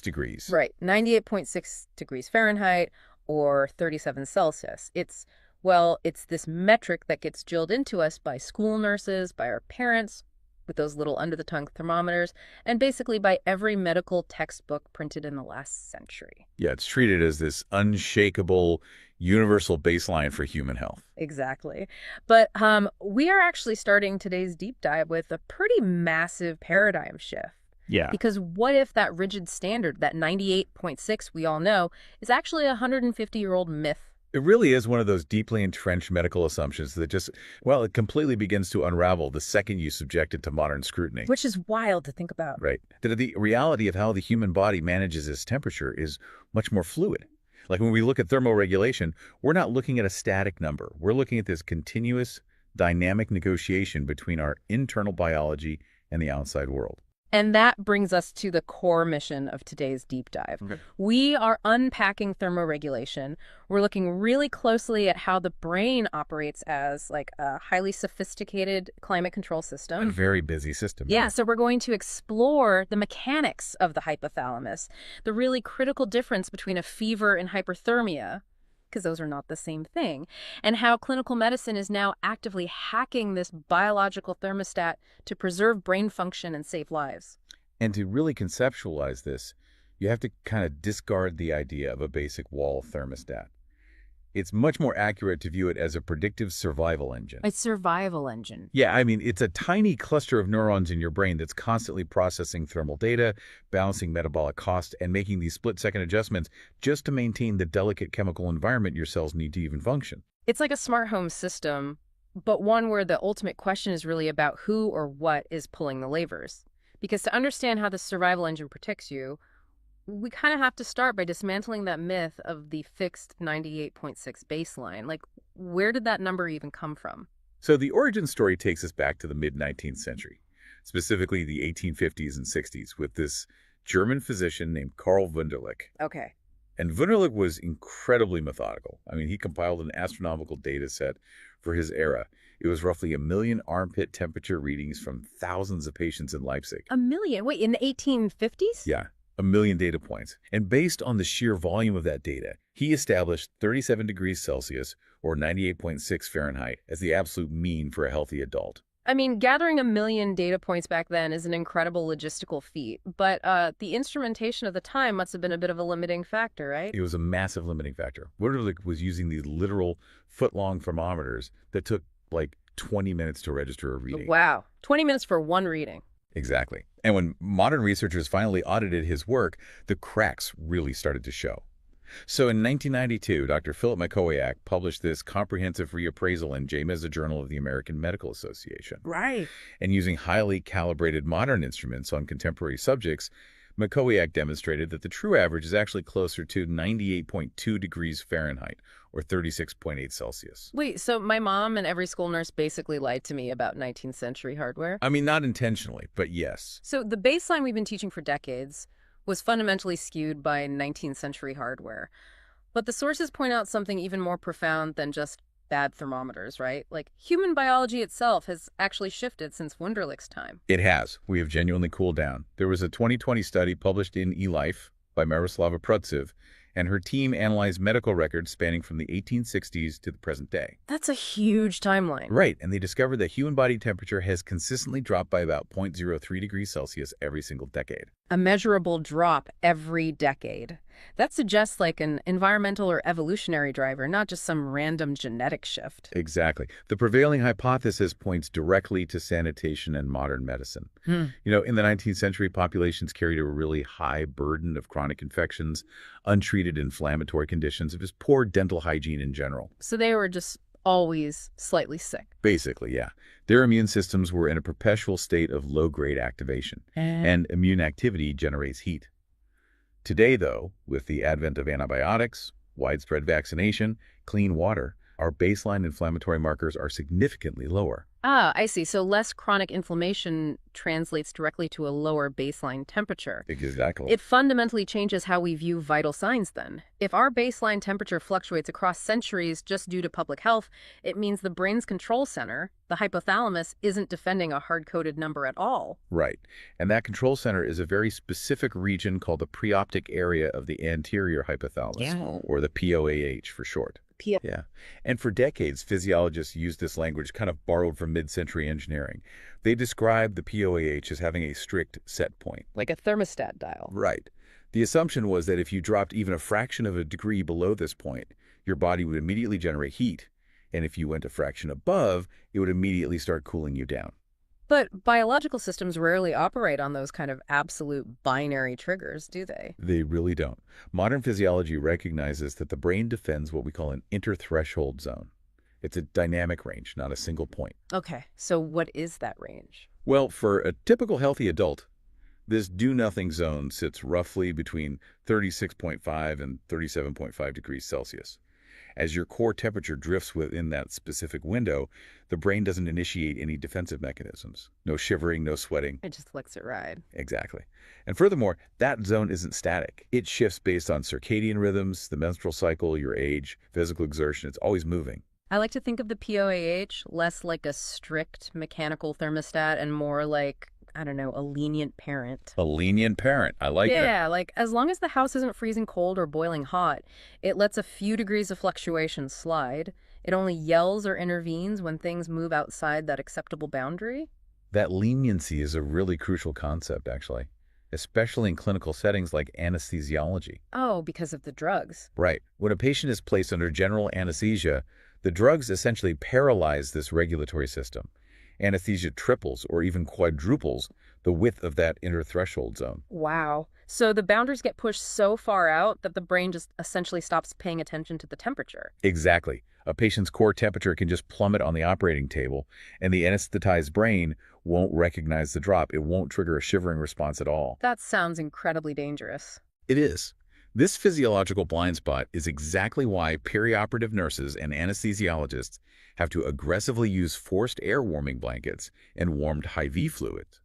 degrees. Right, 98.6 degrees Fahrenheit or 37 Celsius. It's this metric that gets drilled into us by school nurses, by our parents, with those little under-the-tongue thermometers, and basically by every medical textbook printed in the last century. Yeah, it's treated as this unshakable, universal baseline for human health. Exactly. But we are actually starting today's deep dive with a pretty massive paradigm shift. Yeah. Because what if that rigid standard, that 98.6 we all know, is actually a 150-year-old myth? It really is one of those deeply entrenched medical assumptions that it completely begins to unravel the second you subject it to modern scrutiny. Which is wild to think about. Right. The reality of how the human body manages its temperature is much more fluid. Like when we look at thermoregulation, we're not looking at a static number. We're looking at this continuous, dynamic negotiation between our internal biology and the outside world. And that brings us to the core mission of today's deep dive. Okay. We are unpacking thermoregulation. We're looking really closely at how the brain operates as like a highly sophisticated climate control system. A very busy system. Yeah, so we're going to explore the mechanics of the hypothalamus, the really critical difference between a fever and hyperthermia, because those are not the same thing, and how clinical medicine is now actively hacking this biological thermostat to preserve brain function and save lives. And to really conceptualize this, you have to kind of discard the idea of a basic wall thermostat. It's much more accurate to view it as a predictive survival engine. A survival engine. Yeah, I mean, it's a tiny cluster of neurons in your brain that's constantly processing thermal data, balancing metabolic cost, and making these split-second adjustments just to maintain the delicate chemical environment your cells need to even function. It's like a smart home system, but one where the ultimate question is really about who or what is pulling the levers. Because to understand how the survival engine protects you, we kind of have to start by dismantling that myth of the fixed 98.6 baseline. Like, where did that number even come from? So the origin story takes us back to the mid-19th century, specifically the 1850s and 60s, with this German physician named Karl Wunderlich. Okay. And Wunderlich was incredibly methodical. I mean, he compiled an astronomical data set for his era. It was roughly 1 million armpit temperature readings from thousands of patients in Leipzig. 1 million? Wait, in the 1850s? Yeah. 1 million data points. And based on the sheer volume of that data, he established 37 degrees Celsius or 98.6 Fahrenheit as the absolute mean for a healthy adult. I mean, gathering 1 million data points back then is an incredible logistical feat, but the instrumentation of the time must have been a bit of a limiting factor, right? It was a massive limiting factor. Wunderlich was using these literal foot-long thermometers that took like 20 minutes to register a reading. Wow. 20 minutes for one reading. Exactly. And when modern researchers finally audited his work, the cracks really started to show. So in 1992, Dr. Philip Mackowiak published this comprehensive reappraisal in JAMA Journal of the American Medical Association. Right. And using highly calibrated modern instruments on contemporary subjects, Mackowiak demonstrated that the true average is actually closer to 98.2 degrees Fahrenheit, or 36.8 Celsius. Wait, so my mom and every school nurse basically lied to me about 19th century hardware? I mean, not intentionally, but yes. So the baseline we've been teaching for decades was fundamentally skewed by 19th century hardware. But the sources point out something even more profound than just bad thermometers, right? Like, human biology itself has actually shifted since Wunderlich's time. It has. We have genuinely cooled down. There was a 2020 study published in eLife by Miroslava Prudsev, and her team analyzed medical records spanning from the 1860s to the present day. That's a huge timeline. Right, and they discovered that human body temperature has consistently dropped by about 0.03 degrees Celsius every single decade. A measurable drop every decade. That suggests like an environmental or evolutionary driver, not just some random genetic shift. Exactly. The prevailing hypothesis points directly to sanitation and modern medicine. You know, in the 19th century, populations carried a really high burden of chronic infections, untreated inflammatory conditions, and just poor dental hygiene in general. So they were just always slightly sick. Basically, yeah. Their immune systems were in a perpetual state of low-grade activation, and immune activity generates heat. Today, though, with the advent of antibiotics, widespread vaccination, clean water, our baseline inflammatory markers are significantly lower. Ah, I see. So less chronic inflammation translates directly to a lower baseline temperature. Exactly. It fundamentally changes how we view vital signs then. If our baseline temperature fluctuates across centuries just due to public health, it means the brain's control center, the hypothalamus, isn't defending a hard-coded number at all. Right. And that control center is a very specific region called the preoptic area of the anterior hypothalamus, Yeah. or the POAH for short. Yeah. And for decades, physiologists used this language kind of borrowed from mid-century engineering. They described the POAH as having a strict set point. Like a thermostat dial. Right. The assumption was that if you dropped even a fraction of a degree below this point, your body would immediately generate heat. And if you went a fraction above, it would immediately start cooling you down. But biological systems rarely operate on those kind of absolute binary triggers, do they? They really don't. Modern physiology recognizes that the brain defends what we call an interthreshold zone. It's a dynamic range, not a single point. Okay, so what is that range? Well, for a typical healthy adult, this do-nothing zone sits roughly between 36.5 and 37.5 degrees Celsius. As your core temperature drifts within that specific window, the brain doesn't initiate any defensive mechanisms. No shivering, no sweating. It just lets it ride. Exactly. And furthermore, that zone isn't static. It shifts based on circadian rhythms, the menstrual cycle, your age, physical exertion. It's always moving. I like to think of the POAH less like a strict mechanical thermostat and more like, I don't know, a lenient parent. A lenient parent. I like that. Yeah, like as long as the house isn't freezing cold or boiling hot, it lets a few degrees of fluctuation slide. It only yells or intervenes when things move outside that acceptable boundary. That leniency is a really crucial concept, actually, especially in clinical settings like anesthesiology. Oh, because of the drugs. Right. When a patient is placed under general anesthesia, the drugs essentially paralyze this regulatory system. Anesthesia triples or even quadruples the width of that interthreshold zone. Wow. So the boundaries get pushed so far out that the brain just essentially stops paying attention to the temperature. Exactly. A patient's core temperature can just plummet on the operating table, and the anesthetized brain won't recognize the drop. It won't trigger a shivering response at all. That sounds incredibly dangerous. It is. This physiological blind spot is exactly why perioperative nurses and anesthesiologists have to aggressively use forced air warming blankets and warmed IV fluids.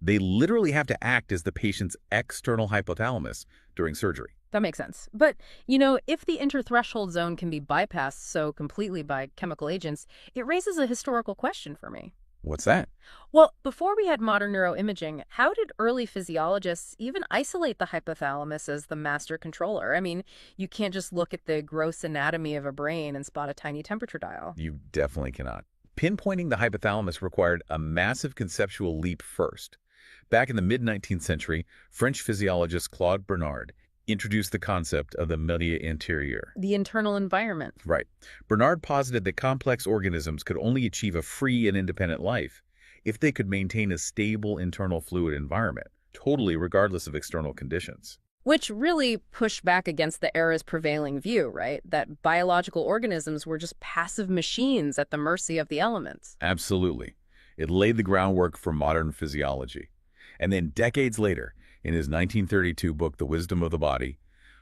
They literally have to act as the patient's external hypothalamus during surgery. That makes sense. But, if the interthreshold zone can be bypassed so completely by chemical agents, it raises a historical question for me. What's that? Well, before we had modern neuroimaging, how did early physiologists even isolate the hypothalamus as the master controller? I mean, you can't just look at the gross anatomy of a brain and spot a tiny temperature dial. You definitely cannot. Pinpointing the hypothalamus required a massive conceptual leap first. Back in the mid-19th century, French physiologist Claude Bernard introduced the concept of the milieu intérieur. The internal environment. Right. Bernard posited that complex organisms could only achieve a free and independent life if they could maintain a stable internal fluid environment, totally regardless of external conditions. Which really pushed back against the era's prevailing view, right? That biological organisms were just passive machines at the mercy of the elements. Absolutely. It laid the groundwork for modern physiology. And then decades later, in his 1932 book, The Wisdom of the Body,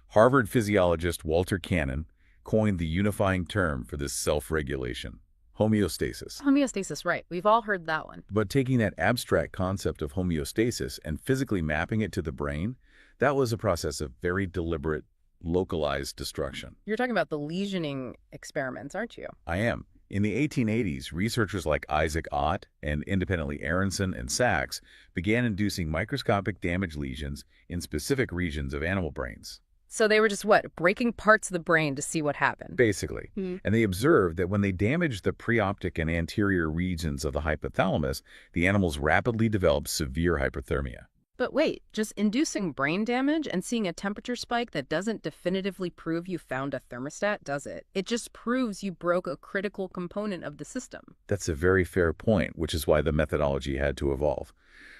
Harvard physiologist Walter Cannon coined the unifying term for this self-regulation, homeostasis. Homeostasis, right. We've all heard that one. But taking that abstract concept of homeostasis and physically mapping it to the brain, that was a process of very deliberate, localized destruction. You're talking about the lesioning experiments, aren't you? I am. In the 1880s, researchers like Isaac Ott and independently Aronson and Sachs began inducing microscopic damage lesions in specific regions of animal brains. So they were just, breaking parts of the brain to see what happened? Basically. And they observed that when they damaged the preoptic and anterior regions of the hypothalamus, the animals rapidly developed severe hypothermia. But wait, just inducing brain damage and seeing a temperature spike that doesn't definitively prove you found a thermostat, does it? It just proves you broke a critical component of the system. That's a very fair point, which is why the methodology had to evolve.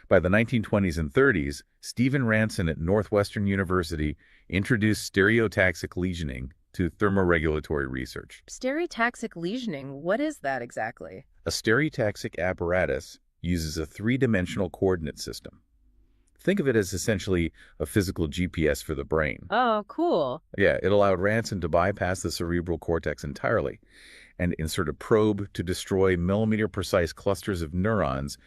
By the 1920s and 30s, Stephen Ranson at Northwestern University introduced stereotaxic lesioning to thermoregulatory research. Stereotaxic lesioning, what is that exactly? A stereotaxic apparatus uses a three-dimensional coordinate system. Think of it as essentially a physical GPS for the brain. Oh, cool. Yeah, it allowed Ranson to bypass the cerebral cortex entirely. and insert a probe to destroy millimeter-precise clusters of neurons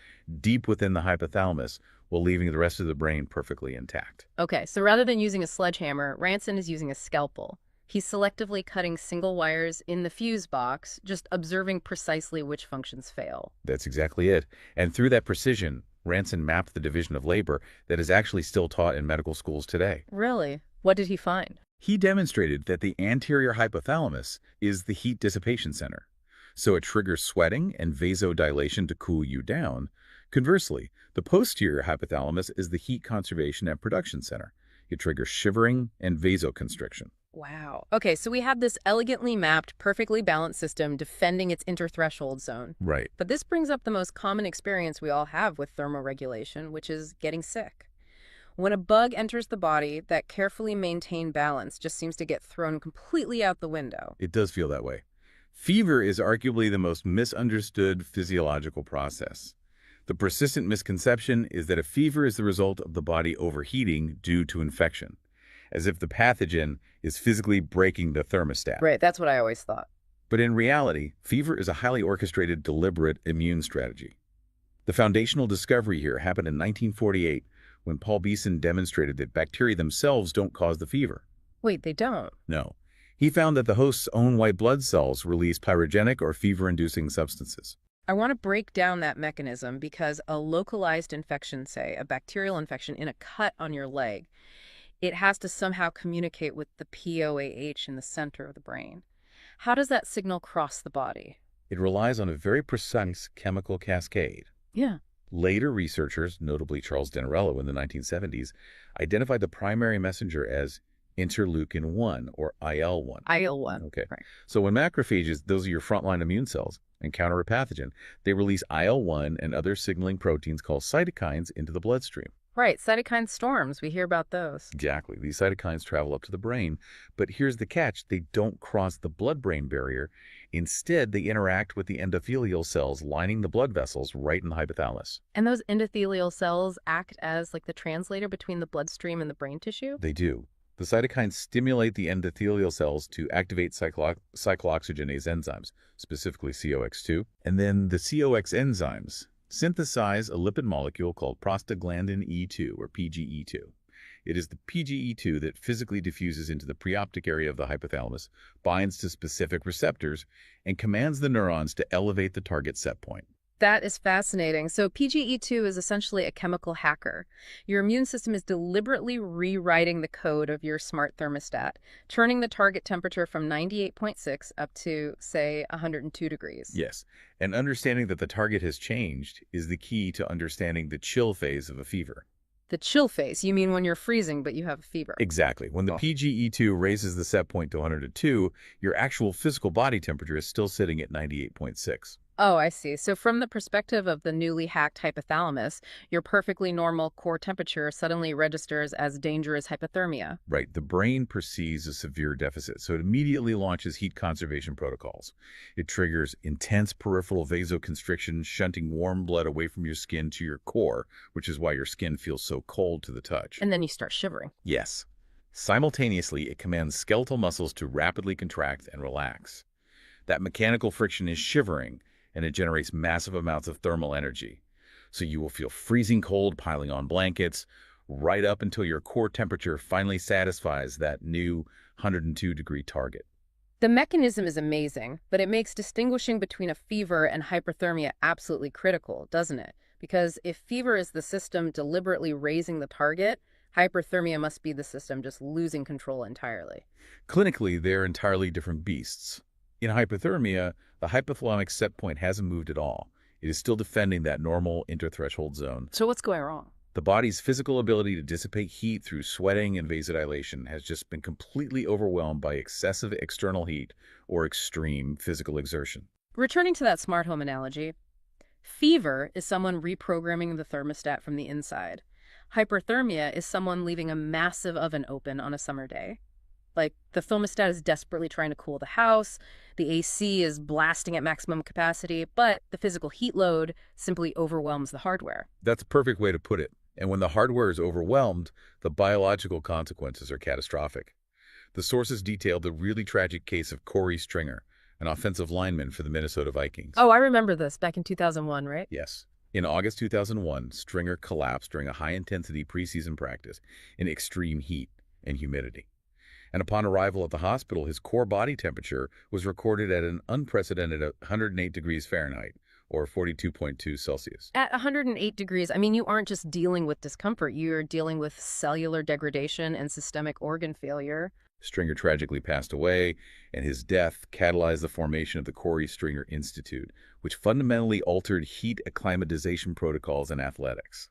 deep within the hypothalamus while leaving the rest of the brain perfectly intact. Okay, so rather than using a sledgehammer, Ranson is using a scalpel. He's selectively cutting single wires in the fuse box, just observing precisely which functions fail. That's exactly it. And through that precision, Ranson mapped the division of labor that is actually still taught in medical schools today. Really? What did he find? He demonstrated that the anterior hypothalamus is the heat dissipation center, so it triggers sweating and vasodilation to cool you down. Conversely, the posterior hypothalamus is the heat conservation and production center. It triggers shivering and vasoconstriction. Wow. Okay, so we have this elegantly mapped, perfectly balanced system defending its interthreshold zone. Right. But this brings up the most common experience we all have with thermoregulation, which is getting sick. When a bug enters the body, that carefully maintained balance just seems to get thrown completely out the window. It does feel that way. Fever is arguably the most misunderstood physiological process. The persistent misconception is that a fever is the result of the body overheating due to infection, as if the pathogen is physically breaking the thermostat. Right, that's what I always thought. But in reality, fever is a highly orchestrated, deliberate immune strategy. The foundational discovery here happened in 1948 when Paul Beeson demonstrated that bacteria themselves don't cause the fever. Wait, they don't? No. He found that the host's own white blood cells release pyrogenic or fever-inducing substances. I want to break down that mechanism because a localized infection, say, a bacterial infection in a cut on your leg, it has to somehow communicate with the POAH in the center of the brain. How does that signal cross the body? It relies on a very precise chemical cascade. Yeah. Later researchers, notably Charles Denarello in the 1970s, identified the primary messenger as interleukin-1 or IL-1. IL-1. Okay. Right. So when macrophages, those are your frontline immune cells, encounter a pathogen, they release IL-1 and other signaling proteins called cytokines into the bloodstream. Right, cytokine storms, we hear about those. Exactly. These cytokines travel up to the brain, but here's the catch. They don't cross the blood-brain barrier. Instead, they interact with the endothelial cells lining the blood vessels right in the hypothalamus. And those endothelial cells act as like the translator between the bloodstream and the brain tissue? They do. The cytokines stimulate the endothelial cells to activate cyclooxygenase enzymes, specifically COX-2. And then the COX enzymes synthesize a lipid molecule called prostaglandin E2, or PGE2. It is the PGE2 that physically diffuses into the preoptic area of the hypothalamus, binds to specific receptors, and commands the neurons to elevate the target set point. That is fascinating. So PGE2 is essentially a chemical hacker. Your immune system is deliberately rewriting the code of your smart thermostat, turning the target temperature from 98.6 up to, say, 102 degrees. Yes, and understanding that the target has changed is the key to understanding the chill phase of a fever. The chill phase, you mean when you're freezing but you have a fever? Exactly. When the PGE2 raises the set point to 102, your actual physical body temperature is still sitting at 98.6. Oh, I see. So from the perspective of the newly hacked hypothalamus, your perfectly normal core temperature suddenly registers as dangerous hypothermia. Right. The brain perceives a severe deficit, so it immediately launches heat conservation protocols. It triggers intense peripheral vasoconstriction, shunting warm blood away from your skin to your core, which is why your skin feels so cold to the touch. And then you start shivering. Yes. Simultaneously, it commands skeletal muscles to rapidly contract and relax. That mechanical friction is shivering, and it generates massive amounts of thermal energy. So you will feel freezing cold piling on blankets, right up until your core temperature finally satisfies that new 102-degree target. The mechanism is amazing, but it makes distinguishing between a fever and hyperthermia absolutely critical, doesn't it? Because if fever is the system deliberately raising the target, hyperthermia must be the system just losing control entirely. Clinically, they're entirely different beasts. In hypothermia, the hypothalamic set point hasn't moved at all. It is still defending that normal interthreshold zone. So what's going wrong? The body's physical ability to dissipate heat through sweating and vasodilation has just been completely overwhelmed by excessive external heat or extreme physical exertion. Returning to that smart home analogy, fever is someone reprogramming the thermostat from the inside. Hyperthermia is someone leaving a massive oven open on a summer day. Like, the thermostat is desperately trying to cool the house, the AC is blasting at maximum capacity, but the physical heat load simply overwhelms the hardware. That's a perfect way to put it. And when the hardware is overwhelmed, the biological consequences are catastrophic. The sources detailed the really tragic case of Corey Stringer, an offensive lineman for the Minnesota Vikings. Oh, I remember this back in 2001, right? Yes. In August 2001, Stringer collapsed during a high-intensity preseason practice in extreme heat and humidity. And upon arrival at the hospital, his core body temperature was recorded at an unprecedented 108 degrees Fahrenheit, or 42.2 Celsius. At 108 degrees, I mean, you aren't just dealing with discomfort, you're dealing with cellular degradation and systemic organ failure. Stringer tragically passed away, and his death catalyzed the formation of the Corey Stringer Institute, which fundamentally altered heat acclimatization protocols in athletics.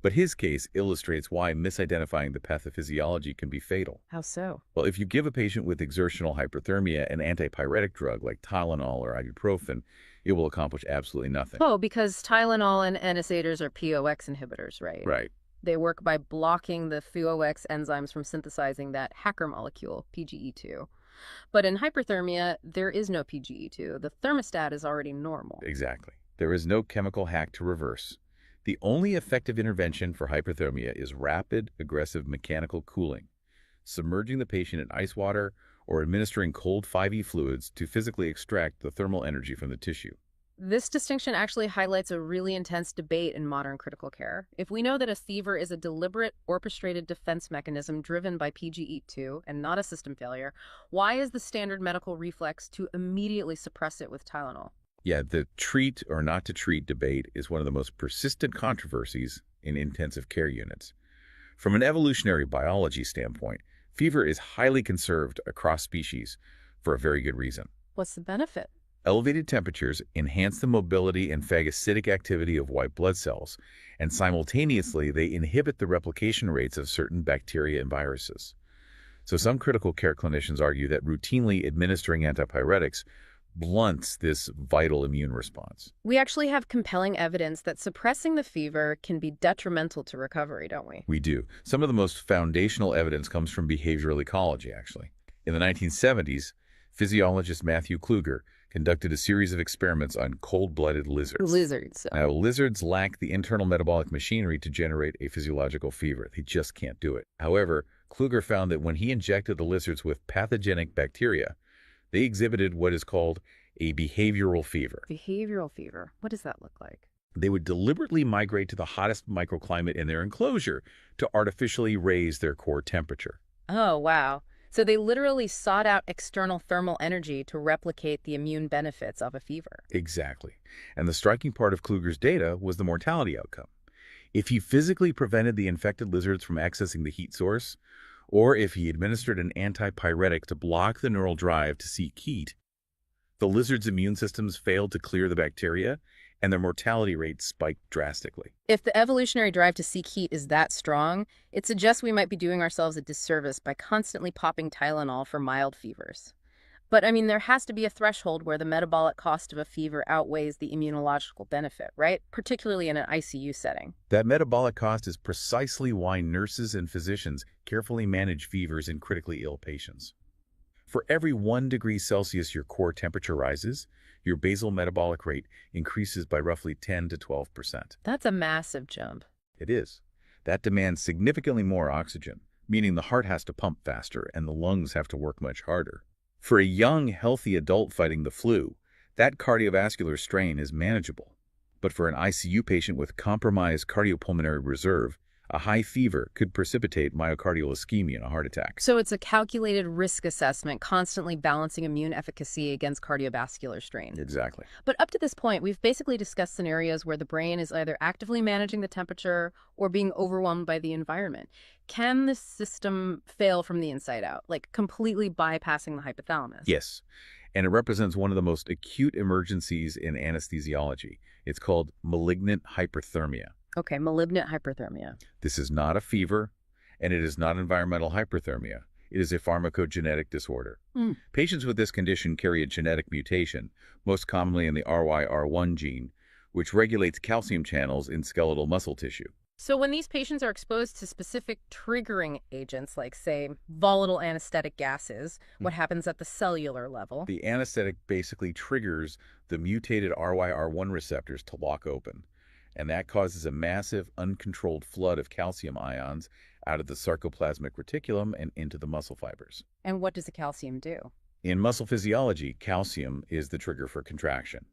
But his case illustrates why misidentifying the pathophysiology can be fatal. How so? Well, if you give a patient with exertional hyperthermia an antipyretic drug like Tylenol or ibuprofen, it will accomplish absolutely nothing. Oh, because Tylenol and NSAIDs are POX inhibitors, right? Right. They work by blocking the POX enzymes from synthesizing that hacker molecule, PGE2. But in hyperthermia, there is no PGE2. The thermostat is already normal. Exactly. There is no chemical hack to reverse. The only effective intervention for hyperthermia is rapid, aggressive mechanical cooling, submerging the patient in ice water or administering cold 5E fluids to physically extract the thermal energy from the tissue. This distinction actually highlights a really intense debate in modern critical care. If we know that a fever is a deliberate, orchestrated defense mechanism driven by PGE2 and not a system failure, why is the standard medical reflex to immediately suppress it with Tylenol? Yeah, the treat or not to treat debate is one of the most persistent controversies in intensive care units. From an evolutionary biology standpoint, fever is highly conserved across species for a very good reason. What's the benefit? Elevated temperatures enhance the mobility and phagocytic activity of white blood cells, and simultaneously they inhibit the replication rates of certain bacteria and viruses. So some critical care clinicians argue that routinely administering antipyretics blunts this vital immune response. We actually have compelling evidence that suppressing the fever can be detrimental to recovery, don't we? We do. Some of the most foundational evidence comes from behavioral ecology, actually. In the 1970s, physiologist Matthew Kluger conducted a series of experiments on cold-blooded lizards. Lizards. Now, lizards lack the internal metabolic machinery to generate a physiological fever. They just can't do it. However, Kluger found that when he injected the lizards with pathogenic bacteria, they exhibited what is called a behavioral fever. Behavioral fever. What does that look like? They would deliberately migrate to the hottest microclimate in their enclosure to artificially raise their core temperature. Oh, wow. So they literally sought out external thermal energy to replicate the immune benefits of a fever. Exactly. And the striking part of Kluger's data was the mortality outcome. If he physically prevented the infected lizards from accessing the heat source, or if he administered an antipyretic to block the neural drive to seek heat, the lizards' immune systems failed to clear the bacteria, and their mortality rate spiked drastically. If the evolutionary drive to seek heat is that strong, it suggests we might be doing ourselves a disservice by constantly popping Tylenol for mild fevers. But, I mean, there has to be a threshold where the metabolic cost of a fever outweighs the immunological benefit, right? Particularly in an ICU setting. That metabolic cost is precisely why nurses and physicians carefully manage fevers in critically ill patients. For every 1 degree Celsius your core temperature rises, your basal metabolic rate increases by roughly 10 to 12%. That's a massive jump. It is. That demands significantly more oxygen, meaning the heart has to pump faster and the lungs have to work much harder. For a young, healthy adult fighting the flu, that cardiovascular strain is manageable. But for an ICU patient with compromised cardiopulmonary reserve, a high fever could precipitate myocardial ischemia and a heart attack. So it's a calculated risk assessment, constantly balancing immune efficacy against cardiovascular strain. Exactly. But up to this point, we've basically discussed scenarios where the brain is either actively managing the temperature or being overwhelmed by the environment. Can the system fail from the inside out, like completely bypassing the hypothalamus? Yes, and it represents one of the most acute emergencies in anesthesiology. It's called malignant hyperthermia. Okay, malignant hyperthermia. This is not a fever, and it is not environmental hyperthermia. It is a pharmacogenetic disorder. Patients with this condition carry a genetic mutation, most commonly in the RYR1 gene, which regulates calcium channels in skeletal muscle tissue. So when these patients are exposed to specific triggering agents, like, say, volatile anesthetic gases, what happens at the cellular level? The anesthetic basically triggers the mutated RYR1 receptors to lock open, and that causes a massive, uncontrolled flood of calcium ions out of the sarcoplasmic reticulum and into the muscle fibers. And what does the calcium do? In muscle physiology, calcium is the trigger for contraction.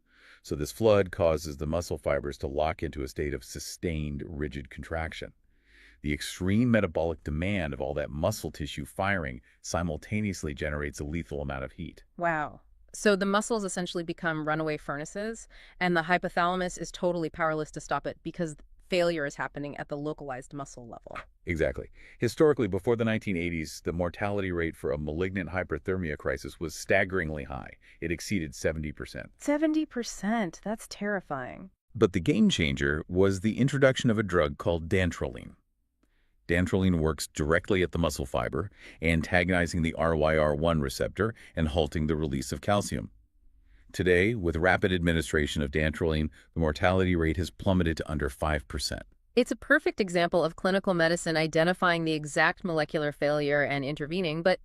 So this flood causes the muscle fibers to lock into a state of sustained, rigid contraction. The extreme metabolic demand of all that muscle tissue firing simultaneously generates a lethal amount of heat. Wow. So the muscles essentially become runaway furnaces, and the hypothalamus is totally powerless to stop it because failure is happening at the localized muscle level. Exactly. Historically, before the 1980s, the mortality rate for a malignant hyperthermia crisis was staggeringly high. It exceeded 70%. 70%. That's terrifying. But the game changer was the introduction of a drug called dantrolene. Dantrolene works directly at the muscle fiber, antagonizing the RYR1 receptor and halting the release of calcium. Today, with rapid administration of dantrolene, the mortality rate has plummeted to under 5%. It's a perfect example of clinical medicine identifying the exact molecular failure and intervening, but,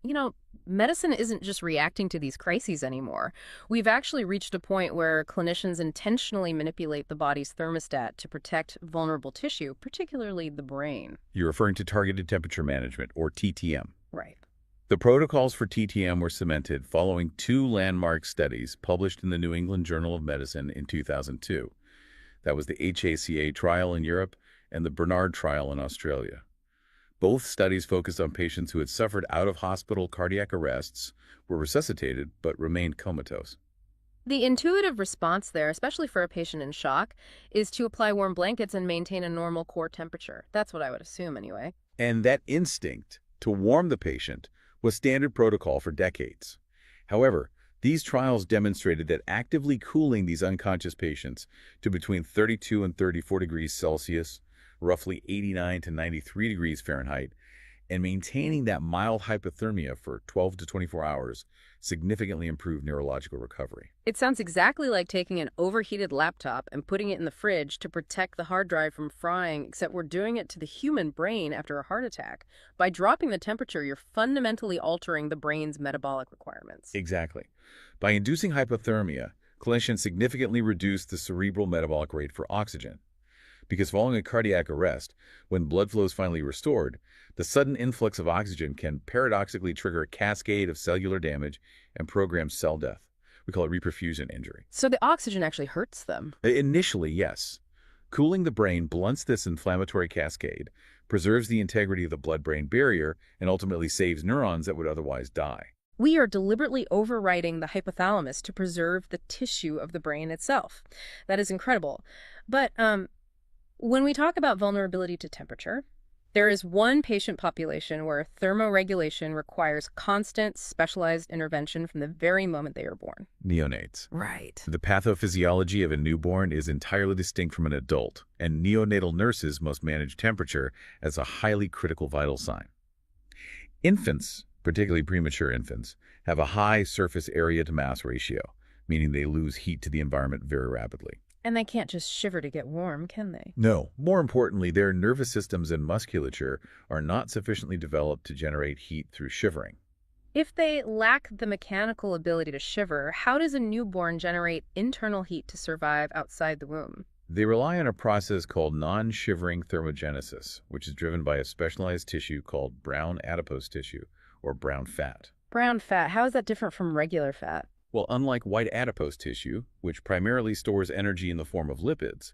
medicine isn't just reacting to these crises anymore. We've actually reached a point where clinicians intentionally manipulate the body's thermostat to protect vulnerable tissue, particularly the brain. You're referring to targeted temperature management, or TTM. Right. The protocols for TTM were cemented following two landmark studies published in the New England Journal of Medicine in 2002. That was the HACA trial in Europe and the Bernard trial in Australia. Both studies focused on patients who had suffered out-of-hospital cardiac arrests, were resuscitated, but remained comatose. The intuitive response there, especially for a patient in shock, is to apply warm blankets and maintain a normal core temperature. That's what I would assume anyway. And that instinct to warm the patient was standard protocol for decades. However, these trials demonstrated that actively cooling these unconscious patients to between 32 and 34 degrees Celsius, roughly 89 to 93 degrees Fahrenheit, and maintaining that mild hypothermia for 12 to 24 hours significantly improved neurological recovery. It sounds exactly like taking an overheated laptop and putting it in the fridge to protect the hard drive from frying, except we're doing it to the human brain after a heart attack. By dropping the temperature, you're fundamentally altering the brain's metabolic requirements. Exactly. By inducing hypothermia, clinicians significantly reduced the cerebral metabolic rate for oxygen. Because following a cardiac arrest, when blood flow is finally restored, the sudden influx of oxygen can paradoxically trigger a cascade of cellular damage and program cell death. We call it reperfusion injury. So the oxygen actually hurts them. Initially, yes. Cooling the brain blunts this inflammatory cascade, preserves the integrity of the blood-brain barrier, and ultimately saves neurons that would otherwise die. We are deliberately overriding the hypothalamus to preserve the tissue of the brain itself. That is incredible. But when we talk about vulnerability to temperature, there is one patient population where thermoregulation requires constant, specialized intervention from the very moment they are born. Neonates. Right. The pathophysiology of a newborn is entirely distinct from an adult, and neonatal nurses must manage temperature as a highly critical vital sign. Infants, particularly premature infants, have a high surface area to mass ratio, meaning they lose heat to the environment very rapidly. And they can't just shiver to get warm, can they? No. More importantly, their nervous systems and musculature are not sufficiently developed to generate heat through shivering. If they lack the mechanical ability to shiver, how does a newborn generate internal heat to survive outside the womb? They rely on a process called non-shivering thermogenesis, which is driven by a specialized tissue called brown adipose tissue, or brown fat. Brown fat, how is that different from regular fat? Well, unlike white adipose tissue, which primarily stores energy in the form of lipids,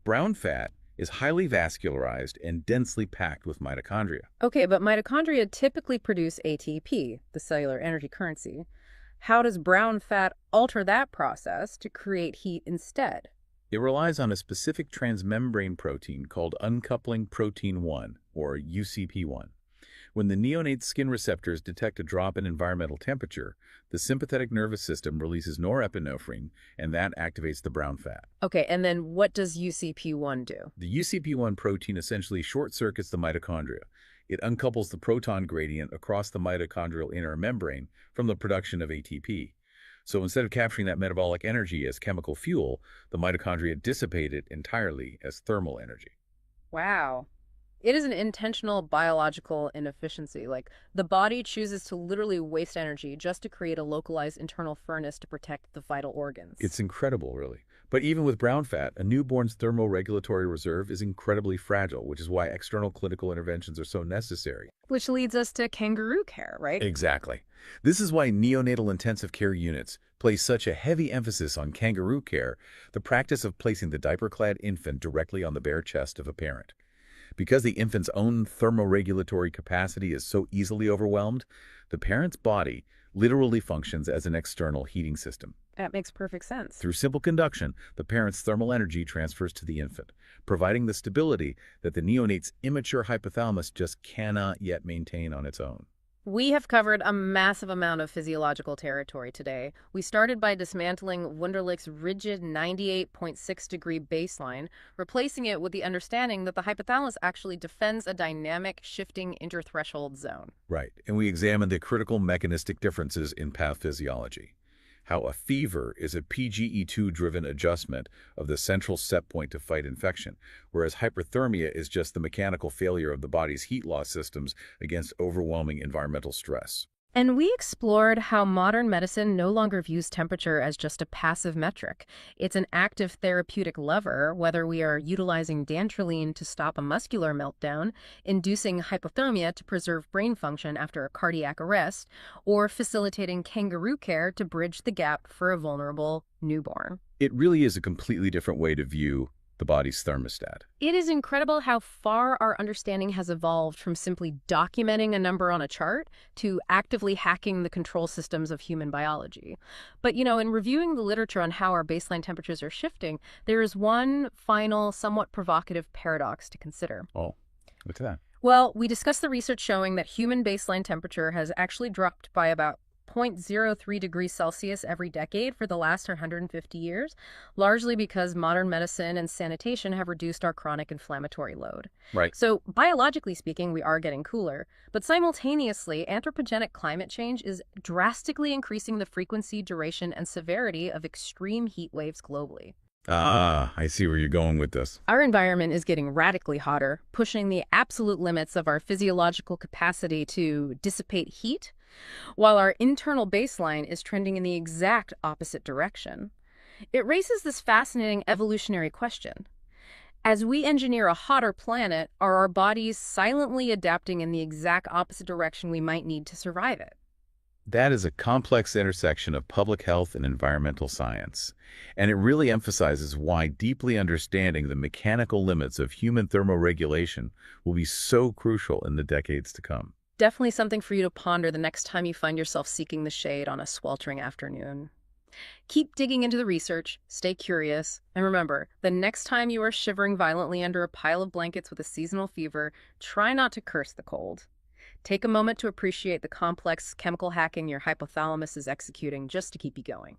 brown fat is highly vascularized and densely packed with mitochondria. Okay, but mitochondria typically produce ATP, the cellular energy currency. How does brown fat alter that process to create heat instead? It relies on a specific transmembrane protein called uncoupling protein 1, or UCP1. When the neonate's skin receptors detect a drop in environmental temperature, the sympathetic nervous system releases norepinephrine, and that activates the brown fat. Okay, and then what does UCP1 do? The UCP1 protein essentially short-circuits the mitochondria. It uncouples the proton gradient across the mitochondrial inner membrane from the production of ATP. So instead of capturing that metabolic energy as chemical fuel, the mitochondria dissipate it entirely as thermal energy. Wow. It is an intentional biological inefficiency. Like, the body chooses to literally waste energy just to create a localized internal furnace to protect the vital organs. It's incredible, really. But even with brown fat, a newborn's thermoregulatory reserve is incredibly fragile, which is why external clinical interventions are so necessary. Which leads us to kangaroo care, right? Exactly. This is why neonatal intensive care units place such a heavy emphasis on kangaroo care, the practice of placing the diaper-clad infant directly on the bare chest of a parent. Because the infant's own thermoregulatory capacity is so easily overwhelmed, the parent's body literally functions as an external heating system. That makes perfect sense. Through simple conduction, the parent's thermal energy transfers to the infant, providing the stability that the neonate's immature hypothalamus just cannot yet maintain on its own. We have covered a massive amount of physiological territory today. We started by dismantling Wunderlich's rigid 98.6-degree baseline, replacing it with the understanding that the hypothalamus actually defends a dynamic, shifting interthreshold zone. Right, and we examined the critical mechanistic differences in pathophysiology. How a fever is a PGE2-driven adjustment of the central set point to fight infection, whereas hyperthermia is just the mechanical failure of the body's heat loss systems against overwhelming environmental stress. And we explored how modern medicine no longer views temperature as just a passive metric. It's an active therapeutic lever, whether we are utilizing dantrolene to stop a muscular meltdown, inducing hypothermia to preserve brain function after a cardiac arrest, or facilitating kangaroo care to bridge the gap for a vulnerable newborn. It really is a completely different way to view the body's thermostat. It is incredible how far our understanding has evolved from simply documenting a number on a chart to actively hacking the control systems of human biology. But, in reviewing the literature on how our baseline temperatures are shifting, there is one final, somewhat provocative paradox to consider. Oh, what's that? Well, we discussed the research showing that human baseline temperature has actually dropped by about 0.03 degrees Celsius every decade for the last 150 years, largely because modern medicine and sanitation have reduced our chronic inflammatory load. Right. So, biologically speaking, we are getting cooler, but simultaneously, anthropogenic climate change is drastically increasing the frequency, duration, and severity of extreme heat waves globally. Ah, I see where you're going with this. Our environment is getting radically hotter, pushing the absolute limits of our physiological capacity to dissipate heat, while our internal baseline is trending in the exact opposite direction. It raises this fascinating evolutionary question. As we engineer a hotter planet, are our bodies silently adapting in the exact opposite direction we might need to survive it? That is a complex intersection of public health and environmental science, and it really emphasizes why deeply understanding the mechanical limits of human thermoregulation will be so crucial in the decades to come. Definitely something for you to ponder the next time you find yourself seeking the shade on a sweltering afternoon. Keep digging into the research, stay curious, and remember, the next time you are shivering violently under a pile of blankets with a seasonal fever, try not to curse the cold. Take a moment to appreciate the complex chemical hacking your hypothalamus is executing just to keep you going.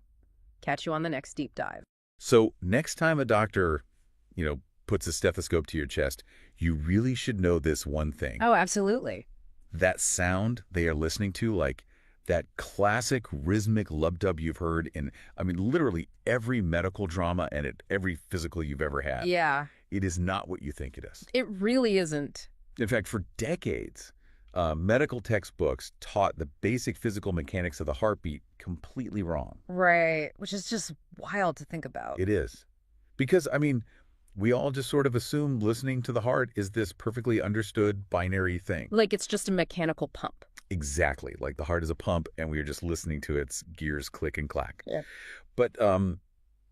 Catch you on the next deep dive. So next time a doctor, puts a stethoscope to your chest, you really should know this one thing. Oh, absolutely. That sound they are listening to, like that classic rhythmic lub-dub you've heard in, literally every medical drama and at every physical you've ever had. Yeah. It is not what you think it is. It really isn't. In fact, for decades, medical textbooks taught the basic physical mechanics of the heartbeat completely wrong. Right, which is just wild to think about. It is. Because, we all just sort of assume listening to the heart is this perfectly understood binary thing. Like it's just a mechanical pump. Exactly. Like the heart is a pump and we are just listening to its gears click and clack. Yeah. But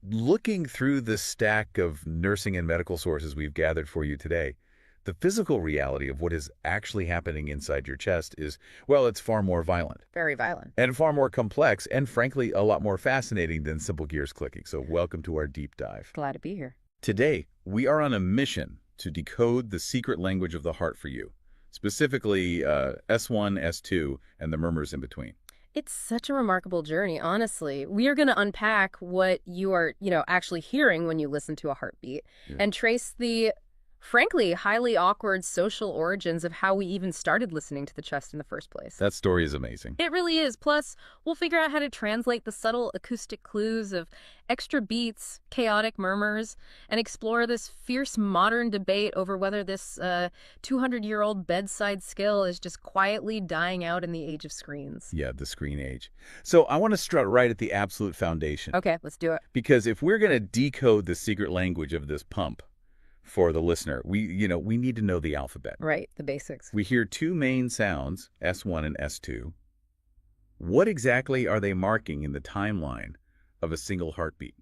looking through the stack of nursing and medical sources we've gathered for you today, the physical reality of what is actually happening inside your chest is, well, it's far more violent. Very violent. And far more complex and, frankly, a lot more fascinating than simple gears clicking. So welcome to our deep dive. Glad to be here. Today, we are on a mission to decode the secret language of the heart for you, specifically S1, S2, and the murmurs in between. It's such a remarkable journey, honestly. We are going to unpack what you are, actually hearing when you listen to a heartbeat and trace the frankly, highly awkward social origins of how we even started listening to the chest in the first place. That story is amazing. It really is. Plus, we'll figure out how to translate the subtle acoustic clues of extra beats, chaotic murmurs, and explore this fierce modern debate over whether this 200-year-old bedside skill is just quietly dying out in the age of screens. Yeah, the screen age. So I want to start right at the absolute foundation. Okay, let's do it. Because if we're going to decode the secret language of this pump for the listener, we need to know the alphabet. Right, the basics. We hear two main sounds, S1 and S2. What exactly are they marking in the timeline of a single heartbeat?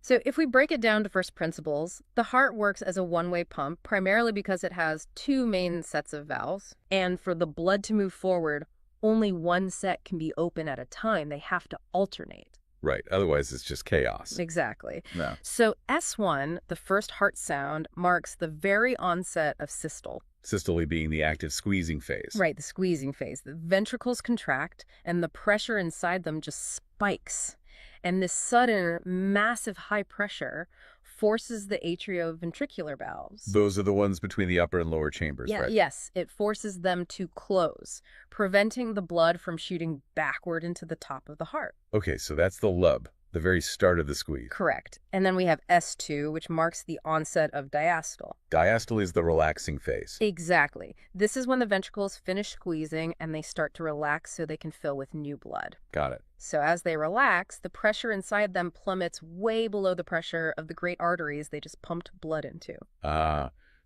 So if we break it down to first principles, the heart works as a one-way pump, primarily because it has two main sets of valves. And for the blood to move forward, only one set can be open at a time. They have to alternate. Right. Otherwise, it's just chaos. Exactly. No. So S1, the first heart sound, marks the very onset of systole. Systole being the active squeezing phase. Right, the squeezing phase. The ventricles contract, and the pressure inside them just spikes. And this sudden, massive high pressure forces the atrioventricular valves. Those are the ones between the upper and lower chambers, right? Yes, it forces them to close, preventing the blood from shooting backward into the top of the heart. Okay, so that's the lub, the very start of the squeeze. Correct. And then we have S2, which marks the onset of diastole. Diastole is the relaxing phase. Exactly. This is when the ventricles finish squeezing and they start to relax so they can fill with new blood. Got it. So as they relax, the pressure inside them plummets way below the pressure of the great arteries they just pumped blood into.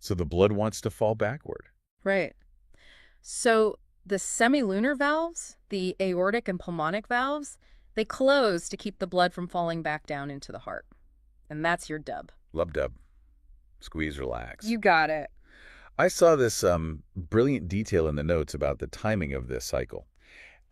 So the blood wants to fall backward. Right. So the semilunar valves, the aortic and pulmonic valves, they close to keep the blood from falling back down into the heart. And that's your dub. Lub-dub. Squeeze, relax. You got it. I saw this brilliant detail in the notes about the timing of this cycle.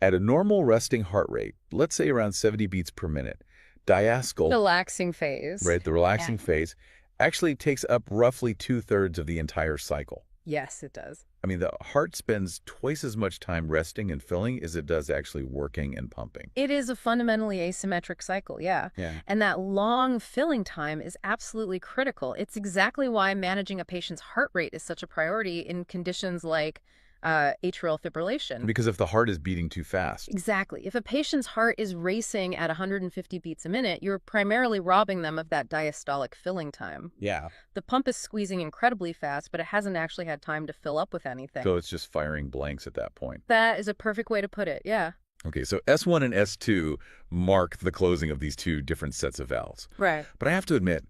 At a normal resting heart rate, let's say around 70 beats per minute, diastole, Relaxing phase. right, the relaxing phase, actually takes up roughly 2/3 of the entire cycle. Yes, it does. I mean, the heart spends twice as much time resting and filling as it does actually working and pumping. It is a fundamentally asymmetric cycle, yeah. Yeah. And that long filling time is absolutely critical. It's exactly why managing a patient's heart rate is such a priority in conditions like atrial fibrillation. Because if the heart is beating too fast. Exactly. If a patient's heart is racing at 150 beats a minute, you're primarily robbing them of that diastolic filling time. Yeah. The pump is squeezing incredibly fast, but it hasn't actually had time to fill up with anything. So it's just firing blanks at that point. That is a perfect way to put it, yeah. Okay, so S1 and S2 mark the closing of these two different sets of valves. Right. But I have to admit,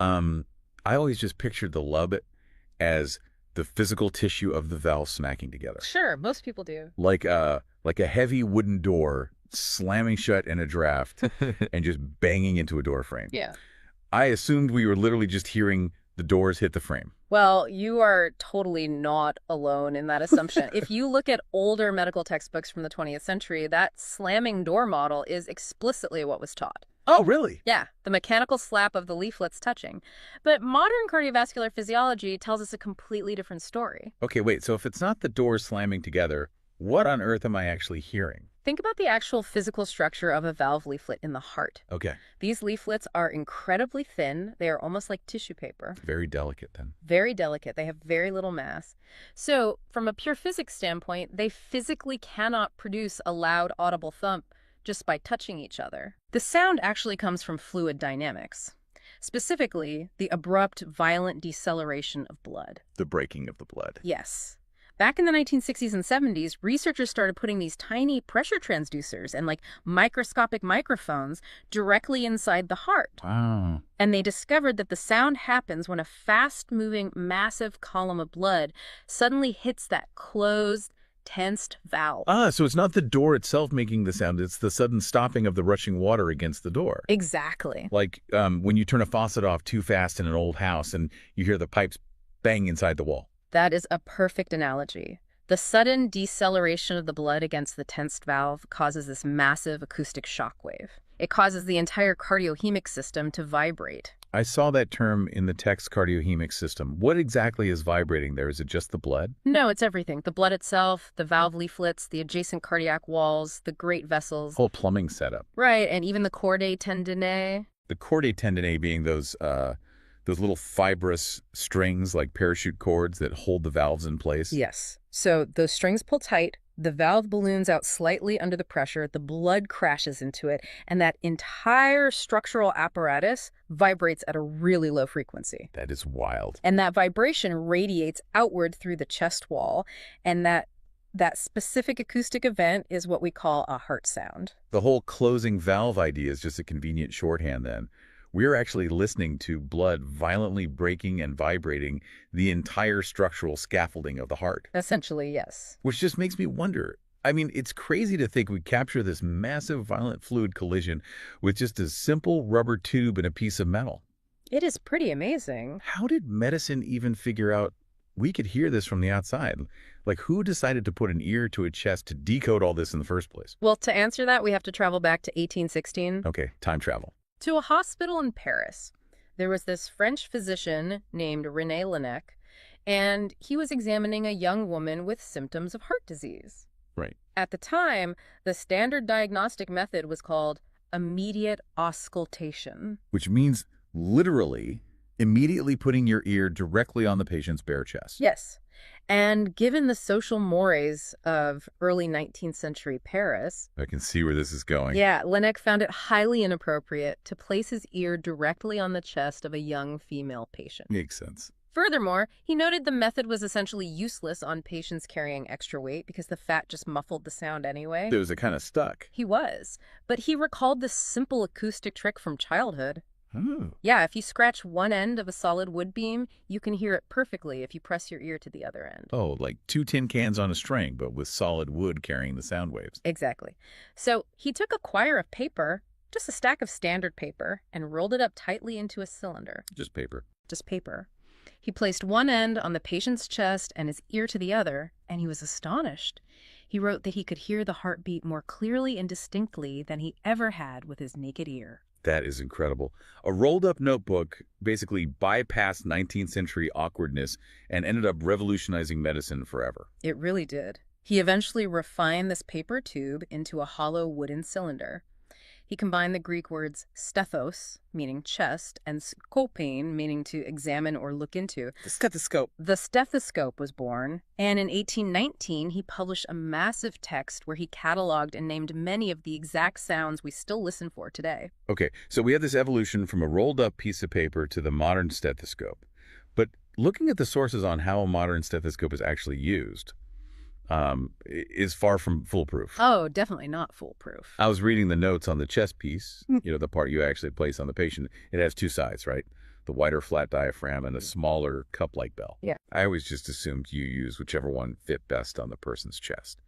I always just pictured the lub as the physical tissue of the valve smacking together. Sure, most people do. Like a heavy wooden door slamming shut in a draft and just banging into a door frame. Yeah. I assumed we were literally just hearing the doors hit the frame. Well, you are totally not alone in that assumption. If you look at older medical textbooks from the 20th century, that slamming door model is explicitly what was taught. Oh, really? Yeah, the mechanical slap of the leaflets touching. But modern cardiovascular physiology tells us a completely different story. Okay, wait, so if it's not the doors slamming together, what on earth am I actually hearing? Think about the actual physical structure of a valve leaflet in the heart. Okay. These leaflets are incredibly thin. They are almost like tissue paper. Very delicate then. Very delicate. They have very little mass. So, from a pure physics standpoint, they physically cannot produce a loud, audible thump just by touching each other. The sound actually comes from fluid dynamics. Specifically, the abrupt, violent deceleration of blood. The breaking of the blood. Yes. Back in the 1960s and 70s, researchers started putting these tiny pressure transducers and microscopic microphones directly inside the heart. Wow. And they discovered that the sound happens when a fast-moving, massive column of blood suddenly hits that closed, tensed valve. So it's not the door itself making the sound, it's the sudden stopping of the rushing water against the door. Exactly. Like when you turn a faucet off too fast in an old house and you hear the pipes bang inside the wall. That is a perfect analogy. The sudden deceleration of the blood against the tensed valve causes this massive acoustic shock wave. It causes the entire cardiohemic system to vibrate. I saw that term in the text cardiohemic system. What exactly is vibrating there? Is it just the blood? No, it's everything. The blood itself, the valve leaflets, the adjacent cardiac walls, the great vessels. Whole plumbing setup. Right, and even the chordae tendineae. The chordae tendineae being those Those little fibrous strings like parachute cords that hold the valves in place? Yes. So those strings pull tight, the valve balloons out slightly under the pressure, the blood crashes into it, and that entire structural apparatus vibrates at a really low frequency. That is wild. And that vibration radiates outward through the chest wall, and that specific acoustic event is what we call a heart sound. The whole closing valve idea is just a convenient shorthand then. We're actually listening to blood violently breaking and vibrating the entire structural scaffolding of the heart. Essentially, yes. Which just makes me wonder. I mean, it's crazy to think we capture this massive violent fluid collision with just a simple rubber tube and a piece of metal. It is pretty amazing. How did medicine even figure out we could hear this from the outside? Like, who decided to put an ear to a chest to decode all this in the first place? Well, to answer that, we have to travel back to 1816. Okay, time travel. To a hospital in Paris. There was this French physician named René Laennec, and he was examining a young woman with symptoms of heart disease. Right. At the time, the standard diagnostic method was called immediate auscultation. Which means literally immediately putting your ear directly on the patient's bare chest. Yes. And given the social mores of early 19th century Paris, I can see where this is going. yeah, Laennec found it highly inappropriate to place his ear directly on the chest of a young female patient. Makes sense. Furthermore, he noted the method was essentially useless on patients carrying extra weight because the fat just muffled the sound anyway. It was kind of stuck. He was. But he recalled this simple acoustic trick from childhood. Oh. Yeah, if you scratch one end of a solid wood beam, you can hear it perfectly if you press your ear to the other end. Oh, like 2 tin cans on a string, but with solid wood carrying the sound waves. Exactly. So he took a quire of paper, just a stack of standard paper, and rolled it up tightly into a cylinder. Just paper. Just paper. He placed one end on the patient's chest and his ear to the other, and he was astonished. He wrote that he could hear the heartbeat more clearly and distinctly than he ever had with his naked ear. That is incredible. A rolled-up notebook basically bypassed 19th century awkwardness and ended up revolutionizing medicine forever. It really did. He eventually refined this paper tube into a hollow wooden cylinder. He combined the Greek words stethos, meaning chest, and skopein, meaning to examine or look into. The stethoscope. The stethoscope was born, and in 1819 he published a massive text where he cataloged and named many of the exact sounds we still listen for today. Okay, so we have this evolution from a rolled-up piece of paper to the modern stethoscope. But looking at the sources on how a modern stethoscope is actually used, is far from foolproof. Oh, definitely not foolproof. I was reading the notes on the chest piece, the part you actually place on the patient. It has two sides, right? The wider flat diaphragm and a smaller cup-like bell. Yeah. I always just assumed you use whichever one fit best on the person's chest.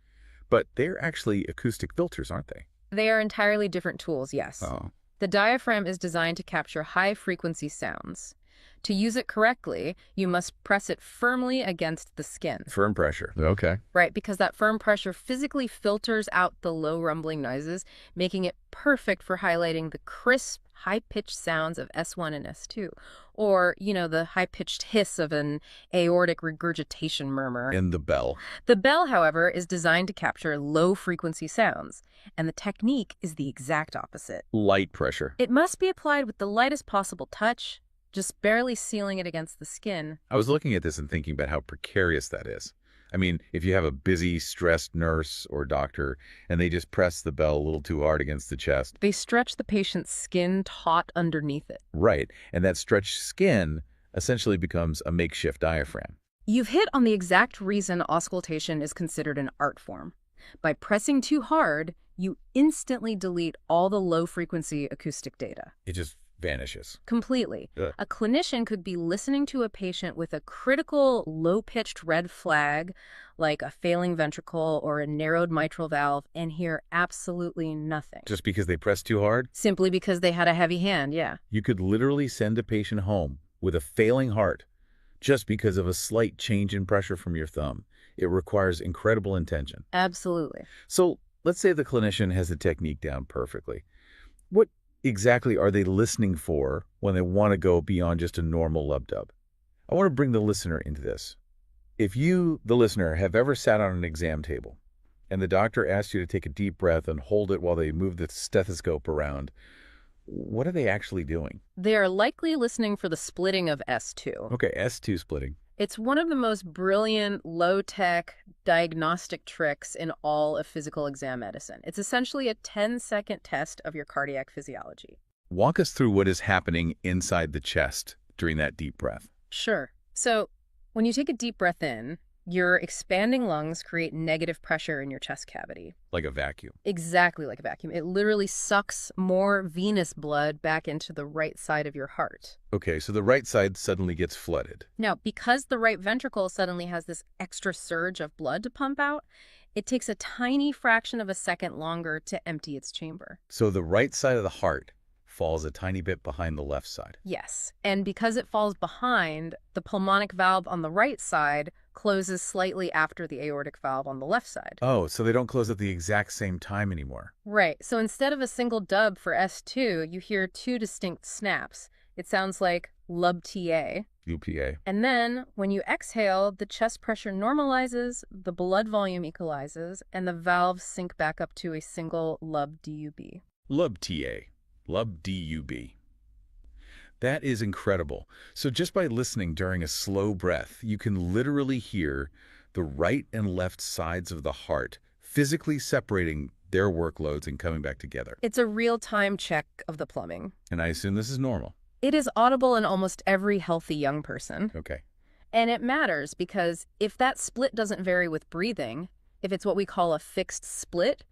But they're actually acoustic filters, aren't they? They are entirely different tools, yes. Oh. The diaphragm is designed to capture high-frequency sounds. To use it correctly, you must press it firmly against the skin. Firm pressure. Okay. Right, because that firm pressure physically filters out the low rumbling noises, making it perfect for highlighting the crisp, high-pitched sounds of S1 and S2, or, the high-pitched hiss of an aortic regurgitation murmur. And the bell. The bell, however, is designed to capture low-frequency sounds, and the technique is the exact opposite. Light pressure. It must be applied with the lightest possible touch, just barely sealing it against the skin. I was looking at this and thinking about how precarious that is. I mean, if you have a busy, stressed nurse or doctor and they just press the bell a little too hard against the chest. They stretch the patient's skin taut underneath it. Right. And that stretched skin essentially becomes a makeshift diaphragm. You've hit on the exact reason auscultation is considered an art form. By pressing too hard, you instantly delete all the low-frequency acoustic data. It just vanishes. Completely. Ugh. A clinician could be listening to a patient with a critical low-pitched red flag, like a failing ventricle or a narrowed mitral valve, and hear absolutely nothing. Just because they pressed too hard? Simply because they had a heavy hand, yeah. You could literally send a patient home with a failing heart just because of a slight change in pressure from your thumb. It requires incredible intention. Absolutely. So let's say the clinician has the technique down perfectly. What exactly are they listening for when they want to go beyond just a normal lub-dub? I want to bring the listener into this. If you, the listener, have ever sat on an exam table and the doctor asks you to take a deep breath and hold it while they move the stethoscope around, What are they actually doing? They are likely listening for the splitting of S2. Okay, S2 splitting. It's one of the most brilliant, low-tech diagnostic tricks in all of physical exam medicine. It's essentially a 10-second test of your cardiac physiology. Walk us through what is happening inside the chest during that deep breath. Sure. So when you take a deep breath in, your expanding lungs create negative pressure in your chest cavity. Like a vacuum. Exactly like a vacuum. It literally sucks more venous blood back into the right side of your heart. Okay, so the right side suddenly gets flooded. Now, because the right ventricle suddenly has this extra surge of blood to pump out, it takes a tiny fraction of a second longer to empty its chamber. So the right side of the heart falls a tiny bit behind the left side. Yes, and because it falls behind, the pulmonic valve on the right side closes slightly after the aortic valve on the left side. Oh, so they don't close at the exact same time anymore. Right, so instead of a single dub for S2, you hear two distinct snaps. It sounds like lub TA. UPA. And then, when you exhale, the chest pressure normalizes, the blood volume equalizes, and the valves sink back up to a single lub DUB. Lub TA. Lub DUB. That is incredible. So just by listening during a slow breath, you can literally hear the right and left sides of the heart physically separating their workloads and coming back together. It's a real-time check of the plumbing. And I assume this is normal. It is audible in almost every healthy young person. Okay. And it matters because if that split doesn't vary with breathing, if it's what we call a fixed split,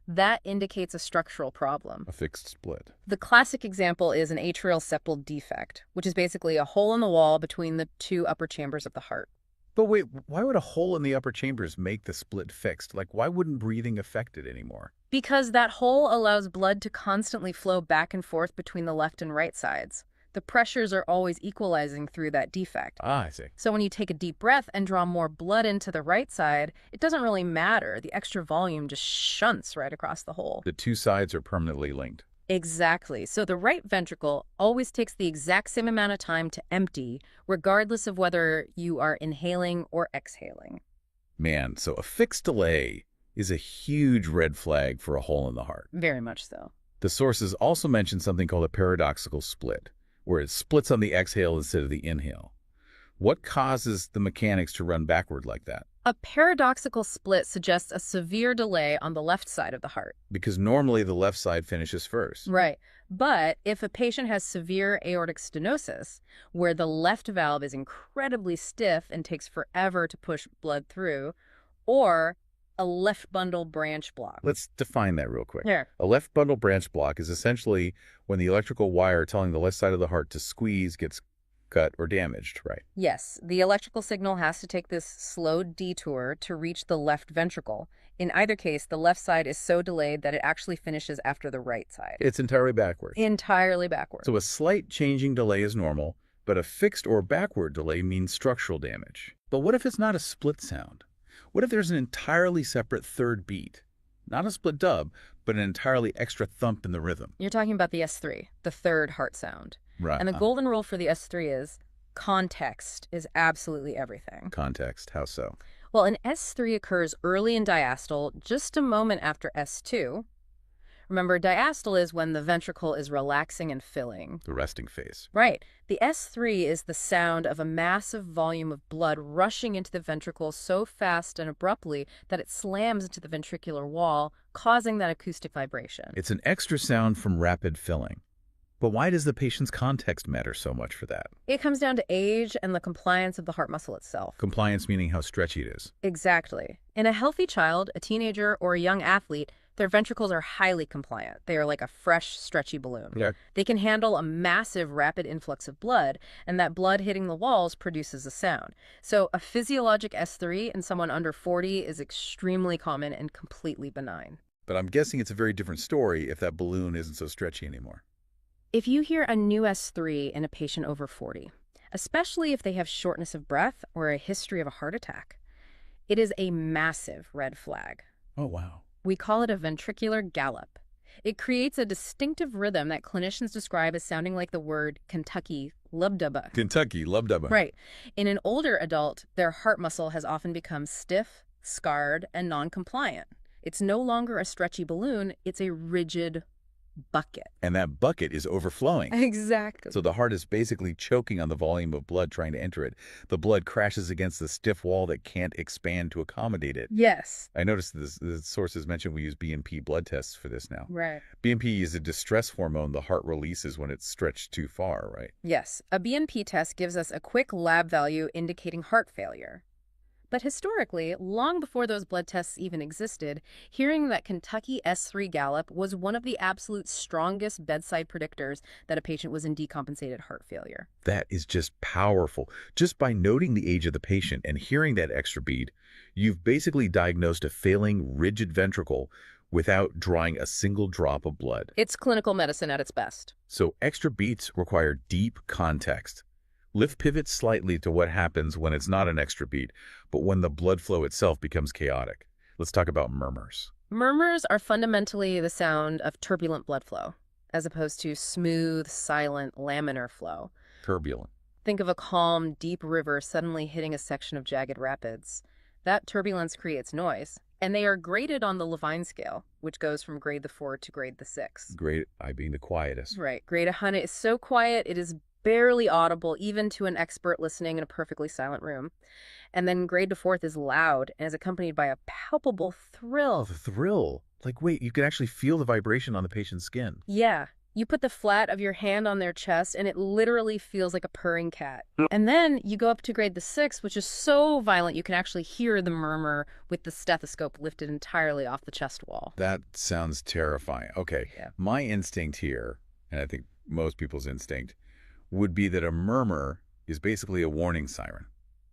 that indicates a structural problem. A fixed split. The classic example is an atrial septal defect, which is basically a hole in the wall between the two upper chambers of the heart. But wait, why would a hole in the upper chambers make the split fixed? Like, why wouldn't breathing affect it anymore? Because that hole allows blood to constantly flow back and forth between the left and right sides. The pressures are always equalizing through that defect. Ah, I see. So when you take a deep breath and draw more blood into the right side, it doesn't really matter. The extra volume just shunts right across the hole. The two sides are permanently linked. Exactly. So the right ventricle always takes the exact same amount of time to empty, regardless of whether you are inhaling or exhaling. Man, so a fixed delay is a huge red flag for a hole in the heart. Very much so. The sources also mention something called a paradoxical split, where it splits on the exhale instead of the inhale. What causes the mechanics to run backward like that? A paradoxical split suggests a severe delay on the left side of the heart. Because normally the left side finishes first. Right. But if a patient has severe aortic stenosis, where the left valve is incredibly stiff and takes forever to push blood through, or a left bundle branch block. Let's define that real quick. Here. A left bundle branch block is essentially when the electrical wire telling the left side of the heart to squeeze gets cut or damaged, right? Yes, the electrical signal has to take this slow detour to reach the left ventricle. In either case, the left side is so delayed that it actually finishes after the right side. It's entirely backwards. Entirely backwards. So a slight changing delay is normal, but a fixed or backward delay means structural damage. But what if it's not a split sound? What if there's an entirely separate third beat? Not a split dub, but an entirely extra thump in the rhythm. You're talking about the S3, the third heart sound. Right. And the golden rule for the S3 is context is absolutely everything. Context, how so? Well, an S3 occurs early in diastole, just a moment after S2. Remember, diastole is when the ventricle is relaxing and filling. The resting phase. Right. The S3 is the sound of a massive volume of blood rushing into the ventricle so fast and abruptly that it slams into the ventricular wall, causing that acoustic vibration. It's an extra sound from rapid filling. But why does the patient's context matter so much for that? It comes down to age and the compliance of the heart muscle itself. Compliance meaning how stretchy it is. Exactly. In a healthy child, a teenager, or a young athlete, their ventricles are highly compliant. They are like a fresh, stretchy balloon. Yeah. They can handle a massive, rapid influx of blood, and that blood hitting the walls produces a sound. So a physiologic S3 in someone under 40 is extremely common and completely benign. But I'm guessing it's a very different story if that balloon isn't so stretchy anymore. If you hear a new S3 in a patient over 40, especially if they have shortness of breath or a history of a heart attack, it is a massive red flag. Oh, wow. We call it a ventricular gallop. It creates a distinctive rhythm that clinicians describe as sounding like the word Kentucky lubdubba. Kentucky, lubdubba. Right. In an older adult, their heart muscle has often become stiff, scarred, and non-compliant. It's no longer a stretchy balloon, it's a rigid bucket. And that bucket is overflowing. Exactly. So the heart is basically choking on the volume of blood trying to enter it. The blood crashes against the stiff wall that can't expand to accommodate it. Yes. I noticed the sources mentioned we use BNP blood tests for this now. Right. BNP is a distress hormone the heart releases when it's stretched too far, right? Yes. A BNP test gives us a quick lab value indicating heart failure. But historically, long before those blood tests even existed, hearing that Kentucky S3 Gallop was one of the absolute strongest bedside predictors that a patient was in decompensated heart failure. That is just powerful. Just by noting the age of the patient and hearing that extra beat, you've basically diagnosed a failing rigid ventricle without drawing a single drop of blood. It's clinical medicine at its best. So extra beats require deep context. Let's pivot slightly to what happens when it's not an extra beat, but when the blood flow itself becomes chaotic. Let's talk about murmurs. Murmurs are fundamentally the sound of turbulent blood flow, as opposed to smooth, silent, laminar flow. Turbulent. Think of a calm, deep river suddenly hitting a section of jagged rapids. That turbulence creates noise, and they are graded on the Levine scale, which goes from grade the 4 to grade the 6. Grade I being the quietest. Right. Grade 100 is so quiet it is barely audible even to an expert listening in a perfectly silent room. And then grade to 4th is loud and is accompanied by a palpable Oh, thrill. the thrill. Like, wait, you can actually feel the vibration on the patient's skin. Yeah. You put the flat of your hand on their chest and it literally feels like a purring cat. And then you go up to grade the 6, which is so violent you can actually hear the murmur with the stethoscope lifted entirely off the chest wall. That sounds terrifying. Okay, Yeah. my instinct here, and I think most people's instinct, would be that a murmur is basically a warning siren.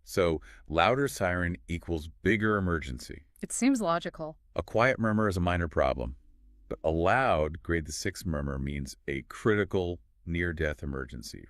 So louder siren equals bigger emergency. It seems logical. A quiet murmur is a minor problem, but a loud grade the 6 murmur means a critical near-death emergency.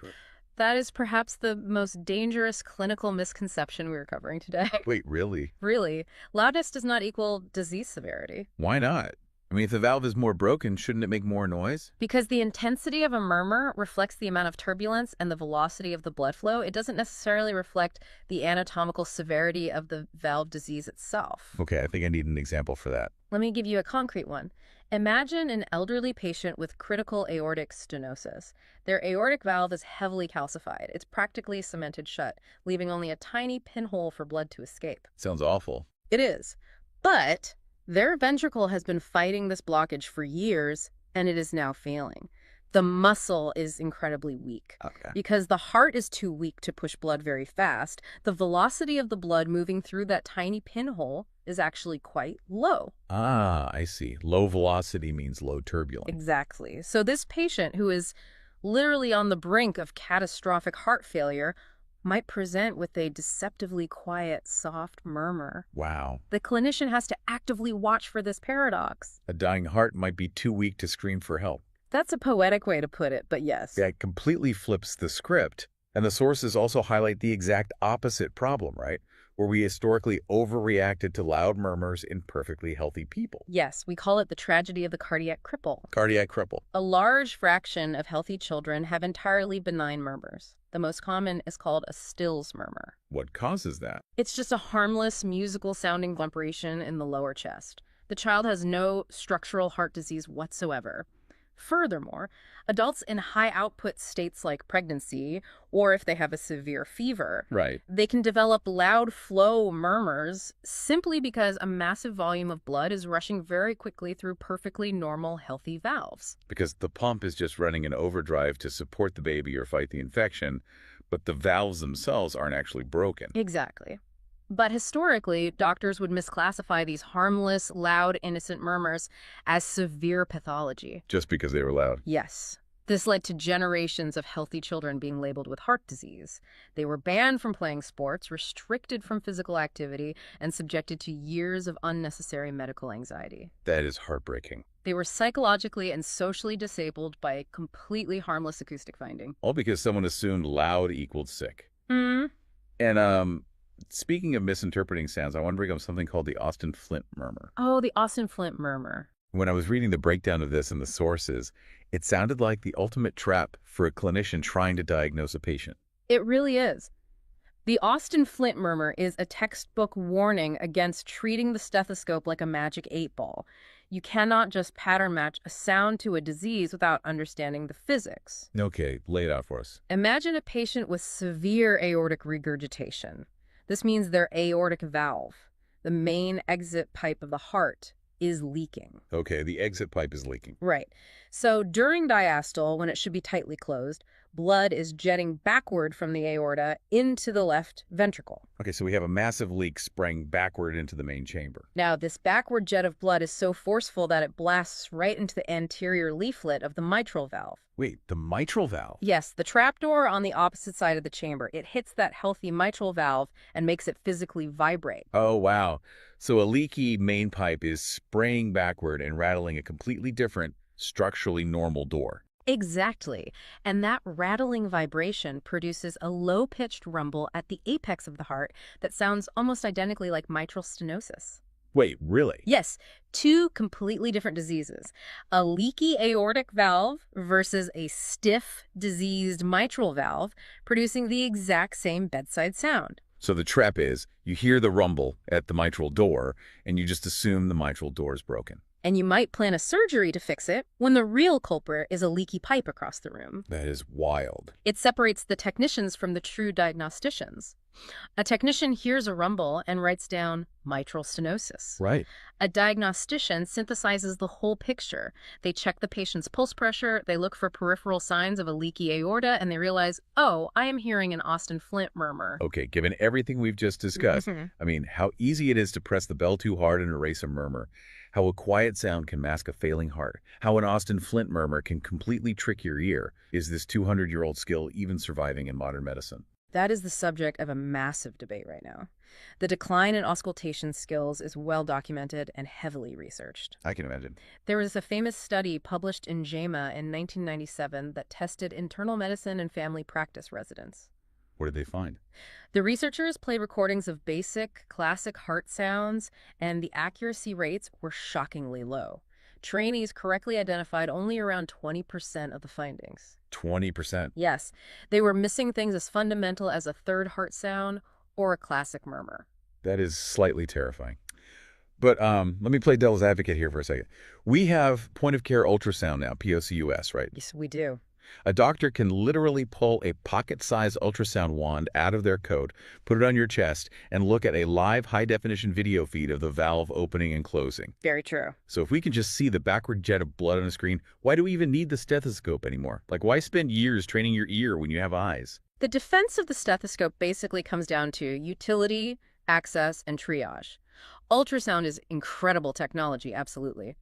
That is perhaps the most dangerous clinical misconception we're covering today. Wait, really? Really, loudness does not equal disease severity. Why not? I mean, if the valve is more broken, shouldn't it make more noise? Because the intensity of a murmur reflects the amount of turbulence and the velocity of the blood flow. It doesn't necessarily reflect the anatomical severity of the valve disease itself. Okay, I think I need an example for that. Let me give you a concrete one. Imagine an elderly patient with critical aortic stenosis. Their aortic valve is heavily calcified. It's practically cemented shut, leaving only a tiny pinhole for blood to escape. Sounds awful. It is. But their ventricle has been fighting this blockage for years, and it is now failing. The muscle is incredibly weak. Okay. Because the heart is too weak to push blood very fast, the velocity of the blood moving through that tiny pinhole is actually quite low. Ah, I see. Low velocity means low turbulence. Exactly. So this patient, who is literally on the brink of catastrophic heart failure, might present with a deceptively quiet, soft murmur. Wow. The clinician has to actively watch for this paradox. A dying heart might be too weak to scream for help. That's a poetic way to put it, but yes. That completely flips the script. And the sources also highlight the exact opposite problem, right? Where we historically overreacted to loud murmurs in perfectly healthy people. Yes, we call it the tragedy of the cardiac cripple. Cardiac cripple. A large fraction of healthy children have entirely benign murmurs. The most common is called a Still's murmur. What causes that? It's just a harmless, musical-sounding vibration in the lower chest. The child has no structural heart disease whatsoever. Furthermore, adults in high-output states like pregnancy, or if they have a severe fever, Right. they can develop loud flow murmurs simply because a massive volume of blood is rushing very quickly through perfectly normal, healthy valves. Because the pump is just running in overdrive to support the baby or fight the infection, but the valves themselves aren't actually broken. Exactly. But historically, doctors would misclassify these harmless, loud, innocent murmurs as severe pathology. Just because they were loud. Yes. This led to generations of healthy children being labeled with heart disease. They were banned from playing sports, restricted from physical activity, and subjected to years of unnecessary medical anxiety. That is heartbreaking. They were psychologically and socially disabled by a completely harmless acoustic finding. All because someone assumed loud equaled sick. Hmm. And, speaking of misinterpreting sounds, I want to bring up something called the Austin Flint murmur. Oh, the Austin Flint murmur. When I was reading the breakdown of this in the sources, it sounded like the ultimate trap for a clinician trying to diagnose a patient. It really is. The Austin Flint murmur is a textbook warning against treating the stethoscope like a magic 8-ball. You cannot just pattern match a sound to a disease without understanding the physics. Okay, lay it out for us. Imagine a patient with severe aortic regurgitation. This means their aortic valve, the main exit pipe of the heart, is leaking. Okay, the exit pipe is leaking. Right. So during diastole, when it should be tightly closed, blood is jetting backward from the aorta into the left ventricle. Okay, so we have a massive leak spraying backward into the main chamber. Now, this backward jet of blood is so forceful that it blasts right into the anterior leaflet of the mitral valve. Wait, the mitral valve? Yes, the trapdoor on the opposite side of the chamber. It hits that healthy mitral valve and makes it physically vibrate. Oh, wow. So a leaky main pipe is spraying backward and rattling a completely different, structurally normal door. Exactly. And that rattling vibration produces a low-pitched rumble at the apex of the heart that sounds almost identically like mitral stenosis. Wait, really? Yes, two completely different diseases. A leaky aortic valve versus a stiff, diseased mitral valve producing the exact same bedside sound. So the trap is, you hear the rumble at the mitral door, and you just assume the mitral door is broken. And you might plan a surgery to fix it when the real culprit is a leaky pipe across the room. That is wild. It separates the technicians from the true diagnosticians. A technician hears a rumble and writes down mitral stenosis. Right. A diagnostician synthesizes the whole picture. They check the patient's pulse pressure, they look for peripheral signs of a leaky aorta, and they realize, oh, I am hearing an Austin Flint murmur. Okay, given everything we've just discussed, I mean, how easy it is to press the bell too hard and erase a murmur, how a quiet sound can mask a failing heart, how an Austin Flint murmur can completely trick your ear. Is this 200-year-old skill even surviving in modern medicine? That is the subject of a massive debate right now. The decline in auscultation skills is well documented and heavily researched. I can imagine. There was a famous study published in JAMA in 1997 that tested internal medicine and family practice residents. What did they find? The researchers played recordings of basic, classic heart sounds, and the accuracy rates were shockingly low. Trainees correctly identified only around 20% of the findings. 20%. Yes, they were missing things as fundamental as a third heart sound or a classic murmur. That is slightly terrifying. But let me play devil's advocate here for a second. We have point-of-care ultrasound now, POCUS, right? Yes, we do. A doctor can literally pull a pocket-sized ultrasound wand out of their coat, put it on your chest, and look at a live high-definition video feed of the valve opening and closing. Very true. So if we can just see the backward jet of blood on a screen, why do we even need the stethoscope anymore? Like, why spend years training your ear when you have eyes? The defense of the stethoscope basically comes down to utility, access, and triage. Ultrasound is incredible technology, absolutely.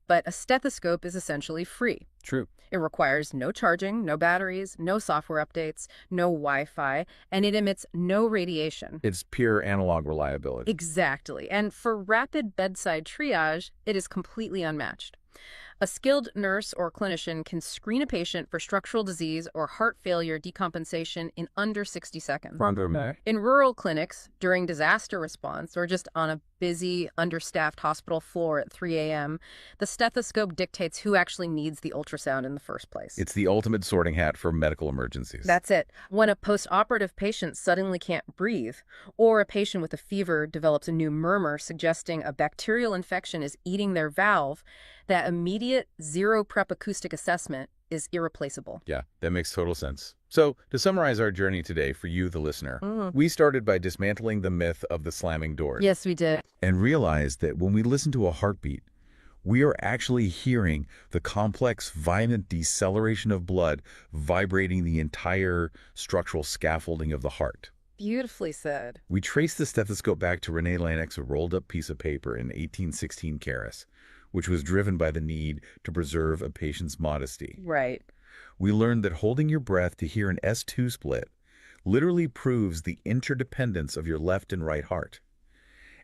But a stethoscope is essentially free. True. It requires no charging, no batteries, no software updates, no Wi-Fi, and it emits no radiation. It's pure analog reliability. Exactly. And for rapid bedside triage, it is completely unmatched. A skilled nurse or clinician can screen a patient for structural disease or heart failure decompensation in under 60 seconds. In rural clinics, during disaster response, or just on a busy, understaffed hospital floor at 3 a.m., the stethoscope dictates who actually needs the ultrasound in the first place. It's the ultimate sorting hat for medical emergencies. That's it. When a post-operative patient suddenly can't breathe, or a patient with a fever develops a new murmur suggesting a bacterial infection is eating their valve, that immediate zero-prep acoustic assessment is irreplaceable. Yeah, that makes total sense. So, to summarize our journey today for you, the listener, we started by dismantling the myth of the slamming doors. Yes, we did. And realized that when we listen to a heartbeat, we are actually hearing the complex, violent deceleration of blood vibrating the entire structural scaffolding of the heart. Beautifully said. We traced the stethoscope back to René Laennec's rolled-up piece of paper in 1816 Caris, which was driven by the need to preserve a patient's modesty. Right. We learned that holding your breath to hear an S2 split literally proves the interdependence of your left and right heart,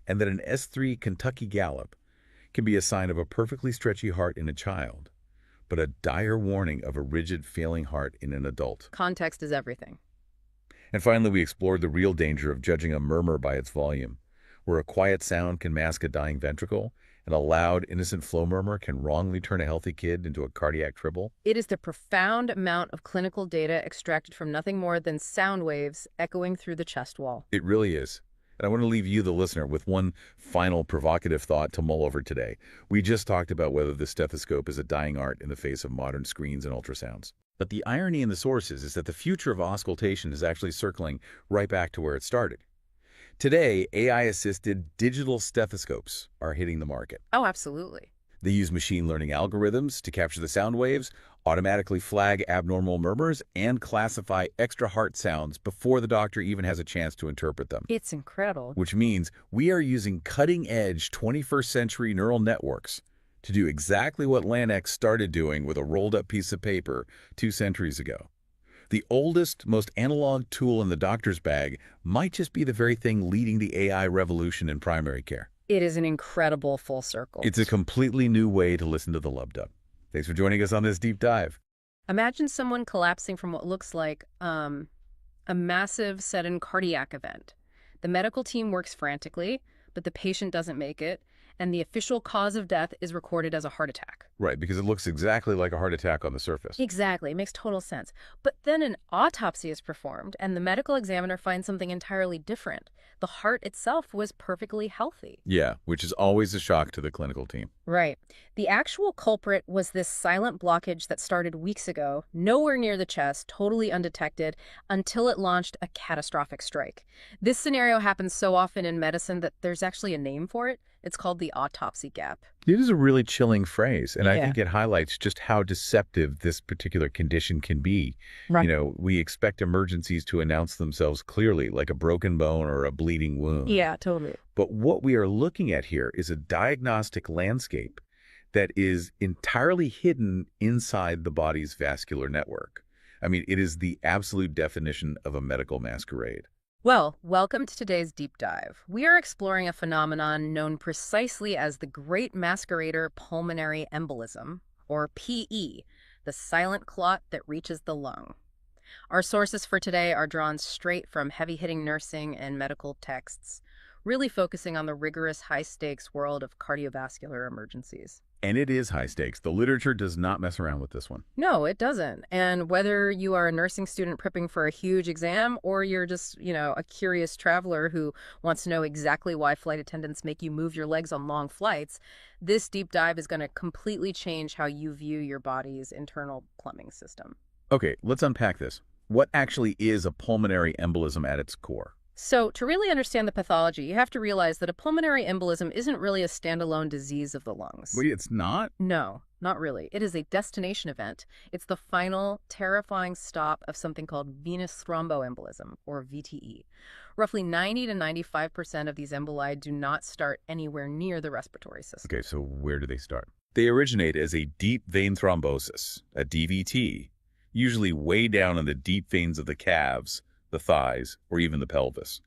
and that an S3 Kentucky gallop can be a sign of a perfectly stretchy heart in a child, but a dire warning of a rigid, failing heart in an adult. Context is everything. And finally, we explored the real danger of judging a murmur by its volume, where a quiet sound can mask a dying ventricle, and a loud, innocent flow murmur can wrongly turn a healthy kid into a cardiac tribble. It is the profound amount of clinical data extracted from nothing more than sound waves echoing through the chest wall. It really is. And I want to leave you, the listener, with one final provocative thought to mull over today. We just talked about whether the stethoscope is a dying art in the face of modern screens and ultrasounds. But the irony in the sources is that the future of auscultation is actually circling right back to where it started. Today, AI-assisted digital stethoscopes are hitting the market. Oh, absolutely. They use machine learning algorithms to capture the sound waves, automatically flag abnormal murmurs, and classify extra heart sounds before the doctor even has a chance to interpret them. It's incredible. Which means we are using cutting-edge 21st century neural networks to do exactly what NCLEX started doing with a rolled-up piece of paper 2 centuries ago. The oldest, most analog tool in the doctor's bag might just be the very thing leading the AI revolution in primary care. It is an incredible full circle. It's a completely new way to listen to the lub-dub. Thanks for joining us on this deep dive. Imagine someone collapsing from what looks like a massive sudden cardiac event. The medical team works frantically, but the patient doesn't make it, and the official cause of death is recorded as a heart attack. Right, because it looks exactly like a heart attack on the surface. Exactly. It makes total sense. But then an autopsy is performed, and the medical examiner finds something entirely different. The heart itself was perfectly healthy. Yeah, which is always a shock to the clinical team. Right. The actual culprit was this silent blockage that started weeks ago, nowhere near the chest, totally undetected, until it launched a catastrophic strike. This scenario happens so often in medicine that there's actually a name for it. It's called the autopsy gap. It is a really chilling phrase, and I Yeah. think it highlights just how deceptive this particular condition can be. Right. We expect emergencies to announce themselves clearly, like a broken bone or a bleeding wound. Yeah, totally. But what we are looking at here is a diagnostic landscape that is entirely hidden inside the body's vascular network. I mean, it is the absolute definition of a medical masquerade. Well, welcome to today's deep dive. We are exploring a phenomenon known precisely as the Great Masquerader Pulmonary Embolism, or PE, the silent clot that reaches the lung. Our sources for today are drawn straight from heavy-hitting nursing and medical texts, really focusing on the rigorous high-stakes world of cardiovascular emergencies. And it is high stakes. The literature does not mess around with this one. No, it doesn't. And whether you are a nursing student prepping for a huge exam or you're just, a curious traveler who wants to know exactly why flight attendants make you move your legs on long flights, this deep dive is going to completely change how you view your body's internal plumbing system. Okay, let's unpack this. What actually is a pulmonary embolism at its core? So, to really understand the pathology, you have to realize that a pulmonary embolism isn't really a standalone disease of the lungs. Wait, it's not? No, not really. It is a destination event. It's the final, terrifying stop of something called venous thromboembolism, or VTE. Roughly 90 to 95% of these emboli do not start anywhere near the respiratory system. Okay, so where do they start? They originate as a deep vein thrombosis, a DVT, usually way down in the deep veins of the calves, the thighs, or even the pelvis.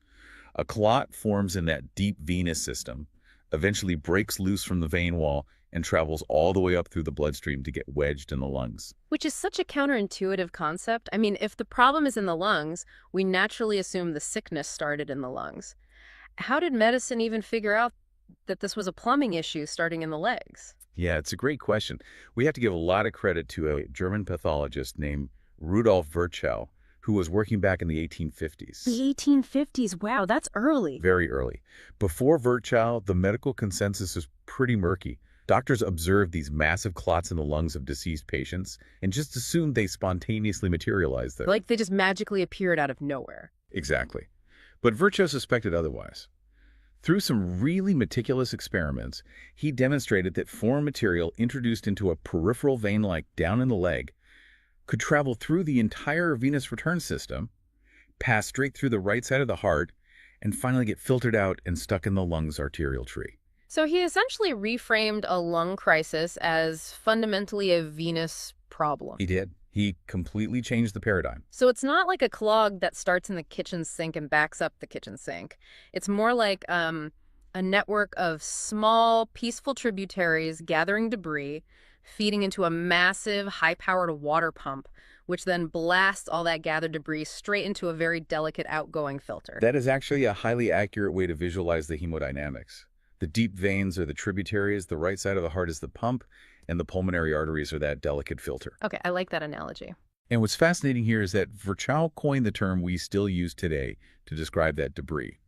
A clot forms in that deep venous system, eventually breaks loose from the vein wall, and travels all the way up through the bloodstream to get wedged in the lungs. Which is such a counterintuitive concept. I mean, if the problem is in the lungs, we naturally assume the sickness started in the lungs. How did medicine even figure out that this was a plumbing issue starting in the legs? Yeah, it's a great question. We have to give a lot of credit to a German pathologist named Rudolf Virchow, who was working back in the 1850s. The 1850s, wow, that's early. Very early. Before Virchow, the medical consensus was pretty murky. Doctors observed these massive clots in the lungs of deceased patients and just assumed they spontaneously materialized there. Like they just magically appeared out of nowhere. Exactly. But Virchow suspected otherwise. Through some really meticulous experiments, he demonstrated that foreign material introduced into a peripheral vein like down in the leg could travel through the entire venous return system, pass straight through the right side of the heart, and finally get filtered out and stuck in the lung's arterial tree. So he essentially reframed a lung crisis as fundamentally a venous problem. He did. He completely changed the paradigm. So it's not like a clog that starts in the kitchen sink and backs up the kitchen sink. It's more like a network of small, peaceful tributaries gathering debris, feeding into a massive, high-powered water pump, which then blasts all that gathered debris straight into a very delicate outgoing filter. That is actually a highly accurate way to visualize the hemodynamics. The deep veins are the tributaries, the right side of the heart is the pump, and the pulmonary arteries are that delicate filter. Okay, I like that analogy. And what's fascinating here is that Virchow coined the term we still use today to describe that debris.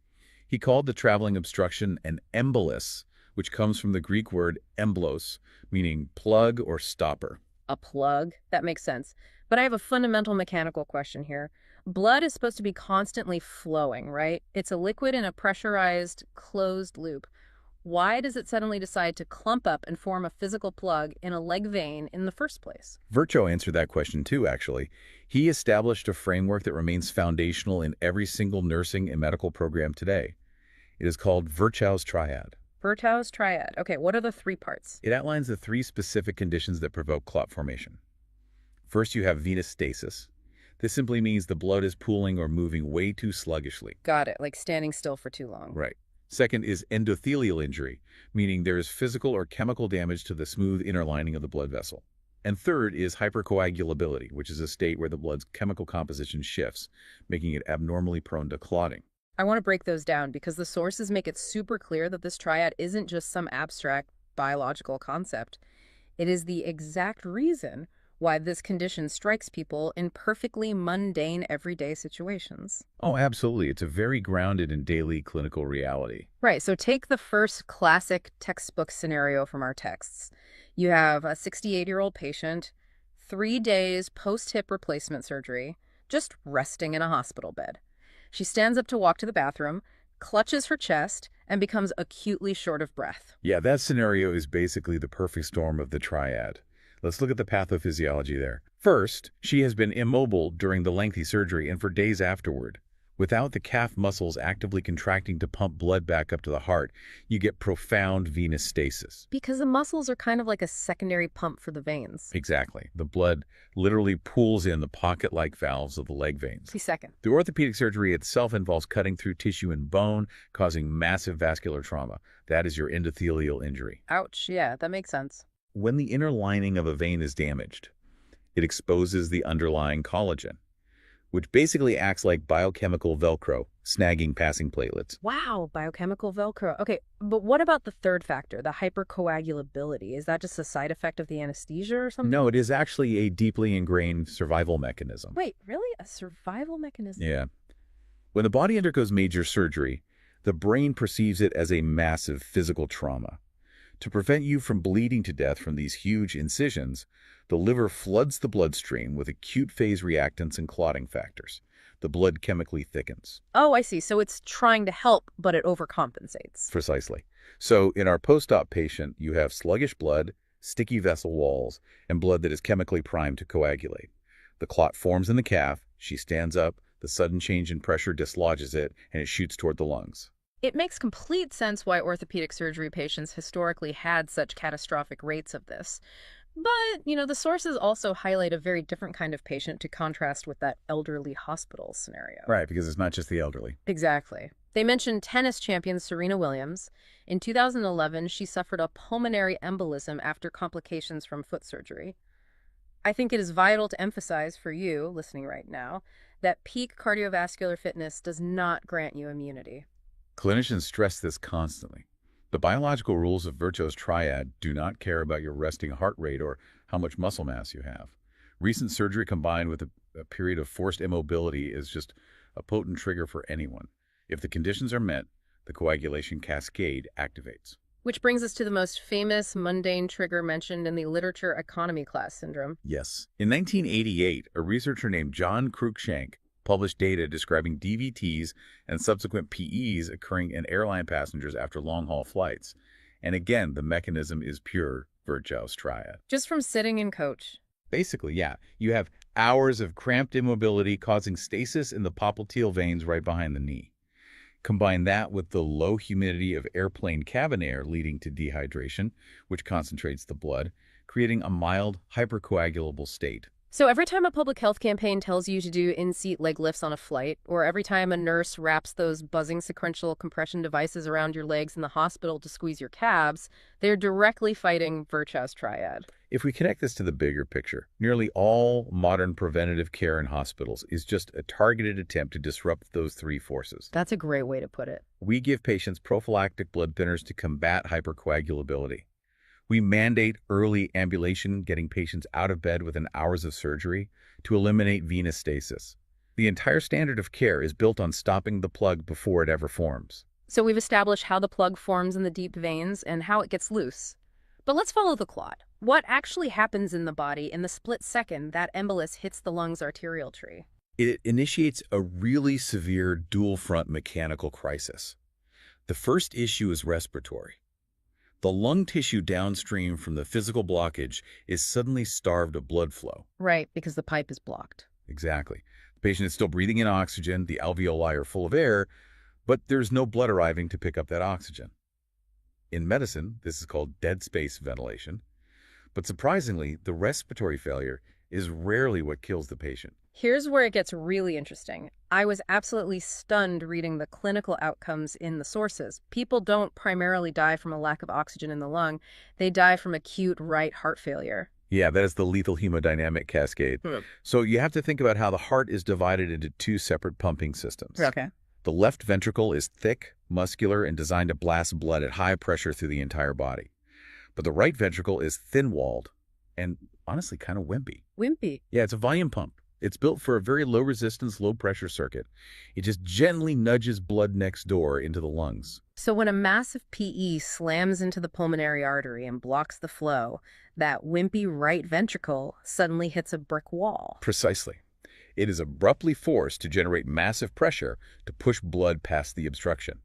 He called the traveling obstruction an embolus, which comes from the Greek word emblos, meaning plug or stopper. A plug? That makes sense. But I have a fundamental mechanical question here. Blood is supposed to be constantly flowing, right? It's a liquid in a pressurized, closed loop. Why does it suddenly decide to clump up and form a physical plug in a leg vein in the first place? Virchow answered that question too, actually. He established a framework that remains foundational in every single nursing and medical program today. It is called Virchow's triad. Virchow's triad. Okay, what are the three parts? It outlines the three specific conditions that provoke clot formation. First, you have venous stasis. This simply means the blood is pooling or moving way too sluggishly. Got it, like standing still for too long. Right. Second is endothelial injury, meaning there is physical or chemical damage to the smooth inner lining of the blood vessel. And third is hypercoagulability, which is a state where the blood's chemical composition shifts, making it abnormally prone to clotting. I want to break those down because the sources make it super clear that this triad isn't just some abstract biological concept. It is the exact reason why this condition strikes people in perfectly mundane everyday situations. Oh, absolutely. It's a very grounded in daily clinical reality. Right, so take the first classic textbook scenario from our texts. You have a 68-year-old patient, 3 days post-hip replacement surgery, just resting in a hospital bed. She stands up to walk to the bathroom, clutches her chest, and becomes acutely short of breath. Yeah, that scenario is basically the perfect storm of the triad. Let's look at the pathophysiology there. First, she has been immobile during the lengthy surgery and for days afterward. Without the calf muscles actively contracting to pump blood back up to the heart, you get profound venous stasis. Because the muscles are kind of like a secondary pump for the veins. Exactly. The blood literally pools in the pocket-like valves of the leg veins. See second. The orthopedic surgery itself involves cutting through tissue and bone, causing massive vascular trauma. That is your endothelial injury. Ouch, yeah, that makes sense. When the inner lining of a vein is damaged, it exposes the underlying collagen, which basically acts like biochemical Velcro, snagging passing platelets. Wow, biochemical Velcro. Okay, but what about the third factor, the hypercoagulability? Is that just a side effect of the anesthesia or something? No, it is actually a deeply ingrained survival mechanism. Wait, really? A survival mechanism? Yeah. When the body undergoes major surgery, the brain perceives it as a massive physical trauma. To prevent you from bleeding to death from these huge incisions, the liver floods the bloodstream with acute phase reactants and clotting factors. The blood chemically thickens. Oh, I see. So it's trying to help, but it overcompensates. Precisely. So in our post-op patient, you have sluggish blood, sticky vessel walls, and blood that is chemically primed to coagulate. The clot forms in the calf, she stands up, the sudden change in pressure dislodges it, and it shoots toward the lungs. It makes complete sense why orthopedic surgery patients historically had such catastrophic rates of this. But, the sources also highlight a very different kind of patient to contrast with that elderly hospital scenario. Right, because it's not just the elderly. Exactly. They mentioned tennis champion Serena Williams. In 2011, she suffered a pulmonary embolism after complications from foot surgery. I think it is vital to emphasize for you, listening right now, that peak cardiovascular fitness does not grant you immunity. Clinicians stress this constantly. The biological rules of Virchow's triad do not care about your resting heart rate or how much muscle mass you have. Recent surgery combined with a period of forced immobility is just a potent trigger for anyone. If the conditions are met, the coagulation cascade activates. Which brings us to the most famous mundane trigger mentioned in the literature economy class syndrome. Yes. In 1988, a researcher named John Cruikshank published data describing DVTs and subsequent PEs occurring in airline passengers after long-haul flights. And again, the mechanism is pure Virchow's triad. Just from sitting in coach. Basically, yeah. You have hours of cramped immobility causing stasis in the popliteal veins right behind the knee. Combine that with the low humidity of airplane cabin air leading to dehydration, which concentrates the blood, creating a mild hypercoagulable state. So every time a public health campaign tells you to do in-seat leg lifts on a flight, or every time a nurse wraps those buzzing sequential compression devices around your legs in the hospital to squeeze your calves, they're directly fighting Virchow's triad. If we connect this to the bigger picture, nearly all modern preventative care in hospitals is just a targeted attempt to disrupt those three forces. That's a great way to put it. We give patients prophylactic blood thinners to combat hypercoagulability. We mandate early ambulation, getting patients out of bed within hours of surgery to eliminate venous stasis. The entire standard of care is built on stopping the plug before it ever forms. So we've established how the plug forms in the deep veins and how it gets loose. But let's follow the clot. What actually happens in the body in the split second that embolus hits the lung's arterial tree? It initiates a really severe dual-front mechanical crisis. The first issue is respiratory. The lung tissue downstream from the physical blockage is suddenly starved of blood flow. Right, because the pipe is blocked. Exactly. The patient is still breathing in oxygen, the alveoli are full of air, but there's no blood arriving to pick up that oxygen. In medicine, this is called dead space ventilation. But surprisingly, the respiratory failure is rarely what kills the patient. Here's where it gets really interesting. I was absolutely stunned reading the clinical outcomes in the sources. People don't primarily die from a lack of oxygen in the lung. They die from acute right heart failure. Yeah, that is the lethal hemodynamic cascade. So you have to think about how the heart is divided into two separate pumping systems. Okay. The left ventricle is thick, muscular, and designed to blast blood at high pressure through the entire body. But the right ventricle is thin-walled and honestly kind of wimpy. Wimpy. Yeah, it's a volume pump. It's built for a very low-resistance, low-pressure circuit. It just gently nudges blood next door into the lungs. So when a massive PE slams into the pulmonary artery and blocks the flow, that wimpy right ventricle suddenly hits a brick wall. Precisely. It is abruptly forced to generate massive pressure to push blood past the obstruction.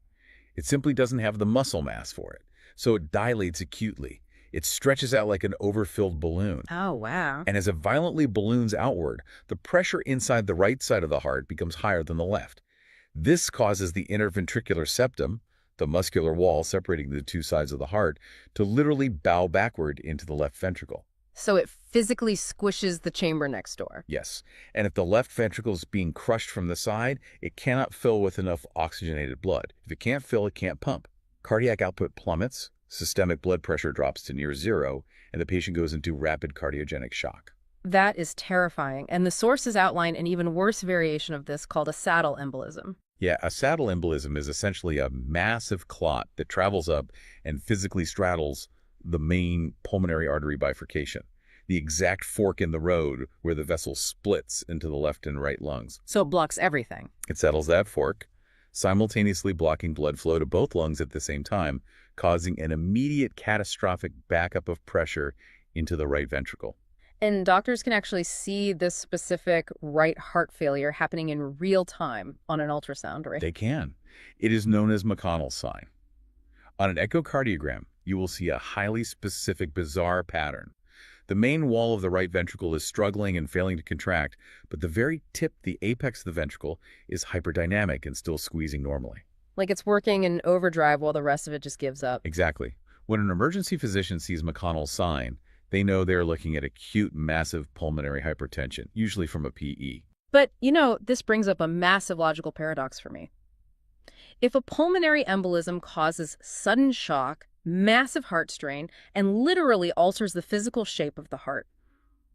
It simply doesn't have the muscle mass for it, so it dilates acutely. It stretches out like an overfilled balloon. Oh, wow. And as it violently balloons outward, the pressure inside the right side of the heart becomes higher than the left. This causes the interventricular septum, the muscular wall separating the two sides of the heart, to literally bow backward into the left ventricle. So it physically squishes the chamber next door. Yes, and if the left ventricle is being crushed from the side, it cannot fill with enough oxygenated blood. If it can't fill, it can't pump. Cardiac output plummets, systemic blood pressure drops to near zero, and the patient goes into rapid cardiogenic shock. That is terrifying, and the sources outline an even worse variation of this called a saddle embolism. Yeah, a saddle embolism is essentially a massive clot that travels up and physically straddles the main pulmonary artery bifurcation, the exact fork in the road where the vessel splits into the left and right lungs. So it blocks everything. It settles that fork, simultaneously blocking blood flow to both lungs at the same time, causing an immediate catastrophic backup of pressure into the right ventricle. And doctors can actually see this specific right heart failure happening in real time on an ultrasound, right? They can. It is known as McConnell's sign. On an echocardiogram, you will see a highly specific, bizarre pattern. The main wall of the right ventricle is struggling and failing to contract, but the very tip, the apex of the ventricle, is hyperdynamic and still squeezing normally. Like it's working in overdrive while the rest of it just gives up. Exactly. When an emergency physician sees McConnell's sign, they know they're looking at acute, massive pulmonary hypertension, usually from a PE. But, this brings up a massive logical paradox for me. If a pulmonary embolism causes sudden shock, massive heart strain, and literally alters the physical shape of the heart,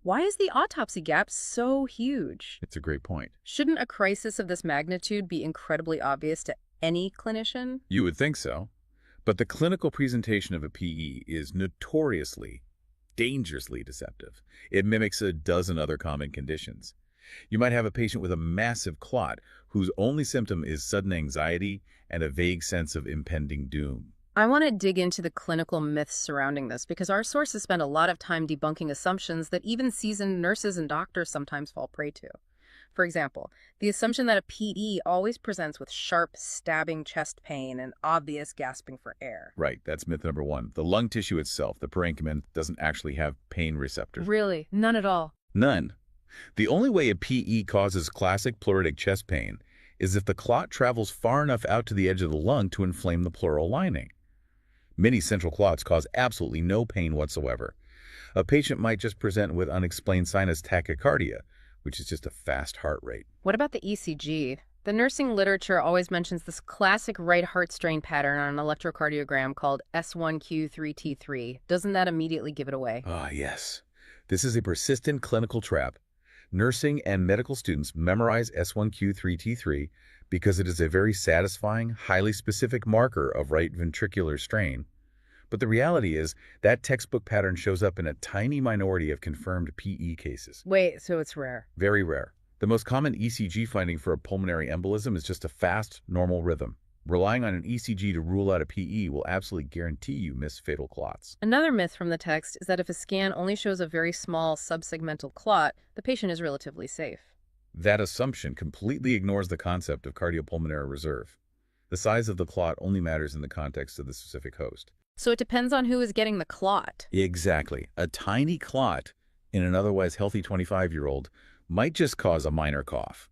why is the autopsy gap so huge? It's a great point. Shouldn't a crisis of this magnitude be incredibly obvious to any clinician? You would think so. But the clinical presentation of a PE is notoriously, dangerously deceptive. It mimics a dozen other common conditions. You might have a patient with a massive clot whose only symptom is sudden anxiety and a vague sense of impending doom. I want to dig into the clinical myths surrounding this because our sources spend a lot of time debunking assumptions that even seasoned nurses and doctors sometimes fall prey to. For example, the assumption that a PE always presents with sharp, stabbing chest pain and obvious gasping for air. Right, that's myth number one. The lung tissue itself, the parenchyma, doesn't actually have pain receptors. Really? None at all? None. The only way a PE causes classic pleuritic chest pain is if the clot travels far enough out to the edge of the lung to inflame the pleural lining. Many central clots cause absolutely no pain whatsoever. A patient might just present with unexplained sinus tachycardia, which is just a fast heart rate. What about the ECG? The nursing literature always mentions this classic right heart strain pattern on an electrocardiogram called S1Q3T3. Doesn't that immediately give it away? Ah, yes. This is a persistent clinical trap. Nursing and medical students memorize S1Q3T3 because it is a very satisfying, highly specific marker of right ventricular strain. But the reality is that textbook pattern shows up in a tiny minority of confirmed PE cases. Wait, so it's rare? Very rare. The most common ECG finding for a pulmonary embolism is just a fast, normal rhythm. Relying on an ECG to rule out a PE will absolutely guarantee you miss fatal clots. Another myth from the text is that if a scan only shows a very small subsegmental clot, the patient is relatively safe. That assumption completely ignores the concept of cardiopulmonary reserve. The size of the clot only matters in the context of the specific host. So it depends on who is getting the clot. Exactly. A tiny clot in an otherwise healthy 25-year-old might just cause a minor cough.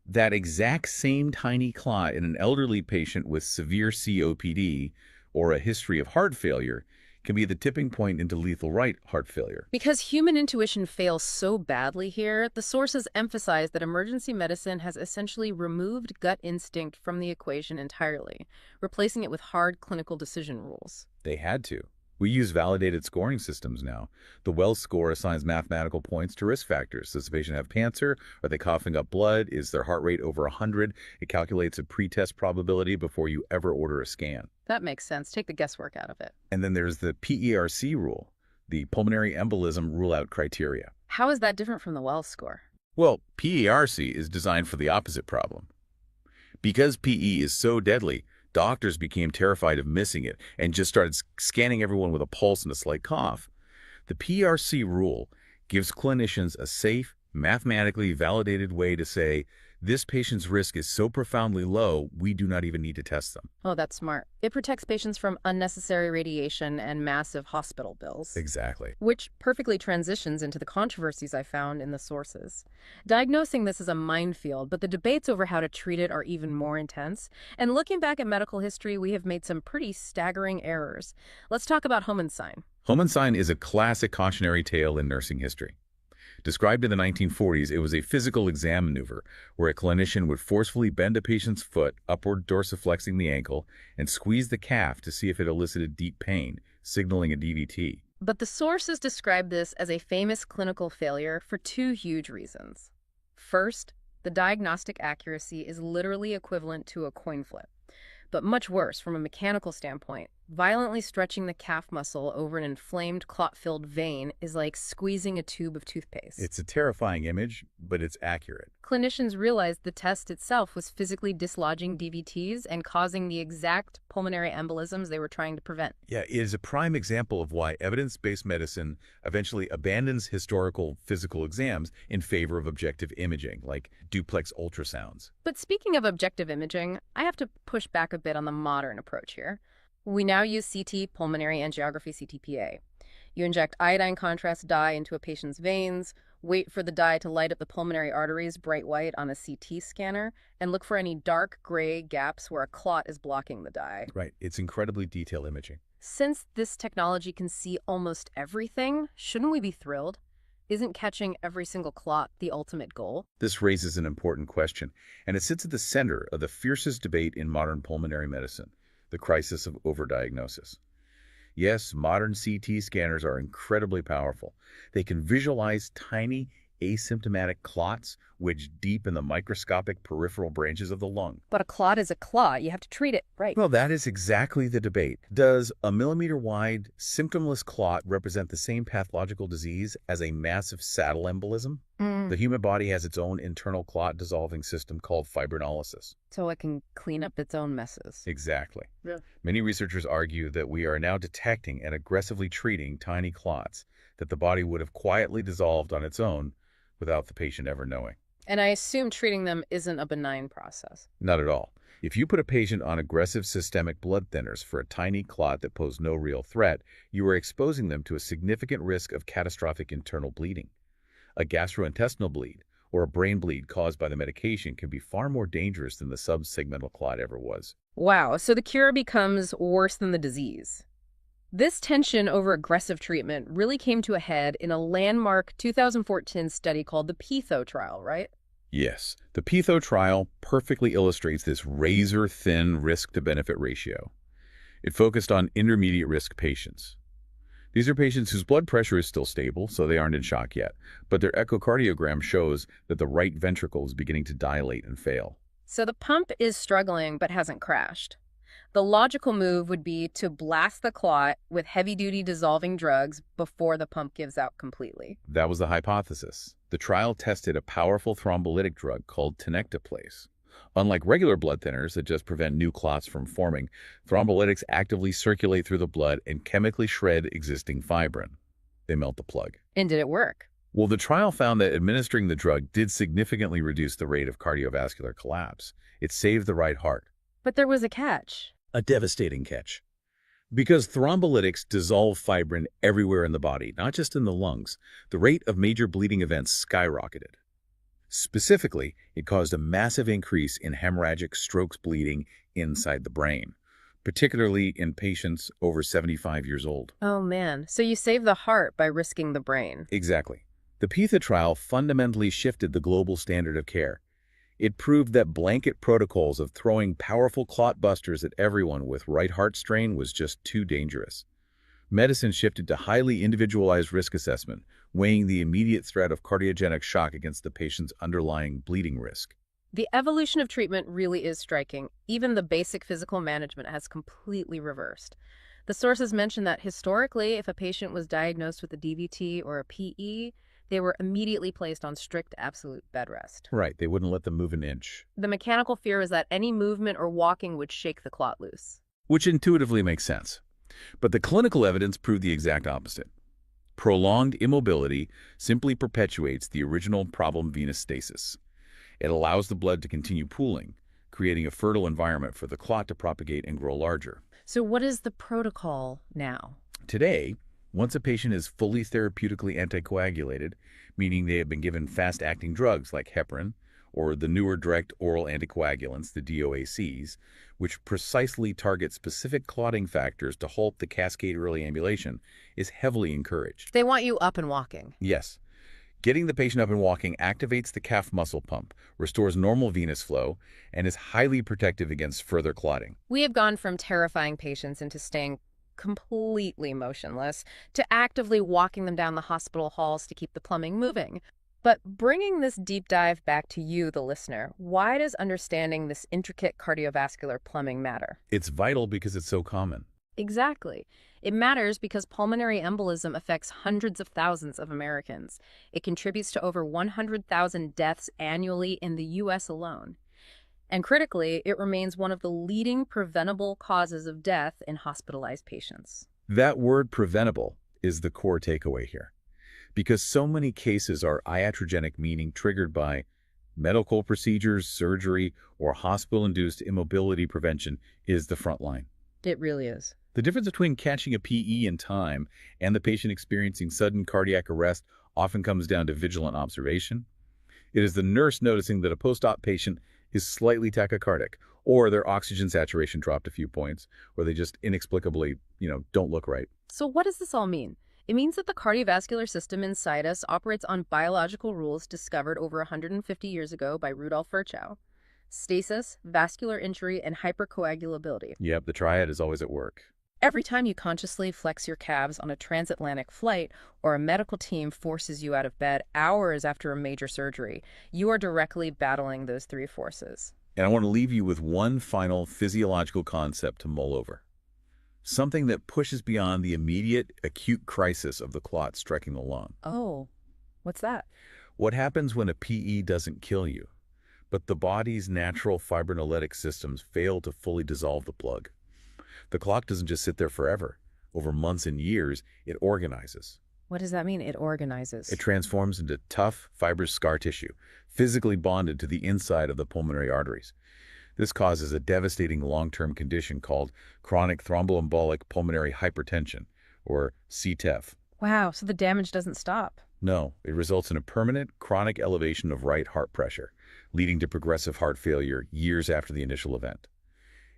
That exact same tiny clot in an elderly patient with severe COPD or a history of heart failure can be the tipping point into lethal right heart failure. Because human intuition fails so badly here, the sources emphasize that emergency medicine has essentially removed gut instinct from the equation entirely, replacing it with hard clinical decision rules. They had to. We use validated scoring systems now. The Wells score assigns mathematical points to risk factors. Does the patient have cancer? Are they coughing up blood? Is their heart rate over 100? It calculates a pretest probability before you ever order a scan. That makes sense. Take the guesswork out of it. And then there's the PERC rule, the pulmonary embolism rule-out criteria. How is that different from the Wells score? Well, PERC is designed for the opposite problem. Because PE is so deadly, doctors became terrified of missing it and just started scanning everyone with a pulse and a slight cough. The PRC rule gives clinicians a safe, mathematically validated way to say, this patient's risk is so profoundly low, we do not even need to test them. Oh, that's smart. It protects patients from unnecessary radiation and massive hospital bills. Exactly. Which perfectly transitions into the controversies I found in the sources. Diagnosing this is a minefield, but the debates over how to treat it are even more intense. And looking back at medical history, we have made some pretty staggering errors. Let's talk about Hohenstein. Hohenstein is a classic cautionary tale in nursing history. Described in the 1940s, it was a physical exam maneuver where a clinician would forcefully bend a patient's foot, upward dorsiflexing the ankle, and squeeze the calf to see if it elicited deep pain, signaling a DVT. But the sources describe this as a famous clinical failure for two huge reasons. First, the diagnostic accuracy is literally equivalent to a coin flip. But much worse, from a mechanical standpoint, violently stretching the calf muscle over an inflamed, clot-filled vein is like squeezing a tube of toothpaste. It's a terrifying image, but it's accurate. Clinicians realized the test itself was physically dislodging DVTs and causing the exact pulmonary embolisms they were trying to prevent. Yeah, it is a prime example of why evidence-based medicine eventually abandons historical physical exams in favor of objective imaging, like duplex ultrasounds. But speaking of objective imaging, I have to push back a bit on the modern approach here. We now use CT, pulmonary angiography, CTPA. You inject iodine contrast dye into a patient's veins, wait for the dye to light up the pulmonary arteries bright white on a CT scanner, and look for any dark gray gaps where a clot is blocking the dye. Right, it's incredibly detailed imaging. Since this technology can see almost everything, shouldn't we be thrilled? Isn't catching every single clot the ultimate goal? This raises an important question, and it sits at the center of the fiercest debate in modern pulmonary medicine, the crisis of overdiagnosis. Yes, modern CT scanners are incredibly powerful. They can visualize tiny, asymptomatic clots wedged deep in the microscopic peripheral branches of the lung. But a clot is a clot. You have to treat it, right? Well, that is exactly the debate. Does a millimeter-wide, symptomless clot represent the same pathological disease as a massive saddle embolism? The human body has its own internal clot-dissolving system called fibrinolysis. So it can clean up its own messes. Exactly. Yeah. Many researchers argue that we are now detecting and aggressively treating tiny clots that the body would have quietly dissolved on its own without the patient ever knowing. And I assume treating them isn't a benign process. Not at all. If you put a patient on aggressive systemic blood thinners for a tiny clot that pose no real threat, you are exposing them to a significant risk of catastrophic internal bleeding. A gastrointestinal bleed or a brain bleed caused by the medication can be far more dangerous than the subsegmental clot ever was. Wow, so the cure becomes worse than the disease. This tension over aggressive treatment really came to a head in a landmark 2014 study called the PITHO trial, right? Yes, the PITHO trial perfectly illustrates this razor-thin risk-to-benefit ratio. It focused on intermediate-risk patients. These are patients whose blood pressure is still stable, so they aren't in shock yet, but their echocardiogram shows that the right ventricle is beginning to dilate and fail. So the pump is struggling but hasn't crashed. The logical move would be to blast the clot with heavy-duty dissolving drugs before the pump gives out completely. That was the hypothesis. The trial tested a powerful thrombolytic drug called tenecteplase, Unlike regular blood thinners that just prevent new clots from forming, thrombolytics actively circulate through the blood and chemically shred existing fibrin. They melt the plug. And did it work? Well, the trial found that administering the drug did significantly reduce the rate of cardiovascular collapse. It saved the right heart. But there was a catch. A devastating catch. Because thrombolytics dissolve fibrin everywhere in the body, not just in the lungs, the rate of major bleeding events skyrocketed. Specifically, it caused a massive increase in hemorrhagic strokes bleeding inside the brain, particularly in patients over 75 years old. Oh man, so you save the heart by risking the brain. Exactly. The PITA trial fundamentally shifted the global standard of care. It proved that blanket protocols of throwing powerful clot busters at everyone with right heart strain was just too dangerous. Medicine shifted to highly individualized risk assessment, weighing the immediate threat of cardiogenic shock against the patient's underlying bleeding risk. The evolution of treatment really is striking. Even the basic physical management has completely reversed. The sources mention that historically, if a patient was diagnosed with a DVT or a PE, they were immediately placed on strict absolute bed rest. Right, they wouldn't let them move an inch. The mechanical fear is that any movement or walking would shake the clot loose. Which intuitively makes sense. But the clinical evidence proved the exact opposite. Prolonged immobility simply perpetuates the original problem venous stasis. It allows the blood to continue pooling, creating a fertile environment for the clot to propagate and grow larger. So what is the protocol now? Today, once a patient is fully therapeutically anticoagulated, meaning they have been given fast-acting drugs like heparin or the newer direct oral anticoagulants, the DOACs, which precisely target specific clotting factors to halt the cascade early ambulation, is heavily encouraged. They want you up and walking. Yes. Getting the patient up and walking activates the calf muscle pump, restores normal venous flow, and is highly protective against further clotting. We have gone from terrifying patients into staying completely motionless to actively walking them down the hospital halls to keep the plumbing moving. But bringing this deep dive back to you, the listener, why does understanding this intricate cardiovascular plumbing matter? It's vital because it's so common. Exactly. It matters because pulmonary embolism affects hundreds of thousands of Americans. It contributes to over 100,000 deaths annually in the U.S. alone. And critically, it remains one of the leading preventable causes of death in hospitalized patients. That word preventable is the core takeaway here. Because so many cases are iatrogenic, meaning triggered by medical procedures, surgery, or hospital-induced immobility prevention is the front line. It really is. The difference between catching a PE in time and the patient experiencing sudden cardiac arrest often comes down to vigilant observation. It is the nurse noticing that a post-op patient is slightly tachycardic, or their oxygen saturation dropped a few points, or they just inexplicably, don't look right. So what does this all mean? It means that the cardiovascular system inside us operates on biological rules discovered over 150 years ago by Rudolf Virchow. Stasis, vascular injury, and hypercoagulability. Yep, the triad is always at work. Every time you consciously flex your calves on a transatlantic flight or a medical team forces you out of bed hours after a major surgery, you are directly battling those three forces. And I want to leave you with one final physiological concept to mull over. Something that pushes beyond the immediate acute crisis of the clot striking the lung. Oh, what's that? What happens when a PE doesn't kill you, but the body's natural fibrinolytic systems fail to fully dissolve the plug? The clot doesn't just sit there forever. Over months and years, it organizes. What does that mean, it organizes? It transforms into tough, fibrous scar tissue, physically bonded to the inside of the pulmonary arteries. This causes a devastating long-term condition called chronic thromboembolic pulmonary hypertension, or CTEPH. Wow, so the damage doesn't stop. No, it results in a permanent, chronic elevation of right heart pressure, leading to progressive heart failure years after the initial event.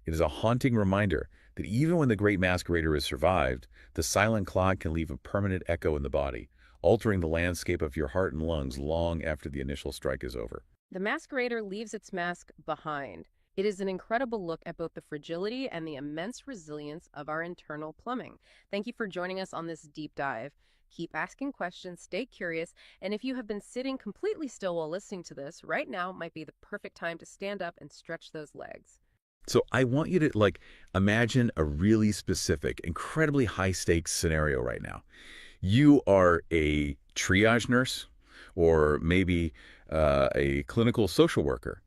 It is a haunting reminder that even when the great masquerader is survived, the silent clot can leave a permanent echo in the body, altering the landscape of your heart and lungs long after the initial strike is over. The masquerader leaves its mask behind. It is an incredible look at both the fragility and the immense resilience of our internal plumbing. Thank you for joining us on this deep dive. Keep asking questions, stay curious, and if you have been sitting completely still while listening to this, right now might be the perfect time to stand up and stretch those legs. So I want you to imagine a really specific, incredibly high-stakes scenario right now. You are a triage nurse or maybe a clinical social worker,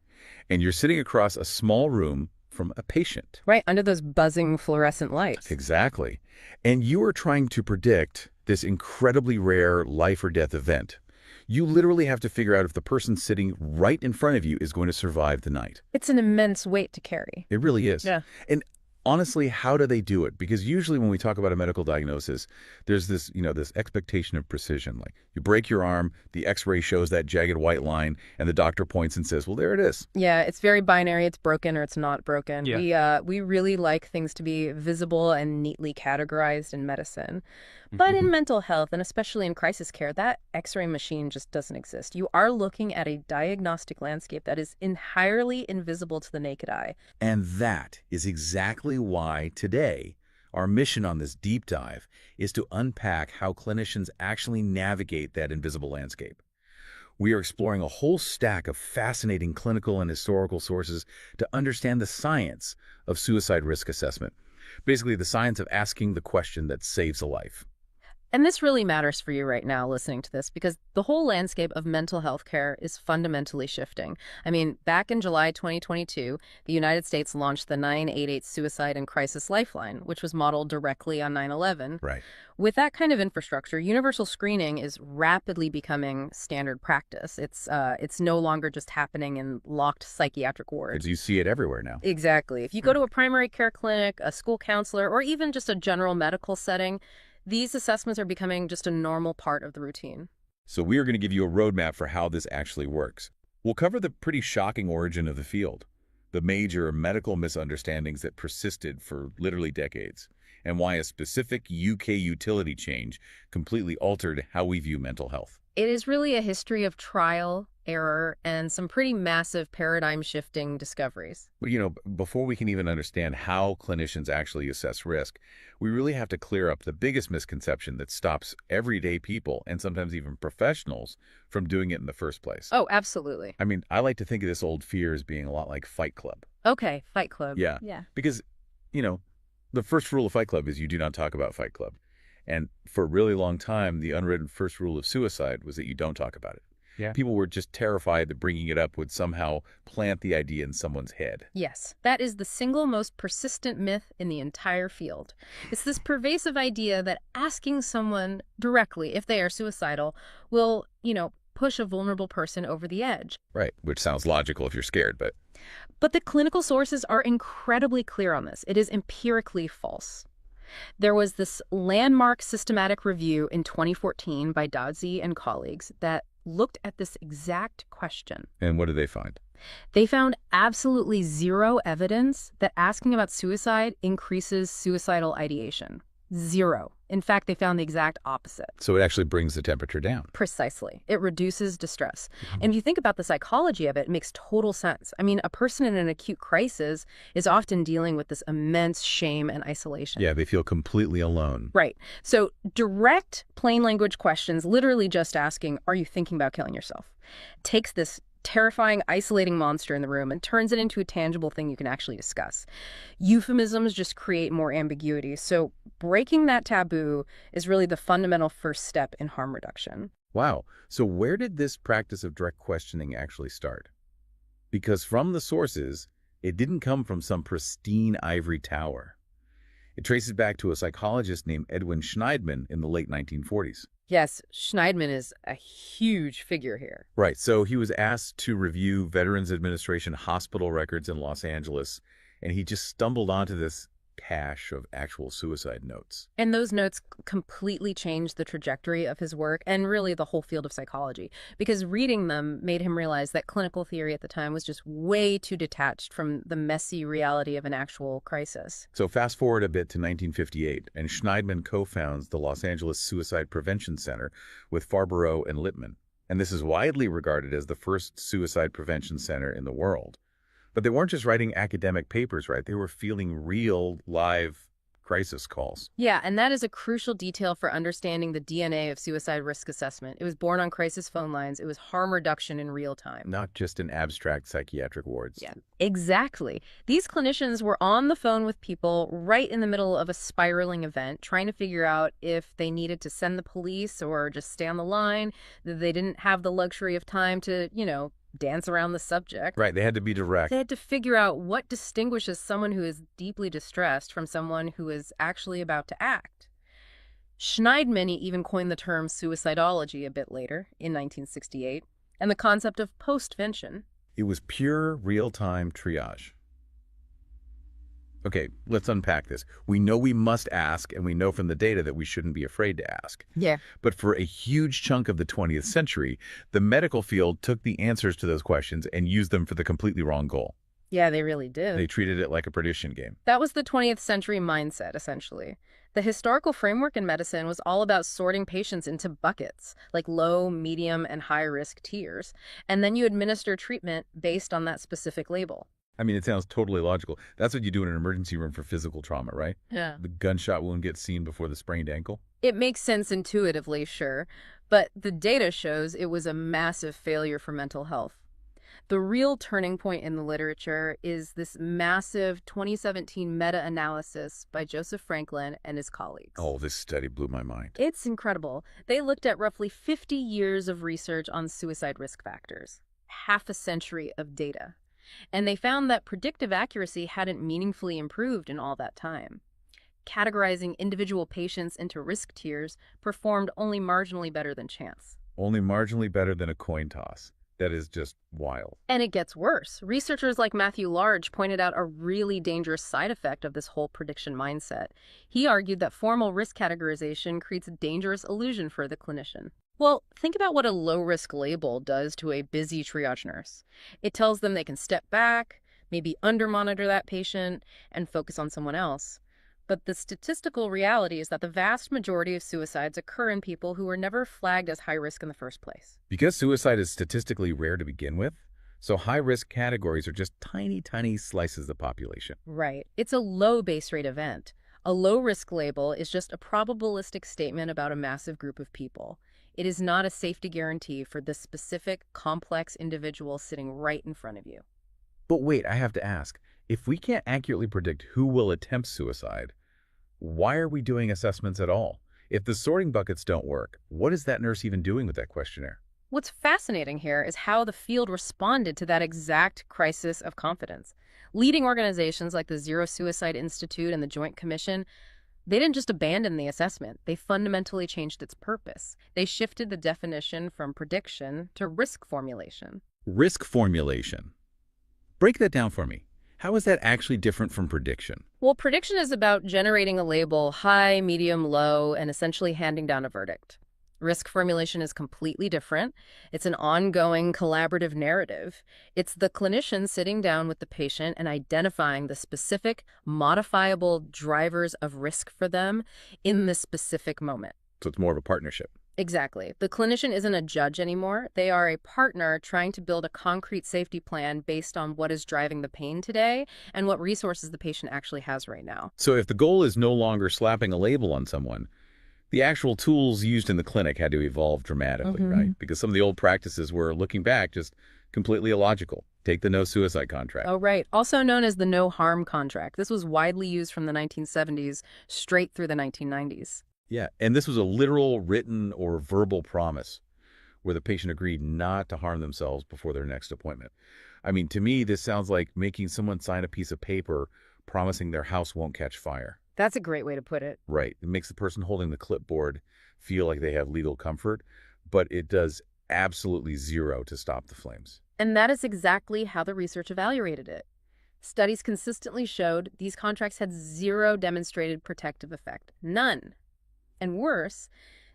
And you're sitting across a small room from a patient. Right, under those buzzing fluorescent lights. Exactly. And you are trying to predict this incredibly rare life or death event. You literally have to figure out if the person sitting right in front of you is going to survive the night. It's an immense weight to carry. It really is. Yeah. And honestly, how do they do it? Because usually when we talk about a medical diagnosis, there's this, this expectation of precision. Like you break your arm, the x-ray shows that jagged white line, and the doctor points and says, well, there it is. Yeah, it's very binary. It's broken or it's not broken. Yeah. We really like things to be visible and neatly categorized in medicine. But in mental health, and especially in crisis care, that x-ray machine just doesn't exist. You are looking at a diagnostic landscape that is entirely invisible to the naked eye. And that is exactly why today our mission on this deep dive is to unpack how clinicians actually navigate that invisible landscape. We are exploring a whole stack of fascinating clinical and historical sources to understand the science of suicide risk assessment. Basically, the science of asking the question that saves a life. And this really matters for you right now listening to this because the whole landscape of mental health care is fundamentally shifting. I mean, back in July 2022, the United States launched the 988 Suicide and Crisis Lifeline, which was modeled directly on 9/11. Right. With that kind of infrastructure, universal screening is rapidly becoming standard practice. It's no longer just happening in locked psychiatric wards. You see it everywhere now. Exactly. If you go to a primary care clinic, a school counselor, or even just a general medical setting, these assessments are becoming just a normal part of the routine. So we are going to give you a roadmap for how this actually works. We'll cover the pretty shocking origin of the field, the major medical misunderstandings that persisted for literally decades, and why a specific UK utility change completely altered how we view mental health. It is really a history of trial, error, and some pretty massive paradigm-shifting discoveries. But, before we can even understand how clinicians actually assess risk, we really have to clear up the biggest misconception that stops everyday people and sometimes even professionals from doing it in the first place. Oh, absolutely. I mean, I like to think of this old fear as being a lot like Fight Club. Okay, Fight Club. Yeah. Because, the first rule of Fight Club is you do not talk about Fight Club. And for a really long time, the unwritten first rule of suicide was that you don't talk about it. Yeah. People were just terrified that bringing it up would somehow plant the idea in someone's head. Yes, that is the single most persistent myth in the entire field. It's this pervasive idea that asking someone directly if they are suicidal will, push a vulnerable person over the edge. Right, which sounds logical if you're scared, but... But the clinical sources are incredibly clear on this. It is empirically false. There was this landmark systematic review in 2014 by Doddsey and colleagues that looked at this exact question. And what did they find? They found absolutely zero evidence that asking about suicide increases suicidal ideation. Zero. In fact, they found the exact opposite. So it actually brings the temperature down. Precisely. It reduces distress. And if you think about the psychology of it, it makes total sense. I mean, a person in an acute crisis is often dealing with this immense shame and isolation. Yeah, they feel completely alone. Right. So direct, plain language questions, literally just asking, are you thinking about killing yourself, takes this terrifying, isolating monster in the room and turns it into a tangible thing you can actually discuss. Euphemisms just create more ambiguity. So breaking that taboo is really the fundamental first step in harm reduction. Wow. So where did this practice of direct questioning actually start? Because from the sources, it didn't come from some pristine ivory tower. It traces back to a psychologist named Edwin Schneidman in the late 1940s. Yes, Schneidman is a huge figure here. Right. So he was asked to review Veterans Administration hospital records in Los Angeles, and he just stumbled onto this cache of actual suicide notes. And those notes completely changed the trajectory of his work and really the whole field of psychology, because reading them made him realize that clinical theory at the time was just way too detached from the messy reality of an actual crisis. So fast forward a bit to 1958, and Schneidman co-founds the Los Angeles Suicide Prevention Center with Farborough and Lippman. And this is widely regarded as the first suicide prevention center in the world. But they weren't just writing academic papers, right? They were fielding real, live crisis calls. Yeah, and that is a crucial detail for understanding the DNA of suicide risk assessment. It was born on crisis phone lines. It was harm reduction in real time. Not just in abstract psychiatric wards. Yeah, exactly. These clinicians were on the phone with people right in the middle of a spiraling event, trying to figure out if they needed to send the police or just stay on the line, that they didn't have the luxury of time to, dance around the subject. Right, they had to be direct. They had to figure out what distinguishes someone who is deeply distressed from someone who is actually about to act. Schneidman even coined the term suicidology a bit later, in 1968, and the concept of postvention. It was pure real-time triage. Okay, let's unpack this. We know we must ask, and we know from the data that we shouldn't be afraid to ask. Yeah. But for a huge chunk of the 20th century, the medical field took the answers to those questions and used them for the completely wrong goal. Yeah, they really did. They treated it like a perdition game. That was the 20th century mindset, essentially. The historical framework in medicine was all about sorting patients into buckets, like low, medium, and high-risk tiers, and then you administer treatment based on that specific label. I mean, it sounds totally logical. That's what you do in an emergency room for physical trauma, right? Yeah. The gunshot wound gets seen before the sprained ankle. It makes sense intuitively, sure, but the data shows it was a massive failure for mental health. The real turning point in the literature is this massive 2017 meta-analysis by Joseph Franklin and his colleagues. Oh, this study blew my mind. It's incredible. They looked at roughly 50 years of research on suicide risk factors, half a century of data. And they found that predictive accuracy hadn't meaningfully improved in all that time. Categorizing individual patients into risk tiers performed only marginally better than chance. Only marginally better than a coin toss. That is just wild. And it gets worse. Researchers like Matthew Large pointed out a really dangerous side effect of this whole prediction mindset. He argued that formal risk categorization creates a dangerous illusion for the clinician. Well, think about what a low-risk label does to a busy triage nurse. It tells them they can step back, maybe under-monitor that patient, and focus on someone else. But the statistical reality is that the vast majority of suicides occur in people who were never flagged as high risk in the first place. Because suicide is statistically rare to begin with, so high-risk categories are just tiny, tiny slices of the population. Right. It's a low base rate event. A low-risk label is just a probabilistic statement about a massive group of people. It is not a safety guarantee for the specific, complex individual sitting right in front of you. But wait, I have to ask, if we can't accurately predict who will attempt suicide, why are we doing assessments at all? If the sorting buckets don't work, what is that nurse even doing with that questionnaire? What's fascinating here is how the field responded to that exact crisis of confidence. Leading organizations like the Zero Suicide Institute and the Joint Commission, they didn't just abandon the assessment. They fundamentally changed its purpose. They shifted the definition from prediction to risk formulation. Risk formulation. Break that down for me. How is that actually different from prediction? Well, prediction is about generating a label high, medium, low, and essentially handing down a verdict. Risk formulation is completely different. It's an ongoing collaborative narrative. It's the clinician sitting down with the patient and identifying the specific modifiable drivers of risk for them in the specific moment. So it's more of a partnership. Exactly. The clinician isn't a judge anymore. They are a partner trying to build a concrete safety plan based on what is driving the pain today and what resources the patient actually has right now. So if the goal is no longer slapping a label on someone, the actual tools used in the clinic had to evolve dramatically, right? Because some of the old practices were, looking back, just completely illogical. Take the no suicide contract. Oh, right. Also known as the no harm contract. This was widely used from the 1970s straight through the 1990s. Yeah, and this was a literal written or verbal promise where the patient agreed not to harm themselves before their next appointment. I mean, to me, this sounds like making someone sign a piece of paper promising their house won't catch fire. That's a great way to put it. Right. It makes the person holding the clipboard feel like they have legal comfort, but it does absolutely zero to stop the flames. And that is exactly how the research evaluated it. Studies consistently showed these contracts had zero demonstrated protective effect. None. And worse,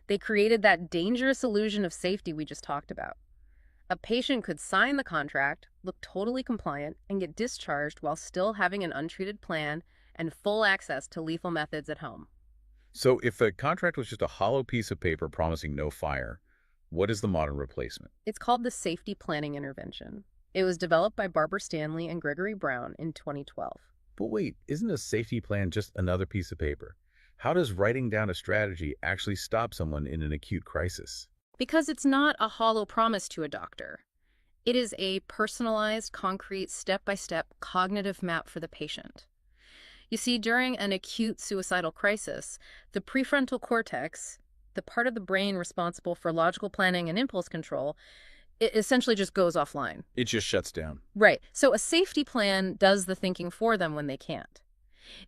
they created that dangerous illusion of safety we just talked about. A patient could sign the contract, look totally compliant, and get discharged while still having an untreated plan and full access to lethal methods at home. So if a contract was just a hollow piece of paper promising no fire, what is the modern replacement? It's called the Safety Planning Intervention. It was developed by Barbara Stanley and Gregory Brown in 2012. But wait, isn't a safety plan just another piece of paper? How does writing down a strategy actually stop someone in an acute crisis? Because it's not a hollow promise to a doctor. It is a personalized, concrete, step-by-step cognitive map for the patient. You see, during an acute suicidal crisis, the prefrontal cortex, the part of the brain responsible for logical planning and impulse control, It essentially just goes offline. It just shuts down. Right. So a safety plan does the thinking for them when they can't.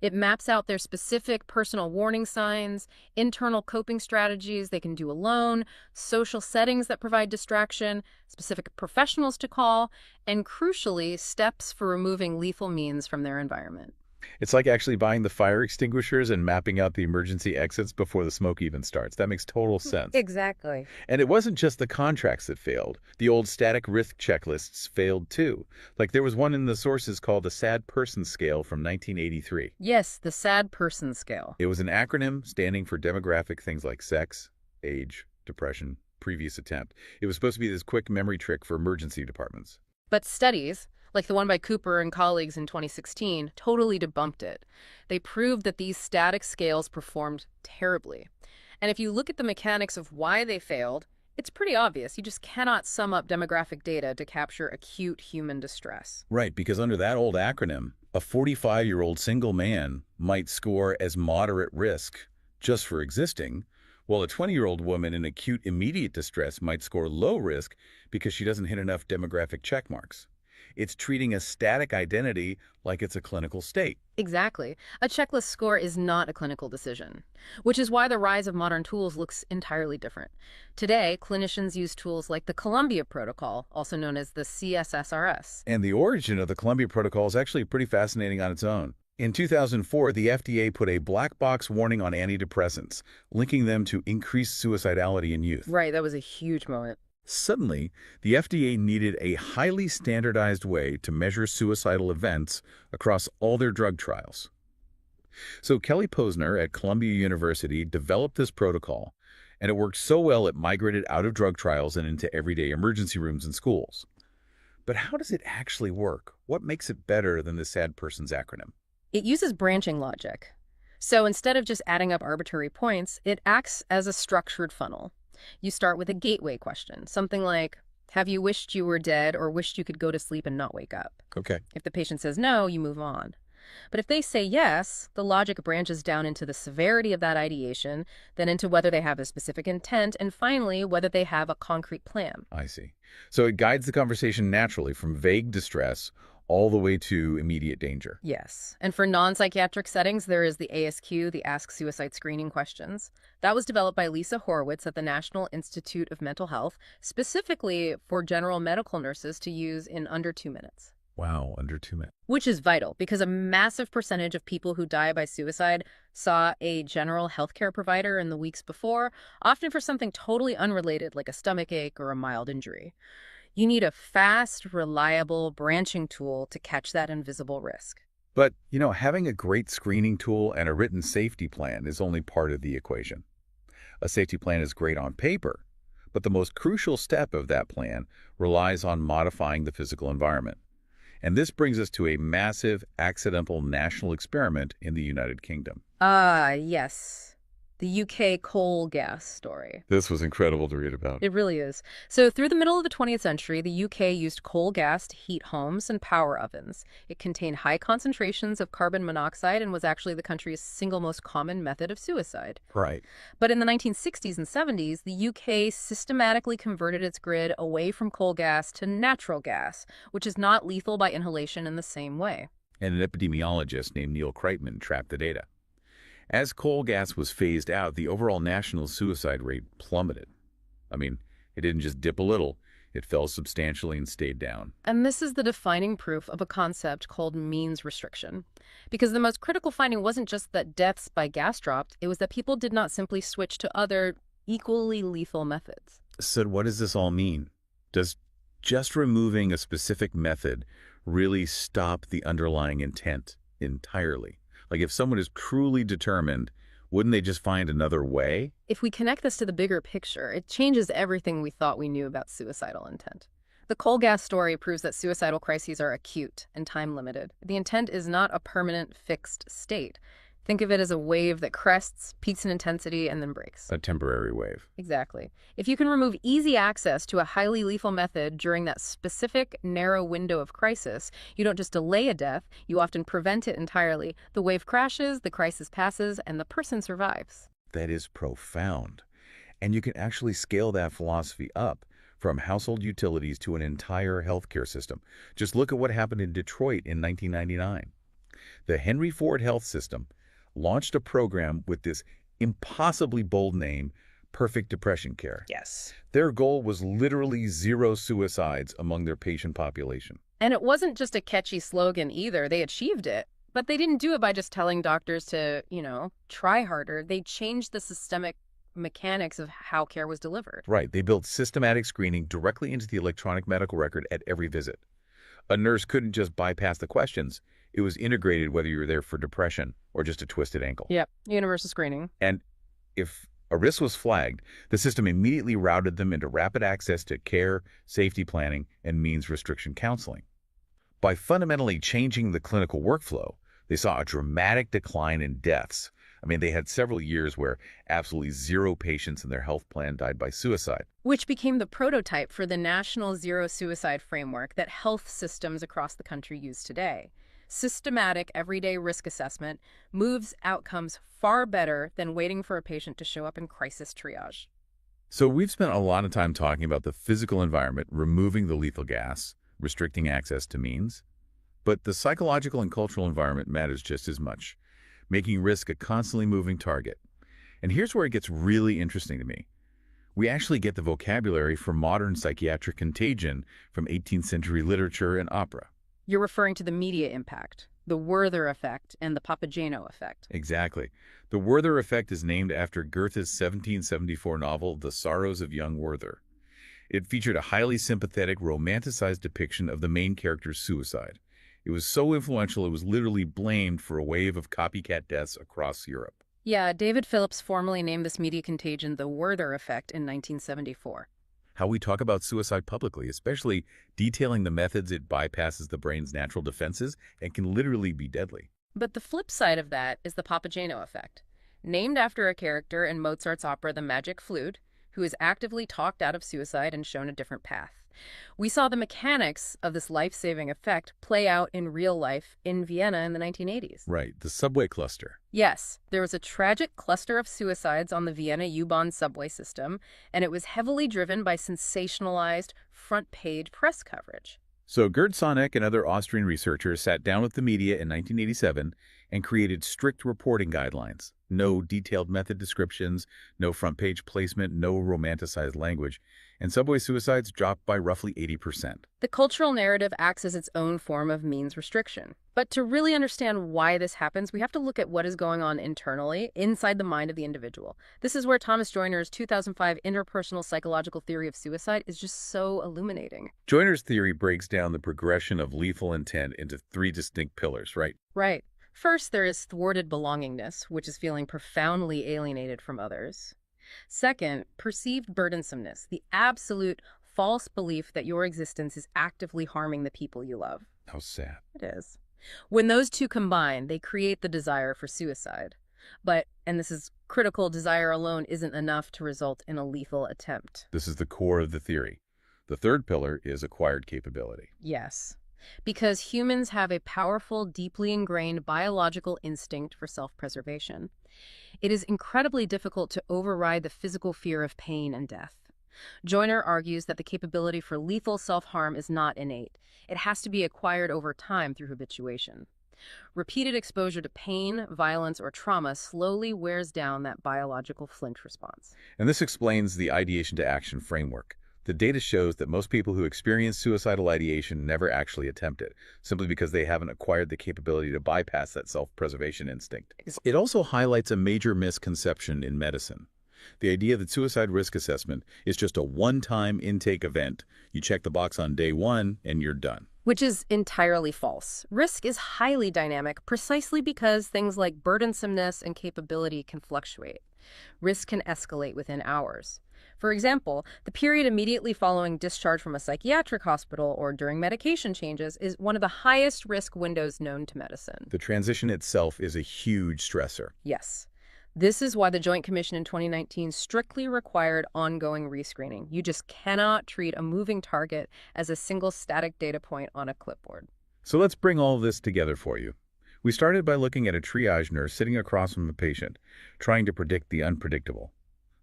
It maps out their specific personal warning signs, internal coping strategies they can do alone, social settings that provide distraction, specific professionals to call, and crucially, steps for removing lethal means from their environment. It's like actually buying the fire extinguishers and mapping out the emergency exits before the smoke even starts. That makes total sense. Exactly. And it wasn't just the contracts that failed. The old static risk checklists failed too. Like there was one in the sources called the SAD Person Scale from 1983. Yes, the sad person scale. It was an acronym standing for demographic things like sex, age, depression, previous attempt. It was supposed to be this quick memory trick for emergency departments. But studies, like the one by Cooper and colleagues in 2016, totally debunked it. They proved that these static scales performed terribly. And if you look at the mechanics of why they failed, it's pretty obvious. You just cannot sum up demographic data to capture acute human distress. Right, because under that old acronym, a 45-year-old single man might score as moderate risk just for existing, while a 20-year-old woman in acute immediate distress might score low risk because she doesn't hit enough demographic check marks. It's treating a static identity like it's a clinical state. Exactly. A checklist score is not a clinical decision, which is why the rise of modern tools looks entirely different. Today, clinicians use tools like the Columbia Protocol, also known as the CSSRS. And the origin of the Columbia Protocol is actually pretty fascinating on its own. In 2004, the FDA put a black box warning on antidepressants, linking them to increased suicidality in youth. Right, that was a huge moment. Suddenly, the FDA needed a highly standardized way to measure suicidal events across all their drug trials. So Kelly Posner at Columbia University developed this protocol, and it worked so well it migrated out of drug trials and into everyday emergency rooms and schools. But how does it actually work? What makes it better than the SAD Person's acronym? It uses branching logic. So instead of just adding up arbitrary points, it acts as a structured funnel. You start with a gateway question, something like, have you wished you were dead or wished you could go to sleep and not wake up? Okay. If the patient says no, you move on. But if they say yes, the logic branches down into the severity of that ideation, then into whether they have a specific intent, and finally, whether they have a concrete plan. I see. So it guides the conversation naturally from vague distress all the way to immediate danger. Yes. And for non-psychiatric settings, there is the ASQ, the Ask Suicide Screening Questions. That was developed by Lisa Horowitz at the National Institute of Mental Health, specifically for general medical nurses to use in under 2 minutes. Wow, under 2 minutes. Which is vital because a massive percentage of people who die by suicide saw a general healthcare provider in the weeks before, often for something totally unrelated like a stomachache or a mild injury. You need a fast, reliable branching tool to catch that invisible risk. But, having a great screening tool and a written safety plan is only part of the equation. A safety plan is great on paper, but the most crucial step of that plan relies on modifying the physical environment. And this brings us to a massive accidental national experiment in the United Kingdom. Yes. The UK coal gas story. This was incredible to read about. It really is. So through the middle of the 20th century, the UK used coal gas to heat homes and power ovens. It contained high concentrations of carbon monoxide and was actually the country's single most common method of suicide. Right. But in the 1960s and 70s, the UK systematically converted its grid away from coal gas to natural gas, which is not lethal by inhalation in the same way. And an epidemiologist named Neil Kreitman tracked the data. As coal gas was phased out, the overall national suicide rate plummeted. I mean, it didn't just dip a little, it fell substantially and stayed down. And this is the defining proof of a concept called means restriction. Because the most critical finding wasn't just that deaths by gas dropped, it was that people did not simply switch to other, equally lethal methods. So what does this all mean? Does just removing a specific method really stop the underlying intent entirely? Like if someone is truly determined, wouldn't they just find another way? If we connect this to the bigger picture, it changes everything we thought we knew about suicidal intent. The coal gas story proves that suicidal crises are acute and time-limited. The intent is not a permanent, fixed state. Think of it as a wave that crests, peaks in intensity, and then breaks. A temporary wave. Exactly. If you can remove easy access to a highly lethal method during that specific, narrow window of crisis, you don't just delay a death, you often prevent it entirely. The wave crashes, the crisis passes, and the person survives. That is profound. And you can actually scale that philosophy up from household utilities to an entire healthcare system. Just look at what happened in Detroit in 1999. The Henry Ford Health System launched a program with this impossibly bold name, Perfect Depression Care. Yes. Their goal was literally zero suicides among their patient population. And it wasn't just a catchy slogan either. They achieved it. But they didn't do it by just telling doctors to, try harder. They changed the systemic mechanics of how care was delivered. Right. They built systematic screening directly into the electronic medical record at every visit. A nurse couldn't just bypass the questions. It was integrated whether you were there for depression or just a twisted ankle. Yep. Universal screening. And if a risk was flagged, the system immediately routed them into rapid access to care, safety planning, and means restriction counseling. By fundamentally changing the clinical workflow, they saw a dramatic decline in deaths. I mean, they had several years where absolutely zero patients in their health plan died by suicide. Which became the prototype for the National Zero Suicide Framework that health systems across the country use today. Systematic everyday risk assessment moves outcomes far better than waiting for a patient to show up in crisis triage. So we've spent a lot of time talking about the physical environment, removing the lethal gas, restricting access to means. But the psychological and cultural environment matters just as much, making risk a constantly moving target. And here's where it gets really interesting to me. We actually get the vocabulary for modern psychiatric contagion from 18th century literature and opera. You're referring to the media impact, the Werther effect, and the Papageno effect. Exactly. The Werther effect is named after Goethe's 1774 novel, The Sorrows of Young Werther. It featured a highly sympathetic, romanticized depiction of the main character's suicide. It was so influential it was literally blamed for a wave of copycat deaths across Europe. Yeah, David Phillips formally named this media contagion the Werther effect in 1974. How we talk about suicide publicly, especially detailing the methods it bypasses the brain's natural defenses and can literally be deadly. But the flip side of that is the Papageno effect. Named after a character in Mozart's opera The Magic Flute, who is actively talked out of suicide and shown a different path. We saw the mechanics of this life-saving effect play out in real life in Vienna in the 1980s. Right, the subway cluster. Yes, there was a tragic cluster of suicides on the Vienna U-Bahn subway system, and it was heavily driven by sensationalized front-page press coverage. So Gerd Sonneck and other Austrian researchers sat down with the media in 1987 and created strict reporting guidelines. No detailed method descriptions, no front-page placement, no romanticized language. And subway suicides dropped by roughly 80%. The cultural narrative acts as its own form of means restriction. But to really understand why this happens, we have to look at what is going on internally, inside the mind of the individual. This is where Thomas Joiner's 2005 interpersonal psychological theory of suicide is just so illuminating. Joiner's theory breaks down the progression of lethal intent into three distinct pillars, right? Right. First, there is thwarted belongingness, which is feeling profoundly alienated from others. Second, perceived burdensomeness, the absolute false belief that your existence is actively harming the people you love. How sad. It is. When those two combine, they create the desire for suicide. But, and this is critical, desire alone isn't enough to result in a lethal attempt. This is the core of the theory. The third pillar is acquired capability. Yes. Because humans have a powerful, deeply ingrained biological instinct for self-preservation. It is incredibly difficult to override the physical fear of pain and death. Joiner argues that the capability for lethal self-harm is not innate. It has to be acquired over time through habituation. Repeated exposure to pain, violence, or trauma slowly wears down that biological flinch response. And this explains the ideation to action framework. The data shows that most people who experience suicidal ideation never actually attempt it, simply because they haven't acquired the capability to bypass that self-preservation instinct. It also highlights a major misconception in medicine. The idea that suicide risk assessment is just a one-time intake event. You check the box on day one and you're done. Which is entirely false. Risk is highly dynamic precisely because things like burdensomeness and capability can fluctuate. Risk can escalate within hours. For example, the period immediately following discharge from a psychiatric hospital or during medication changes is one of the highest risk windows known to medicine. The transition itself is a huge stressor. Yes. This is why the Joint Commission in 2019 strictly required ongoing rescreening. You just cannot treat a moving target as a single static data point on a clipboard. So let's bring all of this together for you. We started by looking at a triage nurse sitting across from a patient, trying to predict the unpredictable.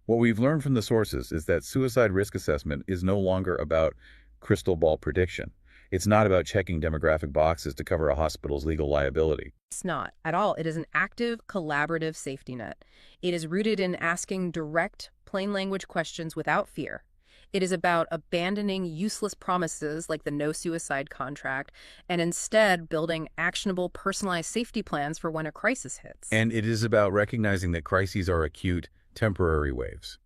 What we've learned from the sources is that suicide risk assessment is no longer about crystal ball prediction. It's not about checking demographic boxes to cover a hospital's legal liability. It's not at all. It is an active, collaborative safety net. It is rooted in asking direct, plain language questions without fear. It is about abandoning useless promises like the no suicide contract and instead building actionable, personalized safety plans for when a crisis hits. And it is about recognizing that crises are acute, temporary waves.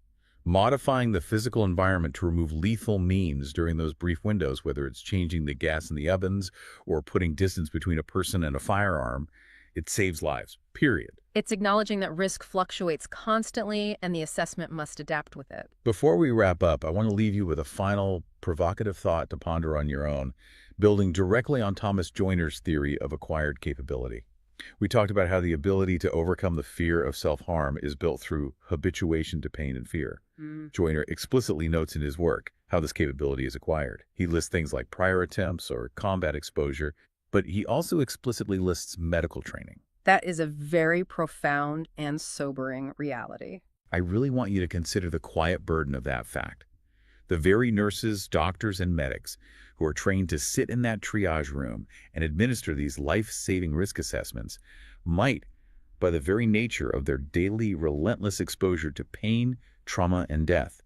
Modifying the physical environment to remove lethal means during those brief windows, whether it's changing the gas in the ovens or putting distance between a person and a firearm, it saves lives, period. It's acknowledging that risk fluctuates constantly and the assessment must adapt with it. Before we wrap up, I want to leave you with a final provocative thought to ponder on your own, building directly on Thomas Joiner's theory of acquired capability. We talked about how the ability to overcome the fear of self-harm is built through habituation to pain and fear. Joiner explicitly notes in his work how this capability is acquired. He lists things like prior attempts or combat exposure, but he also explicitly lists medical training. That is a very profound and sobering reality. I really want you to consider the quiet burden of that fact. The very nurses, doctors, and medics who are trained to sit in that triage room and administer these life-saving risk assessments might, by the very nature of their daily relentless exposure to pain, trauma, and death,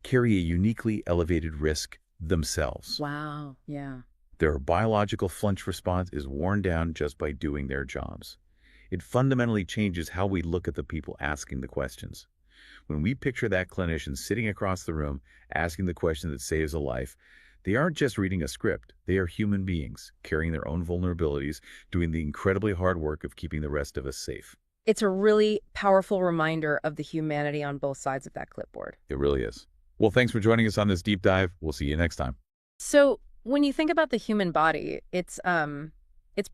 carry a uniquely elevated risk themselves. Wow, yeah. Their biological flinch response is worn down just by doing their jobs. It fundamentally changes how we look at the people asking the questions. When we picture that clinician sitting across the room asking the question that saves a life, they aren't just reading a script. They are human beings, carrying their own vulnerabilities, doing the incredibly hard work of keeping the rest of us safe. It's a really powerful reminder of the humanity on both sides of that clipboard. It really is. Well, thanks for joining us on this deep dive. We'll see you next time. So when you think about the human body, it's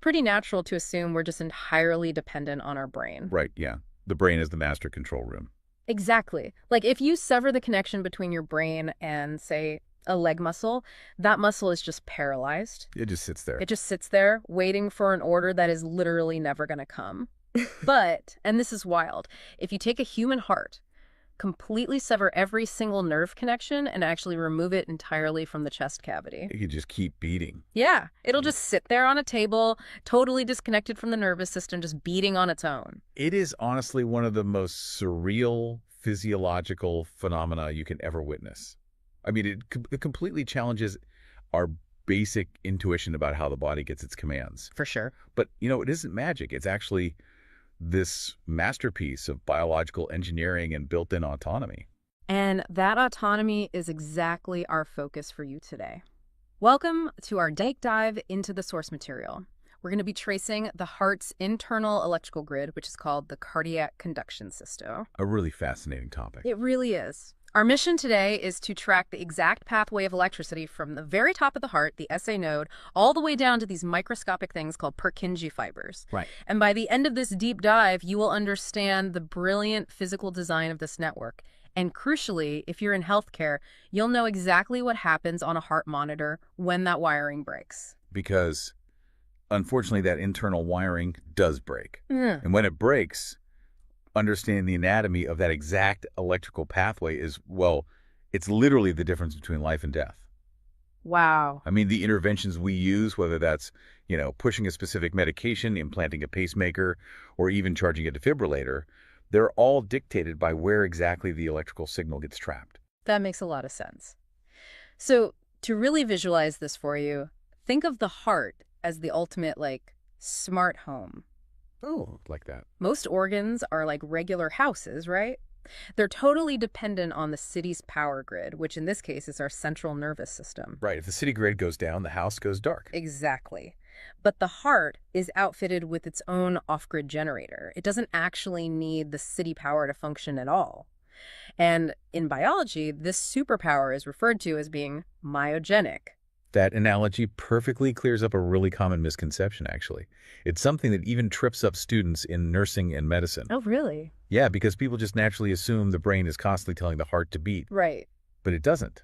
pretty natural to assume we're just entirely dependent on our brain. Right, yeah. The brain is the master control room. Exactly. Like if you sever the connection between your brain and, say, a leg muscle, that muscle is just paralyzed. It just sits there. It just sits there waiting for an order that is literally never going to come. But, and this is wild, if you take a human heart, completely sever every single nerve connection and actually remove it entirely from the chest cavity. It could just keep beating. Yeah, it'll just sit there on a table, totally disconnected from the nervous system, just beating on its own. It is honestly one of the most surreal physiological phenomena you can ever witness. I mean, it completely challenges our basic intuition about how the body gets its commands. For sure. But, it isn't magic. It's actually this masterpiece of biological engineering and built-in autonomy. And that autonomy is exactly our focus for you today. Welcome to our deep dive into the source material. We're going to be tracing the heart's internal electrical grid, which is called the cardiac conduction system. A really fascinating topic. It really is. Our mission today is to track the exact pathway of electricity from the very top of the heart, the SA node, all the way down to these microscopic things called Purkinje fibers. Right. And by the end of this deep dive, you will understand the brilliant physical design of this network. And crucially, if you're in healthcare, you'll know exactly what happens on a heart monitor when that wiring breaks. Because, unfortunately, that internal wiring does break. And when it breaks, understanding the anatomy of that exact electrical pathway is, well, it's literally the difference between life and death. Wow. I mean, the interventions we use, whether that's, pushing a specific medication, implanting a pacemaker, or even charging a defibrillator, they're all dictated by where exactly the electrical signal gets trapped. That makes a lot of sense. So to really visualize this for you, think of the heart as the ultimate, smart home. Oh, like that. Most organs are like regular houses, right? They're totally dependent on the city's power grid, which in this case is our central nervous system. Right. If the city grid goes down, the house goes dark. Exactly. But the heart is outfitted with its own off-grid generator. It doesn't actually need the city power to function at all. And in biology, this superpower is referred to as being myogenic. That analogy perfectly clears up a really common misconception, actually. It's something that even trips up students in nursing and medicine. Oh, really? Yeah, because people just naturally assume the brain is constantly telling the heart to beat. Right. But it doesn't.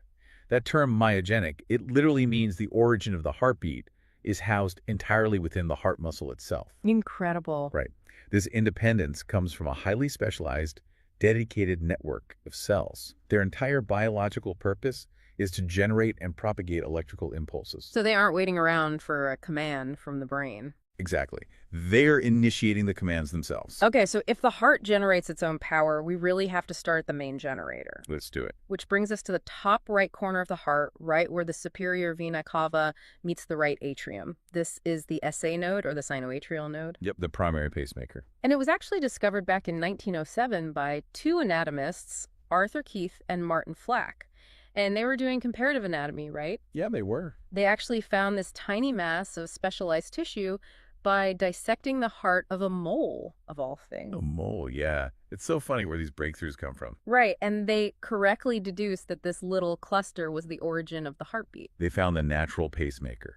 That term myogenic, it literally means the origin of the heartbeat is housed entirely within the heart muscle itself. Incredible. Right. This independence comes from a highly specialized, dedicated network of cells. Their entire biological purpose is to generate and propagate electrical impulses. So they aren't waiting around for a command from the brain. Exactly. They're initiating the commands themselves. Okay, so if the heart generates its own power, we really have to start the main generator. Let's do it. Which brings us to the top right corner of the heart, right where the superior vena cava meets the right atrium. This is the SA node, or the sinoatrial node. Yep, the primary pacemaker. And it was actually discovered back in 1907 by two anatomists, Arthur Keith and Martin Flack. And they were doing comparative anatomy, right? Yeah, they were. They actually found this tiny mass of specialized tissue by dissecting the heart of a mole, of all things. A mole, yeah. It's so funny where these breakthroughs come from. Right, and they correctly deduced that this little cluster was the origin of the heartbeat. They found the natural pacemaker.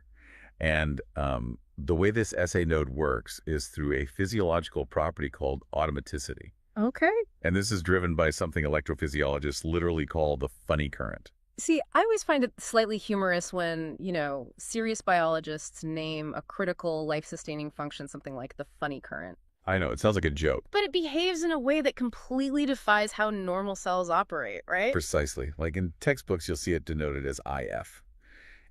And the way this SA node works is through a physiological property called automaticity. Okay. And this is driven by something electrophysiologists literally call the funny current. See, I always find it slightly humorous when, serious biologists name a critical life-sustaining function something like the funny current. I know, it sounds like a joke. But it behaves in a way that completely defies how normal cells operate, right? Precisely. Like in textbooks, you'll see it denoted as IF.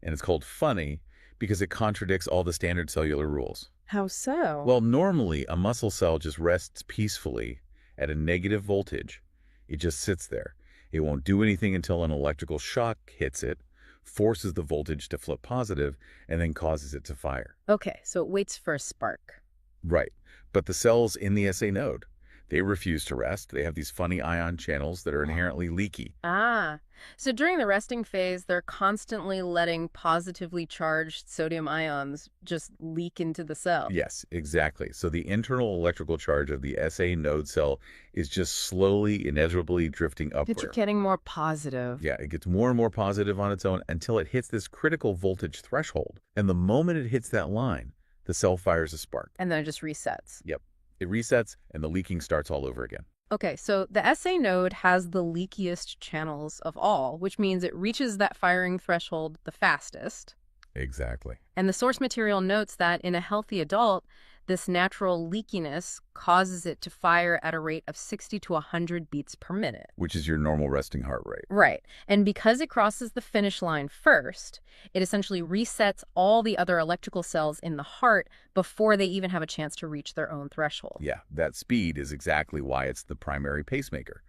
And it's called funny because it contradicts all the standard cellular rules. How so? Well, normally a muscle cell just rests peacefully at a negative voltage. It just sits there. It won't do anything until an electrical shock hits it, forces the voltage to flip positive, and then causes it to fire. Okay, so it waits for a spark. Right. But the cells in the SA node, they refuse to rest. They have these funny ion channels that are inherently leaky. Ah, so during the resting phase, they're constantly letting positively charged sodium ions just leak into the cell. Yes, exactly. So the internal electrical charge of the SA node cell is just slowly, inexorably drifting upward. It's getting more positive. Yeah, it gets more and more positive on its own until it hits this critical voltage threshold. And the moment it hits that line, the cell fires a spark. And then it just resets. Yep. It resets, and the leaking starts all over again. Okay, so the SA node has the leakiest channels of all, which means it reaches that firing threshold the fastest. Exactly. And the source material notes that in a healthy adult, this natural leakiness causes it to fire at a rate of 60 to 100 beats per minute. Which is your normal resting heart rate. Right. And because it crosses the finish line first, it essentially resets all the other electrical cells in the heart before they even have a chance to reach their own threshold. Yeah, that speed is exactly why it's the primary pacemaker.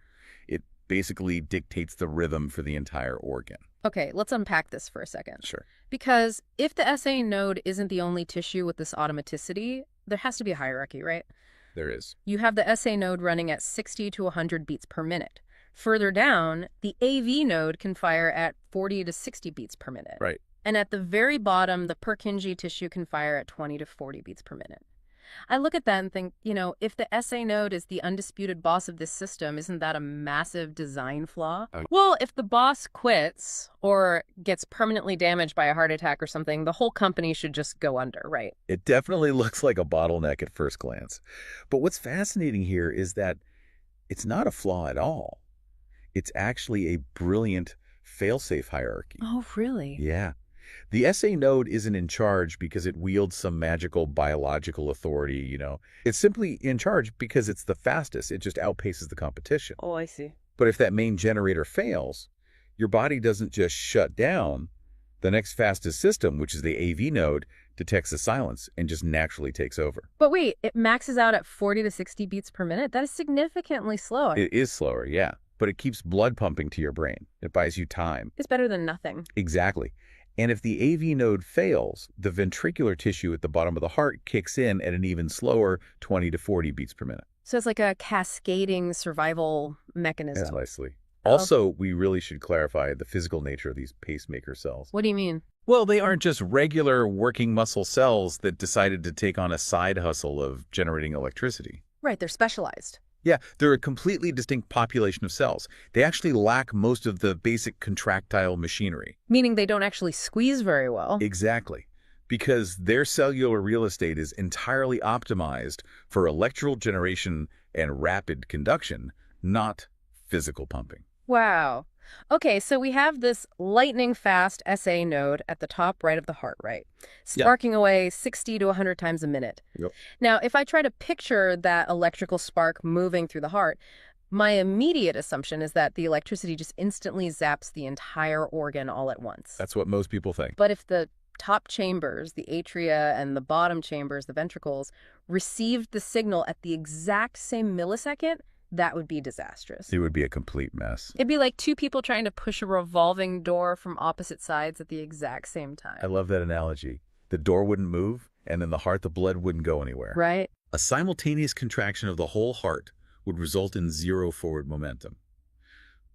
It basically dictates the rhythm for the entire organ. Okay, let's unpack this for a second. Sure. Because if the SA node isn't the only tissue with this automaticity, there has to be a hierarchy, right? There is. You have the SA node running at 60 to 100 beats per minute. Further down, the AV node can fire at 40 to 60 beats per minute. Right. And at the very bottom, the Purkinje tissue can fire at 20 to 40 beats per minute. I look at that and think, if the SA node is the undisputed boss of this system, isn't that a massive design flaw? Well, if the boss quits or gets permanently damaged by a heart attack or something, the whole company should just go under, right? It definitely looks like a bottleneck at first glance. But what's fascinating here is that it's not a flaw at all. It's actually a brilliant fail-safe hierarchy. Oh, really? Yeah. The SA node isn't in charge because it wields some magical biological authority, It's simply in charge because it's the fastest. It just outpaces the competition. Oh, I see. But if that main generator fails, your body doesn't just shut down. The next fastest system, which is the AV node, detects the silence and just naturally takes over. But wait, it maxes out at 40 to 60 beats per minute? That is significantly slower. It is slower, yeah, but it keeps blood pumping to your brain. It buys you time. It's better than nothing. Exactly. And if the AV node fails, the ventricular tissue at the bottom of the heart kicks in at an even slower 20 to 40 beats per minute. So it's like a cascading survival mechanism. Precisely. Also, we really should clarify the physical nature of these pacemaker cells. What do you mean? Well, they aren't just regular working muscle cells that decided to take on a side hustle of generating electricity. Right, they're specialized. Yeah, they're a completely distinct population of cells. They actually lack most of the basic contractile machinery. Meaning they don't actually squeeze very well. Exactly. Because their cellular real estate is entirely optimized for electrical generation and rapid conduction, not physical pumping. Wow. Okay, so we have this lightning-fast SA node at the top right of the heart, right? Sparking away 60 to 100 times a minute. Yep. Now, if I try to picture that electrical spark moving through the heart, My immediate assumption is that the electricity just instantly zaps the entire organ all at once. That's what most people think. But if the top chambers, the atria, and the bottom chambers, the ventricles, received the signal at the exact same millisecond, that would be disastrous. It would be a complete mess. It'd be like two people trying to push a revolving door from opposite sides at the exact same time. I love that analogy. The door wouldn't move, and in the heart, the blood wouldn't go anywhere. Right? A simultaneous contraction of the whole heart would result in zero forward momentum.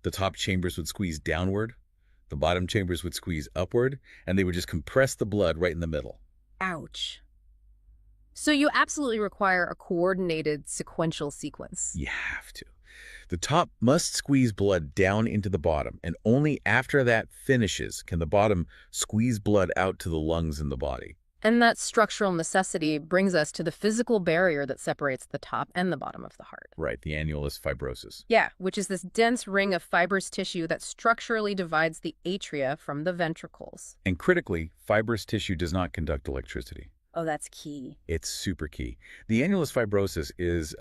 The top chambers would squeeze downward, the bottom chambers would squeeze upward, and they would just compress the blood right in the middle. Ouch. So you absolutely require a coordinated sequential sequence. You have to. The top must squeeze blood down into the bottom, and only after that finishes can the bottom squeeze blood out to the lungs and the body. And that structural necessity brings us to the physical barrier that separates the top and the bottom of the heart. Right, the annulus fibrosus. Yeah, which is this dense ring of fibrous tissue that structurally divides the atria from the ventricles. And critically, fibrous tissue does not conduct electricity. Oh, that's key. It's super key. The annulus fibrosus is,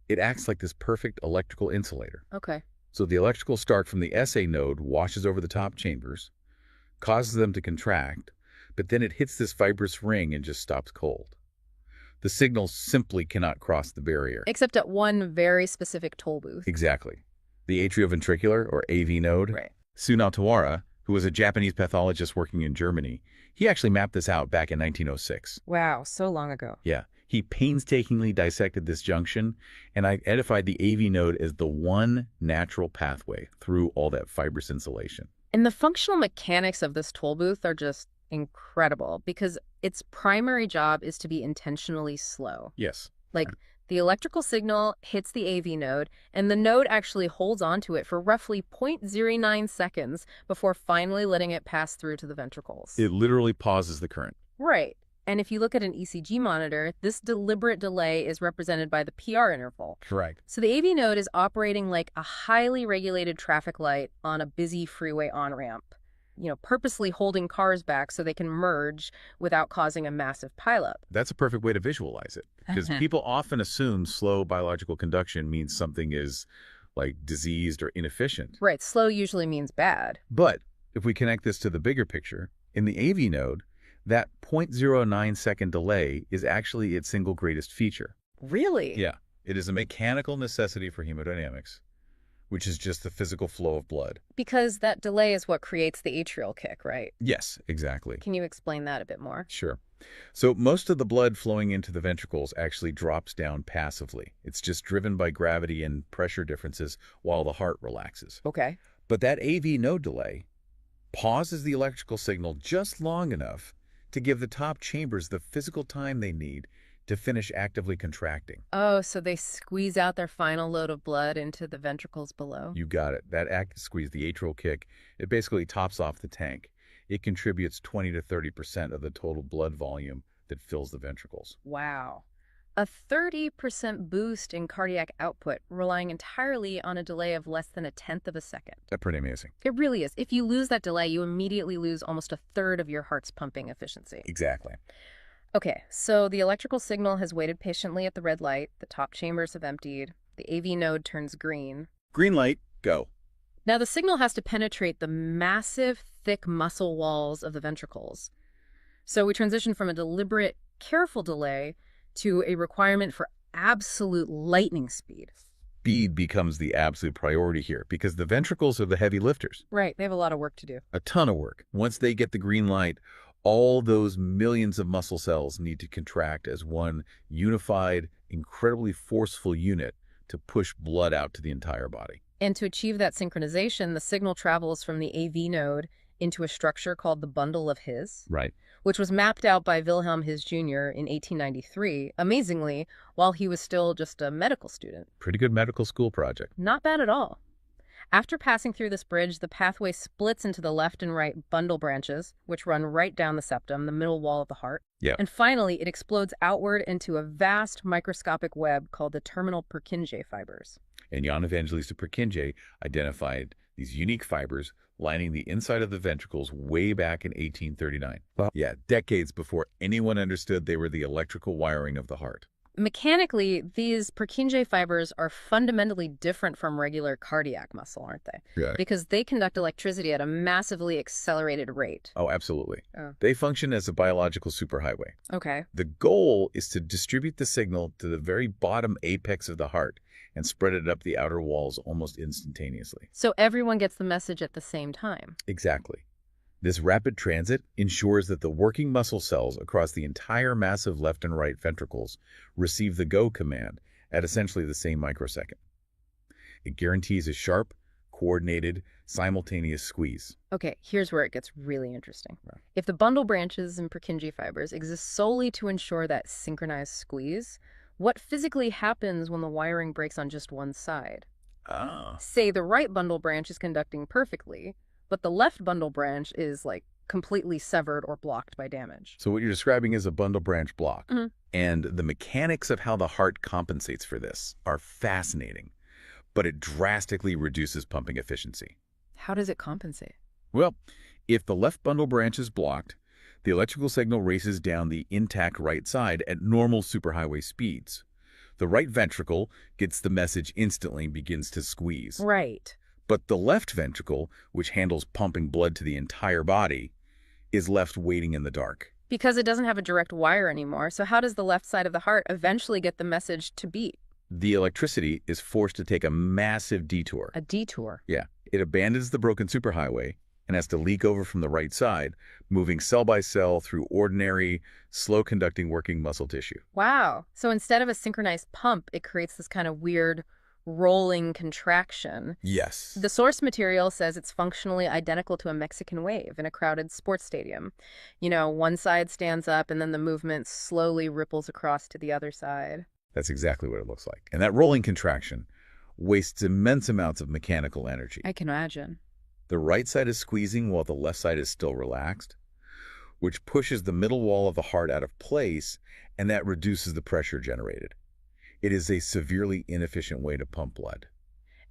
it acts like this perfect electrical insulator. Okay. So the electrical start from the SA node washes over the top chambers, causes them to contract, but then it hits this fibrous ring and just stops cold. The signal simply cannot cross the barrier. Except at one very specific toll booth. Exactly. The atrioventricular, or AV node. Right. Sunao Tawara, who was a Japanese pathologist working in Germany, he actually mapped this out back in 1906. Wow, so long ago. Yeah. He painstakingly dissected this junction and identified the AV node as the one natural pathway through all that fibrous insulation. And the functional mechanics of this toll booth are just incredible because its primary job is to be intentionally slow. Yes. Like, the electrical signal hits the AV node, and the node actually holds onto it for roughly 0.09 seconds before finally letting it pass through to the ventricles. It literally pauses the current. Right. And if you look at an ECG monitor, this deliberate delay is represented by the PR interval. Correct. So the AV node is operating like a highly regulated traffic light on a busy freeway on-ramp, purposely holding cars back so they can merge without causing a massive pileup. That's a perfect way to visualize it, because people often assume slow biological conduction means something is like diseased or inefficient. Right. Slow usually means bad. But if we connect this to the bigger picture, in the AV node, that 0.09 second delay is actually its single greatest feature. Really? Yeah. It is a mechanical necessity for hemodynamics, which is just the physical flow of blood. Because that delay is what creates the atrial kick, right? Yes, exactly. Can you explain that a bit more? Sure. So most of the blood flowing into the ventricles actually drops down passively. It's just driven by gravity and pressure differences while the heart relaxes. Okay. But that AV node delay pauses the electrical signal just long enough to give the top chambers the physical time they need to finish actively contracting. Oh, so they squeeze out their final load of blood into the ventricles below? You got it. That active squeeze, the atrial kick, it basically tops off the tank. It contributes 20 to 30% of the total blood volume that fills the ventricles. Wow. A 30% boost in cardiac output, relying entirely on a delay of less than 1/10 of a second. That's pretty amazing. It really is. If you lose that delay, you immediately lose almost 1/3 of your heart's pumping efficiency. Exactly. Okay, so the electrical signal has waited patiently at the red light, the top chambers have emptied, the AV node turns green. Green light, go. Now the signal has to penetrate the massive, thick muscle walls of the ventricles. So we transition from a deliberate, careful delay to a requirement for absolute lightning speed. Speed becomes the absolute priority here because the ventricles are the heavy lifters. Right, they have a lot of work to do. A ton of work. Once they get the green light, all those millions of muscle cells need to contract as one unified, incredibly forceful unit to push blood out to the entire body. And to achieve that synchronization, the signal travels from the AV node into a structure called the bundle of His, Right. which was mapped out by Wilhelm His Jr. in 1893, amazingly, while he was still just a medical student. Pretty good medical school project. Not bad at all. After passing through this bridge, the pathway splits into the left and right bundle branches, which run right down the septum, the middle wall of the heart. Yeah. And finally, it explodes outward into a vast microscopic web called the terminal Purkinje fibers. And Jan Evangelista Purkinje identified these unique fibers lining the inside of the ventricles way back in 1839. Wow. Yeah, decades before anyone understood they were the electrical wiring of the heart. Mechanically, these Purkinje fibers are fundamentally different from regular cardiac muscle, aren't they? Yeah. Because they conduct electricity at a massively accelerated rate. Oh, absolutely. Oh. They function as a biological superhighway. Okay. The goal is to distribute the signal to the very bottom apex of the heart and spread it up the outer walls almost instantaneously. So everyone gets the message at the same time. Exactly. This rapid transit ensures that the working muscle cells across the entire massive left and right ventricles receive the go command at essentially the same microsecond. It guarantees a sharp, coordinated, simultaneous squeeze. Okay, here's where it gets really interesting. Right. If the bundle branches and Purkinje fibers exist solely to ensure that synchronized squeeze, what physically happens when the wiring breaks on just one side? Ah. Say the right bundle branch is conducting perfectly, but the left bundle branch is, like, completely severed or blocked by damage. So what you're describing is a bundle branch block. Mm-hmm. And the mechanics of how the heart compensates for this are fascinating, but it drastically reduces pumping efficiency. How does it compensate? Well, if the left bundle branch is blocked, the electrical signal races down the intact right side at normal superhighway speeds. The right ventricle gets the message instantly and begins to squeeze. Right. But the left ventricle, which handles pumping blood to the entire body, is left waiting in the dark. Because it doesn't have a direct wire anymore, so how does the left side of the heart eventually get the message to beat? The electricity is forced to take a massive detour. A detour. Yeah, it abandons the broken superhighway and has to leak over from the right side, moving cell by cell through ordinary, slow-conducting working muscle tissue. Wow. So instead of a synchronized pump, it creates this kind of weird rolling contraction. Yes. The source material says it's functionally identical to a Mexican wave in a crowded sports stadium. You know, one side stands up and then the movement slowly ripples across to the other side. That's exactly what it looks like. And that rolling contraction wastes immense amounts of mechanical energy. I can imagine. The right side is squeezing while the left side is still relaxed, which pushes the middle wall of the heart out of place, and that reduces the pressure generated. It is a severely inefficient way to pump blood.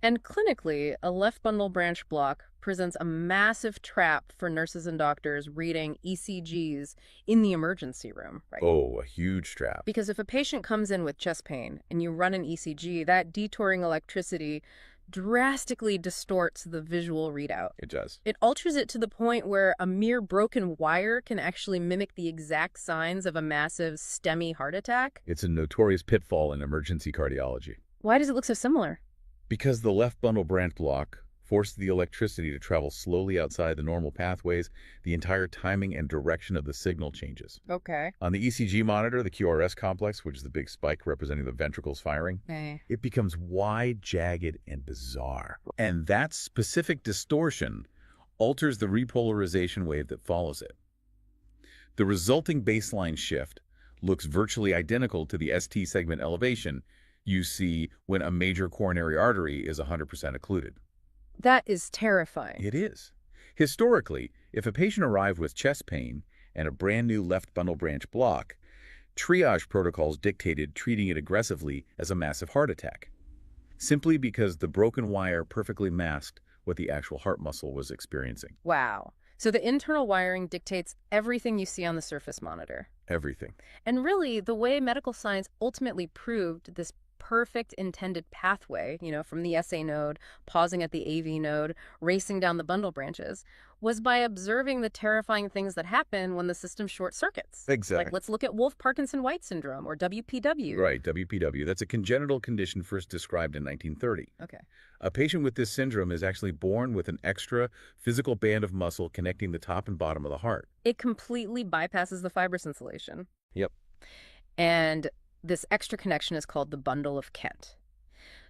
And clinically, a left bundle branch block presents a massive trap for nurses and doctors reading ECGs in the emergency room, right? Oh, a huge trap. Because if a patient comes in with chest pain and you run an ECG, that detouring electricity drastically distorts the visual readout. It does. It alters it to the point where a mere broken wire can actually mimic the exact signs of a massive STEMI heart attack. It's a notorious pitfall in emergency cardiology. Why does it look so similar? Because the left bundle branch block forces the electricity to travel slowly outside the normal pathways, the entire timing and direction of the signal changes. Okay. On the ECG monitor, the QRS complex, which is the big spike representing the ventricles firing, it becomes wide, jagged, and bizarre. And that specific distortion alters the repolarization wave that follows it. The resulting baseline shift looks virtually identical to the ST segment elevation you see when a major coronary artery is 100% occluded. That is terrifying. It is. Historically, if a patient arrived with chest pain and a brand new left bundle branch block, triage protocols dictated treating it aggressively as a massive heart attack, simply because the broken wire perfectly masked what the actual heart muscle was experiencing. Wow. So the internal wiring dictates everything you see on the surface monitor. Everything. And really, the way medical science ultimately proved this perfect intended pathway, you know, from the SA node, pausing at the AV node, racing down the bundle branches, was by observing the terrifying things that happen when the system short circuits. Exactly. Like, let's look at Wolff-Parkinson-White syndrome, or WPW. Right, WPW. That's a congenital condition first described in 1930. Okay. A patient with this syndrome is actually born with an extra physical band of muscle connecting the top and bottom of the heart. It completely bypasses the fibrous insulation. Yep. And this extra connection is called the bundle of Kent.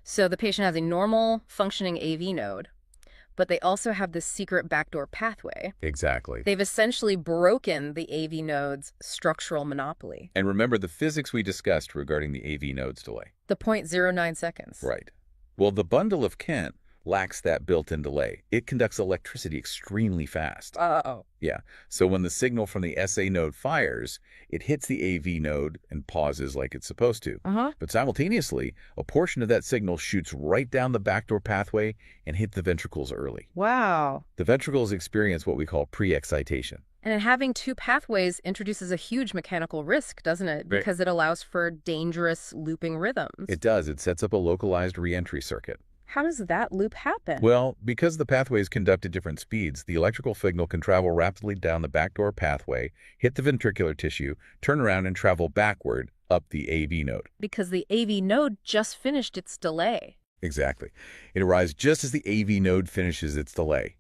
So the patient has a normal functioning AV node, but they also have this secret backdoor pathway. Exactly. They've essentially broken the AV node's structural monopoly. And remember the physics we discussed regarding the AV node's delay. The 0.09 seconds. Right. Well, the bundle of Kent lacks that built-in delay. It conducts electricity extremely fast. Uh-oh. Yeah. So when the signal from the SA node fires, it hits the AV node and pauses like it's supposed to. But simultaneously, a portion of that signal shoots right down the backdoor pathway and hit the ventricles early. Wow. The ventricles experience what we call pre-excitation. And having two pathways introduces a huge mechanical risk, doesn't it? Right. Because it allows for dangerous looping rhythms. It does. It sets up a localized reentry circuit. How does that loop happen? Well, because the pathways conduct at different speeds, the electrical signal can travel rapidly down the backdoor pathway, hit the ventricular tissue, turn around, and travel backward up the AV node. Because the AV node just finished its delay. Exactly. It arrives just as the AV node finishes its delay.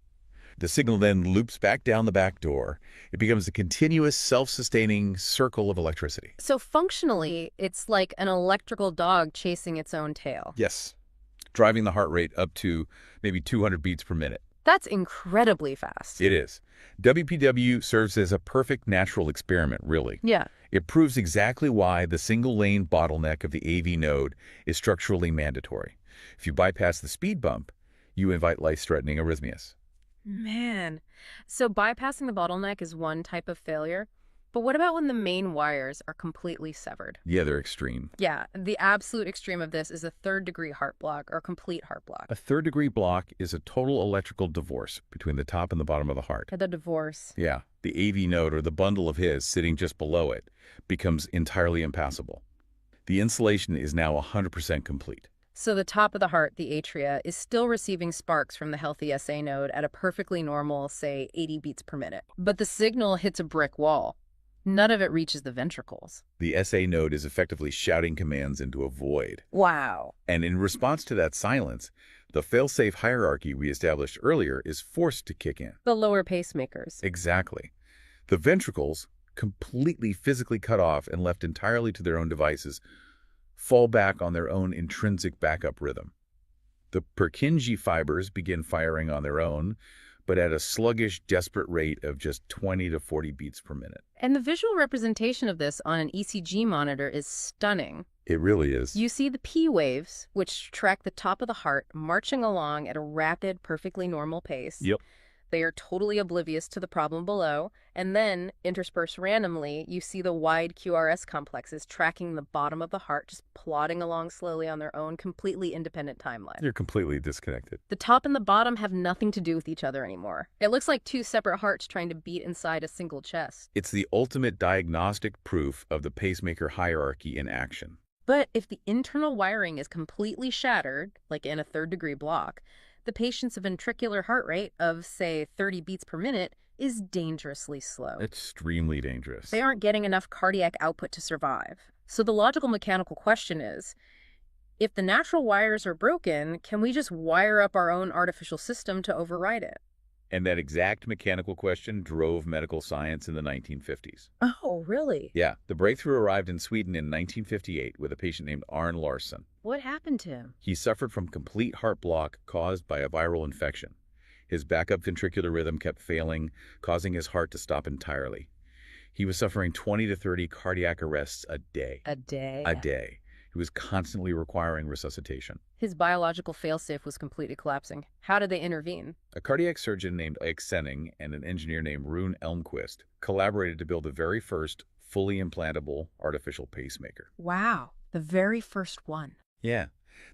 The signal then loops back down the back door. It becomes a continuous, self-sustaining circle of electricity. So functionally, it's like an electrical dog chasing its own tail. Yes, driving the heart rate up to maybe 200 beats per minute. That's incredibly fast. It is. WPW serves as a perfect natural experiment, really. Yeah. It proves exactly why the single-lane bottleneck of the AV node is structurally mandatory. If you bypass the speed bump, you invite life-threatening arrhythmias. Man. So bypassing the bottleneck is one type of failure. But what about when the main wires are completely severed? Yeah, they're extreme. Yeah, the absolute extreme of this is a third-degree heart block or complete heart block. A third-degree block is a total electrical divorce between the top and the bottom of the heart. The divorce. Yeah, the AV node, or the bundle of his sitting just below it, becomes entirely impassable. The insulation is now 100% complete. So the top of the heart, the atria, is still receiving sparks from the healthy SA node at a perfectly normal, say, 80 beats per minute. But the signal hits a brick wall. None of it reaches the ventricles. The SA node is effectively shouting commands into a void. Wow. And in response to that silence, the fail-safe hierarchy we established earlier is forced to kick in. The lower pacemakers. Exactly. The ventricles, completely physically cut off and left entirely to their own devices, fall back on their own intrinsic backup rhythm. The Purkinje fibers begin firing on their own, but at a sluggish, desperate rate of just 20 to 40 beats per minute. And the visual representation of this on an ECG monitor is stunning. It really is. You see the P waves, which track the top of the heart, marching along at a rapid, perfectly normal pace. Yep. They are totally oblivious to the problem below. And then, interspersed randomly, you see the wide QRS complexes tracking the bottom of the heart, just plodding along slowly on their own, completely independent timeline. You're completely disconnected. The top and the bottom have nothing to do with each other anymore. It looks like two separate hearts trying to beat inside a single chest. It's the ultimate diagnostic proof of the pacemaker hierarchy in action. But if the internal wiring is completely shattered, like in a third-degree block, the patient's ventricular heart rate of, say, 30 beats per minute is dangerously slow. Extremely dangerous. They aren't getting enough cardiac output to survive. So the logical mechanical question is, if the natural wires are broken, can we just wire up our own artificial system to override it? And that exact mechanical question drove medical science in the 1950s. Oh, really? Yeah, the breakthrough arrived in Sweden in 1958 with a patient named Arne Larsson. What happened to him? He suffered from complete heart block caused by a viral infection. His backup ventricular rhythm kept failing, causing his heart to stop entirely. He was suffering 20 to 30 cardiac arrests a day. A day? A day. He was constantly requiring resuscitation. His biological failsafe was completely collapsing. How did they intervene? A cardiac surgeon named Ike Senning and an engineer named Rune Elmquist collaborated to build the very first fully implantable artificial pacemaker. Wow, the very first one. Yeah.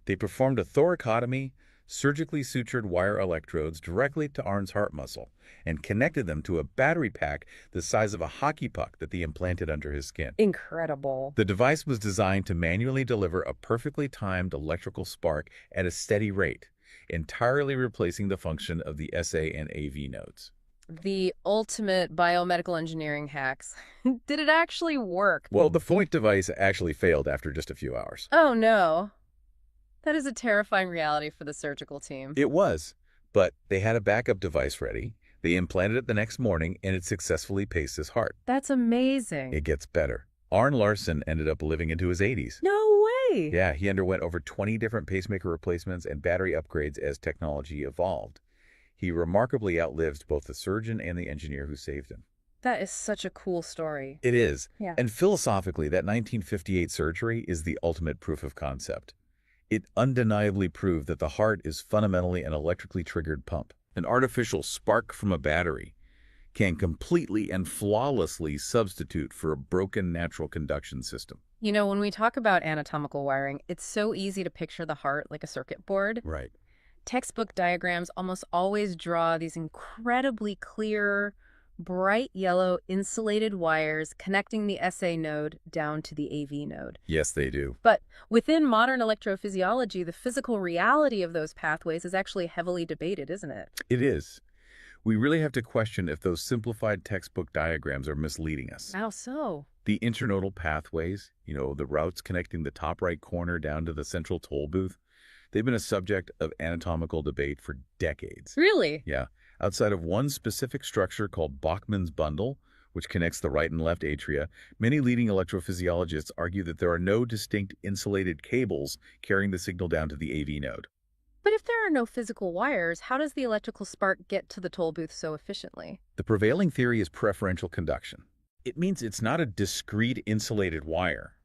They performed a thoracotomy, surgically sutured wire electrodes directly to Arne's heart muscle, and connected them to a battery pack the size of a hockey puck that they implanted under his skin. Incredible. The device was designed to manually deliver a perfectly timed electrical spark at a steady rate, entirely replacing the function of the SA and AV nodes. The ultimate biomedical engineering hacks. Did it actually work? Well, the Foyt device actually failed after just a few hours. Oh, no. That is a terrifying reality for the surgical team. It was, but they had a backup device ready. They implanted it the next morning, and it successfully paced his heart. That's amazing. It gets better. Arne Larsson ended up living into his 80s. No way. Yeah, he underwent over 20 different pacemaker replacements and battery upgrades as technology evolved. He remarkably outlived both the surgeon and the engineer who saved him. That is such a cool story. It is. Yeah. And philosophically, that 1958 surgery is the ultimate proof of concept. It undeniably proved that the heart is fundamentally an electrically triggered pump. An artificial spark from a battery can completely and flawlessly substitute for a broken natural conduction system. You know, when we talk about anatomical wiring, it's so easy to picture the heart like a circuit board. Right. Textbook diagrams almost always draw these incredibly clear, Bright yellow insulated wires connecting the SA node down to the AV node. Yes, they do. But within modern electrophysiology, the physical reality of those pathways is actually heavily debated, isn't it? It is. We really have to question if those simplified textbook diagrams are misleading us. How so? The internodal pathways, the routes connecting the top right corner down to the central toll booth, they've been a subject of anatomical debate for decades. Really? Yeah. Outside of one specific structure called Bachmann's bundle, which connects the right and left atria, many leading electrophysiologists argue that there are no distinct insulated cables carrying the signal down to the AV node. But if there are no physical wires, how does the electrical spark get to the toll booth so efficiently? The prevailing theory is preferential conduction. It means it's not a discrete insulated wire.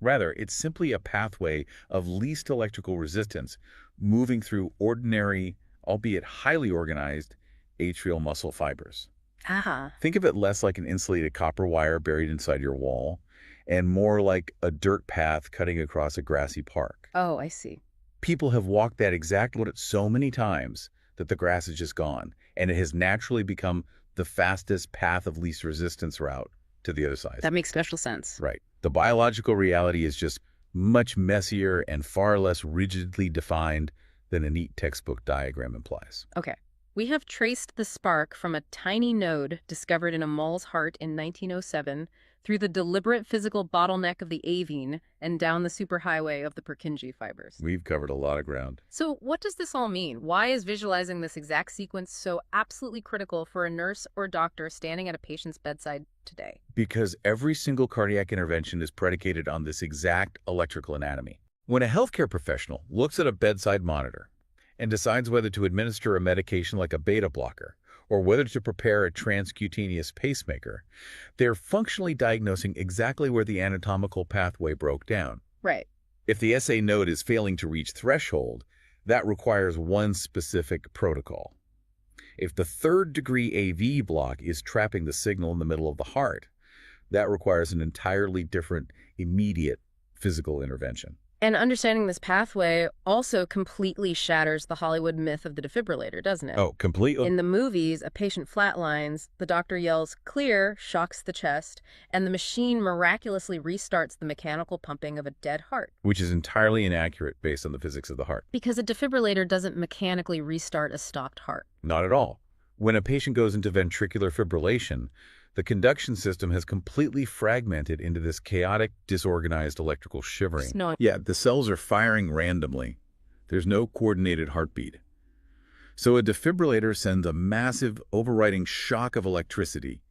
Rather, it's simply a pathway of least electrical resistance moving through ordinary, albeit highly organized, atrial muscle fibers. Ah. Think of it less like an insulated copper wire buried inside your wall and more like a dirt path cutting across a grassy park. Oh, I see. People have walked that exact route so many times that the grass is just gone, and it has naturally become the fastest path of least resistance route to the other side. That makes special sense. Right. The biological reality is just much messier and far less rigidly defined than a neat textbook diagram implies. Okay. We have traced the spark from a tiny node discovered in a mole's heart in 1907 through the deliberate physical bottleneck of the avene and down the superhighway of the Purkinje fibers. We've covered a lot of ground. So what does this all mean? Why is visualizing this exact sequence so absolutely critical for a nurse or doctor standing at a patient's bedside today? Because every single cardiac intervention is predicated on this exact electrical anatomy. When a healthcare professional looks at a bedside monitor and decides whether to administer a medication like a beta blocker or whether to prepare a transcutaneous pacemaker, they're functionally diagnosing exactly where the anatomical pathway broke down. Right. If the SA node is failing to reach threshold, that requires one specific protocol. If the third-degree AV block is trapping the signal in the middle of the heart, that requires an entirely different, immediate physical intervention. And understanding this pathway also completely shatters the Hollywood myth of the defibrillator, doesn't it? Oh, completely. In the movies, a patient flatlines, the doctor yells, "Clear," shocks the chest, and the machine miraculously restarts the mechanical pumping of a dead heart. Which is entirely inaccurate based on the physics of the heart. Because a defibrillator doesn't mechanically restart a stopped heart. Not at all. When a patient goes into ventricular fibrillation, the conduction system has completely fragmented into this chaotic, disorganized electrical shivering. Yeah, the cells are firing randomly. There's no coordinated heartbeat. So a defibrillator sends a massive, overriding shock of electricity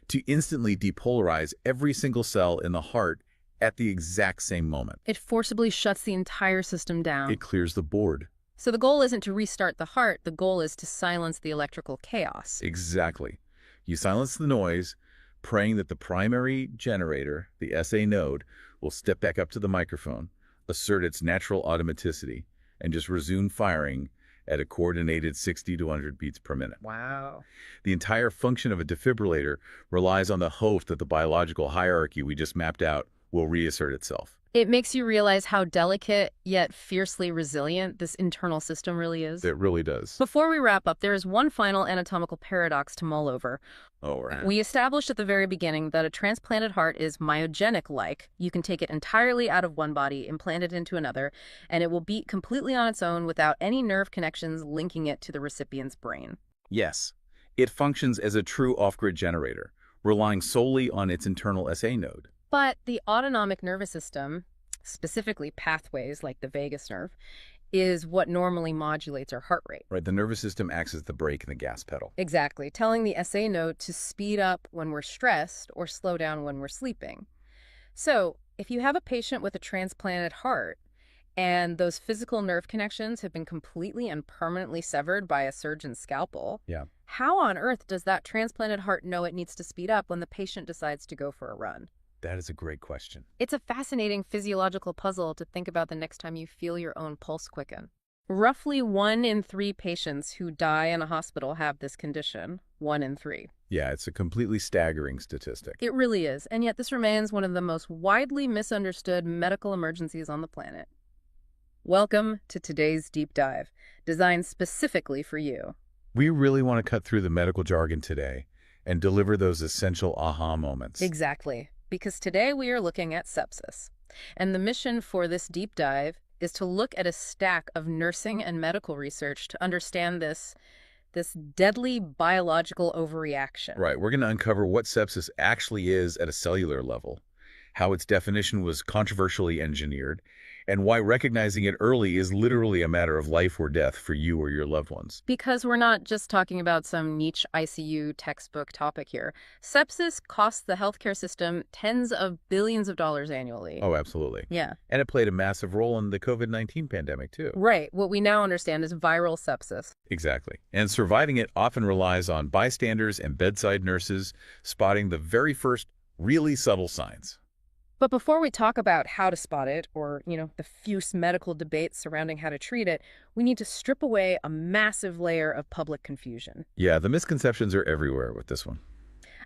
to instantly depolarize every single cell in the heart at the exact same moment. It forcibly shuts the entire system down. It clears the board. So the goal isn't to restart the heart, the goal is to silence the electrical chaos. Exactly. You silence the noise, praying that the primary generator, the SA node, will step back up to the microphone, assert its natural automaticity, and just resume firing at a coordinated 60 to 100 beats per minute. Wow. The entire function of a defibrillator relies on the hope that the biological hierarchy we just mapped out will reassert itself. It makes you realize how delicate yet fiercely resilient this internal system really is. It really does. Before we wrap up, there is one final anatomical paradox to mull over. Oh, right. We established at the very beginning that a transplanted heart is myogenic-like. You can take it entirely out of one body, implant it into another, and it will beat completely on its own without any nerve connections linking it to the recipient's brain. Yes. It functions as a true off-grid generator, relying solely on its internal SA node. But the autonomic nervous system, specifically pathways like the vagus nerve, is what normally modulates our heart rate. Right, the nervous system acts as the brake and the gas pedal. Exactly, telling the SA node to speed up when we're stressed or slow down when we're sleeping. So, if you have a patient with a transplanted heart and those physical nerve connections have been completely and permanently severed by a surgeon's scalpel, how on earth does that transplanted heart know it needs to speed up when the patient decides to go for a run? That is a great question. It's a fascinating physiological puzzle to think about the next time you feel your own pulse quicken. Roughly 1 in 3 patients who die in a hospital have this condition. 1 in 3. Yeah, it's a completely staggering statistic. It really is, and yet this remains one of the most widely misunderstood medical emergencies on the planet. Welcome to today's deep dive, designed specifically for you. We really want to cut through the medical jargon today and deliver those essential aha moments. Exactly. Because today we are looking at sepsis. And the mission for this deep dive is to look at a stack of nursing and medical research to understand this deadly biological overreaction. Right, we're going to uncover what sepsis actually is at a cellular level, how its definition was controversially engineered, and why recognizing it early is literally a matter of life or death for you or your loved ones. Because we're not just talking about some niche ICU textbook topic here. Sepsis costs the healthcare system tens of billions of dollars annually. Oh, absolutely. Yeah. And it played a massive role in the COVID-19 pandemic, too. Right. What we now understand is viral sepsis. Exactly. And surviving it often relies on bystanders and bedside nurses spotting the very first really subtle signs. But before we talk about how to spot it, or, the fierce medical debates surrounding how to treat it, we need to strip away a massive layer of public confusion. Yeah, the misconceptions are everywhere with this one.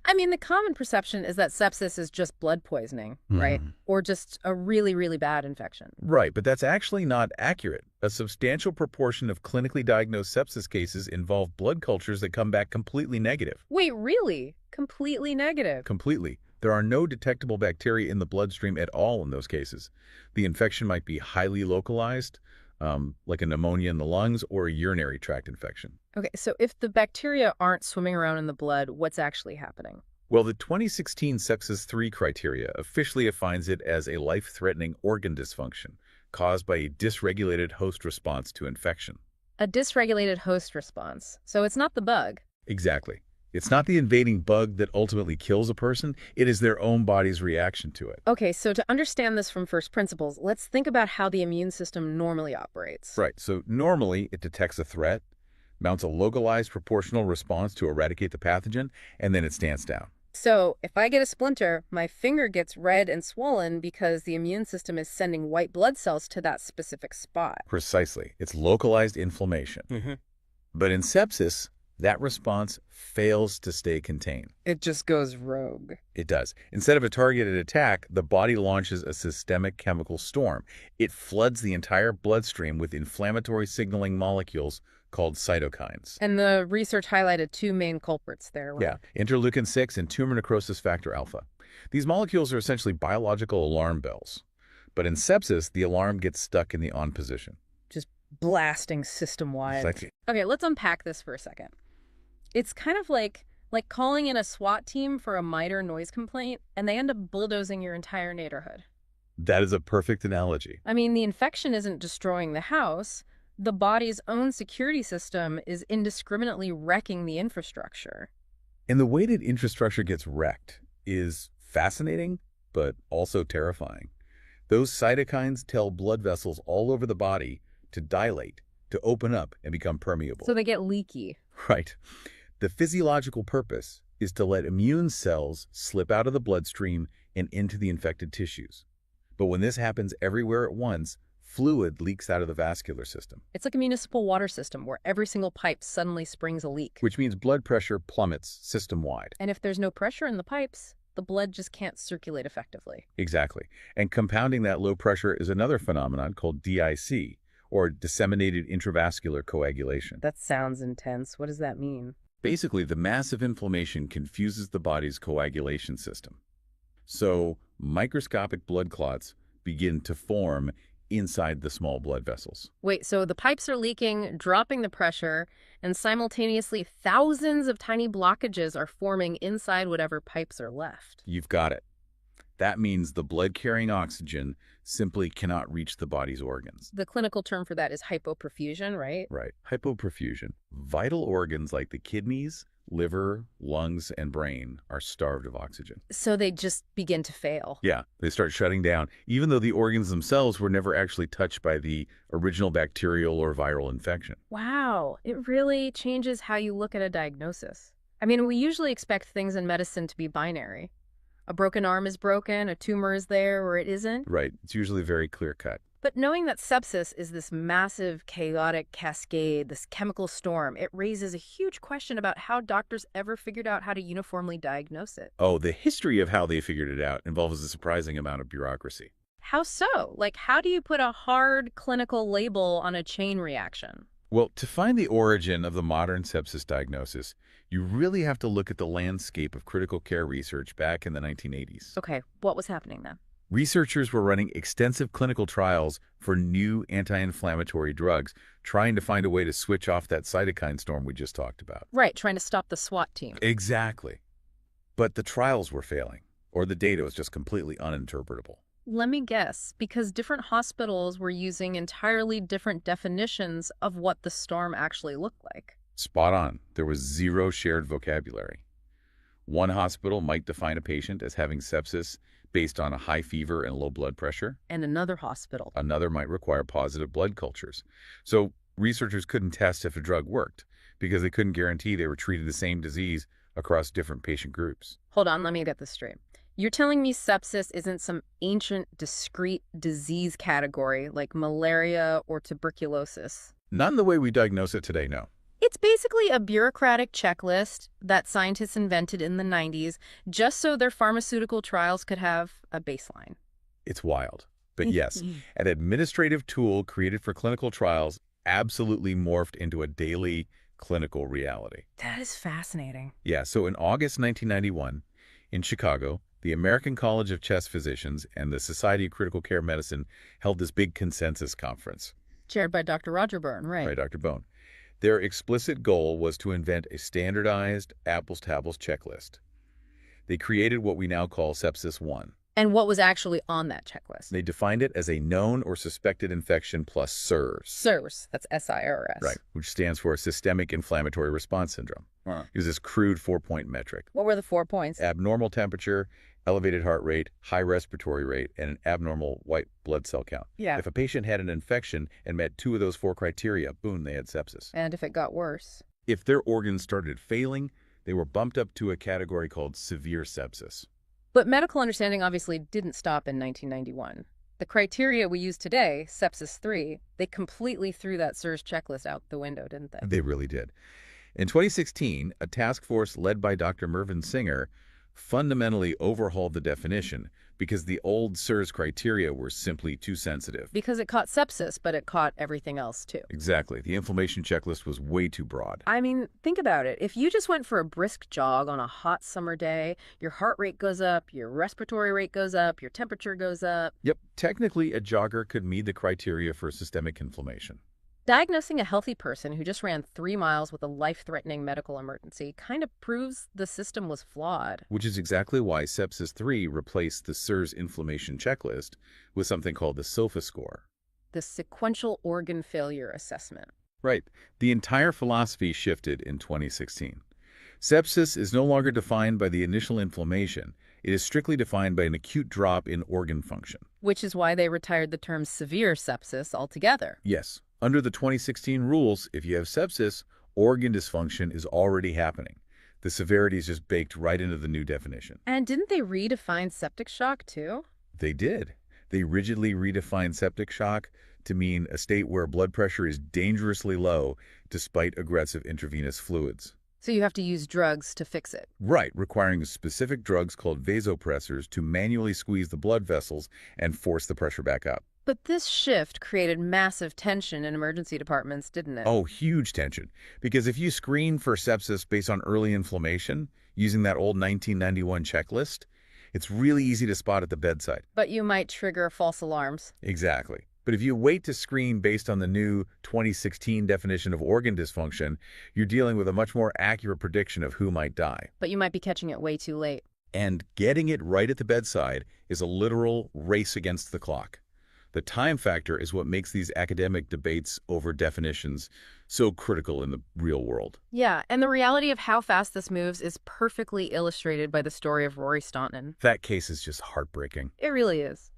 I mean, the common perception is that sepsis is just blood poisoning, right? Or just a really, really bad infection. Right, but that's actually not accurate. A substantial proportion of clinically diagnosed sepsis cases involve blood cultures that come back completely negative. Wait, really? Completely negative? Completely. There are no detectable bacteria in the bloodstream at all in those cases. The infection might be highly localized, like a pneumonia in the lungs or a urinary tract infection. Okay, so if the bacteria aren't swimming around in the blood, what's actually happening? Well, the 2016 Sepsis 3 criteria officially defines it as a life-threatening organ dysfunction caused by a dysregulated host response to infection. A dysregulated host response. So it's not the bug. Exactly. It's not the invading bug that ultimately kills a person. It is their own body's reaction to it. Okay, so to understand this from first principles, let's think about how the immune system normally operates. Right. So normally it detects a threat, mounts a localized proportional response to eradicate the pathogen, and then it stands down. So if I get a splinter, my finger gets red and swollen because the immune system is sending white blood cells to that specific spot. Precisely. It's localized inflammation. But in sepsis, that response fails to stay contained. It just goes rogue. It does. Instead of a targeted attack, the body launches a systemic chemical storm. It floods the entire bloodstream with inflammatory signaling molecules called cytokines. And the research highlighted two main culprits there. Yeah, interleukin-6 and tumor necrosis factor alpha. These molecules are essentially biological alarm bells. But in sepsis, the alarm gets stuck in the on position. Just blasting system-wide. Okay, let's unpack this for a second. It's kind of like calling in a SWAT team for a minor noise complaint, and they end up bulldozing your entire neighborhood. That is a perfect analogy. I mean, the infection isn't destroying the house. The body's own security system is indiscriminately wrecking the infrastructure. And the way that infrastructure gets wrecked is fascinating, but also terrifying. Those cytokines tell blood vessels all over the body to dilate, to open up and become permeable. So they get leaky. Right. The physiological purpose is to let immune cells slip out of the bloodstream and into the infected tissues. But when this happens everywhere at once, fluid leaks out of the vascular system. It's like a municipal water system where every single pipe suddenly springs a leak. Which means blood pressure plummets system-wide. And if there's no pressure in the pipes, the blood just can't circulate effectively. Exactly. And compounding that low pressure is another phenomenon called DIC, or disseminated intravascular coagulation. That sounds intense. What does that mean? Basically, the massive inflammation confuses the body's coagulation system. So, microscopic blood clots begin to form inside the small blood vessels. Wait, so the pipes are leaking, dropping the pressure, and simultaneously thousands of tiny blockages are forming inside whatever pipes are left. You've got it. That means the blood-carrying oxygen simply cannot reach the body's organs. The clinical term for that is hypoperfusion, right? Right. Hypoperfusion. Vital organs like the kidneys, liver, lungs, and brain are starved of oxygen. So they just begin to fail. Yeah, they start shutting down, even though the organs themselves were never actually touched by the original bacterial or viral infection. Wow, it really changes how you look at a diagnosis. I mean, we usually expect things in medicine to be binary. A broken arm is broken, a tumor is there, or it isn't. Right. It's usually very clear-cut. But knowing that sepsis is this massive, chaotic cascade, this chemical storm, it raises a huge question about how doctors ever figured out how to uniformly diagnose it. Oh, the history of how they figured it out involves a surprising amount of bureaucracy. How so? Like, how do you put a hard clinical label on a chain reaction? Well, to find the origin of the modern sepsis diagnosis, You really have to look at the landscape of critical care research back in the 1980s. Okay, what was happening then? Researchers were running extensive clinical trials for new anti-inflammatory drugs, trying to find a way to switch off that cytokine storm we just talked about. Right, trying to stop the SWAT team. Exactly. But the trials were failing, or the data was just completely uninterpretable. Let me guess, because different hospitals were using entirely different definitions of what the storm actually looked like. Spot on. There was zero shared vocabulary. One hospital might define a patient as having sepsis based on a high fever and low blood pressure. And another hospital. Another might require positive blood cultures. So researchers couldn't test if a drug worked because they couldn't guarantee they were treating the same disease across different patient groups. Hold on, let me get this straight. You're telling me sepsis isn't some ancient, discrete disease category like malaria or tuberculosis? Not in the way we diagnose it today, no. It's basically a bureaucratic checklist that scientists invented in the 90s just so their pharmaceutical trials could have a baseline. It's wild. But yes, an administrative tool created for clinical trials absolutely morphed into a daily clinical reality. That is fascinating. Yeah, so in August 1991, in Chicago, the American College of Chest Physicians and the Society of Critical Care Medicine held this big consensus conference. Chaired by Dr. Roger Byrne, right? Right, Dr. Bone. Their explicit goal was to invent a standardized apples-to-apples checklist. They created what we now call Sepsis 1. And what was actually on that checklist? They defined it as a known or suspected infection plus SIRS. SIRS, that's S-I-R-S. Right, which stands for Systemic Inflammatory Response Syndrome. It was this crude 4-point metric. What were the 4 points? Abnormal temperature, elevated heart rate, high respiratory rate, and an abnormal white blood cell count. Yeah. If a patient had an infection and met 2 of those 4 criteria, boom, they had sepsis. And if it got worse? If their organs started failing, they were bumped up to a category called severe sepsis. But medical understanding obviously didn't stop in 1991. The criteria we use today, Sepsis 3, they completely threw that SIRS checklist out the window, didn't they? They really did. In 2016, a task force led by Dr. Mervyn Singer fundamentally overhauled the definition because the old SIRS criteria were simply too sensitive. Because it caught sepsis, but it caught everything else too. Exactly. The inflammation checklist was way too broad. I mean, think about it. If you just went for a brisk jog on a hot summer day, your heart rate goes up, your respiratory rate goes up, your temperature goes up. Yep. Technically, a jogger could meet the criteria for systemic inflammation. Diagnosing a healthy person who just ran 3 miles with a life-threatening medical emergency kind of proves the system was flawed. Which is exactly why Sepsis 3 replaced the SIRS inflammation checklist with something called the SOFA score. The sequential organ failure assessment. Right. The entire philosophy shifted in 2016. Sepsis is no longer defined by the initial inflammation. It is strictly defined by an acute drop in organ function. Which is why they retired the term severe sepsis altogether. Yes. Under the 2016 rules, if you have sepsis, organ dysfunction is already happening. The severity is just baked right into the new definition. And didn't they redefine septic shock too? They did. They rigidly redefined septic shock to mean a state where blood pressure is dangerously low despite aggressive intravenous fluids. So you have to use drugs to fix it. Right, requiring specific drugs called vasopressors to manually squeeze the blood vessels and force the pressure back up. But this shift created massive tension in emergency departments, didn't it? Oh, huge tension. Because if you screen for sepsis based on early inflammation, using that old 1991 checklist, it's really easy to spot at the bedside. But you might trigger false alarms. Exactly. But if you wait to screen based on the new 2016 definition of organ dysfunction, you're dealing with a much more accurate prediction of who might die. But you might be catching it way too late. And getting it right at the bedside is a literal race against the clock. The time factor is what makes these academic debates over definitions so critical in the real world. Yeah, and the reality of how fast this moves is perfectly illustrated by the story of Rory Staunton. That case is just heartbreaking. It really is.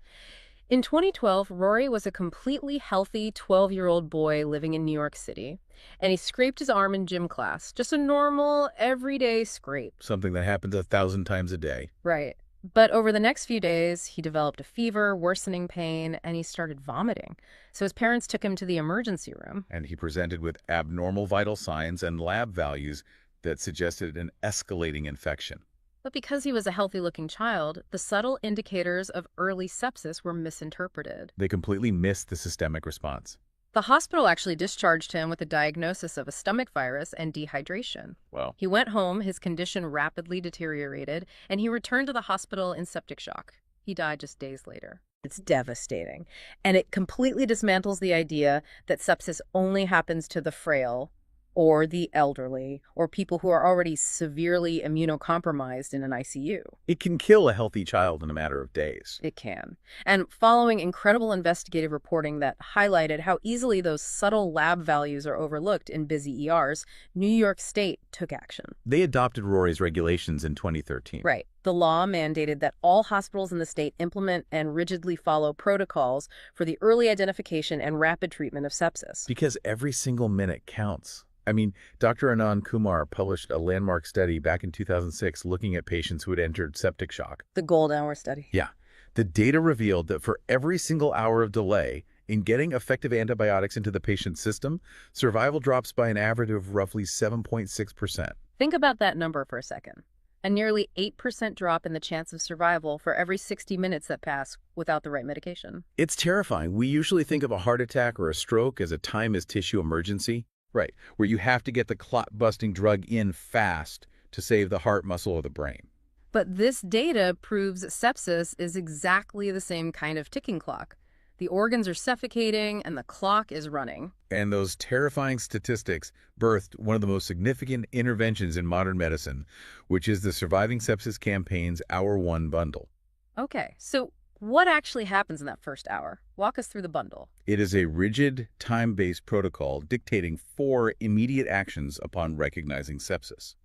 In 2012, Rory was a completely healthy 12-year-old boy living in New York City, and he scraped his arm in gym class. Just a normal, everyday scrape. Something that happens 1,000 times a day. Right. But over the next few days, he developed a fever, worsening pain, and he started vomiting. So his parents took him to the emergency room. And he presented with abnormal vital signs and lab values that suggested an escalating infection. But because he was a healthy-looking child, the subtle indicators of early sepsis were misinterpreted. They completely missed the systemic response. The hospital actually discharged him with a diagnosis of a stomach virus and dehydration. Wow. He went home, his condition rapidly deteriorated, and he returned to the hospital in septic shock. He died just days later. It's devastating. And it completely dismantles the idea that sepsis only happens to the frail or the elderly or people who are already severely immunocompromised in an ICU. It can kill a healthy child in a matter of days. It can. And following incredible investigative reporting that highlighted how easily those subtle lab values are overlooked in busy ERs, New York State took action. They adopted Rory's regulations in 2013. Right. The law mandated that all hospitals in the state implement and rigidly follow protocols for the early identification and rapid treatment of sepsis. Because every single minute counts. I mean, Dr. Anand Kumar published a landmark study back in 2006 looking at patients who had entered septic shock. The gold hour study. Yeah. The data revealed that for every single hour of delay in getting effective antibiotics into the patient's system, survival drops by an average of roughly 7.6%. Think about that number for a second. A nearly 8% drop in the chance of survival for every 60 minutes that pass without the right medication. It's terrifying. We usually think of a heart attack or a stroke as a time-is-tissue emergency. Right, where you have to get the clot-busting drug in fast to save the heart muscle or the brain. But this data proves sepsis is exactly the same kind of ticking clock. The organs are suffocating and the clock is running. And those terrifying statistics birthed one of the most significant interventions in modern medicine, which is the Surviving Sepsis Campaign's Hour 1 bundle. Okay, so what actually happens in that first hour? Walk us through the bundle. It is a rigid, time-based protocol dictating 4 immediate actions upon recognizing sepsis.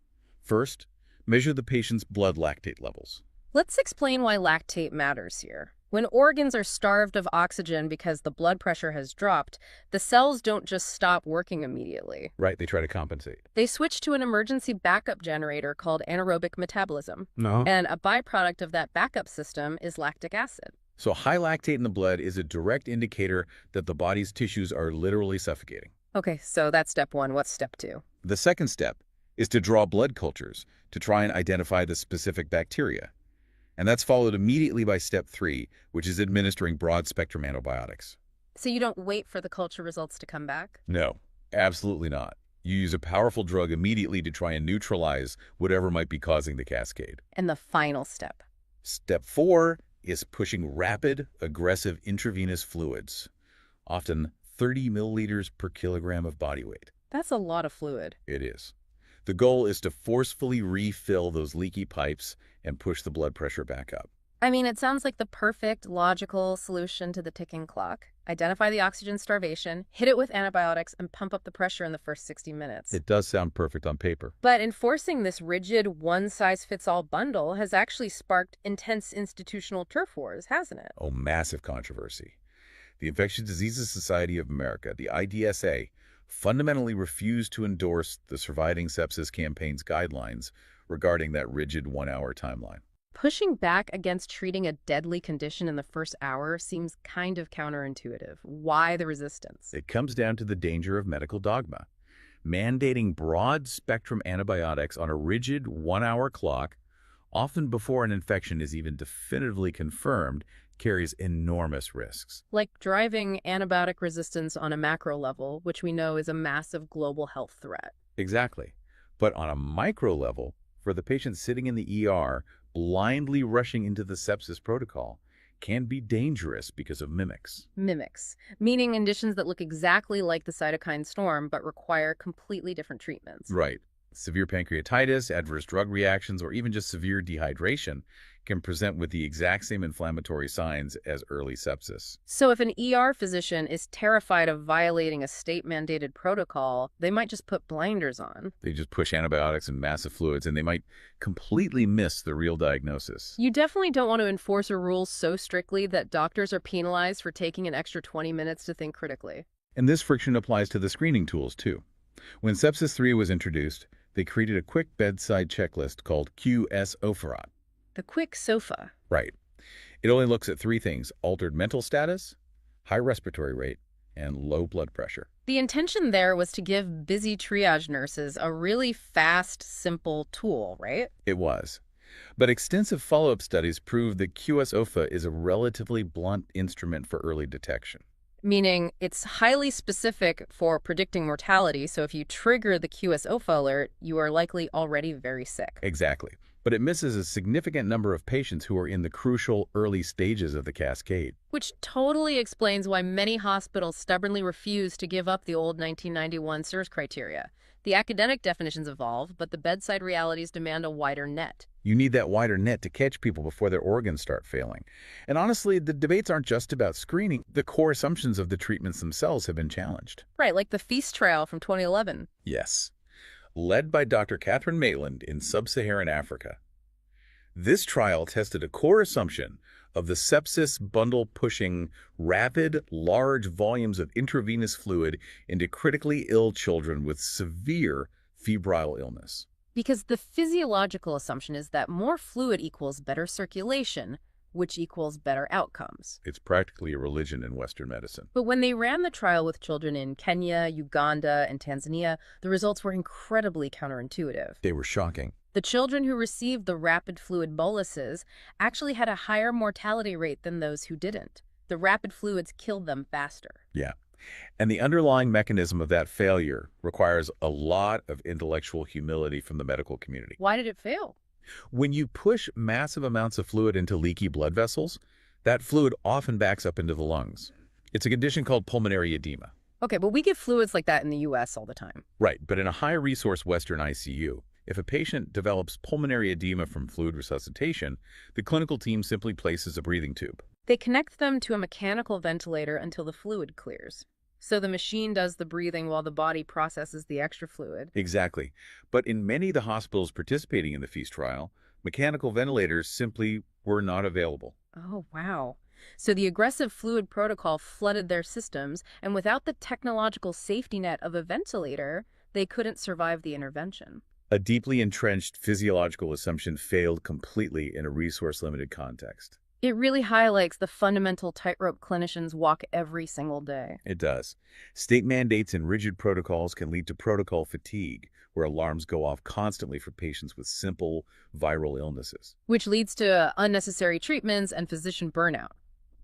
First, measure the patient's blood lactate levels. Let's explain why lactate matters here. When organs are starved of oxygen because the blood pressure has dropped, the cells don't just stop working immediately. Right, they try to compensate. They switch to an emergency backup generator called anaerobic metabolism. No. And a byproduct of that backup system is lactic acid. So high lactate in the blood is a direct indicator that the body's tissues are literally suffocating. Okay, so that's step 1. What's step 2? The second step is to draw blood cultures to try and identify the specific bacteria. And that's followed immediately by step 3, which is administering broad-spectrum antibiotics. So you don't wait for the culture results to come back? No, absolutely not. You use a powerful drug immediately to try and neutralize whatever might be causing the cascade. And the final step? Step 4 is pushing rapid, aggressive intravenous fluids, often 30 milliliters per kilogram of body weight. That's a lot of fluid. It is. The goal is to forcefully refill those leaky pipes and push the blood pressure back up. I mean, it sounds like the perfect, logical solution to the ticking clock. Identify the oxygen starvation, hit it with antibiotics, and pump up the pressure in the first 60 minutes. It does sound perfect on paper. But enforcing this rigid, one-size-fits-all bundle has actually sparked intense institutional turf wars, hasn't it? Oh, massive controversy. The Infectious Diseases Society of America, the IDSA, fundamentally refused to endorse the Surviving Sepsis Campaign's guidelines regarding that rigid 1-hour timeline. Pushing back against treating a deadly condition in the first hour seems kind of counterintuitive. Why the resistance? It comes down to the danger of medical dogma. Mandating broad-spectrum antibiotics on a rigid 1-hour clock, often before an infection is even definitively confirmed, carries enormous risks. Like driving antibiotic resistance on a macro level, which we know is a massive global health threat. Exactly. But on a micro level, for the patient sitting in the ER, blindly rushing into the sepsis protocol can be dangerous because of mimics. Mimics, meaning conditions that look exactly like the cytokine storm but require completely different treatments. Right. Severe pancreatitis, adverse drug reactions, or even just severe dehydration can present with the exact same inflammatory signs as early sepsis. So if an ER physician is terrified of violating a state-mandated protocol, they might just put blinders on. They just push antibiotics and massive fluids, and they might completely miss the real diagnosis. You definitely don't want to enforce a rule so strictly that doctors are penalized for taking an extra 20 minutes to think critically. And this friction applies to the screening tools, too. When Sepsis 3 was introduced, they created a quick bedside checklist called QS-OFRAT. The quick SOFA. Right. It only looks at 3 things: altered mental status, high respiratory rate, and low blood pressure. The intention there was to give busy triage nurses a really fast, simple tool, right? It was. But extensive follow-up studies prove that QS-OFA is a relatively blunt instrument for early detection. meaning it's highly specific for predicting mortality, so if you trigger the QSOFA alert, you are likely already very sick. Exactly. But it misses a significant number of patients who are in the crucial early stages of the cascade. Which totally explains why many hospitals stubbornly refuse to give up the old 1991 SIRS criteria. The academic definitions evolve, but the bedside realities demand a wider net. You need that wider net to catch people before their organs start failing. And honestly, the debates aren't just about screening. The core assumptions of the treatments themselves have been challenged. Right, like the FEAST trial from 2011. Yes. Led by Dr. Catherine Maitland in sub-Saharan Africa. This trial tested a core assumption of the sepsis bundle pushing rapid, large volumes of intravenous fluid into critically ill children with severe febrile illness. Because the physiological assumption is that more fluid equals better circulation, which equals better outcomes. It's practically a religion in Western medicine. But when they ran the trial with children in Kenya, Uganda, and Tanzania, the results were incredibly counterintuitive. They were shocking. The children who received the rapid fluid boluses actually had a higher mortality rate than those who didn't. The rapid fluids killed them faster. Yeah. And the underlying mechanism of that failure requires a lot of intellectual humility from the medical community. Why did it fail? When you push massive amounts of fluid into leaky blood vessels, that fluid often backs up into the lungs. It's a condition called pulmonary edema. Okay, but we get fluids like that in the U.S. all the time. Right, but in a high-resource Western ICU, if a patient develops pulmonary edema from fluid resuscitation, the clinical team simply places a breathing tube. They connect them to a mechanical ventilator until the fluid clears. So the machine does the breathing while the body processes the extra fluid. Exactly. But in many of the hospitals participating in the FEAST trial, mechanical ventilators simply were not available. Oh, wow. So the aggressive fluid protocol flooded their systems, and without the technological safety net of a ventilator, they couldn't survive the intervention. A deeply entrenched physiological assumption failed completely in a resource-limited context. It really highlights the fundamental tightrope clinicians walk every single day. It does. State mandates and rigid protocols can lead to protocol fatigue, where alarms go off constantly for patients with simple viral illnesses. Which leads to unnecessary treatments and physician burnout.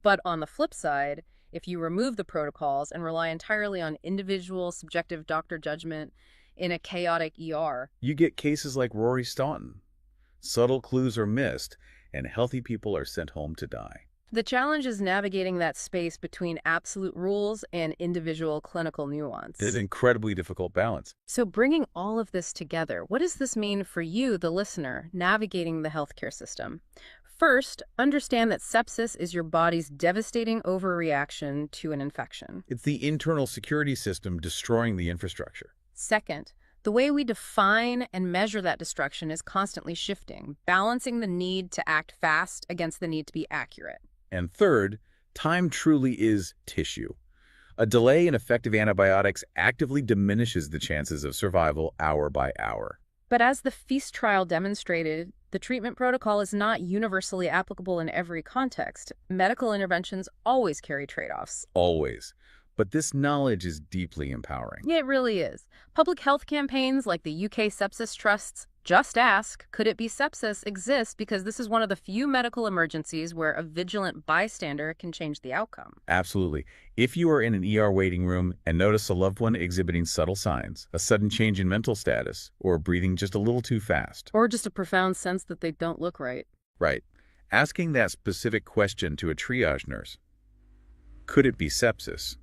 But on the flip side, if you remove the protocols and rely entirely on individual subjective doctor judgment in a chaotic ER, you get cases like Rory Staunton. Subtle clues are missed, and healthy people are sent home to die. The challenge is navigating that space between absolute rules and individual clinical nuance. It's an incredibly difficult balance. So bringing all of this together, what does this mean for you, the listener, navigating the healthcare system? First, understand that sepsis is your body's devastating overreaction to an infection. It's the internal security system destroying the infrastructure. Second, the way we define and measure that destruction is constantly shifting, balancing the need to act fast against the need to be accurate. And third, time truly is tissue. A delay in effective antibiotics actively diminishes the chances of survival hour by hour. But as the FEAST trial demonstrated, the treatment protocol is not universally applicable in every context. Medical interventions always carry trade-offs. Always. But this knowledge is deeply empowering. Yeah, it really is. Public health campaigns like the UK Sepsis Trust's Just Ask, Could It Be Sepsis exist because this is one of the few medical emergencies where a vigilant bystander can change the outcome. Absolutely. If you are in an ER waiting room and notice a loved one exhibiting subtle signs, a sudden change in mental status, or breathing just a little too fast. Or just a profound sense that they don't look right. Right. Asking that specific question to a triage nurse, could it be sepsis,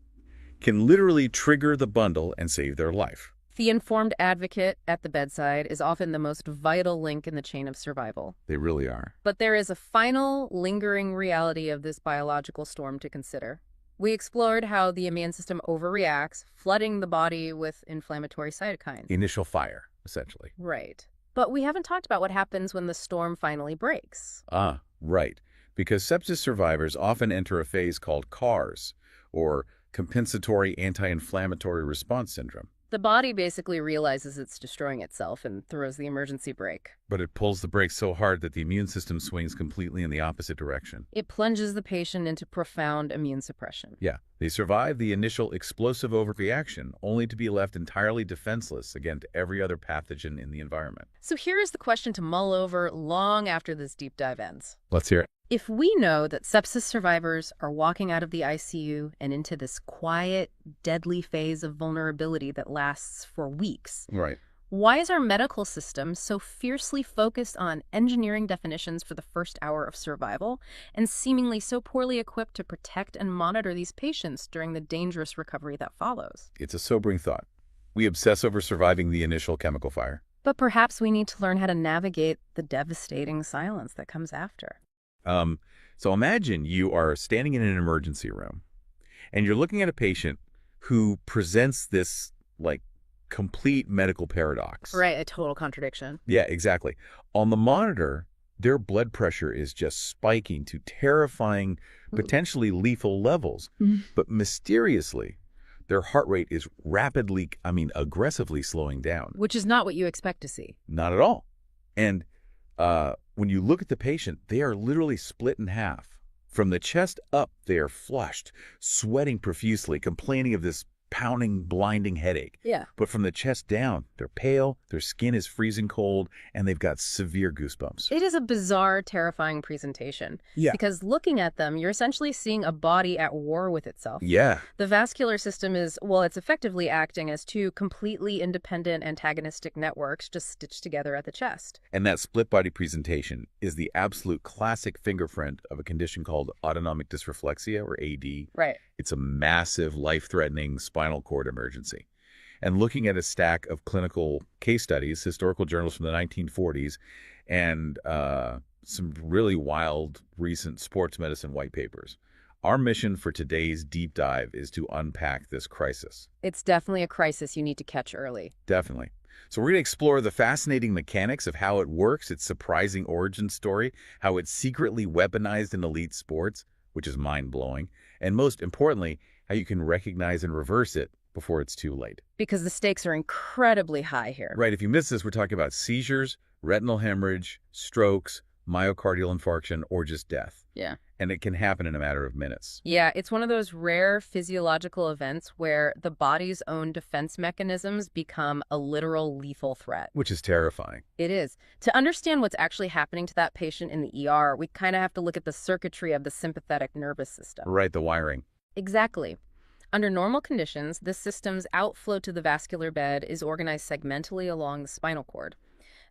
can literally trigger the bundle and save their life. The informed advocate at the bedside is often the most vital link in the chain of survival. They really are. But there is a final, lingering reality of this biological storm to consider. We explored how the immune system overreacts, flooding the body with inflammatory cytokines. Initial fire, essentially. Right. But we haven't talked about what happens when the storm finally breaks. Ah, right. Because sepsis survivors often enter a phase called CARS, or compensatory anti-inflammatory response syndrome. The body basically realizes it's destroying itself and throws the emergency brake. But it pulls the brakes so hard that the immune system swings completely in the opposite direction. It plunges the patient into profound immune suppression. Yeah, they survive the initial explosive overreaction, only to be left entirely defenseless against every other pathogen in the environment. So here is the question to mull over long after this deep dive ends. Let's hear it. If we know that sepsis survivors are walking out of the ICU and into this quiet, deadly phase of vulnerability that lasts for weeks, Right. why is our medical system so fiercely focused on engineering definitions for the first hour of survival and seemingly so poorly equipped to protect and monitor these patients during the dangerous recovery that follows? It's a sobering thought. We obsess over surviving the initial chemical fire. But perhaps we need to learn how to navigate the devastating silence that comes after. So imagine you are standing in an emergency room and you're looking at a patient who presents this like complete medical paradox. Right, a total contradiction. Yeah, exactly. On the monitor, their blood pressure is just spiking to terrifying, potentially lethal levels. But mysteriously, their heart rate is rapidly, aggressively slowing down. Which is not what you expect to see. Not at all. And when you look at the patient, they are literally split in half. From the chest up, they are flushed, sweating profusely, complaining of this pounding, blinding headache. Yeah. But from the chest down, they're pale, their skin is freezing cold, and they've got severe goosebumps. It is a bizarre, terrifying presentation. Yeah. Because looking at them, you're essentially seeing a body at war with itself. Yeah. The vascular system is, well, it's effectively acting as two completely independent antagonistic networks just stitched together at the chest. And that split body presentation is the absolute classic fingerprint of a condition called autonomic dysreflexia, or AD. Right. It's a massive, life-threatening spinal cord emergency. And looking at a stack of clinical case studies, historical journals from the 1940s, and some really wild recent sports medicine white papers, our mission for today's deep dive is to unpack this crisis. It's definitely a crisis you need to catch early. Definitely. So we're going to explore the fascinating mechanics of how it works, its surprising origin story, how it's secretly weaponized in elite sports, which is mind-blowing, and most importantly, how you can recognize and reverse it before it's too late. Because the stakes are incredibly high here. Right, if you miss this, we're talking about seizures, retinal hemorrhage, strokes, myocardial infarction, or just death. Yeah. And it can happen in a matter of minutes. Yeah, it's one of those rare physiological events where the body's own defense mechanisms become a literal lethal threat. Which is terrifying. It is. To understand what's actually happening to that patient in the ER, we kind of have to look at the circuitry of the sympathetic nervous system. Right, the wiring. Exactly. Under normal conditions, this system's outflow to the vascular bed is organized segmentally along the spinal cord.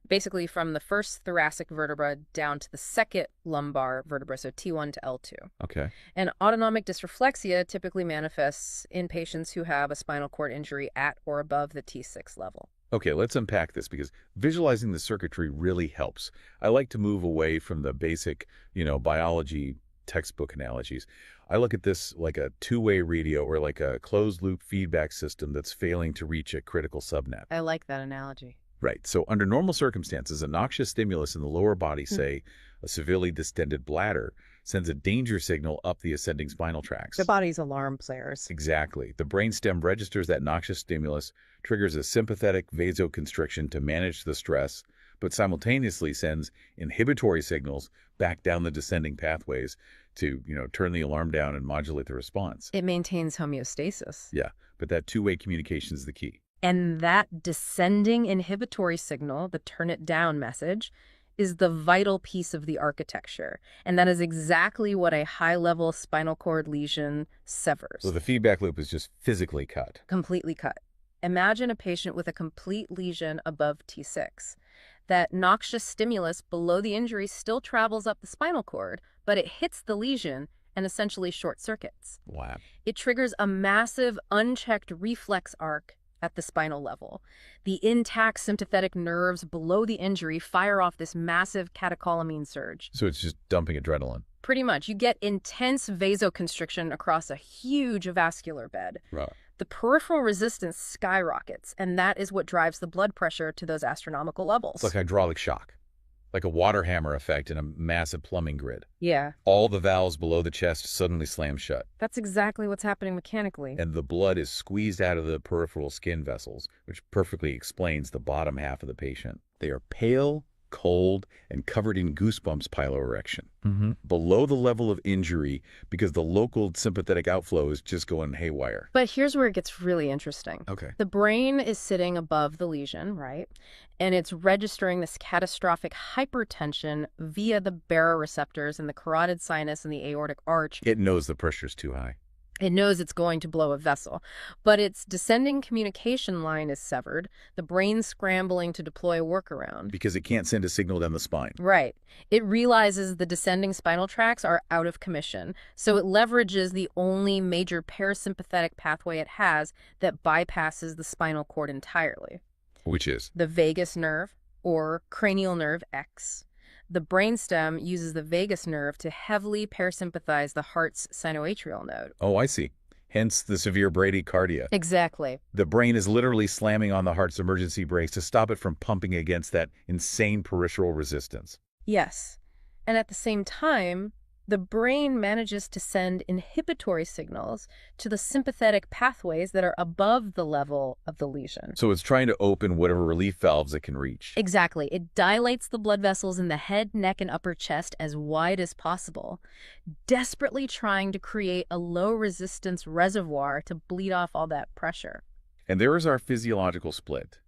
Basically from the first thoracic vertebra down to the second lumbar vertebra, so T1 to L2. Okay. And autonomic dysreflexia typically manifests in patients who have a spinal cord injury at or above the T6 level. Okay, let's unpack this because visualizing the circuitry really helps. I like to move away from the basic, biology textbook analogies. I look at this like a two-way radio or like a closed-loop feedback system that's failing to reach a critical subnet. I like that analogy. Right. So under normal circumstances, a noxious stimulus in the lower body, say a severely distended bladder, sends a danger signal up the ascending spinal tracts. The body's alarm players. Exactly. The brainstem registers that noxious stimulus, triggers a sympathetic vasoconstriction to manage the stress, but simultaneously sends inhibitory signals back down the descending pathways to, turn the alarm down and modulate the response. It maintains homeostasis. Yeah, but that two-way communication is the key. And that descending inhibitory signal, the turn it down message, is the vital piece of the architecture. And that is exactly what a high-level spinal cord lesion severs. So the feedback loop is just physically cut. Completely cut. Imagine a patient with a complete lesion above T6. That noxious stimulus below the injury still travels up the spinal cord, but it hits the lesion and essentially short circuits. Wow. It triggers a massive, unchecked reflex arc at the spinal level. The intact sympathetic nerves below the injury fire off this massive catecholamine surge. So it's just dumping adrenaline. Pretty much. You get intense vasoconstriction across a huge vascular bed. Right. The peripheral resistance skyrockets, and that is what drives the blood pressure to those astronomical levels. It's like hydraulic shock, like a water hammer effect in a massive plumbing grid. Yeah. All the valves below the chest suddenly slam shut, That's exactly what's happening mechanically. and the blood is squeezed out of the peripheral skin vessels, which perfectly explains the bottom half of the patient. They are pale, cold, and covered in goosebumps piloerection. Mm-hmm. Below the level of injury because the local sympathetic outflow is just going haywire. But here's where it gets really interesting. Okay. The brain is sitting above the lesion, right? And it's registering this catastrophic hypertension via the baroreceptors in the carotid sinus and the aortic arch. It knows the pressure's too high. It knows it's going to blow a vessel, but its descending communication line is severed, the brain's scrambling to deploy a workaround. Because it can't send a signal down the spine. Right. It realizes the descending spinal tracts are out of commission, so it leverages the only major parasympathetic pathway it has that bypasses the spinal cord entirely. Which is? The vagus nerve, or cranial nerve X. The brainstem uses the vagus nerve to heavily parasympathize the heart's sinoatrial node. Oh, I see. Hence the severe bradycardia. Exactly. The brain is literally slamming on the heart's emergency brakes to stop it from pumping against that insane peripheral resistance. Yes. And at the same time, the brain manages to send inhibitory signals to the sympathetic pathways that are above the level of the lesion. So it's trying to open whatever relief valves it can reach. Exactly. It dilates the blood vessels in the head, neck, and upper chest as wide as possible, desperately trying to create a low-resistance reservoir to bleed off all that pressure. And there is our physiological split.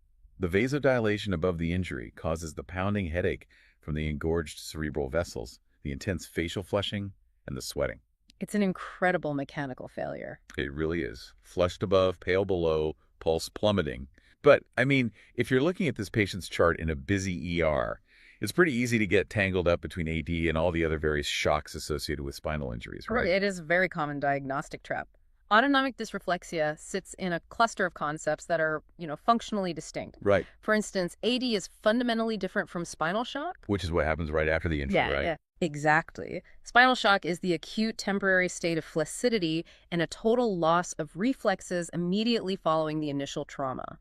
The vasodilation above the injury causes the pounding headache from the engorged cerebral vessels, the intense facial flushing, and the sweating. It's an incredible mechanical failure. It really is. Flushed above, pale below, pulse plummeting. But, I mean, if you're looking at this patient's chart in a busy ER, it's pretty easy to get tangled up between AD and all the other various shocks associated with spinal injuries, right? It is a very common diagnostic trap. Autonomic dysreflexia sits in a cluster of concepts that are, functionally distinct. Right. For instance, AD is fundamentally different from spinal shock. Which is what happens right after the injury, right? Yeah. Exactly. Spinal shock is the acute temporary state of flaccidity and a total loss of reflexes immediately following the initial trauma.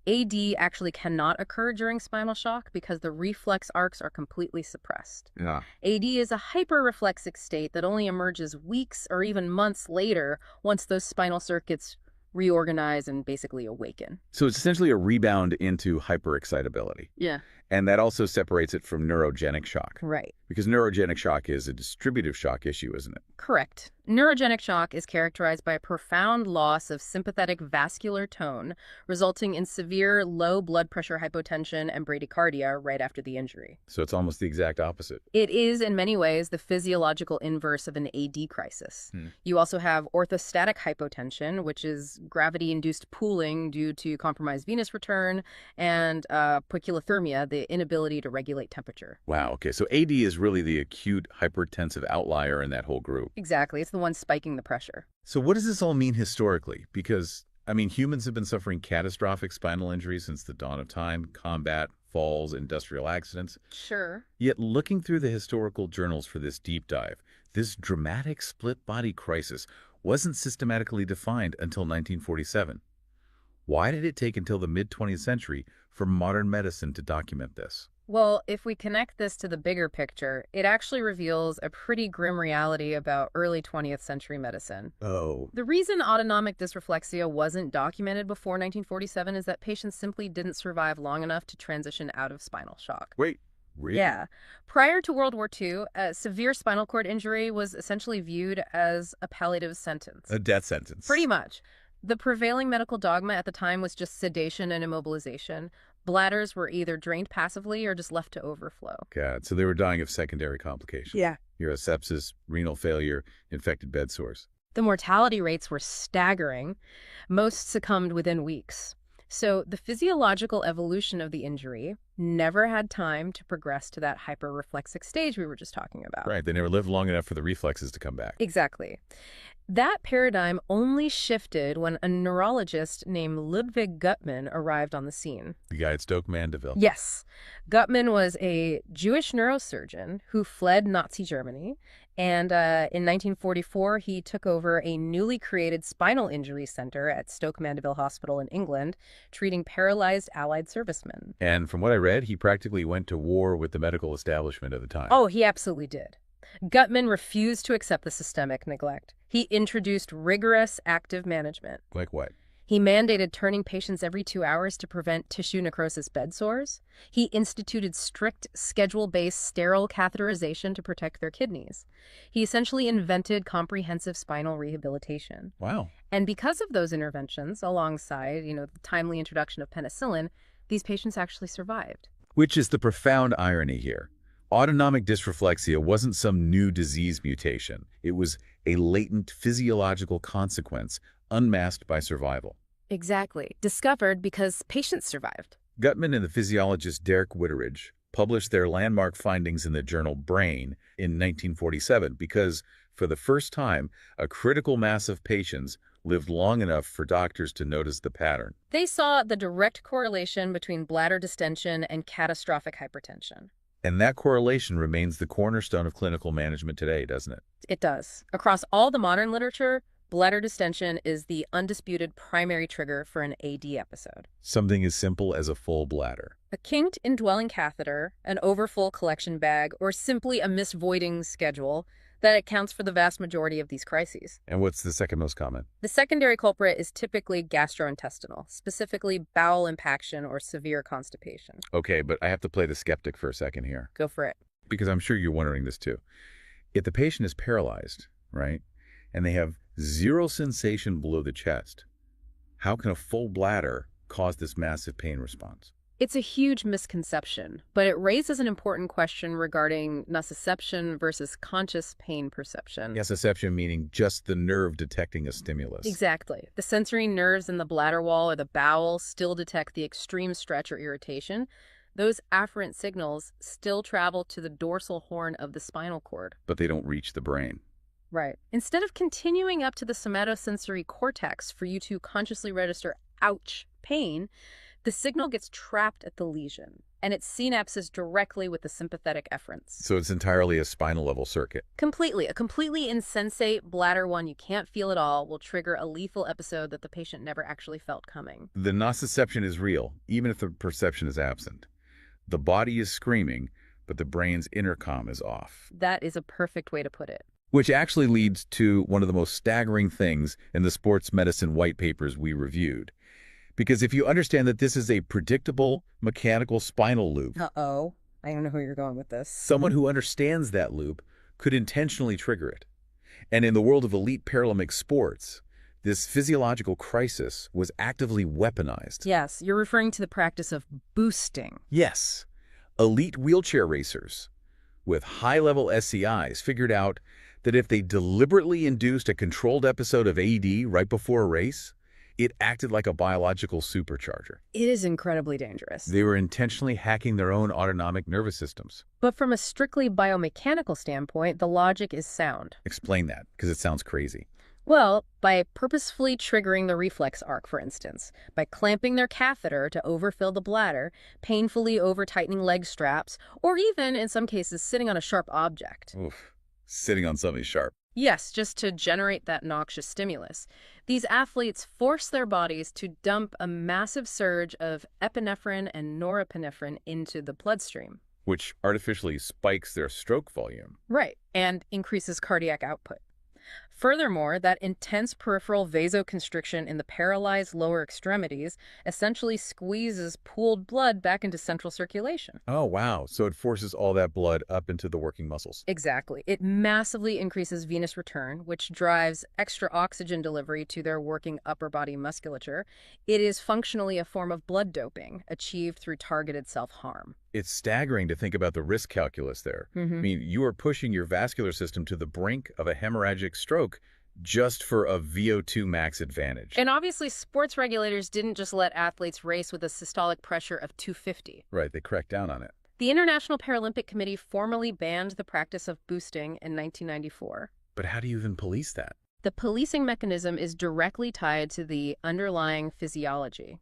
AD actually cannot occur during spinal shock because the reflex arcs are completely suppressed. Yeah. AD is a hyperreflexic state that only emerges weeks or even months later once those spinal circuits reorganize and basically awaken. So it's essentially a rebound into hyperexcitability. Yeah. And that also separates it from neurogenic shock. Right. Because neurogenic shock is a distributive shock issue, isn't it? Correct. Neurogenic shock is characterized by a profound loss of sympathetic vascular tone, resulting in severe low blood pressure hypotension and bradycardia right after the injury. So it's almost the exact opposite. It is, in many ways, the physiological inverse of an AD crisis. You also have orthostatic hypotension, which is gravity-induced pooling due to compromised venous return, and poikilothermia, the inability to regulate temperature. Wow, okay. So AD is really the acute hypertensive outlier in that whole group. Exactly. It's the one spiking the pressure. So what does this all mean historically? Because, humans have been suffering catastrophic spinal injuries since the dawn of time, combat, falls, industrial accidents. Sure. Yet looking through the historical journals for this deep dive, this dramatic split body crisis wasn't systematically defined until 1947. Why did it take until the mid-20th century for modern medicine to document this? Well, if we connect this to the bigger picture, it actually reveals a pretty grim reality about early 20th century medicine. Oh. The reason autonomic dysreflexia wasn't documented before 1947 is that patients simply didn't survive long enough to transition out of spinal shock. Wait, really? Yeah. Prior to World War II, a severe spinal cord injury was essentially viewed as a palliative sentence. A death sentence. Pretty much. The prevailing medical dogma at the time was just sedation and immobilization. Bladders were either drained passively or just left to overflow. God, so they were dying of secondary complications. Yeah. Sepsis, renal failure, infected bed sores. The mortality rates were staggering. Most succumbed within weeks. So the physiological evolution of the injury never had time to progress to that hyperreflexic stage we were just talking about. Right, they never lived long enough for the reflexes to come back. Exactly. That paradigm only shifted when a neurologist named Ludwig Guttmann arrived on the scene. The guy at Stoke Mandeville. Yes. Guttmann was a Jewish neurosurgeon who fled Nazi Germany, and in 1944 he took over a newly created spinal injury center at Stoke Mandeville Hospital in England, treating paralyzed Allied servicemen. And from what I read, he practically went to war with the medical establishment at the time. Oh, he absolutely did. Guttmann refused to accept the systemic neglect. He introduced rigorous active management. Like what? He mandated turning patients every 2 hours to prevent tissue necrosis bed sores. He instituted strict schedule-based sterile catheterization to protect their kidneys. He essentially invented comprehensive spinal rehabilitation. Wow. And because of those interventions, alongside, the timely introduction of penicillin, these patients actually survived. Which is the profound irony here. Autonomic dysreflexia wasn't some new disease mutation. It was a latent physiological consequence unmasked by survival. Exactly. Discovered because patients survived. Gutman and the physiologist Derek Whitteridge published their landmark findings in the journal Brain in 1947 because, for the first time, a critical mass of patients lived long enough for doctors to notice the pattern. They saw the direct correlation between bladder distension and catastrophic hypertension. And that correlation remains the cornerstone of clinical management today, doesn't it? It does. Across all the modern literature, bladder distension is the undisputed primary trigger for an AD episode. Something as simple as a full bladder. A kinked indwelling catheter, an overfull collection bag, or simply a misvoiding schedule that accounts for the vast majority of these crises. And what's the second most common? The secondary culprit is typically gastrointestinal, specifically bowel impaction or severe constipation. Okay, but I have to play the skeptic for a second here, Go for it. because I'm sure you're wondering this too. If the patient is paralyzed, right, and they have zero sensation below the chest, how can a full bladder cause this massive pain response? It's a huge misconception, but it raises an important question regarding nociception versus conscious pain perception. Nociception meaning just the nerve detecting a stimulus. Exactly. The sensory nerves in the bladder wall or the bowel still detect the extreme stretch or irritation. Those afferent signals still travel to the dorsal horn of the spinal cord. But they don't reach the brain. Right. Instead of continuing up to the somatosensory cortex for you to consciously register, ouch, pain, the signal gets trapped at the lesion, and it synapses directly with the sympathetic efferents. So it's entirely a spinal level circuit. Completely. A completely insensate bladder one you can't feel at all will trigger a lethal episode that the patient never actually felt coming. The nociception is real, even if the perception is absent. The body is screaming, but the brain's intercom is off. That is a perfect way to put it. Which actually leads to one of the most staggering things in the sports medicine white papers we reviewed. Because if you understand that this is a predictable mechanical spinal loop, Uh-oh. I don't know who you're going with this. someone who understands that loop could intentionally trigger it. And in the world of elite Paralympic sports, this physiological crisis was actively weaponized. Yes, you're referring to the practice of boosting. Yes, elite wheelchair racers with high-level SCIs figured out that if they deliberately induced a controlled episode of AD right before a race, it acted like a biological supercharger. It is incredibly dangerous. They were intentionally hacking their own autonomic nervous systems. But from a strictly biomechanical standpoint, the logic is sound. Explain that, because it sounds crazy. Well, by purposefully triggering the reflex arc, for instance, by clamping their catheter to overfill the bladder, painfully over-tightening leg straps, or even, in some cases, sitting on a sharp object. Oof, sitting on something sharp. Yes, just to generate that noxious stimulus. These athletes force their bodies to dump a massive surge of epinephrine and norepinephrine into the bloodstream. Which artificially spikes their stroke volume. Right, and increases cardiac output. Furthermore, that intense peripheral vasoconstriction in the paralyzed lower extremities essentially squeezes pooled blood back into central circulation. Oh, wow. So it forces all that blood up into the working muscles. Exactly. It massively increases venous return, which drives extra oxygen delivery to their working upper body musculature. It is functionally a form of blood doping, achieved through targeted self-harm. It's staggering to think about the risk calculus there. I mean, you are pushing your vascular system to the brink of a hemorrhagic stroke just for a VO2 max advantage. And obviously, sports regulators didn't just let athletes race with a systolic pressure of 250. Right, they cracked down on it. The International Paralympic Committee formally banned the practice of boosting in 1994. But how do you even police that? The policing mechanism is directly tied to the underlying physiology.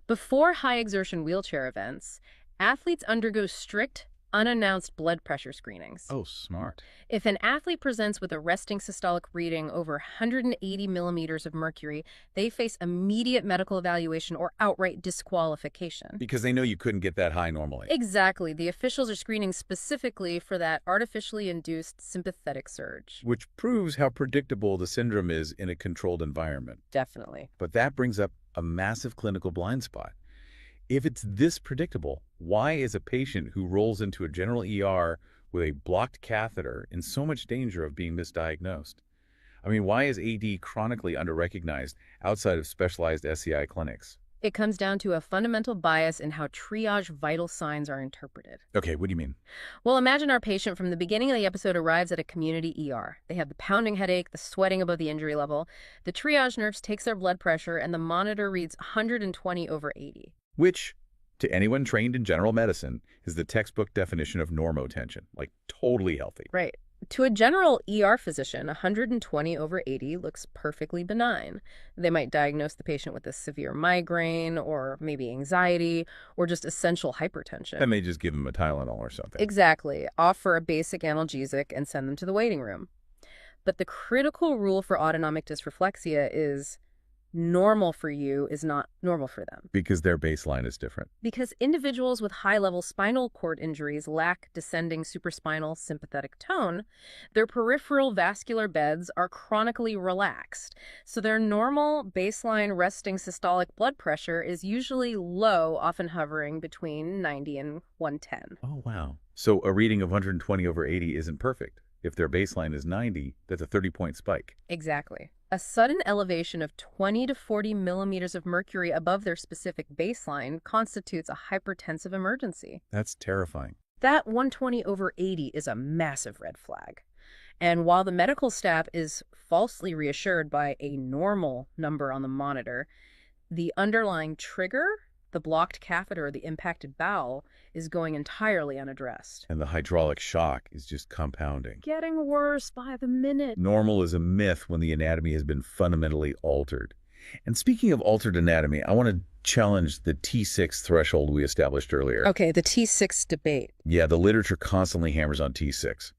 Before high-exertion wheelchair events, athletes undergo strict unannounced blood pressure screenings. Oh, smart. If an athlete presents with a resting systolic reading over 180 millimeters of mercury, they face immediate medical evaluation or outright disqualification. Because they know you couldn't get that high normally. Exactly. The officials are screening specifically for that artificially induced sympathetic surge. Which proves how predictable the syndrome is in a controlled environment. Definitely. But that brings up a massive clinical blind spot. If it's this predictable, why is a patient who rolls into a general ER with a blocked catheter in so much danger of being misdiagnosed? I mean, why is AD chronically underrecognized outside of specialized SCI clinics? It comes down to a fundamental bias in how triage vital signs are interpreted. Okay, what do you mean? Well, imagine our patient from the beginning of the episode arrives at a community ER. They have the pounding headache, the sweating above the injury level. The triage nurse takes their blood pressure, and the monitor reads 120 over 80. Which, to anyone trained in general medicine, is the textbook definition of normotension, like totally healthy. Right. To a general ER physician, 120 over 80 looks perfectly benign. They might diagnose the patient with a severe migraine or maybe anxiety or just essential hypertension. Then they just give them a Tylenol or something. Exactly. Offer a basic analgesic and send them to the waiting room. But the critical rule for autonomic dysreflexia is normal for you is not normal for them. Because their baseline is different. Because individuals with high-level spinal cord injuries lack descending supraspinal sympathetic tone, their peripheral vascular beds are chronically relaxed. So their normal baseline resting systolic blood pressure is usually low, often hovering between 90 and 110. Oh, wow. So a reading of 120 over 80 isn't perfect. If their baseline is 90, that's a 30-point spike. Exactly. A sudden elevation of 20 to 40 millimeters of mercury above their specific baseline constitutes a hypertensive emergency. That's terrifying. That 120 over 80 is a massive red flag. And while the medical staff is falsely reassured by a normal number on the monitor, the underlying trigger, the blocked catheter or the impacted bowel, is going entirely unaddressed. And the hydraulic shock is just compounding. Getting worse by the minute. Normal is a myth when the anatomy has been fundamentally altered. And speaking of altered anatomy, I want to challenge the T6 threshold we established earlier. Okay, the T6 debate. Yeah, the literature constantly hammers on T6.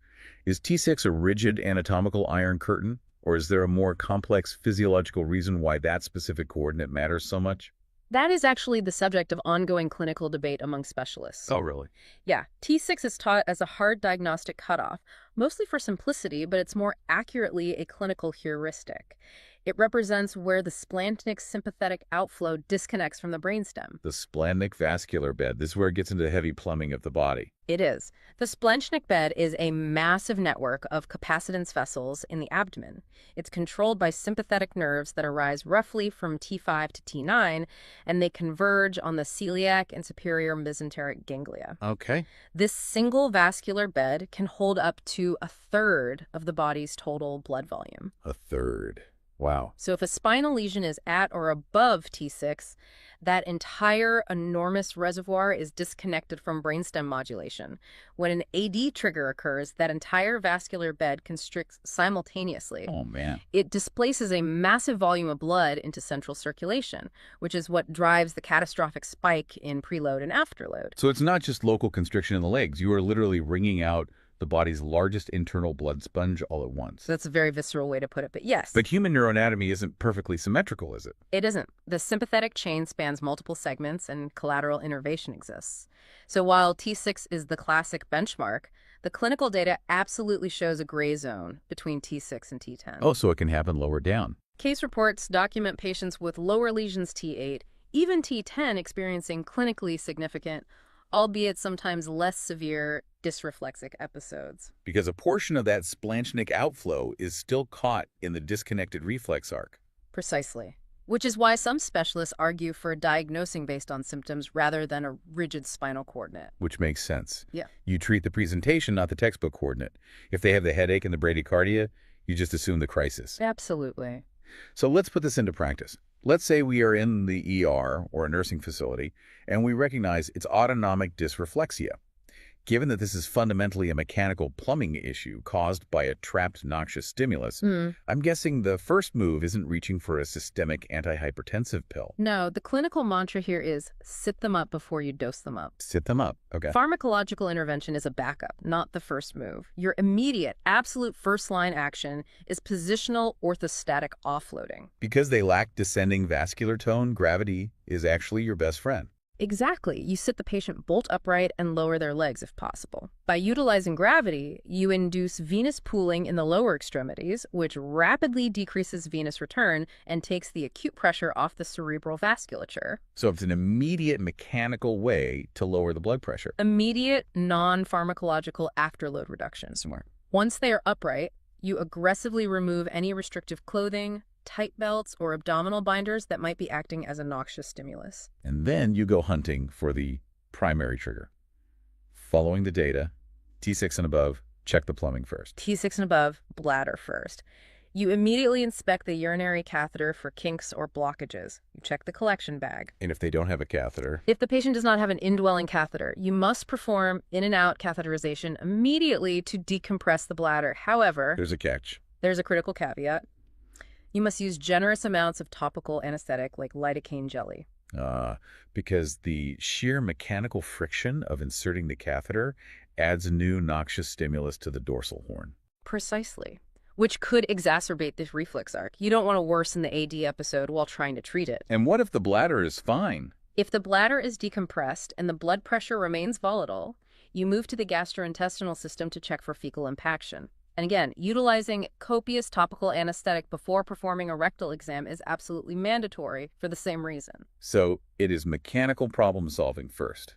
Is T6 a rigid anatomical iron curtain, or is there a more complex physiological reason why that specific coordinate matters so much? That is actually the subject of ongoing clinical debate among specialists. Oh, really? Yeah, T6 is taught as a hard diagnostic cutoff, mostly for simplicity, but it's more accurately a clinical heuristic. It represents where the splanchnic sympathetic outflow disconnects from the brainstem. The splanchnic vascular bed. This is where it gets into the heavy plumbing of the body. It is. The splanchnic bed is a massive network of capacitance vessels in the abdomen. It's controlled by sympathetic nerves that arise roughly from T5 to T9, and they converge on the celiac and superior mesenteric ganglia. Okay. This single vascular bed can hold up to a third of the body's total blood volume. A third. Wow. So if a spinal lesion is at or above T6, that entire enormous reservoir is disconnected from brainstem modulation. When an AD trigger occurs, that entire vascular bed constricts simultaneously. Oh, man. It displaces a massive volume of blood into central circulation, which is what drives the catastrophic spike in preload and afterload. So it's not just local constriction in the legs. You are literally wringing out the body's largest internal blood sponge all at once. So that's a very visceral way to put it, but yes. But human neuroanatomy isn't perfectly symmetrical, is it? It isn't. The sympathetic chain spans multiple segments and collateral innervation exists. So while T6 is the classic benchmark, the clinical data absolutely shows a gray zone between T6 and T10. Oh, so it can happen lower down. Case reports document patients with lower lesions T8, even T10 experiencing clinically significant, albeit sometimes less severe, dysreflexic episodes. Because a portion of that splanchnic outflow is still caught in the disconnected reflex arc. Precisely. Which is why some specialists argue for diagnosing based on symptoms rather than a rigid spinal coordinate. Which makes sense. Yeah. You treat the presentation, not the textbook coordinate. If they have the headache and the bradycardia, you just assume the crisis. Absolutely. So let's put this into practice. Let's say we are in the ER or a nursing facility, and we recognize it's autonomic dysreflexia. Given that this is fundamentally a mechanical plumbing issue caused by a trapped noxious stimulus, I'm guessing the first move isn't reaching for a systemic antihypertensive pill. No, the clinical mantra here is sit them up before you dose them up. Sit them up. Okay. Pharmacological intervention is a backup, not the first move. Your immediate, absolute first-line action is positional orthostatic offloading. Because they lack descending vascular tone, gravity is actually your best friend. Exactly. You sit the patient bolt upright and lower their legs if possible. By utilizing gravity, you induce venous pooling in the lower extremities, which rapidly decreases venous return and takes the acute pressure off the cerebral vasculature. So it's an immediate mechanical way to lower the blood pressure. Immediate, non-pharmacological afterload reduction. Smart. Once they are upright, you aggressively remove any restrictive clothing, tight belts, or abdominal binders that might be acting as a noxious stimulus. And then you go hunting for the primary trigger. Following the data, T6 and above, check the plumbing first. T6 and above, bladder first. You immediately inspect the urinary catheter for kinks or blockages. You check the collection bag. And if they don't have a catheter? If the patient does not have an indwelling catheter, you must perform in and out catheterization immediately to decompress the bladder. However, There's a catch. there's a critical caveat. You must use generous amounts of topical anesthetic like lidocaine jelly. Because the sheer mechanical friction of inserting the catheter adds a new noxious stimulus to the dorsal horn. Precisely. Which could exacerbate this reflex arc. You don't want to worsen the AD episode while trying to treat it. And what if the bladder is fine? If the bladder is decompressed and the blood pressure remains volatile, you move to the gastrointestinal system to check for fecal impaction. And again, utilizing copious topical anesthetic before performing a rectal exam is absolutely mandatory for the same reason. So it is mechanical problem solving first.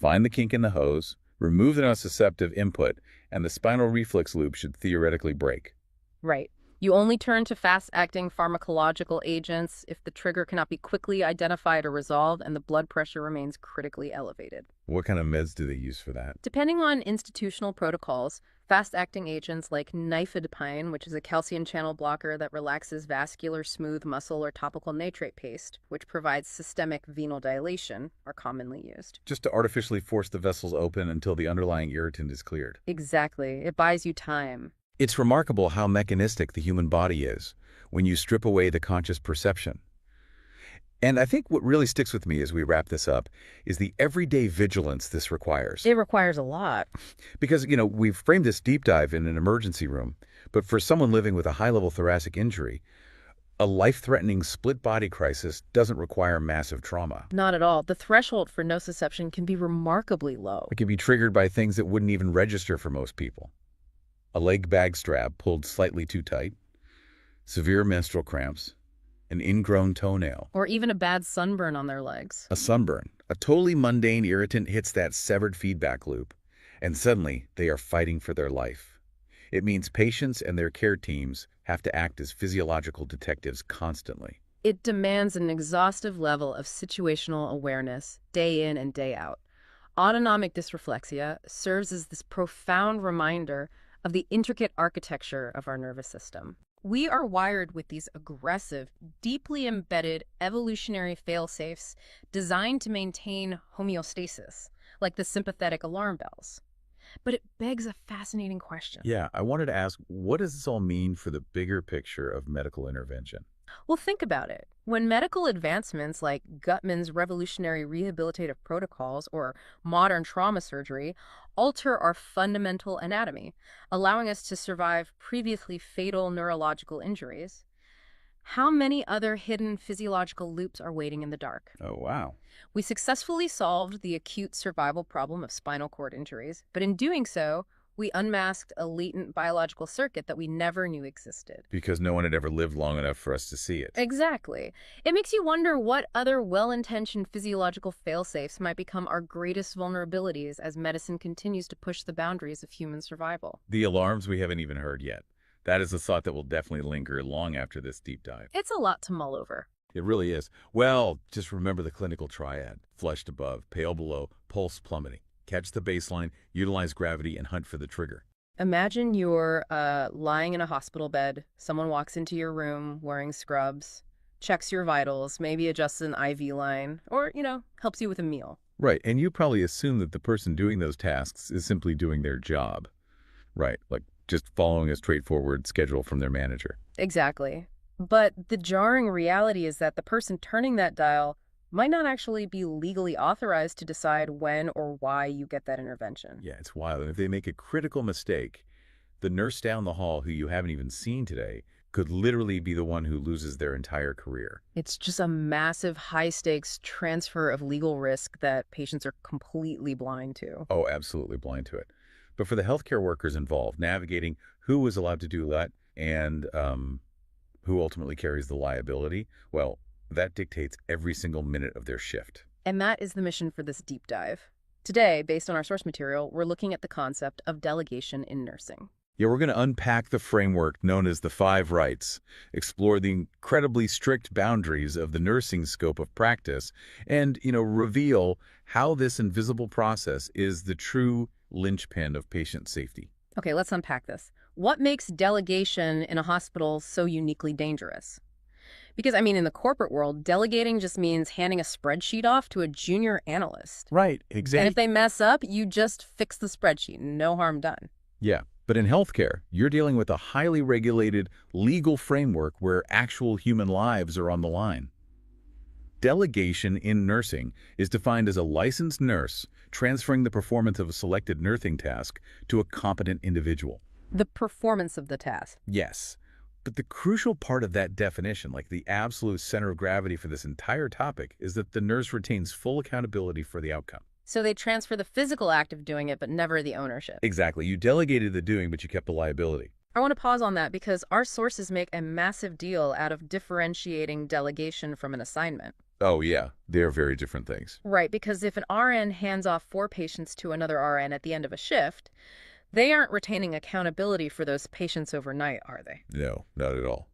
Find the kink in the hose, remove the nociceptive input, and the spinal reflex loop should theoretically break. Right. You only turn to fast-acting pharmacological agents if the trigger cannot be quickly identified or resolved and the blood pressure remains critically elevated. What kind of meds do they use for that? Depending on institutional protocols, fast-acting agents like nifedipine, which is a calcium channel blocker that relaxes vascular smooth muscle, or topical nitrate paste, which provides systemic venal dilation, are commonly used. Just to artificially force the vessels open until the underlying irritant is cleared. Exactly. It buys you time. It's remarkable how mechanistic the human body is when you strip away the conscious perception. And I think what really sticks with me as we wrap this up is the everyday vigilance this requires. It requires a lot. Because, we've framed this deep dive in an emergency room, but for someone living with a high-level thoracic injury, a life-threatening split-body crisis doesn't require massive trauma. Not at all. The threshold for nociception can be remarkably low. It can be triggered by things that wouldn't even register for most people. A leg bag strap pulled slightly too tight, severe menstrual cramps, an ingrown toenail. Or even a bad sunburn on their legs. A sunburn. A totally mundane irritant hits that severed feedback loop, and suddenly they are fighting for their life. It means patients and their care teams have to act as physiological detectives constantly. It demands an exhaustive level of situational awareness, day in and day out. Autonomic dysreflexia serves as this profound reminder of the intricate architecture of our nervous system. We are wired with these aggressive, deeply embedded evolutionary fail-safes designed to maintain homeostasis, like the sympathetic alarm bells. But it begs a fascinating question. Yeah, I wanted to ask, what does this all mean for the bigger picture of medical intervention? Well, think about it. When medical advancements like Gutmann's revolutionary rehabilitative protocols or modern trauma surgery alter our fundamental anatomy, allowing us to survive previously fatal neurological injuries, how many other hidden physiological loops are waiting in the dark? Oh, wow. We successfully solved the acute survival problem of spinal cord injuries, but in doing so, we unmasked a latent biological circuit that we never knew existed. Because no one had ever lived long enough for us to see it. Exactly. It makes you wonder what other well-intentioned physiological fail-safes might become our greatest vulnerabilities as medicine continues to push the boundaries of human survival. The alarms we haven't even heard yet. That is a thought that will definitely linger long after this deep dive. It's a lot to mull over. It really is. Well, just remember the clinical triad. Flushed above, pale below, pulse plummeting. Catch the baseline, utilize gravity, and hunt for the trigger. Imagine you're lying in a hospital bed. Someone walks into your room wearing scrubs, checks your vitals, maybe adjusts an IV line, or, helps you with a meal. Right, and you probably assume that the person doing those tasks is simply doing their job. Right, like just following a straightforward schedule from their manager. Exactly. But the jarring reality is that the person turning that dial might not actually be legally authorized to decide when or why you get that intervention. Yeah, it's wild. And if they make a critical mistake, the nurse down the hall who you haven't even seen today could literally be the one who loses their entire career. It's just a massive high-stakes transfer of legal risk that patients are completely blind to. Oh, absolutely blind to it. But for the healthcare workers involved, navigating who was allowed to do that and who ultimately carries the liability, well, that dictates every single minute of their shift. And that is the mission for this deep dive. Today, based on our source material, we're looking at the concept of delegation in nursing. Yeah, we're going to unpack the framework known as the 5 rights, explore the incredibly strict boundaries of the nursing scope of practice, and, reveal how this invisible process is the true linchpin of patient safety. Okay, let's unpack this. What makes delegation in a hospital so uniquely dangerous? Because, in the corporate world, delegating just means handing a spreadsheet off to a junior analyst. Right, And exactly. if they mess up, you just fix the spreadsheet. No harm done. Yeah, but in healthcare, you're dealing with a highly regulated legal framework where actual human lives are on the line. Delegation in nursing is defined as a licensed nurse transferring the performance of a selected nursing task to a competent individual. The performance of the task. Yes, but the crucial part of that definition, like the absolute center of gravity for this entire topic, is that the nurse retains full accountability for the outcome. So they transfer the physical act of doing it, but never the ownership. Exactly. You delegated the doing, but you kept the liability. I want to pause on that because our sources make a massive deal out of differentiating delegation from an assignment. Oh, yeah. They're very different things. Right, because if an RN hands off 4 patients to another RN at the end of a shift, they aren't retaining accountability for those patients overnight, are they? No, not at all.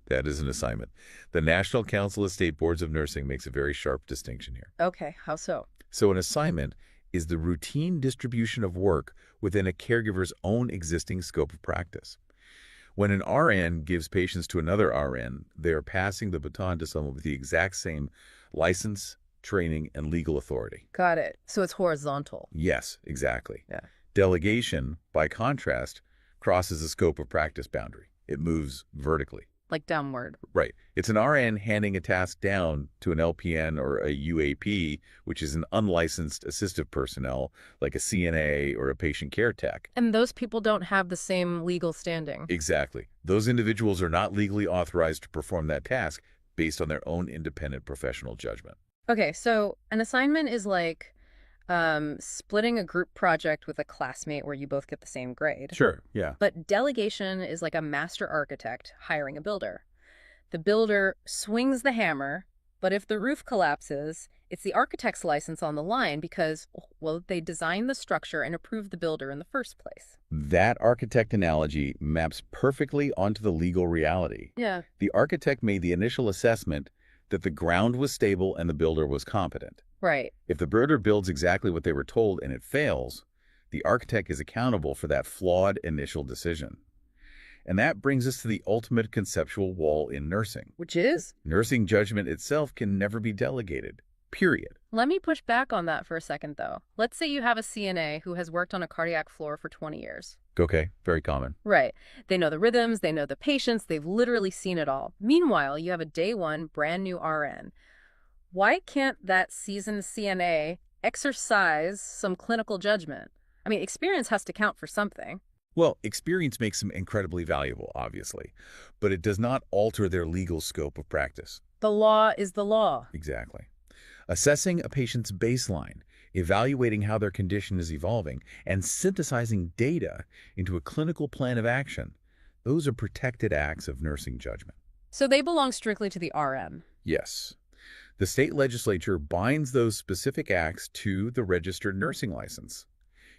That is an assignment. The National Council of State Boards of Nursing makes a very sharp distinction here. Okay, how so? So an assignment is the routine distribution of work within a caregiver's own existing scope of practice. When an RN gives patients to another RN, they are passing the baton to someone with the exact same license, training, and legal authority. Got it. So it's horizontal. Yes, exactly. Yeah. Delegation, by contrast, crosses the scope of practice boundary. It moves vertically. Like downward. Right. It's an RN handing a task down to an LPN or a UAP, which is an unlicensed assistive personnel, like a CNA or a patient care tech. And those people don't have the same legal standing. Exactly. Those individuals are not legally authorized to perform that task based on their own independent professional judgment. Okay, so an assignment is like splitting a group project with a classmate where you both get the same grade. Sure, yeah. But delegation is like a master architect hiring a builder. The builder swings the hammer, but if the roof collapses, it's the architect's license on the line because, well, they designed the structure and approved the builder in the first place. That architect analogy maps perfectly onto the legal reality. Yeah. The architect made the initial assessment that the ground was stable and the builder was competent. Right. If the builder builds exactly what they were told and it fails, the architect is accountable for that flawed initial decision. And that brings us to the ultimate conceptual wall in nursing. Which is? Nursing judgment itself can never be delegated, period. Let me push back on that for a second, though. Let's say you have a CNA who has worked on a cardiac floor for 20 years. Okay, very common. Right. They know the rhythms, they know the patients, they've literally seen it all. Meanwhile, you have a day one, brand new RN. Why can't that seasoned CNA exercise some clinical judgment? Experience has to count for something. Well, experience makes them incredibly valuable, obviously, but it does not alter their legal scope of practice. The law is the law. Exactly. Assessing a patient's baseline, evaluating how their condition is evolving, and synthesizing data into a clinical plan of action, those are protected acts of nursing judgment. So they belong strictly to the RM. Yes. The state legislature binds those specific acts to the registered nursing license.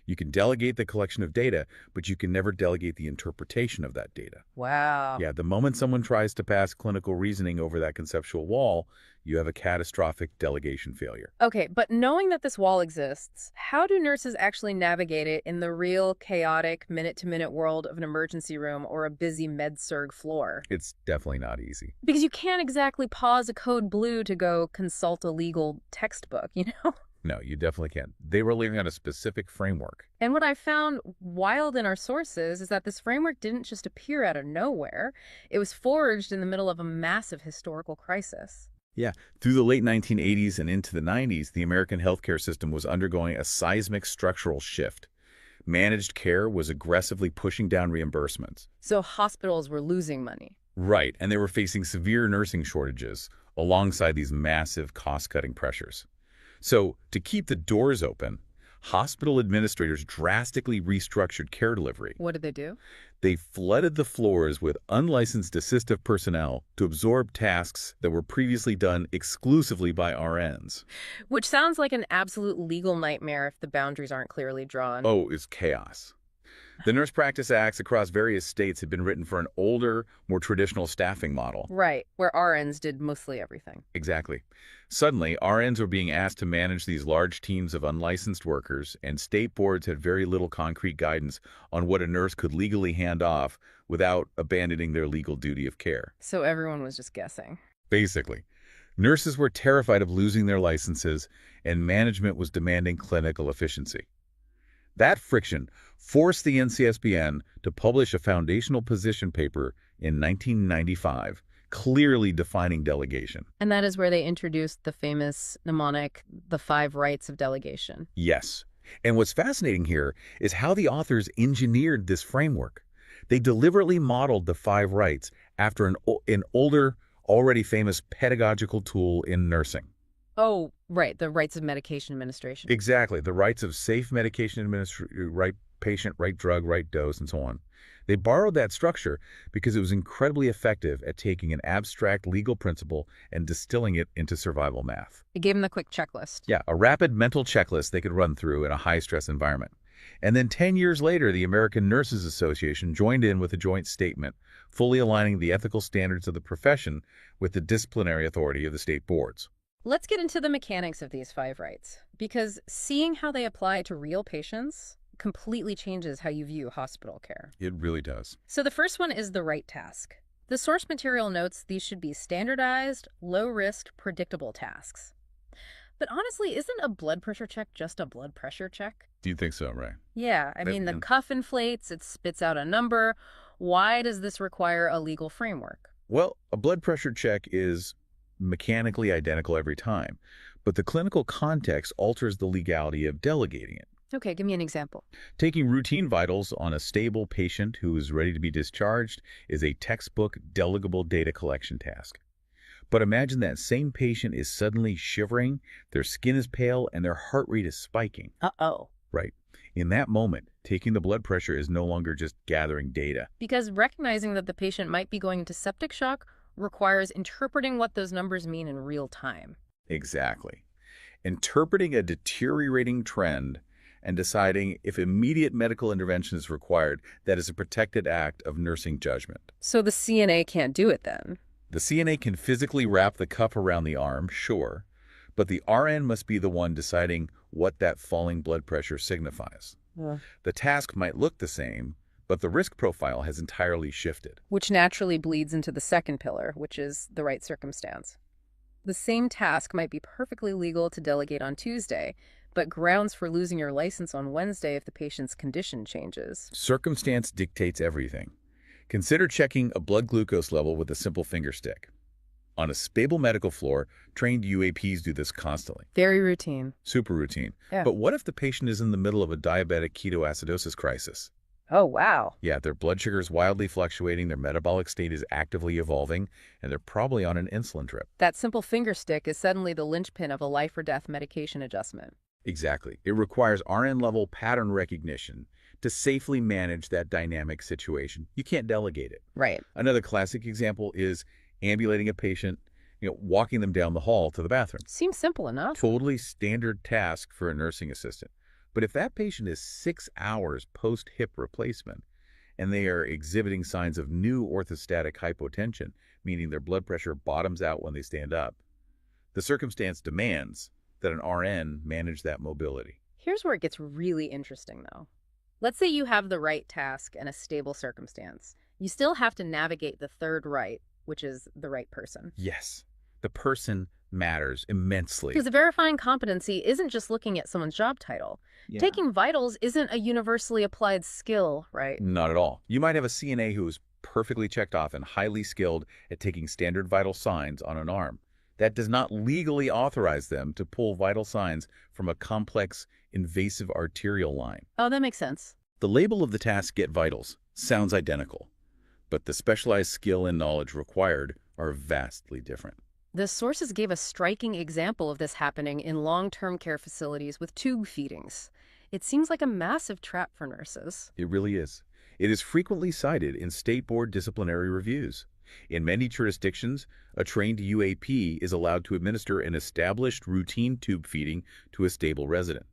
You can delegate the collection of data, but you can never delegate the interpretation of that data. Wow. Yeah, the moment someone tries to pass clinical reasoning over that conceptual wall, you have a catastrophic delegation failure. Okay, but knowing that this wall exists, how do nurses actually navigate it in the real chaotic minute-to-minute world of an emergency room or a busy med-surg floor? It's definitely not easy. Because you can't exactly pause a code blue to go consult a legal textbook, you know? No, you definitely can't. They were living on a specific framework. And what I found wild in our sources is that this framework didn't just appear out of nowhere. It was forged in the middle of a massive historical crisis. Yeah, through the late 1980s and into the 90s, the American healthcare system was undergoing a seismic structural shift. Managed care was aggressively pushing down reimbursements. So hospitals were losing money. Right, and they were facing severe nursing shortages alongside these massive cost-cutting pressures. So, to keep the doors open, hospital administrators drastically restructured care delivery. What did they do? They flooded the floors with unlicensed assistive personnel to absorb tasks that were previously done exclusively by RNs. Which sounds like an absolute legal nightmare if the boundaries aren't clearly drawn. Oh, it's chaos. The Nurse Practice Acts across various states had been written for an older, more traditional staffing model. Right, where RNs did mostly everything. Exactly. Suddenly, RNs were being asked to manage these large teams of unlicensed workers, and state boards had very little concrete guidance on what a nurse could legally hand off without abandoning their legal duty of care. So everyone was just guessing. Basically, nurses were terrified of losing their licenses, and management was demanding clinical efficiency. That friction forced the NCSBN to publish a foundational position paper in 1995, clearly defining delegation. And that is where they introduced the famous mnemonic, the 5 rights of delegation. Yes. And what's fascinating here is how the authors engineered this framework. They deliberately modeled the 5 rights after an older, already famous pedagogical tool in nursing. Oh, right, the rights of medication administration. Exactly. The rights of safe medication administration, right patient, right drug, right dose, and so on. They borrowed that structure because it was incredibly effective at taking an abstract legal principle and distilling it into survival math. It gave them the quick checklist. Yeah, a rapid mental checklist they could run through in a high-stress environment. And then 10 years later, the American Nurses Association joined in with a joint statement, fully aligning the ethical standards of the profession with the disciplinary authority of the state boards. Let's get into the mechanics of these 5 rights, because seeing how they apply to real patients completely changes how you view hospital care. It really does. So the first one is the right task. The source material notes these should be standardized, low-risk, predictable tasks. But honestly, isn't a blood pressure check just a blood pressure check? Do you think so, Ray? Yeah, I mean, the cuff inflates, it spits out a number. Why does this require a legal framework? Well, a blood pressure check is mechanically identical every time, but the clinical context alters the legality of delegating it. Okay, give me an example. Taking routine vitals on a stable patient who is ready to be discharged is a textbook delegable data collection task. But imagine that same patient is suddenly shivering, their skin is pale, and their heart rate is spiking. Uh-oh. Right. In that moment, taking the blood pressure is no longer just gathering data. Because recognizing that the patient might be going into septic shock requires interpreting what those numbers mean in real time. Exactly. Interpreting a deteriorating trend and deciding if immediate medical intervention is required, that is a protected act of nursing judgment. So the CNA can't do it then? The CNA can physically wrap the cuff around the arm, sure, but the RN must be the one deciding what that falling blood pressure signifies. The task might look the same, but the risk profile has entirely shifted. Which naturally bleeds into the second pillar, which is the right circumstance. The same task might be perfectly legal to delegate on Tuesday, but grounds for losing your license on Wednesday if the patient's condition changes. Circumstance dictates everything. Consider checking a blood glucose level with a simple finger stick. On a stable medical floor, trained UAPs do this constantly. Very routine. Super routine. Yeah. But what if the patient is in the middle of a diabetic ketoacidosis crisis? Oh, wow. Yeah, their blood sugar is wildly fluctuating, their metabolic state is actively evolving, and they're probably on an insulin drip. That simple finger stick is suddenly the linchpin of a life-or-death medication adjustment. Exactly. It requires RN-level pattern recognition to safely manage that dynamic situation. You can't delegate it. Right. Another classic example is ambulating a patient, walking them down the hall to the bathroom. Seems simple enough. Totally standard task for a nursing assistant. But if that patient is 6 hours post-hip replacement and they are exhibiting signs of new orthostatic hypotension, meaning their blood pressure bottoms out when they stand up, the circumstance demands that an RN manage that mobility. Here's where it gets really interesting, though. Let's say you have the right task and a stable circumstance. You still have to navigate the third right, which is the right person. Yes, the person matters immensely. Because verifying competency isn't just looking at someone's job title. Yeah. Taking vitals isn't a universally applied skill, right? Not at all. You might have a CNA who is perfectly checked off and highly skilled at taking standard vital signs on an arm. That does not legally authorize them to pull vital signs from a complex, invasive arterial line. Oh, that makes sense. The label of the task, Get Vitals, sounds identical, but the specialized skill and knowledge required are vastly different. The sources gave a striking example of this happening in long-term care facilities with tube feedings. It seems like a massive trap for nurses. It really is. It is frequently cited in state board disciplinary reviews. In many jurisdictions, a trained UAP is allowed to administer an established routine tube feeding to a stable resident.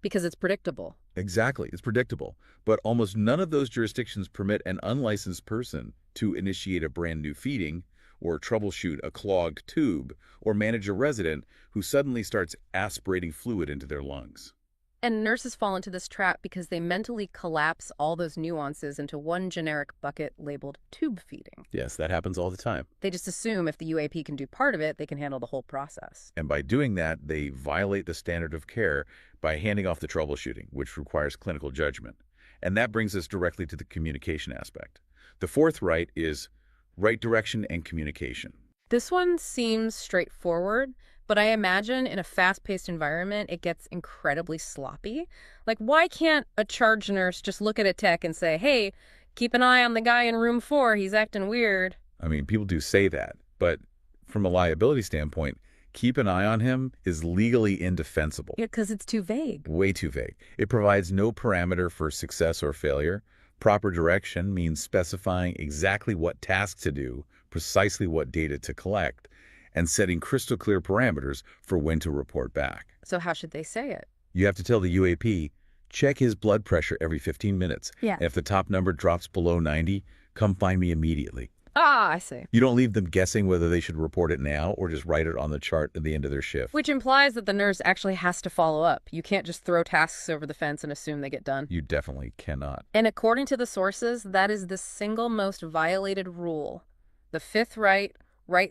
Because it's predictable. Exactly, it's predictable. But almost none of those jurisdictions permit an unlicensed person to initiate a brand new feeding, or troubleshoot a clogged tube, or manage a resident who suddenly starts aspirating fluid into their lungs. And nurses fall into this trap because they mentally collapse all those nuances into one generic bucket labeled tube feeding. Yes, that happens all the time. They just assume if the UAP can do part of it, they can handle the whole process. And by doing that, they violate the standard of care by handing off the troubleshooting, which requires clinical judgment. And that brings us directly to the communication aspect. The fourth right is right direction and communication. This one seems straightforward, but I imagine in a fast-paced environment, it gets incredibly sloppy. Like, why can't a charge nurse just look at a tech and say, hey, keep an eye on the guy in room 4, he's acting weird? I mean, people do say that, but from a liability standpoint, keep an eye on him is legally indefensible. Yeah, because it's too vague. Way too vague. It provides no parameter for success or failure. Proper direction means specifying exactly what task to do, precisely what data to collect, and setting crystal clear parameters for when to report back. So how should they say it? You have to tell the UAP, check his blood pressure every 15 minutes. Yeah. And if the top number drops below 90, come find me immediately. Ah, I see. You don't leave them guessing whether they should report it now or just write it on the chart at the end of their shift. Which implies that the nurse actually has to follow up. You can't just throw tasks over the fence and assume they get done. You definitely cannot. And according to the sources, that is the single most violated rule. The fifth right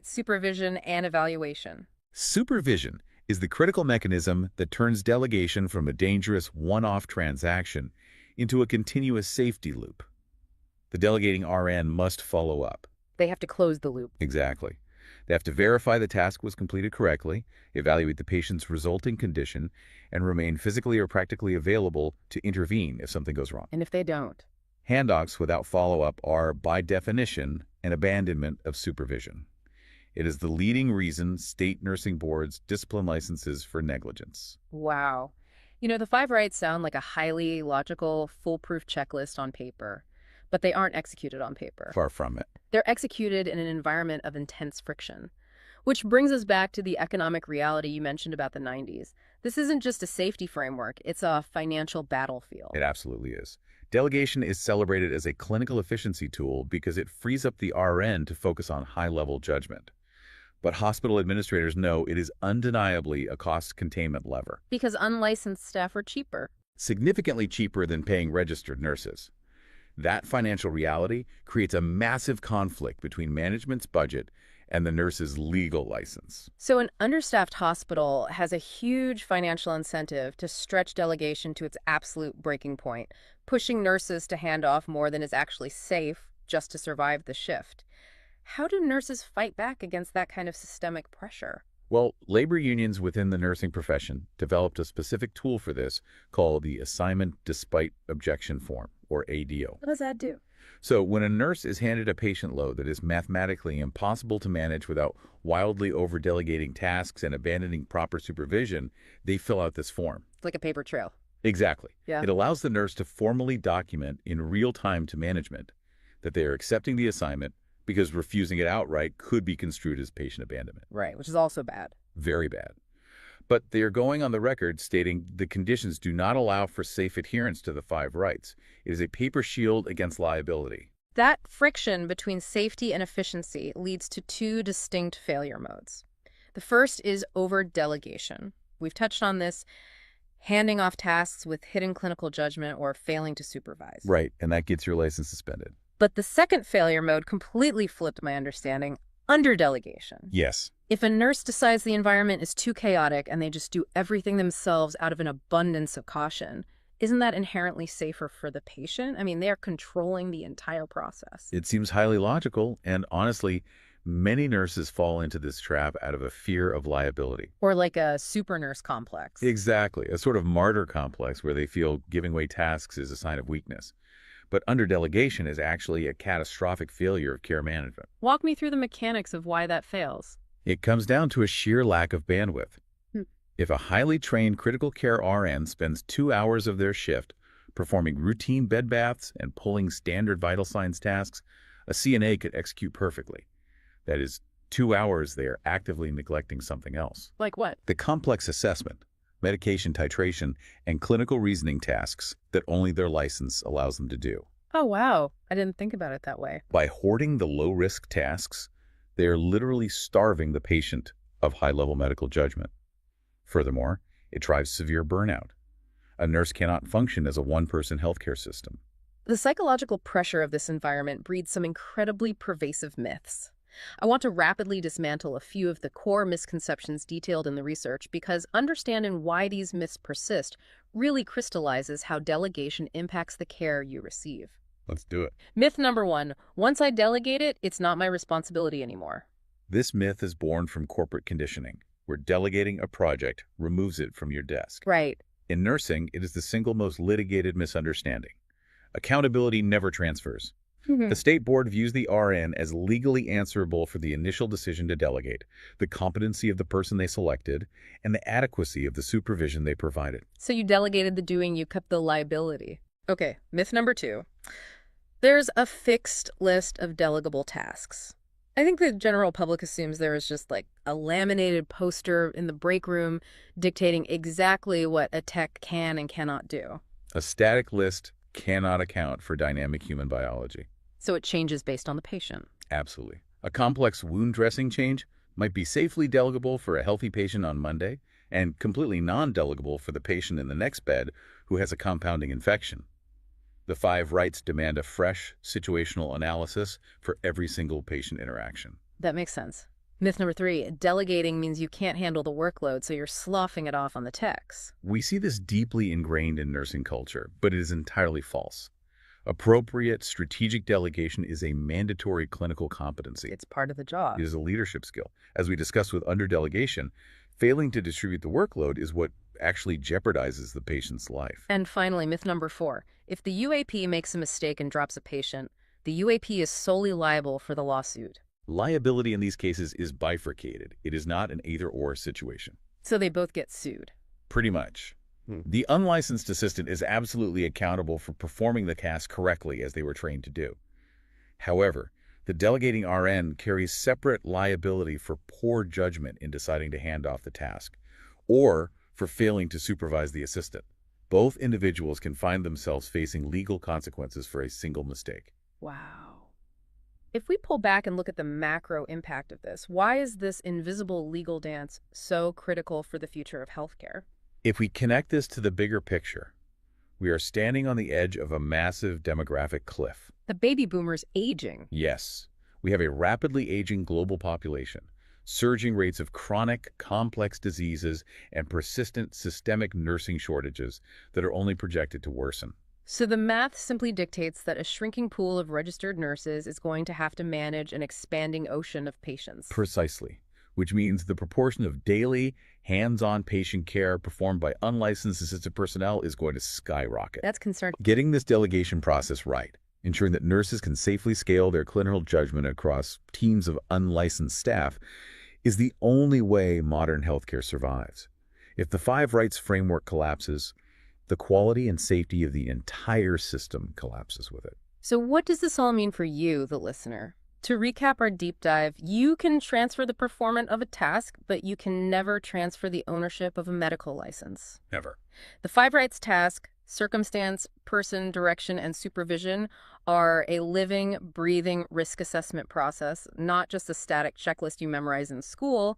supervision and evaluation. Supervision is the critical mechanism that turns delegation from a dangerous one-off transaction into a continuous safety loop. The delegating RN must follow up. They have to close the loop. Exactly. They have to verify the task was completed correctly, evaluate the patient's resulting condition, and remain physically or practically available to intervene if something goes wrong. And if they don't? Handoffs without follow-up are, by definition, an abandonment of supervision. It is the leading reason state nursing boards discipline licenses for negligence. Wow. You know, the 5 rights sound like a highly logical, foolproof checklist on paper, but they aren't executed on paper. Far from it. They're executed in an environment of intense friction. Which brings us back to the economic reality you mentioned about the 90s. This isn't just a safety framework, it's a financial battlefield. It absolutely is. Delegation is celebrated as a clinical efficiency tool because it frees up the RN to focus on high-level judgment. But hospital administrators know it is undeniably a cost containment lever. Because unlicensed staff are cheaper. Significantly cheaper than paying registered nurses. That financial reality creates a massive conflict between management's budget and the nurse's legal license. So an understaffed hospital has a huge financial incentive to stretch delegation to its absolute breaking point, pushing nurses to hand off more than is actually safe just to survive the shift. How do nurses fight back against that kind of systemic pressure? Well, labor unions within the nursing profession developed a specific tool for this called the Assignment Despite Objection Form, or ADO. What does that do? So when a nurse is handed a patient load that is mathematically impossible to manage without wildly over-delegating tasks and abandoning proper supervision, they fill out this form. It's like a paper trail. Exactly. Yeah. It allows the nurse to formally document in real time to management that they are accepting the assignment because refusing it outright could be construed as patient abandonment. Right, which is also bad. Very bad. But they are going on the record stating the conditions do not allow for safe adherence to the 5 rights. It is a paper shield against liability. That friction between safety and efficiency leads to 2 distinct failure modes. The first is over-delegation. We've touched on this, handing off tasks with hidden clinical judgment or failing to supervise. Right, and that gets your license suspended. But the second failure mode completely flipped my understanding. Underdelegation. Yes. If a nurse decides the environment is too chaotic and they just do everything themselves out of an abundance of caution, isn't that inherently safer for the patient? I mean, they are controlling the entire process. It seems highly logical, and honestly, many nurses fall into this trap out of a fear of liability. Or like a super nurse complex. Exactly, a sort of martyr complex where they feel giving away tasks is a sign of weakness. But underdelegation is actually a catastrophic failure of care management. Walk me through the mechanics of why that fails. It comes down to a sheer lack of bandwidth. Hmm. If a highly trained critical care RN spends 2 hours of their shift performing routine bed baths and pulling standard vital signs tasks, a CNA could execute perfectly. That is, 2 hours they are actively neglecting something else. Like what? The complex assessment, medication titration, and clinical reasoning tasks that only their license allows them to do. Oh, wow. I didn't think about it that way. By hoarding the low-risk tasks, they are literally starving the patient of high-level medical judgment. Furthermore, it drives severe burnout. A nurse cannot function as a one-person healthcare system. The psychological pressure of this environment breeds some incredibly pervasive myths. I want to rapidly dismantle a few of the core misconceptions detailed in the research because understanding why these myths persist really crystallizes how delegation impacts the care you receive. Let's do it. Myth number 1, once I delegate it, it's not my responsibility anymore. This myth is born from corporate conditioning, where delegating a project removes it from your desk. Right. In nursing, it is the single most litigated misunderstanding. Accountability never transfers. The state board views the RN as legally answerable for the initial decision to delegate, the competency of the person they selected, and the adequacy of the supervision they provided. So you delegated the doing, you kept the liability. Okay, myth number 2. There's a fixed list of delegable tasks. I think the general public assumes there is just like a laminated poster in the break room dictating exactly what a tech can and cannot do. A static list cannot account for dynamic human biology. So it changes based on the patient. Absolutely. A complex wound dressing change might be safely delegable for a healthy patient on Monday and completely non-delegable for the patient in the next bed who has a compounding infection. The 5 rights demand a fresh, situational analysis for every single patient interaction. That makes sense. Myth number 3, delegating means you can't handle the workload, so you're sloughing it off on the techs. We see this deeply ingrained in nursing culture, but it is entirely false. Appropriate strategic delegation is a mandatory clinical competency. It's part of the job. It is a leadership skill. As we discussed with underdelegation, failing to distribute the workload is what actually jeopardizes the patient's life. And finally, myth number 4, if the UAP makes a mistake and drops a patient, the UAP is solely liable for the lawsuit. Liability in these cases is bifurcated. It is not an either-or situation. So they both get sued. Pretty much. The unlicensed assistant is absolutely accountable for performing the task correctly as they were trained to do. However, the delegating RN carries separate liability for poor judgment in deciding to hand off the task, or for failing to supervise the assistant. Both individuals can find themselves facing legal consequences for a single mistake. Wow. If we pull back and look at the macro impact of this, why is this invisible legal dance so critical for the future of healthcare? If we connect this to the bigger picture, we are standing on the edge of a massive demographic cliff. The baby boomers aging. Yes, we have a rapidly aging global population, surging rates of chronic, complex diseases, and persistent systemic nursing shortages that are only projected to worsen. So the math simply dictates that a shrinking pool of registered nurses is going to have to manage an expanding ocean of patients. Precisely, which means the proportion of daily, hands-on patient care performed by unlicensed assisted personnel is going to skyrocket. That's concerning. Getting this delegation process right, ensuring that nurses can safely scale their clinical judgment across teams of unlicensed staff, is the only way modern healthcare survives. If the 5 rights framework collapses, the quality and safety of the entire system collapses with it. So what does this all mean for you, the listener? To recap our deep dive, you can transfer the performance of a task, but you can never transfer the ownership of a medical license. Never. The 5 rights task, circumstance, person, direction, and supervision are a living, breathing risk assessment process, not just a static checklist you memorize in school.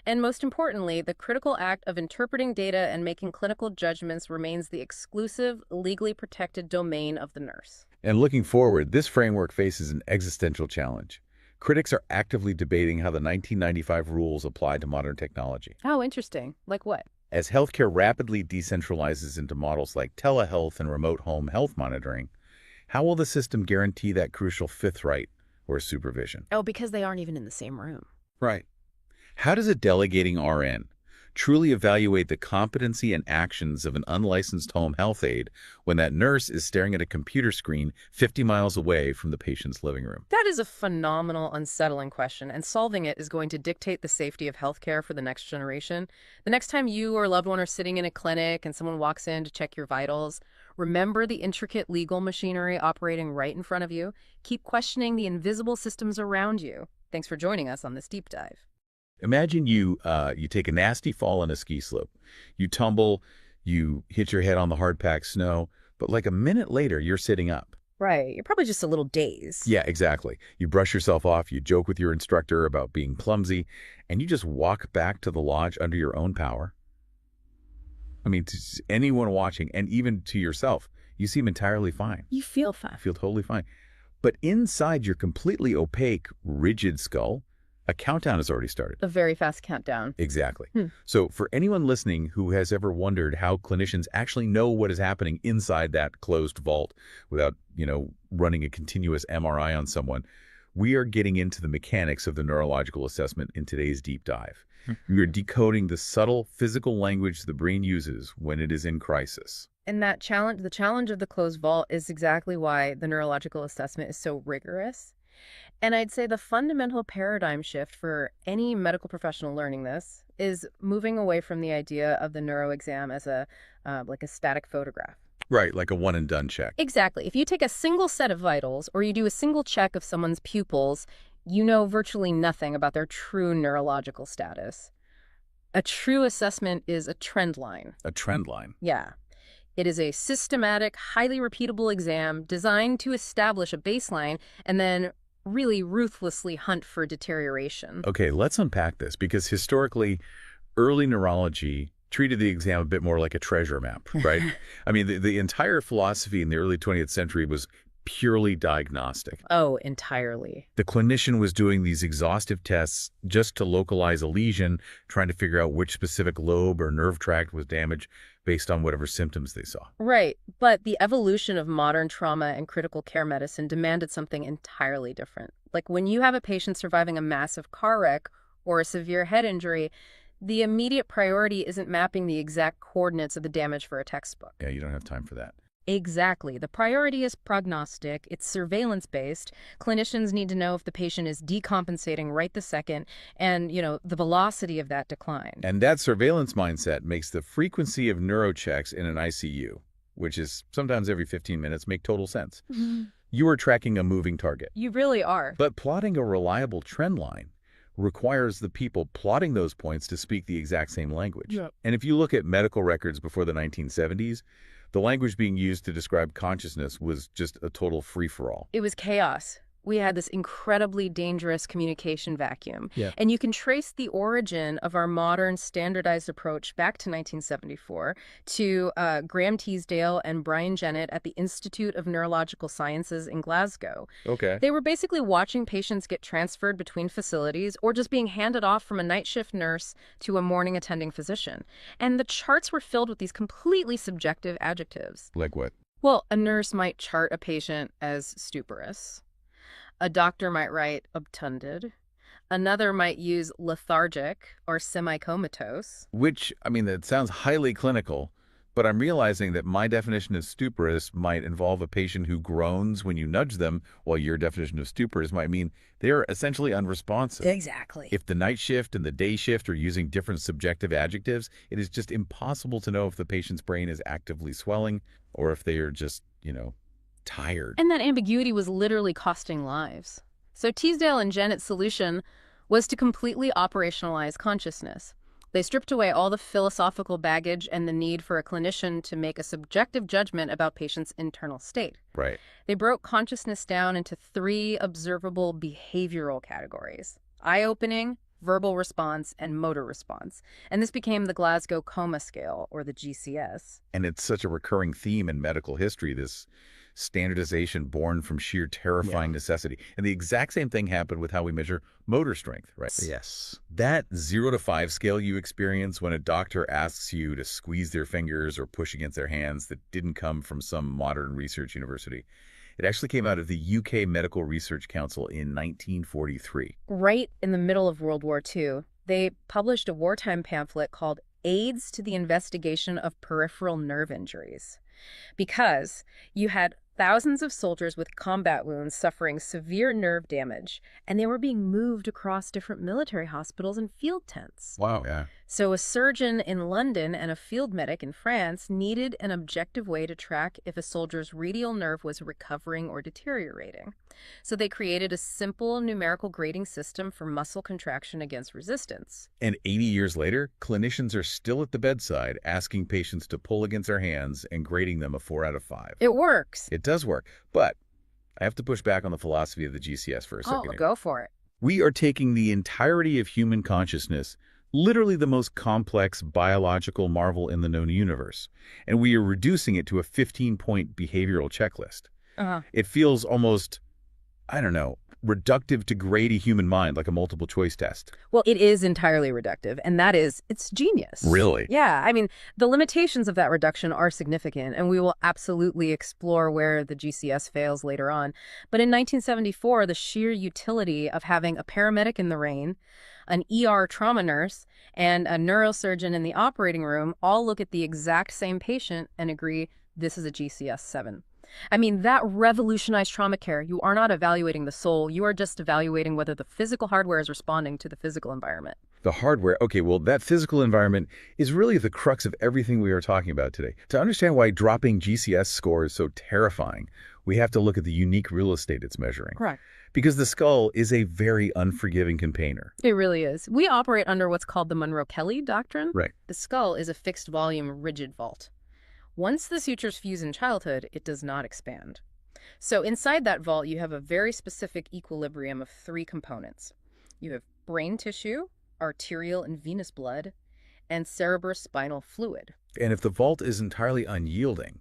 And most importantly, the critical act of interpreting data and making clinical judgments remains the exclusive, legally protected domain of the nurse. And looking forward, this framework faces an existential challenge. Critics are actively debating how the 1995 rules apply to modern technology. Oh, interesting. Like what? As healthcare rapidly decentralizes into models like telehealth and remote home health monitoring, how will the system guarantee that crucial fifth right, or supervision? Oh, because they aren't even in the same room. Right. How does a delegating RN truly evaluate the competency and actions of an unlicensed home health aide when that nurse is staring at a computer screen 50 miles away from the patient's living room? That is a phenomenal, unsettling question, and solving it is going to dictate the safety of healthcare for the next generation. The next time you or a loved one are sitting in a clinic and someone walks in to check your vitals, remember the intricate legal machinery operating right in front of you. Keep questioning the invisible systems around you. Thanks for joining us on this deep dive. Imagine you take a nasty fall on a ski slope. You tumble, you hit your head on the hard-packed snow, but like a minute later, you're sitting up. Right. You're probably just a little dazed. Yeah, exactly. You brush yourself off, you joke with your instructor about being clumsy, and you just walk back to the lodge under your own power. I mean, to anyone watching, and even to yourself, you seem entirely fine. You feel fine. You feel totally fine. But inside your completely opaque, rigid skull, a countdown has already started. A very fast countdown. Exactly. So for anyone listening who has ever wondered how clinicians actually know what is happening inside that closed vault without, running a continuous MRI on someone, we are getting into the mechanics of the neurological assessment in today's deep dive. We are decoding the subtle physical language the brain uses when it is in crisis. And the challenge of the closed vault is exactly why the neurological assessment is so rigorous. And I'd say the fundamental paradigm shift for any medical professional learning this is moving away from the idea of the neuro exam as like a static photograph. Right, like a one-and-done check. Exactly. If you take a single set of vitals or you do a single check of someone's pupils, you know virtually nothing about their true neurological status. A true assessment is a trend line. A trend line. Yeah. It is a systematic, highly repeatable exam designed to establish a baseline and then really ruthlessly hunt for deterioration. Okay, let's unpack this because historically, early neurology treated the exam a bit more like a treasure map, right? I mean, the entire philosophy in the early 20th century was purely diagnostic. Oh, entirely. The clinician was doing these exhaustive tests just to localize a lesion, trying to figure out which specific lobe or nerve tract was damaged based on whatever symptoms they saw. Right. But the evolution of modern trauma and critical care medicine demanded something entirely different. Like when you have a patient surviving a massive car wreck or a severe head injury, the immediate priority isn't mapping the exact coordinates of the damage for a textbook. Yeah, you don't have time for that. Exactly. The priority is prognostic. It's surveillance-based. Clinicians need to know if the patient is decompensating right the second and, the velocity of that decline. And that surveillance mindset makes the frequency of neurochecks in an ICU, which is sometimes every 15 minutes, make total sense. You are tracking a moving target. You really are. But plotting a reliable trend line requires the people plotting those points to speak the exact same language. Yep. And if you look at medical records before the 1970s, the language being used to describe consciousness was just a total free-for-all. It was chaos. We had this incredibly dangerous communication vacuum. Yeah. And you can trace the origin of our modern standardized approach back to 1974 to Graham Teasdale and Brian Jennett at the Institute of Neurological Sciences in Glasgow. Okay. They were basically watching patients get transferred between facilities or just being handed off from a night shift nurse to a morning attending physician. And the charts were filled with these completely subjective adjectives. Like what? Well, a nurse might chart a patient as stuporous. A doctor might write obtunded. Another might use lethargic or semi-comatose. Which, that sounds highly clinical, but I'm realizing that my definition of stuporous might involve a patient who groans when you nudge them, while your definition of stuporous might mean they're essentially unresponsive. Exactly. If the night shift and the day shift are using different subjective adjectives, it is just impossible to know if the patient's brain is actively swelling or if they are just, tired. And that ambiguity was literally costing lives. So Teasdale and Jennett's solution was to completely operationalize consciousness. They stripped away all the philosophical baggage and the need for a clinician to make a subjective judgment about patients' internal state. Right. They broke consciousness down into 3 observable behavioral categories: eye-opening, verbal response, and motor response. And this became the Glasgow Coma Scale, or the GCS. And it's such a recurring theme in medical history, this standardization born from sheer terrifying necessity. And the exact same thing happened with how we measure motor strength, right? Yes. That 0 to 5 scale you experience when a doctor asks you to squeeze their fingers or push against their hands that didn't come from some modern research university. It actually came out of the UK Medical Research Council in 1943. Right in the middle of World War II, they published a wartime pamphlet called Aids to the Investigation of Peripheral Nerve Injuries, because you had thousands of soldiers with combat wounds suffering severe nerve damage, and they were being moved across different military hospitals and field tents. Wow. Yeah. So a surgeon in London and a field medic in France needed an objective way to track if a soldier's radial nerve was recovering or deteriorating. So they created a simple numerical grading system for muscle contraction against resistance. And 80 years later, clinicians are still at the bedside asking patients to pull against their hands and grading them a 4 out of 5. It works. It does work, but I have to push back on the philosophy of the GCS for a second. Oh, go for it. We are taking the entirety of human consciousness, literally the most complex biological marvel in the known universe, and we are reducing it to a 15-point behavioral checklist. It feels almost, I don't know, reductive to grade a human mind like a multiple choice test. Well, it is entirely reductive, and that is, it's genius. Really? Yeah, I mean, the limitations of that reduction are significant, and we will absolutely explore where the GCS fails later on. But in 1974, the sheer utility of having a paramedic in the rain, an ER trauma nurse, and a neurosurgeon in the operating room all look at the exact same patient and agree this is a GCS 7. I mean, that revolutionized trauma care. You are not evaluating the soul. You are just evaluating whether the physical hardware is responding to the physical environment. The hardware, okay, well, that physical environment is really the crux of everything we are talking about today. To understand why dropping GCS score is so terrifying, we have to look at the unique real estate it's measuring. Correct. Because the skull is a very unforgiving container. It really is. We operate under what's called the Monroe-Kelly doctrine. Right. The skull is a fixed volume, rigid vault. Once the sutures fuse in childhood, it does not expand. So inside that vault, you have a very specific equilibrium of 3 components. You have brain tissue, arterial and venous blood, and cerebrospinal fluid. And if the vault is entirely unyielding,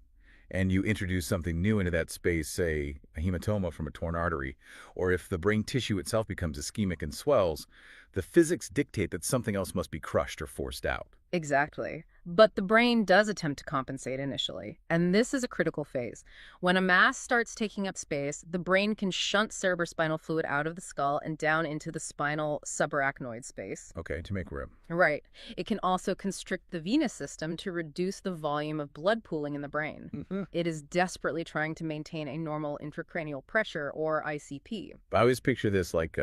and you introduce something new into that space, say a hematoma from a torn artery, or if the brain tissue itself becomes ischemic and swells, the physics dictate that something else must be crushed or forced out. Exactly. But the brain does attempt to compensate initially, and this is a critical phase. When a mass starts taking up space, the brain can shunt cerebrospinal fluid out of the skull and down into the spinal subarachnoid space. Okay, to make room. Right. It can also constrict the venous system to reduce the volume of blood pooling in the brain. It is desperately trying to maintain a normal intracranial pressure, or ICP. I always picture this like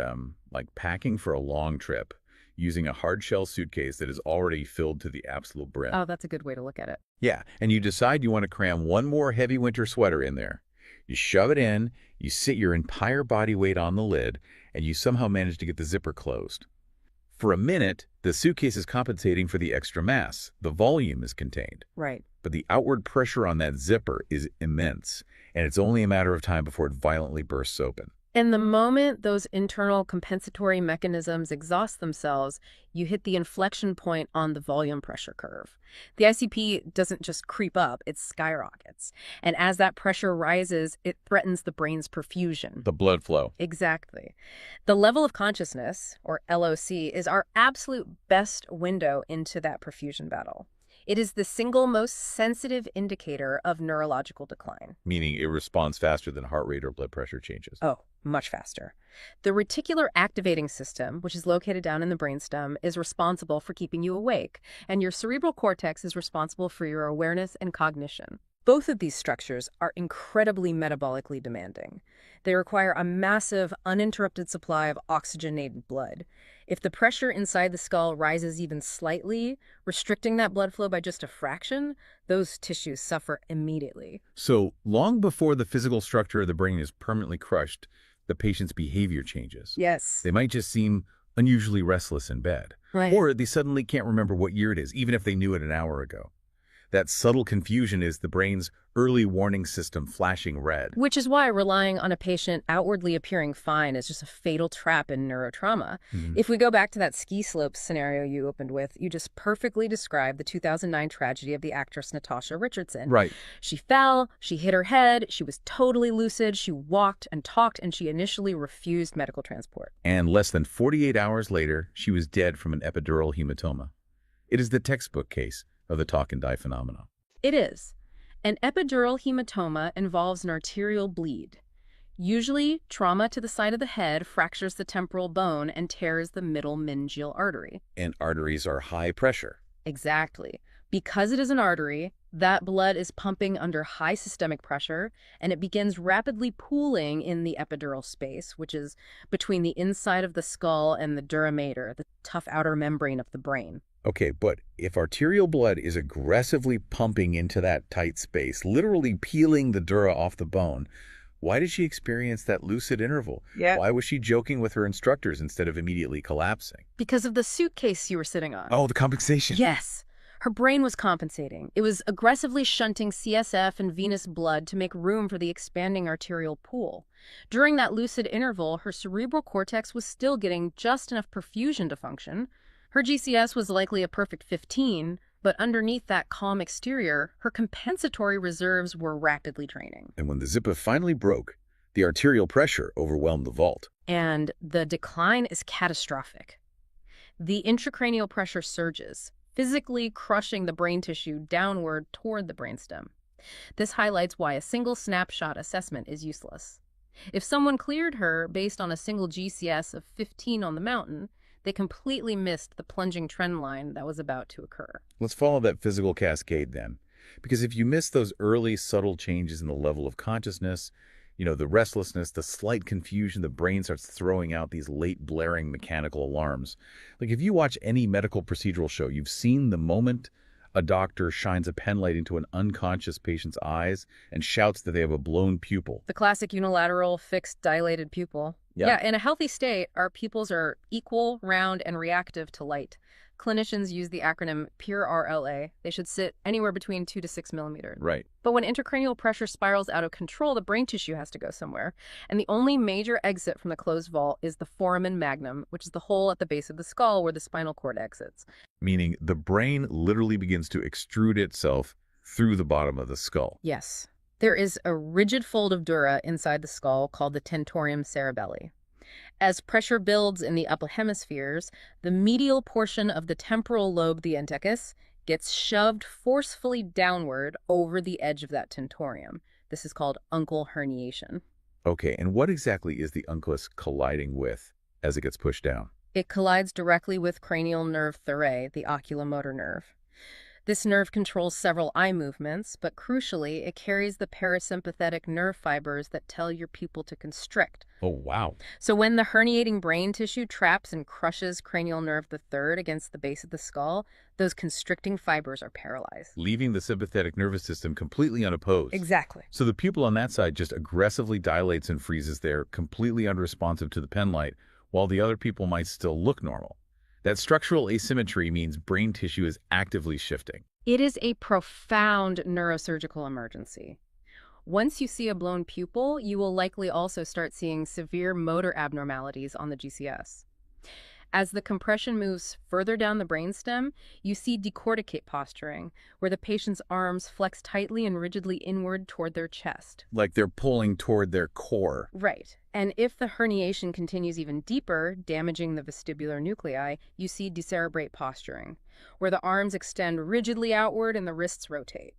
packing for a long trip, using a hard-shell suitcase that is already filled to the absolute brim. Oh, that's a good way to look at it. Yeah, and you decide you want to cram one more heavy winter sweater in there. You shove it in, you sit your entire body weight on the lid, and you somehow manage to get the zipper closed. For a minute, the suitcase is compensating for the extra mass. The volume is contained. Right. But the outward pressure on that zipper is immense, and it's only a matter of time before it violently bursts open. And the moment those internal compensatory mechanisms exhaust themselves, you hit the inflection point on the volume pressure curve. The ICP doesn't just creep up, it skyrockets. And as that pressure rises, it threatens the brain's perfusion. The blood flow. Exactly. The level of consciousness, or LOC, is our absolute best window into that perfusion battle. It is the single most sensitive indicator of neurological decline. Meaning it responds faster than heart rate or blood pressure changes. Oh, much faster. The reticular activating system, which is located down in the brainstem, is responsible for keeping you awake, and your cerebral cortex is responsible for your awareness and cognition. Both of these structures are incredibly metabolically demanding. They require a massive, uninterrupted supply of oxygenated blood. If the pressure inside the skull rises even slightly, restricting that blood flow by just a fraction, those tissues suffer immediately. So long before the physical structure of the brain is permanently crushed, the patient's behavior changes. Yes. They might just seem unusually restless in bed. Right. Or they suddenly can't remember what year it is, even if they knew it an hour ago. That subtle confusion is the brain's early warning system flashing red. Which is why relying on a patient outwardly appearing fine is just a fatal trap in neurotrauma. Mhm. If we go back to that ski slopes scenario you opened with, you just perfectly described the 2009 tragedy of the actress Natasha Richardson. Right. She fell, she hit her head, she was totally lucid, she walked and talked, and she initially refused medical transport. And less than 48 hours later, she was dead from an epidural hematoma. It is the textbook case of the talk and die phenomenon. It is. An epidural hematoma involves an arterial bleed. Usually, trauma to the side of the head fractures the temporal bone and tears the middle meningeal artery. And arteries are high pressure. Exactly. Because it is an artery, that blood is pumping under high systemic pressure, and it begins rapidly pooling in the epidural space, which is between the inside of the skull and the dura mater, the tough outer membrane of the brain. Okay, but if arterial blood is aggressively pumping into that tight space, literally peeling the dura off the bone, why did she experience that lucid interval? Yeah. Why was she joking with her instructors instead of immediately collapsing? Because of the suitcase you were sitting on. Oh, the compensation. Yes. Her brain was compensating. It was aggressively shunting CSF and venous blood to make room for the expanding arterial pool. During that lucid interval, her cerebral cortex was still getting just enough perfusion to function. Her GCS was likely a perfect 15, but underneath that calm exterior, her compensatory reserves were rapidly draining. And when the zipper finally broke, the arterial pressure overwhelmed the vault. And the decline is catastrophic. The intracranial pressure surges, physically crushing the brain tissue downward toward the brainstem. This highlights why a single snapshot assessment is useless. If someone cleared her based on a single GCS of 15 on the mountain, they completely missed the plunging trend line that was about to occur. Let's follow that physical cascade then. Because if you miss those early subtle changes in the level of consciousness, the restlessness, the slight confusion, the brain starts throwing out these late blaring mechanical alarms. Like if you watch any medical procedural show, you've seen the moment a doctor shines a pen light into an unconscious patient's eyes and shouts that they have a blown pupil. The classic unilateral fixed dilated pupil. Yeah, in a healthy state, our pupils are equal, round, and reactive to light. Clinicians use the acronym PURE-RLA. They should sit anywhere between 2 to 6 millimeters. Right. But when intracranial pressure spirals out of control, the brain tissue has to go somewhere. And the only major exit from the closed vault is the foramen magnum, which is the hole at the base of the skull where the spinal cord exits. Meaning the brain literally begins to extrude itself through the bottom of the skull. Yes. There is a rigid fold of dura inside the skull called the tentorium cerebelli. As pressure builds in the upper hemispheres, the medial portion of the temporal lobe, the entecus, gets shoved forcefully downward over the edge of that tentorium. This is called uncal herniation. Okay, and what exactly is the uncus colliding with as it gets pushed down? It collides directly with cranial nerve therae, the oculomotor nerve. This nerve controls several eye movements, but crucially, it carries the parasympathetic nerve fibers that tell your pupil to constrict. Oh, wow. So when the herniating brain tissue traps and crushes cranial nerve the third against the base of the skull, those constricting fibers are paralyzed. Leaving the sympathetic nervous system completely unopposed. Exactly. So the pupil on that side just aggressively dilates and freezes there, completely unresponsive to the pen light, while the other pupil might still look normal. That structural asymmetry means brain tissue is actively shifting. It is a profound neurosurgical emergency. Once you see a blown pupil, you will likely also start seeing severe motor abnormalities on the GCS. As the compression moves further down the brainstem, you see decorticate posturing, where the patient's arms flex tightly and rigidly inward toward their chest. Like they're pulling toward their core. Right. And if the herniation continues even deeper, damaging the vestibular nuclei, you see decerebrate posturing, where the arms extend rigidly outward and the wrists rotate.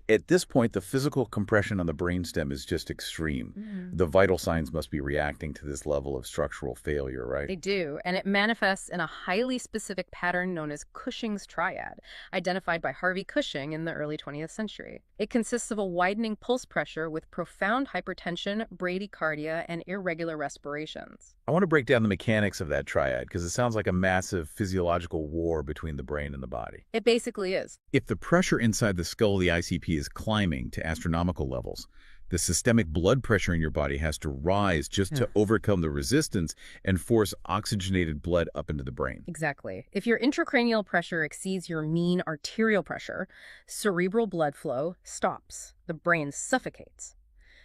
At this point, the physical compression on the brainstem is just extreme. The vital signs must be reacting to this level of structural failure, right? They do, and it manifests in a highly specific pattern known as Cushing's triad, identified by Harvey Cushing in the early 20th century. It consists of a widening pulse pressure with profound hypertension, bradycardia, and irregular respirations. I want to break down the mechanics of that triad because it sounds like a massive physiological war between the brain and the body. It basically is. If the pressure inside the skull of the ICP is climbing to astronomical levels, The systemic blood pressure in your body has to rise just Yeah. to overcome the resistance and force oxygenated blood up into the brain. Exactly. If your intracranial pressure exceeds your mean arterial pressure, cerebral blood flow stops. The brain suffocates.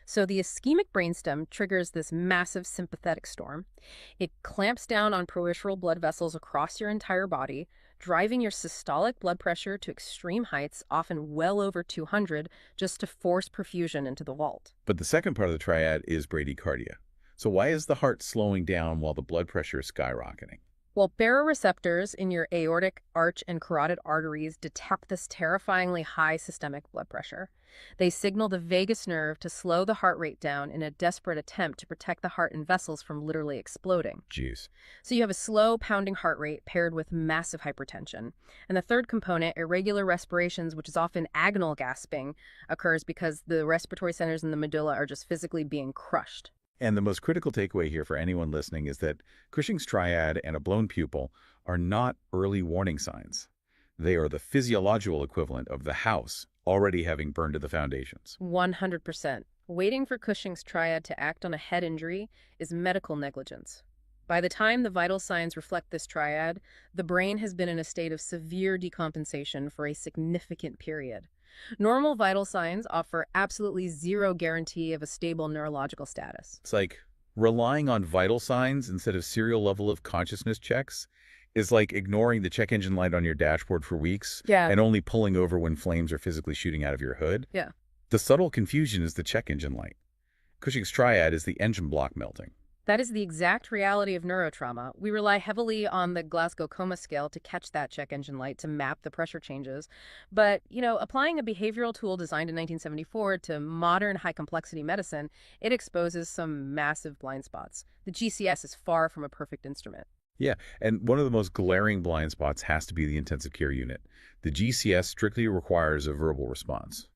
So the ischemic brainstem triggers this massive sympathetic storm. It clamps down on peripheral blood vessels across your entire body, driving your systolic blood pressure to extreme heights, often well over 200, just to force perfusion into the vault. But the second part of the triad is bradycardia. So why is the heart slowing down while the blood pressure is skyrocketing? Well, baroreceptors in your aortic arch and carotid arteries detect this terrifyingly high systemic blood pressure. They signal the vagus nerve to slow the heart rate down in a desperate attempt to protect the heart and vessels from literally exploding. Jeez. So you have a slow pounding heart rate paired with massive hypertension. And the third component, irregular respirations, which is often agonal gasping, occurs because the respiratory centers in the medulla are just physically being crushed. And the most critical takeaway here for anyone listening is that Cushing's triad and a blown pupil are not early warning signs. They are the physiological equivalent of the house already having burned to the foundations. 100%. Waiting for Cushing's triad to act on a head injury is medical negligence. By the time the vital signs reflect this triad, the brain has been in a state of severe decompensation for a significant period. Normal vital signs offer absolutely zero guarantee of a stable neurological status. It's like relying on vital signs instead of serial level of consciousness checks is like ignoring the check engine light on your dashboard for weeks Yeah. and only pulling over when flames are physically shooting out of your hood. Yeah. The subtle confusion is the check engine light. Cushing's triad is the engine block melting. That is the exact reality of neurotrauma. We rely heavily on the Glasgow Coma Scale to catch that check engine light to map the pressure changes. But, applying a behavioral tool designed in 1974 to modern high-complexity medicine, it exposes some massive blind spots. The GCS is far from a perfect instrument. Yeah, and one of the most glaring blind spots has to be the intensive care unit. The GCS strictly requires a verbal response.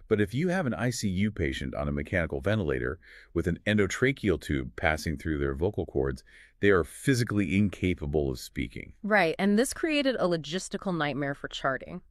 But if you have an ICU patient on a mechanical ventilator with an endotracheal tube passing through their vocal cords, they are physically incapable of speaking. Right, and this created a logistical nightmare for charting.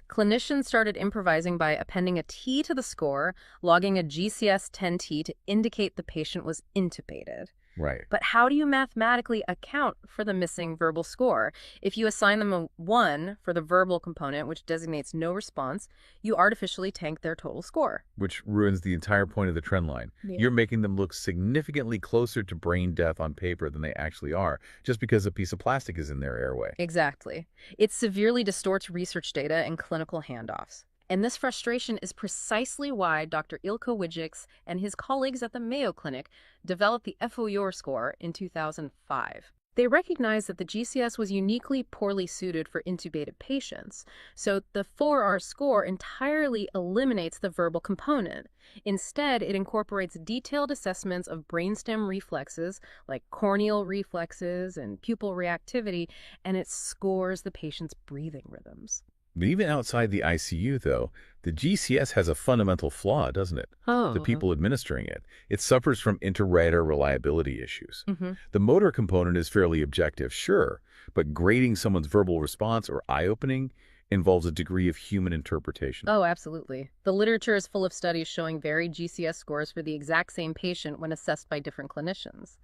Clinicians started improvising by appending a T to the score, logging a GCS 10T to indicate the patient was intubated. Right. But how do you mathematically account for the missing verbal score? If you assign them a 1 for the verbal component, which designates no response, you artificially tank their total score. Which ruins the entire point of the trend line. Yeah. You're making them look significantly closer to brain death on paper than they actually are, just because a piece of plastic is in their airway. Exactly. It severely distorts research data and clinical handoffs. And this frustration is precisely why Dr. Ilko Wijeks and his colleagues at the Mayo Clinic developed the FOUR score in 2005. They recognized that the GCS was uniquely poorly suited for intubated patients, so the 4R score entirely eliminates the verbal component. Instead, it incorporates detailed assessments of brainstem reflexes, like corneal reflexes and pupil reactivity, and it scores the patient's breathing rhythms. But even outside the ICU, though, the GCS has a fundamental flaw, doesn't it? Oh. The people administering it. It suffers from inter-rater reliability issues. Mm-hmm. The motor component is fairly objective, sure, but grading someone's verbal response or eye-opening involves a degree of human interpretation. Oh, absolutely. The literature is full of studies showing varied GCS scores for the exact same patient when assessed by different clinicians.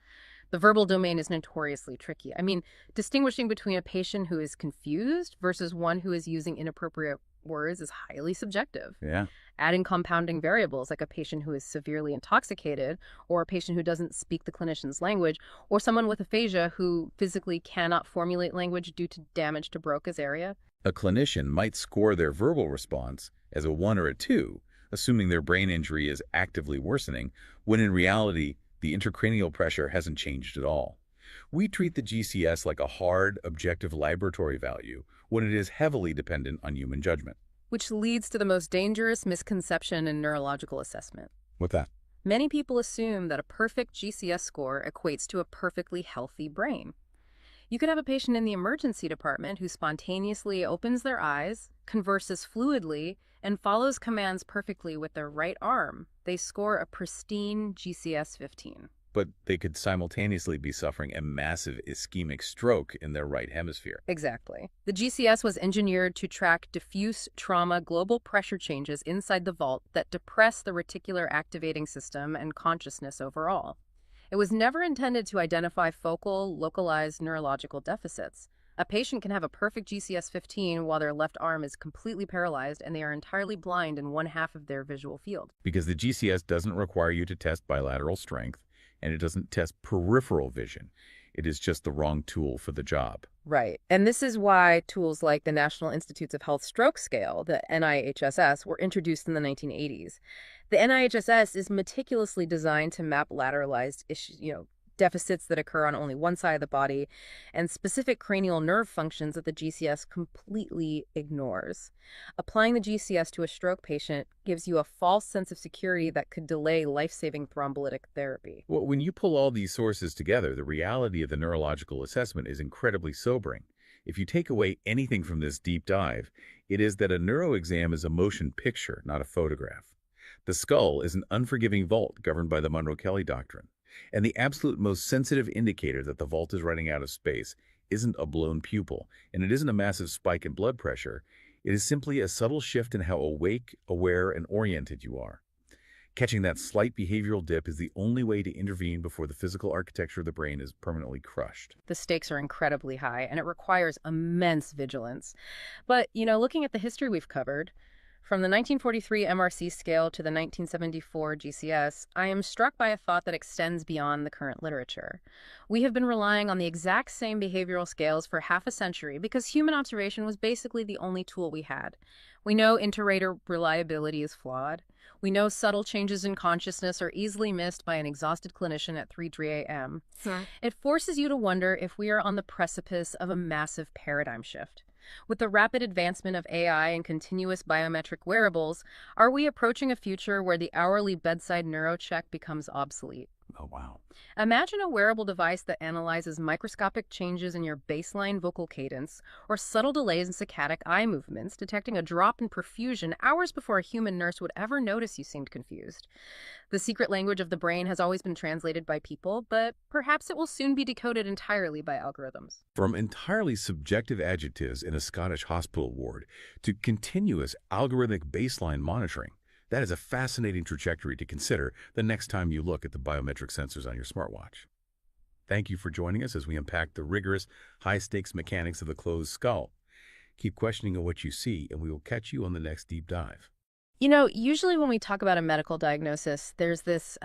The verbal domain is notoriously tricky. I mean, distinguishing between a patient who is confused versus one who is using inappropriate words is highly subjective. Yeah. Adding compounding variables like a patient who is severely intoxicated, or a patient who doesn't speak the clinician's language, or someone with aphasia who physically cannot formulate language due to damage to Broca's area. A clinician might score their verbal response as a 1 or a 2, assuming their brain injury is actively worsening, when in reality, the intracranial pressure hasn't changed at all. We treat the GCS like a hard, objective laboratory value when it is heavily dependent on human judgment. Which leads to the most dangerous misconception in neurological assessment. What's that? Many people assume that a perfect GCS score equates to a perfectly healthy brain. You could have a patient in the emergency department who spontaneously opens their eyes, converses fluidly, and follows commands perfectly with their right arm. They score a pristine GCS 15. but they could simultaneously be suffering a massive ischemic stroke in their right hemisphere. Exactly. The GCS was engineered to track diffuse trauma global pressure changes inside the vault that depress the reticular activating system and consciousness overall. It was never intended to identify focal, localized neurological deficits. A patient can have a perfect GCS-15 while their left arm is completely paralyzed and they are entirely blind in one half of their visual field. Because the GCS doesn't require you to test bilateral strength, and it doesn't test peripheral vision. It is just the wrong tool for the job. Right. And this is why tools like the National Institutes of Health Stroke Scale, the NIHSS, were introduced in the 1980s. The NIHSS is meticulously designed to map lateralized deficits that occur on only one side of the body and specific cranial nerve functions that the GCS completely ignores. Applying the GCS to a stroke patient gives you a false sense of security that could delay life-saving thrombolytic therapy. Well, when you pull all these sources together, the reality of the neurological assessment is incredibly sobering. If you take away anything from this deep dive, it is that a neuroexam is a motion picture, not a photograph. The skull is an unforgiving vault governed by the Monroe-Kelly doctrine. And the absolute most sensitive indicator that the vault is running out of space isn't a blown pupil, and it isn't a massive spike in blood pressure. It is simply a subtle shift in how awake, aware, and oriented you are. Catching that slight behavioral dip is the only way to intervene before the physical architecture of the brain is permanently crushed. The stakes are incredibly high, and it requires immense vigilance. But, looking at the history we've covered, from the 1943 MRC scale to the 1974 GCS, I am struck by a thought that extends beyond the current literature. We have been relying on the exact same behavioral scales for half a century because human observation was basically the only tool we had. We know inter-rater reliability is flawed. We know subtle changes in consciousness are easily missed by an exhausted clinician at 3 a.m. It forces you to wonder if we are on the precipice of a massive paradigm shift. With the rapid advancement of AI and continuous biometric wearables, are we approaching a future where the hourly bedside neurocheck becomes obsolete? Oh, wow. Imagine a wearable device that analyzes microscopic changes in your baseline vocal cadence or subtle delays in saccadic eye movements, detecting a drop in perfusion hours before a human nurse would ever notice you seemed confused. The secret language of the brain has always been translated by people, but perhaps it will soon be decoded entirely by algorithms. From entirely subjective adjectives in a Scottish hospital ward to continuous algorithmic baseline monitoring, that is a fascinating trajectory to consider the next time you look at the biometric sensors on your smartwatch. Thank you for joining us as we unpack the rigorous, high-stakes mechanics of the closed skull. Keep questioning what you see, and we will catch you on the next deep dive. Usually when we talk about a medical diagnosis, there's this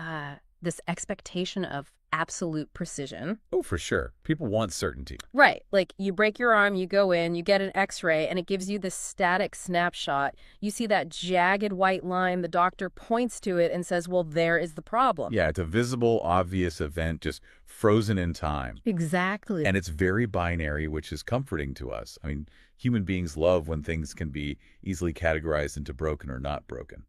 expectation of absolute precision. Oh, for sure. People want certainty. Right. Like you break your arm, you go in, you get an x-ray, and it gives you this static snapshot. You see that jagged white line, the doctor points to it and says, well, there is the problem. Yeah, it's a visible, obvious event just frozen in time. Exactly. And it's very binary, which is comforting to us. I mean, human beings love when things can be easily categorized into broken or not broken.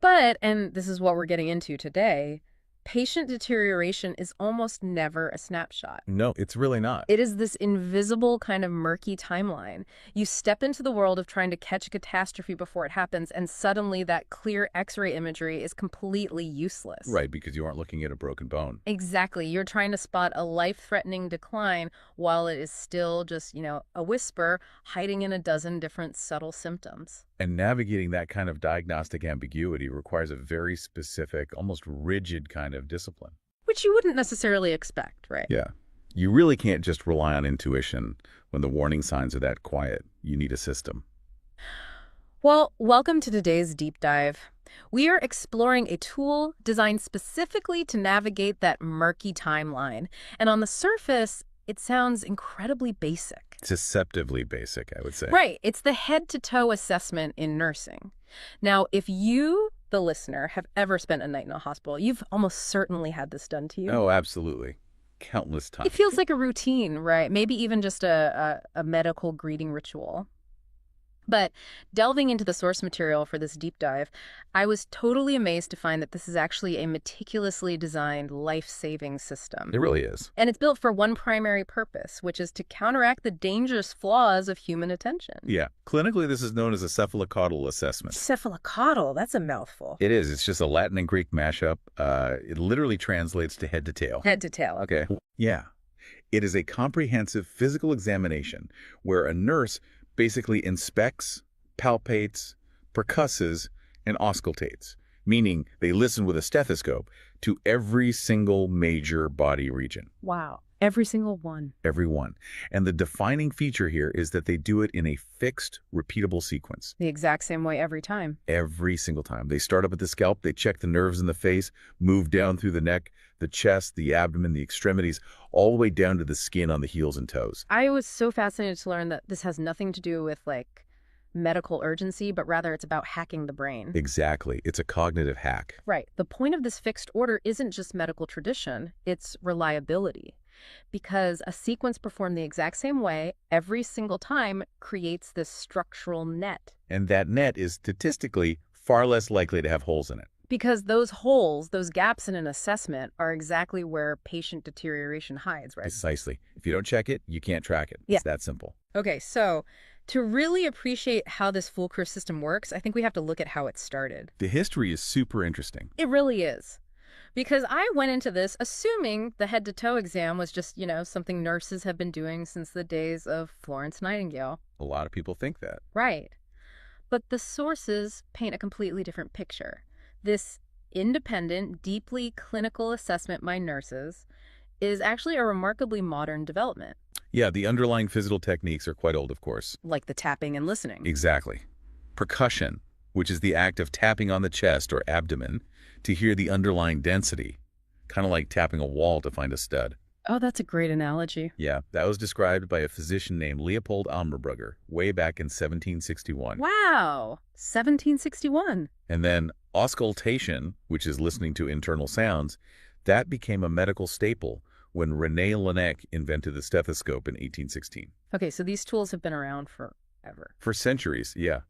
But, and this is what we're getting into today, patient deterioration is almost never a snapshot. No, it's really not. It is this invisible kind of murky timeline. You step into the world of trying to catch a catastrophe before it happens, and suddenly that clear X-ray imagery is completely useless. Right, because you aren't looking at a broken bone. Exactly. You're trying to spot a life-threatening decline while it is still just, a whisper hiding in a dozen different subtle symptoms. And navigating that kind of diagnostic ambiguity requires a very specific, almost rigid kind of discipline. Which you wouldn't necessarily expect, right? Yeah. You really can't just rely on intuition when the warning signs are that quiet. You need a system. Well, welcome to today's deep dive. We are exploring a tool designed specifically to navigate that murky timeline. And on the surface, it sounds incredibly basic. Deceptively basic, I would say. Right. It's the head-to-toe assessment in nursing. Now, if you, the listener, have ever spent a night in a hospital, you've almost certainly had this done to you. Oh, absolutely. Countless times. It feels like a routine, right? Maybe even just a medical greeting ritual. But delving into the source material for this deep dive, I was totally amazed to find that this is actually a meticulously designed life-saving system. It really is. And it's built for one primary purpose, which is to counteract the dangerous flaws of human attention. Yeah. Clinically, this is known as a cephalocaudal assessment. Cephalocaudal, that's a mouthful. It is. It's just a Latin and Greek mashup. It literally translates to head to tail. Head to tail, okay. Yeah. It is a comprehensive physical examination where a nurse basically inspects, palpates, percusses, and auscultates, meaning they listen with a stethoscope to every single major body region. Wow. Every single one. Every one. And the defining feature here is that they do it in a fixed, repeatable sequence. The exact same way every time. Every single time. They start up at the scalp, they check the nerves in the face, move down through the neck, the chest, the abdomen, the extremities, all the way down to the skin on the heels and toes. I was so fascinated to learn that this has nothing to do with, like, medical urgency, but rather it's about hacking the brain. Exactly. It's a cognitive hack. Right. The point of this fixed order isn't just medical tradition, it's reliability. Because a sequence performed the exact same way every single time creates this structural net. And that net is statistically far less likely to have holes in it. Because those holes, those gaps in an assessment, are exactly where patient deterioration hides, right? Precisely. If you don't check it, you can't track it. Yeah. It's that simple. Okay, so to really appreciate how this foolproof system works, I think we have to look at how it started. The history is super interesting. It really is. Because I went into this assuming the head-to-toe exam was just, something nurses have been doing since the days of Florence Nightingale. A lot of people think that. Right. But the sources paint a completely different picture. This independent, deeply clinical assessment by nurses is actually a remarkably modern development. Yeah, the underlying physical techniques are quite old, of course. Like the tapping and listening. Exactly. Percussion, which is the act of tapping on the chest or abdomen to hear the underlying density, kind of like tapping a wall to find a stud. Oh, that's a great analogy. Yeah, that was described by a physician named Leopold Ammerbrugger way back in 1761. Wow, 1761. And then auscultation, which is listening to internal sounds, that became a medical staple when René Laennec invented the stethoscope in 1816. Okay, so these tools have been around forever. For centuries, yeah.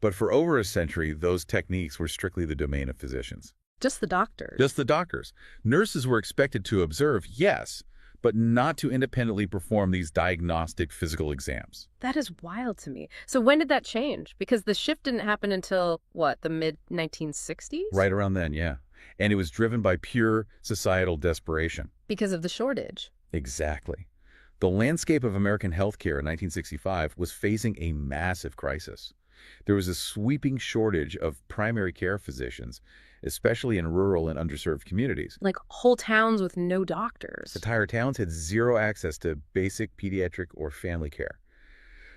But for over a century, those techniques were strictly the domain of physicians. Just the doctors. Just the doctors. Nurses were expected to observe, yes, but not to independently perform these diagnostic physical exams. That is wild to me. So when did that change? Because the shift didn't happen until, the mid-1960s? Right around then, yeah. And it was driven by pure societal desperation. Because of the shortage. Exactly. The landscape of American healthcare in 1965 was facing a massive crisis. There was a sweeping shortage of primary care physicians, especially in rural and underserved communities. Like whole towns with no doctors. Entire towns had zero access to basic pediatric or family care.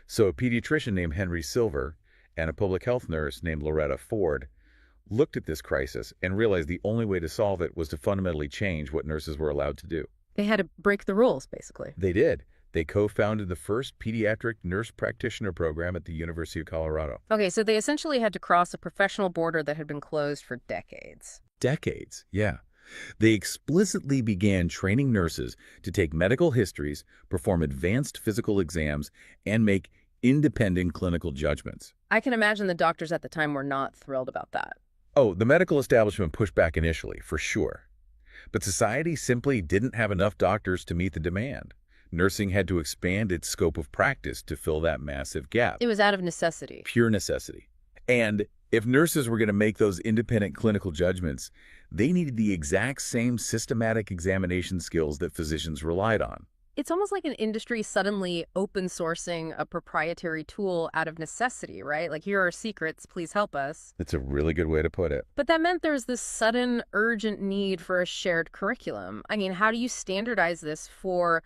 So a pediatrician named Henry Silver and a public health nurse named Loretta Ford looked at this crisis and realized the only way to solve it was to fundamentally change what nurses were allowed to do. They had to break the rules, basically. They did. They co-founded the first pediatric nurse practitioner program at the University of Colorado. Okay, so they essentially had to cross a professional border that had been closed for decades. Decades, yeah. They explicitly began training nurses to take medical histories, perform advanced physical exams, and make independent clinical judgments. I can imagine the doctors at the time were not thrilled about that. Oh, the medical establishment pushed back initially, for sure. But society simply didn't have enough doctors to meet the demand. Nursing had to expand its scope of practice to fill that massive gap. It was out of necessity. Pure necessity. And if nurses were going to make those independent clinical judgments, they needed the exact same systematic examination skills that physicians relied on. It's almost like an industry suddenly open sourcing a proprietary tool out of necessity, right? Like, here are secrets, please help us. That's a really good way to put it. But that meant there's this sudden, urgent need for a shared curriculum. I mean, how do you standardize this for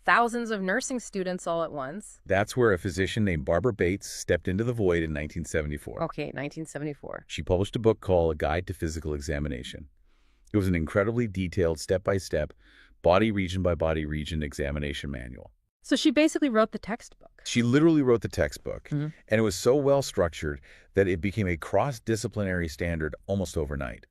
thousands of nursing students all at once? That's where a physician named Barbara Bates stepped into the void in 1974. Okay, 1974. She published a book called A Guide to Physical Examination. It was an incredibly detailed, step-by-step, body region by body region examination manual. So she basically wrote the textbook. She literally wrote the textbook, Mhm. and it was so well structured that it became a cross-disciplinary standard almost overnight.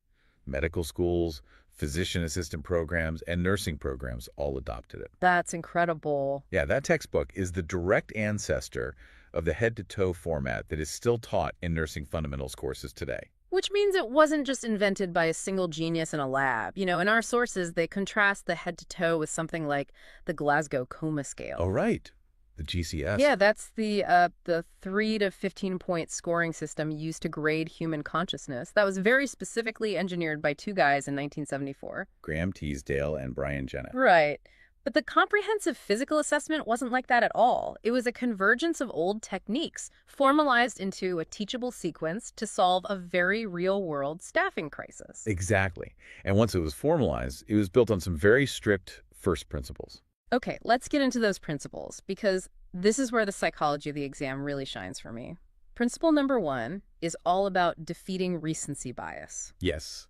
Medical schools, Physician assistant programs and nursing programs all adopted it. That's incredible. Yeah, that textbook is the direct ancestor of the head-to-toe format that is still taught in nursing fundamentals courses today. Which means it wasn't just invented by a single genius in a lab. You know, in our sources, they contrast the head to toe with something like the Glasgow Coma Scale. Oh, right. The GCS. Yeah, that's the 3 to 15-point scoring system used to grade human consciousness. That was very specifically engineered by two guys in 1974. Graham Teasdale and Brian Jenna. Right. But the comprehensive physical assessment wasn't like that at all. It was a convergence of old techniques formalized into a teachable sequence to solve a very real-world staffing crisis. Exactly. And once it was formalized, it was built on some very strict first principles. Okay, let's get into those principles, because this is where the psychology of the exam really shines for me. Principle number 1 is all about defeating recency bias. Yes,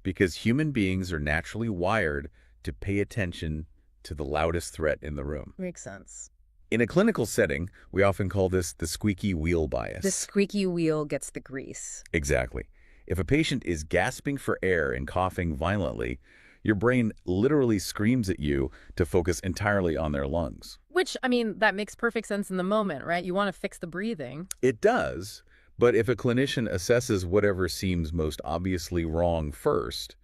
because human beings are naturally wired to pay attention to the loudest threat in the room. Makes sense. In a clinical setting, we often call this the squeaky wheel bias. The squeaky wheel gets the grease. Exactly. If a patient is gasping for air and coughing violently, your brain literally screams at you to focus entirely on their lungs. Which, I mean, that makes perfect sense in the moment, right? You want to fix the breathing. It does, but if a clinician assesses whatever seems most obviously wrong first,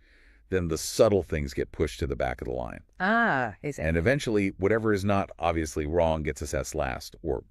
then the subtle things get pushed to the back of the line. Ah, exactly. And eventually, whatever is not obviously wrong gets assessed last, or,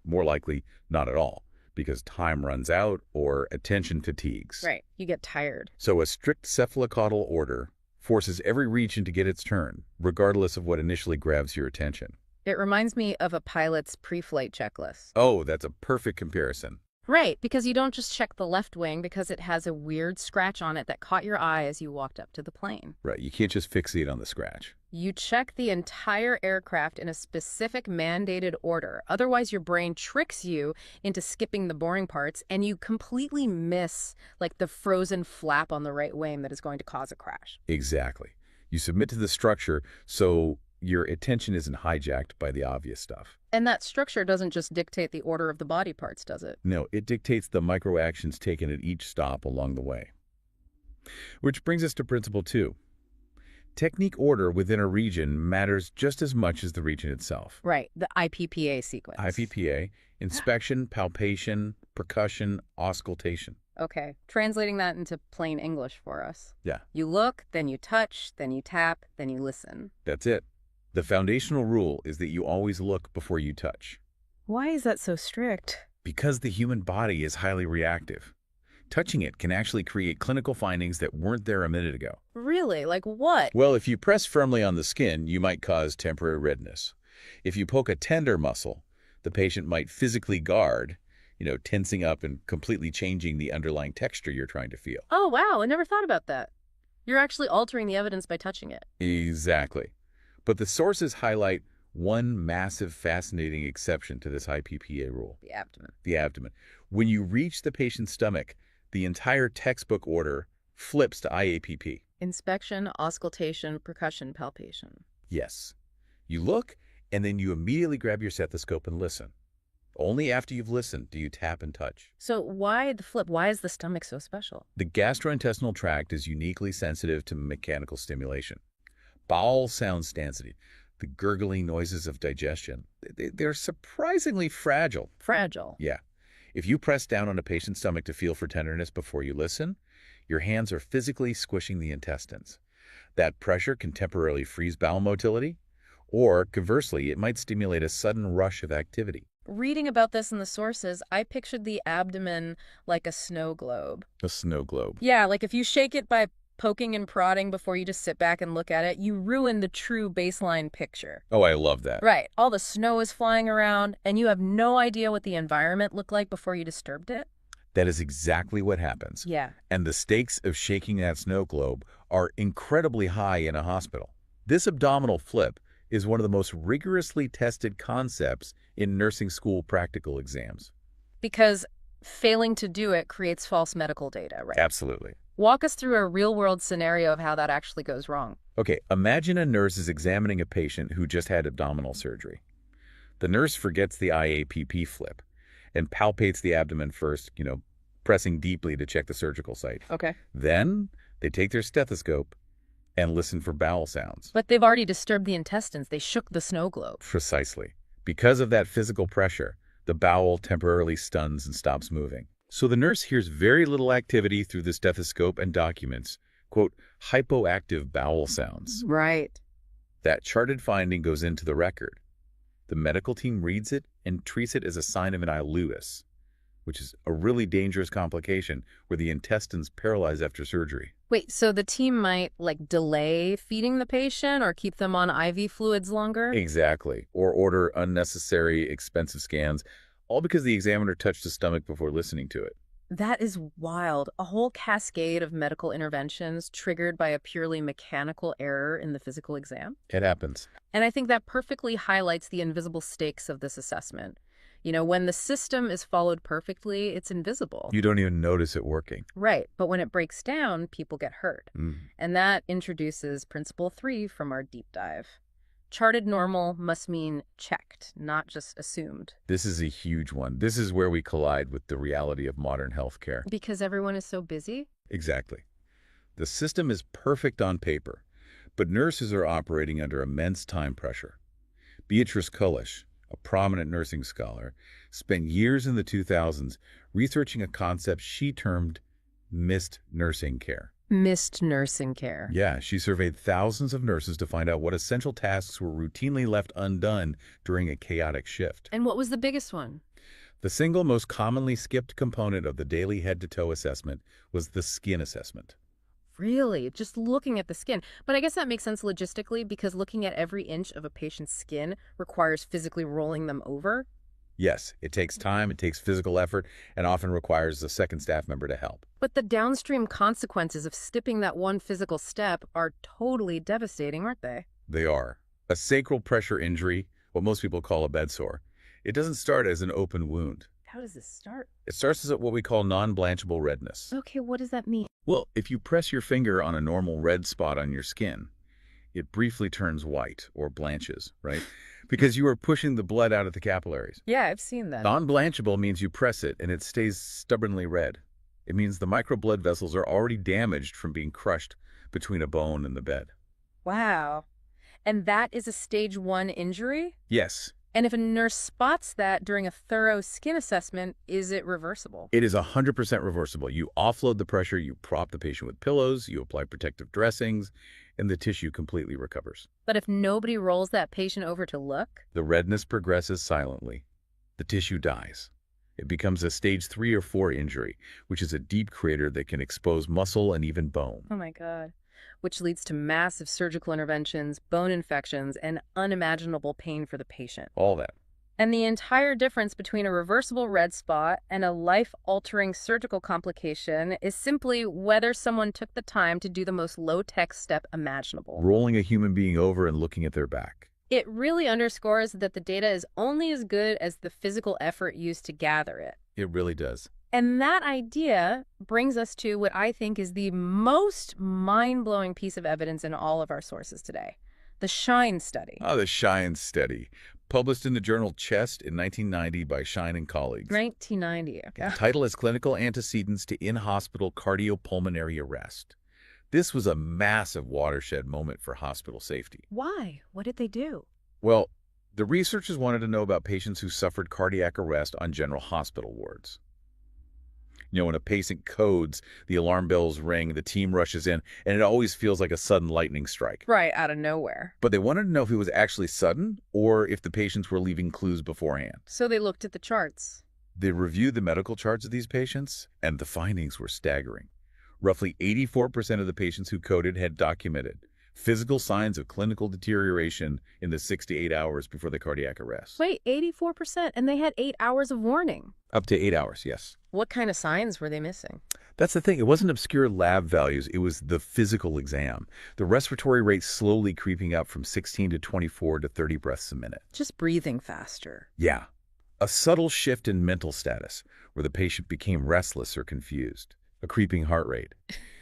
more likely, not at all, because time runs out or attention fatigues. Right, you get tired. So a strict cephalocaudal order forces every region to get its turn, regardless of what initially grabs your attention. It reminds me of a pilot's pre-flight checklist. Oh, that's a perfect comparison. Right, because you don't just check the left wing because it has a weird scratch on it that caught your eye as you walked up to the plane. Right, you can't just fixate on the scratch. You check the entire aircraft in a specific mandated order. Otherwise, your brain tricks you into skipping the boring parts, and you completely miss, like, the frozen flap on the right wing that is going to cause a crash. Exactly. You submit to the structure so your attention isn't hijacked by the obvious stuff. And that structure doesn't just dictate the order of the body parts, does it? No, it dictates the micro actions taken at each stop along the way. Which brings us to principle 2. Technique order within a region matters just as much as the region itself. Right, the IPPA sequence. IPPA, inspection, palpation, percussion, auscultation. Okay, translating that into plain English for us. Yeah. You look, then you touch, then you tap, then you listen. That's it. The foundational rule is that you always look before you touch. Why is that so strict? Because the human body is highly reactive. Touching it can actually create clinical findings that weren't there a minute ago. Really? Like what? Well, if you press firmly on the skin, you might cause temporary redness. If you poke a tender muscle, the patient might physically guard, tensing up and completely changing the underlying texture you're trying to feel. Oh, wow, I never thought about that. You're actually altering the evidence by touching it. Exactly. But the sources highlight one massive, fascinating exception to this IPPA rule. The abdomen. The abdomen. When you reach the patient's stomach, the entire textbook order flips to IAPP. Inspection, auscultation, percussion, palpation. Yes. You look, and then you immediately grab your stethoscope and listen. Only after you've listened do you tap and touch. So why the flip? Why is the stomach so special? The gastrointestinal tract is uniquely sensitive to mechanical stimulation. Bowel sounds density, the gurgling noises of digestion, they're surprisingly fragile. Fragile. Yeah. If you press down on a patient's stomach to feel for tenderness before you listen, your hands are physically squishing the intestines. That pressure can temporarily freeze bowel motility, or conversely, it might stimulate a sudden rush of activity. Reading about this in the sources, I pictured the abdomen like a snow globe. A snow globe. Yeah, like if you shake it by poking and prodding before you just sit back and look at it, you ruin the true baseline picture. Oh, I love that. Right. All the snow is flying around, and you have no idea what the environment looked like before you disturbed it. That is exactly what happens. Yeah. And the stakes of shaking that snow globe are incredibly high in a hospital. This abdominal flip is one of the most rigorously tested concepts in nursing school practical exams. Because failing to do it creates false medical data, right? Absolutely. Walk us through a real-world scenario of how that actually goes wrong. Okay, imagine a nurse is examining a patient who just had abdominal surgery. The nurse forgets the IAPP flip and palpates the abdomen first, pressing deeply to check the surgical site. Okay. Then they take their stethoscope and listened for bowel sounds. But they've already disturbed the intestines. They shook the snow globe. Precisely. Because of that physical pressure, the bowel temporarily stuns and stops moving. So the nurse hears very little activity through the stethoscope and documents, quote, hypoactive bowel sounds. Right. That charted finding goes into the record. The medical team reads it and treats it as a sign of an ileus, which is a really dangerous complication where the intestines paralyze after surgery. Wait, so the team might, delay feeding the patient or keep them on IV fluids longer? Exactly. Or order unnecessary, expensive scans, all because the examiner touched the stomach before listening to it. That is wild. A whole cascade of medical interventions triggered by a purely mechanical error in the physical exam. It happens. And I think that perfectly highlights the invisible stakes of this assessment. When the system is followed perfectly, it's invisible. You don't even notice it working. Right, but when it breaks down, people get hurt. And that introduces Principle 3 from our deep dive. Charted normal must mean checked, not just assumed. This is a huge one. This is where we collide with the reality of modern healthcare. Because everyone is so busy? Exactly. The system is perfect on paper, but nurses are operating under immense time pressure. Beatrice Kullish, a prominent nursing scholar, spent years in the 2000s researching a concept she termed missed nursing care. Missed nursing care. Yeah, she surveyed thousands of nurses to find out what essential tasks were routinely left undone during a chaotic shift. And what was the biggest one? The single most commonly skipped component of the daily head-to-toe assessment was the skin assessment. Really? Just looking at the skin. But I guess that makes sense logistically because looking at every inch of a patient's skin requires physically rolling them over. Yes, it takes time, it takes physical effort, and often requires a second staff member to help. But the downstream consequences of skipping that one physical step are totally devastating, aren't they? They are. A sacral pressure injury, what most people call a bedsore, it doesn't start as an open wound. How does this start? It starts as what we call non-blanchable redness. Okay, what does that mean? Well, if you press your finger on a normal red spot on your skin, it briefly turns white or blanches, right? Because you are pushing the blood out of the capillaries. Yeah, I've seen that. Non-blanchable means you press it and it stays stubbornly red. It means the microblood vessels are already damaged from being crushed between a bone and the bed. Wow. And that is a stage 1 injury? Yes. And if a nurse spots that during a thorough skin assessment, is it reversible? It is 100% reversible. You offload the pressure, you prop the patient with pillows, you apply protective dressings, and the tissue completely recovers. But if nobody rolls that patient over to look? The redness progresses silently. The tissue dies. It becomes a stage 3 or 4 injury, which is a deep crater that can expose muscle and even bone. Oh my God. Which leads to massive surgical interventions, bone infections, and unimaginable pain for the patient. All that. And the entire difference between a reversible red spot and a life-altering surgical complication is simply whether someone took the time to do the most low-tech step imaginable. Rolling a human being over and looking at their back. It really underscores that the data is only as good as the physical effort used to gather it. It really does. And that idea brings us to what I think is the most mind-blowing piece of evidence in all of our sources today, the SHINE study. Oh, the SHINE study, published in the journal Chest in 1990 by Shine and colleagues. 1990, okay. The title is Clinical Antecedents to In-Hospital Cardiopulmonary Arrest. This was a massive watershed moment for hospital safety. Why? What did they do? Well, the researchers wanted to know about patients who suffered cardiac arrest on general hospital wards. When a patient codes, the alarm bells ring, the team rushes in, and it always feels like a sudden lightning strike. Right, out of nowhere. But they wanted to know if it was actually sudden or if the patients were leaving clues beforehand. So they looked at the charts. They reviewed the medical charts of these patients, and the findings were staggering. Roughly 84% of the patients who coded had documented physical signs of clinical deterioration in the 6 to 8 hours before the cardiac arrest. Wait, 84%? And they had 8 hours of warning. Up to 8 hours, yes. What kind of signs were they missing? That's the thing. It wasn't obscure lab values. It was the physical exam. The respiratory rate slowly creeping up from 16 to 24 to 30 breaths a minute. Just breathing faster. Yeah. A subtle shift in mental status where the patient became restless or confused. A creeping heart rate.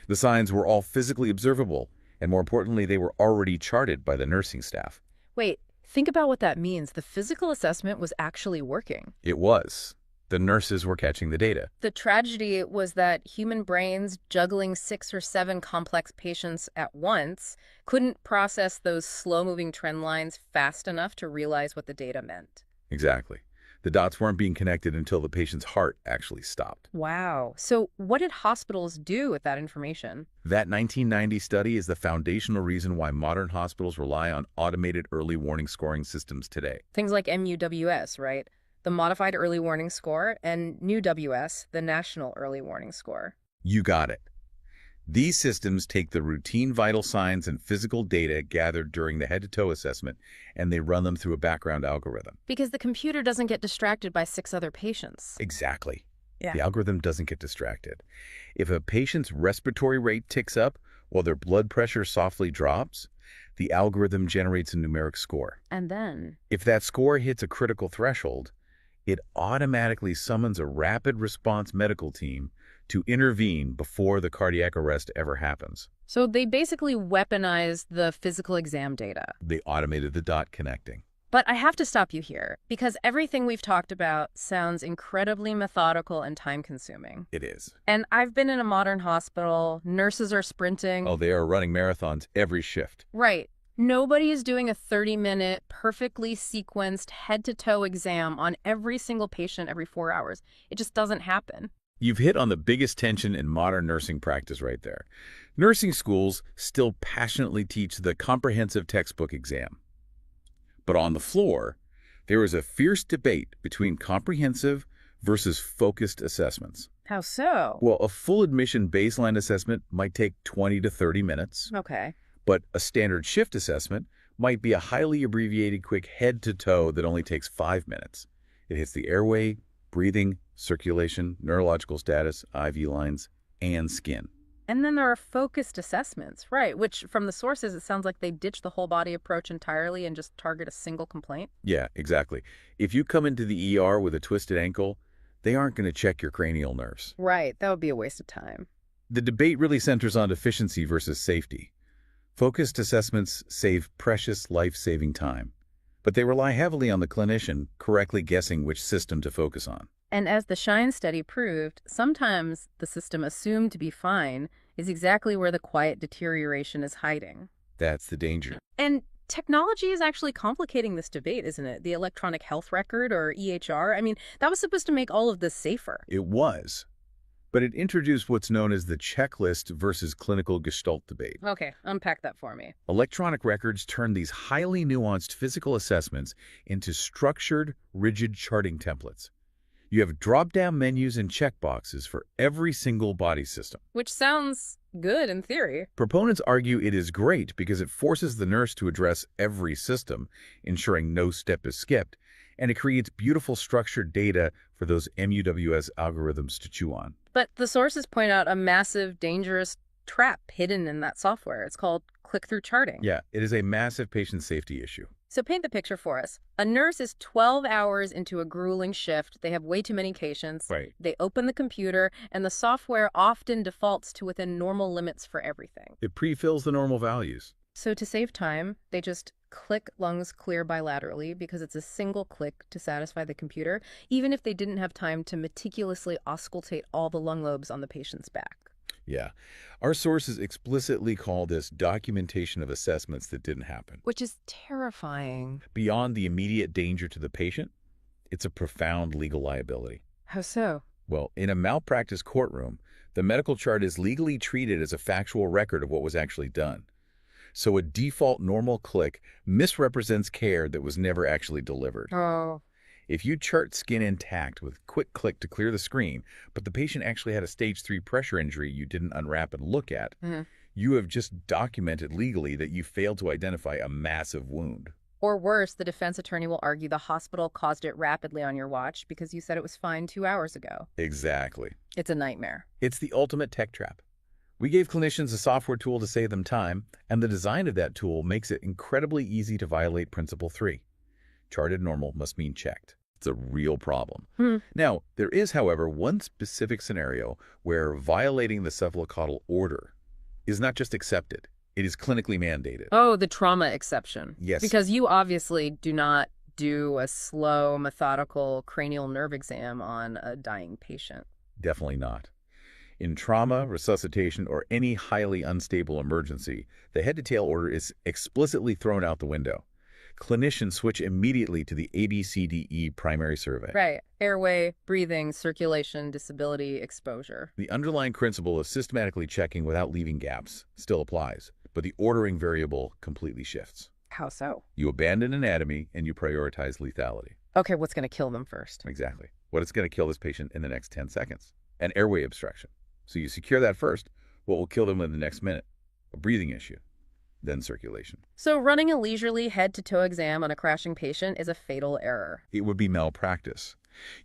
The signs were all physically observable, and more importantly, they were already charted by the nursing staff. Wait, think about what that means. The physical assessment was actually working. It was. The nurses were catching the data. The tragedy was that human brains juggling 6 or 7 complex patients at once couldn't process those slow-moving trend lines fast enough to realize what the data meant. Exactly. The dots weren't being connected until the patient's heart actually stopped. Wow. So what did hospitals do with that information? That 1990 study is the foundational reason why modern hospitals rely on automated early warning scoring systems today. Things like MUWS, right? The Modified Early Warning Score, and NUWS, the National Early Warning Score. You got it. These systems take the routine vital signs and physical data gathered during the head-to-toe assessment, and they run them through a background algorithm. Because the computer doesn't get distracted by 6 other patients. Exactly. Yeah. The algorithm doesn't get distracted. If a patient's respiratory rate ticks up while their blood pressure softly drops, the algorithm generates a numeric score. And then? If that score hits a critical threshold, it automatically summons a rapid response medical team to intervene before the cardiac arrest ever happens. So they basically weaponized the physical exam data. They automated the dot connecting. But I have to stop you here, because everything we've talked about sounds incredibly methodical and time-consuming. It is. And I've been in a modern hospital. Nurses are sprinting. Oh, they are running marathons every shift. Right. Nobody is doing a 30-minute, perfectly sequenced head-to-toe exam on every single patient every 4 hours. It just doesn't happen. You've hit on the biggest tension in modern nursing practice right there. Nursing schools still passionately teach the comprehensive textbook exam. But on the floor, there is a fierce debate between comprehensive versus focused assessments. How so? Well, a full admission baseline assessment might take 20 to 30 minutes, Okay. but a standard shift assessment might be a highly abbreviated quick head-to-toe that only takes 5 minutes. It hits the airway, breathing, circulation, neurological status, IV lines, and skin. And then there are focused assessments, right, which from the sources, it sounds like they ditch the whole body approach entirely and just target a single complaint. Yeah, exactly. If you come into the ER with a twisted ankle, they aren't going to check your cranial nerves. Right. That would be a waste of time. The debate really centers on efficiency versus safety. Focused assessments save precious life-saving time, but they rely heavily on the clinician correctly guessing which system to focus on. And as the SHINE study proved, sometimes the system assumed to be fine is exactly where the quiet deterioration is hiding. That's the danger. And technology is actually complicating this debate, isn't it? The electronic health record, or EHR. I mean, that was supposed to make all of this safer. It was, but it introduced what's known as the checklist versus clinical gestalt debate. Okay, unpack that for me. Electronic records turn these highly nuanced physical assessments into structured, rigid charting templates. You have drop-down menus and checkboxes for every single body system. Which sounds good in theory. Proponents argue it is great because it forces the nurse to address every system, ensuring no step is skipped, and it creates beautiful structured data for those MUWS algorithms to chew on. But the sources point out a massive, dangerous trap hidden in that software. It's called click-through charting. Yeah, it is a massive patient safety issue. So paint the picture for us. A nurse is 12 hours into a grueling shift. They have way too many patients. Right. They open the computer, and the software often defaults to within normal limits for everything. It pre-fills the normal values. So to save time, they just click lungs clear bilaterally because it's a single click to satisfy the computer, even if they didn't have time to meticulously auscultate all the lung lobes on the patient's back. Yeah. Our sources explicitly call this documentation of assessments that didn't happen. Which is terrifying. Beyond the immediate danger to the patient, it's a profound legal liability. How so? Well, in a malpractice courtroom, the medical chart is legally treated as a factual record of what was actually done. So a default normal click misrepresents care that was never actually delivered. Oh. If you chart skin intact with quick click to clear the screen, but the patient actually had a stage 3 pressure injury you didn't unwrap and look at, you have just documented legally that you failed to identify a massive wound. Or worse, the defense attorney will argue the hospital caused it rapidly on your watch because you said it was fine 2 hours ago. Exactly. It's a nightmare. It's the ultimate tech trap. We gave clinicians a software tool to save them time, and the design of that tool makes it incredibly easy to violate Principle 3. Charted normal must mean checked. It's a real problem. Now, there is, however, one specific scenario where violating the cephalocaudal order is not just accepted, it is clinically mandated. Oh, the trauma exception. Yes. Because you obviously do not do a slow, methodical cranial nerve exam on a dying patient. Definitely not. In trauma, resuscitation, or any highly unstable emergency, the head-to-tail order is explicitly thrown out the window. Clinicians switch immediately to the ABCDE primary survey. Right. Airway, breathing, circulation, disability, exposure. The underlying principle of systematically checking without leaving gaps still applies, but the ordering variable completely shifts. How so? You abandon anatomy and you prioritize lethality. Okay, what's going to kill them first? Exactly. What is going to kill this patient in the next 10 seconds? An airway obstruction. So you secure that first. What will kill them in the next minute? A breathing issue. Then circulation. So running a leisurely head-to-toe exam on a crashing patient is a fatal error. It would be malpractice.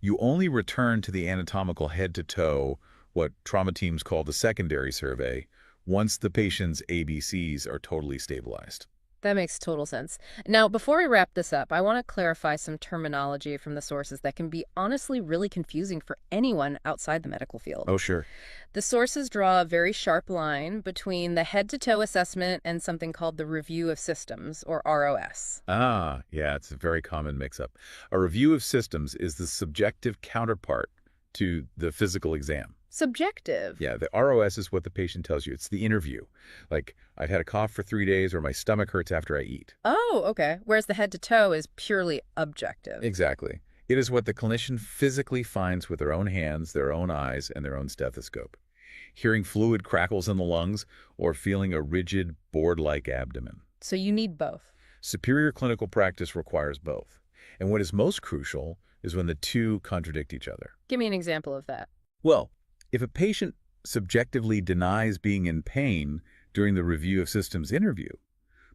You only return to the anatomical head-to-toe, what trauma teams call the secondary survey, once the patient's ABCs are totally stabilized. That makes total sense. Now, before we wrap this up, I want to clarify some terminology from the sources that can be honestly really confusing for anyone outside the medical field. Oh, sure. The sources draw a very sharp line between the head-to-toe assessment and something called the review of systems, or ROS. Ah, yeah, it's a very common mix-up. A review of systems is the subjective counterpart to the physical exam. Subjective. Yeah, the ROS is what the patient tells you. It's the interview. Like, I've had a cough for 3 days, or my stomach hurts after I eat. Oh, okay. Whereas the head-to-toe is purely objective. Exactly. It is what the clinician physically finds with their own hands, their own eyes, and their own stethoscope. Hearing fluid crackles in the lungs or feeling a rigid, board-like abdomen. So you need both. Superior clinical practice requires both. And what is most crucial is when the two contradict each other. Give me an example of that. Well, if a patient subjectively denies being in pain during the review of systems interview,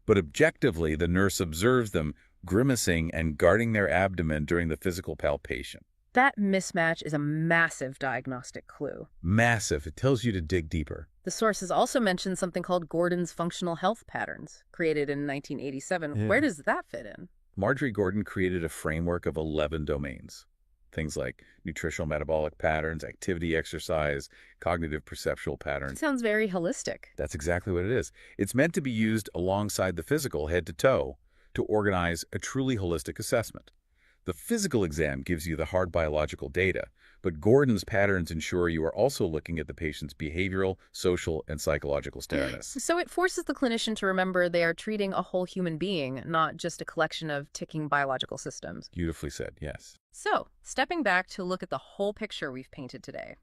but objectively the nurse observes them grimacing and guarding their abdomen during the physical palpation. That mismatch is a massive diagnostic clue. Massive. It tells you to dig deeper. The sources also mention something called Gordon's functional health patterns, created in 1987. Yeah. Where does that fit in? Marjorie Gordon created a framework of 11 domains. Things like nutritional metabolic patterns, activity exercise, cognitive perceptual It patterns. sounds very holistic. That's exactly what it is. It's meant to be used alongside the physical head to toe to organize a truly holistic assessment. The physical exam gives you the hard biological data, but Gordon's patterns ensure you are also looking at the patient's behavioral, social, and psychological status. So it forces the clinician to remember they are treating a whole human being, not just a collection of ticking biological systems. Beautifully said, yes. So, stepping back to look at the whole picture we've painted today.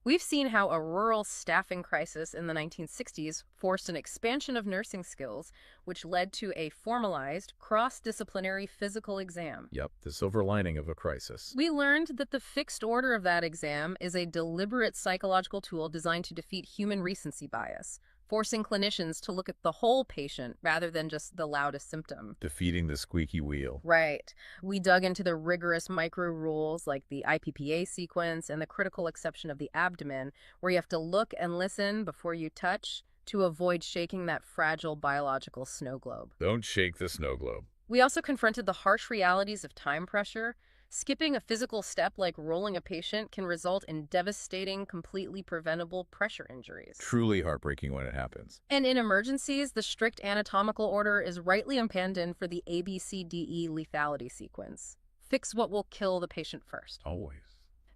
We've seen how a rural staffing crisis in the 1960s forced an expansion of nursing skills, which led to a formalized, cross-disciplinary physical exam. Yep, the silver lining of a crisis. We learned that the fixed order of that exam is a deliberate psychological tool designed to defeat human recency bias, forcing clinicians to look at the whole patient rather than just the loudest symptom. Defeating the squeaky wheel. Right. We dug into the rigorous micro rules like the IPPA sequence and the critical exception of the abdomen, where you have to look and listen before you touch to avoid shaking that fragile biological snow globe. Don't shake the snow globe. We also confronted the harsh realities of time pressure. Skipping a physical step like rolling a patient can result in devastating, completely preventable pressure injuries. Truly heartbreaking when it happens. And in emergencies, the strict anatomical order is rightly abandoned for the ABCDE lethality sequence. Fix what will kill the patient first. Always.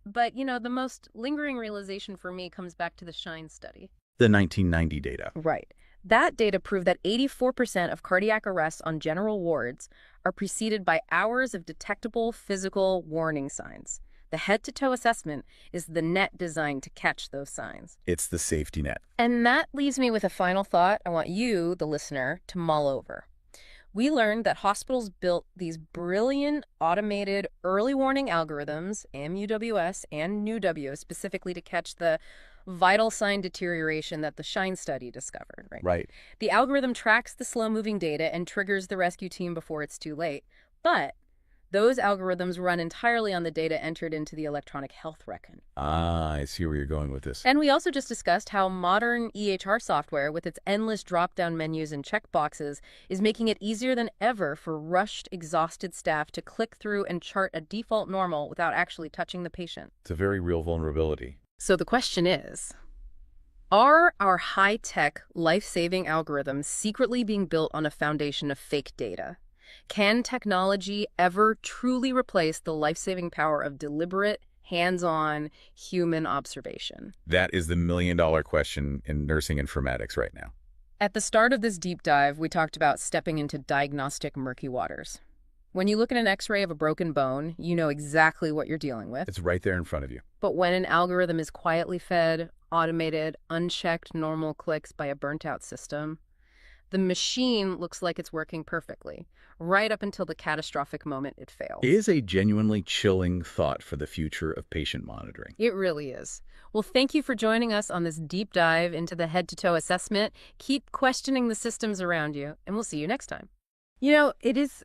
But, the most lingering realization for me comes back to the SHINE study. The 1990 data. Right. That data proved that 84% of cardiac arrests on general wards are preceded by hours of detectable physical warning signs. The head-to-toe assessment is the net designed to catch those signs. It's the safety net. And that leaves me with a final thought I want you, the listener, to mull over. We learned that hospitals built these brilliant automated early warning algorithms, MUWS and NUW, specifically to catch the vital sign deterioration that the SHINE study discovered, right? Right. The algorithm tracks the slow-moving data and triggers the rescue team before it's too late. But those algorithms run entirely on the data entered into the electronic health record. Ah, I see where you're going with this. And we also just discussed how modern EHR software, with its endless drop-down menus and checkboxes, is making it easier than ever for rushed, exhausted staff to click through and chart a default normal without actually touching the patient. It's a very real vulnerability. So the question is, are our high-tech, life-saving algorithms secretly being built on a foundation of fake data? Can technology ever truly replace the life-saving power of deliberate, hands-on human observation? That is the million-dollar question in nursing informatics right now. At the start of this deep dive, we talked about stepping into diagnostic murky waters. When you look at an X-ray of a broken bone, you know exactly what you're dealing with. It's right there in front of you. But when an algorithm is quietly fed, automated, unchecked normal clicks by a burnt-out system, the machine looks like it's working perfectly, right up until the catastrophic moment it fails. It is a genuinely chilling thought for the future of patient monitoring. It really is. Well, thank you for joining us on this deep dive into the head-to-toe assessment. Keep questioning the systems around you, and we'll see you next time. You know, it is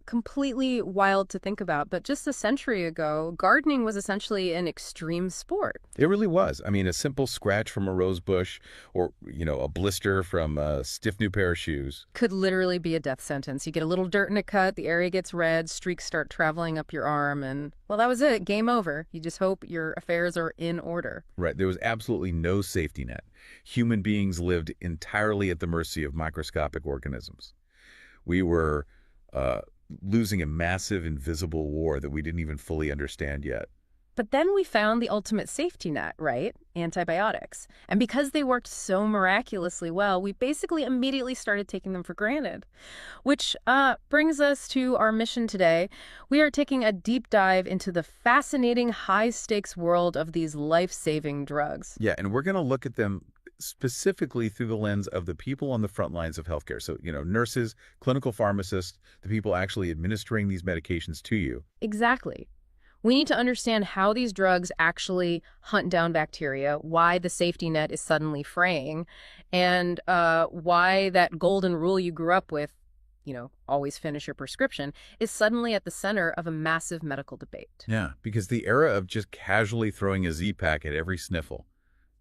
completely wild to think about, but just a century ago, gardening was essentially an extreme sport. It really was. I mean, a simple scratch from a rose bush or, a blister from a stiff new pair of shoes. Could literally be a death sentence. You get a little dirt in a cut, the area gets red, streaks start traveling up your arm, and, well, that was it. Game over. You just hope your affairs are in order. Right. There was absolutely no safety net. Human beings lived entirely at the mercy of microscopic organisms. We were losing a massive invisible war that we didn't even fully understand yet. But then we found the ultimate safety net, right? Antibiotics. And because they worked so miraculously well, we basically immediately started taking them for granted. Which brings us to our mission today. We are taking a deep dive into the fascinating high-stakes world of these life-saving drugs. Yeah, and we're going to look at them specifically through the lens of the people on the front lines of healthcare. So, nurses, clinical pharmacists, the people actually administering these medications to you. Exactly. We need to understand how these drugs actually hunt down bacteria, why the safety net is suddenly fraying, and why that golden rule you grew up with, always finish your prescription, is suddenly at the center of a massive medical debate. Yeah, because the era of just casually throwing a Z-Pack at every sniffle,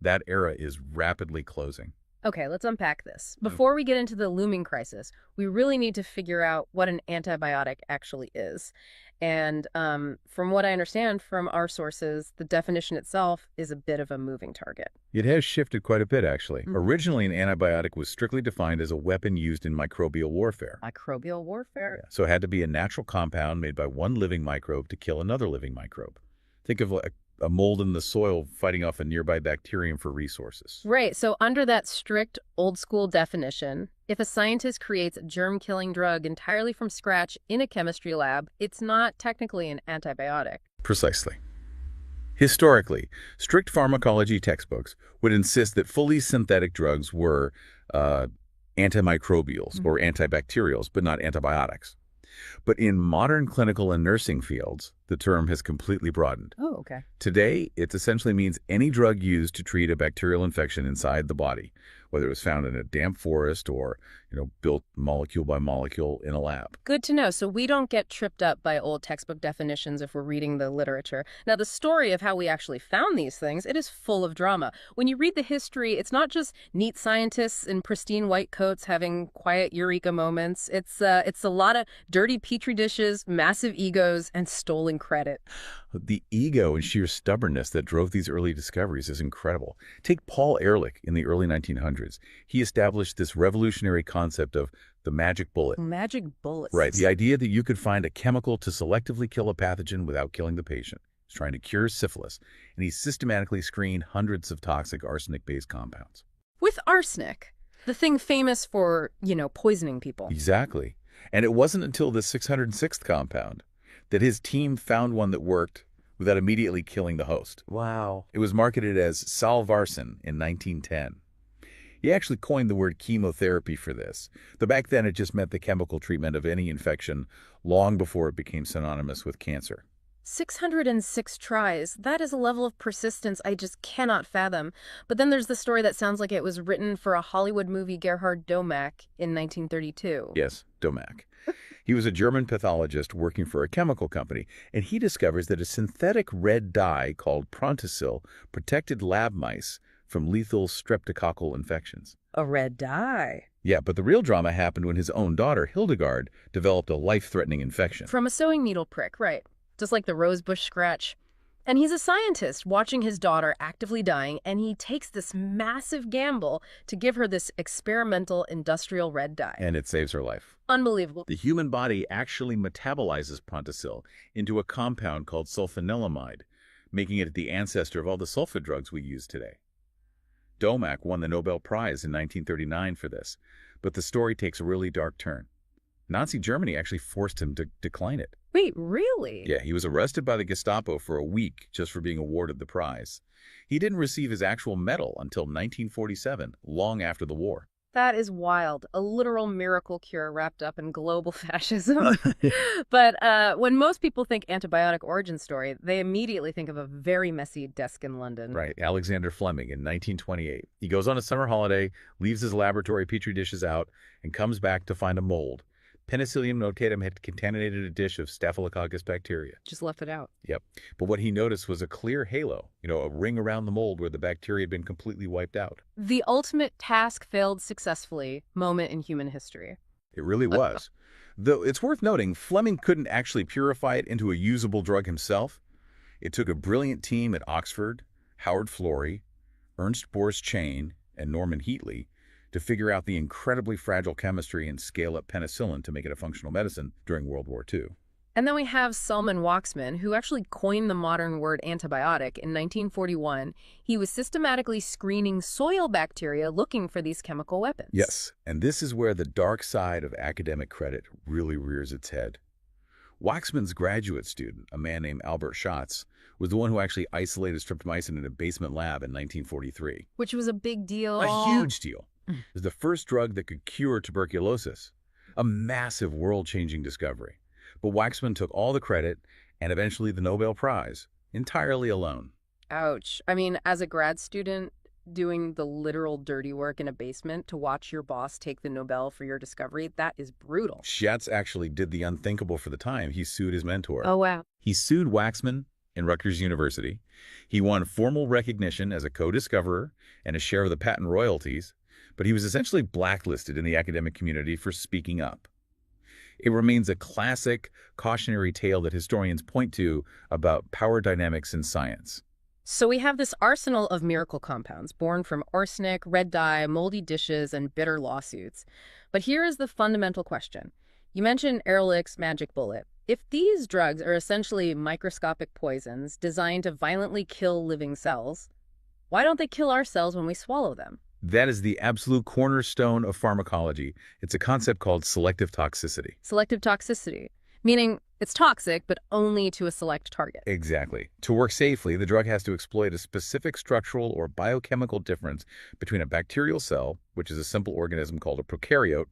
that era is rapidly closing. Okay, let's unpack this. Before we get into the looming crisis, we really need to figure out what an antibiotic actually is. And from what I understand from our sources, the definition itself is a bit of a moving target. It has shifted quite a bit, actually. Originally, an antibiotic was strictly defined as a weapon used in microbial warfare. Microbial warfare? Yeah. So it had to be a natural compound made by one living microbe to kill another living microbe. Think of like a mold in the soil fighting off a nearby bacterium for resources. Right. So under that strict old-school definition, if a scientist creates a germ-killing drug entirely from scratch in a chemistry lab, it's not technically an antibiotic. Precisely. Historically, strict pharmacology textbooks would insist that fully synthetic drugs were antimicrobials or antibacterials, but not antibiotics. But in modern clinical and nursing fields, the term has completely broadened. Oh, okay. Today, it essentially means any drug used to treat a bacterial infection inside the body, whether it was found in a damp forest or, built molecule by molecule in a lab. Good to know. So we don't get tripped up by old textbook definitions if we're reading the literature. Now, the story of how we actually found these things, it is full of drama. When you read the history, it's not just neat scientists in pristine white coats having quiet eureka moments. It's a lot of dirty petri dishes, massive egos, and stolen credit. The ego and sheer stubbornness that drove these early discoveries is incredible. Take Paul Ehrlich in the early 1900s. He established this revolutionary concept of the magic bullet. Magic bullets. Right, the idea that you could find a chemical to selectively kill a pathogen without killing the patient. He's trying to cure syphilis, and he systematically screened hundreds of toxic arsenic-based compounds. With arsenic, the thing famous for, poisoning people. Exactly. And it wasn't until the 606th compound that his team found one that worked without immediately killing the host. Wow. It was marketed as Salvarsan in 1910. He actually coined the word chemotherapy for this, though back then it just meant the chemical treatment of any infection long before it became synonymous with cancer. 606 tries. That is a level of persistence I just cannot fathom. But then there's the story that sounds like it was written for a Hollywood movie, Gerhard Domack, in 1932. Yes, Domack. He was a German pathologist working for a chemical company, and he discovers that a synthetic red dye called Prontosil protected lab mice from lethal streptococcal infections. A red dye? Yeah, but the real drama happened when his own daughter, Hildegard, developed a life-threatening infection. From a sewing needle prick, right. Just like the rosebush scratch. And he's a scientist watching his daughter actively dying, and he takes this massive gamble to give her this experimental industrial red dye. And it saves her life. Unbelievable. The human body actually metabolizes pontosil into a compound called sulfanilamide, making it the ancestor of all the sulfa drugs we use today. Domak won the Nobel Prize in 1939 for this, but the story takes a really dark turn. Nazi Germany actually forced him to decline it. Wait, really? Yeah, he was arrested by the Gestapo for a week just for being awarded the prize. He didn't receive his actual medal until 1947, long after the war. That is wild. A literal miracle cure wrapped up in global fascism. But when most people think antibiotic origin story, they immediately think of a very messy desk in London. Right, Alexander Fleming in 1928. He goes on a summer holiday, leaves his laboratory petri dishes out, and comes back to find a mold. Penicillium notatum had contaminated a dish of Staphylococcus bacteria. Just left it out. Yep. But what he noticed was a clear halo, a ring around the mold where the bacteria had been completely wiped out. The ultimate task failed successfully moment in human history. It really was. Though it's worth noting, Fleming couldn't actually purify it into a usable drug himself. It took a brilliant team at Oxford, Howard Florey, Ernst Boris Chain, and Norman Heatley to figure out the incredibly fragile chemistry and scale up penicillin to make it a functional medicine during World War II. And then we have Salman Waxman, who actually coined the modern word antibiotic in 1941. He was systematically screening soil bacteria looking for these chemical weapons. Yes, and this is where the dark side of academic credit really rears its head. Waxman's graduate student, a man named Albert Schatz, was the one who actually isolated streptomycin in a basement lab in 1943. Which was a big deal. A huge deal. It was the first drug that could cure tuberculosis, a massive world-changing discovery. But Waxman took all the credit and eventually the Nobel Prize, entirely alone. Ouch. I mean, as a grad student, doing the literal dirty work in a basement to watch your boss take the Nobel for your discovery, that is brutal. Schatz actually did the unthinkable for the time. He sued his mentor. Oh, wow. He sued Waxman in Rutgers University. He won formal recognition as a co-discoverer and a share of the patent royalties, but he was essentially blacklisted in the academic community for speaking up. It remains a classic cautionary tale that historians point to about power dynamics in science. So we have this arsenal of miracle compounds born from arsenic, red dye, moldy dishes, and bitter lawsuits. But here is the fundamental question. You mentioned Ehrlich's magic bullet. If these drugs are essentially microscopic poisons designed to violently kill living cells, why don't they kill our cells when we swallow them? That is the absolute cornerstone of pharmacology. It's a concept called selective toxicity. Selective toxicity, meaning it's toxic, but only to a select target. Exactly. To work safely, the drug has to exploit a specific structural or biochemical difference between a bacterial cell, which is a simple organism called a prokaryote,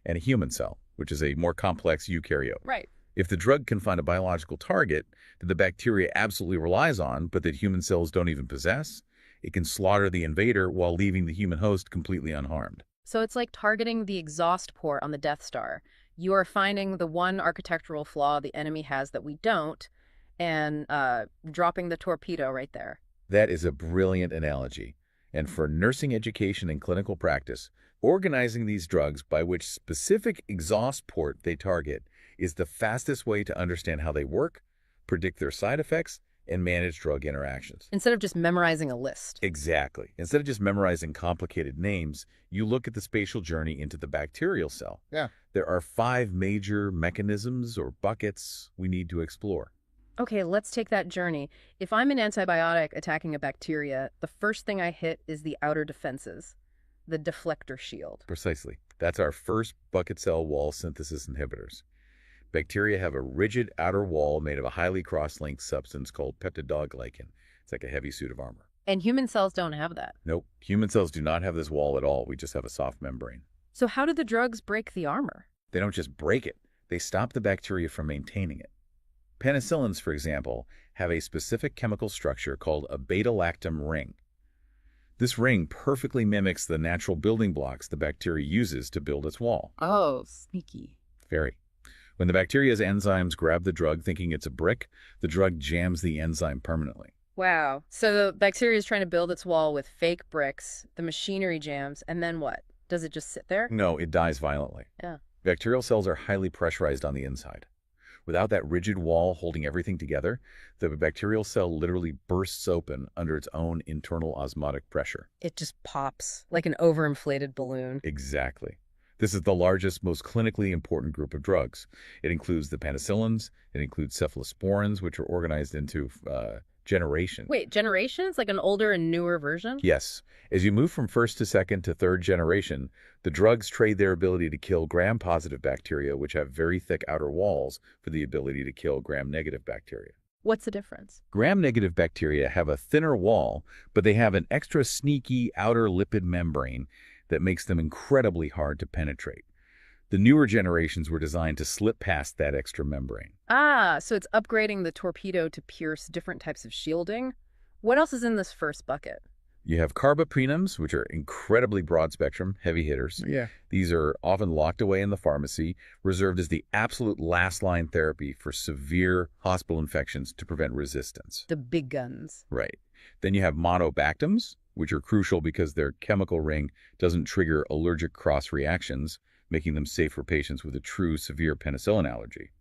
and a human cell, which is a more complex eukaryote. Right. If the drug can find a biological target that the bacteria absolutely relies on, but that human cells don't even possess, it can slaughter the invader while leaving the human host completely unharmed. So it's like targeting the exhaust port on the Death Star. You are finding the one architectural flaw the enemy has that we don't, and dropping the torpedo right there. That is a brilliant analogy. And for nursing education and clinical practice, organizing these drugs by which specific exhaust port they target is the fastest way to understand how they work, predict their side effects, and manage drug interactions. Instead of just memorizing a list. Exactly. Instead of just memorizing complicated names, you look at the spatial journey into the bacterial cell. Yeah. There are 5 major mechanisms or buckets we need to explore. Okay, let's take that journey. If I'm an antibiotic attacking a bacteria, the first thing I hit is the outer defenses, the deflector shield. Precisely. That's our first bucket cell wall synthesis inhibitors. Bacteria have a rigid outer wall made of a highly cross-linked substance called peptidoglycan. It's like a heavy suit of armor. And human cells don't have that. Nope. Human cells do not have this wall at all. We just have a soft membrane. So how do the drugs break the armor? They don't just break it. They stop the bacteria from maintaining it. Penicillins, for example, have a specific chemical structure called a beta-lactam ring. This ring perfectly mimics the natural building blocks the bacteria uses to build its wall. Oh, sneaky. Very. When the bacteria's enzymes grab the drug thinking it's a brick, the drug jams the enzyme permanently. Wow. So the bacteria is trying to build its wall with fake bricks, the machinery jams, and then what? Does it just sit there? No, it dies violently. Yeah. Bacterial cells are highly pressurized on the inside. Without that rigid wall holding everything together, the bacterial cell literally bursts open under its own internal osmotic pressure. It just pops like an overinflated balloon. Exactly. This is the largest, most clinically important group of drugs. It includes the penicillins, it includes cephalosporins, which are organized into generations. Wait, generations? Like an older and newer version? Yes, as you move from first to second to third generation, the drugs trade their ability to kill gram-positive bacteria, which have very thick outer walls, for the ability to kill gram-negative bacteria. What's the difference? Gram-negative bacteria have a thinner wall, but they have an extra sneaky outer lipid membrane that makes them incredibly hard to penetrate. The newer generations were designed to slip past that extra membrane. Ah, so it's upgrading the torpedo to pierce different types of shielding. What else is in this first bucket? You have carbapenems, which are incredibly broad-spectrum, heavy hitters. Yeah. These are often locked away in the pharmacy, reserved as the absolute last-line therapy for severe hospital infections to prevent resistance. The big guns. Right. Then you have monobactams, which are crucial because their chemical ring doesn't trigger allergic cross-reactions, making them safe for patients with a true severe penicillin allergy.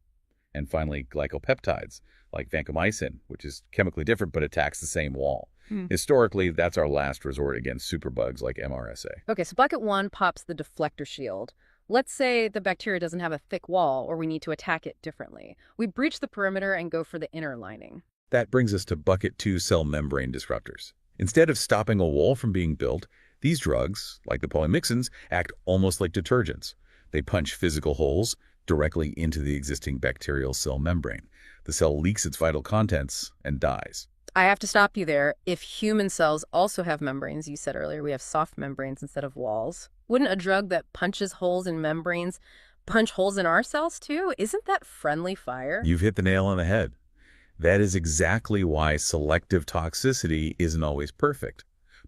And finally, glycopeptides, like vancomycin, which is chemically different but attacks the same wall. Historically, that's our last resort against superbugs like MRSA. Okay, so bucket one pops the deflector shield. Let's say the bacteria doesn't have a thick wall or we need to attack it differently. We breach the perimeter and go for the inner lining. That brings us to bucket two cell membrane disruptors. Instead of stopping a wall from being built, these drugs, like the polymyxins, act almost like detergents. They punch physical holes directly into the existing bacterial cell membrane. The cell leaks its vital contents and dies. I have to stop you there. If human cells also have membranes, you said earlier we have soft membranes instead of walls, wouldn't a drug that punches holes in membranes punch holes in our cells too? Isn't that friendly fire? You've hit the nail on the head. That is exactly why selective toxicity isn't always perfect.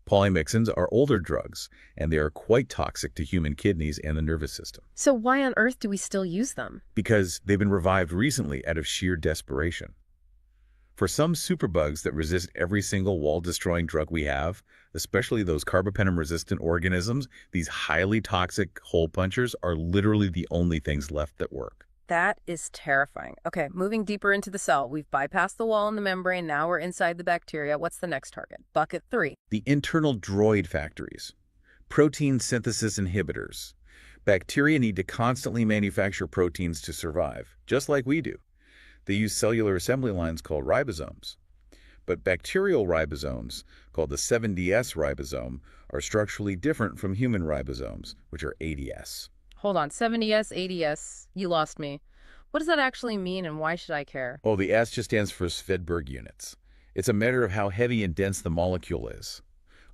Polymyxins are older drugs, and they are quite toxic to human kidneys and the nervous system. So why on earth do we still use them? Because they've been revived recently out of sheer desperation. For some superbugs that resist every single wall-destroying drug we have, especially those carbapenem-resistant organisms, these highly toxic hole punchers are literally the only things left that work. That is terrifying. Okay, moving deeper into the cell. We've bypassed the wall and the membrane. Now we're inside the bacteria. What's the next target? Bucket three. The internal droid factories, protein synthesis inhibitors. Bacteria need to constantly manufacture proteins to survive, just like we do. They use cellular assembly lines called ribosomes. But bacterial ribosomes, called the 7DS ribosome, are structurally different from human ribosomes, which are ADS. Hold on, 70S, 80S. You lost me. What does that actually mean and why should I care? Oh, the S just stands for Svedberg units. It's a matter of how heavy and dense the molecule is.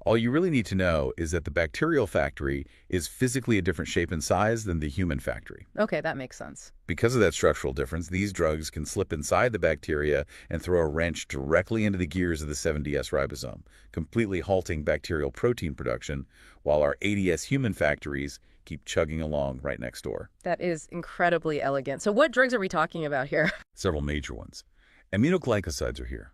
All you really need to know is that the bacterial factory is physically a different shape and size than the human factory. Okay, that makes sense. Because of that structural difference, these drugs can slip inside the bacteria and throw a wrench directly into the gears of the 7DS ribosome, completely halting bacterial protein production, while our ADS human factories keep chugging along right next door. That is incredibly elegant. So what drugs are we talking about here? Several major ones. Aminoglycosides are here.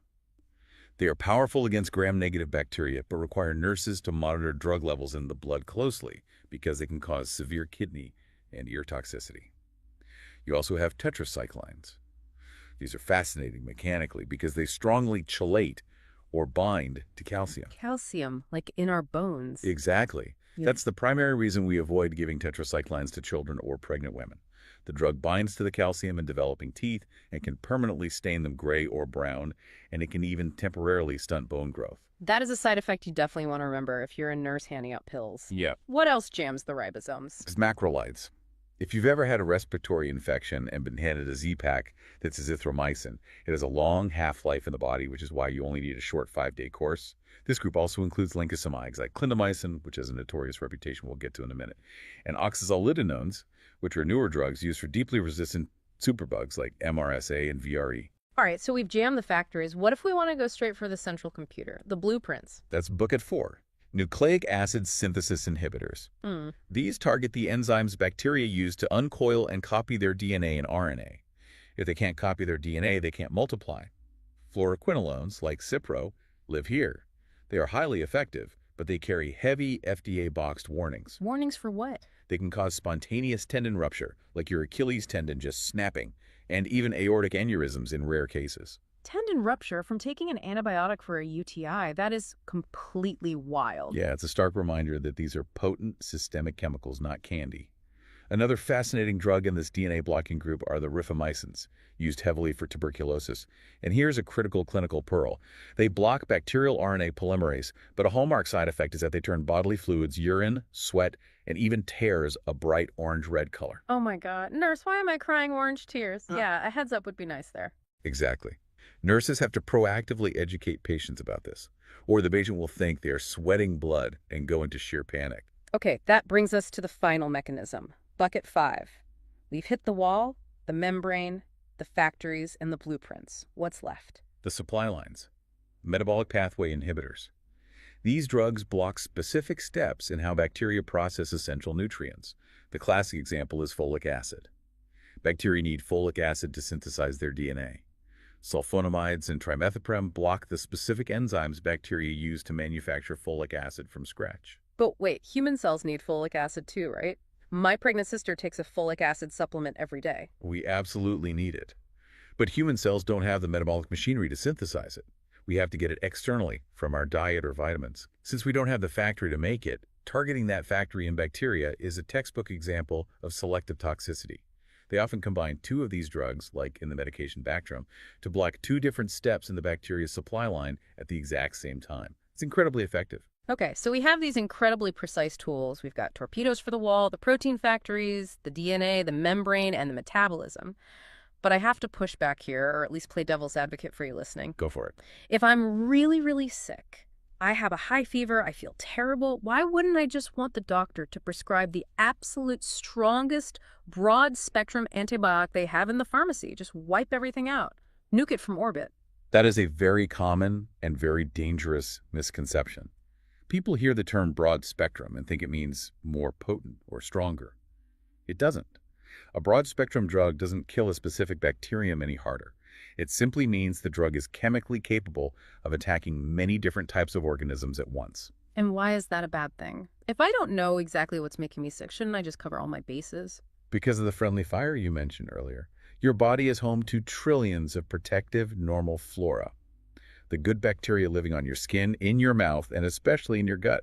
They are powerful against gram-negative bacteria, but require nurses to monitor drug levels in the blood closely because they can cause severe kidney and ear toxicity. You also have tetracyclines. These are fascinating mechanically because they strongly chelate or bind to calcium. Calcium, like in our bones. Exactly. Yeah. That's the primary reason we avoid giving tetracyclines to children or pregnant women. The drug binds to the calcium in developing teeth and can permanently stain them gray or brown, and it can even temporarily stunt bone growth. That is a side effect you definitely want to remember if you're a nurse handing out pills. Yeah. What else jams the ribosomes? It's macrolides. If you've ever had a respiratory infection and been handed a Z-Pack that's azithromycin, it has a long half-life in the body, which is why you only need a short 5-day course. This group also includes lincosamides like clindamycin, which has a notorious reputation we'll get to in a minute, and oxazolidinones, which are newer drugs used for deeply resistant superbugs like MRSA and VRE. All right, so we've jammed the factories. What if we want to go straight for the central computer, the blueprints? That's bucket 4. Nucleic acid synthesis inhibitors. These target the enzymes bacteria use to uncoil and copy their DNA and RNA. If they can't copy their DNA, they can't multiply. Fluoroquinolones, like Cipro, live here. They are highly effective, but they carry heavy FDA-boxed warnings. Warnings for what? They can cause spontaneous tendon rupture, like your Achilles tendon just snapping, and even aortic aneurysms in rare cases. Tendon rupture from taking an antibiotic for a UTI, that is completely wild. Yeah, it's a stark reminder that these are potent systemic chemicals, not candy. Another fascinating drug in this DNA blocking group are the rifamycins, used heavily for tuberculosis. And here's a critical clinical pearl. They block bacterial RNA polymerase, but a hallmark side effect is that they turn bodily fluids, urine, sweat, and even tears a bright orange-red color. Oh my God. Nurse, why am I crying orange tears? Yeah, a heads up would be nice there. Exactly. Nurses have to proactively educate patients about this, or the patient will think they are sweating blood and go into sheer panic. Okay, that brings us to the final mechanism. Bucket 5. We've hit the wall, the membrane, the factories, and the blueprints. What's left? The supply lines, metabolic pathway inhibitors. These drugs block specific steps in how bacteria process essential nutrients. The classic example is folic acid. Bacteria need folic acid to synthesize their DNA. Sulfonamides and trimethoprim block the specific enzymes bacteria use to manufacture folic acid from scratch. But wait, human cells need folic acid too, right? My pregnant sister takes a folic acid supplement every day. We absolutely need it. But human cells don't have the metabolic machinery to synthesize it. We have to get it externally from our diet or vitamins. Since we don't have the factory to make it, targeting that factory in bacteria is a textbook example of selective toxicity. They often combine two of these drugs, like in the medication Bactrim, to block two different steps in the bacteria's supply line at the exact same time. It's incredibly effective. Okay, so we have these incredibly precise tools. We've got torpedoes for the wall, the protein factories, the DNA, the membrane, and the metabolism. But I have to push back here, or at least play devil's advocate for you listening. Go for it. If I'm really, really sick, I have a high fever, I feel terrible, why wouldn't I just want the doctor to prescribe the absolute strongest broad-spectrum antibiotic they have in the pharmacy? Just wipe everything out. Nuke it from orbit. That is a very common and very dangerous misconception. People hear the term broad spectrum and think it means more potent or stronger. It doesn't. A broad spectrum drug doesn't kill a specific bacterium any harder. It simply means the drug is chemically capable of attacking many different types of organisms at once. And why is that a bad thing? If I don't know exactly what's making me sick, shouldn't I just cover all my bases? Because of the friendly fire you mentioned earlier, your body is home to trillions of protective normal flora. The good bacteria living on your skin, in your mouth, and especially in your gut.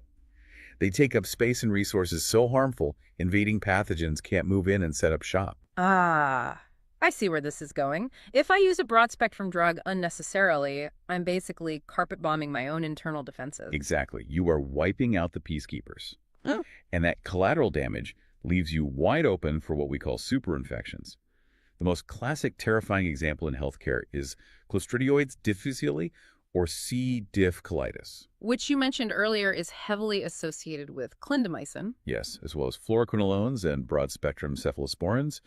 They take up space and resources so harmful, invading pathogens can't move in and set up shop. Ah, I see where this is going. If I use a broad-spectrum drug unnecessarily, I'm basically carpet bombing my own internal defenses. Exactly. You are wiping out the peacekeepers. Oh. And that collateral damage leaves you wide open for what we call superinfections. The most classic terrifying example in healthcare is Clostridioides difficile or C. diff colitis. Which you mentioned earlier is heavily associated with clindamycin. Yes, as well as fluoroquinolones and broad-spectrum cephalosporins.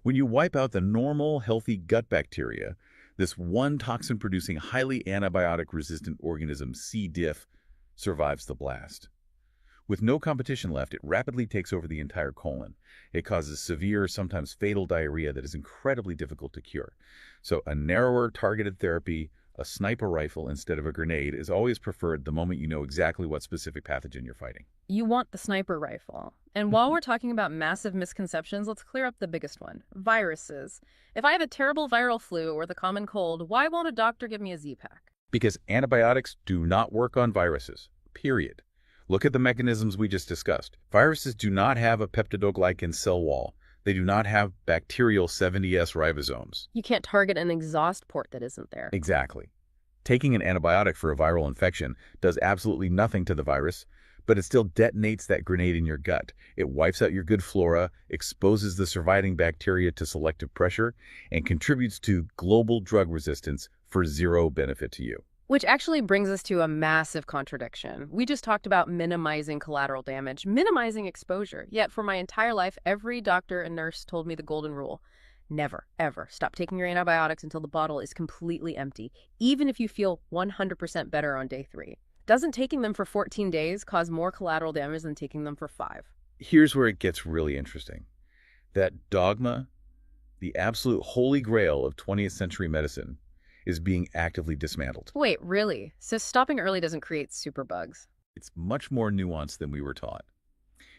When you wipe out the normal, healthy gut bacteria, this one toxin-producing, highly antibiotic-resistant organism, C. diff, survives the blast. With no competition left, it rapidly takes over the entire colon. It causes severe, sometimes fatal diarrhea that is incredibly difficult to cure. So a narrower targeted therapy, a sniper rifle instead of a grenade, is always preferred the moment you know exactly what specific pathogen you're fighting. You want the sniper rifle. And while we're talking about massive misconceptions, let's clear up the biggest one. Viruses. If I have a terrible viral flu or the common cold, why won't a doctor give me a Z-Pack? Because antibiotics do not work on viruses, period. Look at the mechanisms we just discussed. Viruses do not have a peptidoglycan cell wall. They do not have bacterial 70S ribosomes. You can't target an exhaust port that isn't there. Exactly. Taking an antibiotic for a viral infection does absolutely nothing to the virus, but it still detonates that grenade in your gut. It wipes out your good flora, exposes the surviving bacteria to selective pressure, and contributes to global drug resistance for zero benefit to you. Which actually brings us to a massive contradiction. We just talked about minimizing collateral damage, minimizing exposure. Yet for my entire life, every doctor and nurse told me the golden rule. Never, ever stop taking your antibiotics until the bottle is completely empty, even if you feel 100% better on day 3. Doesn't taking them for 14 days cause more collateral damage than taking them for 5? Here's where it gets really interesting. That dogma, the absolute holy grail of 20th century medicine, is being actively dismantled. Wait, really? So stopping early doesn't create superbugs? It's much more nuanced than we were taught.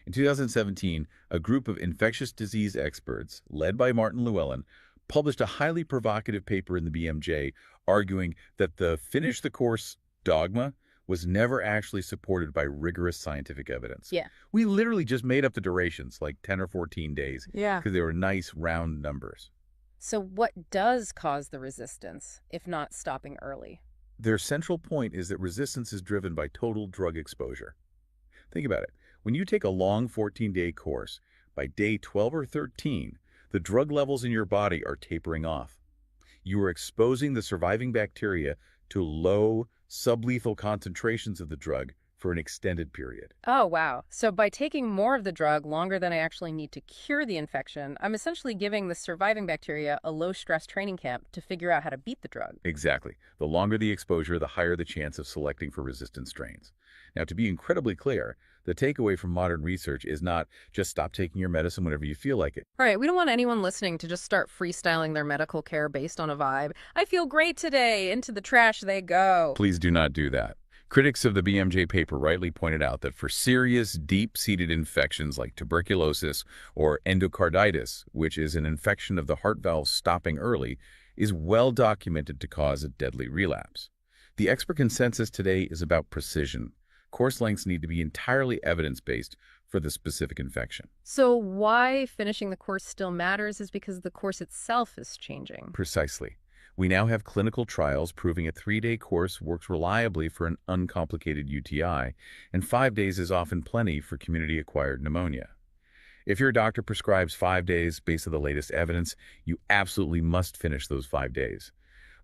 In 2017, a group of infectious disease experts, led by Martin Llewellyn, published a highly provocative paper in the BMJ arguing that the finish the course dogma was never actually supported by rigorous scientific evidence. Yeah. We literally just made up the durations, like 10 or 14 days, Yeah. because they were nice round numbers. So what does cause the resistance, if not stopping early? Their central point is that resistance is driven by total drug exposure. Think about it. When you take a long 14-day course, by day 12 or 13, the drug levels in your body are tapering off. You are exposing the surviving bacteria to low, sublethal concentrations of the drug for an extended period. Oh, wow. So by taking more of the drug longer than I actually need to cure the infection, I'm essentially giving the surviving bacteria a low-stress training camp to figure out how to beat the drug. Exactly. The longer the exposure, the higher the chance of selecting for resistant strains. Now, to be incredibly clear, the takeaway from modern research is not just stop taking your medicine whenever you feel like it. All right, we don't want anyone listening to just start freestyling their medical care based on a vibe. I feel great today. Into the trash they go. Please do not do that. Critics of the BMJ paper rightly pointed out that for serious, deep-seated infections like tuberculosis or endocarditis, which is an infection of the heart valve stopping early, is well documented to cause a deadly relapse. The expert consensus today is about precision. Course lengths need to be entirely evidence-based for the specific infection. So why finishing the course still matters is because the course itself is changing. Precisely. We now have clinical trials proving a 3-day course works reliably for an uncomplicated UTI, and 5 days is often plenty for community-acquired pneumonia. If your doctor prescribes 5 days based on the latest evidence, you absolutely must finish those 5 days.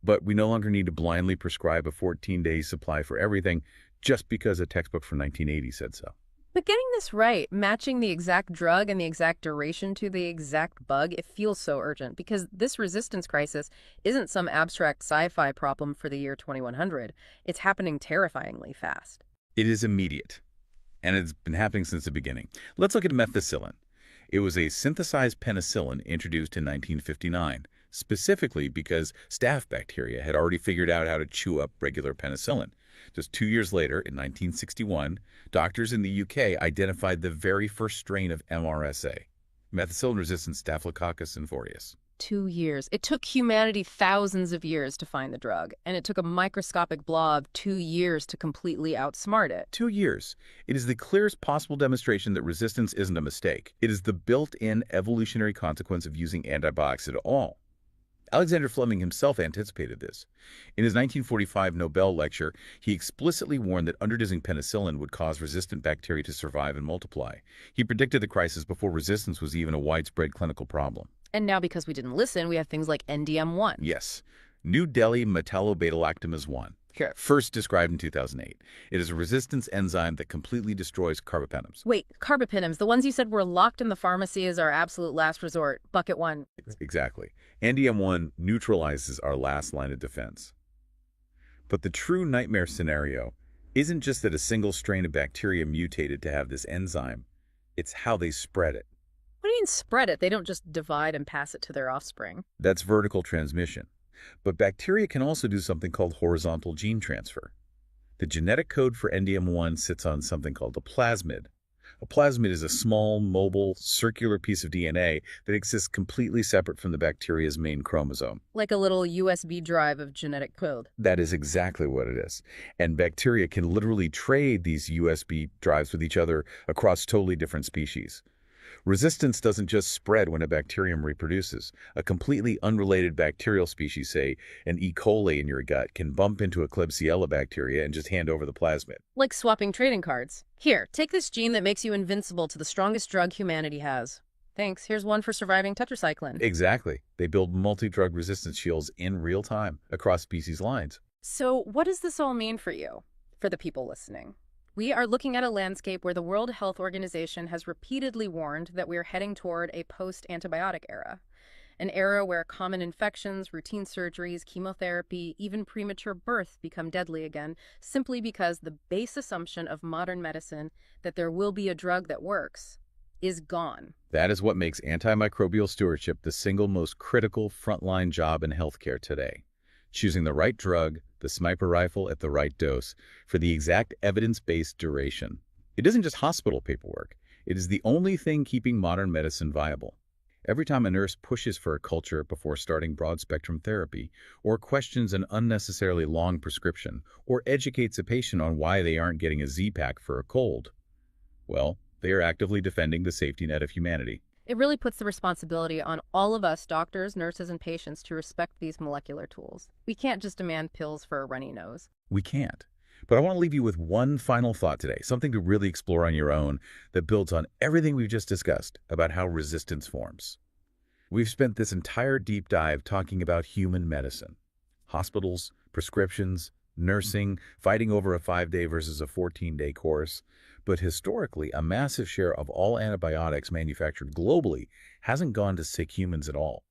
But we no longer need to blindly prescribe a 14-day supply for everything just because a textbook from 1980 said so. But getting this right, matching the exact drug and the exact duration to the exact bug, it feels so urgent because this resistance crisis isn't some abstract sci-fi problem for the year 2100. It's happening terrifyingly fast. It is immediate, and it's been happening since the beginning. Let's look at methicillin. It was a synthesized penicillin introduced in 1959, specifically because staph bacteria had already figured out how to chew up regular penicillin. Just 2 years later, in 1961, doctors in the UK identified the very first strain of MRSA, methicillin-resistant Staphylococcus aureus. 2 years. It took humanity thousands of years to find the drug, and it took a microscopic blob 2 years to completely outsmart it. 2 years. It is the clearest possible demonstration that resistance isn't a mistake. It is the built-in evolutionary consequence of using antibiotics at all. Alexander Fleming himself anticipated this. In his 1945 Nobel lecture, he explicitly warned that underdosing penicillin would cause resistant bacteria to survive and multiply. He predicted the crisis before resistance was even a widespread clinical problem. And now, because we didn't listen, we have things like NDM1. Yes, New Delhi metallobeta-lactamase 1. Sure. First described in 2008. It is a resistance enzyme that completely destroys carbapenems. Wait, carbapenems, the ones you said were locked in the pharmacy as our absolute last resort. Bucket one. Exactly. NDM1 neutralizes our last line of defense. But the true nightmare scenario isn't just that a single strain of bacteria mutated to have this enzyme. It's how they spread it. What do you mean spread it? They don't just divide and pass it to their offspring. That's vertical transmission. But bacteria can also do something called horizontal gene transfer. The genetic code for NDM1 sits on something called a plasmid. A plasmid is a small, mobile, circular piece of DNA that exists completely separate from the bacteria's main chromosome. Like a little USB drive of genetic code. That is exactly what it is. And bacteria can literally trade these USB drives with each other across totally different species. Resistance doesn't just spread when a bacterium reproduces. A completely unrelated bacterial species, say an E. coli in your gut, can bump into a Klebsiella bacteria and just hand over the plasmid. Like swapping trading cards. Here, take this gene that makes you invincible to the strongest drug humanity has. Thanks. Here's one for surviving tetracycline. Exactly. They build multi-drug resistance shields in real time across species lines. So what does this all mean for you, for the people listening? We are looking at a landscape where the World Health Organization has repeatedly warned that we are heading toward a post-antibiotic era. An era where common infections, routine surgeries, chemotherapy, even premature birth become deadly again, simply because the base assumption of modern medicine that there will be a drug that works is gone. That is what makes antimicrobial stewardship the single most critical frontline job in healthcare today. Choosing the right drug, the sniper rifle at the right dose, for the exact evidence-based duration. It isn't just hospital paperwork. It is the only thing keeping modern medicine viable. Every time a nurse pushes for a culture before starting broad-spectrum therapy, or questions an unnecessarily long prescription, or educates a patient on why they aren't getting a Z-Pack for a cold, well, they are actively defending the safety net of humanity. It really puts the responsibility on all of us, doctors, nurses, and patients, to respect these molecular tools. We can't just demand pills for a runny nose. We can't. But I want to leave you with one final thought today, something to really explore on your own that builds on everything we've just discussed about how resistance forms. We've spent this entire deep dive talking about human medicine. Hospitals, prescriptions, nursing, fighting over a 5-day versus a 14-day course. But historically, a massive share of all antibiotics manufactured globally hasn't gone to sick humans at all.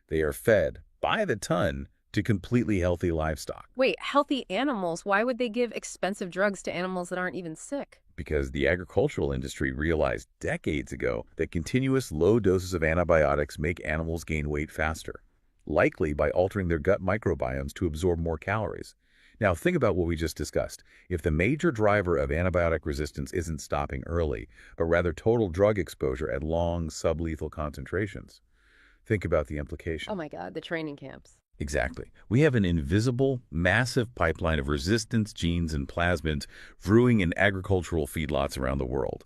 They are fed, by the ton, to completely healthy livestock. Wait, healthy animals? Why would they give expensive drugs to animals that aren't even sick? Because the agricultural industry realized decades ago that continuous low doses of antibiotics make animals gain weight faster, likely by altering their gut microbiomes to absorb more calories. Now think about what we just discussed. If the major driver of antibiotic resistance isn't stopping early, but rather total drug exposure at long sublethal concentrations, think about the implication. Oh my God, the training camps. Exactly. We have an invisible, massive pipeline of resistance genes and plasmids brewing in agricultural feedlots around the world.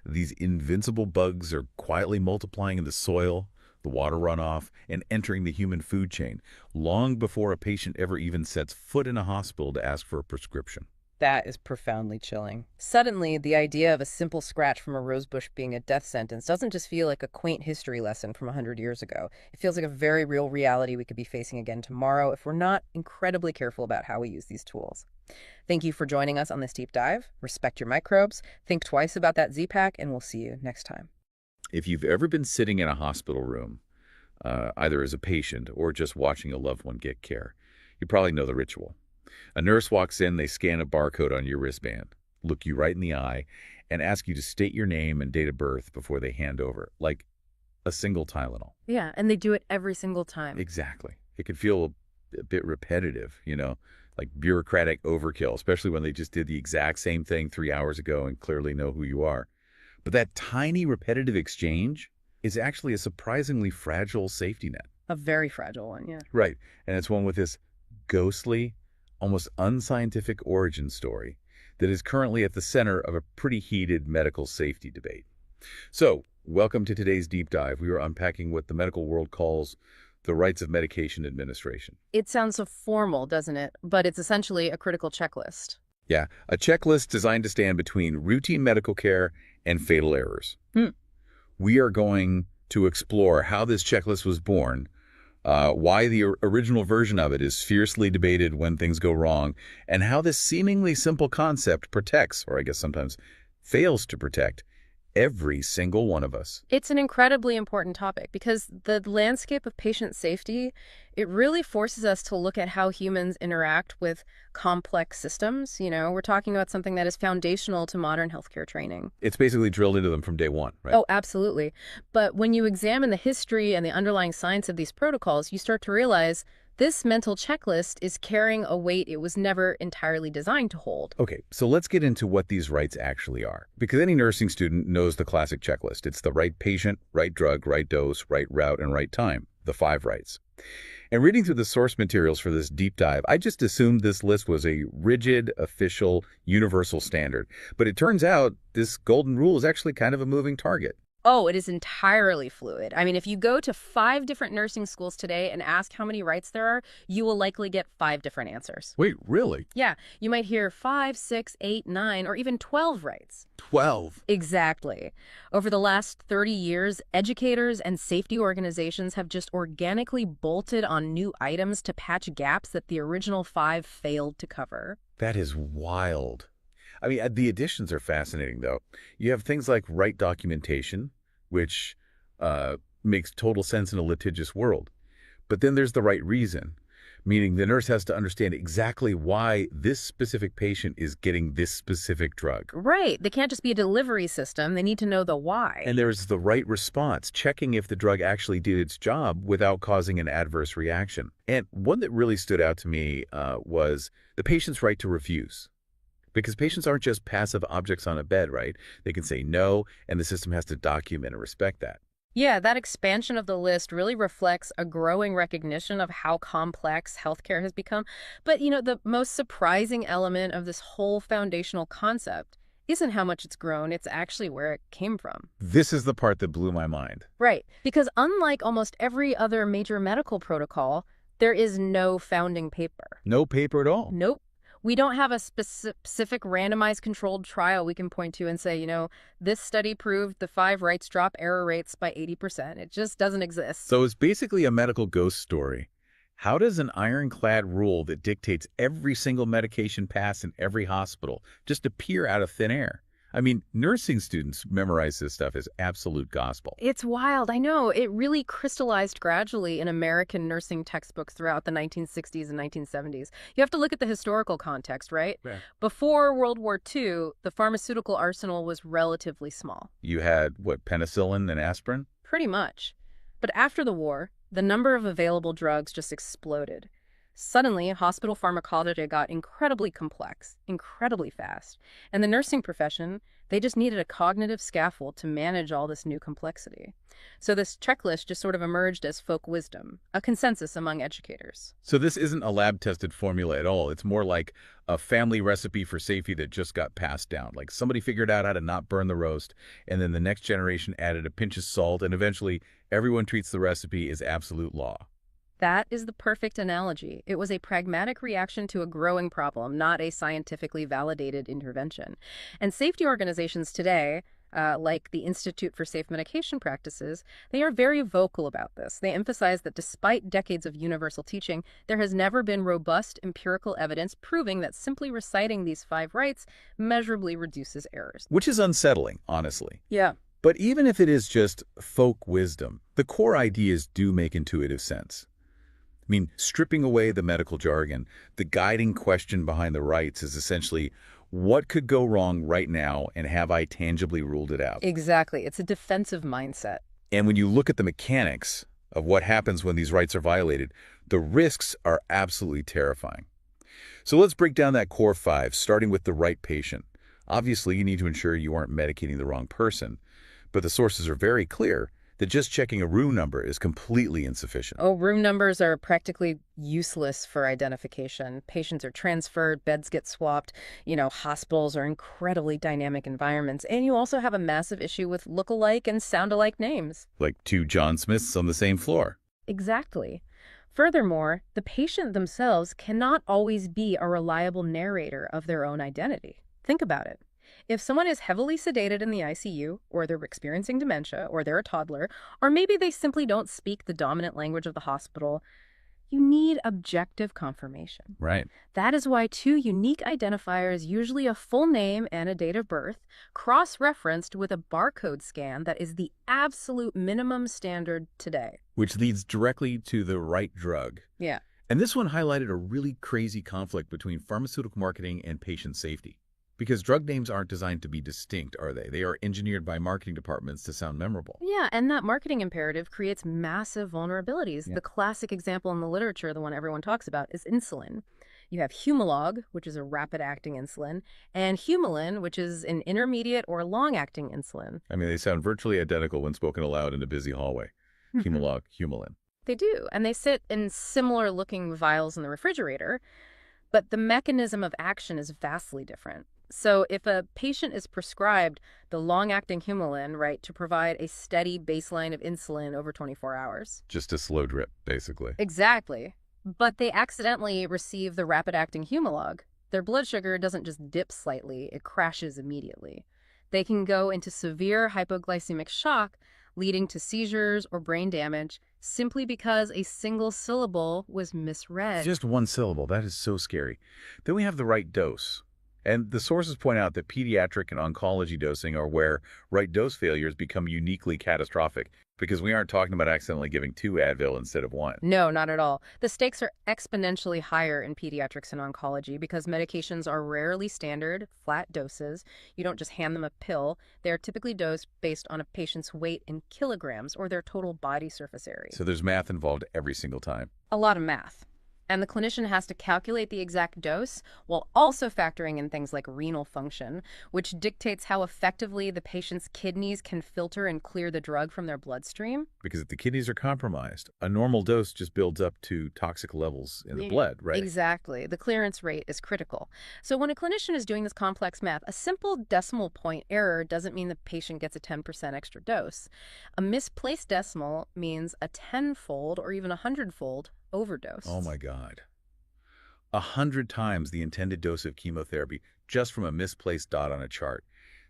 These invincible bugs are quietly multiplying in the soil, the water runoff, and entering the human food chain, long before a patient ever even sets foot in a hospital to ask for a prescription. That is profoundly chilling. Suddenly, the idea of a simple scratch from a rosebush being a death sentence doesn't just feel like a quaint history lesson from 100 years ago. It feels like a very real reality we could be facing again tomorrow if we're not incredibly careful about how we use these tools. Thank you for joining us on this deep dive. Respect your microbes, think twice about that Z-Pack, and we'll see you next time. If you've ever been sitting in a hospital room, either as a patient or just watching a loved one get care, you probably know the ritual. A nurse walks in, they scan a barcode on your wristband, look you right in the eye, and ask you to state your name and date of birth before they hand over, like a single Tylenol. Yeah, and they do it every single time. Exactly. It can feel a bit repetitive, like bureaucratic overkill, especially when they just did the exact same thing 3 hours ago and clearly know who you are. But that tiny repetitive exchange is actually a surprisingly fragile safety net. A very fragile one, yeah. Right. And it's one with this ghostly, almost unscientific origin story that is currently at the center of a pretty heated medical safety debate. So, welcome to today's deep dive. We are unpacking what the medical world calls the rights of medication administration. It sounds so formal, doesn't it? But it's essentially a critical checklist. Yeah, a checklist designed to stand between routine medical care and fatal errors. We are going to explore how this checklist was born, why the original version of it is fiercely debated when things go wrong, and how this seemingly simple concept protects, or I guess sometimes fails to protect, every single one of us. It's an incredibly important topic because the landscape of patient safety, it really forces us to look at how humans interact with complex systems. We're talking about something that is foundational to modern healthcare training. It's basically drilled into them from day one, right? Oh, absolutely. But when you examine the history and the underlying science of these protocols, you start to realize this mental checklist is carrying a weight it was never entirely designed to hold. Okay, so let's get into what these rights actually are. Because any nursing student knows the classic checklist. It's the right patient, right drug, right dose, right route, and right time. The 5 rights. And reading through the source materials for this deep dive, I just assumed this list was a rigid, official, universal standard. But it turns out this golden rule is actually kind of a moving target. Oh, it is entirely fluid. I mean, if you go to 5 different nursing schools today and ask how many rights there are, you will likely get 5 different answers. Wait, really? Yeah, you might hear 5, 6, 8, 9, or even 12 rights. 12? Exactly. Over the last 30 years, educators and safety organizations have just organically bolted on new items to patch gaps that the original 5 failed to cover. That is wild. I mean, the additions are fascinating, though. You have things like right documentation, which makes total sense in a litigious world. But then there's the right reason, meaning the nurse has to understand exactly why this specific patient is getting this specific drug. Right. They can't just be a delivery system. They need to know the why. And there's the right response, checking if the drug actually did its job without causing an adverse reaction. And one that really stood out to me was the patient's right to refuse. Because patients aren't just passive objects on a bed, right? They can say no, and the system has to document and respect that. Yeah, that expansion of the list really reflects a growing recognition of how complex healthcare has become. But, the most surprising element of this whole foundational concept isn't how much it's grown, it's actually where it came from. This is the part that blew my mind. Right. Because unlike almost every other major medical protocol, there is no founding paper. No paper at all. Nope. We don't have a specific randomized controlled trial we can point to and say, this study proved the 5 rights drop error rates by 80%. It just doesn't exist. So it's basically a medical ghost story. How does an ironclad rule that dictates every single medication pass in every hospital just appear out of thin air? I mean, nursing students memorize this stuff as absolute gospel. It's wild. I know. It really crystallized gradually in American nursing textbooks throughout the 1960s and 1970s. You have to look at the historical context, right? Yeah. Before World War II, the pharmaceutical arsenal was relatively small. You had, what, penicillin and aspirin? Pretty much. But after the war, the number of available drugs just exploded. Suddenly, hospital pharmacology got incredibly complex, incredibly fast. And the nursing profession, they just needed a cognitive scaffold to manage all this new complexity. So this checklist just sort of emerged as folk wisdom, a consensus among educators. So this isn't a lab-tested formula at all. It's more like a family recipe for safety that just got passed down. Like somebody figured out how to not burn the roast, and then the next generation added a pinch of salt, and eventually everyone treats the recipe as absolute law. That is the perfect analogy. It was a pragmatic reaction to a growing problem, not a scientifically validated intervention. And safety organizations today, like the Institute for Safe Medication Practices, they are very vocal about this. They emphasize that despite decades of universal teaching, there has never been robust empirical evidence proving that simply reciting these 5 rights measurably reduces errors. Which is unsettling, honestly. Yeah. But even if it is just folk wisdom, the core ideas do make intuitive sense. I mean, stripping away the medical jargon, the guiding question behind the rights is essentially, what could go wrong right now, and have I tangibly ruled it out? Exactly. It's a defensive mindset. And when you look at the mechanics of what happens when these rights are violated, the risks are absolutely terrifying. So let's break down that core 5, starting with the right patient. Obviously, you need to ensure you aren't medicating the wrong person, but the sources are very clear that just checking a room number is completely insufficient. Oh, room numbers are practically useless for identification. Patients are transferred, beds get swapped. Hospitals are incredibly dynamic environments. And you also have a massive issue with look-alike and sound-alike names. Like 2 John Smiths on the same floor. Exactly. Furthermore, the patient themselves cannot always be a reliable narrator of their own identity. Think about it. If someone is heavily sedated in the ICU, or they're experiencing dementia, or they're a toddler, or maybe they simply don't speak the dominant language of the hospital, you need objective confirmation. Right. That is why 2 unique identifiers, usually a full name and a date of birth, cross-referenced with a barcode scan that is the absolute minimum standard today. Which leads directly to the right drug. Yeah. And this one highlighted a really crazy conflict between pharmaceutical marketing and patient safety. Because drug names aren't designed to be distinct, are they? They are engineered by marketing departments to sound memorable. Yeah, and that marketing imperative creates massive vulnerabilities. Yeah. The classic example in the literature, the one everyone talks about, is insulin. You have Humalog, which is a rapid-acting insulin, and Humulin, which is an intermediate or long-acting insulin. I mean, they sound virtually identical when spoken aloud in a busy hallway. Humalog, Humulin. They do, and they sit in similar-looking vials in the refrigerator, but the mechanism of action is vastly different. So if a patient is prescribed the long-acting Humulin, right, to provide a steady baseline of insulin over 24 hours. Just a slow drip, basically. Exactly. But they accidentally receive the rapid-acting Humalog. Their blood sugar doesn't just dip slightly, it crashes immediately. They can go into severe hypoglycemic shock, leading to seizures or brain damage, simply because a single syllable was misread. Just one syllable. That is so scary. Then we have the right dose. And the sources point out that pediatric and oncology dosing are where right dose failures become uniquely catastrophic, because we aren't talking about accidentally giving 2 Advil instead of 1. No, not at all. The stakes are exponentially higher in pediatrics and oncology because medications are rarely standard, flat doses. You don't just hand them a pill. They're typically dosed based on a patient's weight in kilograms or their total body surface area. So there's math involved every single time. A lot of math. And the clinician has to calculate the exact dose while also factoring in things like renal function, which dictates how effectively the patient's kidneys can filter and clear the drug from their bloodstream. Because if the kidneys are compromised, a normal dose just builds up to toxic levels in the blood, right? Exactly. The clearance rate is critical. So when a clinician is doing this complex math, a simple decimal point error doesn't mean the patient gets a 10% extra dose. A misplaced decimal means a tenfold or even a hundredfold overdose. Oh my God. 100 times the intended dose of chemotherapy just from a misplaced dot on a chart.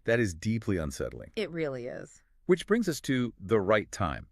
That is deeply unsettling. It really is. Which brings us to the right time.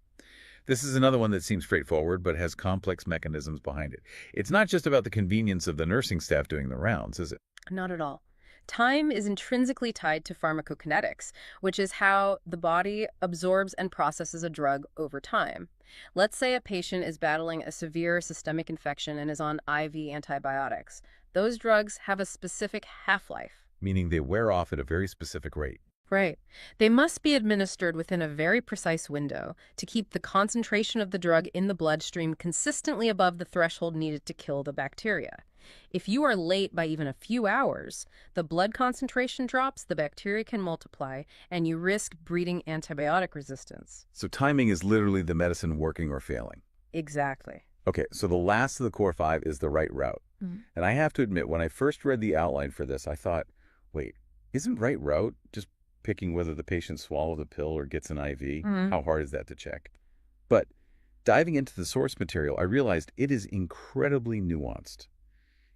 This is another one that seems straightforward, but has complex mechanisms behind it. It's not just about the convenience of the nursing staff doing the rounds, is it? Not at all. Time is intrinsically tied to pharmacokinetics, which is how the body absorbs and processes a drug over time. Let's say a patient is battling a severe systemic infection and is on IV antibiotics. Those drugs have a specific half-life. Meaning they wear off at a very specific rate. Right. They must be administered within a very precise window to keep the concentration of the drug in the bloodstream consistently above the threshold needed to kill the bacteria. If you are late by even a few hours, the blood concentration drops, the bacteria can multiply, and you risk breeding antibiotic resistance. So timing is literally the medicine working or failing. Exactly. Okay, so the last of the core five is the right route. And I have to admit, when I first read the outline for this, I thought, wait, isn't right route just picking whether the patient swallows a pill or gets an IV? How hard is that to check? But diving into the source material, I realized it is incredibly nuanced.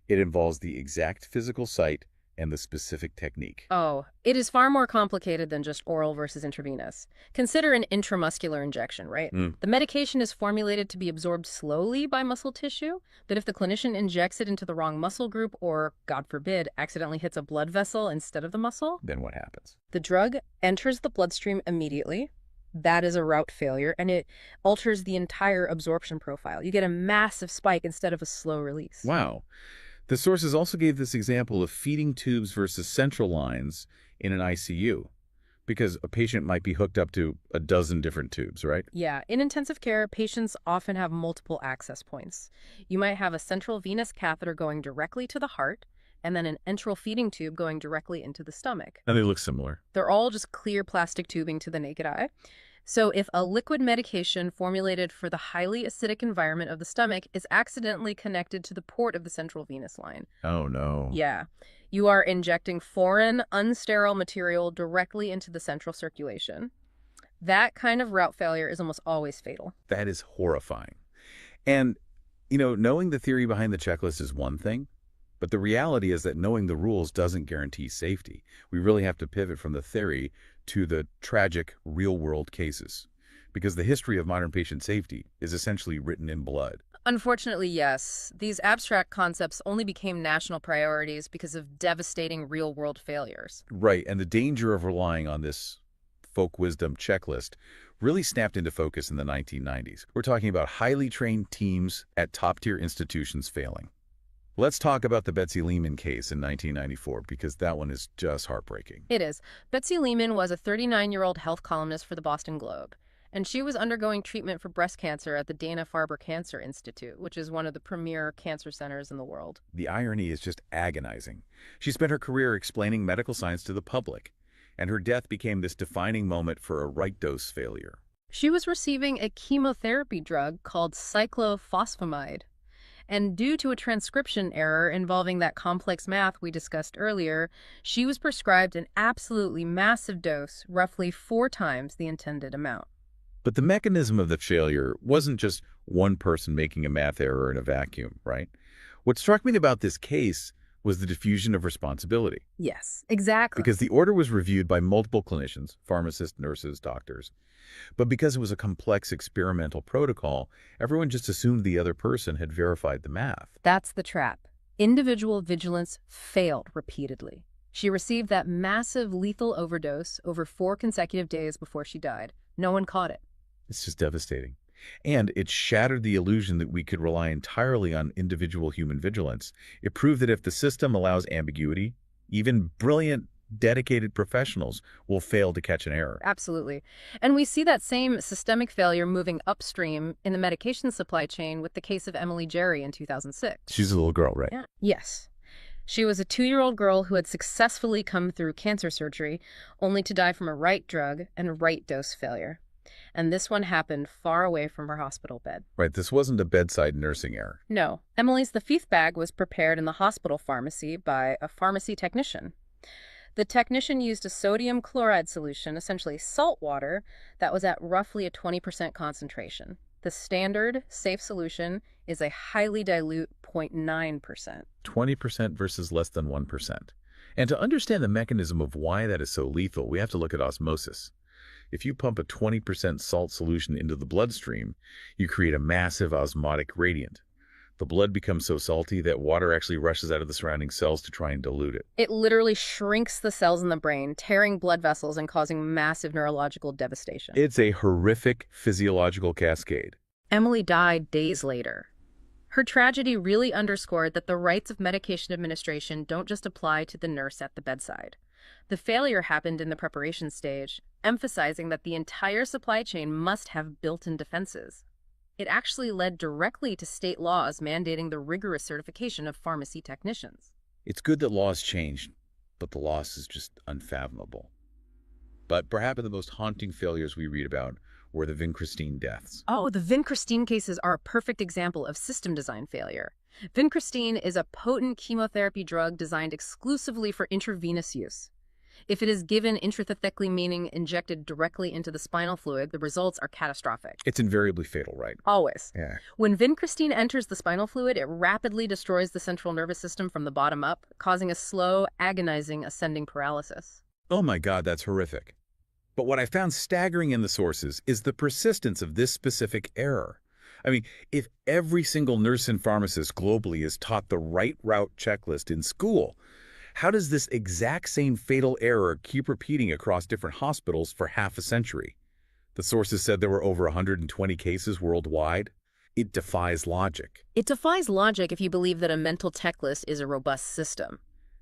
It involves the exact physical site and the specific technique. Oh, it is far more complicated than just oral versus intravenous. Consider an intramuscular injection, right? The medication is formulated to be absorbed slowly by muscle tissue, but if the clinician injects it into the wrong muscle group or, God forbid, accidentally hits a blood vessel instead of the muscle, Then what happens? the drug enters the bloodstream immediately. That is a route failure, and it alters the entire absorption profile. You get a massive spike instead of a slow release. Wow. The sources also gave this example of feeding tubes versus central lines in an ICU, because a patient might be hooked up to a dozen different tubes, right? Yeah, in intensive care, patients often have multiple access points. You might have a central venous catheter going directly to the heart, and then an enteral feeding tube going directly into the stomach. And they look similar. They're all just clear plastic tubing to the naked eye. So if a liquid medication formulated for the highly acidic environment of the stomach is accidentally connected to the port of the central venous line, Oh, no. yeah, you are injecting foreign, unsterile material directly into the central circulation. That kind of route failure is almost always fatal. That is horrifying. And, knowing the theory behind the checklist is one thing, but the reality is that knowing the rules doesn't guarantee safety. We really have to pivot from the theory to the tragic real-world cases, because the history of modern patient safety is essentially written in blood. Unfortunately, yes. These abstract concepts only became national priorities because of devastating real-world failures. Right, and the danger of relying on this folk wisdom checklist really snapped into focus in the 1990s. We're talking about highly trained teams at top-tier institutions failing. Let's talk about the Betsy Lehman case in 1994, because that one is just heartbreaking. It is. Betsy Lehman was a 39-year-old health columnist for the Boston Globe, and she was undergoing treatment for breast cancer at the Dana-Farber Cancer Institute, which is one of the premier cancer centers in the world. The irony is just agonizing. She spent her career explaining medical science to the public, and her death became this defining moment for a right dose failure. She was receiving a chemotherapy drug called cyclophosphamide. And due to a transcription error involving that complex math we discussed earlier, she was prescribed an absolutely massive dose, roughly 4 times the intended amount. But the mechanism of the failure wasn't just one person making a math error in a vacuum, right? What struck me about this case was the diffusion of responsibility. Yes, exactly. Because the order was reviewed by multiple clinicians, pharmacists, nurses, doctors. But because it was a complex experimental protocol, everyone just assumed the other person had verified the math. That's the trap. Individual vigilance failed repeatedly. She received that massive lethal overdose over 4 consecutive days before she died. No one caught it. It's just devastating. And it shattered the illusion that we could rely entirely on individual human vigilance. It proved that if the system allows ambiguity, even brilliant dedicated professionals will fail to catch an error. Absolutely. And we see that same systemic failure moving upstream in the medication supply chain with the case of Emily Jerry in 2006. She's a little girl, right? Yeah. Yes. She was a 2-year-old girl who had successfully come through cancer surgery, only to die from a right drug and right dose failure. And this one happened far away from her hospital bed. Right, this wasn't a bedside nursing error. No, Emily's the fief bag was prepared in the hospital pharmacy by a pharmacy technician. The technician used a sodium chloride solution, essentially salt water, that was at roughly a 20% concentration. The standard, safe solution is a highly dilute 0.9%. 20% versus less than 1%. And to understand the mechanism of why that is so lethal, we have to look at osmosis. If you pump a 20% salt solution into the bloodstream, you create a massive osmotic gradient. The blood becomes so salty that water actually rushes out of the surrounding cells to try and dilute it. It literally shrinks the cells in the brain, tearing blood vessels and causing massive neurological devastation. It's a horrific physiological cascade. Emily died days later. Her tragedy really underscored that the rights of medication administration don't just apply to the nurse at the bedside. The failure happened in the preparation stage, emphasizing that the entire supply chain must have built-in defenses. It actually led directly to state laws mandating the rigorous certification of pharmacy technicians. It's good that laws changed, but the loss is just unfathomable. But perhaps the most haunting failures we read about were the vincristine deaths. Oh, the vincristine cases are a perfect example of system design failure. Vincristine is a potent chemotherapy drug designed exclusively for intravenous use. If it is given intrathecally, meaning injected directly into the spinal fluid, the results are catastrophic. It's invariably fatal, right? Always. Yeah. When vincristine enters the spinal fluid, it rapidly destroys the central nervous system from the bottom up, causing a slow, agonizing, ascending paralysis. Oh my God, that's horrific. But what I found staggering in the sources is the persistence of this specific error. I mean, if every single nurse and pharmacist globally is taught the right route checklist in school, how does this exact same fatal error keep repeating across different hospitals for half a century? The sources said there were over 120 cases worldwide. It defies logic. It defies logic if you believe that a mental checklist is a robust system.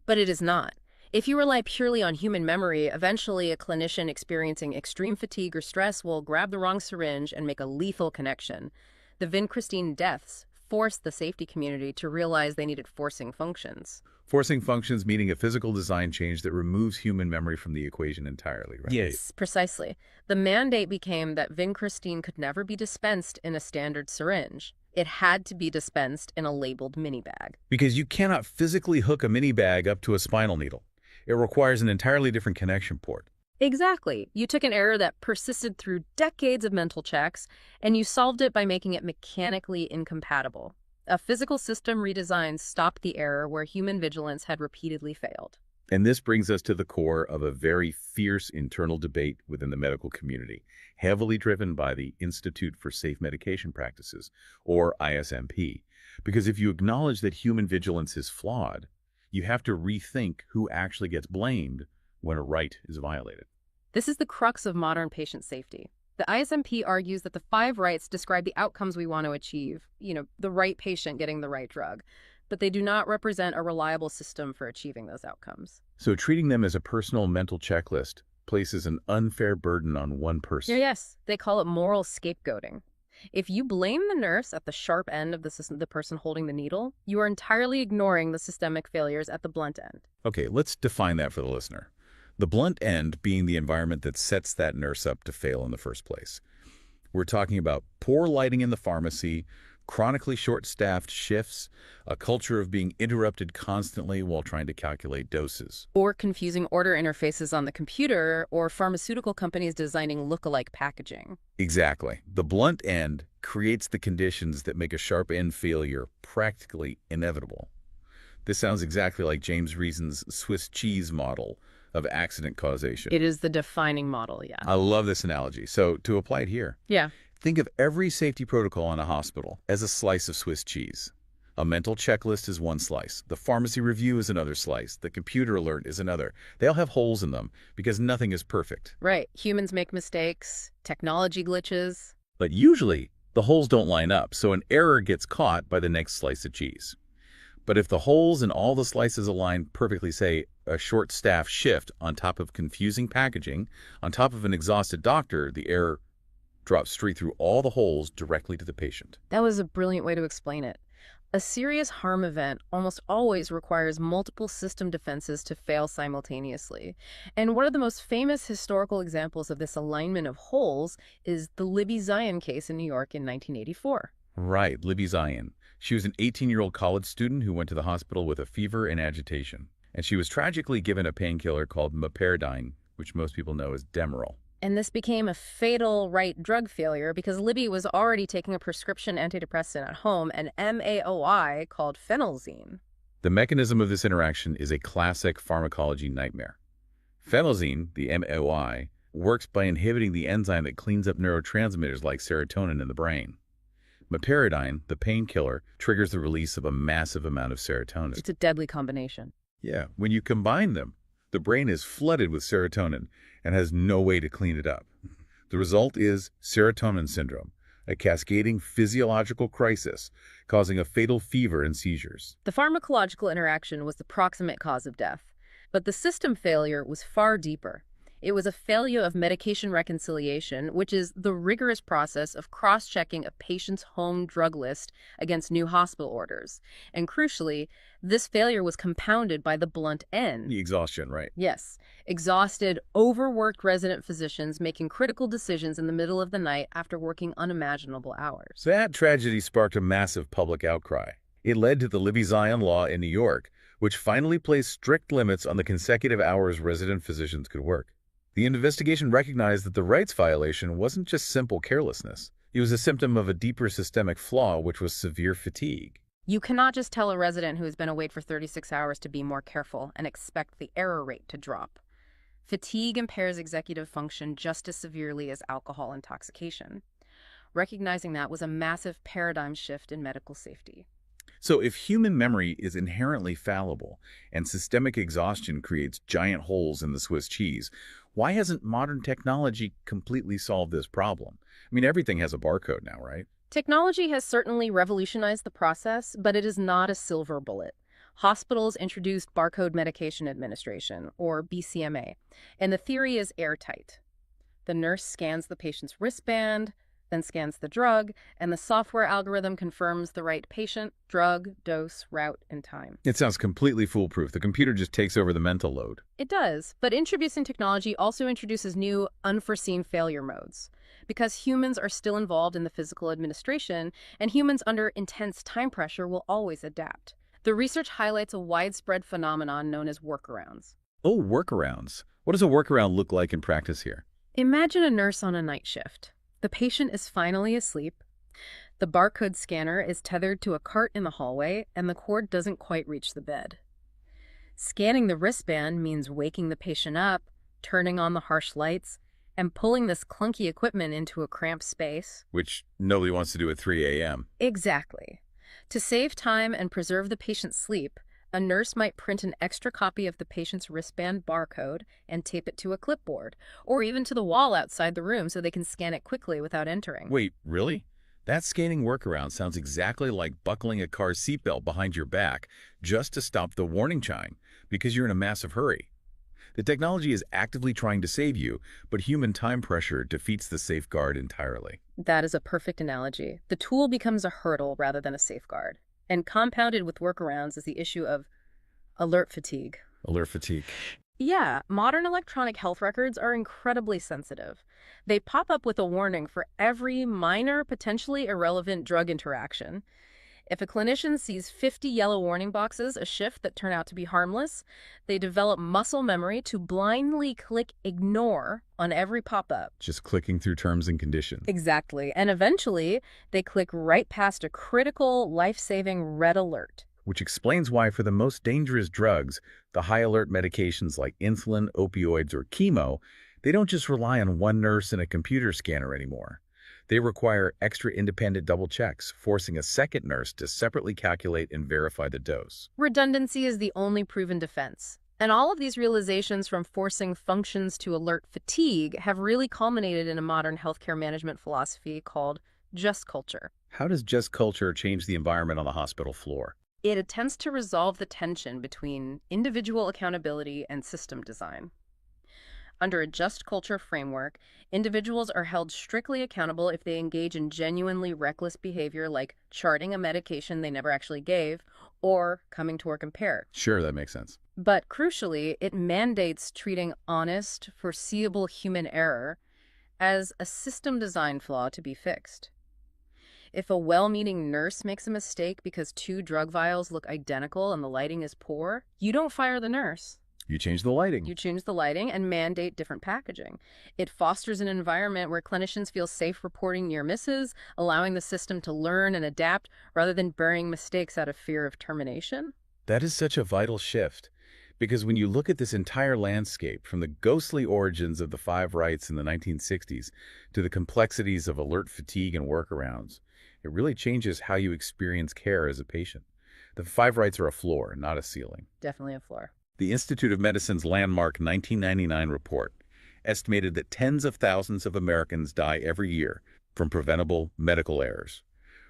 But it is not. If you rely purely on human memory, eventually a clinician experiencing extreme fatigue or stress will grab the wrong syringe and make a lethal connection. The vincristine deaths forced the safety community to realize they needed forcing functions. Forcing functions meaning a physical design change that removes human memory from the equation entirely, right? Yes, precisely. The mandate became that vincristine could never be dispensed in a standard syringe. It had to be dispensed in a labeled mini bag. Because you cannot physically hook a mini bag up to a spinal needle. It requires an entirely different connection port. Exactly. You took an error that persisted through decades of mental checks, and you solved it by making it mechanically incompatible. A physical system redesign stopped the error where human vigilance had repeatedly failed. And this brings us to the core of a very fierce internal debate within the medical community, heavily driven by the Institute for Safe Medication Practices, or ISMP. Because if you acknowledge that human vigilance is flawed, you have to rethink who actually gets blamed when a right is violated. This is the crux of modern patient safety. The ISMP argues that the 5 rights describe the outcomes we want to achieve, the right patient getting the right drug, but they do not represent a reliable system for achieving those outcomes. So treating them as a personal mental checklist places an unfair burden on one person. Yes, they call it moral scapegoating. If you blame the nurse at the sharp end of the system, the person holding the needle, you are entirely ignoring the systemic failures at the blunt end. Okay, let's define that for the listener. The blunt end being the environment that sets that nurse up to fail in the first place. We're talking about poor lighting in the pharmacy, chronically short-staffed shifts, a culture of being interrupted constantly while trying to calculate doses. Or confusing order interfaces on the computer, or pharmaceutical companies designing look-alike packaging. Exactly. The blunt end creates the conditions that make a sharp end failure practically inevitable. This sounds exactly like James Reason's Swiss cheese model of accident causation. It is the defining model, yeah. I love this analogy. So to apply it here, Yeah. think of every safety protocol in a hospital as a slice of Swiss cheese. A mental checklist is one slice. The pharmacy review is another slice. The computer alert is another. They all have holes in them because nothing is perfect. Right. Humans make mistakes, technology glitches. But usually, the holes don't line up, so an error gets caught by the next slice of cheese. But if the holes in all the slices align perfectly, say, a short staff shift on top of confusing packaging, on top of an exhausted doctor, the error drops straight through all the holes directly to the patient. That was a brilliant way to explain it. A serious harm event almost always requires multiple system defenses to fail simultaneously. And one of the most famous historical examples of this alignment of holes is the Libby Zion case in New York in 1984. Right, Libby Zion. She was an 18-year-old college student who went to the hospital with a fever and agitation. And she was tragically given a painkiller called meperidine, which most people know as Demerol. And this became a fatal right drug failure because Libby was already taking a prescription antidepressant at home, an MAOI called phenelzine. The mechanism of this interaction is a classic pharmacology nightmare. Phenelzine, the MAOI, works by inhibiting the enzyme that cleans up neurotransmitters like serotonin in the brain. Meperidine, the painkiller, triggers the release of a massive amount of serotonin. It's a deadly combination. Yeah, when you combine them, the brain is flooded with serotonin and has no way to clean it up. The result is serotonin syndrome, a cascading physiological crisis causing a fatal fever and seizures. The pharmacological interaction was the proximate cause of death, but the system failure was far deeper. It was a failure of medication reconciliation, which is the rigorous process of cross-checking a patient's home drug list against new hospital orders. And crucially, this failure was compounded by the blunt end. The exhaustion, right? Yes. Exhausted, overworked resident physicians making critical decisions in the middle of the night after working unimaginable hours. That tragedy sparked a massive public outcry. It led to the Libby Zion law in New York, which finally placed strict limits on the consecutive hours resident physicians could work. The investigation recognized that the rights violation wasn't just simple carelessness. It was a symptom of a deeper systemic flaw, which was severe fatigue. You cannot just tell a resident who has been awake for 36 hours to be more careful and expect the error rate to drop. Fatigue impairs executive function just as severely as alcohol intoxication. Recognizing that was a massive paradigm shift in medical safety. So if human memory is inherently fallible and systemic exhaustion creates giant holes in the Swiss cheese, why hasn't modern technology completely solved this problem? I mean, everything has a barcode now, right? Technology has certainly revolutionized the process, but it is not a silver bullet. Hospitals introduced barcode medication administration, or BCMA, and the theory is airtight. The nurse scans the patient's wristband, then scans the drug, and the software algorithm confirms the right patient, drug, dose, route, and time. It sounds completely foolproof. The computer just takes over the mental load. It does, but introducing technology also introduces new, unforeseen failure modes. Because humans are still involved in the physical administration, and humans under intense time pressure will always adapt. The research highlights a widespread phenomenon known as workarounds. Oh, workarounds. What does a workaround look like in practice here? Imagine a nurse on a night shift. The patient is finally asleep. The barcode scanner is tethered to a cart in the hallway, and the cord doesn't quite reach the bed. Scanning the wristband means waking the patient up, turning on the harsh lights, and pulling this clunky equipment into a cramped space. Which nobody wants to do at 3 a.m. Exactly. To save time and preserve the patient's sleep, a nurse might print an extra copy of the patient's wristband barcode and tape it to a clipboard, or even to the wall outside the room so they can scan it quickly without entering. Wait, really? That scanning workaround sounds exactly like buckling a car seatbelt behind your back just to stop the warning chime because you're in a massive hurry. The technology is actively trying to save you, but human time pressure defeats the safeguard entirely. That is a perfect analogy. The tool becomes a hurdle rather than a safeguard. And compounded with workarounds is the issue of alert fatigue. Alert fatigue. Yeah, modern electronic health records are incredibly sensitive. They pop up with a warning for every minor, potentially irrelevant drug interaction. If a clinician sees 50 yellow warning boxes a shift that turn out to be harmless, they develop muscle memory to blindly click ignore on every pop-up. Just clicking through terms and conditions. Exactly. And eventually, they click right past a critical, life-saving red alert. Which explains why for the most dangerous drugs, the high-alert medications like insulin, opioids, or chemo, they don't just rely on one nurse and a computer scanner anymore. They require extra independent double checks, forcing a second nurse to separately calculate and verify the dose. Redundancy is the only proven defense. And all of these realizations from forcing functions to alert fatigue have really culminated in a modern healthcare management philosophy called just culture. How does just culture change the environment on the hospital floor? It attempts to resolve the tension between individual accountability and system design. Under a just culture framework, individuals are held strictly accountable if they engage in genuinely reckless behavior like charting a medication they never actually gave or coming to work impaired. Sure, that makes sense. But crucially, it mandates treating honest, foreseeable human error as a system design flaw to be fixed. If a well-meaning nurse makes a mistake because two drug vials look identical and the lighting is poor, you don't fire the nurse. You change the lighting. You change the lighting and mandate different packaging. It fosters an environment where clinicians feel safe reporting near misses, allowing the system to learn and adapt rather than burying mistakes out of fear of termination. That is such a vital shift, because when you look at this entire landscape, from the ghostly origins of the 5 rights in the 1960s to the complexities of alert fatigue and workarounds, it really changes how you experience care as a patient. The 5 rights are a floor, not a ceiling. Definitely a floor. The Institute of Medicine's landmark 1999 report estimated that tens of thousands of Americans die every year from preventable medical errors,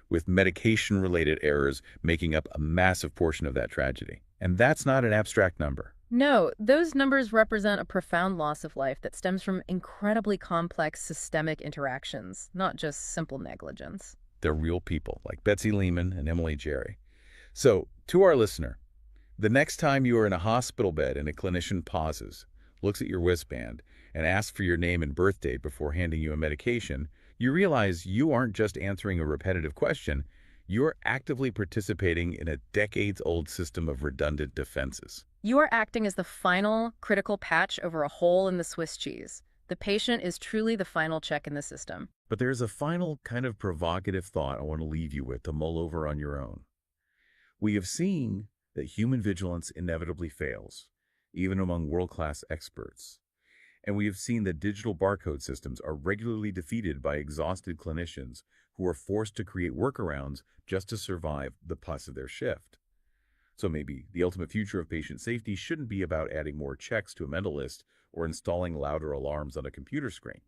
with medication-related errors making up a massive portion of that tragedy. And that's not an abstract number. No, those numbers represent a profound loss of life that stems from incredibly complex systemic interactions, not just simple negligence. They're real people, like Betsy Lehman and Emily Jerry. So, to our listener, the next time you are in a hospital bed and a clinician pauses, looks at your wristband, and asks for your name and birth date before handing you a medication, you realize you aren't just answering a repetitive question, you're actively participating in a decades-old system of redundant defenses. You are acting as the final critical patch over a hole in the Swiss cheese. The patient is truly the final check in the system. But there's a final kind of provocative thought I want to leave you with to mull over on your own. We have seen that human vigilance inevitably fails, even among world-class experts. And we have seen that digital barcode systems are regularly defeated by exhausted clinicians who are forced to create workarounds just to survive the pus of their shift. So maybe the ultimate future of patient safety shouldn't be about adding more checks to a mental list or installing louder alarms on a computer screen.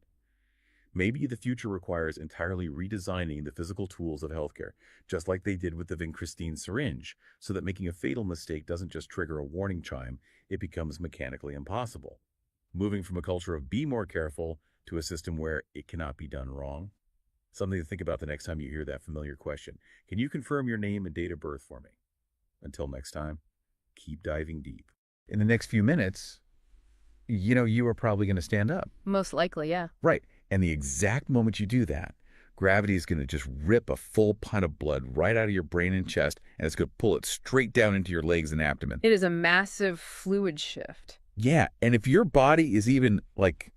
Maybe the future requires entirely redesigning the physical tools of healthcare, just like they did with the vincristine syringe, so that making a fatal mistake doesn't just trigger a warning chime, it becomes mechanically impossible. Moving from a culture of be more careful to a system where it cannot be done wrong. Something to think about the next time you hear that familiar question. Can you confirm your name and date of birth for me? Until next time, keep diving deep. In the next few minutes, you are probably going to stand up. Most likely, yeah. Right. And the exact moment you do that, gravity is going to just rip a full pint of blood right out of your brain and chest, and it's going to pull it straight down into your legs and abdomen. It is a massive fluid shift. Yeah. And if your body is even like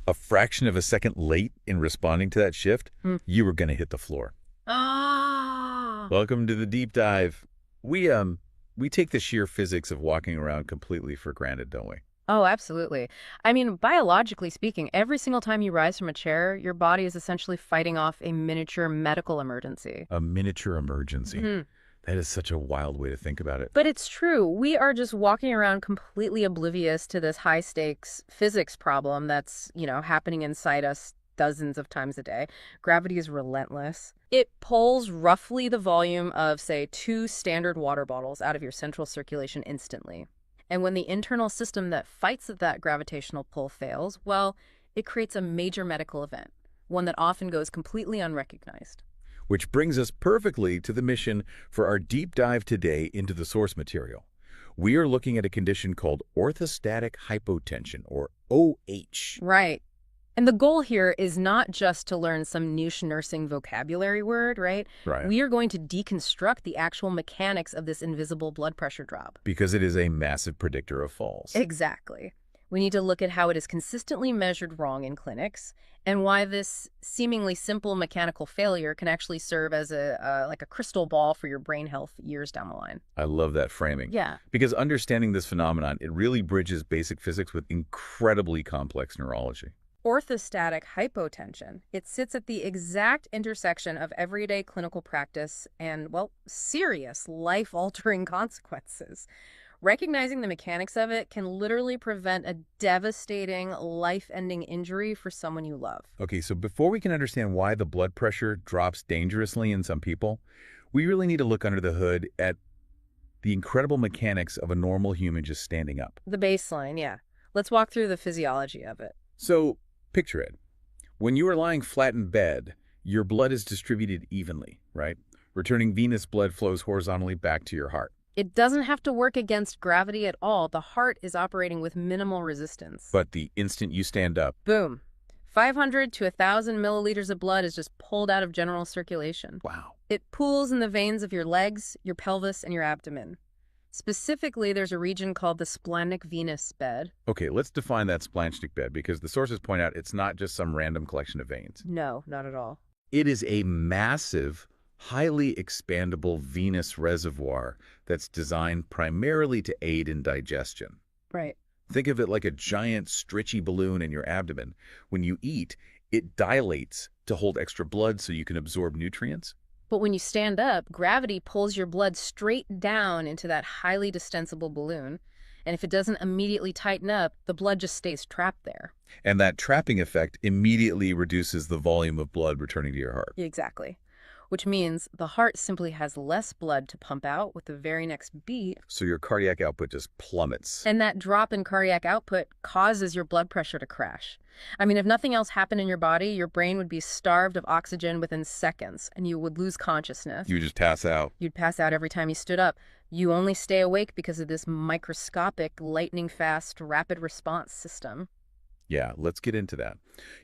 a fraction of a second late in responding to that shift, you are going to hit the floor. Ah! Welcome to the deep dive. We take the sheer physics of walking around completely for granted, don't we? Oh, absolutely. I mean, biologically speaking, every single time you rise from a chair, your body is essentially fighting off a miniature medical emergency. A miniature emergency. Mhm. That is such a wild way to think about it. But it's true. We are just walking around completely oblivious to this high-stakes physics problem that's, happening inside us dozens of times a day. Gravity is relentless. It pulls roughly the volume of, say, 2 standard water bottles out of your central circulation instantly. And when the internal system that fights that gravitational pull fails, well, it creates a major medical event, one that often goes completely unrecognized. Which brings us perfectly to the mission for our deep dive today into the source material. We are looking at a condition called orthostatic hypotension, or OH. Right. And the goal here is not just to learn some niche nursing vocabulary word, right? Right. We are going to deconstruct the actual mechanics of this invisible blood pressure drop. Because it is a massive predictor of falls. Exactly. We need to look at how it is consistently measured wrong in clinics and why this seemingly simple mechanical failure can actually serve as a crystal ball for your brain health years down the line. I love that framing. Yeah. Because understanding this phenomenon, it really bridges basic physics with incredibly complex neurology. Orthostatic hypotension. It sits at the exact intersection of everyday clinical practice and, serious life-altering consequences. Recognizing the mechanics of it can literally prevent a devastating, life-ending injury for someone you love. Okay, so before we can understand why the blood pressure drops dangerously in some people, we really need to look under the hood at the incredible mechanics of a normal human just standing up. The baseline, yeah. Let's walk through the physiology of it. So, picture it. When you are lying flat in bed, your blood is distributed evenly, right? Returning venous blood flows horizontally back to your heart. It doesn't have to work against gravity at all. The heart is operating with minimal resistance. But the instant you stand up, boom. 500 to 1,000 milliliters of blood is just pulled out of general circulation. wow. It pools in the veins of your legs, your pelvis, and your abdomen. Specifically, there's a region called the splenic venous bed. Okay, let's define that splanchnic bed because the sources point out it's not just some random collection of veins. No, not at all. It is a massive, highly expandable venous reservoir that's designed primarily to aid in digestion. Right. Think of it like a giant, stretchy balloon in your abdomen. When you eat, it dilates to hold extra blood so you can absorb nutrients. But when you stand up, gravity pulls your blood straight down into that highly distensible balloon. And if it doesn't immediately tighten up, the blood just stays trapped there. And that trapping effect immediately reduces the volume of blood returning to your heart. Exactly. Which means the heart simply has less blood to pump out with the very next beat. So your cardiac output just plummets. And that drop in cardiac output causes your blood pressure to crash. I mean, if nothing else happened in your body, your brain would be starved of oxygen within seconds, and you would lose consciousness. You just pass out. You'd pass out every time you stood up. You only stay awake because of this microscopic, lightning-fast, rapid response system. Yeah, let's get into that.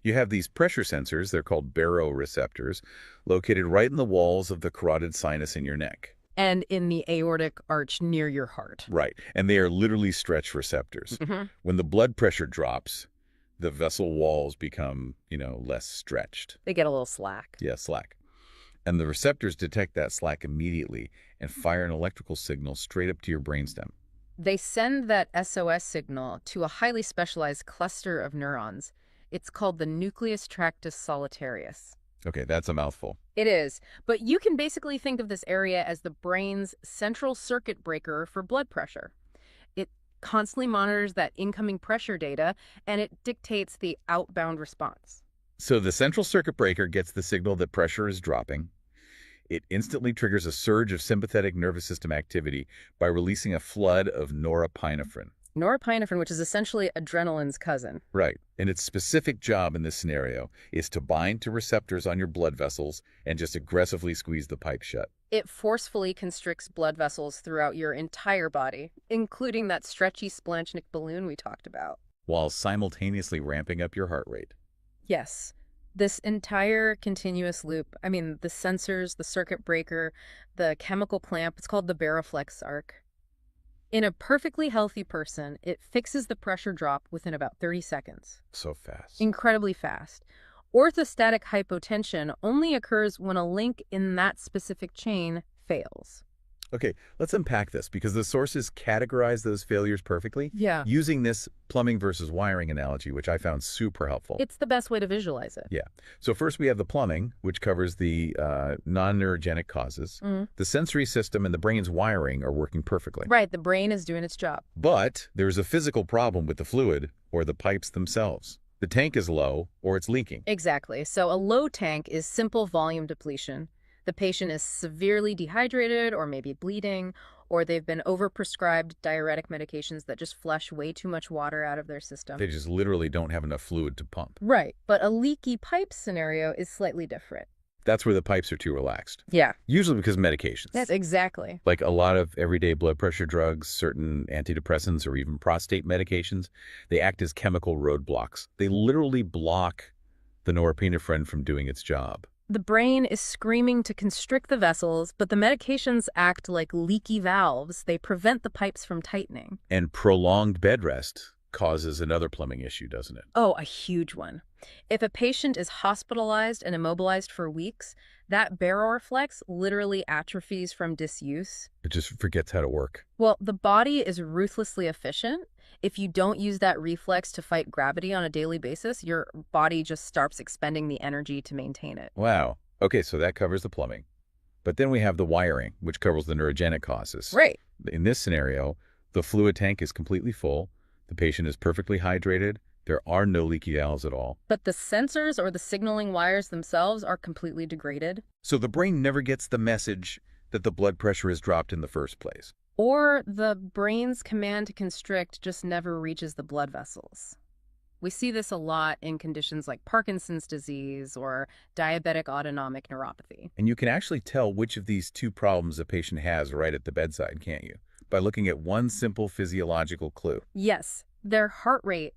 You have these pressure sensors, they're called baroreceptors, located right in the walls of the carotid sinus in your neck. And in the aortic arch near your heart. Right, and they are literally stretch receptors. When the blood pressure drops, the vessel walls become, less stretched. They get a little slack. Yeah, slack. And the receptors detect that slack immediately and fire an electrical signal straight up to your brainstem. They send that SOS signal to a highly specialized cluster of neurons. It's called the nucleus tractus solitarius. Okay, that's a mouthful. It is, but you can basically think of this area as the brain's central circuit breaker for blood pressure. It constantly monitors that incoming pressure data, and it dictates the outbound response. So the central circuit breaker gets the signal that pressure is dropping. It instantly triggers a surge of sympathetic nervous system activity by releasing a flood of norepinephrine. Norepinephrine, which is essentially adrenaline's cousin. Right. And its specific job in this scenario is to bind to receptors on your blood vessels and just aggressively squeeze the pipe shut. It forcefully constricts blood vessels throughout your entire body, including that stretchy splanchnic balloon we talked about. While simultaneously ramping up your heart rate. Yes. This entire continuous loop, I mean, the sensors, the circuit breaker, the chemical clamp, it's called the baroflex arc. In a perfectly healthy person, it fixes the pressure drop within about 30 seconds. So fast. Incredibly fast. Orthostatic hypotension only occurs when a link in that specific chain fails. Okay, let's unpack this because the sources categorize those failures perfectly. Yeah. Using this plumbing versus wiring analogy, which I found super helpful. It's the best way to visualize it. Yeah. So first we have the plumbing, which covers the non-neurogenic causes. The sensory system and the brain's wiring are working perfectly. Right, the brain is doing its job. But there's a physical problem with the fluid or the pipes themselves. The tank is low or it's leaking. Exactly. So a low tank is simple volume depletion. The patient is severely dehydrated or maybe bleeding, or they've been overprescribed diuretic medications that just flush way too much water out of their system. They just literally don't have enough fluid to pump. Right, but a leaky pipe scenario is slightly different. That's where the pipes are too relaxed. Yeah. Usually because of medications. That's exactly. Like a lot of everyday blood pressure drugs, certain antidepressants, or even prostate medications, they act as chemical roadblocks. They literally block the norepinephrine from doing its job. The brain is screaming to constrict the vessels, but the medications act like leaky valves. They prevent the pipes from tightening. And prolonged bed rest causes another plumbing issue, doesn't it? Oh, a huge one. If a patient is hospitalized and immobilized for weeks, that baroreflex literally atrophies from disuse. It just forgets how to work. Well, the body is ruthlessly efficient. If you don't use that reflex to fight gravity on a daily basis, your body just starts expending the energy to maintain it. Wow. Okay, so that covers the plumbing. But then we have the wiring, which covers the neurogenic causes. Right. In this scenario, the fluid tank is completely full. The patient is perfectly hydrated. There are no leaky valves at all. But the sensors or the signaling wires themselves are completely degraded. So the brain never gets the message that the blood pressure is dropped in the first place. Or the brain's command to constrict just never reaches the blood vessels. We see this a lot in conditions like Parkinson's disease or diabetic autonomic neuropathy. And you can actually tell which of these two problems a patient has right at the bedside, can't you? By looking at one simple physiological clue. Yes, their heart rate.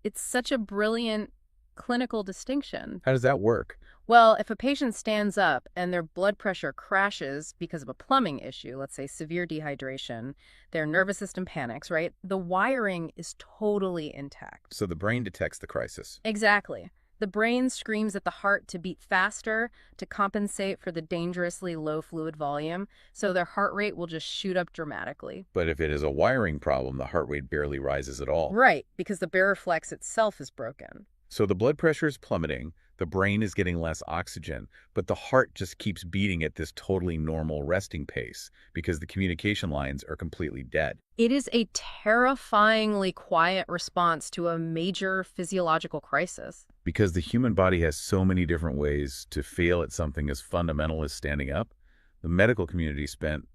It's such a brilliant clinical distinction. How does that work? Well, if a patient stands up and their blood pressure crashes because of a plumbing issue, let's say severe dehydration, their nervous system panics, right? The wiring is totally intact. So the brain detects the crisis. Exactly. The brain screams at the heart to beat faster to compensate for the dangerously low fluid volume, so their heart rate will just shoot up dramatically. But if it is a wiring problem, the heart rate barely rises at all. Right, because the baroflex itself is broken. So the blood pressure is plummeting, the brain is getting less oxygen, but the heart just keeps beating at this totally normal resting pace because the communication lines are completely dead. It is a terrifyingly quiet response to a major physiological crisis. Because the human body has so many different ways to fail at something as fundamental as standing up, the medical community spent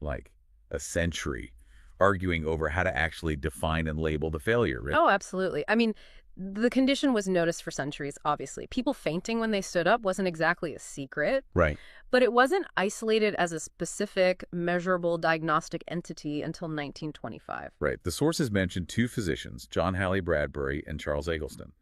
like a century arguing over how to actually define and label the failure. Right? Oh, absolutely. I mean, the condition was noticed for centuries, obviously. People fainting when they stood up wasn't exactly a secret, Right. but it wasn't isolated as a specific, measurable diagnostic entity until 1925. Right. The sources mentioned two physicians, John Halley Bradbury and Charles Eggleston.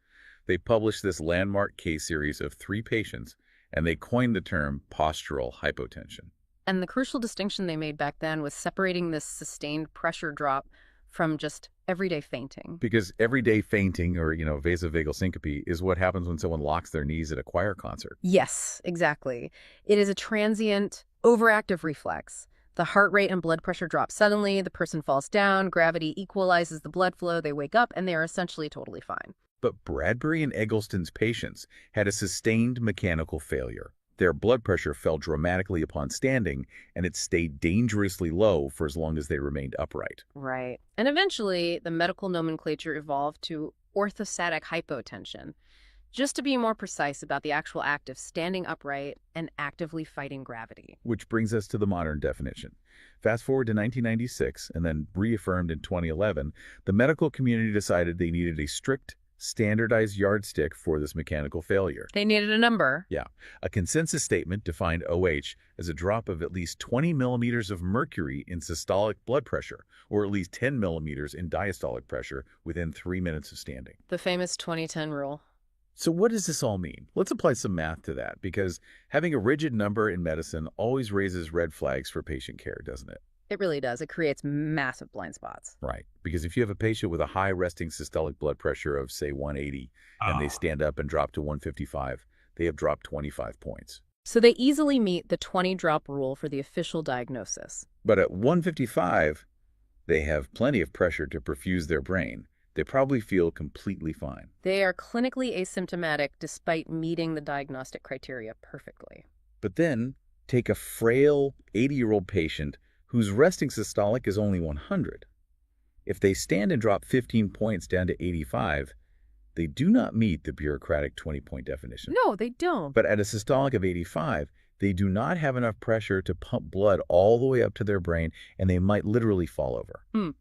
They published this landmark case series of 3 patients, and they coined the term postural hypotension. And the crucial distinction they made back then was separating this sustained pressure drop from just everyday fainting. Because everyday fainting or, vasovagal syncope is what happens when someone locks their knees at a choir concert. Yes, exactly. It is a transient, overactive reflex. The heart rate and blood pressure drop suddenly, the person falls down, gravity equalizes the blood flow, they wake up, and they are essentially totally fine. But Bradbury and Eggleston's patients had a sustained mechanical failure. Their blood pressure fell dramatically upon standing, and it stayed dangerously low for as long as they remained upright. Right. And eventually, the medical nomenclature evolved to orthostatic hypotension, just to be more precise about the actual act of standing upright and actively fighting gravity. Which brings us to the modern definition. Fast forward to 1996, and then reaffirmed in 2011, the medical community decided they needed a strict, standardized yardstick for this mechanical failure. They needed a number. Yeah. A consensus statement defined OH as a drop of at least 20 millimeters of mercury in systolic blood pressure, or at least 10 millimeters in diastolic pressure within 3 minutes of standing. The famous 20-10 rule. So what does this all mean? Let's apply some math to that, because having a rigid number in medicine always raises red flags for patient care, doesn't it? It really does. It creates massive blind spots. Right. Because if you have a patient with a high resting systolic blood pressure of, say, 180, and they stand up and drop to 155, they have dropped 25 points. So they easily meet the 20-drop rule for the official diagnosis. But at 155, they have plenty of pressure to perfuse their brain. They probably feel completely fine. They are clinically asymptomatic despite meeting the diagnostic criteria perfectly. But then, take a frail 80-year-old patient whose resting systolic is only 100. If they stand and drop 15 points down to 85, they do not meet the bureaucratic 20-point definition. No, they don't. But at a systolic of 85, they do not have enough pressure to pump blood all the way up to their brain, and they might literally fall over.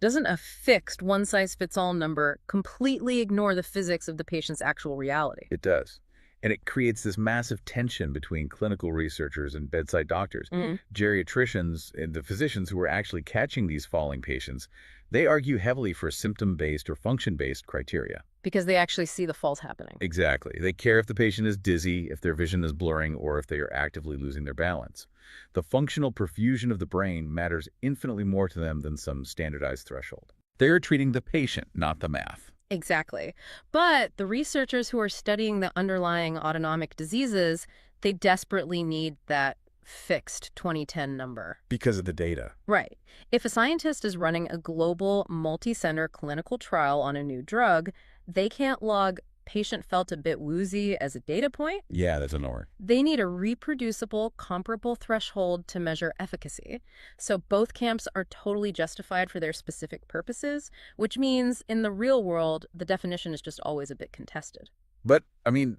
Doesn't a fixed one-size-fits-all number completely ignore the physics of the patient's actual reality? It does. And it creates this massive tension between clinical researchers and bedside doctors. Geriatricians and the physicians who are actually catching these falling patients, they argue heavily for symptom-based or function-based criteria. Because they actually see the falls happening. Exactly. They care if the patient is dizzy, if their vision is blurring, or if they are actively losing their balance. The functional perfusion of the brain matters infinitely more to them than some standardized threshold. They are treating the patient, not the math. Exactly. But the researchers who are studying the underlying autonomic diseases, they desperately need that fixed 2010 number. Because of the data. Right. If a scientist is running a global, multi-center clinical trial on a new drug, they can't log patient felt a bit woozy as a data point. Yeah, that's a number. They need a reproducible, comparable threshold to measure efficacy. So both camps are totally justified for their specific purposes, which means in the real world, the definition is just always a bit contested. But,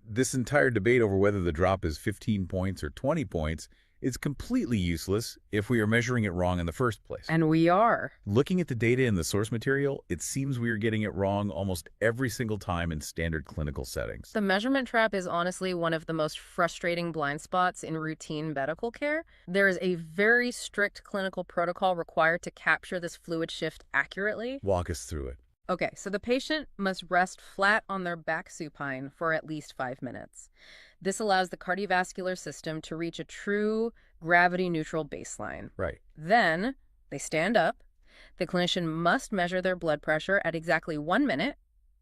this entire debate over whether the drop is 15 points or 20 points It's completely useless if we are measuring it wrong in the first place. And we are. Looking at the data in the source material, it seems we are getting it wrong almost every single time in standard clinical settings. The measurement trap is honestly one of the most frustrating blind spots in routine medical care. There is a very strict clinical protocol required to capture this fluid shift accurately. Walk us through it. Okay, so the patient must rest flat on their back supine for at least 5 minutes. This allows the cardiovascular system to reach a true gravity-neutral baseline. Right. Then they stand up. The clinician must measure their blood pressure at exactly 1 minute,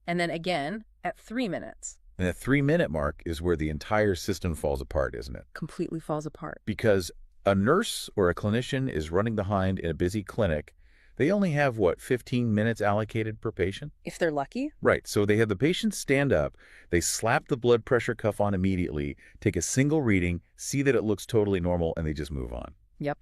and then again at 3 minutes. And the 3-minute mark is where the entire system falls apart, isn't it? Completely falls apart. Because a nurse or a clinician is running behind in a busy clinic. They only have, 15 minutes allocated per patient? If they're lucky. Right, so they have the patient stand up, they slap the blood pressure cuff on immediately, take a single reading, see that it looks totally normal, and they just move on. Yep.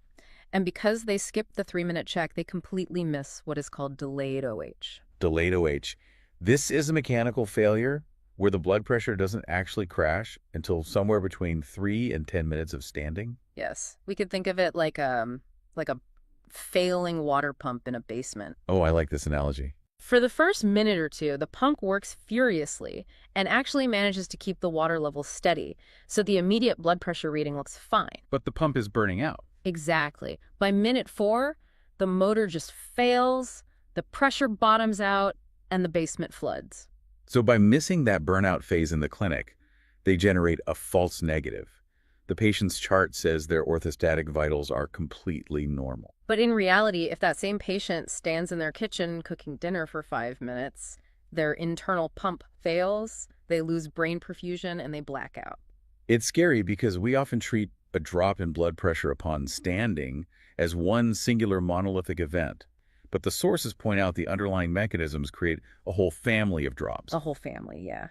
And because they skip the 3-minute check, they completely miss what is called delayed OH. Delayed OH. This is a mechanical failure where the blood pressure doesn't actually crash until somewhere between 3 and 10 minutes of standing. Yes. We could think of it like a failing water pump in a basement. Oh, I like this analogy. For the first minute or two, the pump works furiously and actually manages to keep the water level steady, so the immediate blood pressure reading looks fine. But the pump is burning out. Exactly. By minute 4, the motor just fails, the pressure bottoms out, and the basement floods. So by missing that burnout phase in the clinic, they generate a false negative. The patient's chart says their orthostatic vitals are completely normal. But in reality, if that same patient stands in their kitchen cooking dinner for 5 minutes, their internal pump fails, they lose brain perfusion, and they black out. It's scary because we often treat a drop in blood pressure upon standing as one singular monolithic event. But the sources point out the underlying mechanisms create a whole family of drops. A whole family, yeah.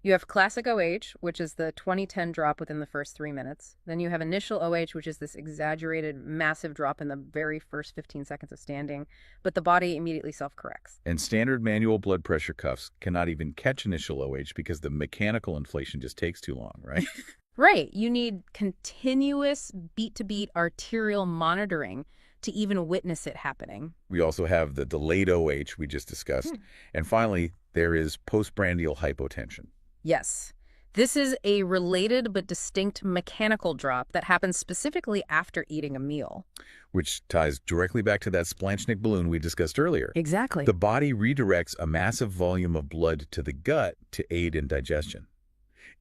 You have classic OH, which is the 20-10 drop within the first 3 minutes. Then you have initial OH, which is this exaggerated, massive drop in the very first 15 seconds of standing, but the body immediately self-corrects. And standard manual blood pressure cuffs cannot even catch initial OH because the mechanical inflation just takes too long, right? Right. You need continuous beat-to-beat arterial monitoring to even witness it happening. We also have the delayed OH we just discussed. And finally, there is postprandial hypotension. Yes. This is a related but distinct mechanical drop that happens specifically after eating a meal. Which ties directly back to that Splanchnik balloon we discussed earlier. Exactly. The body redirects a massive volume of blood to the gut to aid in digestion.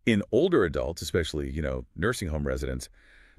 In older adults, especially, nursing home residents,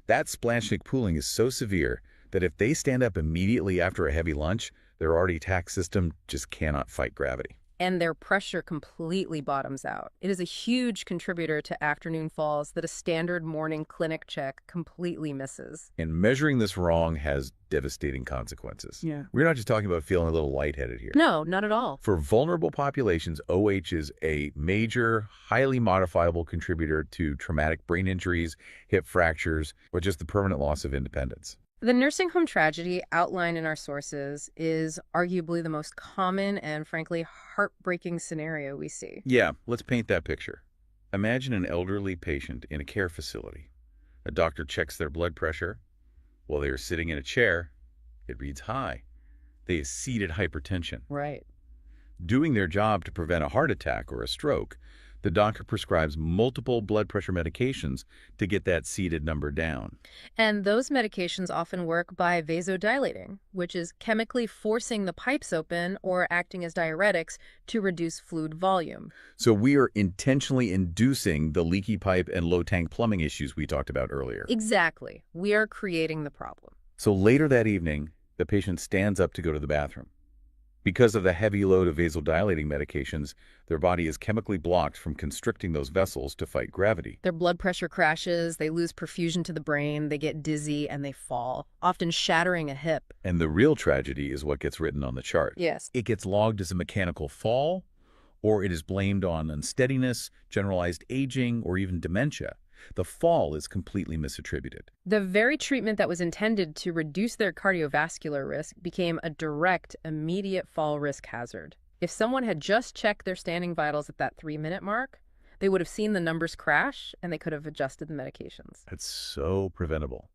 that Splanchnik pooling is so severe that if they stand up immediately after a heavy lunch, their already taxed system just cannot fight gravity. And their pressure completely bottoms out. It is a huge contributor to afternoon falls that a standard morning clinic check completely misses. And measuring this wrong has devastating consequences. Yeah. We're not just talking about feeling a little lightheaded here. No, not at all. For vulnerable populations, OH is a major, highly modifiable contributor to traumatic brain injuries, hip fractures, or just the permanent loss of independence. The nursing home tragedy outlined in our sources is arguably the most common and, frankly, heartbreaking scenario we see. Yeah, let's paint that picture. Imagine an elderly patient in a care facility. A doctor checks their blood pressure. While they are sitting in a chair, it reads high. They have seated hypertension. Right. Doing their job to prevent a heart attack or a stroke, the doctor prescribes multiple blood pressure medications to get that seated number down. And those medications often work by vasodilating, which is chemically forcing the pipes open or acting as diuretics to reduce fluid volume. So we are intentionally inducing the leaky pipe and low tank plumbing issues we talked about earlier. Exactly. We are creating the problem. So later that evening, the patient stands up to go to the bathroom. Because of the heavy load of vasodilating medications, their body is chemically blocked from constricting those vessels to fight gravity. Their blood pressure crashes, they lose perfusion to the brain, they get dizzy, and they fall, often shattering a hip. And the real tragedy is what gets written on the chart. Yes. It gets logged as a mechanical fall, or it is blamed on unsteadiness, generalized aging, or even dementia. The fall is completely misattributed. The very treatment that was intended to reduce their cardiovascular risk became a direct, immediate fall risk hazard. If someone had just checked their standing vitals at that 3-minute mark, they would have seen the numbers crash and they could have adjusted the medications. It's so preventable.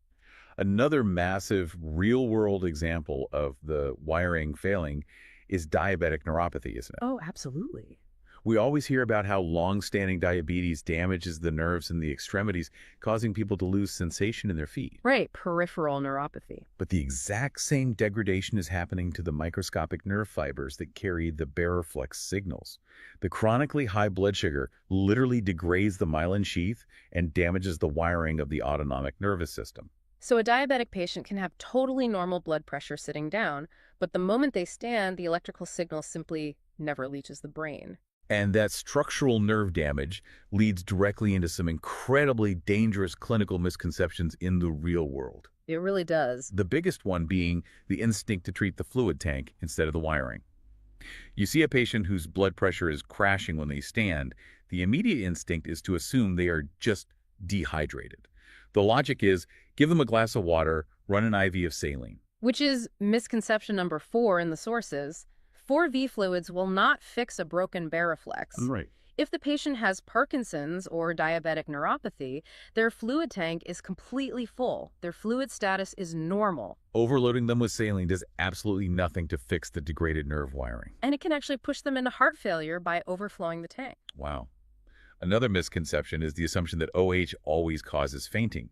Another massive real-world example of the wiring failing is diabetic neuropathy, isn't it? Oh, absolutely. We always hear about how long-standing diabetes damages the nerves in the extremities, causing people to lose sensation in their feet. Right, peripheral neuropathy. But the exact same degradation is happening to the microscopic nerve fibers that carry the baroflex signals. The chronically high blood sugar literally degrades the myelin sheath and damages the wiring of the autonomic nervous system. So a diabetic patient can have totally normal blood pressure sitting down, but the moment they stand, the electrical signal simply never reaches the brain. And that structural nerve damage leads directly into some incredibly dangerous clinical misconceptions in the real world. It really does. The biggest one being the instinct to treat the fluid tank instead of the wiring. You see a patient whose blood pressure is crashing when they stand, the immediate instinct is to assume they are just dehydrated. The logic is, give them a glass of water, run an IV of saline. Which is misconception number 4 in the sources. 4V fluids will not fix a broken baroflex. Right. If the patient has Parkinson's or diabetic neuropathy, their fluid tank is completely full. Their fluid status is normal. Overloading them with saline does absolutely nothing to fix the degraded nerve wiring. And it can actually push them into heart failure by overflowing the tank. Wow. Another misconception is the assumption that OH always causes fainting.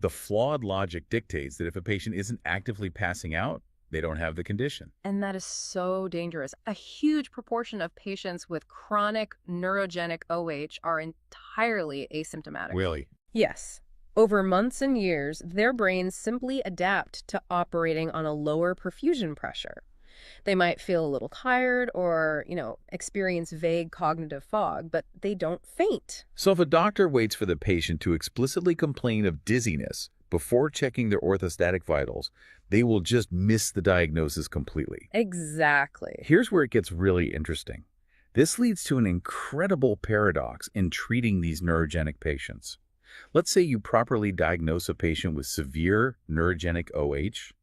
The flawed logic dictates that if a patient isn't actively passing out, they don't have the condition. And that is so dangerous. A huge proportion of patients with chronic neurogenic OH are entirely asymptomatic. Really? Yes. Over months and years, their brains simply adapt to operating on a lower perfusion pressure. They might feel a little tired or, experience vague cognitive fog, but they don't faint. So if a doctor waits for the patient to explicitly complain of dizziness before checking their orthostatic vitals, they will just miss the diagnosis completely. Exactly. Here's where it gets really interesting. This leads to an incredible paradox in treating these neurogenic patients. Let's say you properly diagnose a patient with severe neurogenic OH.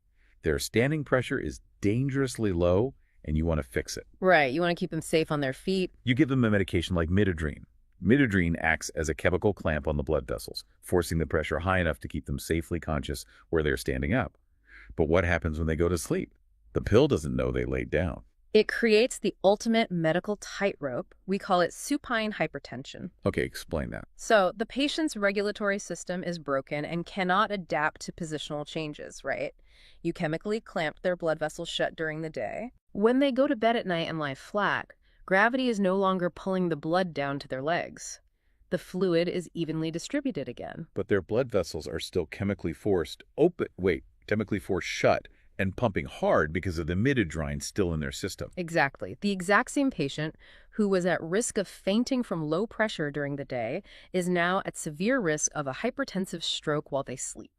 Their standing pressure is dangerously low, and you want to fix it. Right. You want to keep them safe on their feet. You give them a medication like midodrine. Midodrine acts as a chemical clamp on the blood vessels, forcing the pressure high enough to keep them safely conscious where they're standing up. But what happens when they go to sleep? The pill doesn't know they laid down. It creates the ultimate medical tightrope. We call it supine hypertension. Okay, explain that. So the patient's regulatory system is broken and cannot adapt to positional changes, right? You chemically clamp their blood vessels shut during the day. When they go to bed at night and lie flat, gravity is no longer pulling the blood down to their legs. The fluid is evenly distributed again. But their blood vessels are still chemically forced shut and pumping hard because of the midodrine still in their system. Exactly. The exact same patient who was at risk of fainting from low pressure during the day is now at severe risk of a hypertensive stroke while they sleep.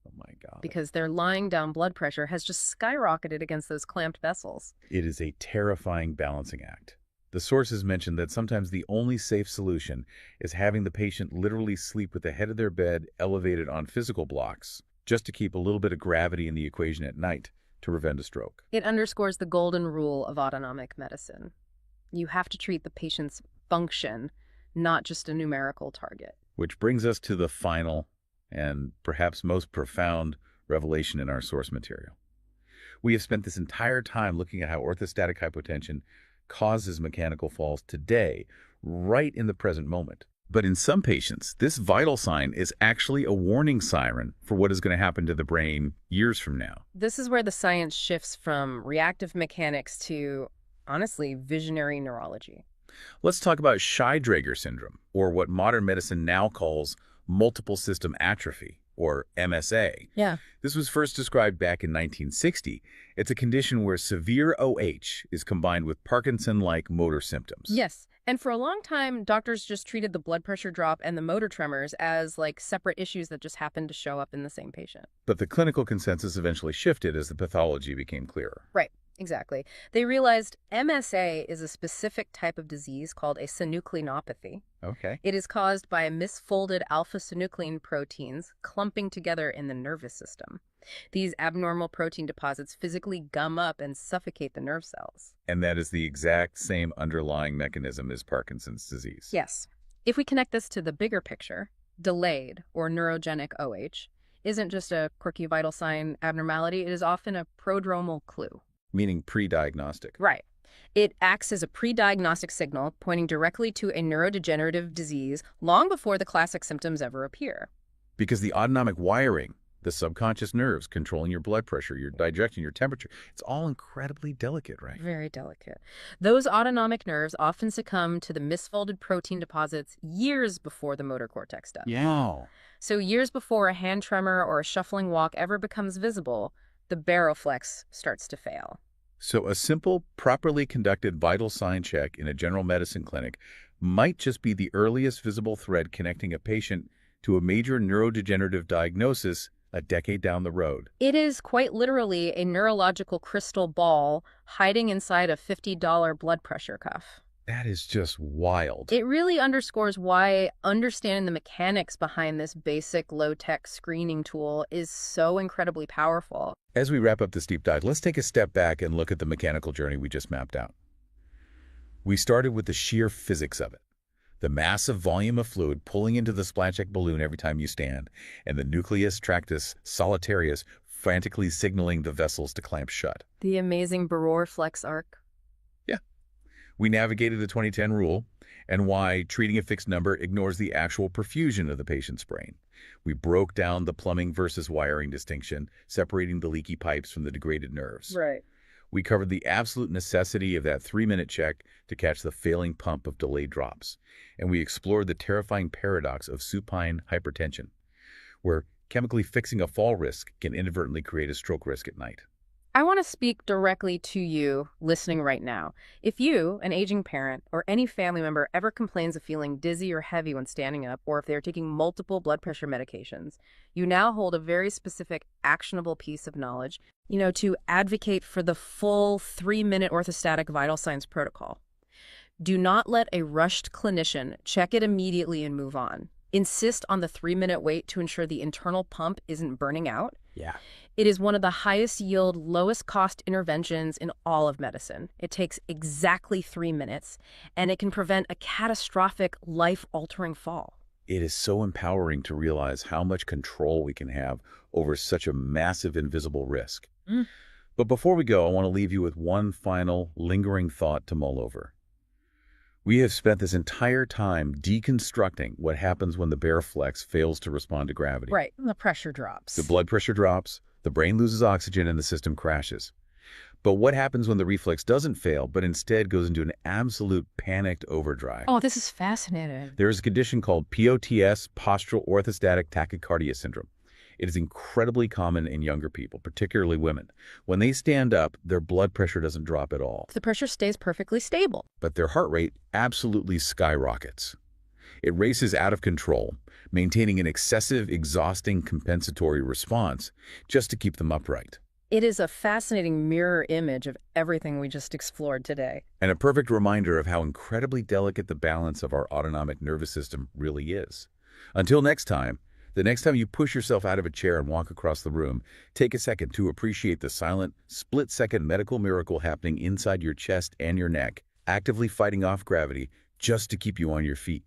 Oh my God. Because their lying down blood pressure has just skyrocketed against those clamped vessels. It is a terrifying balancing act. The sources mentioned that sometimes the only safe solution is having the patient literally sleep with the head of their bed elevated on physical blocks, just to keep a little bit of gravity in the equation at night to prevent a stroke. It underscores the golden rule of autonomic medicine. You have to treat the patient's function, not just a numerical target. Which brings us to the final and perhaps most profound revelation in our source material. We have spent this entire time looking at how orthostatic hypotension causes mechanical falls today, right in the present moment. But in some patients, this vital sign is actually a warning siren for what is going to happen to the brain years from now. This is where the science shifts from reactive mechanics to, honestly, visionary neurology. Let's talk about Scheidegger syndrome, or what modern medicine now calls multiple system atrophy, or MSA. Yeah. This was first described back in 1960. It's a condition where severe OH is combined with Parkinson-like motor symptoms. Yes. And for a long time, doctors just treated the blood pressure drop and the motor tremors as separate issues that just happened to show up in the same patient. But the clinical consensus eventually shifted as the pathology became clearer. Right. Exactly. They realized MSA is a specific type of disease called a synucleinopathy. Okay. It is caused by misfolded alpha-synuclein proteins clumping together in the nervous system. These abnormal protein deposits physically gum up and suffocate the nerve cells. And that is the exact same underlying mechanism as Parkinson's disease. Yes. If we connect this to the bigger picture, delayed or neurogenic OH isn't just a quirky vital sign abnormality, it is often a prodromal clue. Meaning pre-diagnostic. Right. It acts as a pre-diagnostic signal pointing directly to a neurodegenerative disease long before the classic symptoms ever appear. Because the autonomic wiring, the subconscious nerves controlling your blood pressure, your digestion, your temperature, it's all incredibly delicate, right? Very delicate. Those autonomic nerves often succumb to the misfolded protein deposits years before the motor cortex does. Yeah. So years before a hand tremor or a shuffling walk ever becomes visible, the baroflex starts to fail. So a simple, properly conducted vital sign check in a general medicine clinic might just be the earliest visible thread connecting a patient to a major neurodegenerative diagnosis a decade down the road. It is quite literally a neurological crystal ball hiding inside a $50 blood pressure cuff. That is just wild. It really underscores why understanding the mechanics behind this basic low-tech screening tool is so incredibly powerful. As we wrap up this deep dive, let's take a step back and look at the mechanical journey we just mapped out. We started with the sheer physics of it. The massive volume of fluid pulling into the splash check balloon every time you stand, and the nucleus tractus solitarius frantically signaling the vessels to clamp shut. The amazing baroflex arc. Yeah. We navigated the 2010 rule and why treating a fixed number ignores the actual perfusion of the patient's brain. We broke down the plumbing versus wiring distinction, separating the leaky pipes from the degraded nerves. Right. We covered the absolute necessity of that 3-minute check to catch the failing pump of delayed drops. And we explored the terrifying paradox of supine hypertension, where chemically fixing a fall risk can inadvertently create a stroke risk at night. I want to speak directly to you listening right now. If you, an aging parent, or any family member ever complains of feeling dizzy or heavy when standing up, or if they're taking multiple blood pressure medications, you now hold a very specific, actionable piece of knowledge, to advocate for the full 3-minute orthostatic vital signs protocol. Do not let a rushed clinician check it immediately and move on. Insist on the 3-minute wait to ensure the internal pump isn't burning out. Yeah. It is one of the highest yield, lowest cost interventions in all of medicine. It takes exactly 3 minutes, and it can prevent a catastrophic, life-altering fall. It is so empowering to realize how much control we can have over such a massive invisible risk. But before we go, I want to leave you with one final, lingering thought to mull over. We have spent this entire time deconstructing what happens when the baroflex fails to respond to gravity. Right, the pressure drops. The blood pressure drops, the brain loses oxygen, and the system crashes. But what happens when the reflex doesn't fail, but instead goes into an absolute panicked overdrive? Oh, this is fascinating. There is a condition called POTS, postural orthostatic tachycardia syndrome. It is incredibly common in younger people, particularly women. When they stand up, their blood pressure doesn't drop at all. The pressure stays perfectly stable. But their heart rate absolutely skyrockets. It races out of control, maintaining an excessive, exhausting compensatory response just to keep them upright. It is a fascinating mirror image of everything we just explored today. And a perfect reminder of how incredibly delicate the balance of our autonomic nervous system really is. Until next time, the next time you push yourself out of a chair and walk across the room, take a second to appreciate the silent, split-second medical miracle happening inside your chest and your neck, actively fighting off gravity just to keep you on your feet.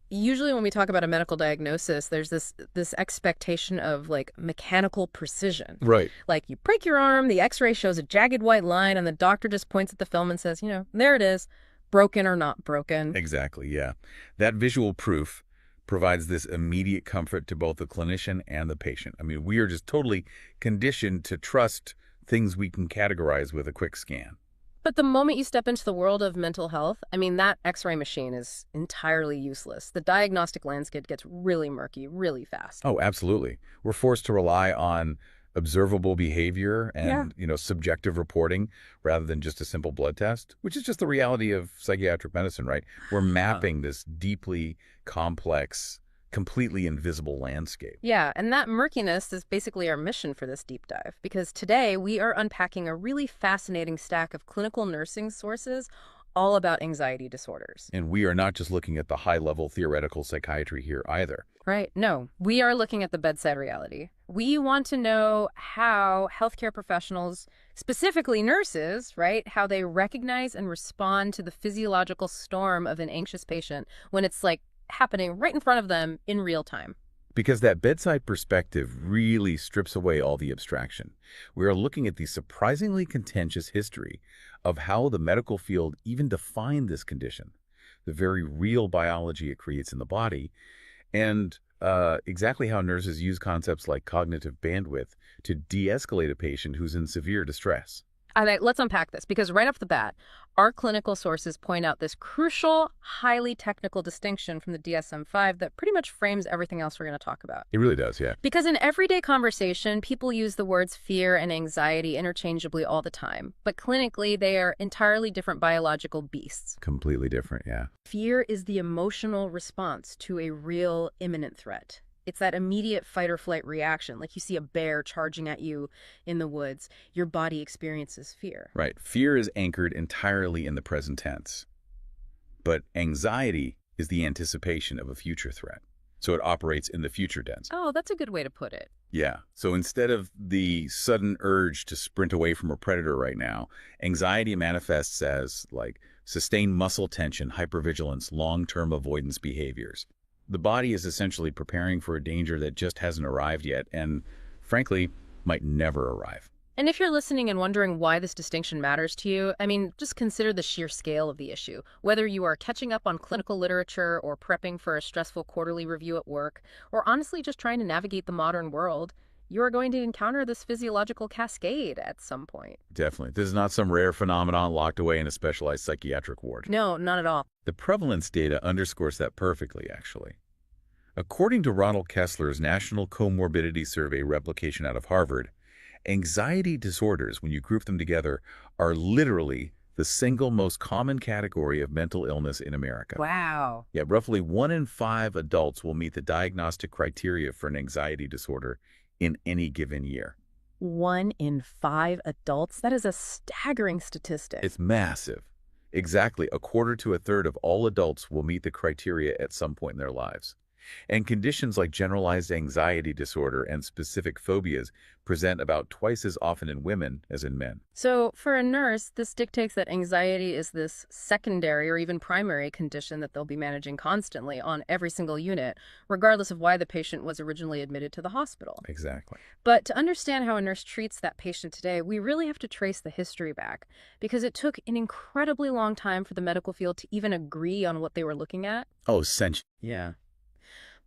Usually when we talk about a medical diagnosis, there's this expectation of mechanical precision. Right. Like you break your arm, the x-ray shows a jagged white line, and the doctor just points at the film and says, there it is, broken or not broken. Exactly, yeah. That visual proof provides this immediate comfort to both the clinician and the patient. I mean, we are just totally conditioned to trust things we can categorize with a quick scan. But the moment you step into the world of mental health, that x-ray machine is entirely useless. The diagnostic landscape gets really murky really fast. Oh, absolutely. We're forced to rely on observable behavior and, subjective reporting rather than just a simple blood test, which is just the reality of psychiatric medicine, right? We're mapping this deeply complex, completely invisible landscape. Yeah, and that murkiness is basically our mission for this deep dive, because today we are unpacking a really fascinating stack of clinical nursing sources all about anxiety disorders. And we are not just looking at the high-level theoretical psychiatry here either. Right. No, we are looking at the bedside reality. We want to know how healthcare professionals, specifically nurses, right, how they recognize and respond to the physiological storm of an anxious patient when it's happening right in front of them in real time. Because that bedside perspective really strips away all the abstraction. We are looking at the surprisingly contentious history of how the medical field even defined this condition, the very real biology it creates in the body, and exactly how nurses use concepts like cognitive bandwidth to de-escalate a patient who's in severe distress. Let's unpack this, because right off the bat, our clinical sources point out this crucial, highly technical distinction from the DSM-5 that pretty much frames everything else we're going to talk about. It really does, yeah. Because in everyday conversation, people use the words fear and anxiety interchangeably all the time. But clinically, they are entirely different biological beasts. Completely different, yeah. Fear is the emotional response to a real imminent threat. It's that immediate fight or flight reaction, like you see a bear charging at you in the woods. Your body experiences fear. Right. Fear is anchored entirely in the present tense. But anxiety is the anticipation of a future threat. So it operates in the future tense. Oh, that's a good way to put it. Yeah. So instead of the sudden urge to sprint away from a predator right now, anxiety manifests as like sustained muscle tension, hypervigilance, long-term avoidance behaviors. The body is essentially preparing for a danger that just hasn't arrived yet and, frankly, might never arrive. And if you're listening and wondering why this distinction matters to you, I mean, just consider the sheer scale of the issue. Whether you are catching up on clinical literature or prepping for a stressful quarterly review at work, or honestly just trying to navigate the modern world, you are going to encounter this physiological cascade at some point. Definitely. This is not some rare phenomenon locked away in a specialized psychiatric ward. No, not at all. The prevalence data underscores that perfectly, actually. According to Ronald Kessler's National Comorbidity Survey replication out of Harvard, anxiety disorders, when you group them together, are literally the single most common category of mental illness in America. Wow. Yeah, roughly 1 in 5 adults will meet the diagnostic criteria for an anxiety disorder in any given year. 1 in 5 adults? That is a staggering statistic. It's massive. Exactly a quarter to a third of all adults will meet the criteria at some point in their lives. And conditions like generalized anxiety disorder and specific phobias present about twice as often in women as in men. So for a nurse, this dictates that anxiety is this secondary or even primary condition that they'll be managing constantly on every single unit, regardless of why the patient was originally admitted to the hospital. Exactly. But to understand how a nurse treats that patient today, we really have to trace the history back, because it took an incredibly long time for the medical field to even agree on what they were looking at. Oh, centuries. Yeah.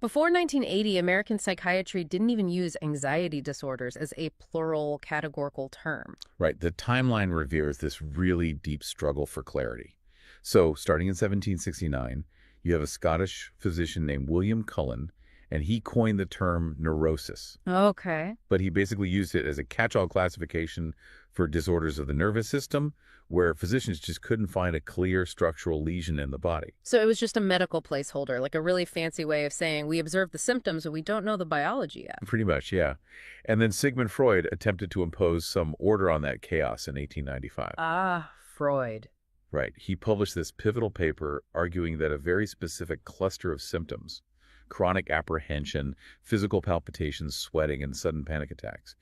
Before 1980, American psychiatry didn't even use anxiety disorders as a plural categorical term. Right. The timeline reveals this really deep struggle for clarity. So, starting in 1769, you have a Scottish physician named William Cullen, and he coined the term neurosis. Okay. But he basically used it as a catch-all classification for disorders of the nervous system, where physicians just couldn't find a clear structural lesion in the body. So it was just a medical placeholder, like a really fancy way of saying we observe the symptoms, but we don't know the biology yet. Pretty much, yeah. And then Sigmund Freud attempted to impose some order on that chaos in 1895. Ah, Freud. Right. He published this pivotal paper arguing that a very specific cluster of symptoms, chronic apprehension, physical palpitations, sweating, and sudden panic attacks,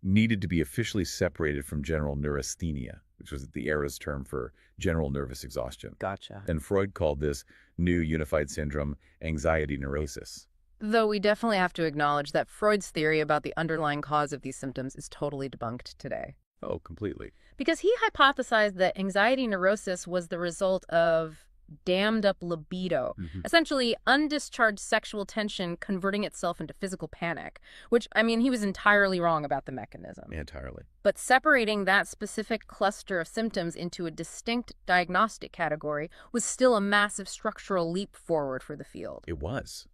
needed to be officially separated from general neurasthenia, which was the era's term for general nervous exhaustion. Gotcha. And Freud called this new unified syndrome anxiety neurosis. Though we definitely have to acknowledge that Freud's theory about the underlying cause of these symptoms is totally debunked today. Oh, completely. Because he hypothesized that anxiety neurosis was the result of dammed up libido, essentially undischarged sexual tension converting itself into physical panic, which, I mean, he was entirely wrong about the mechanism. Entirely. But separating that specific cluster of symptoms into a distinct diagnostic category was still a massive structural leap forward for the field. It was.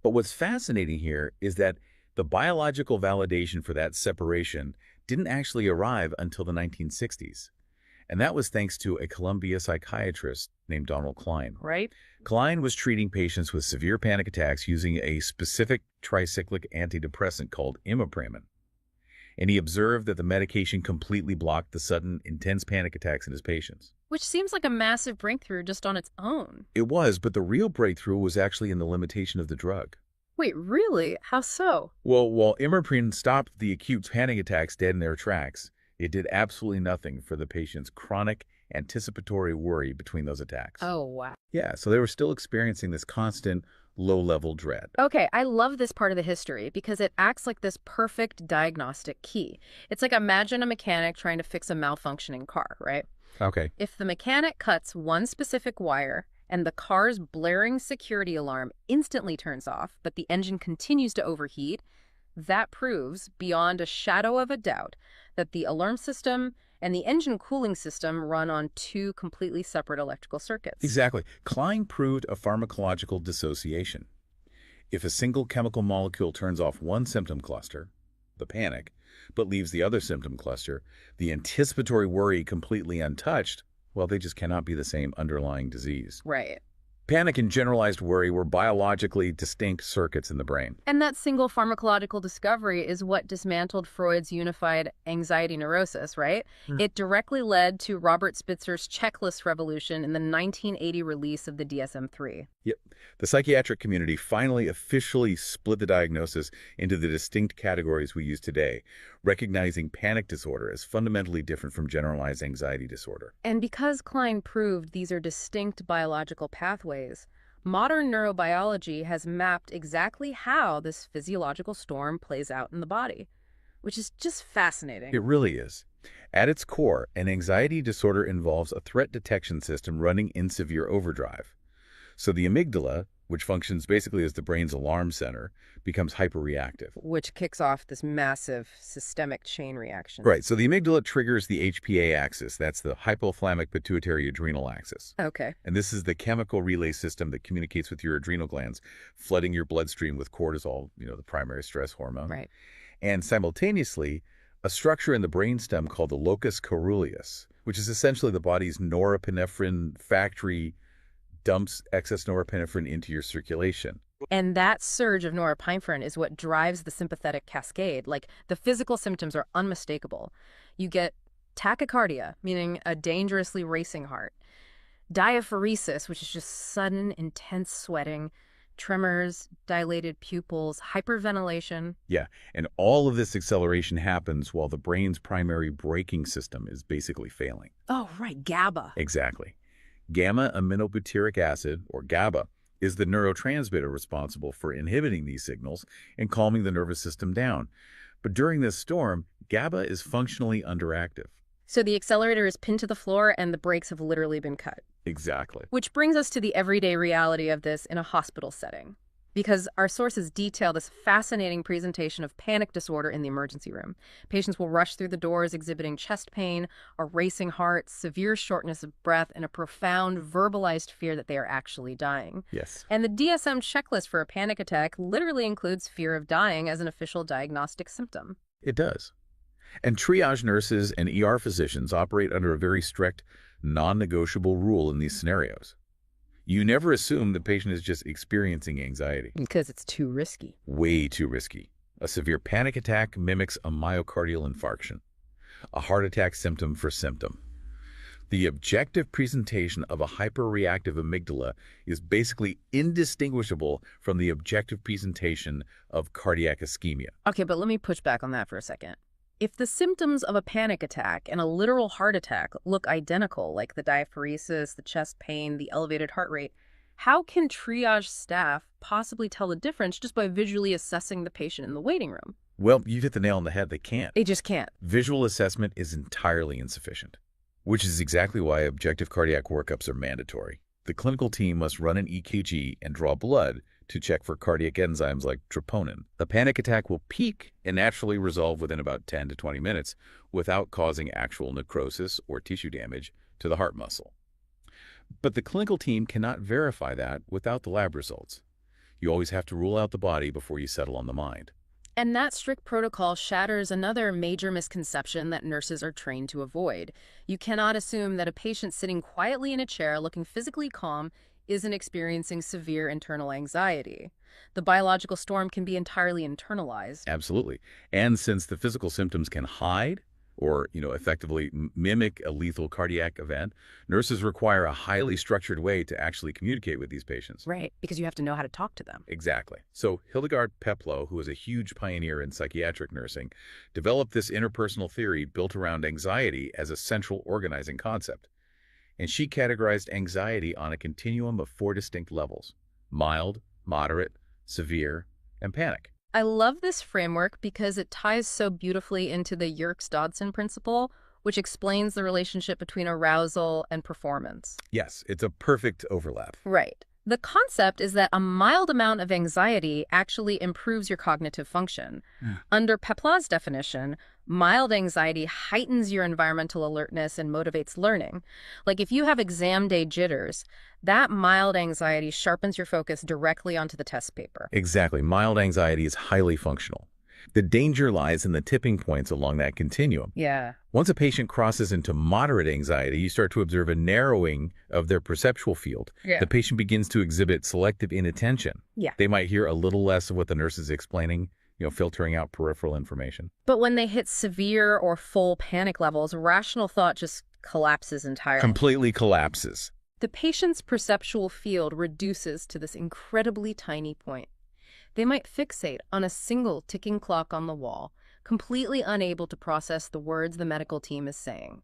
But what's fascinating here is that the biological validation for that separation didn't actually arrive until the 1960s. And that was thanks to a Columbia psychiatrist named Donald Klein. Right? Klein was treating patients with severe panic attacks using a specific tricyclic antidepressant called imipramine. And he observed that the medication completely blocked the sudden, intense panic attacks in his patients. Which seems like a massive breakthrough just on its own. It was, but the real breakthrough was actually in the limitation of the drug. Wait, really? How so? Well, while imipramine stopped the acute panic attacks dead in their tracks, it did absolutely nothing for the patient's chronic anticipatory worry between those attacks. Oh, wow. Yeah, so they were still experiencing this constant low-level dread. Okay, I love this part of the history because it acts like this perfect diagnostic key. It's like imagine a mechanic trying to fix a malfunctioning car, right? Okay. If the mechanic cuts one specific wire and the car's blaring security alarm instantly turns off, but the engine continues to overheat, that proves, beyond a shadow of a doubt, that the alarm system and the engine cooling system run on two completely separate electrical circuits. Exactly. Klein proved a pharmacological dissociation. If a single chemical molecule turns off one symptom cluster, the panic, but leaves the other symptom cluster, the anticipatory worry, completely untouched, well, they just cannot be the same underlying disease. Right. Panic and generalized worry were biologically distinct circuits in the brain. And that single pharmacological discovery is what dismantled Freud's unified anxiety neurosis, right? It directly led to Robert Spitzer's checklist revolution in the 1980 release of the DSM-3. Yep. The psychiatric community finally officially split the diagnosis into the distinct categories we use today, recognizing panic disorder as fundamentally different from generalized anxiety disorder. And because Klein proved these are distinct biological pathways, modern neurobiology has mapped exactly how this physiological storm plays out in the body, which is just fascinating. It really is. At its core, an anxiety disorder involves a threat detection system running in severe overdrive. So the amygdala, which functions basically as the brain's alarm center, becomes hyperreactive. Which kicks off this massive systemic chain reaction. Right, so the amygdala triggers the HPA axis. That's the hypothalamic pituitary adrenal axis. Okay. And this is the chemical relay system that communicates with your adrenal glands, flooding your bloodstream with cortisol, the primary stress hormone. Right. And simultaneously, a structure in the brainstem called the locus coeruleus, which is essentially the body's norepinephrine factory, dumps excess norepinephrine into your circulation. And that surge of norepinephrine is what drives the sympathetic cascade. Like, the physical symptoms are unmistakable. You get tachycardia, meaning a dangerously racing heart, diaphoresis, which is just sudden, intense sweating, tremors, dilated pupils, hyperventilation. Yeah, and all of this acceleration happens while the brain's primary braking system is basically failing. Oh, right, GABA. Exactly. Gamma-aminobutyric acid, or GABA, is the neurotransmitter responsible for inhibiting these signals and calming the nervous system down. But during this storm, GABA is functionally underactive. So the accelerator is pinned to the floor and the brakes have literally been cut. Exactly. Which brings us to the everyday reality of this in a hospital setting. Because our sources detail this fascinating presentation of panic disorder in the emergency room. Patients will rush through the doors exhibiting chest pain, a racing heart, severe shortness of breath, and a profound verbalized fear that they are actually dying. Yes. And the DSM checklist for a panic attack literally includes fear of dying as an official diagnostic symptom. It does. And triage nurses and ER physicians operate under a very strict, non-negotiable rule in these scenarios. You never assume the patient is just experiencing anxiety. Because it's too risky. Way too risky. A severe panic attack mimics a myocardial infarction, a heart attack symptom for symptom. The objective presentation of a hyperreactive amygdala is basically indistinguishable from the objective presentation of cardiac ischemia. Okay, but let me push back on that for a second. If the symptoms of a panic attack and a literal heart attack look identical, like the diaphoresis, the chest pain, the elevated heart rate, how can triage staff possibly tell the difference just by visually assessing the patient in the waiting room? Well, you hit the nail on the head. They can't. They just can't. Visual assessment is entirely insufficient, which is exactly why objective cardiac workups are mandatory. The clinical team must run an EKG and draw blood to check for cardiac enzymes like troponin. A panic attack will peak and naturally resolve within about 10 to 20 minutes without causing actual necrosis or tissue damage to the heart muscle. But the clinical team cannot verify that without the lab results. You always have to rule out the body before you settle on the mind. And that strict protocol shatters another major misconception that nurses are trained to avoid. You cannot assume that a patient sitting quietly in a chair looking physically calm isn't experiencing severe internal anxiety. The biological storm can be entirely internalized. Absolutely. And since the physical symptoms can hide or, effectively mimic a lethal cardiac event, nurses require a highly structured way to actually communicate with these patients. Right, because you have to know how to talk to them. Exactly. So Hildegard Peplow, who was a huge pioneer in psychiatric nursing, developed this interpersonal theory built around anxiety as a central organizing concept. And she categorized anxiety on a continuum of 4 distinct levels: mild, moderate, severe, and panic. I love this framework because it ties so beautifully into the Yerkes-Dodson principle, which explains the relationship between arousal and performance. Yes, it's a perfect overlap. Right. The concept is that a mild amount of anxiety actually improves your cognitive function. Yeah. Under Peplaw's definition, mild anxiety heightens your environmental alertness and motivates learning. Like if you have exam day jitters, that mild anxiety sharpens your focus directly onto the test paper. Exactly. Mild anxiety is highly functional. The danger lies in the tipping points along that continuum. Yeah. Once a patient crosses into moderate anxiety, you start to observe a narrowing of their perceptual field. Yeah. The patient begins to exhibit selective inattention. Yeah. They might hear a little less of what the nurse is explaining, filtering out peripheral information. But when they hit severe or full panic levels, rational thought just collapses entirely. Completely collapses. The patient's perceptual field reduces to this incredibly tiny point. They might fixate on a single ticking clock on the wall, completely unable to process the words the medical team is saying.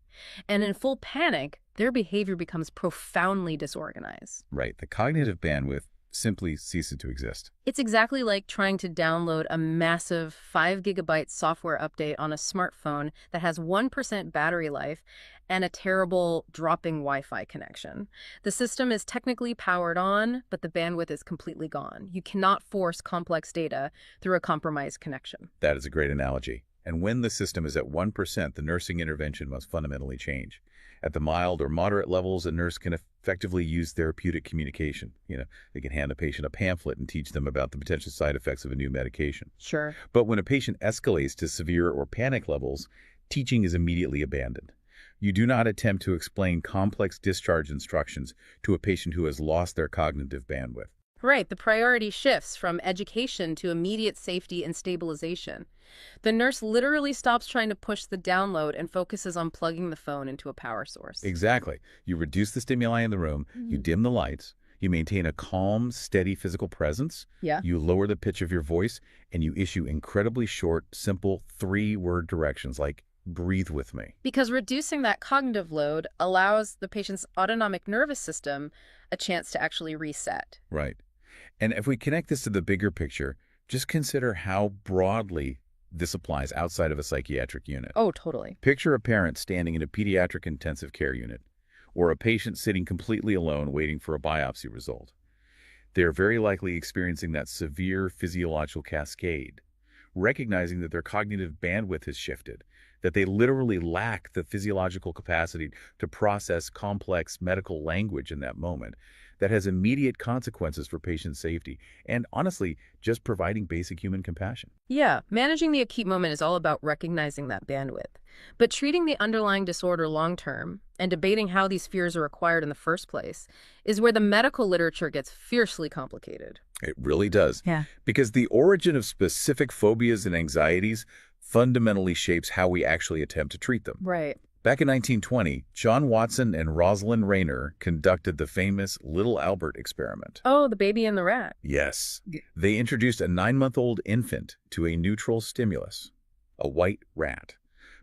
And in full panic, their behavior becomes profoundly disorganized. Right. The cognitive bandwidth simply ceases to exist. It's exactly like trying to download a massive 5 GB software update on a smartphone that has 1% battery life and a terrible dropping Wi-Fi connection. The system is technically powered on, but the bandwidth is completely gone. You cannot force complex data through a compromised connection. That is a great analogy. And when the system is at 1%, the nursing intervention must fundamentally change. At the mild or moderate levels, a nurse can effectively use therapeutic communication. They can hand a patient a pamphlet and teach them about the potential side effects of a new medication. Sure. But when a patient escalates to severe or panic levels, teaching is immediately abandoned. You do not attempt to explain complex discharge instructions to a patient who has lost their cognitive bandwidth. Right, the priority shifts from education to immediate safety and stabilization. The nurse literally stops trying to push the download and focuses on plugging the phone into a power source. Exactly. You reduce the stimuli in the room, you dim the lights, you maintain a calm, steady physical presence, Yeah. you lower the pitch of your voice, and you issue incredibly short, simple 3-word directions like, breathe with me. Because reducing that cognitive load allows the patient's autonomic nervous system a chance to actually reset. Right. And if we connect this to the bigger picture, just consider how broadly this applies outside of a psychiatric unit. Oh, totally. Picture a parent standing in a pediatric intensive care unit, or a patient sitting completely alone waiting for a biopsy result. They're very likely experiencing that severe physiological cascade, recognizing that their cognitive bandwidth has shifted, that they literally lack the physiological capacity to process complex medical language in that moment. That has immediate consequences for patient safety and, honestly, just providing basic human compassion. Yeah, managing the acute moment is all about recognizing that bandwidth. But treating the underlying disorder long-term and debating how these fears are acquired in the first place is where the medical literature gets fiercely complicated. It really does. Yeah. Because the origin of specific phobias and anxieties fundamentally shapes how we actually attempt to treat them. Right. Back in 1920, John Watson and Rosalind Rayner conducted the famous Little Albert experiment. Oh, the baby and the rat. Yes. They introduced a 9-month-old infant to a neutral stimulus, a white rat.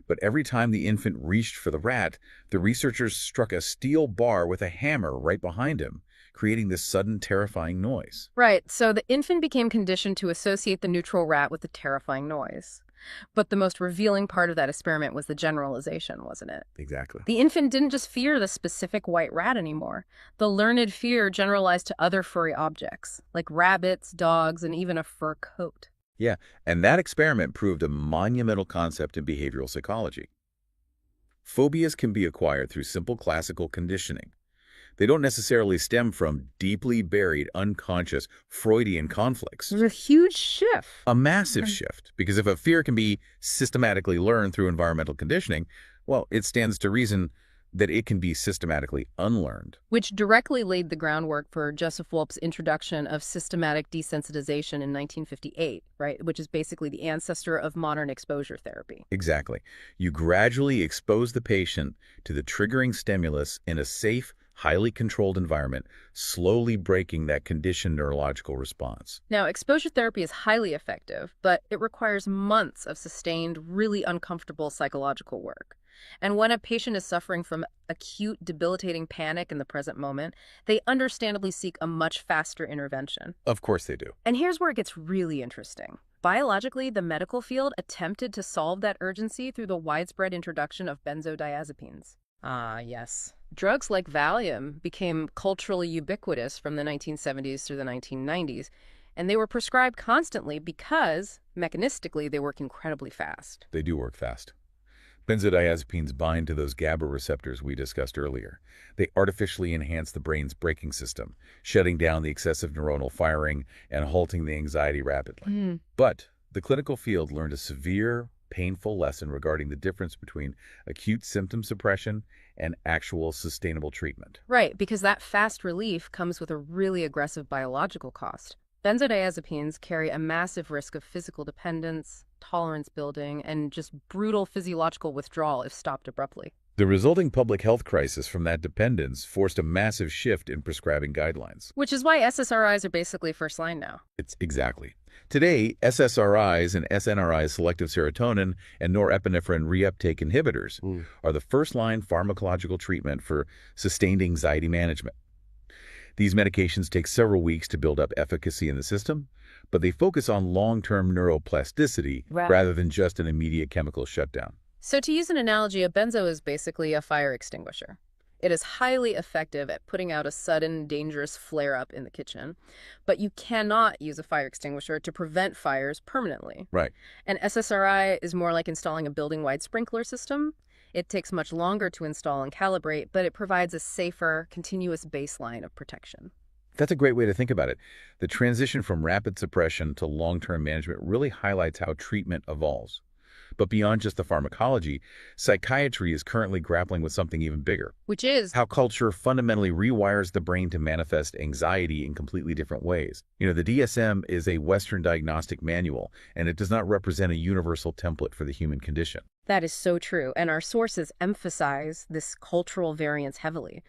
But every time the infant reached for the rat, the researchers struck a steel bar with a hammer right behind him, creating this sudden, terrifying noise. Right, so the infant became conditioned to associate the neutral rat with the terrifying noise. But the most revealing part of that experiment was the generalization, wasn't it? Exactly. The infant didn't just fear the specific white rat anymore. The learned fear generalized to other furry objects, like rabbits, dogs, and even a fur coat. Yeah, and that experiment proved a monumental concept in behavioral psychology. Phobias can be acquired through simple classical conditioning. They don't necessarily stem from deeply buried, unconscious Freudian conflicts. There's a huge shift. A massive shift, because if a fear can be systematically learned through environmental conditioning, well, it stands to reason that it can be systematically unlearned. Which directly laid the groundwork for Joseph Wolp's introduction of systematic desensitization in 1958, right? Which is basically the ancestor of modern exposure therapy. Exactly. You gradually expose the patient to the triggering stimulus in a safe, highly controlled environment, slowly breaking that conditioned neurological response. Now, exposure therapy is highly effective, but it requires months of sustained, really uncomfortable psychological work. And when a patient is suffering from acute, debilitating panic in the present moment, they understandably seek a much faster intervention. Of course they do. And here's where it gets really interesting. Biologically, the medical field attempted to solve that urgency through the widespread introduction of benzodiazepines. Ah, yes. Drugs like Valium became culturally ubiquitous from the 1970s through the 1990s, and they were prescribed constantly because, mechanistically, they work incredibly fast. They do work fast. Benzodiazepines bind to those GABA receptors we discussed earlier. They artificially enhance the brain's braking system, shutting down the excessive neuronal firing and halting the anxiety rapidly. But the clinical field learned a severe, painful lesson regarding the difference between acute symptom suppression and actual sustainable treatment. Right, because that fast relief comes with a really aggressive biological cost. Benzodiazepines carry a massive risk of physical dependence, tolerance building, and just brutal physiological withdrawal if stopped abruptly. The resulting public health crisis from that dependence forced a massive shift in prescribing guidelines. Which is why SSRIs are basically first line now. It's exactly. Today, SSRIs and SNRIs, selective serotonin and norepinephrine reuptake inhibitors, are the first-line pharmacological treatment for sustained anxiety management. These medications take several weeks to build up efficacy in the system, but they focus on long-term neuroplasticity rather than just an immediate chemical shutdown. So to use an analogy, a benzo is basically a fire extinguisher. It is highly effective at putting out a sudden, dangerous flare-up in the kitchen, but you cannot use a fire extinguisher to prevent fires permanently. Right. An SSRI is more like installing a building-wide sprinkler system. It takes much longer to install and calibrate, but it provides a safer, continuous baseline of protection. That's a great way to think about it. The transition from rapid suppression to long-term management really highlights how treatment evolves. But beyond just the pharmacology, psychiatry is currently grappling with something even bigger. Which is how culture fundamentally rewires the brain to manifest anxiety in completely different ways. You know, the DSM is a Western diagnostic manual, and it does not represent a universal template for the human condition. That is so true, and our sources emphasize this cultural variance heavily.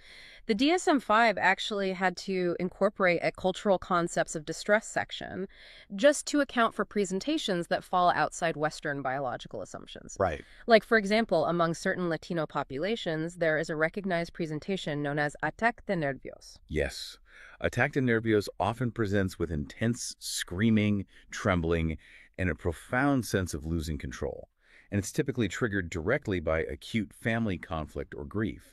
The DSM-5 actually had to incorporate a cultural concepts of distress section just to account for presentations that fall outside Western biological assumptions. Right. Like, for example, among certain Latino populations, there is a recognized presentation known as ataque de nervios. Yes. Ataque de nervios often presents with intense screaming, trembling, and a profound sense of losing control. And it's typically triggered directly by acute family conflict or grief.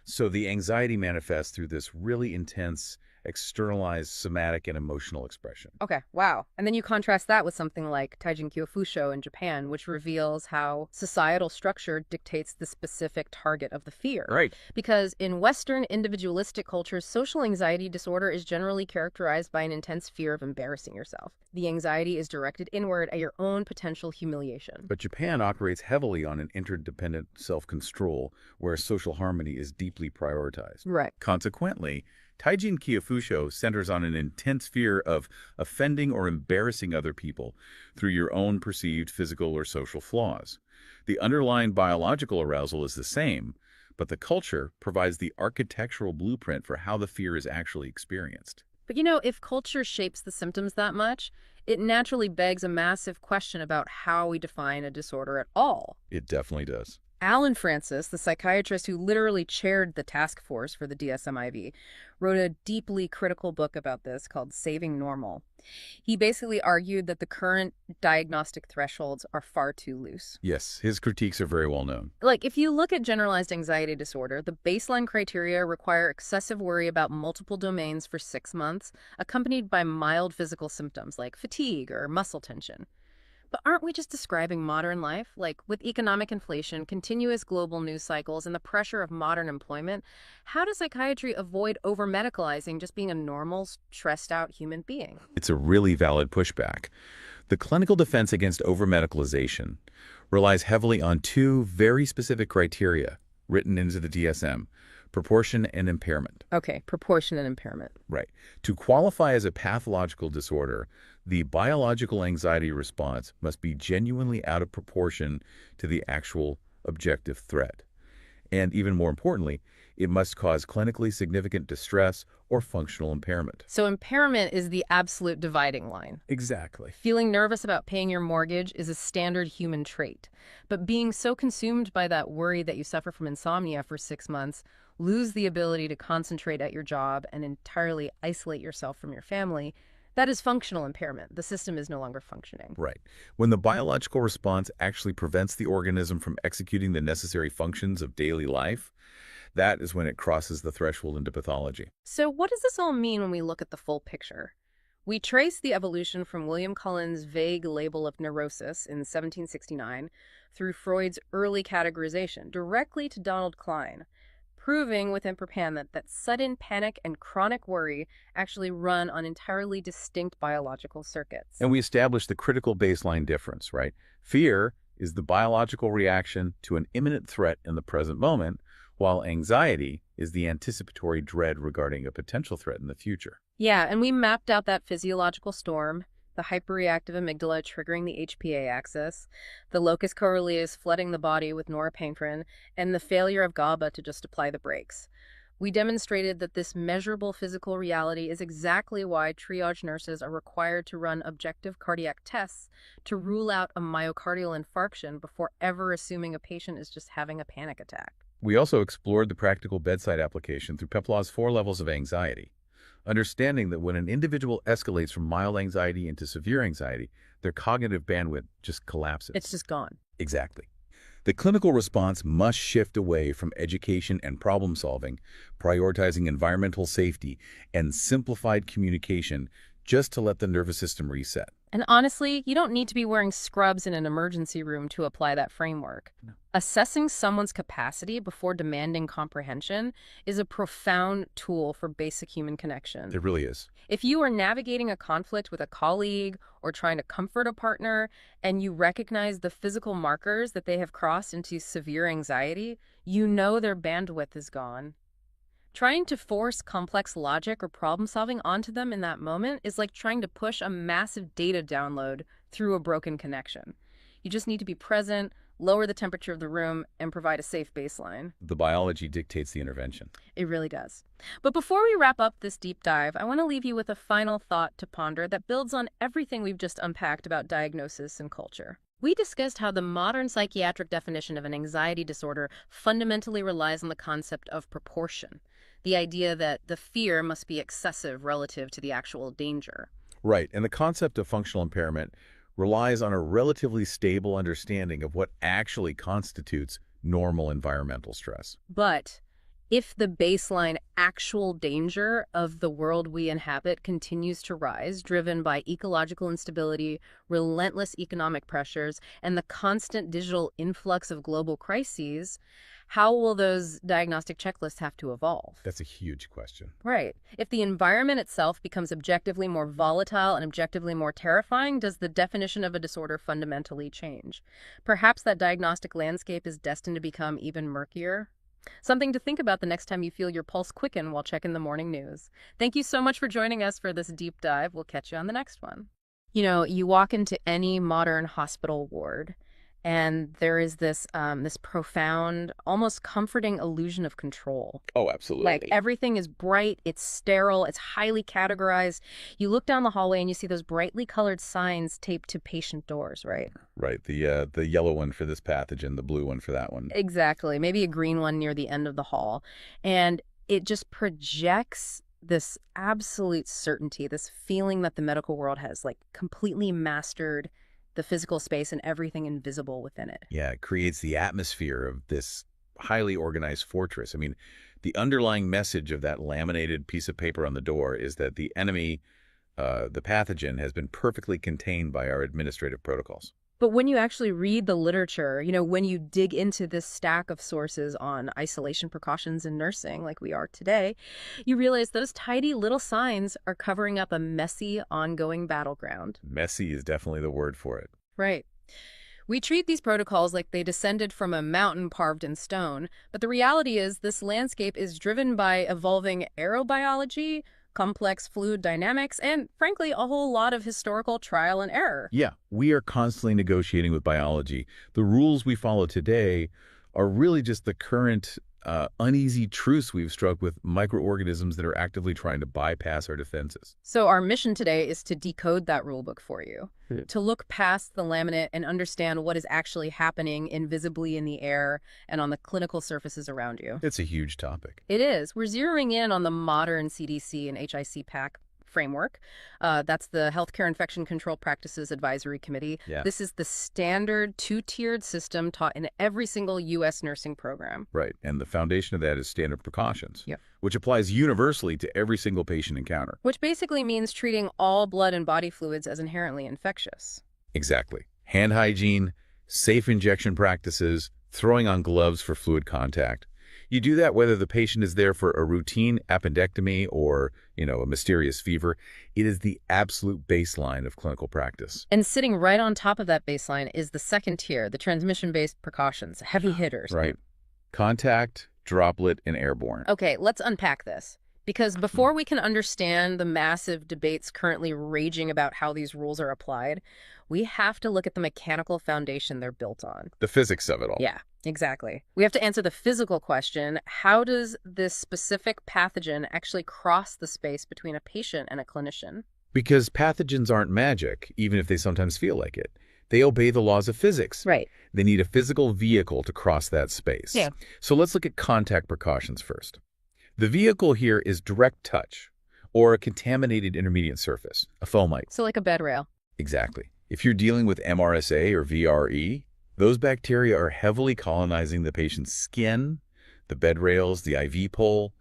So the anxiety manifests through this really intense, externalized somatic and emotional expression. Okay, wow. And then you contrast that with something like Taijin Kyofusho in Japan, which reveals how societal structure dictates the specific target of the fear. Right. Because in Western individualistic cultures, social anxiety disorder is generally characterized by an intense fear of embarrassing yourself. The anxiety is directed inward at your own potential humiliation. But Japan operates heavily on an interdependent self-control where social harmony is deeply prioritized. Right. Consequently, Taijin Kyofusho centers on an intense fear of offending or embarrassing other people through your own perceived physical or social flaws. The underlying biological arousal is the same, but the culture provides the architectural blueprint for how the fear is actually experienced. But you know, if culture shapes the symptoms that much, it naturally begs a massive question about how we define a disorder at all. It definitely does. Alan Francis, the psychiatrist who literally chaired the task force for the DSM-IV, wrote a deeply critical book about this called Saving Normal. He basically argued that the current diagnostic thresholds are far too loose. Yes, his critiques are very well known. Like, if you look at generalized anxiety disorder, the baseline criteria require excessive worry about multiple domains for 6 months, accompanied by mild physical symptoms like fatigue or muscle tension. But aren't we just describing modern life? Like, with economic inflation, continuous global news cycles, and the pressure of modern employment, how does psychiatry avoid over-medicalizing just being a normal, stressed-out human being? It's a really valid pushback. The clinical defense against over-medicalization relies heavily on two very specific criteria written into the DSM: proportion and impairment. Okay, proportion and impairment. Right. To qualify as a pathological disorder, the biological anxiety response must be genuinely out of proportion to the actual objective threat. And even more importantly, It must cause clinically significant distress or functional impairment. So impairment is the absolute dividing line. Exactly. Feeling nervous about paying your mortgage is a standard human trait. But being so consumed by that worry that you suffer from insomnia for 6 months, lose the ability to concentrate at your job, and entirely isolate yourself from your family, that is functional impairment. The system is no longer functioning. Right. When the biological response actually prevents the organism from executing the necessary functions of daily life, that is when it crosses the threshold into pathology. So what does this all mean when we look at the full picture? We trace the evolution from William Cullen's vague label of neurosis in 1769 through Freud's early categorization directly to Donald Klein, proving with imperpan that sudden panic and chronic worry actually run on entirely distinct biological circuits. And we establish the critical baseline difference, right? Fear is the biological reaction to an imminent threat in the present moment, while anxiety is the anticipatory dread regarding a potential threat in the future. Yeah, and we mapped out that physiological storm, the hyperreactive amygdala triggering the HPA axis, the locus coeruleus flooding the body with norepinephrine, and the failure of GABA to just apply the brakes. We demonstrated that this measurable physical reality is exactly why triage nurses are required to run objective cardiac tests to rule out a myocardial infarction before ever assuming a patient is just having a panic attack. We also explored the practical bedside application through Peplaw's 4 levels of anxiety, understanding that when an individual escalates from mild anxiety into severe anxiety, their cognitive bandwidth just collapses. It's just gone. Exactly. The clinical response must shift away from education and problem solving, prioritizing environmental safety and simplified communication just to let the nervous system reset. And honestly, you don't need to be wearing scrubs in an emergency room to apply that framework. No. Assessing someone's capacity before demanding comprehension is a profound tool for basic human connection. It really is. If you are navigating a conflict with a colleague or trying to comfort a partner and you recognize the physical markers that they have crossed into severe anxiety, you know their bandwidth is gone. Trying to force complex logic or problem solving onto them in that moment is like trying to push a massive data download through a broken connection. You just need to be present, lower the temperature of the room, and provide a safe baseline. The biology dictates the intervention. It really does. But before we wrap up this deep dive, I want to leave you with a final thought to ponder that builds on everything we've just unpacked about diagnosis and culture. We discussed how the modern psychiatric definition of an anxiety disorder fundamentally relies on the concept of proportion, the idea that the fear must be excessive relative to the actual danger. Right, and the concept of functional impairment relies on a relatively stable understanding of what actually constitutes normal environmental stress. But if the baseline actual danger of the world we inhabit continues to rise, driven by ecological instability, relentless economic pressures, and the constant digital influx of global crises, how will those diagnostic checklists have to evolve? That's a huge question. Right. If the environment itself becomes objectively more volatile and objectively more terrifying, does the definition of a disorder fundamentally change? Perhaps that diagnostic landscape is destined to become even murkier. Something to think about the next time you feel your pulse quicken while checking the morning news. Thank you so much for joining us for this deep dive. We'll catch you on the next one. You know, you walk into any modern hospital ward, and there is this profound, almost comforting illusion of control. Oh, absolutely. Like everything is bright, it's sterile, it's highly categorized. You look down the hallway and you see those brightly colored signs taped to patient doors, right? Right, the yellow one for this pathogen, the blue one for that one. Exactly. Maybe a green one near the end of the hall. And it just projects this absolute certainty, this feeling that the medical world has like completely mastered the physical space and everything invisible within it. Yeah, it creates the atmosphere of this highly organized fortress. I mean, the underlying message of that laminated piece of paper on the door is that the enemy, the pathogen, has been perfectly contained by our administrative protocols. But when you actually read the literature, you know, when you dig into this stack of sources on isolation precautions in nursing, like we are today, you realize those tidy little signs are covering up a messy, ongoing battleground. Messy is definitely the word for it. Right. We treat these protocols like they descended from a mountain carved in stone, but the reality is this landscape is driven by evolving aerobiology, complex fluid dynamics, and frankly, a whole lot of historical trial and error. Yeah, we are constantly negotiating with biology. The rules we follow today are really just the current uneasy truce we've struck with microorganisms that are actively trying to bypass our defenses. So our mission today is to decode that rule book for you, Yeah. to look past the laminate and understand what is actually happening invisibly in the air and on the clinical surfaces around you. It's a huge topic. It is. We're zeroing in on the modern CDC and HICPAC framework. That's the Healthcare Infection Control Practices Advisory Committee. Yeah. This is the standard two-tiered system taught in every single U.S. nursing program. Right. And the foundation of that is standard precautions, Yep. which applies universally to every single patient encounter. Which basically means treating all blood and body fluids as inherently infectious. Exactly. Hand hygiene, safe injection practices, throwing on gloves for fluid contact. You do that whether the patient is there for a routine appendectomy or, a mysterious fever. It is the absolute baseline of clinical practice. And sitting right on top of that baseline is the second tier, the transmission-based precautions, heavy hitters. Right. Contact, droplet, and airborne. Okay, let's unpack this. Because before we can understand the massive debates currently raging about how these rules are applied, we have to look at the mechanical foundation they're built on. The physics of it all. Yeah, exactly. We have to answer the physical question, how does this specific pathogen actually cross the space between a patient and a clinician? Because pathogens aren't magic, even if they sometimes feel like it. They obey the laws of physics. Right. They need a physical vehicle to cross that space. Yeah. So let's look at contact precautions first. The vehicle here is direct touch, or a contaminated intermediate surface, a fomite. So like a bed rail. Exactly. If you're dealing with MRSA or VRE, those bacteria are heavily colonizing the patient's skin, the bed rails, the IV pole.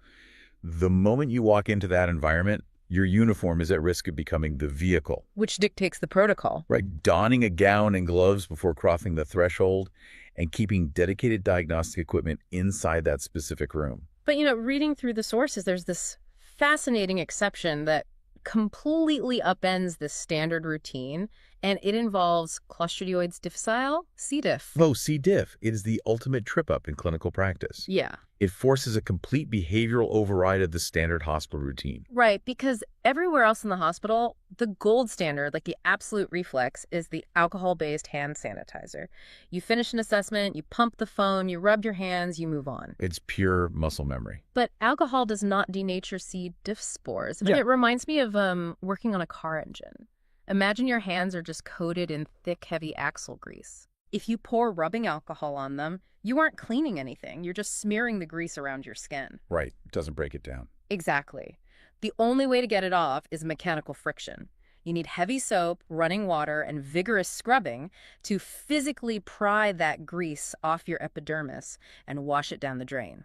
The moment you walk into that environment, your uniform is at risk of becoming the vehicle. Which dictates the protocol. Right, donning a gown and gloves before crossing the threshold and keeping dedicated diagnostic equipment inside that specific room. But, reading through the sources, there's this fascinating exception that completely upends this standard routine, and it involves Clostridioides difficile, C. diff. Oh, C. diff. It is the ultimate trip-up in clinical practice. Yeah. It forces a complete behavioral override of the standard hospital routine. Right, because everywhere else in the hospital, the gold standard, like the absolute reflex, is the alcohol-based hand sanitizer. You finish an assessment, you pump the foam, you rub your hands, you move on. It's pure muscle memory. But alcohol does not denature C. diff spores. Yeah. It reminds me of working on a car engine. Imagine your hands are just coated in thick, heavy axle grease. If you pour rubbing alcohol on them, you aren't cleaning anything. You're just smearing the grease around your skin. Right. It doesn't break it down. Exactly. The only way to get it off is mechanical friction. You need heavy soap, running water, and vigorous scrubbing to physically pry that grease off your epidermis and wash it down the drain.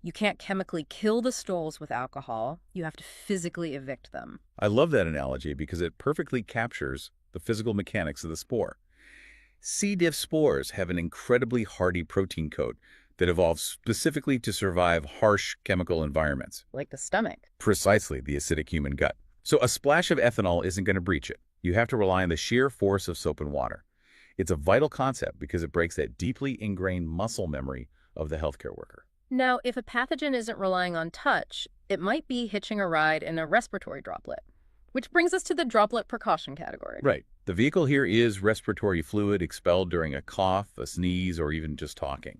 You can't chemically kill the stoles with alcohol. You have to physically evict them. I love that analogy because it perfectly captures the physical mechanics of the spore. C. diff spores have an incredibly hardy protein coat that evolved specifically to survive harsh chemical environments. Like the stomach. Precisely, the acidic human gut. So a splash of ethanol isn't going to breach it. You have to rely on the sheer force of soap and water. It's a vital concept because it breaks that deeply ingrained muscle memory of the healthcare worker. Now, if a pathogen isn't relying on touch, it might be hitching a ride in a respiratory droplet, which brings us to the droplet precaution category. Right. The vehicle here is respiratory fluid expelled during a cough, a sneeze, or even just talking.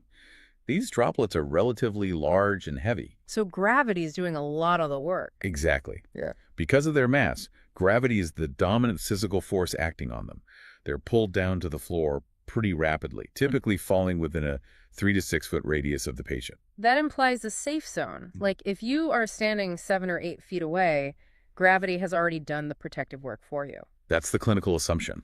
These droplets are relatively large and heavy. So gravity is doing a lot of the work. Exactly. Yeah. Because of their mass, gravity is the dominant physical force acting on them. They're pulled down to the floor pretty rapidly, typically falling within a 3 to 6 foot radius of the patient. That implies a safe zone. Like if you are standing 7 or 8 feet away, gravity has already done the protective work for you. That's the clinical assumption.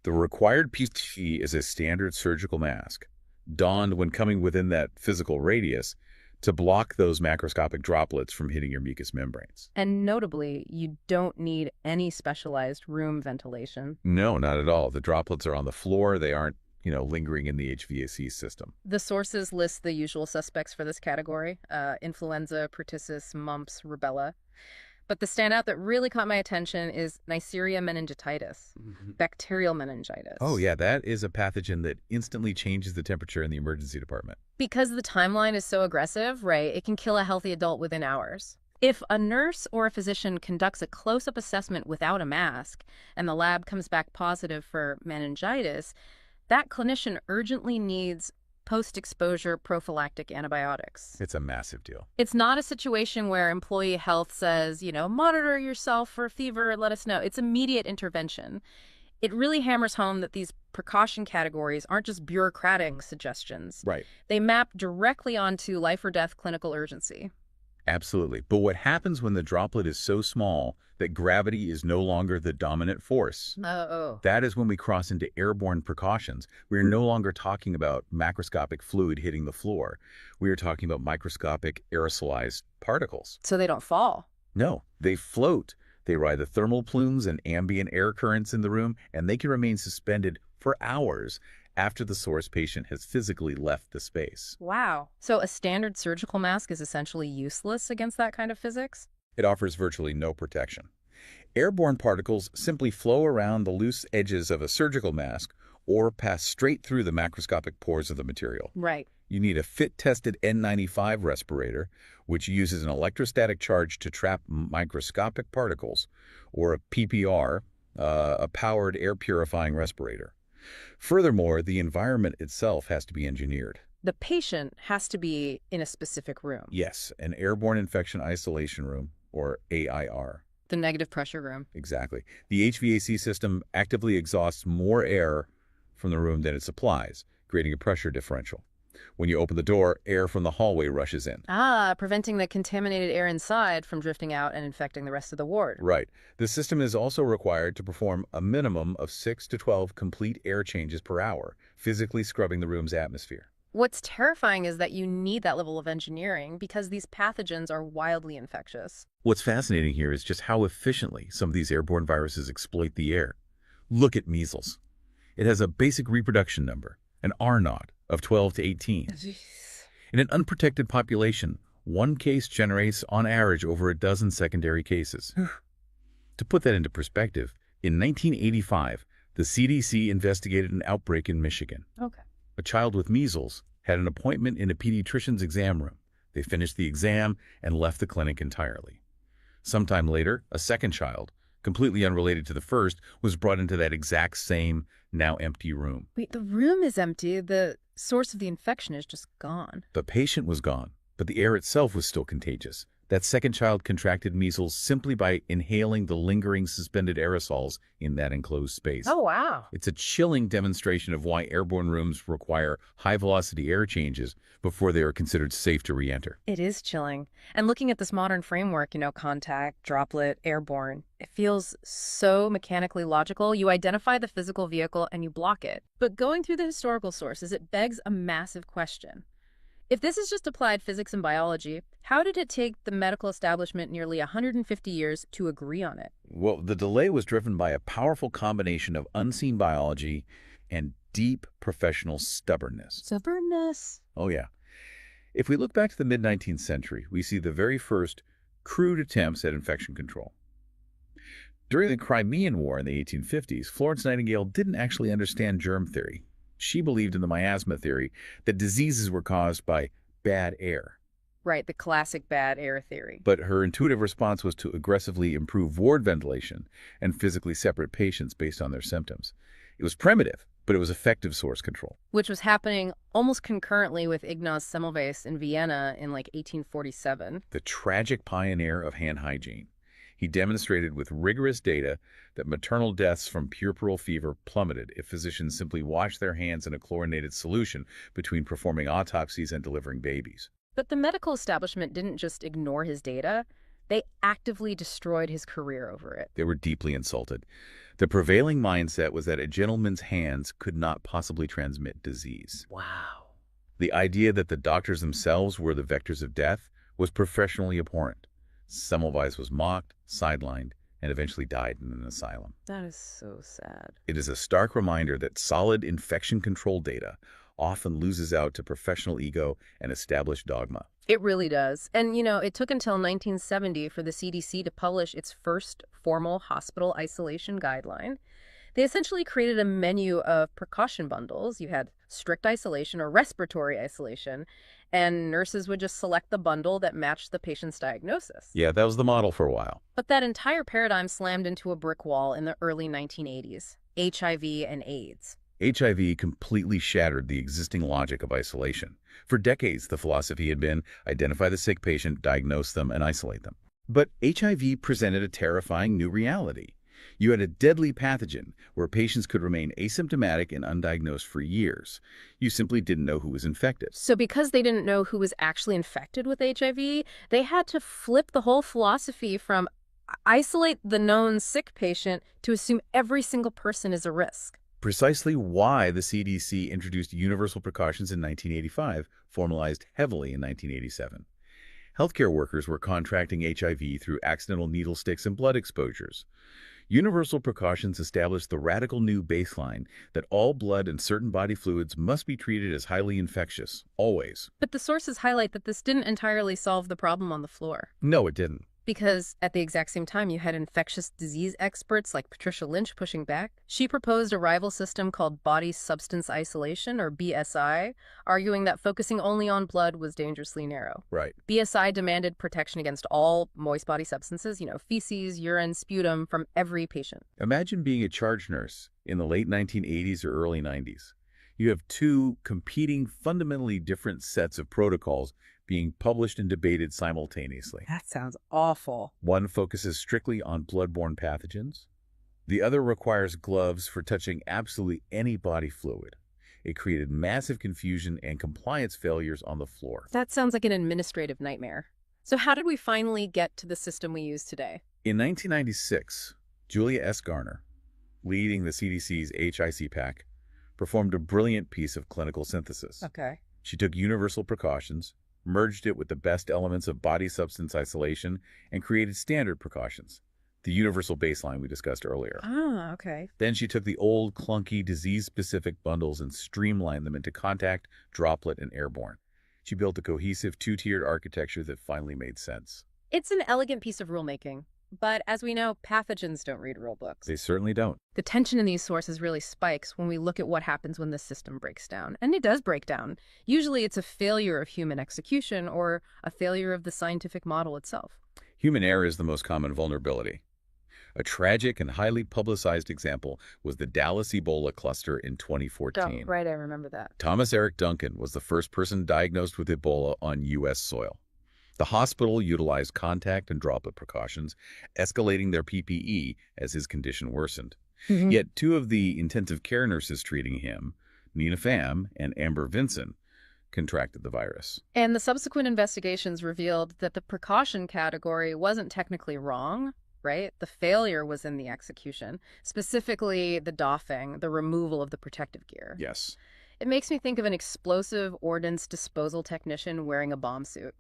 The required PPE is a standard surgical mask, donned when coming within that physical radius to block those macroscopic droplets from hitting your mucous membranes. And notably, you don't need any specialized room ventilation. No, not at all. The droplets are on the floor. They aren't, lingering in the HVAC system. The sources list the usual suspects for this category, influenza, pertussis, mumps, rubella. But the standout that really caught my attention is Neisseria meningitidis, bacterial meningitis. Oh, yeah, that is a pathogen that instantly changes the temperature in the emergency department. Because the timeline is so aggressive, right, it can kill a healthy adult within hours. If a nurse or a physician conducts a close-up assessment without a mask and the lab comes back positive for meningitis, that clinician urgently needs post-exposure prophylactic antibiotics. It's a massive deal. It's not a situation where employee health says, monitor yourself for fever, let us know. It's immediate intervention. It really hammers home that these precaution categories aren't just bureaucratic suggestions. Right. They map directly onto life or death clinical urgency. Absolutely. But what happens when the droplet is so small that gravity is no longer the dominant force? Oh. That is when we cross into airborne precautions. We are no longer talking about macroscopic fluid hitting the floor. We are talking about microscopic aerosolized particles. So they don't fall. No, they float. They ride the thermal plumes and ambient air currents in the room, and they can remain suspended for hours after the source patient has physically left the space. Wow. So a standard surgical mask is essentially useless against that kind of physics? It offers virtually no protection. Airborne particles simply flow around the loose edges of a surgical mask or pass straight through the macroscopic pores of the material. Right. You need a fit-tested N95 respirator, which uses an electrostatic charge to trap microscopic particles, or a PPR, a powered air purifying respirator. Furthermore, the environment itself has to be engineered. The patient has to be in a specific room. Yes, an airborne infection isolation room, or AIR. The negative pressure room. Exactly. The HVAC system actively exhausts more air from the room than it supplies, creating a pressure differential. When you open the door, air from the hallway rushes in. Preventing the contaminated air inside from drifting out and infecting the rest of the ward. Right. The system is also required to perform a minimum of 6 to 12 complete air changes per hour, physically scrubbing the room's atmosphere. What's terrifying is that you need that level of engineering because these pathogens are wildly infectious. What's fascinating here is just how efficiently some of these airborne viruses exploit the air. Look at measles. It has a basic reproduction number, an R0, of 12 to 18. In an unprotected population, one case generates, on average, over a dozen secondary cases. To put that into perspective, in 1985, the CDC investigated an outbreak in Michigan. Okay. A child with measles had an appointment in a pediatrician's exam room. They finished the exam and left the clinic entirely. Sometime later, a second child, completely unrelated to the first, was brought into that exact same, now empty room. Wait, the room is empty. The source of the infection is just gone. The patient was gone, but the air itself was still contagious. That second child contracted measles simply by inhaling the lingering suspended aerosols in that enclosed space. Oh, wow. It's a chilling demonstration of why airborne rooms require high-velocity air changes before they are considered safe to re-enter. It is chilling. And looking at this modern framework, contact, droplet, airborne, it feels so mechanically logical. You identify the physical vehicle and you block it. But going through the historical sources, it begs a massive question. If this is just applied physics and biology, how did it take the medical establishment nearly 150 years to agree on it? Well, the delay was driven by a powerful combination of unseen biology and deep professional stubbornness. Stubbornness? Oh, yeah. If we look back to the mid-19th century, we see the very first crude attempts at infection control. During the Crimean War in the 1850s, Florence Nightingale didn't actually understand germ theory. She believed in the miasma theory that diseases were caused by bad air. Right, the classic bad air theory. But her intuitive response was to aggressively improve ward ventilation and physically separate patients based on their symptoms. It was primitive, but it was effective source control. Which was happening almost concurrently with Ignaz Semmelweis in Vienna in 1847. The tragic pioneer of hand hygiene. He demonstrated with rigorous data that maternal deaths from puerperal fever plummeted if physicians simply washed their hands in a chlorinated solution between performing autopsies and delivering babies. But the medical establishment didn't just ignore his data. They actively destroyed his career over it. They were deeply insulted. The prevailing mindset was that a gentleman's hands could not possibly transmit disease. Wow. The idea that the doctors themselves were the vectors of death was professionally abhorrent. Semmelweis was mocked, sidelined, and eventually died in an asylum. That is so sad. It is a stark reminder that solid infection control data often loses out to professional ego and established dogma. It really does. And, it took until 1970 for the CDC to publish its first formal hospital isolation guideline. They essentially created a menu of precaution bundles. You had strict isolation or respiratory isolation, and nurses would just select the bundle that matched the patient's diagnosis. Yeah, that was the model for a while. But that entire paradigm slammed into a brick wall in the early 1980s, HIV and AIDS. HIV completely shattered the existing logic of isolation. For decades, the philosophy had been identify the sick patient, diagnose them, and isolate them. But HIV presented a terrifying new reality. You had a deadly pathogen where patients could remain asymptomatic and undiagnosed for years. You simply didn't know who was infected. So because they didn't know who was actually infected with HIV, they had to flip the whole philosophy from isolate the known sick patient to assume every single person is a risk. Precisely why the CDC introduced universal precautions in 1985, formalized heavily in 1987. Healthcare workers were contracting HIV through accidental needle sticks and blood exposures. Universal precautions established the radical new baseline that all blood and certain body fluids must be treated as highly infectious, always. But the sources highlight that this didn't entirely solve the problem on the floor. No, it didn't. Because at the exact same time, you had infectious disease experts like Patricia Lynch pushing back. She proposed a rival system called body substance isolation, or BSI, arguing that focusing only on blood was dangerously narrow. Right. BSI demanded protection against all moist body substances, feces, urine, sputum, from every patient. Imagine being a charge nurse in the late 1980s or early 90s. You have two competing, fundamentally different sets of protocols being published and debated simultaneously. That sounds awful. One focuses strictly on bloodborne pathogens. The other requires gloves for touching absolutely any body fluid. It created massive confusion and compliance failures on the floor. That sounds like an administrative nightmare. So how did we finally get to the system we use today? In 1996, Julia S. Garner, leading the CDC's HICPAC, performed a brilliant piece of clinical synthesis. Okay. She took universal precautions, merged it with the best elements of body substance isolation, and created standard precautions, the universal baseline we discussed earlier. Ah, okay. Then she took the old, clunky, disease-specific bundles and streamlined them into contact, droplet, and airborne. She built a cohesive two-tiered architecture that finally made sense. It's an elegant piece of rulemaking. But as we know, pathogens don't read rule books. They certainly don't. The tension in these sources really spikes when we look at what happens when the system breaks down. And it does break down. Usually it's a failure of human execution or a failure of the scientific model itself. Human error is the most common vulnerability. A tragic and highly publicized example was the Dallas Ebola cluster in 2014. Oh, right, I remember that. Thomas Eric Duncan was the first person diagnosed with Ebola on U.S. soil. The hospital utilized contact and droplet precautions, escalating their PPE as his condition worsened. Yet two of the intensive care nurses treating him, Nina Pham and Amber Vinson, contracted the virus. And the subsequent investigations revealed that the precaution category wasn't technically wrong, right? The failure was in the execution, specifically the doffing, the removal of the protective gear. Yes. It makes me think of an explosive ordnance disposal technician wearing a bomb suit.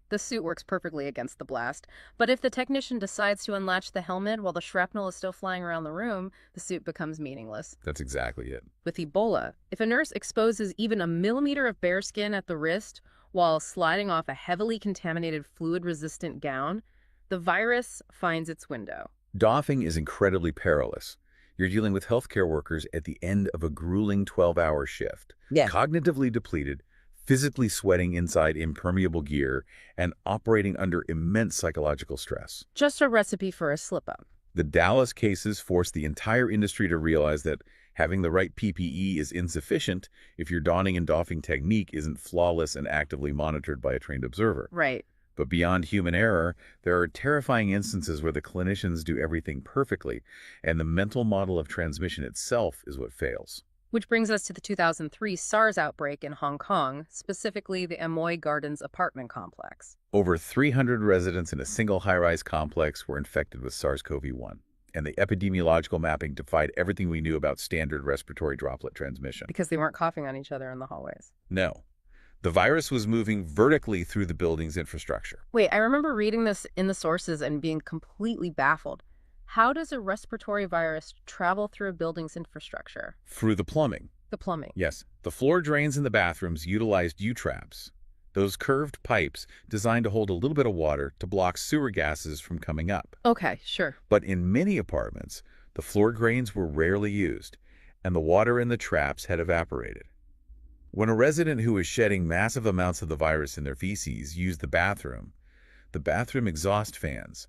The suit works perfectly against the blast, but if the technician decides to unlatch the helmet while the shrapnel is still flying around the room, the suit becomes meaningless. That's exactly it. With Ebola, if a nurse exposes even a millimeter of bare skin at the wrist while sliding off a heavily contaminated fluid-resistant gown, the virus finds its window. Doffing is incredibly perilous. You're dealing with healthcare workers at the end of a grueling 12-hour shift, cognitively depleted, physically sweating inside impermeable gear, and operating under immense psychological stress. Just a recipe for a slip-up. The Dallas cases forced the entire industry to realize that having the right PPE is insufficient if your donning and doffing technique isn't flawless and actively monitored by a trained observer. Right. But beyond human error, there are terrifying instances where the clinicians do everything perfectly, and the mental model of transmission itself is what fails. Which brings us to the 2003 SARS outbreak in Hong Kong, specifically the Amoy Gardens apartment complex. Over 300 residents in a single high-rise complex were infected with SARS-CoV-1, and the epidemiological mapping defied everything we knew about standard respiratory droplet transmission. Because they weren't coughing on each other in the hallways. No. The virus was moving vertically through the building's infrastructure. Wait, I remember reading this in the sources and being completely baffled. How does a respiratory virus travel through a building's infrastructure? Through the plumbing. The plumbing. Yes. The floor drains in the bathrooms utilized U-traps, those curved pipes designed to hold a little bit of water to block sewer gases from coming up. Okay, sure. But in many apartments, the floor drains were rarely used, and the water in the traps had evaporated. When a resident who was shedding massive amounts of the virus in their feces used the bathroom exhaust fans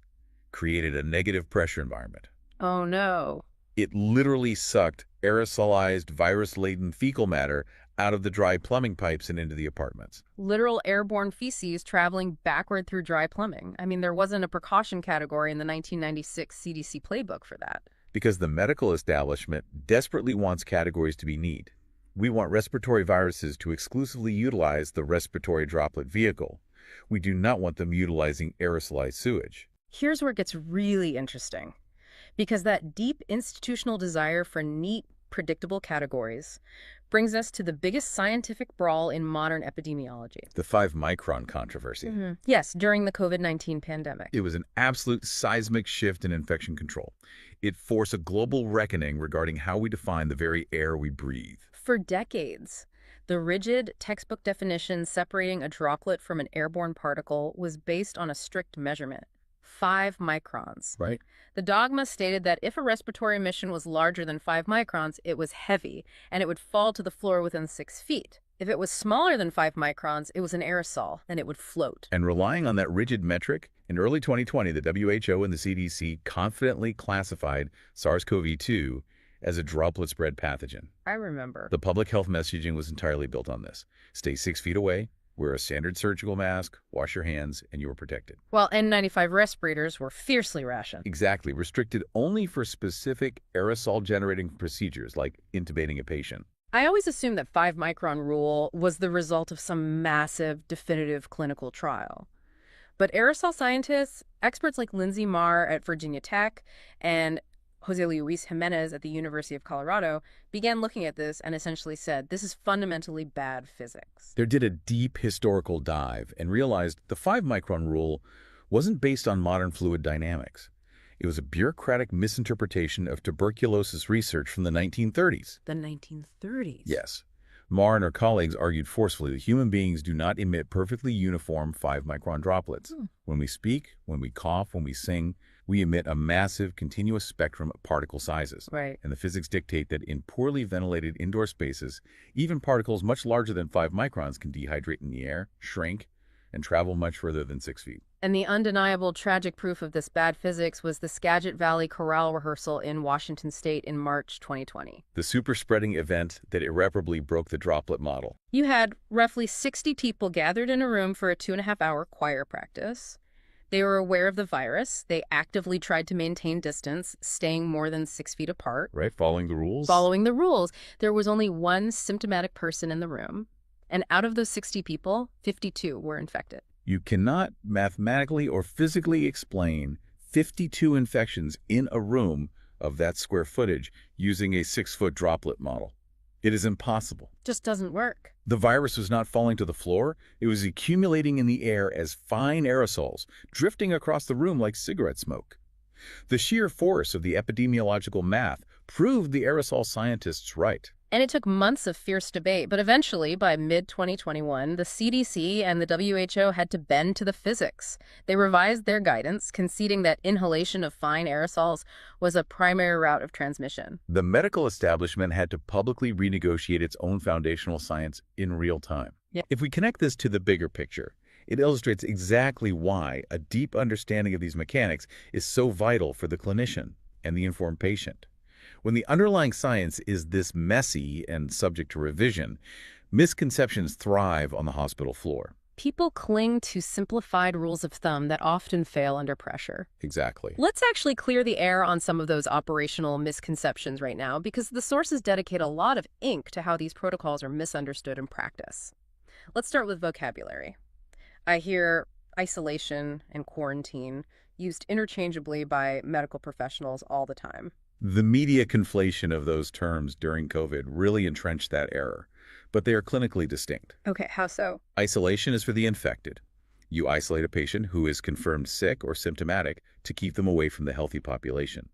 created a negative pressure environment. Oh, no. It literally sucked aerosolized, virus-laden fecal matter out of the dry plumbing pipes and into the apartments. Literal airborne feces traveling backward through dry plumbing. I mean, there wasn't a precaution category in the 1996 CDC playbook for that. Because the medical establishment desperately wants categories to be neat. We want respiratory viruses to exclusively utilize the respiratory droplet vehicle. We do not want them utilizing aerosolized sewage. Here's where it gets really interesting. Because that deep institutional desire for neat, predictable categories brings us to the biggest scientific brawl in modern epidemiology. The 5-micron controversy. Yes, during the COVID-19 pandemic. It was an absolute seismic shift in infection control. It forced a global reckoning regarding how we define the very air we breathe. For decades, the rigid textbook definition separating a droplet from an airborne particle was based on a strict measurement, 5 microns. Right. The dogma stated that if a respiratory emission was larger than 5 microns, it was heavy, and it would fall to the floor within 6 feet. If it was smaller than 5 microns, it was an aerosol, and it would float. And relying on that rigid metric, in early 2020, the WHO and the CDC confidently classified SARS-CoV-2 as a droplet-spread pathogen. I remember. The public health messaging was entirely built on this. Stay 6 feet away, wear a standard surgical mask, wash your hands, and you are protected. While N95 respirators were fiercely rationed. Exactly, restricted only for specific aerosol-generating procedures like intubating a patient. I always assumed that 5-micron rule was the result of some massive, definitive clinical trial. But aerosol scientists, experts like Lindsay Marr at Virginia Tech and Jose Luis Jimenez at the University of Colorado, began looking at this and essentially said, this is fundamentally bad physics. They did a deep historical dive and realized the 5-micron rule wasn't based on modern fluid dynamics. It was a bureaucratic misinterpretation of tuberculosis research from the 1930s. The 1930s? Yes. Marr and her colleagues argued forcefully that human beings do not emit perfectly uniform 5-micron droplets. When we speak, when we cough, when we sing, we emit a massive, continuous spectrum of particle sizes. Right. And the physics dictate that in poorly ventilated indoor spaces, even particles much larger than 5 microns can dehydrate in the air, shrink, and travel much further than 6 feet. And the undeniable tragic proof of this bad physics was the Skagit Valley chorale rehearsal in Washington State in March 2020. The super-spreading event that irreparably broke the droplet model. You had roughly 60 people gathered in a room for a 2.5-hour choir practice. They were aware of the virus. They actively tried to maintain distance, staying more than 6 feet apart. Right, following the rules? Following the rules. There was only one symptomatic person in the room. And out of those 60 people, 52 were infected. You cannot mathematically or physically explain 52 infections in a room of that square footage using a 6-foot droplet model. It is impossible. Just doesn't work. The virus was not falling to the floor. It was accumulating in the air as fine aerosols, drifting across the room like cigarette smoke. The sheer force of the epidemiological math proved the aerosol scientists right. And it took months of fierce debate, but eventually, by mid-2021, the CDC and the WHO had to bend to the physics. They revised their guidance, conceding that inhalation of fine aerosols was a primary route of transmission. The medical establishment had to publicly renegotiate its own foundational science in real time. Yeah. If we connect this to the bigger picture, it illustrates exactly why a deep understanding of these mechanics is so vital for the clinician and the informed patient. When the underlying science is this messy and subject to revision, misconceptions thrive on the hospital floor. People cling to simplified rules of thumb that often fail under pressure. Exactly. Let's actually clear the air on some of those operational misconceptions right now, because the sources dedicate a lot of ink to how these protocols are misunderstood in practice. Let's start with vocabulary. I hear isolation and quarantine used interchangeably by medical professionals all the time. The media conflation of those terms during COVID really entrenched that error, but they are clinically distinct. Okay, how so? Isolation is for the infected. You isolate a patient who is confirmed sick or symptomatic to keep them away from the healthy population.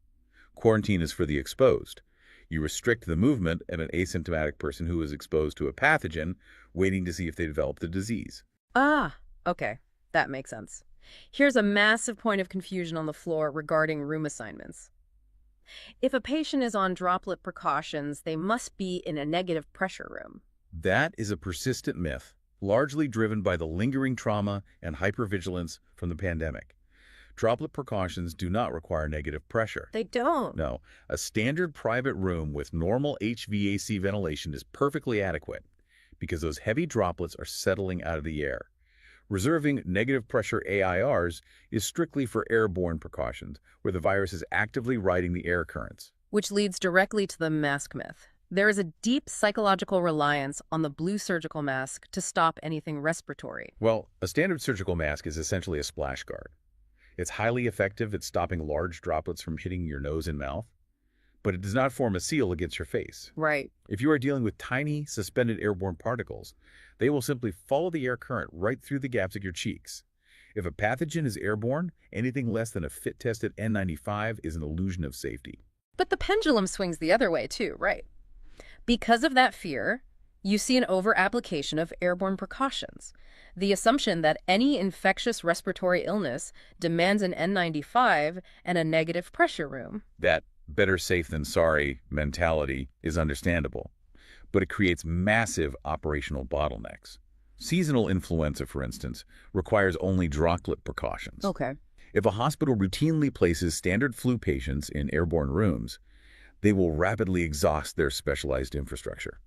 Quarantine is for the exposed. You restrict the movement of an asymptomatic person who is exposed to a pathogen, waiting to see if they develop the disease. Ah, okay, that makes sense. Here's a massive point of confusion on the floor regarding room assignments. If a patient is on droplet precautions, they must be in a negative pressure room. That is a persistent myth, largely driven by the lingering trauma and hypervigilance from the pandemic. Droplet precautions do not require negative pressure. They don't. No, a standard private room with normal HVAC ventilation is perfectly adequate because those heavy droplets are settling out of the air. Reserving negative pressure AIRs is strictly for airborne precautions, where the virus is actively riding the air currents. Which leads directly to the mask myth. There is a deep psychological reliance on the blue surgical mask to stop anything respiratory. Well, a standard surgical mask is essentially a splash guard. It's highly effective at stopping large droplets from hitting your nose and mouth, but it does not form a seal against your face. Right. If you are dealing with tiny, suspended airborne particles, they will simply follow the air current right through the gaps of your cheeks. If a pathogen is airborne, anything less than a fit-tested N95 is an illusion of safety. But the pendulum swings the other way too, right? Because of that fear, you see an over-application of airborne precautions. The assumption that any infectious respiratory illness demands an N95 and a negative pressure room. That better safe than sorry mentality is understandable, but it creates massive operational bottlenecks. Seasonal influenza, for instance, requires only droplet precautions. Okay. If a hospital routinely places standard flu patients in airborne rooms, they will rapidly exhaust their specialized infrastructure.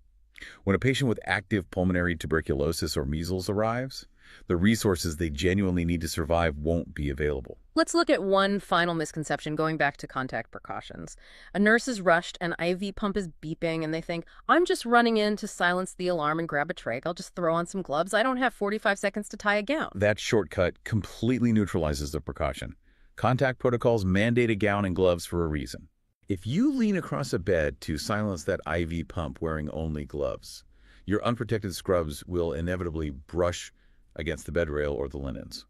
When a patient with active pulmonary tuberculosis or measles arrives, the resources they genuinely need to survive won't be available. Let's look at one final misconception going back to contact precautions. A nurse is rushed, an IV pump is beeping, and they think, I'm just running in to silence the alarm and grab a trach. I'll just throw on some gloves. I don't have 45 seconds to tie a gown. That shortcut completely neutralizes the precaution. Contact protocols mandate a gown and gloves for a reason. If you lean across a bed to silence that IV pump wearing only gloves, your unprotected scrubs will inevitably brush against the bed rail or the linens.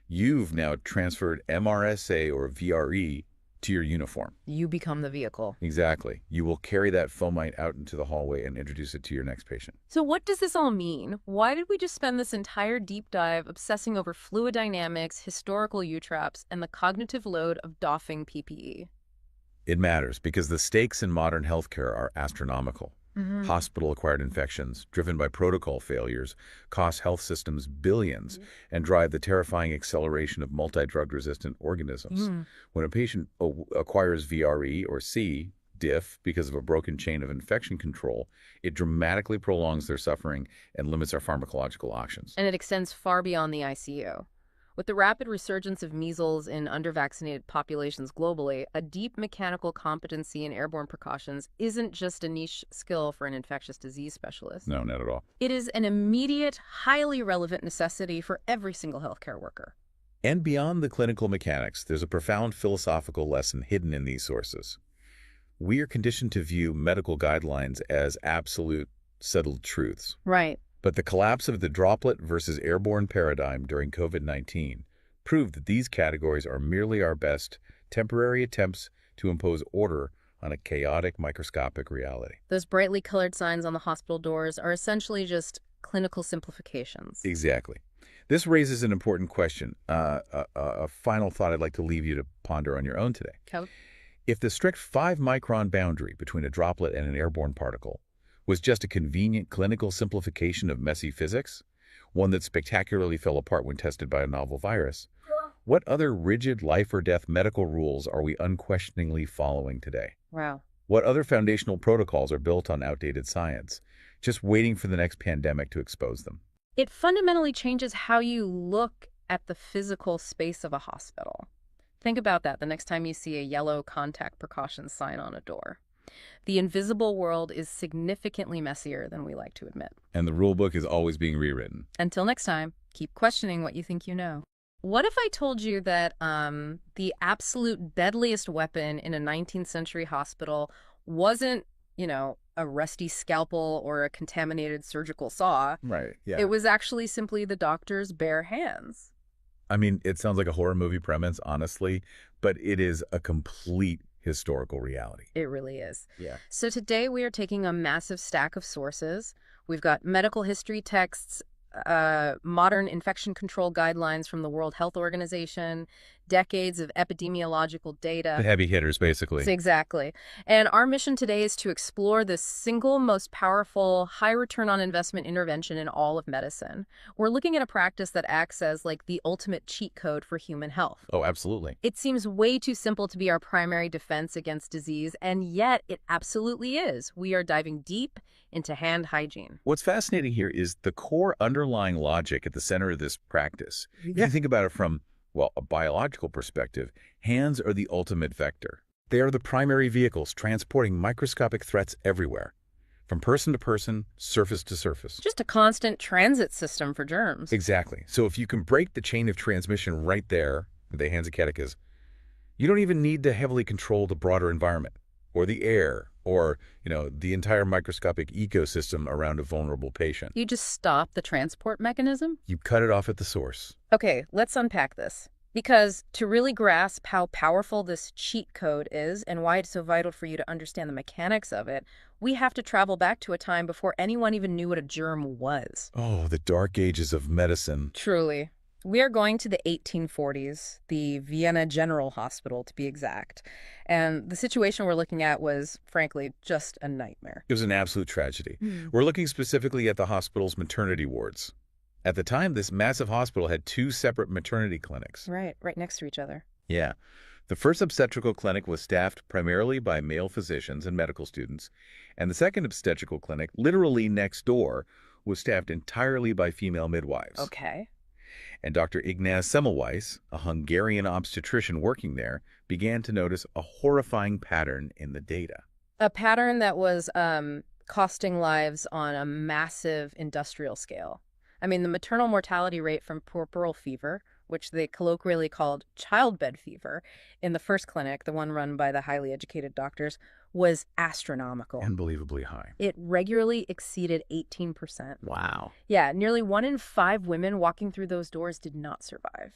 You've now transferred MRSA or VRE to your uniform. You become the vehicle. Exactly. You will carry that fomite out into the hallway and introduce it to your next patient. So what does this all mean? Why did we just spend this entire deep dive obsessing over fluid dynamics, historical U-traps, and the cognitive load of doffing PPE? It matters because the stakes in modern healthcare are astronomical. Hospital-acquired infections, driven by protocol failures, cost health systems billions and drive the terrifying acceleration of multi-drug-resistant organisms. When a patient acquires VRE or C, diff, because of a broken chain of infection control, it dramatically prolongs their suffering and limits our pharmacological options. And it extends far beyond the ICU. With the rapid resurgence of measles in under-vaccinated populations globally, a deep mechanical competency in airborne precautions isn't just a niche skill for an infectious disease specialist. No, not at all. It is an immediate, highly relevant necessity for every single healthcare worker. And beyond the clinical mechanics, there's a profound philosophical lesson hidden in these sources. We are conditioned to view medical guidelines as absolute, settled truths. Right. But the collapse of the droplet versus airborne paradigm during COVID-19 proved that these categories are merely our best temporary attempts to impose order on a chaotic microscopic reality. Those brightly colored signs on the hospital doors are essentially just clinical simplifications. Exactly. This raises an important question, a final thought I'd like to leave you to ponder on your own today. Okay. If the strict 5-micron boundary between a droplet and an airborne particle was just a convenient clinical simplification of messy physics, one that spectacularly fell apart when tested by a novel virus, what other rigid life-or-death medical rules are we unquestioningly following today? Wow. What other foundational protocols are built on outdated science, just waiting for the next pandemic to expose them? It fundamentally changes how you look at the physical space of a hospital. Think about that the next time you see a yellow contact precautions sign on a door. The invisible world is significantly messier than we like to admit. And the rule book is always being rewritten. Until next time, keep questioning what you think you know. What if I told you that the absolute deadliest weapon in a 19th century hospital wasn't, a rusty scalpel or a contaminated surgical saw? Right, yeah. It was actually simply the doctor's bare hands. I mean, it sounds like a horror movie premise, honestly, but it is a complete historical reality. It really is. Yeah. So today we are taking a massive stack of sources. We've got medical history texts, modern infection control guidelines from the World Health Organization, decades of epidemiological The data. heavy hitters, basically. Exactly. And our mission today is to explore the single most powerful, high return on investment intervention in all of medicine. We're looking at a practice that acts as like the ultimate cheat code for human health. Oh, absolutely. It seems way too simple to be our primary defense against disease, and yet it absolutely is. We are diving deep into hand hygiene. What's fascinating here is the core underlying logic at the center of this practice. If you think about it from, well, a biological perspective, hands are the ultimate vector. They are the primary vehicles transporting microscopic threats everywhere, from person to person, surface to surface. Just a constant transit system for germs. Exactly. So if you can break the chain of transmission right there, with the hands of catechus, you don't even need to heavily control the broader environment, or the air, or, the entire microscopic ecosystem around a vulnerable patient. You just stop the transport mechanism? You cut it off at the source. Okay, let's unpack this. Because to really grasp how powerful this cheat code is and why it's so vital for you to understand the mechanics of it, we have to travel back to a time before anyone even knew what a germ was. Oh, the dark ages of medicine. Truly. We are going to the 1840s, the Vienna General Hospital to be exact. And the situation we're looking at was, frankly, just a nightmare. It was an absolute tragedy. We're looking specifically at the hospital's maternity wards. At the time, this massive hospital had 2 separate maternity clinics. Right next to each other. Yeah. The first obstetrical clinic was staffed primarily by male physicians and medical students, and the second obstetrical clinic, literally next door, was staffed entirely by female midwives. Okay. And Dr. Ignaz Semmelweis, a Hungarian obstetrician working there, began to notice a horrifying pattern in the data. A pattern that was costing lives on a massive industrial scale. I mean, the maternal mortality rate from puerperal fever, which they colloquially called childbed fever, in the first clinic, the one run by the highly educated doctors, was astronomical. Unbelievably high. It regularly exceeded 18%. Wow. Yeah, nearly 1 in 5 women walking through those doors did not survive.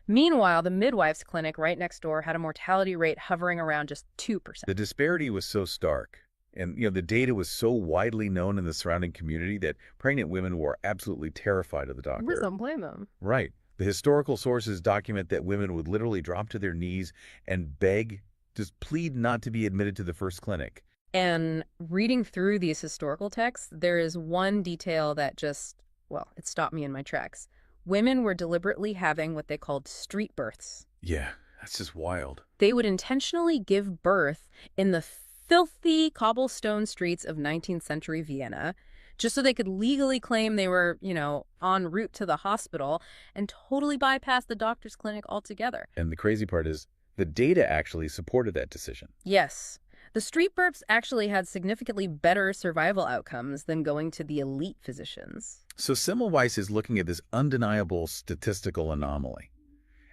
Meanwhile, the midwife's clinic right next door had a mortality rate hovering around just 2%. The disparity was so stark, and the data was so widely known in the surrounding community that pregnant women were absolutely terrified of the doctor. Don't blame them. Right. The historical sources document that women would literally drop to their knees and beg, just plead not to be admitted to the first clinic. And reading through these historical texts, there is one detail that it stopped me in my tracks. Women were deliberately having what they called street births. Yeah, that's just wild. They would intentionally give birth in the filthy cobblestone streets of 19th century Vienna, just so they could legally claim they were, en route to the hospital and totally bypass the doctor's clinic altogether. And the crazy part is, the data actually supported that decision. Yes. The street births actually had significantly better survival outcomes than going to the elite physicians. So Semmelweis is looking at this undeniable statistical anomaly,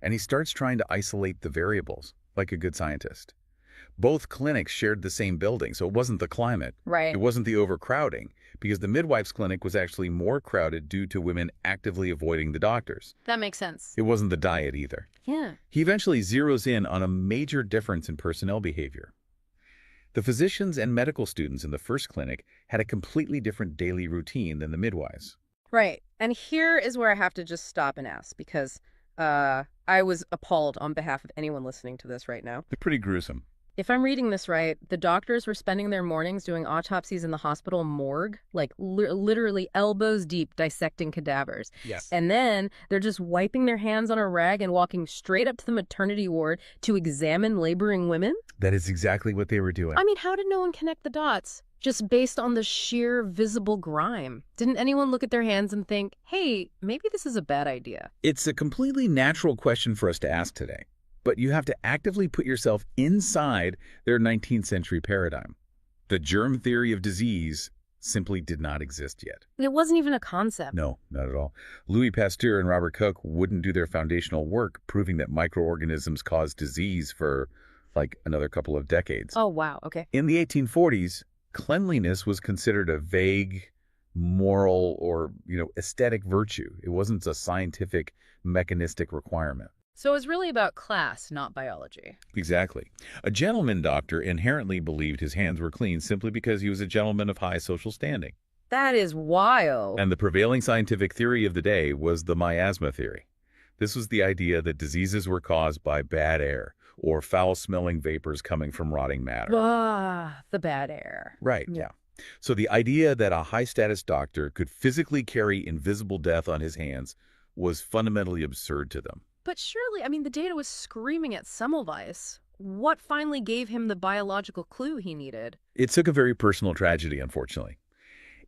and he starts trying to isolate the variables, like a good scientist. Both clinics shared the same building, so it wasn't the climate. Right. It wasn't the overcrowding, because the midwife's clinic was actually more crowded due to women actively avoiding the doctors. That makes sense. It wasn't the diet either. Yeah. He eventually zeroes in on a major difference in personnel behavior. The physicians and medical students in the first clinic had a completely different daily routine than the midwives. Right. And here is where I have to just stop and ask, because I was appalled on behalf of anyone listening to this right now. They're pretty gruesome. If I'm reading this right, the doctors were spending their mornings doing autopsies in the hospital morgue, like literally elbows deep dissecting cadavers. Yes. And then they're just wiping their hands on a rag and walking straight up to the maternity ward to examine laboring women? That is exactly what they were doing. I mean, how did no one connect the dots? Just based on the sheer visible grime. Didn't anyone look at their hands and think, hey, maybe this is a bad idea? It's a completely natural question for us to ask today, but you have to actively put yourself inside their 19th century paradigm. The germ theory of disease simply did not exist yet. It wasn't even a concept. No, not at all. Louis Pasteur and Robert Koch wouldn't do their foundational work proving that microorganisms cause disease for like another couple of decades. Oh, wow. Okay. In the 1840s, cleanliness was considered a vague, moral, or, aesthetic virtue. It wasn't a scientific, mechanistic requirement. So it's really about class, not biology. Exactly. A gentleman doctor inherently believed his hands were clean simply because he was a gentleman of high social standing. That is wild. And the prevailing scientific theory of the day was the miasma theory. This was the idea that diseases were caused by bad air or foul-smelling vapors coming from rotting matter. Ah, the bad air. Right, yeah. So the idea that a high-status doctor could physically carry invisible death on his hands was fundamentally absurd to them. But surely, I mean, the data was screaming at Semmelweis. What finally gave him the biological clue he needed? It took a very personal tragedy, unfortunately.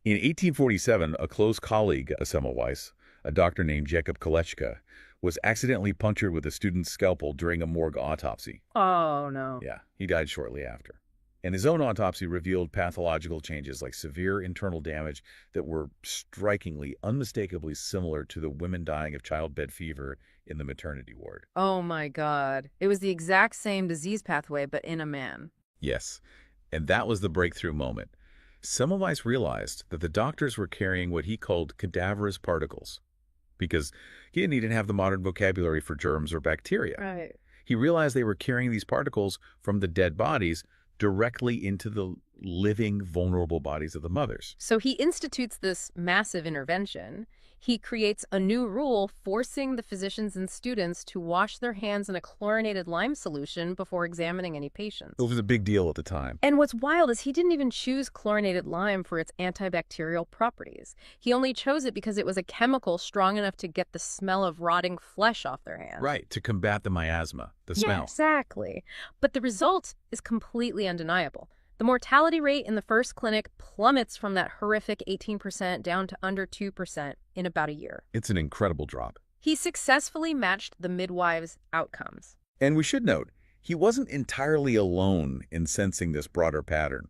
In 1847, a close colleague of Semmelweis, a doctor named Jacob Kolechka, was accidentally punctured with a student's scalpel during a morgue autopsy. Oh, no. Yeah, he died shortly after. And his own autopsy revealed pathological changes like severe internal damage that were strikingly, unmistakably similar to the women dying of childbed fever in the maternity ward. Oh, my God. It was the exact same disease pathway, but in a man. Yes, and that was the breakthrough moment. Semmelweis realized that the doctors were carrying what he called cadaverous particles, because he didn't even have the modern vocabulary for germs or bacteria. Right. He realized they were carrying these particles from the dead bodies directly into the living, vulnerable bodies of the mothers. So he institutes this massive intervention. He creates a new rule forcing the physicians and students to wash their hands in a chlorinated lime solution before examining any patients. It was a big deal at the time. And what's wild is he didn't even choose chlorinated lime for its antibacterial properties. He only chose it because it was a chemical strong enough to get the smell of rotting flesh off their hands. Right, to combat the miasma, the smell. Yeah, exactly. But the result is completely undeniable. The mortality rate in the first clinic plummets from that horrific 18% down to under 2% in about a year. It's an incredible drop. He successfully matched the midwives' outcomes. And we should note, he wasn't entirely alone in sensing this broader pattern.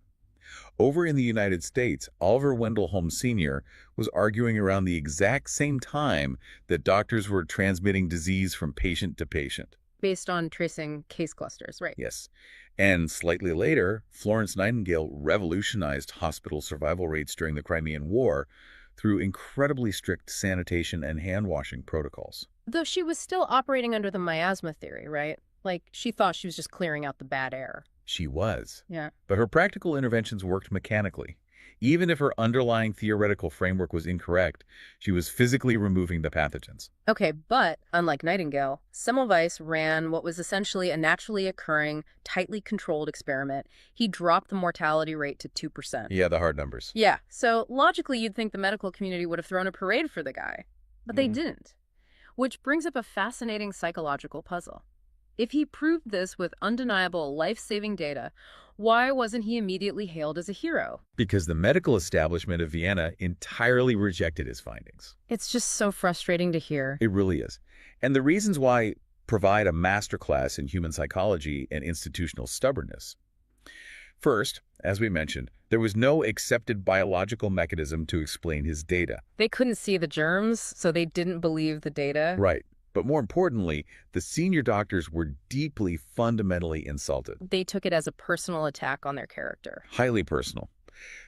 Over in the United States, Oliver Wendell Holmes Sr. was arguing around the exact same time that doctors were transmitting disease from patient to patient. Based on tracing case clusters, right? Yes. And slightly later, Florence Nightingale revolutionized hospital survival rates during the Crimean War through incredibly strict sanitation and hand-washing protocols. Though she was still operating under the miasma theory, right? Like, she thought she was just clearing out the bad air. She was. Yeah. But her practical interventions worked mechanically. Even if her underlying theoretical framework was incorrect, she was physically removing the pathogens. Okay, but unlike Nightingale, Semmelweis ran what was essentially a naturally occurring, tightly controlled experiment. He dropped the mortality rate to 2%. Yeah, the hard numbers. Yeah, so logically you'd think the medical community would have thrown a parade for the guy. But they didn't. Which brings up a fascinating psychological puzzle. If he proved this with undeniable life-saving data, why wasn't he immediately hailed as a hero? Because the medical establishment of Vienna entirely rejected his findings. It's just so frustrating to hear. It really is. And the reasons why provide a masterclass in human psychology and institutional stubbornness. First, as we mentioned, there was no accepted biological mechanism to explain his data. They couldn't see the germs, so they didn't believe the data. Right. But more importantly, the senior doctors were deeply, fundamentally insulted. They took it as a personal attack on their character. Highly personal.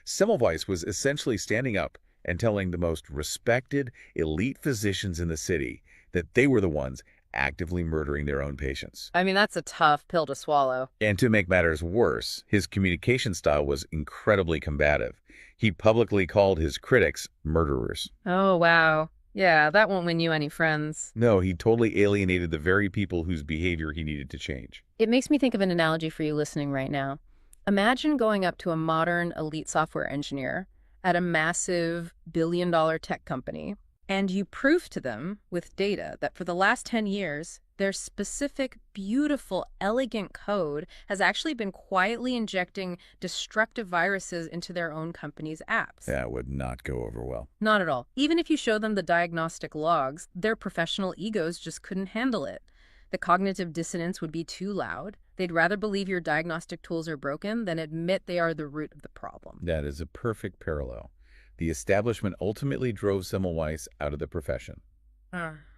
Semmelweis was essentially standing up and telling the most respected, elite physicians in the city that they were the ones actively murdering their own patients. I mean, that's a tough pill to swallow. And to make matters worse, his communication style was incredibly combative. He publicly called his critics murderers. Oh, wow. Yeah, that won't win you any friends. No, he totally alienated the very people whose behavior he needed to change. It makes me think of an analogy for you listening right now. Imagine going up to a modern elite software engineer at a massive billion-dollar tech company, and you prove to them with data that for the last 10 years, their specific, beautiful, elegant code has actually been quietly injecting destructive viruses into their own company's apps. That would not go over well. Not at all. Even if you show them the diagnostic logs, their professional egos just couldn't handle it. The cognitive dissonance would be too loud. They'd rather believe your diagnostic tools are broken than admit they are the root of the problem. That is a perfect parallel. The establishment ultimately drove Semmelweis out of the profession.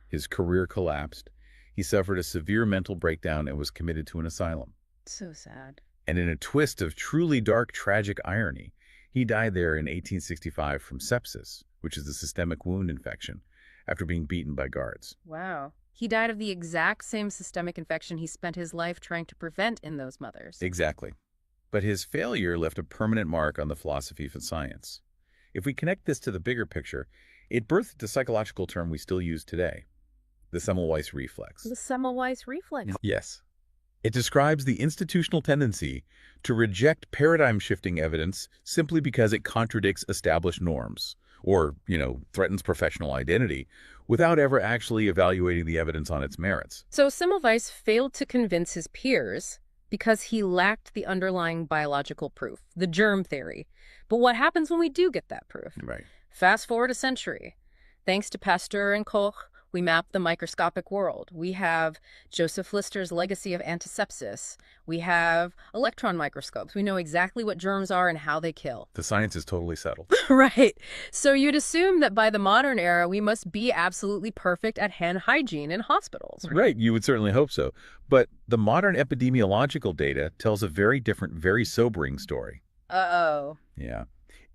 His career collapsed. He suffered a severe mental breakdown and was committed to an asylum. So sad. And in a twist of truly dark, tragic irony, he died there in 1865 from sepsis, which is a systemic wound infection, after being beaten by guards. Wow. He died of the exact same systemic infection he spent his life trying to prevent in those mothers. Exactly. But his failure left a permanent mark on the philosophy of science. If we connect this to the bigger picture, it birthed the psychological term we still use today, the Semmelweis reflex. The Semmelweis reflex. Yes. It describes the institutional tendency to reject paradigm-shifting evidence simply because it contradicts established norms or, threatens professional identity without ever actually evaluating the evidence on its merits. So Semmelweis failed to convince his peers because he lacked the underlying biological proof, the germ theory. But what happens when we do get that proof? Right. Fast forward a century. Thanks to Pasteur and Koch, we map the microscopic world. We have Joseph Lister's legacy of antisepsis. We have electron microscopes. We know exactly what germs are and how they kill. The science is totally settled. Right. So you'd assume that by the modern era, we must be absolutely perfect at hand hygiene in hospitals. Right, you would certainly hope so. But the modern epidemiological data tells a very different, very sobering story. Uh-oh. Yeah.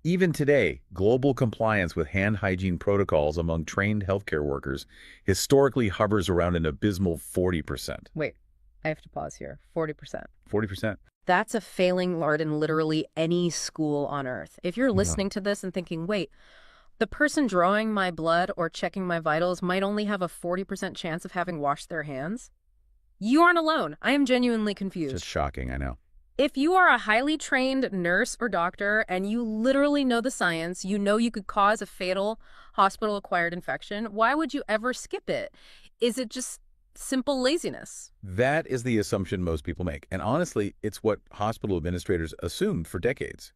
Even today, global compliance with hand hygiene protocols among trained healthcare workers historically hovers around an abysmal 40%. Wait, I have to pause here. 40%. 40%. That's a failing mark in literally any school on earth. If you're listening to this and thinking, wait, the person drawing my blood or checking my vitals might only have a 40% chance of having washed their hands, you aren't alone. I am genuinely confused. Just shocking, I know. If you are a highly trained nurse or doctor and you literally know the science, you know you could cause a fatal hospital-acquired infection, why would you ever skip it? Is it just simple laziness? That is the assumption most people make. And honestly, it's what hospital administrators assumed for decades.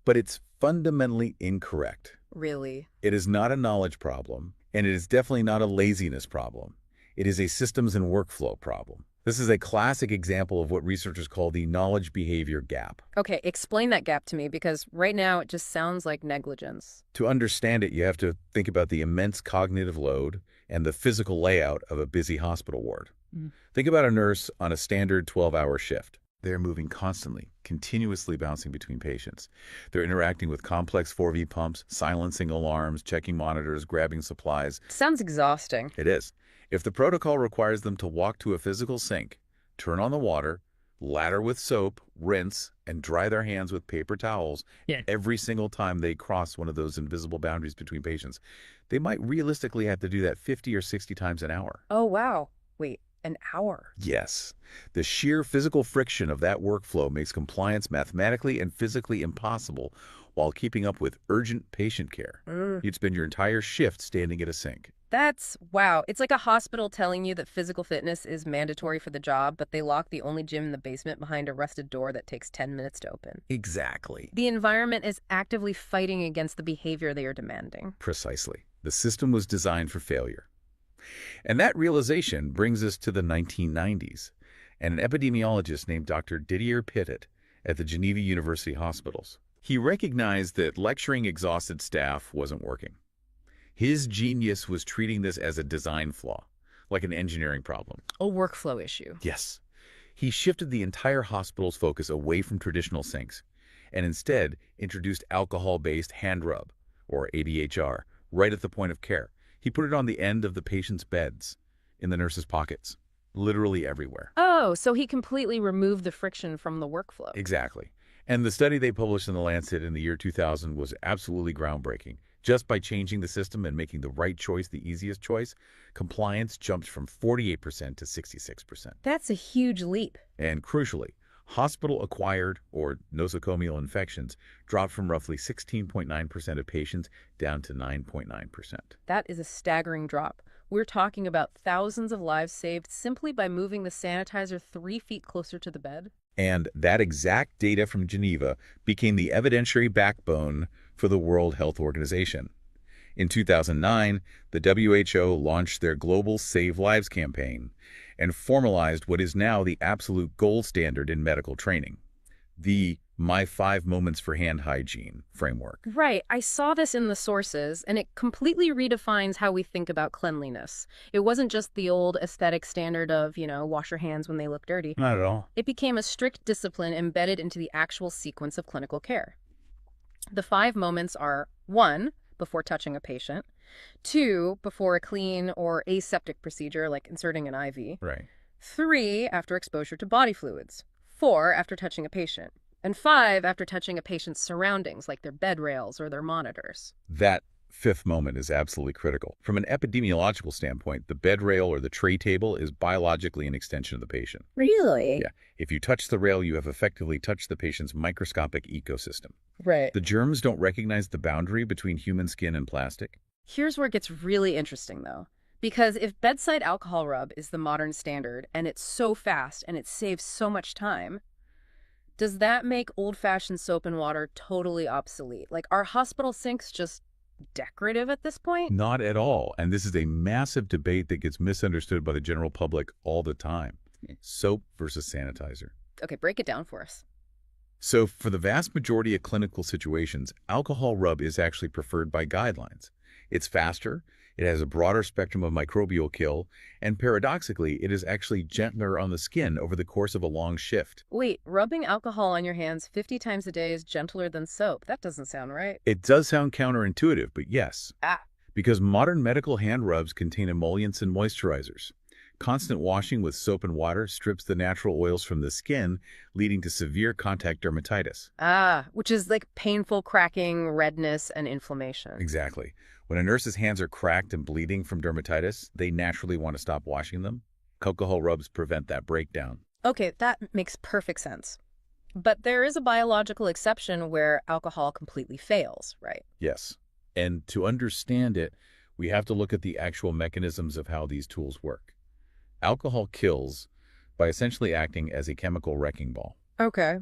But it's fundamentally incorrect. Really? It is not a knowledge problem, and it is definitely not a laziness problem. It is a systems and workflow problem. This is a classic example of what researchers call the knowledge-behavior gap. Okay, explain that gap to me, because right now it just sounds like negligence. To understand it, you have to think about the immense cognitive load and the physical layout of a busy hospital ward. Think about a nurse on a standard 12-hour shift. They're moving constantly, continuously bouncing between patients. They're interacting with complex 4V pumps, silencing alarms, checking monitors, grabbing supplies. Sounds exhausting. It is. If the protocol requires them to walk to a physical sink, turn on the water, lather with soap, rinse, and dry their hands with paper towels every single time they cross one of those invisible boundaries between patients, they might realistically have to do that 50 or 60 times an hour. Oh, wow. Wait, an hour? Yes. The sheer physical friction of that workflow makes compliance mathematically and physically impossible while keeping up with urgent patient care. You'd spend your entire shift standing at a sink. Wow. It's like a hospital telling you that physical fitness is mandatory for the job, but they lock the only gym in the basement behind a rusted door that takes 10 minutes to open. Exactly. The environment is actively fighting against the behavior they are demanding. Precisely. The system was designed for failure. And that realization brings us to the 1990s, and an epidemiologist named Dr. Didier Pittet at the Geneva University Hospitals. He recognized that lecturing exhausted staff wasn't working. His genius was treating this as a design flaw, like an engineering problem. A workflow issue. Yes. He shifted the entire hospital's focus away from traditional sinks and instead introduced alcohol-based hand rub, or ABHR, right at the point of care. He put it on the end of the patient's beds, in the nurses' pockets, literally everywhere. Oh, so he completely removed the friction from the workflow. Exactly. And the study they published in The Lancet in the year 2000 was absolutely groundbreaking. Just by changing the system and making the right choice the easiest choice, compliance jumped from 48% to 66%. That's a huge leap. And crucially, hospital-acquired or nosocomial infections dropped from roughly 16.9% of patients down to 9.9%. That is a staggering drop. We're talking about thousands of lives saved simply by moving the sanitizer 3 feet closer to the bed. And that exact data from Geneva became the evidentiary backbone for the World Health Organization. In 2009, the WHO launched their global Save Lives campaign and formalized what is now the absolute gold standard in medical training, the My 5 Moments for Hand Hygiene framework. Right. I saw this in the sources, and it completely redefines how we think about cleanliness. It wasn't just the old aesthetic standard of, wash your hands when they look dirty. Not at all. It became a strict discipline embedded into the actual sequence of clinical care. The 5 moments are 1, before touching a patient, 2, before a clean or aseptic procedure like inserting an IV, Right. 3, after exposure to body fluids, 4, after touching a patient, and 5, after touching a patient's surroundings like their bed rails or their monitors. That fifth moment is absolutely critical. From an epidemiological standpoint, the bed rail or the tray table is biologically an extension of the patient. Really? Yeah. If you touch the rail, you have effectively touched the patient's microscopic ecosystem. Right. The germs don't recognize the boundary between human skin and plastic. Here's where it gets really interesting, though. Because if bedside alcohol rub is the modern standard, and it's so fast and it saves so much time, does that make old-fashioned soap and water totally obsolete? Like, are hospital sinks just decorative at this point? Not at all. And this is a massive debate that gets misunderstood by the general public all the time. Soap versus sanitizer. Okay, break it down for us. So for the vast majority of clinical situations, alcohol rub is actually preferred by guidelines. It's faster, it has a broader spectrum of microbial kill, and paradoxically, it is actually gentler on the skin over the course of a long shift. Wait, rubbing alcohol on your hands 50 times a day is gentler than soap. That doesn't sound right. It does sound counterintuitive, but yes. Ah. Because modern medical hand rubs contain emollients and moisturizers. Constant washing with soap and water strips the natural oils from the skin, leading to severe contact dermatitis. Ah, which is like painful cracking, redness, and inflammation. Exactly. When a nurse's hands are cracked and bleeding from dermatitis, they naturally want to stop washing them. Alcohol rubs prevent that breakdown. Okay, that makes perfect sense. But there is a biological exception where alcohol completely fails, right? Yes. And to understand it, we have to look at the actual mechanisms of how these tools work. Alcohol kills by essentially acting as a chemical wrecking ball. Okay.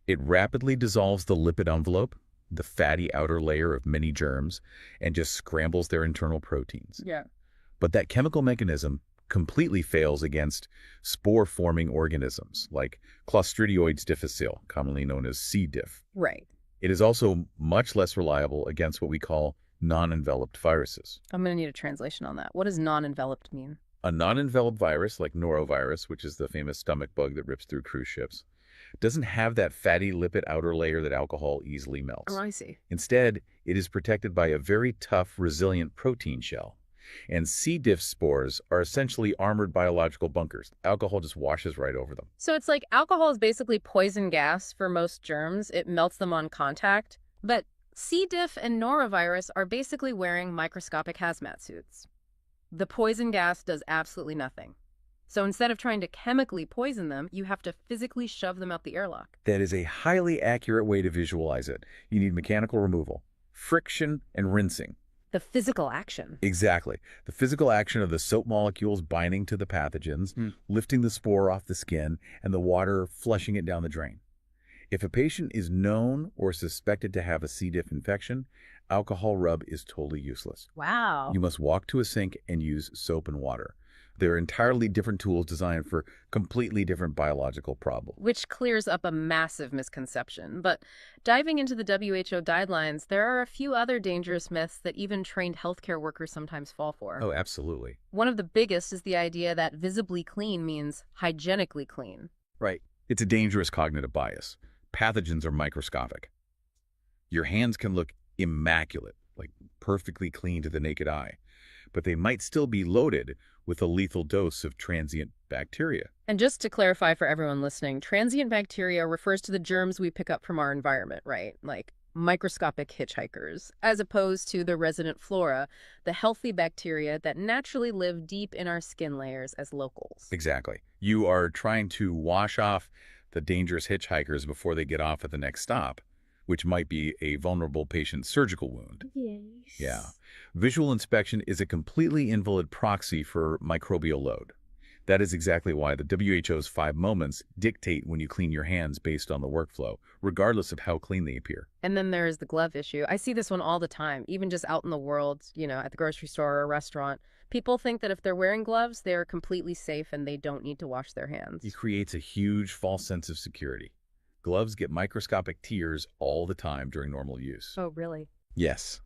It rapidly dissolves the lipid envelope, the fatty outer layer of many germs, and just scrambles their internal proteins. Yeah. But that chemical mechanism completely fails against spore-forming organisms like Clostridioides difficile, commonly known as C. diff. Right. It is also much less reliable against what we call non-enveloped viruses. I'm going to need a translation on that. What does non-enveloped mean? A non-enveloped virus, like norovirus, which is the famous stomach bug that rips through cruise ships, doesn't have that fatty lipid outer layer that alcohol easily melts. Oh, I see. Instead, it is protected by a very tough, resilient protein shell. And C. diff spores are essentially armored biological bunkers. Alcohol just washes right over them. So it's like alcohol is basically poison gas for most germs. It melts them on contact. But C. diff and norovirus are basically wearing microscopic hazmat suits. The poison gas does absolutely nothing. So instead of trying to chemically poison them, you have to physically shove them out the airlock. That is a highly accurate way to visualize it. You need mechanical removal, friction, and rinsing. The physical action. Exactly. The physical action of the soap molecules binding to the pathogens, lifting the spore off the skin, and the water flushing it down the drain. If a patient is known or suspected to have a C. diff infection, alcohol rub is totally useless. Wow. You must walk to a sink and use soap and water. They're entirely different tools designed for completely different biological problems. Which clears up a massive misconception. But diving into the WHO guidelines, there are a few other dangerous myths that even trained healthcare workers sometimes fall for. Oh, absolutely. One of the biggest is the idea that visibly clean means hygienically clean. Right. It's a dangerous cognitive bias. Pathogens are microscopic. Your hands can look immaculate, like perfectly clean to the naked eye, but they might still be loaded with a lethal dose of transient bacteria. And just to clarify for everyone listening, transient bacteria refers to the germs we pick up from our environment, right? Like microscopic hitchhikers, as opposed to the resident flora, the healthy bacteria that naturally live deep in our skin layers as locals. Exactly. You are trying to wash off the dangerous hitchhikers before they get off at the next stop, which might be a vulnerable patient's surgical wound. Yes. Yeah. Visual inspection is a completely invalid proxy for microbial load. That is exactly why the WHO's 5 moments dictate when you clean your hands based on the workflow, regardless of how clean they appear. And then there's the glove issue. I see this one all the time, even just out in the world, at the grocery store or a restaurant. People think that if they're wearing gloves, they're completely safe and they don't need to wash their hands. It creates a huge false sense of security. Gloves get microscopic tears all the time during normal use. Oh, really? Yes.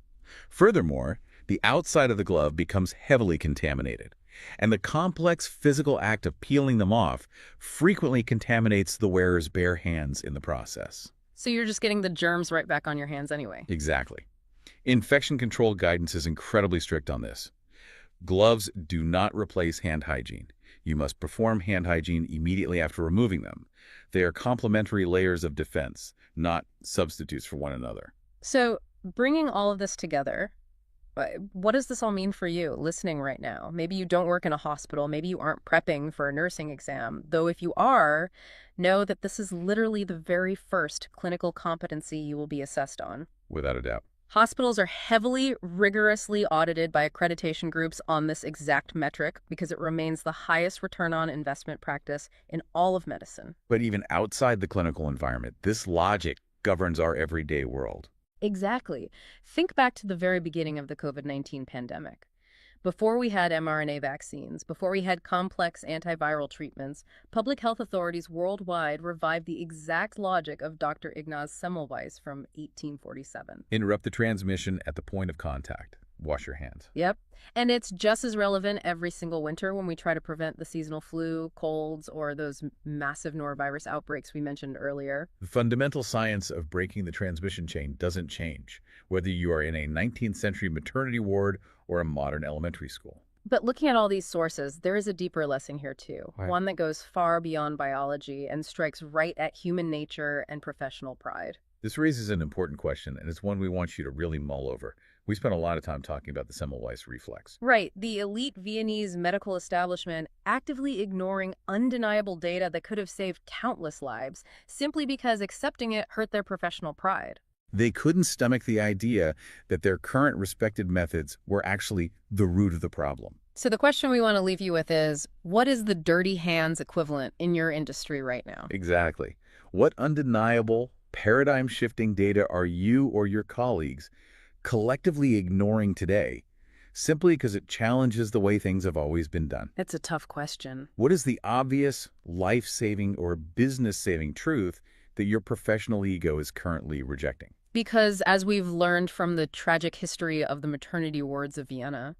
Furthermore, the outside of the glove becomes heavily contaminated, and the complex physical act of peeling them off frequently contaminates the wearer's bare hands in the process. So you're just getting the germs right back on your hands anyway. Exactly. Infection control guidance is incredibly strict on this. Gloves do not replace hand hygiene. You must perform hand hygiene immediately after removing them. They are complementary layers of defense, not substitutes for one another. So bringing all of this together, What does this all mean for you listening right now? Maybe you don't work in a hospital. Maybe you aren't prepping for a nursing exam. Though if you are, know that this is literally the very first clinical competency you will be assessed on. Without a doubt. Hospitals are heavily, rigorously audited by accreditation groups on this exact metric because it remains the highest return on investment practice in all of medicine. But even outside the clinical environment, this logic governs our everyday world. Exactly. Think back to the very beginning of the COVID-19 pandemic. Before we had mRNA vaccines, before we had complex antiviral treatments, public health authorities worldwide revived the exact logic of Dr. Ignaz Semmelweis from 1847. Interrupt the transmission at the point of contact. Wash your hands. Yep. And it's just as relevant every single winter when we try to prevent the seasonal flu, colds, or those massive norovirus outbreaks we mentioned earlier. The fundamental science of breaking the transmission chain doesn't change, whether you are in a 19th century maternity ward or a modern elementary school. But looking at all these sources, there is a deeper lesson here too, Right. one that goes far beyond biology and strikes right at human nature and professional pride. This raises an important question, and it's one we want you to really mull over. We spent a lot of time talking about the Semmelweis reflex. Right, the elite Viennese medical establishment actively ignoring undeniable data that could have saved countless lives simply because accepting it hurt their professional pride. They couldn't stomach the idea that their current respected methods were actually the root of the problem. So the question we want to leave you with is, what is the dirty hands equivalent in your industry right now? Exactly. What undeniable, paradigm-shifting data are you or your colleagues collectively ignoring today simply because it challenges the way things have always been done? It's a tough question. What is the obvious, life-saving, or business-saving truth that your professional ego is currently rejecting? Because as we've learned from the tragic history of the maternity wards of Vienna,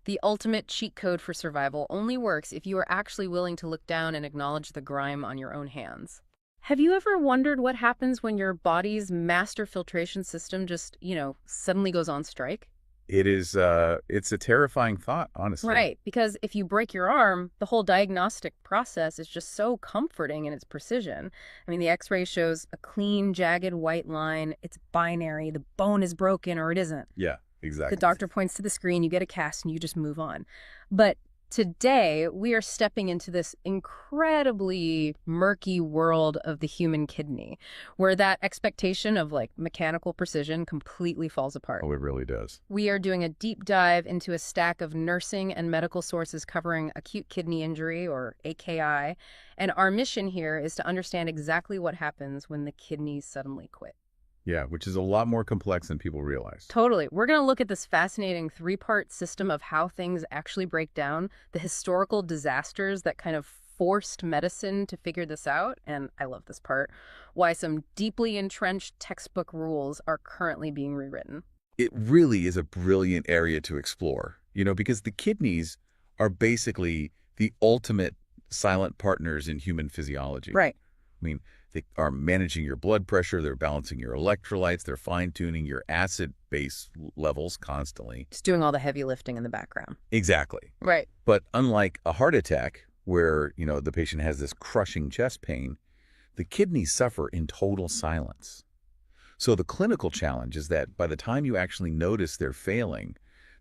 the ultimate cheat code for survival only works if you are actually willing to look down and acknowledge the grime on your own hands. Have you ever wondered what happens when your body's master filtration system just, suddenly goes on strike? It's a terrifying thought, honestly. Right, because if you break your arm, the whole diagnostic process is just so comforting in its precision. I mean, the x-ray shows a clean, jagged white line. It's binary. The bone is broken or it isn't. Yeah, exactly. The doctor points to the screen, you get a cast, and you just move on. But today, we are stepping into this incredibly murky world of the human kidney, where that expectation of mechanical precision completely falls apart. Oh, it really does. We are doing a deep dive into a stack of nursing and medical sources covering acute kidney injury, or AKI, and our mission here is to understand exactly what happens when the kidneys suddenly quit. Yeah, which is a lot more complex than people realize. Totally. We're going to look at this fascinating three-part system of how things actually break down, the historical disasters that kind of forced medicine to figure this out, and I love this part, why some deeply entrenched textbook rules are currently being rewritten. It really is a brilliant area to explore, because the kidneys are basically the ultimate silent partners in human physiology. Right. I mean, they are managing your blood pressure, they're balancing your electrolytes, they're fine-tuning your acid base levels constantly. Just doing all the heavy lifting in the background. Exactly. Right. But unlike a heart attack, where, the patient has this crushing chest pain, the kidneys suffer in total silence. So the clinical challenge is that by the time you actually notice they're failing,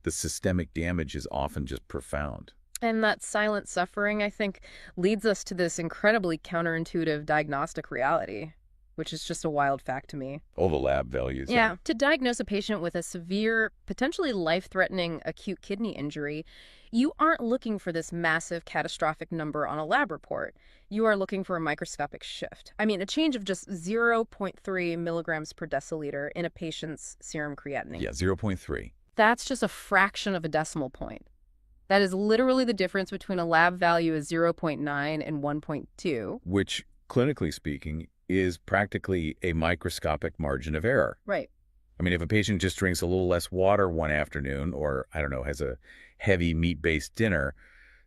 the systemic damage is often just profound. And that silent suffering, I think, leads us to this incredibly counterintuitive diagnostic reality, which is just a wild fact to me. All the lab values. Yeah. To diagnose a patient with a severe, potentially life-threatening acute kidney injury, you aren't looking for this massive catastrophic number on a lab report. You are looking for a microscopic shift. I mean, a change of just 0.3 milligrams per deciliter in a patient's serum creatinine. Yeah, 0.3. That's just a fraction of a decimal point. That is literally the difference between a lab value of 0.9 and 1.2. Which, clinically speaking, is practically a microscopic margin of error. Right. I mean, if a patient just drinks a little less water one afternoon or, has a heavy meat-based dinner,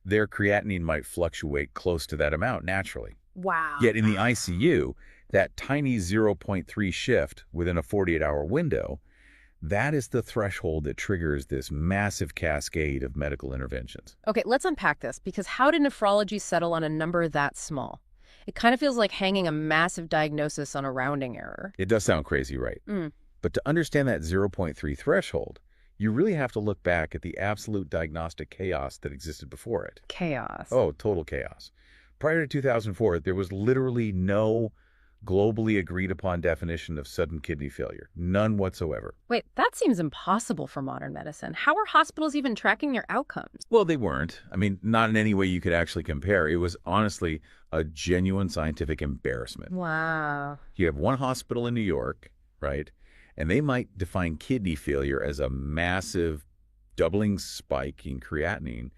their creatinine might fluctuate close to that amount naturally. Wow. Yet in the ICU, that tiny 0.3 shift within a 48-hour window, that is the threshold that triggers this massive cascade of medical interventions. Okay, let's unpack this, because how did nephrology settle on a number that small? It kind of feels like hanging a massive diagnosis on a rounding error. It does sound crazy, right? But to understand that 0.3 threshold, You really have to look back at the absolute diagnostic chaos that existed before it. Chaos. Oh, total chaos. Prior to 2004, there was literally no globally agreed upon definition of sudden kidney failure. None whatsoever. Wait, that seems impossible for modern medicine. How are hospitals even tracking their outcomes? Well, they weren't. I mean, not in any way you could actually compare. It was honestly a genuine scientific embarrassment. Wow. You have one hospital in New York, right? And they might define kidney failure as a massive doubling spike in creatinine,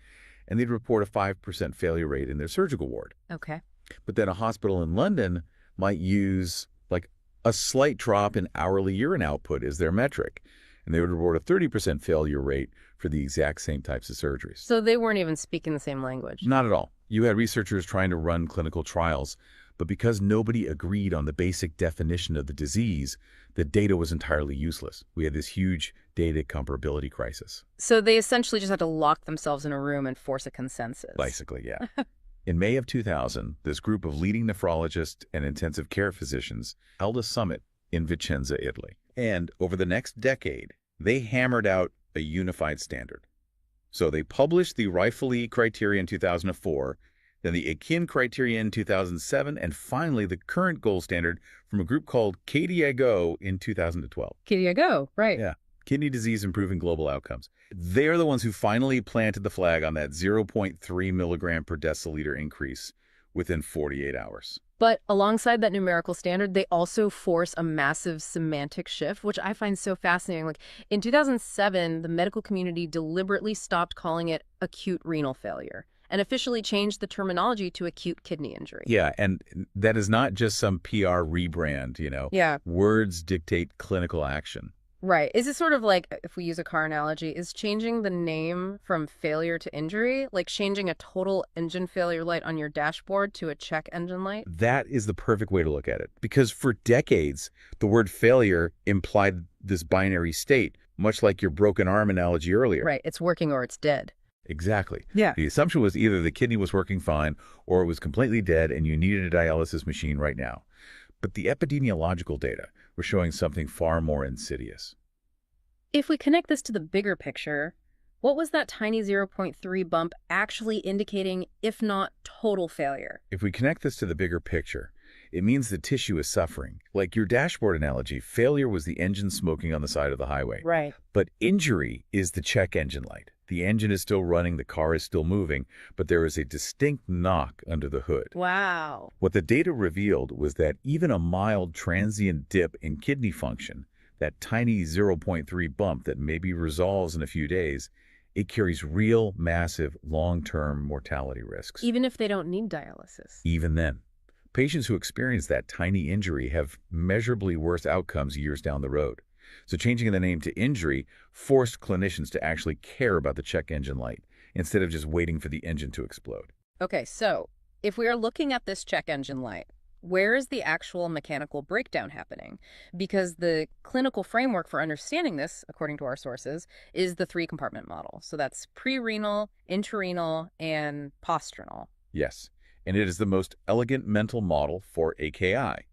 and they'd report a 5% failure rate in their surgical ward. Okay. But then a hospital in London might use like a slight drop in hourly urine output as their metric, and they would report a 30% failure rate for the exact same types of surgeries. So they weren't even speaking the same language. Not at all. You had researchers trying to run clinical trials, but because nobody agreed on the basic definition of the disease, the data was entirely useless. We had this huge data comparability crisis. So they essentially just had to lock themselves in a room and force a consensus. Basically, yeah. In May of 2000, this group of leading nephrologists and intensive care physicians held a summit in Vicenza, Italy. And over the next decade, they hammered out a unified standard. So they published the Reifeli criteria in 2004, then the Akin criteria in 2007, and finally the current gold standard from a group called KDIGO in 2012. KDIGO, right. Yeah. Kidney disease improving global outcomes. They're the ones who finally planted the flag on that 0.3 milligram per deciliter increase within 48 hours. But alongside that numerical standard, they also force a massive semantic shift, which I find so fascinating. Like in 2007, the medical community deliberately stopped calling it acute renal failure and officially changed the terminology to acute kidney injury. Yeah, and that is not just some PR rebrand, Yeah. Words dictate clinical action. Right. Is it sort of like, if we use a car analogy, is changing the name from failure to injury like changing a total engine failure light on your dashboard to a check engine light? That is the perfect way to look at it. Because for decades, the word failure implied this binary state, much like your broken arm analogy earlier. Right. It's working or it's dead. Exactly. Yeah. The assumption was either the kidney was working fine or it was completely dead and you needed a dialysis machine right now. But the epidemiological data were showing something far more insidious. If we connect this to the bigger picture, what was that tiny 0.3 bump actually indicating, if not total failure? If we connect this to the bigger picture, it means the tissue is suffering. Like your dashboard analogy, failure was the engine smoking on the side of the highway. Right. But injury is the check engine light. The engine is still running, the car is still moving, but there is a distinct knock under the hood. Wow. What the data revealed was that even a mild transient dip in kidney function, that tiny 0.3 bump that maybe resolves in a few days, it carries real, massive, long-term mortality risks. Even if they don't need dialysis. Even then. Patients who experience that tiny injury have measurably worse outcomes years down the road. So changing the name to injury forced clinicians to actually care about the check engine light instead of just waiting for the engine to explode. Okay, so if we are looking at this check engine light, where is the actual mechanical breakdown happening? Because the clinical framework for understanding this, according to our sources, is the three-compartment model. So that's pre-renal, intrarenal, and postrenal. Yes, and it is the most elegant mental model for AKI.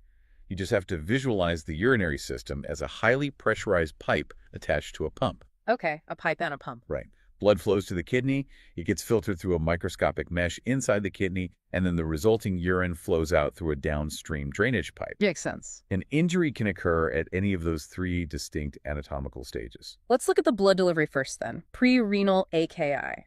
You just have to visualize the urinary system as a highly pressurized pipe attached to a pump. Okay, a pipe and a pump. Right. Blood flows to the kidney, it gets filtered through a microscopic mesh inside the kidney, and then the resulting urine flows out through a downstream drainage pipe. Makes sense. An injury can occur at any of those three distinct anatomical stages. Let's look at the blood delivery first then. Pre-renal AKI.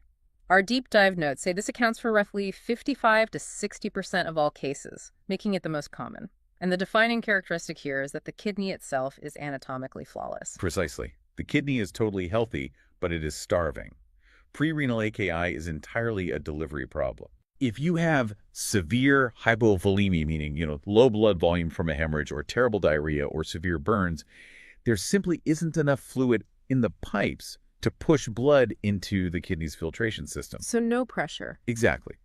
Our deep dive notes say this accounts for roughly 55 to 60% of all cases, making it the most common. And the defining characteristic here is that the kidney itself is anatomically flawless. Precisely. The kidney is totally healthy, but it is starving. Pre-renal AKI is entirely a delivery problem. If you have severe hypovolemia, meaning, low blood volume from a hemorrhage or terrible diarrhea or severe burns, there simply isn't enough fluid in the pipes to push blood into the kidney's filtration system. So no pressure. Exactly.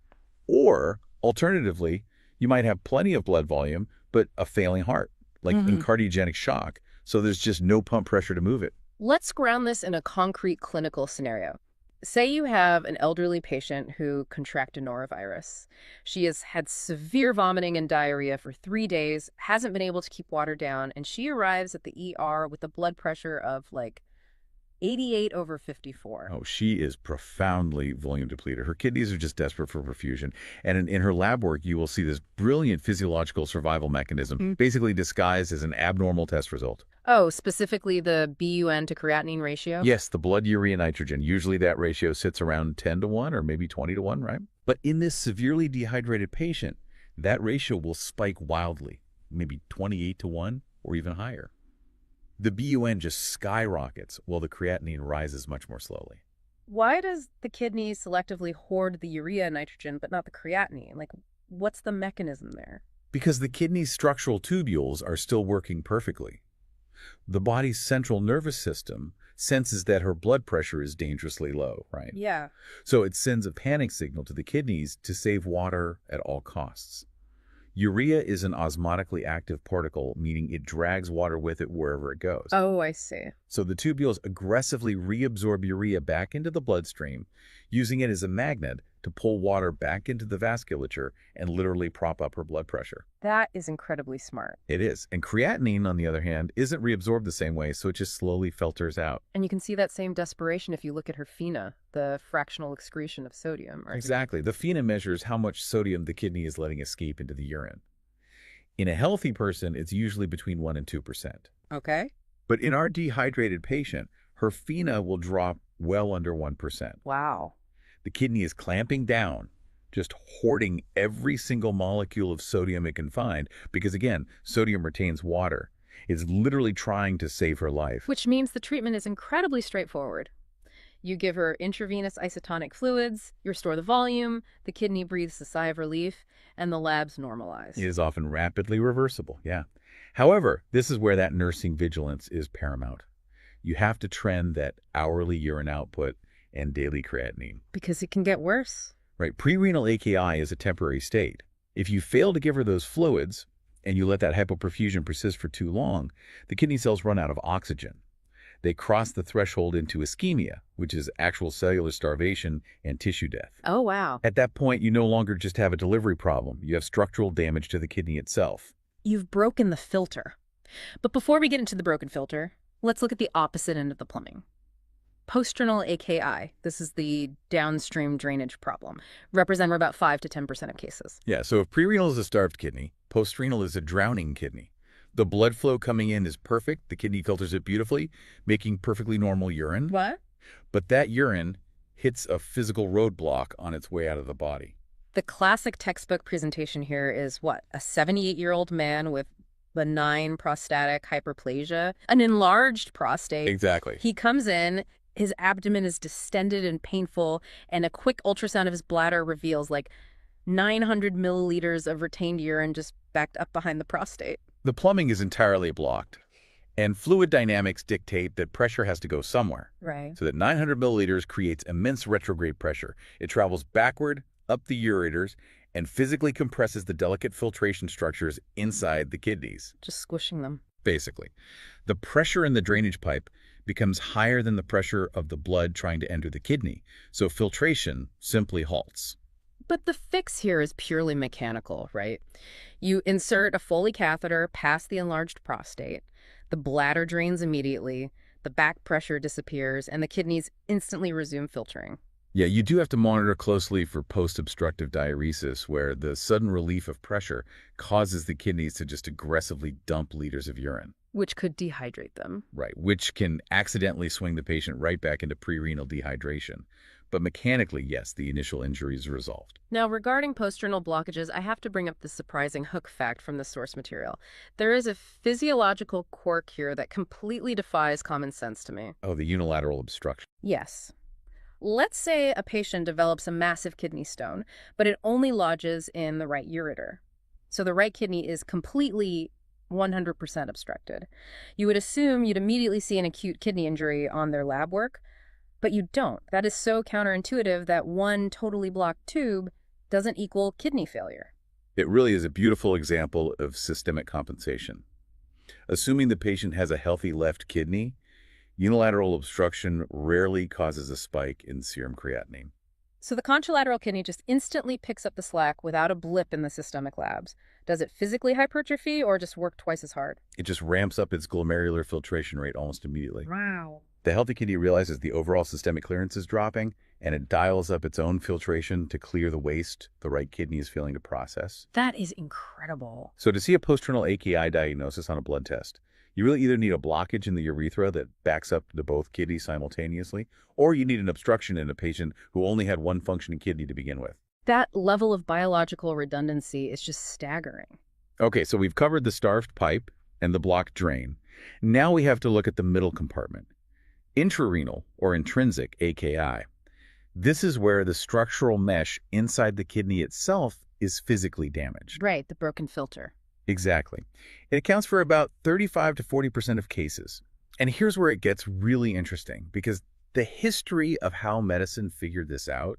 Or, alternatively, you might have plenty of blood volume, but a failing heart, like in cardiogenic shock, so there's just no pump pressure to move it. Let's ground this in a concrete clinical scenario. Say you have an elderly patient who contracted norovirus. She has had severe vomiting and diarrhea for 3 days, hasn't been able to keep water down, and she arrives at the ER with a blood pressure of, 88 over 54. Oh, she is profoundly volume depleted. Her kidneys are just desperate for perfusion. And in her lab work, you will see this brilliant physiological survival mechanism, basically disguised as an abnormal test result. Oh, specifically the BUN to creatinine ratio? Yes, the blood urea nitrogen. Usually that ratio sits around 10 to 1 or maybe 20 to 1, right? But in this severely dehydrated patient, that ratio will spike wildly, maybe 28 to 1 or even higher. The BUN just skyrockets while the creatinine rises much more slowly. Why does the kidney selectively hoard the urea nitrogen but not the creatinine? Like, what's the mechanism there? Because the kidney's structural tubules are still working perfectly. The body's central nervous system senses that her blood pressure is dangerously low, right? Yeah. So it sends a panic signal to the kidneys to save water at all costs. Urea is an osmotically active particle, meaning it drags water with it wherever it goes. Oh, I see. So the tubules aggressively reabsorb urea back into the bloodstream, using it as a magnet to pull water back into the vasculature and literally prop up her blood pressure. That is incredibly smart. It is. And creatinine, on the other hand, isn't reabsorbed the same way, so it just slowly filters out. And you can see that same desperation if you look at her FeNA, the fractional excretion of sodium. Right? Exactly. The FeNA measures how much sodium the kidney is letting escape into the urine. In a healthy person, it's usually between 1 and 2%. Okay. But in our dehydrated patient, her FeNA will drop well under 1%. Wow. The kidney is clamping down, just hoarding every single molecule of sodium it can find, because again, sodium retains water. It's literally trying to save her life. Which means the treatment is incredibly straightforward. You give her intravenous isotonic fluids, you restore the volume, the kidney breathes a sigh of relief, and the labs normalize. It is often rapidly reversible, yeah. However, this is where that nursing vigilance is paramount. You have to trend that hourly urine output and daily creatinine. Because it can get worse. Right, prerenal AKI is a temporary state. If you fail to give her those fluids and you let that hypoperfusion persist for too long, the kidney cells run out of oxygen. They cross the threshold into ischemia, which is actual cellular starvation and tissue death. Oh, wow. At that point, you no longer just have a delivery problem. You have structural damage to the kidney itself. You've broken the filter. But before we get into the broken filter, let's look at the opposite end of the plumbing. Postrenal AKI, this is the downstream drainage problem, represent about 5 to 10% of cases. Yeah, so if prerenal is a starved kidney, postrenal is a drowning kidney. The blood flow coming in is perfect. The kidney filters it beautifully, making perfectly normal urine. What? But that urine hits a physical roadblock on its way out of the body. The classic textbook presentation here is what? A 78-year-old man with benign prostatic hyperplasia, an enlarged prostate. Exactly. He comes in, his abdomen is distended and painful, and a quick ultrasound of his bladder reveals like 900 milliliters of retained urine just backed up behind the prostate. The plumbing is entirely blocked, and fluid dynamics dictate that pressure has to go somewhere. Right. So that 900 milliliters creates immense retrograde pressure. It travels backward, up the ureters, and physically compresses the delicate filtration structures inside the kidneys. Just squishing them. Basically. The pressure in the drainage pipe becomes higher than the pressure of the blood trying to enter the kidney, so filtration simply halts. But the fix here is purely mechanical, right? You insert a Foley catheter past the enlarged prostate, the bladder drains immediately, the back pressure disappears, and the kidneys instantly resume filtering. Yeah, you do have to monitor closely for post-obstructive diuresis, where the sudden relief of pressure causes the kidneys to just aggressively dump liters of urine. Which could dehydrate them. Right, which can accidentally swing the patient right back into prerenal dehydration. But mechanically, yes, the initial injury is resolved. Now, regarding postrenal blockages, I have to bring up the surprising hook fact from the source material. There is a physiological quirk here that completely defies common sense to me. Oh, the unilateral obstruction. Yes. Let's say a patient develops a massive kidney stone, but it only lodges in the right ureter. So the right kidney is completely 100% obstructed. You would assume you'd immediately see an acute kidney injury on their lab work, but you don't. That is so counterintuitive that one totally blocked tube doesn't equal kidney failure. It really is a beautiful example of systemic compensation. Assuming the patient has a healthy left kidney, unilateral obstruction rarely causes a spike in serum creatinine. So the contralateral kidney just instantly picks up the slack without a blip in the systemic labs. Does it physically hypertrophy or just work twice as hard? It just ramps up its glomerular filtration rate almost immediately. Wow. The healthy kidney realizes the overall systemic clearance is dropping, and it dials up its own filtration to clear the waste the right kidney is failing to process. That is incredible. So to see a post-renal AKI diagnosis on a blood test, you really either need a blockage in the urethra that backs up to both kidneys simultaneously, or you need an obstruction in a patient who only had one functioning kidney to begin with. That level of biological redundancy is just staggering. Okay, so we've covered the starved pipe and the blocked drain. Now we have to look at the middle compartment. Intrarenal, or intrinsic, AKI. This is where the structural mesh inside the kidney itself is physically damaged. Right, the broken filter. Exactly. It accounts for about 35 to 40% of cases. And here's where it gets really interesting, because the history of how medicine figured this out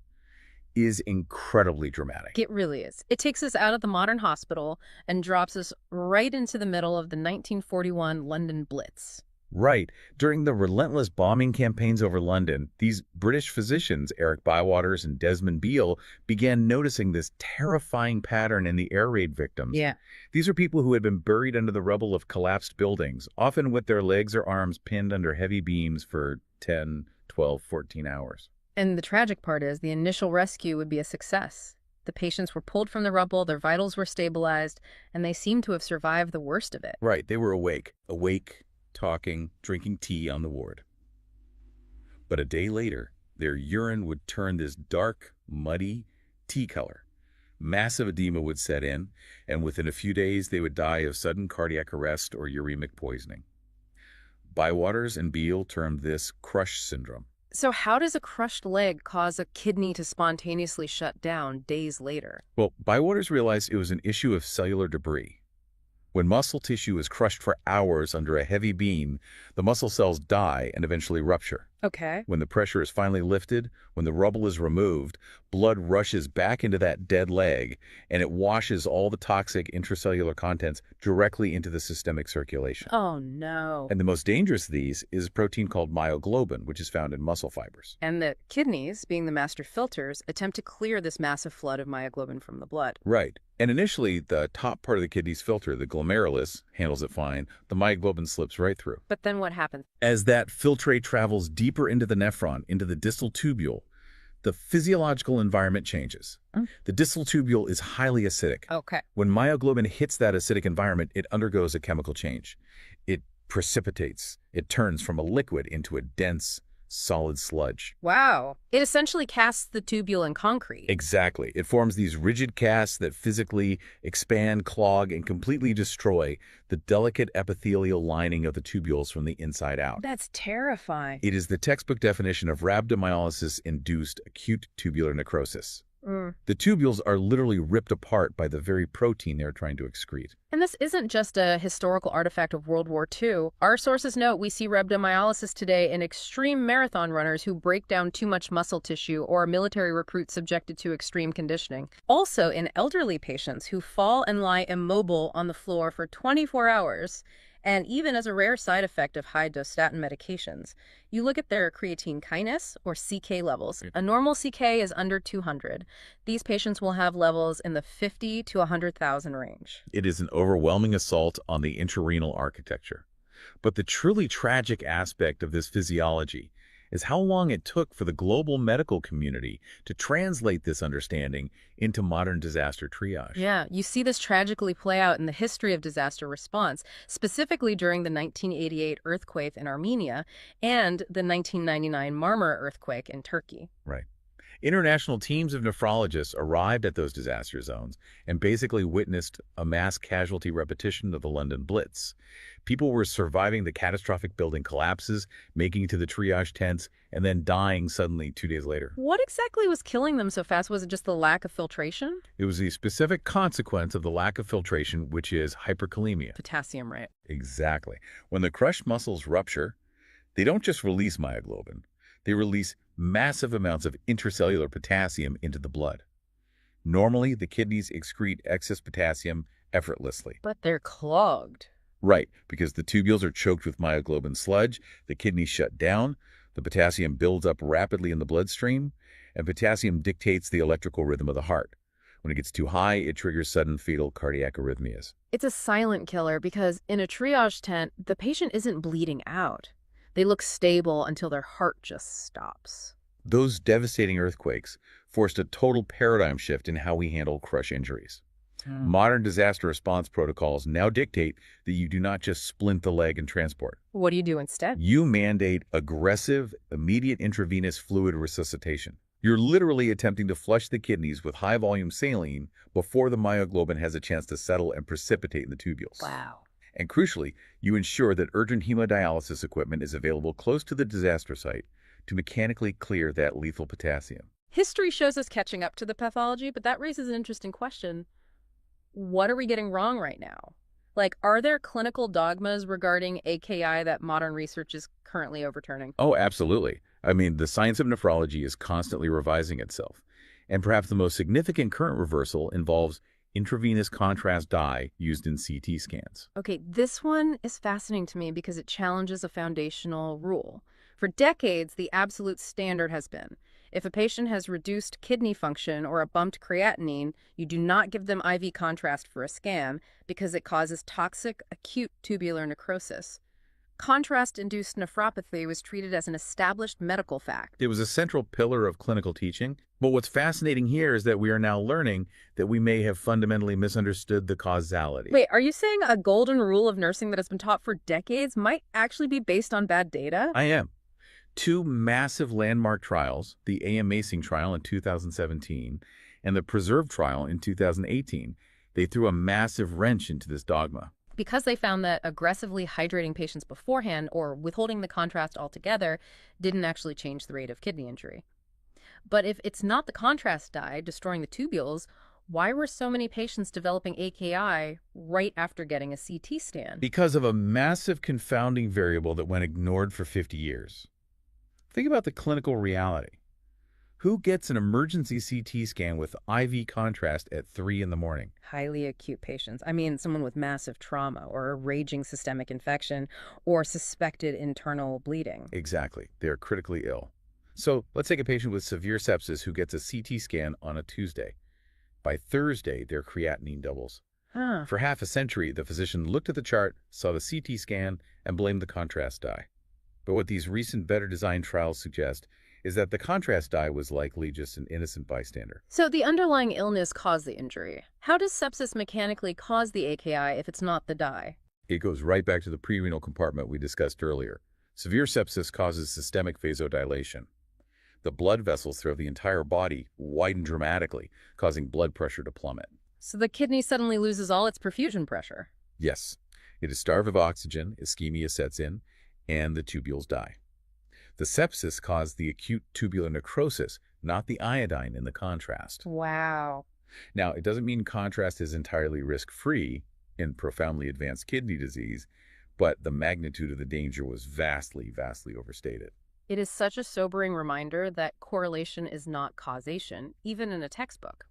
is incredibly dramatic. It really is. It takes us out of the modern hospital and drops us right into the middle of the 1941 London Blitz. Right. During the relentless bombing campaigns over London, these British physicians, Eric Bywaters and Desmond Beale, began noticing this terrifying pattern in the air raid victims. Yeah. These are people who had been buried under the rubble of collapsed buildings, often with their legs or arms pinned under heavy beams for 10, 12, 14 hours. And the tragic part is the initial rescue would be a success. The patients were pulled from the rubble, their vitals were stabilized, and they seemed to have survived the worst of it. Right. They were awake, talking, drinking tea on the ward. But a day later, their urine would turn this dark, muddy tea color. Massive edema would set in, and within a few days they would die of sudden cardiac arrest or uremic poisoning. Bywaters and Beale termed this crush syndrome. So how does a crushed leg cause a kidney to spontaneously shut down days later? Well, Bywaters realized it was an issue of cellular debris. When muscle tissue is crushed for hours under a heavy beam, the muscle cells die and eventually rupture. Okay. When the pressure is finally lifted, when the rubble is removed, blood rushes back into that dead leg, and it washes all the toxic intracellular contents directly into the systemic circulation. Oh, no. And the most dangerous of these is a protein called myoglobin, which is found in muscle fibers. And the kidneys, being the master filters, attempt to clear this massive flood of myoglobin from the blood. Right. And initially, the top part of the kidney's filter, the glomerulus, handles it fine. The myoglobin slips right through. But then what happens? As that filtrate travels deeper into the nephron, into the distal tubule, the physiological environment changes. The distal tubule is highly acidic. Okay. When myoglobin hits that acidic environment, it undergoes a chemical change. It precipitates. It turns from a liquid into a dense, solid sludge. Wow. It essentially casts the tubule in concrete. Exactly. It forms these rigid casts that physically expand, clog, and completely destroy the delicate epithelial lining of the tubules from the inside out. That's terrifying. It is the textbook definition of rhabdomyolysis-induced acute tubular necrosis. The tubules are literally ripped apart by the very protein they're trying to excrete. And this isn't just a historical artifact of World War II. Our sources note we see rhabdomyolysis today in extreme marathon runners who break down too much muscle tissue or military recruits subjected to extreme conditioning. Also in elderly patients who fall and lie immobile on the floor for 24 hours, and even as a rare side effect of high-dose statin medications. You look at their creatine kinase, or CK levels. A normal CK is under 200. These patients will have levels in the 50 to 100,000 range. It is an overwhelming assault on the intrarenal architecture. But the truly tragic aspect of this physiology is how long it took for the global medical community to translate this understanding into modern disaster triage. Yeah, you see this tragically play out in the history of disaster response, specifically during the 1988 earthquake in Armenia and the 1999 Marmara earthquake in Turkey. Right. International teams of nephrologists arrived at those disaster zones and basically witnessed a mass casualty repetition of the London Blitz. People were surviving the catastrophic building collapses, making it to the triage tents, and then dying suddenly 2 days later. What exactly was killing them so fast? Was it just the lack of filtration? It was the specific consequence of the lack of filtration, which is hyperkalemia. Potassium, right? Exactly. When the crushed muscles rupture, they don't just release myoglobin. They release massive amounts of intracellular potassium into the blood. Normally, the kidneys excrete excess potassium effortlessly. But they're clogged. Right, because the tubules are choked with myoglobin sludge, the kidneys shut down, the potassium builds up rapidly in the bloodstream, and potassium dictates the electrical rhythm of the heart. When it gets too high, it triggers sudden fatal cardiac arrhythmias. It's a silent killer because in a triage tent, the patient isn't bleeding out. They look stable until their heart just stops. Those devastating earthquakes forced a total paradigm shift in how we handle crush injuries. Modern disaster response protocols now dictate that you do not just splint the leg and transport. What do you do instead? You mandate aggressive, immediate intravenous fluid resuscitation. You're literally attempting to flush the kidneys with high-volume saline before the myoglobin has a chance to settle and precipitate in the tubules. Wow. And crucially, you ensure that urgent hemodialysis equipment is available close to the disaster site to mechanically clear that lethal potassium. History shows us catching up to the pathology, but that raises an interesting question. What are we getting wrong right now? Like, are there clinical dogmas regarding AKI that modern research is currently overturning? Oh, absolutely. I mean, the science of nephrology is constantly revising itself. And perhaps the most significant current reversal involves intravenous contrast dye used in CT scans. Okay, this one is fascinating to me because it challenges a foundational rule. For decades, the absolute standard has been, if a patient has reduced kidney function or a bumped creatinine, you do not give them IV contrast for a scan because it causes toxic acute tubular necrosis. Contrast-induced nephropathy was treated as an established medical fact. It was a central pillar of clinical teaching. But what's fascinating here is that we are now learning that we may have fundamentally misunderstood the causality. Wait, are you saying a golden rule of nursing that has been taught for decades might actually be based on bad data? I am. Two massive landmark trials, the AM Macing trial in 2017 and the Preserve trial in 2018, they threw a massive wrench into this dogma. Because they found that aggressively hydrating patients beforehand or withholding the contrast altogether didn't actually change the rate of kidney injury. But if it's not the contrast dye destroying the tubules, why were so many patients developing AKI right after getting a CT scan? Because of a massive confounding variable that went ignored for 50 years. Think about the clinical reality. Who gets an emergency CT scan with IV contrast at 3 in the morning? Highly acute patients. I mean, someone with massive trauma or a raging systemic infection or suspected internal bleeding. Exactly. They're critically ill. So let's take a patient with severe sepsis who gets a CT scan on a Tuesday. By Thursday, their creatinine doubles. For half a century, the physician looked at the chart, saw the CT scan, and blamed the contrast dye. But what these recent better designed trials suggest is that the contrast dye was likely just an innocent bystander. So the underlying illness caused the injury. How does sepsis mechanically cause the AKI if it's not the dye? It goes right back to the prerenal compartment we discussed earlier. Severe sepsis causes systemic vasodilation. The blood vessels throughout the entire body widen dramatically, causing blood pressure to plummet. So the kidney suddenly loses all its perfusion pressure. Yes, it is starved of oxygen, ischemia sets in, and the tubules die. The sepsis caused the acute tubular necrosis, not the iodine in the contrast. Wow. Now, it doesn't mean contrast is entirely risk-free in profoundly advanced kidney disease, but the magnitude of the danger was vastly, vastly overstated. It is such a sobering reminder that correlation is not causation, even in a textbook.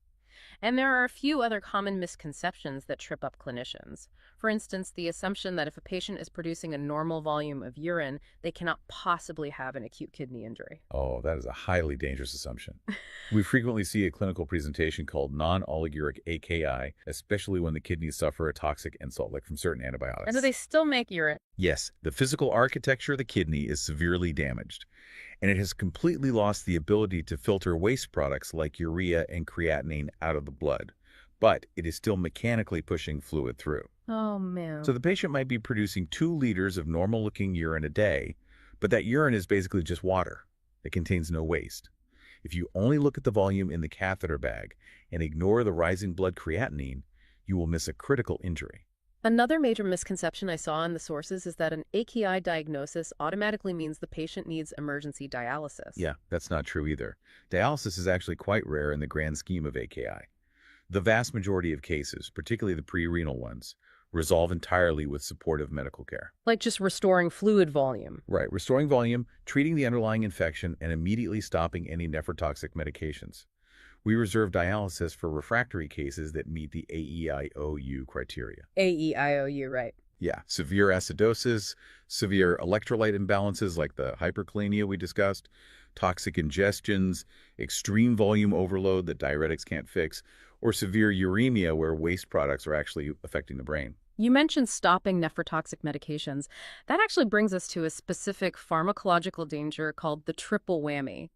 And there are a few other common misconceptions that trip up clinicians. For instance, the assumption that if a patient is producing a normal volume of urine, they cannot possibly have an acute kidney injury. Oh, that is a highly dangerous assumption. We frequently see a clinical presentation called non-oliguric AKI, especially when the kidneys suffer a toxic insult, like from certain antibiotics. And do they still make urine? Yes, the physical architecture of the kidney is severely damaged, and it has completely lost the ability to filter waste products like urea and creatinine out of the blood, but it is still mechanically pushing fluid through. Oh, man. So the patient might be producing 2 liters of normal-looking urine a day, but that urine is basically just water. It contains no waste. If you only look at the volume in the catheter bag and ignore the rising blood creatinine, you will miss a critical injury. Another major misconception I saw in the sources is that an AKI diagnosis automatically means the patient needs emergency dialysis. Yeah, that's not true either. Dialysis is actually quite rare in the grand scheme of AKI. The vast majority of cases, particularly the prerenal ones, resolve entirely with supportive medical care. Like just restoring fluid volume. Right, restoring volume, treating the underlying infection, and immediately stopping any nephrotoxic medications. We reserve dialysis for refractory cases that meet the AEIOU criteria. AEIOU, right. Yeah, severe acidosis, severe electrolyte imbalances like the hyperkalemia we discussed, toxic ingestions, extreme volume overload that diuretics can't fix, or severe uremia where waste products are actually affecting the brain. You mentioned stopping nephrotoxic medications. That actually brings us to a specific pharmacological danger called the triple whammy.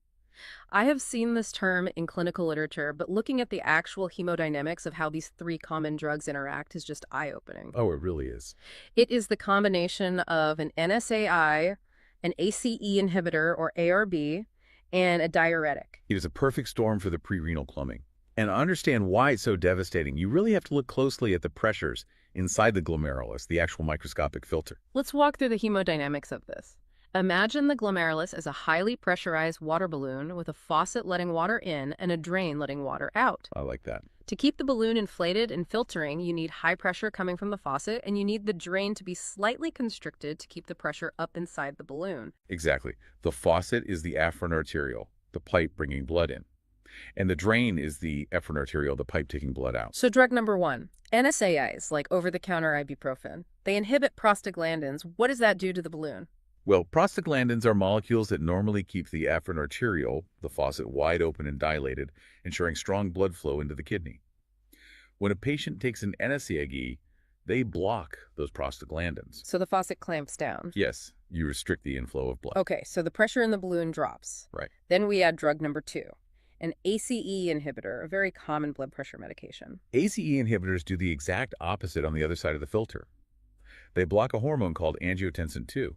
I have seen this term in clinical literature, but looking at the actual hemodynamics of how these three common drugs interact is just eye-opening. Oh, it really is. It is the combination of an NSAI, an ACE inhibitor or ARB, and a diuretic. It is a perfect storm for the prerenal clumping. And to understand why it's so devastating, you really have to look closely at the pressures inside the glomerulus, the actual microscopic filter. Let's walk through the hemodynamics of this. Imagine the glomerulus as a highly pressurized water balloon with a faucet letting water in and a drain letting water out. I like that. To keep the balloon inflated and filtering, you need high pressure coming from the faucet, and you need the drain to be slightly constricted to keep the pressure up inside the balloon. Exactly. The faucet is the afferent arteriole, the pipe bringing blood in. And the drain is the efferent arteriole, the pipe taking blood out. So drug number one, NSAIs, like over-the-counter ibuprofen. They inhibit prostaglandins. What does that do to the balloon? Well, prostaglandins are molecules that normally keep the afferent arteriole, the faucet, wide open and dilated, ensuring strong blood flow into the kidney. When a patient takes an NSAID, they block those prostaglandins. So the faucet clamps down. Yes, you restrict the inflow of blood. Okay, so the pressure in the balloon drops. Right. Then we add drug number two, an ACE inhibitor, a very common blood pressure medication. ACE inhibitors do the exact opposite on the other side of the filter. They block a hormone called angiotensin II.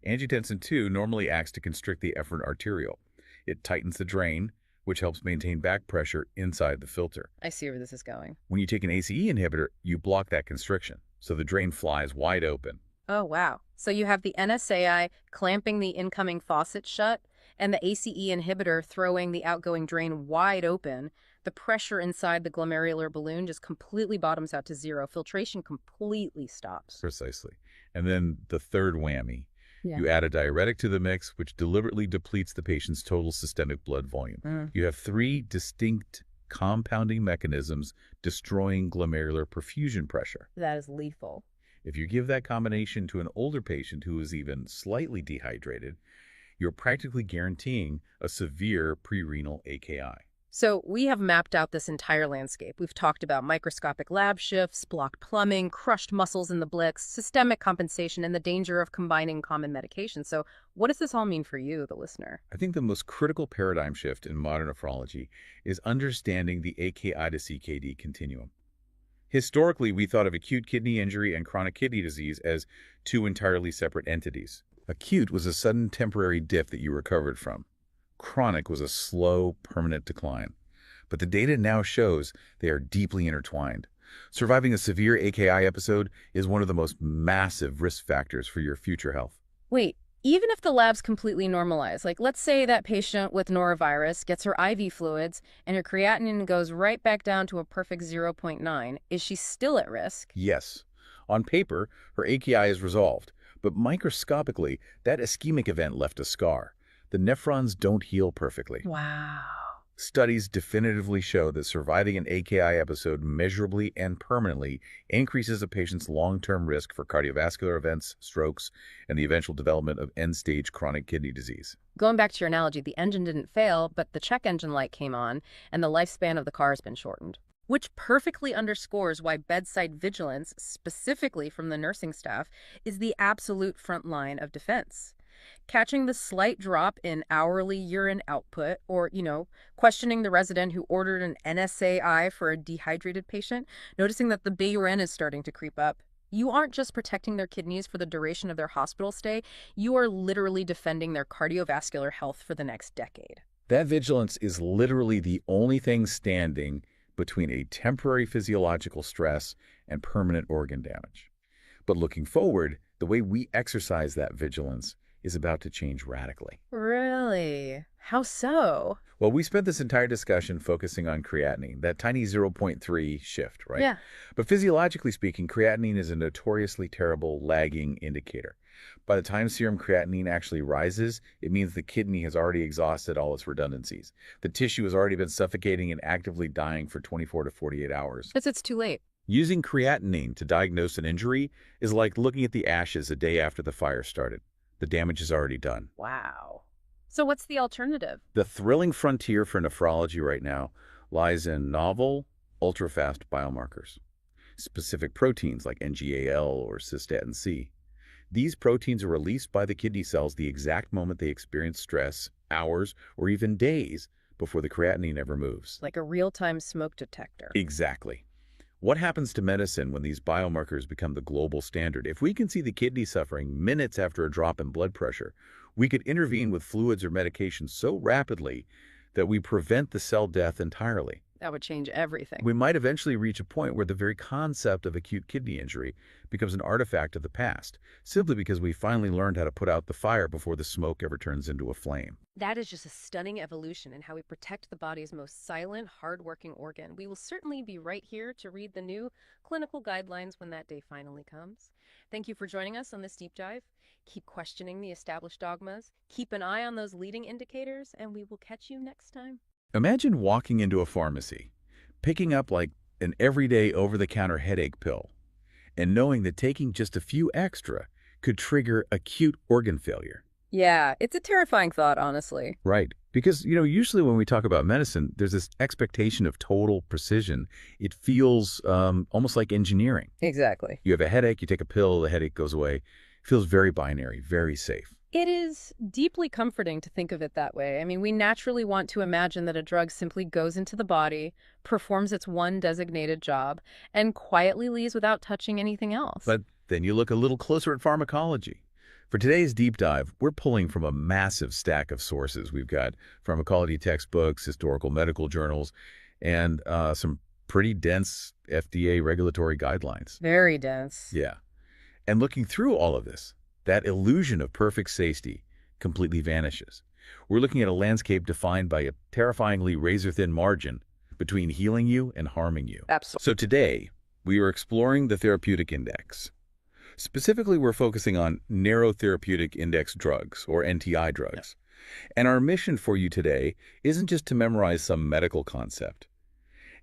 Angiotensin II normally acts to constrict the efferent arteriole. It tightens the drain, which helps maintain back pressure inside the filter. I see where this is going. When you take an ACE inhibitor, you block that constriction, so the drain flies wide open. Oh, wow. So you have the NSAI clamping the incoming faucet shut and the ACE inhibitor throwing the outgoing drain wide open. The pressure inside the glomerular balloon just completely bottoms out to zero. Filtration completely stops. Precisely. And then the third whammy. Yeah. You add a diuretic to the mix, which deliberately depletes the patient's total systemic blood volume. You have three distinct compounding mechanisms destroying glomerular perfusion pressure. That is lethal. If you give that combination to an older patient who is even slightly dehydrated, you're practically guaranteeing a severe prerenal AKI. So we have mapped out this entire landscape. We've talked about microscopic lab shifts, blocked plumbing, crushed muscles in the blix, systemic compensation, and the danger of combining common medications. So what does this all mean for you, the listener? I think the most critical paradigm shift in modern nephrology is understanding the AKI to CKD continuum. Historically, we thought of acute kidney injury and chronic kidney disease as two entirely separate entities. Acute was a sudden temporary dip that you recovered from. Chronic was a slow, permanent decline. But the data now shows they are deeply intertwined. Surviving a severe AKI episode is one of the most massive risk factors for your future health. Wait, even if the labs completely normalize, like let's say that patient with norovirus gets her IV fluids and her creatinine goes right back down to a perfect 0.9, is she still at risk? Yes. On paper, her AKI is resolved, but microscopically, that ischemic event left a scar. The nephrons don't heal perfectly. Wow. Studies definitively show that surviving an AKI episode measurably and permanently increases a patient's long-term risk for cardiovascular events, strokes, and the eventual development of end-stage chronic kidney disease. Going back to your analogy, the engine didn't fail, but the check engine light came on, and the lifespan of the car has been shortened. Which perfectly underscores why bedside vigilance, specifically from the nursing staff, is the absolute front line of defense. Catching the slight drop in hourly urine output or, questioning the resident who ordered an NSAI for a dehydrated patient, noticing that the BUN is starting to creep up. You aren't just protecting their kidneys for the duration of their hospital stay, you are literally defending their cardiovascular health for the next decade. That vigilance is literally the only thing standing between a temporary physiological stress and permanent organ damage. But looking forward, the way we exercise that vigilance is about to change radically. Really? How so? Well, we spent this entire discussion focusing on creatinine, that tiny 0.3 shift, right? Yeah. But physiologically speaking, creatinine is a notoriously terrible lagging indicator. By the time serum creatinine actually rises, it means the kidney has already exhausted all its redundancies. The tissue has already been suffocating and actively dying for 24 to 48 hours. It's too late. Using creatinine to diagnose an injury is like looking at the ashes a day after the fire started. The damage is already done. Wow. So what's the alternative? The thrilling frontier for nephrology right now lies in novel, ultra-fast biomarkers. specific proteins like NGAL or cystatin C. These proteins are released by the kidney cells the exact moment they experience stress, hours, or even days before the creatinine ever moves. Like a real-time smoke detector. Exactly. What happens to medicine when these biomarkers become the global standard? If we can see the kidney suffering minutes after a drop in blood pressure, we could intervene with fluids or medications so rapidly that we prevent the cell death entirely. That would change everything. We might eventually reach a point where the very concept of acute kidney injury becomes an artifact of the past, simply because we finally learned how to put out the fire before the smoke ever turns into a flame. That is just a stunning evolution in how we protect the body's most silent, hard-working organ. We will certainly be right here to read the new clinical guidelines when that day finally comes. Thank you for joining us on this deep dive. Keep questioning the established dogmas, keep an eye on those leading indicators, and we will catch you next time. Imagine walking into a pharmacy, picking up like an everyday over-the-counter headache pill, and knowing that taking just a few extra could trigger acute organ failure. Yeah, it's a terrifying thought, honestly. Right. Because, usually when we talk about medicine, there's this expectation of total precision. It feels almost like engineering. Exactly. You have a headache, you take a pill, the headache goes away. It feels very binary, very safe. It is deeply comforting to think of it that way. I mean, we naturally want to imagine that a drug simply goes into the body, performs its one designated job, and quietly leaves without touching anything else. But then you look a little closer at pharmacology. For today's deep dive, we're pulling from a massive stack of sources. We've got pharmacology textbooks, historical medical journals, and some pretty dense FDA regulatory guidelines. Very dense. Yeah. And looking through all of this, that illusion of perfect safety completely vanishes. We're looking at a landscape defined by a terrifyingly razor-thin margin between healing you and harming you. Absolutely. So today, we are exploring the therapeutic index. Specifically, we're focusing on narrow therapeutic index drugs, or NTI drugs. Yeah. And our mission for you today isn't just to memorize some medical concept.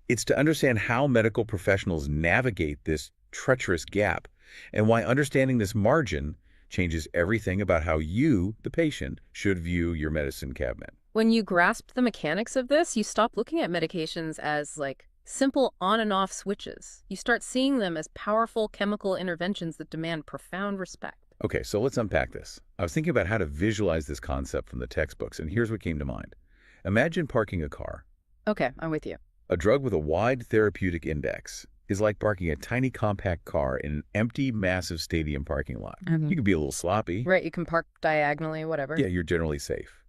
It's to understand how medical professionals navigate this treacherous gap and why understanding this margin changes everything about how you, the patient, should view your medicine cabinet. When you grasp the mechanics of this, you stop looking at medications as, like, simple on and off switches. You start seeing them as powerful chemical interventions that demand profound respect. Okay, so let's unpack this. I was thinking about how to visualize this concept from the textbooks, and here's what came to mind. Imagine parking a car. Okay, I'm with you. A drug with a wide therapeutic index is like parking a tiny compact car in an empty, massive stadium parking lot. Mm-hmm. You can be a little sloppy. Right, you can park diagonally, whatever. Yeah, you're generally safe.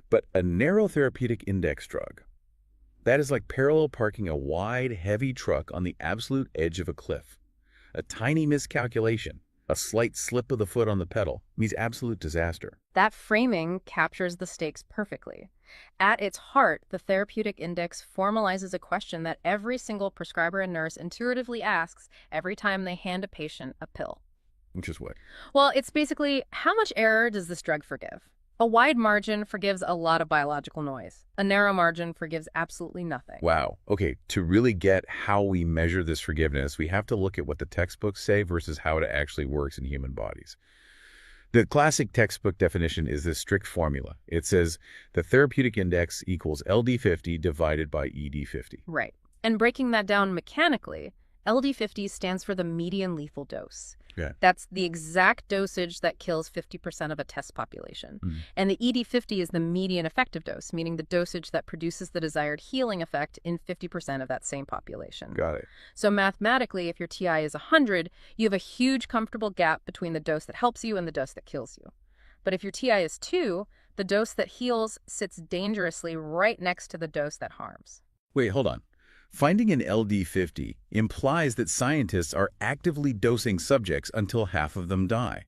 But a narrow therapeutic index drug, that is like parallel parking a wide, heavy truck on the absolute edge of a cliff. A tiny miscalculation, a slight slip of the foot on the pedal, means absolute disaster. That framing captures the stakes perfectly. At its heart, the therapeutic index formalizes a question that every single prescriber and nurse intuitively asks every time they hand a patient a pill. Which is what? Well, it's basically, how much error does this drug forgive? A wide margin forgives a lot of biological noise. A narrow margin forgives absolutely nothing. Wow. Okay, to really get how we measure this forgiveness, we have to look at what the textbooks say versus how it actually works in human bodies. The classic textbook definition is this strict formula. It says the therapeutic index equals LD50 divided by ED50. Right. And breaking that down mechanically, LD50 stands for the median lethal dose. Yeah. That's the exact dosage that kills 50% of a test population. And the ED50 is the median effective dose, meaning the dosage that produces the desired healing effect in 50% of that same population. Got it. So mathematically, if your TI is 100, you have a huge comfortable gap between the dose that helps you and the dose that kills you. But if your TI is 2, the dose that heals sits dangerously right next to the dose that harms. Wait, hold on. Finding an LD50 implies that scientists are actively dosing subjects until half of them die.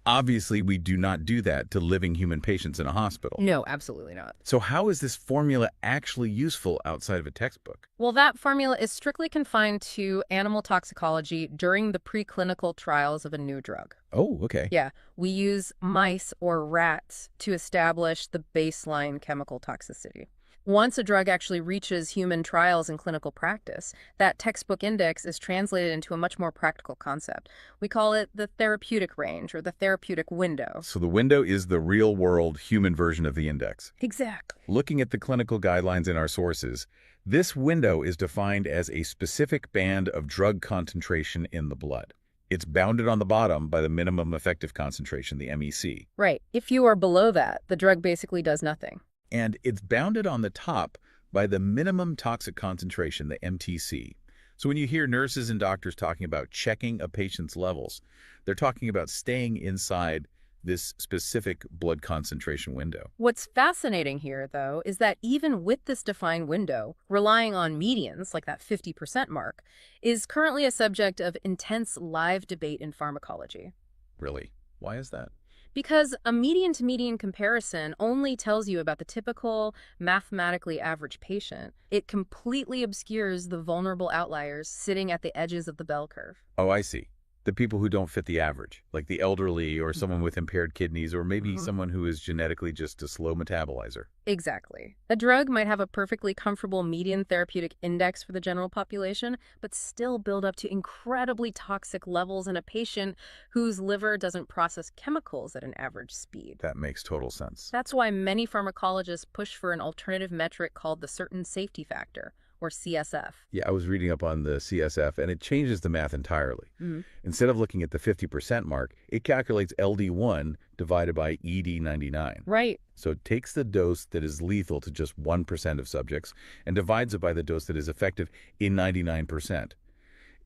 Obviously, we do not do that to living human patients in a hospital. No, absolutely not. So how is this formula actually useful outside of a textbook? Well, that formula is strictly confined to animal toxicology during the preclinical trials of a new drug. Oh, okay. Yeah, we use mice or rats to establish the baseline chemical toxicity. Once a drug actually reaches human trials in clinical practice, that textbook index is translated into a much more practical concept. We call it the therapeutic range or the therapeutic window. So the window is the real-world human version of the index. Exactly. Looking at the clinical guidelines in our sources, This window is defined as a specific band of drug concentration in the blood. It's bounded on the bottom by the minimum effective concentration, the MEC. Right. If you are below that, the drug basically does nothing. And it's bounded on the top by the minimum toxic concentration, the MTC. So when you hear nurses and doctors talking about checking a patient's levels, they're talking about staying inside this specific blood concentration window. What's fascinating here, though, is that even with this defined window, relying on medians, like that 50% mark, is currently a subject of intense live debate in pharmacology. Really? Why is that? Because a median-to-median comparison only tells you about the typical, mathematically average patient. It completely obscures the vulnerable outliers sitting at the edges of the bell curve. Oh, I see. The people who don't fit the average, like the elderly or someone with impaired kidneys or maybe someone who is genetically just a slow metabolizer. Exactly. A drug might have a perfectly comfortable median therapeutic index for the general population, but still build up to incredibly toxic levels in a patient whose liver doesn't process chemicals at an average speed. That makes total sense. That's why many pharmacologists push for an alternative metric called the certain safety factor, or CSF. Yeah, I was reading up on the CSF, and it changes the math entirely. Instead of looking at the 50% mark, it calculates LD1 divided by ED99. Right. So it takes the dose that is lethal to just 1% of subjects and divides it by the dose that is effective in 99%.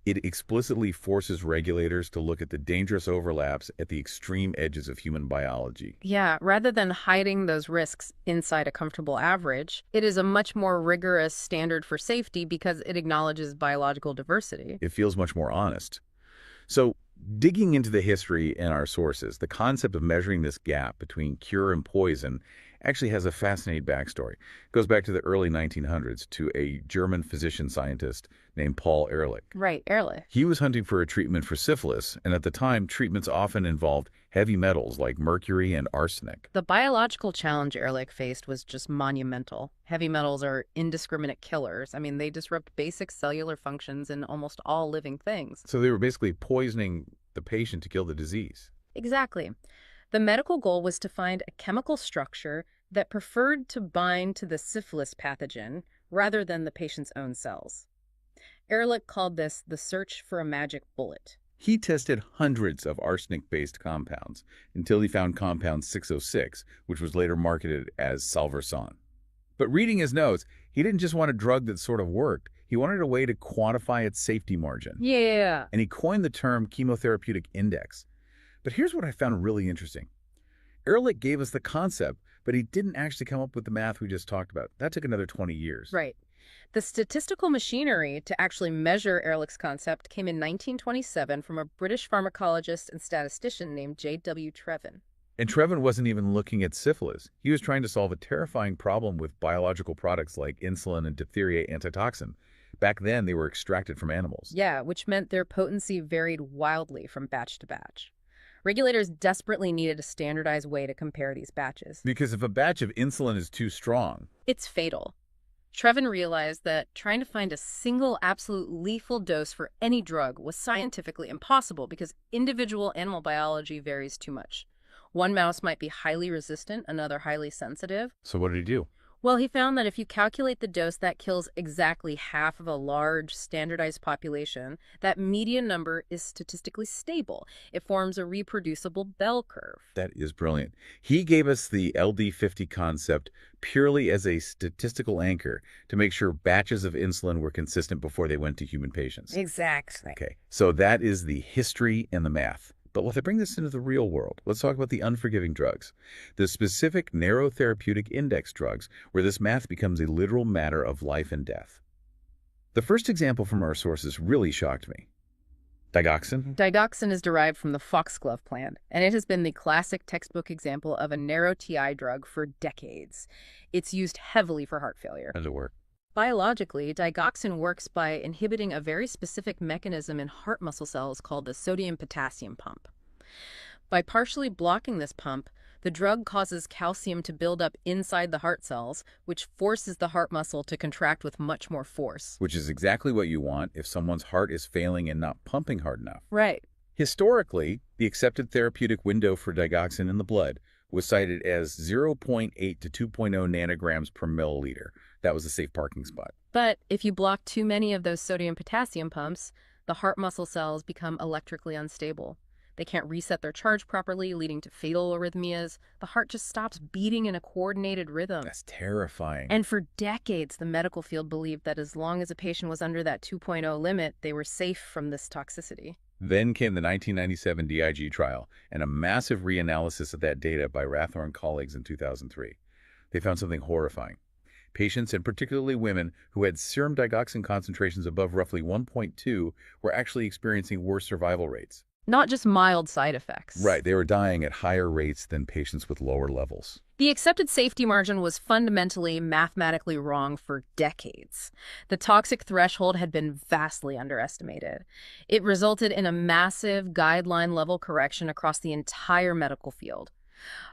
It explicitly forces regulators to look at the dangerous overlaps at the extreme edges of human biology. Yeah, rather than hiding those risks inside a comfortable average, it is a much more rigorous standard for safety because it acknowledges biological diversity. It feels much more honest. So, digging into the history and our sources, the concept of measuring this gap between cure and poison actually has a fascinating backstory. It goes back to the early 1900s to a German physician-scientist named Paul Ehrlich. Right, Ehrlich. He was hunting for a treatment for syphilis, and at the time, treatments often involved heavy metals like mercury and arsenic. The biological challenge Ehrlich faced was just monumental. Heavy metals are indiscriminate killers. I mean, they disrupt basic cellular functions in almost all living things. So they were basically poisoning the patient to kill the disease. Exactly. The medical goal was to find a chemical structure that preferred to bind to the syphilis pathogen rather than the patient's own cells. Ehrlich called this the search for a magic bullet. He tested hundreds of arsenic-based compounds until he found compound 606, which was later marketed as Salvarsan. But reading his notes, he didn't just want a drug that sort of worked. He wanted a way to quantify its safety margin. Yeah. And he coined the term chemotherapeutic index. But here's what I found really interesting. Ehrlich gave us the concept, but he didn't actually come up with the math we just talked about. That took another 20 years. Right. The statistical machinery to actually measure Ehrlich's concept came in 1927 from a British pharmacologist and statistician named J.W. Trevin. And Trevin wasn't even looking at syphilis. He was trying to solve a terrifying problem with biological products like insulin and diphtheria antitoxin. Back then, they were extracted from animals. Yeah, which meant their potency varied wildly from batch to batch. Regulators desperately needed a standardized way to compare these batches. Because if a batch of insulin is too strong, It's fatal. Trevin realized that trying to find a single absolute lethal dose for any drug was scientifically impossible because individual animal biology varies too much. One mouse might be highly resistant, another highly sensitive. so what did he do? Well, he found that if you calculate the dose that kills exactly half of a large, standardized population, that median number is statistically stable. It forms a reproducible bell curve. That is brilliant. He gave us the LD50 concept purely as a statistical anchor to make sure batches of insulin were consistent before they went to human patients. Exactly. Okay, so that is the history and the math. But let's bring this into the real world. Let's talk about the unforgiving drugs, the specific narrow therapeutic index drugs, where this math becomes a literal matter of life and death. The first example from our sources really shocked me. Digoxin? Digoxin is derived from the foxglove plant, and it has been the classic textbook example of a narrow TI drug for decades. It's used heavily for heart failure. How does it work? Biologically, digoxin works by inhibiting a very specific mechanism in heart muscle cells called the sodium-potassium pump. By partially blocking this pump, the drug causes calcium to build up inside the heart cells, which forces the heart muscle to contract with much more force. Which is exactly what you want if someone's heart is failing and not pumping hard enough. Right. Historically, the accepted therapeutic window for digoxin in the blood was cited as 0.8 to 2.0 nanograms per milliliter. That was a safe parking spot. But if you block too many of those sodium-potassium pumps, the heart muscle cells become electrically unstable. They can't reset their charge properly, leading to fatal arrhythmias. The heart just stops beating in a coordinated rhythm. That's terrifying. And for decades, the medical field believed that as long as a patient was under that 2.0 limit, they were safe from this toxicity. Then came the 1997 DIG trial and a massive reanalysis of that data by Rathor and colleagues in 2003. They found something horrifying. Patients, and particularly women, who had serum digoxin concentrations above roughly 1.2 were actually experiencing worse survival rates. Not just mild side effects. Right, they were dying at higher rates than patients with lower levels. The accepted safety margin was fundamentally mathematically wrong for decades. The toxic threshold had been vastly underestimated. It resulted in a massive guideline-level correction across the entire medical field.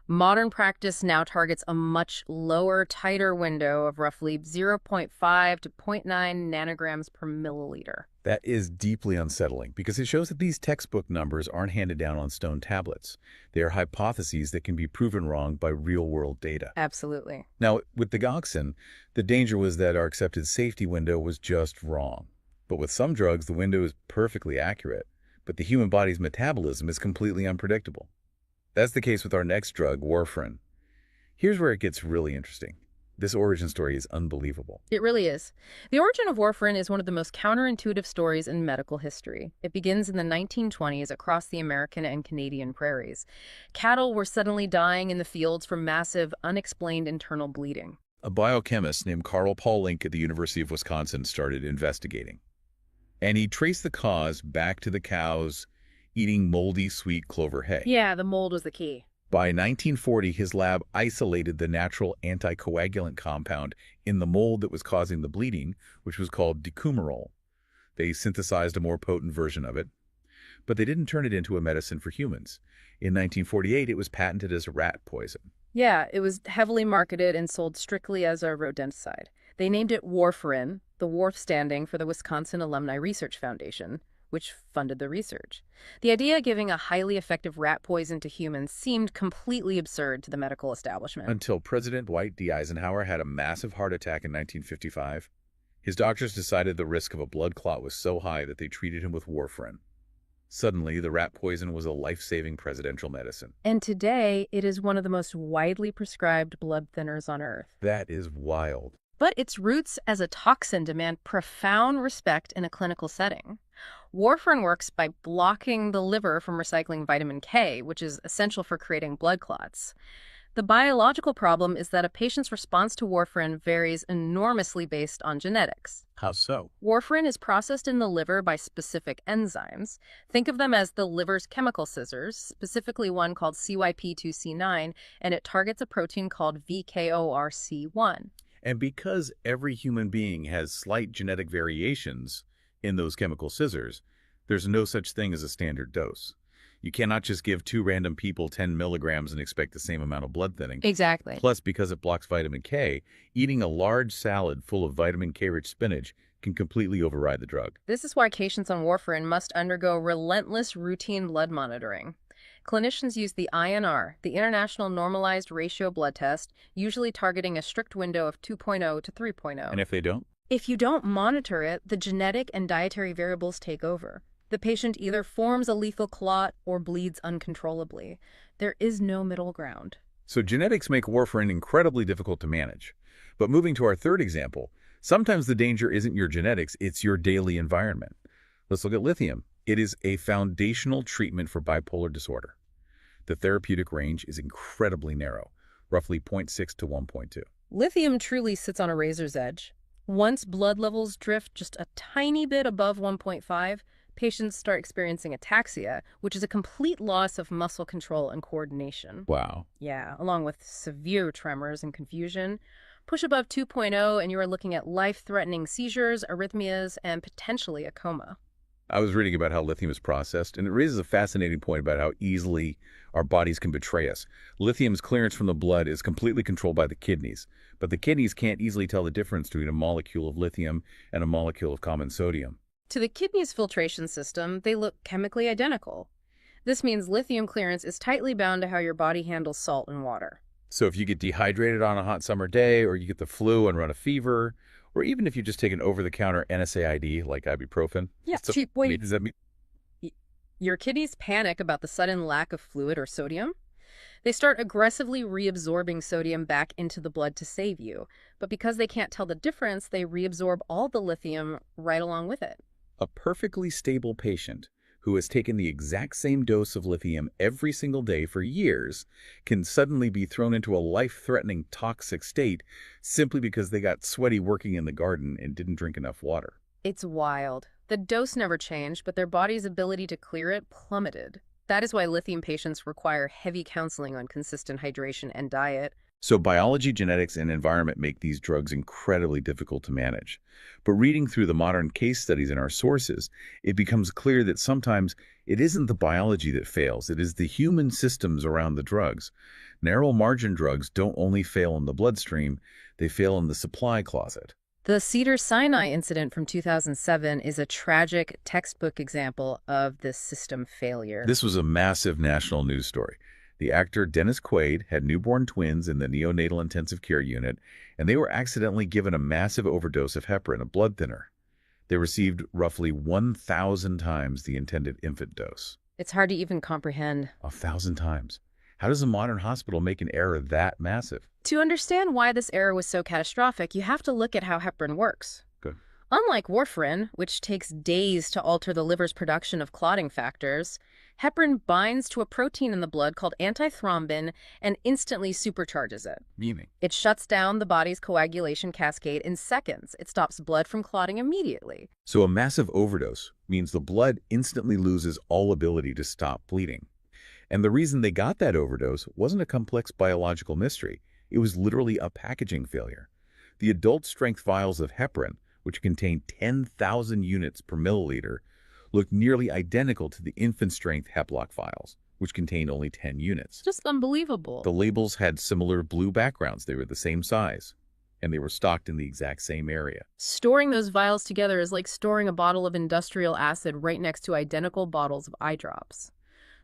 Modern practice now targets a much lower, tighter window of roughly 0.5 to 0.9 nanograms per milliliter. That is deeply unsettling because it shows that these textbook numbers aren't handed down on stone tablets. They are hypotheses that can be proven wrong by real-world data. Absolutely. Now, with digoxin, the danger was that our accepted safety window was just wrong. But with some drugs, the window is perfectly accurate, but the human body's metabolism is completely unpredictable. That's the case with our next drug, warfarin. Here's where it gets really interesting. This origin story is unbelievable. It really is. The origin of warfarin is one of the most counterintuitive stories in medical history. It begins in the 1920s across the American and Canadian prairies. Cattle were suddenly dying in the fields from massive, unexplained internal bleeding. A biochemist named Carl Paul Link at the University of Wisconsin started investigating. And he traced the cause back to the cows eating moldy sweet clover hay. Yeah, the mold was the key. By 1940, his lab isolated the natural anticoagulant compound in the mold that was causing the bleeding, which was called decumarol. They synthesized a more potent version of it, but they didn't turn it into a medicine for humans. In 1948, it was patented as a rat poison. Yeah, it was heavily marketed and sold strictly as a rodenticide. They named it warfarin, the WARF standing for the Wisconsin Alumni Research Foundation, which funded the research. The idea of giving a highly effective rat poison to humans seemed completely absurd to the medical establishment. Until President Dwight D. Eisenhower had a massive heart attack in 1955. His doctors decided the risk of a blood clot was so high that they treated him with warfarin. Suddenly, the rat poison was a life-saving presidential medicine. And today, it is one of the most widely prescribed blood thinners on Earth. That is wild. But its roots as a toxin demand profound respect in a clinical setting. Warfarin works by blocking the liver from recycling vitamin K, which is essential for creating blood clots. The biological problem is that a patient's response to warfarin varies enormously based on genetics. How so? Warfarin is processed in the liver by specific enzymes. Think of them as the liver's chemical scissors, specifically one called CYP2C9, and it targets a protein called VKORC1. And because every human being has slight genetic variations in those chemical scissors, there's no such thing as a standard dose. You cannot just give two random people 10 milligrams and expect the same amount of blood thinning. Exactly. Plus, because it blocks vitamin K, eating a large salad full of vitamin K-rich spinach can completely override the drug. This is why patients on warfarin must undergo relentless routine blood monitoring. Clinicians use the INR, the International Normalized Ratio blood test, usually targeting a strict window of 2.0 to 3.0. And if they don't? If you don't monitor it, the genetic and dietary variables take over. The patient either forms a lethal clot or bleeds uncontrollably. There is no middle ground. So genetics make warfarin incredibly difficult to manage. But moving to our third example, sometimes the danger isn't your genetics, it's your daily environment. Let's look at lithium. It is a foundational treatment for bipolar disorder. The therapeutic range is incredibly narrow, roughly 0.6 to 1.2. Lithium truly sits on a razor's edge. Once blood levels drift just a tiny bit above 1.5, patients start experiencing ataxia, which is a complete loss of muscle control and coordination. Wow. Yeah, along with severe tremors and confusion. Push above 2.0 and you are looking at life-threatening seizures, arrhythmias, and potentially a coma. I was reading about how lithium is processed, and it raises a fascinating point about how easily our bodies can betray us. Lithium's clearance from the blood is completely controlled by the kidneys, but the kidneys can't easily tell the difference between a molecule of lithium and a molecule of common sodium. To the kidney's filtration system, they look chemically identical. This means lithium clearance is tightly bound to how your body handles salt and water. So if you get dehydrated on a hot summer day, or you get the flu and run a fever, Or even if you just take an over-the-counter NSAID like ibuprofen. Yeah, So, cheap I mean, weight. does that mean Your kidneys panic about the sudden lack of fluid or sodium. They start aggressively reabsorbing sodium back into the blood to save you. But because they can't tell the difference, they reabsorb all the lithium right along with it. a perfectly stable patient who has taken the exact same dose of lithium every single day for years can suddenly be thrown into a life-threatening toxic state simply because they got sweaty working in the garden and didn't drink enough water? It's wild. The dose never changed, but their body's ability to clear it plummeted. That is why lithium patients require heavy counseling on consistent hydration and diet. So biology, genetics, and environment make these drugs incredibly difficult to manage. But reading through the modern case studies in our sources, it becomes clear that sometimes it isn't the biology that fails, it is the human systems around the drugs. Narrow margin drugs don't only fail in the bloodstream, they fail in the supply closet. The Cedars-Sinai incident from 2007 is a tragic textbook example of this system failure. This was a massive national news story. The actor Dennis Quaid had newborn twins in the neonatal intensive care unit, and they were accidentally given a massive overdose of heparin, a blood thinner. They received roughly 1,000 times the intended infant dose. It's hard to even comprehend. 1,000 times. How does a modern hospital make an error that massive? To understand why this error was so catastrophic, you have to look at how heparin works. Good. Unlike warfarin, which takes days to alter the liver's production of clotting factors, heparin binds to a protein in the blood called antithrombin and instantly supercharges it. Meaning? It shuts down the body's coagulation cascade in seconds. It stops blood from clotting immediately. So a massive overdose means the blood instantly loses all ability to stop bleeding. And the reason they got that overdose wasn't a complex biological mystery. It was literally a packaging failure. The adult-strength vials of heparin, which contain 10,000 units per milliliter, looked nearly identical to the infant-strength Heplock vials, which contain only 10 units. Just unbelievable. The labels had similar blue backgrounds. They were the same size, and they were stocked in the exact same area. Storing those vials together is like storing a bottle of industrial acid right next to identical bottles of eye drops.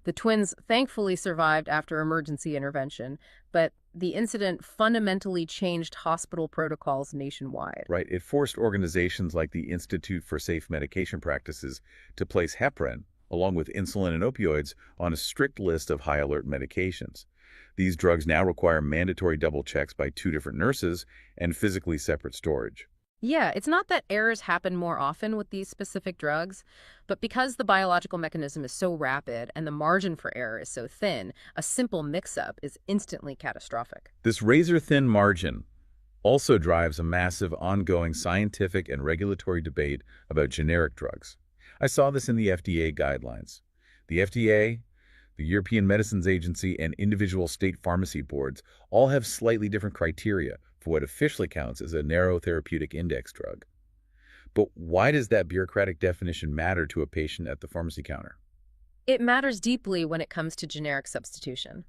The twins thankfully survived after emergency intervention, but the incident fundamentally changed hospital protocols nationwide. Right? It forced organizations like the Institute for Safe Medication Practices to place heparin, along with insulin and opioids, on a strict list of high-alert medications. These drugs now require mandatory double checks by 2 different nurses and physically separate storage. Yeah, it's not that errors happen more often with these specific drugs, but because the biological mechanism is so rapid and the margin for error is so thin, a simple mix-up is instantly catastrophic. This razor-thin margin also drives a massive ongoing scientific and regulatory debate about generic drugs. I saw this in the FDA guidelines. The FDA, the European Medicines Agency, and individual state pharmacy boards all have slightly different criteria for what officially counts as a narrow therapeutic index drug. But why does that bureaucratic definition matter to a patient at the pharmacy counter? It matters deeply when it comes to generic substitution.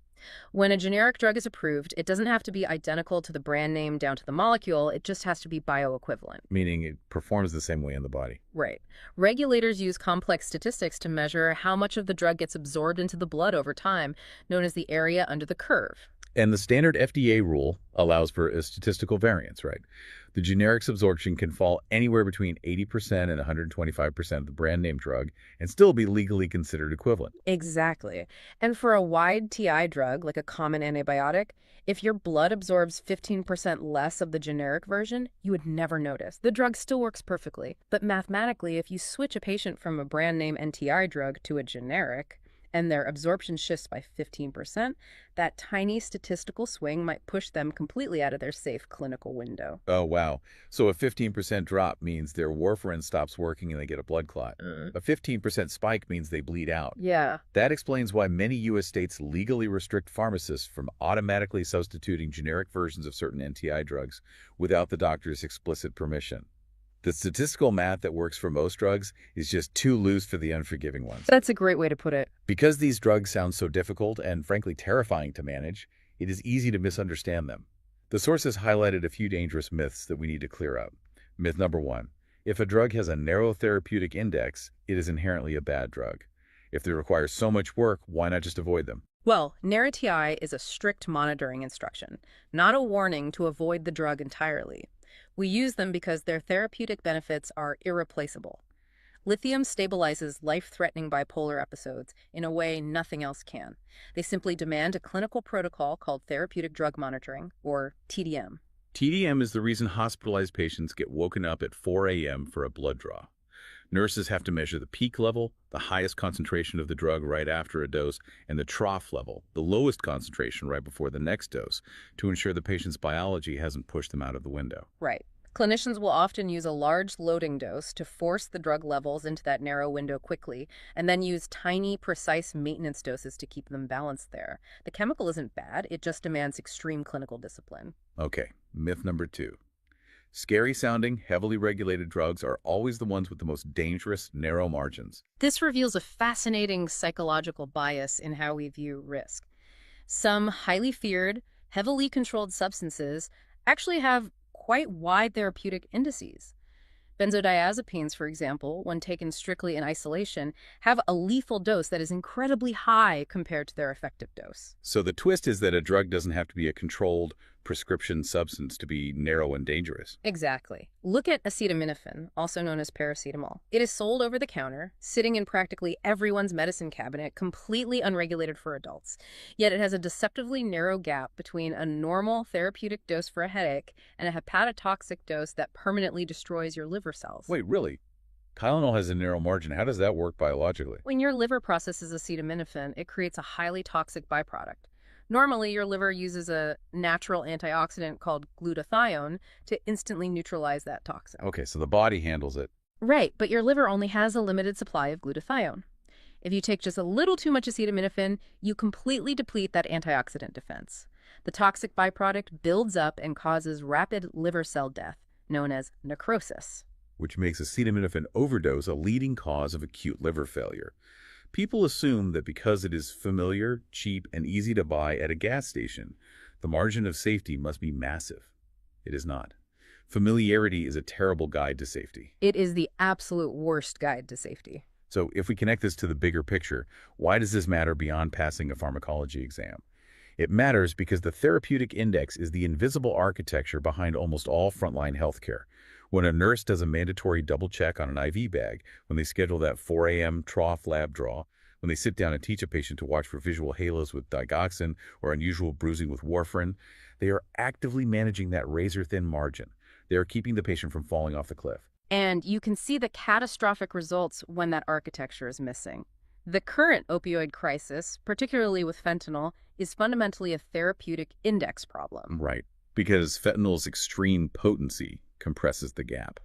When a generic drug is approved, it doesn't have to be identical to the brand name down to the molecule, it just has to be bioequivalent. Meaning it performs the same way in the body. Right. Regulators use complex statistics to measure how much of the drug gets absorbed into the blood over time, known as the area under the curve. And the standard FDA rule allows for a statistical variance, right? The generic's absorption can fall anywhere between 80% and 125% of the brand name drug and still be legally considered equivalent. Exactly. And for a wide TI drug, like a common antibiotic, if your blood absorbs 15% less of the generic version, you would never notice. The drug still works perfectly. But mathematically, if you switch a patient from a brand name NTI drug to a generic, and their absorption shifts by 15%, that tiny statistical swing might push them completely out of their safe clinical window. Oh, wow. So a 15% drop means their warfarin stops working and they get a blood clot. A 15% spike means they bleed out. Yeah. That explains why many U.S. states legally restrict pharmacists from automatically substituting generic versions of certain NTI drugs without the doctor's explicit permission. The statistical math that works for most drugs is just too loose for the unforgiving ones. That's a great way to put it. Because these drugs sound so difficult and frankly terrifying to manage, it is easy to misunderstand them. The sources highlighted a few dangerous myths that we need to clear up. Myth number 1. If a drug has a narrow therapeutic index, it is inherently a bad drug. If they require so much work, why not just avoid them? Well, narrow TI is a strict monitoring instruction, not a warning to avoid the drug entirely. We use them because their therapeutic benefits are irreplaceable. Lithium stabilizes life-threatening bipolar episodes in a way nothing else can. They simply demand a clinical protocol called therapeutic drug monitoring, or TDM. TDM is the reason hospitalized patients get woken up at 4 a.m. for a blood draw. Nurses have to measure the peak level, the highest concentration of the drug right after a dose, and the trough level, the lowest concentration right before the next dose, to ensure the patient's biology hasn't pushed them out of the window. Right. Clinicians will often use a large loading dose to force the drug levels into that narrow window quickly, and then use tiny, precise maintenance doses to keep them balanced there. The chemical isn't bad, it just demands extreme clinical discipline. Okay, myth number 2. Scary-sounding, heavily regulated drugs are always the ones with the most dangerous, narrow margins. This reveals a fascinating psychological bias in how we view risk. Some highly feared, heavily controlled substances actually have quite wide therapeutic indices. Benzodiazepines, for example, when taken strictly in isolation, have a lethal dose that is incredibly high compared to their effective dose. So the twist is that a drug doesn't have to be a controlled prescription substance to be narrow and dangerous. Exactly. Look at acetaminophen, also known as paracetamol. It is sold over the counter, sitting in practically everyone's medicine cabinet, completely unregulated for adults. Yet it has a deceptively narrow gap between a normal therapeutic dose for a headache and a hepatotoxic dose that permanently destroys your liver cells. Wait, really? Tylenol has a narrow margin. How does that work biologically? When your liver processes acetaminophen, it creates a highly toxic byproduct. Normally, your liver uses a natural antioxidant called glutathione to instantly neutralize that toxin. Okay, so the body handles it. Right, but your liver only has a limited supply of glutathione. If you take just a little too much acetaminophen, you completely deplete that antioxidant defense. The toxic byproduct builds up and causes rapid liver cell death, known as necrosis. Which makes acetaminophen overdose a leading cause of acute liver failure. People assume that because it is familiar, cheap, and easy to buy at a gas station, the margin of safety must be massive. It is not. Familiarity is a terrible guide to safety. It is the absolute worst guide to safety. So if we connect this to the bigger picture, why does this matter beyond passing a pharmacology exam? It matters because the therapeutic index is the invisible architecture behind almost all frontline healthcare. When a nurse does a mandatory double check on an IV bag, when they schedule that 4 a.m. trough lab draw, when they sit down and teach a patient to watch for visual halos with digoxin or unusual bruising with warfarin, they are actively managing that razor-thin margin. They are keeping the patient from falling off the cliff. And you can see the catastrophic results when that architecture is missing. The current opioid crisis, particularly with fentanyl, is fundamentally a therapeutic index problem. Right, because fentanyl's extreme potency compresses the gap.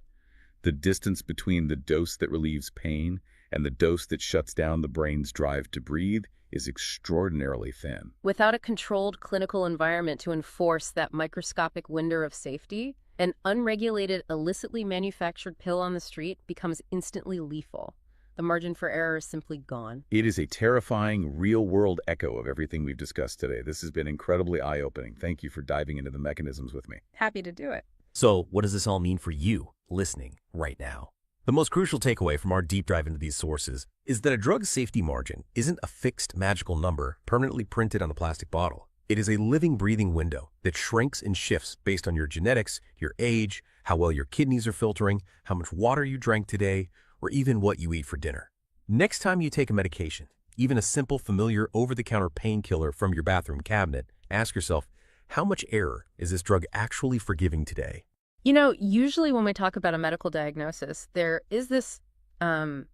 The distance between the dose that relieves pain and the dose that shuts down the brain's drive to breathe is extraordinarily thin. Without a controlled clinical environment to enforce that microscopic window of safety, an unregulated, illicitly manufactured pill on the street becomes instantly lethal. The margin for error is simply gone. It is a terrifying, real-world echo of everything we've discussed today. This has been incredibly eye-opening. Thank you for diving into the mechanisms with me. Happy to do it. So, what does this all mean for you, listening right now? The most crucial takeaway from our deep dive into these sources is that a drug's safety margin isn't a fixed magical number permanently printed on a plastic bottle. It is a living, breathing window that shrinks and shifts based on your genetics, your age, how well your kidneys are filtering, how much water you drank today, or even what you eat for dinner. Next time you take a medication, even a simple, familiar, over-the-counter painkiller from your bathroom cabinet, ask yourself, how much error is this drug actually forgiving today? You know, usually when we talk about a medical diagnosis, there is this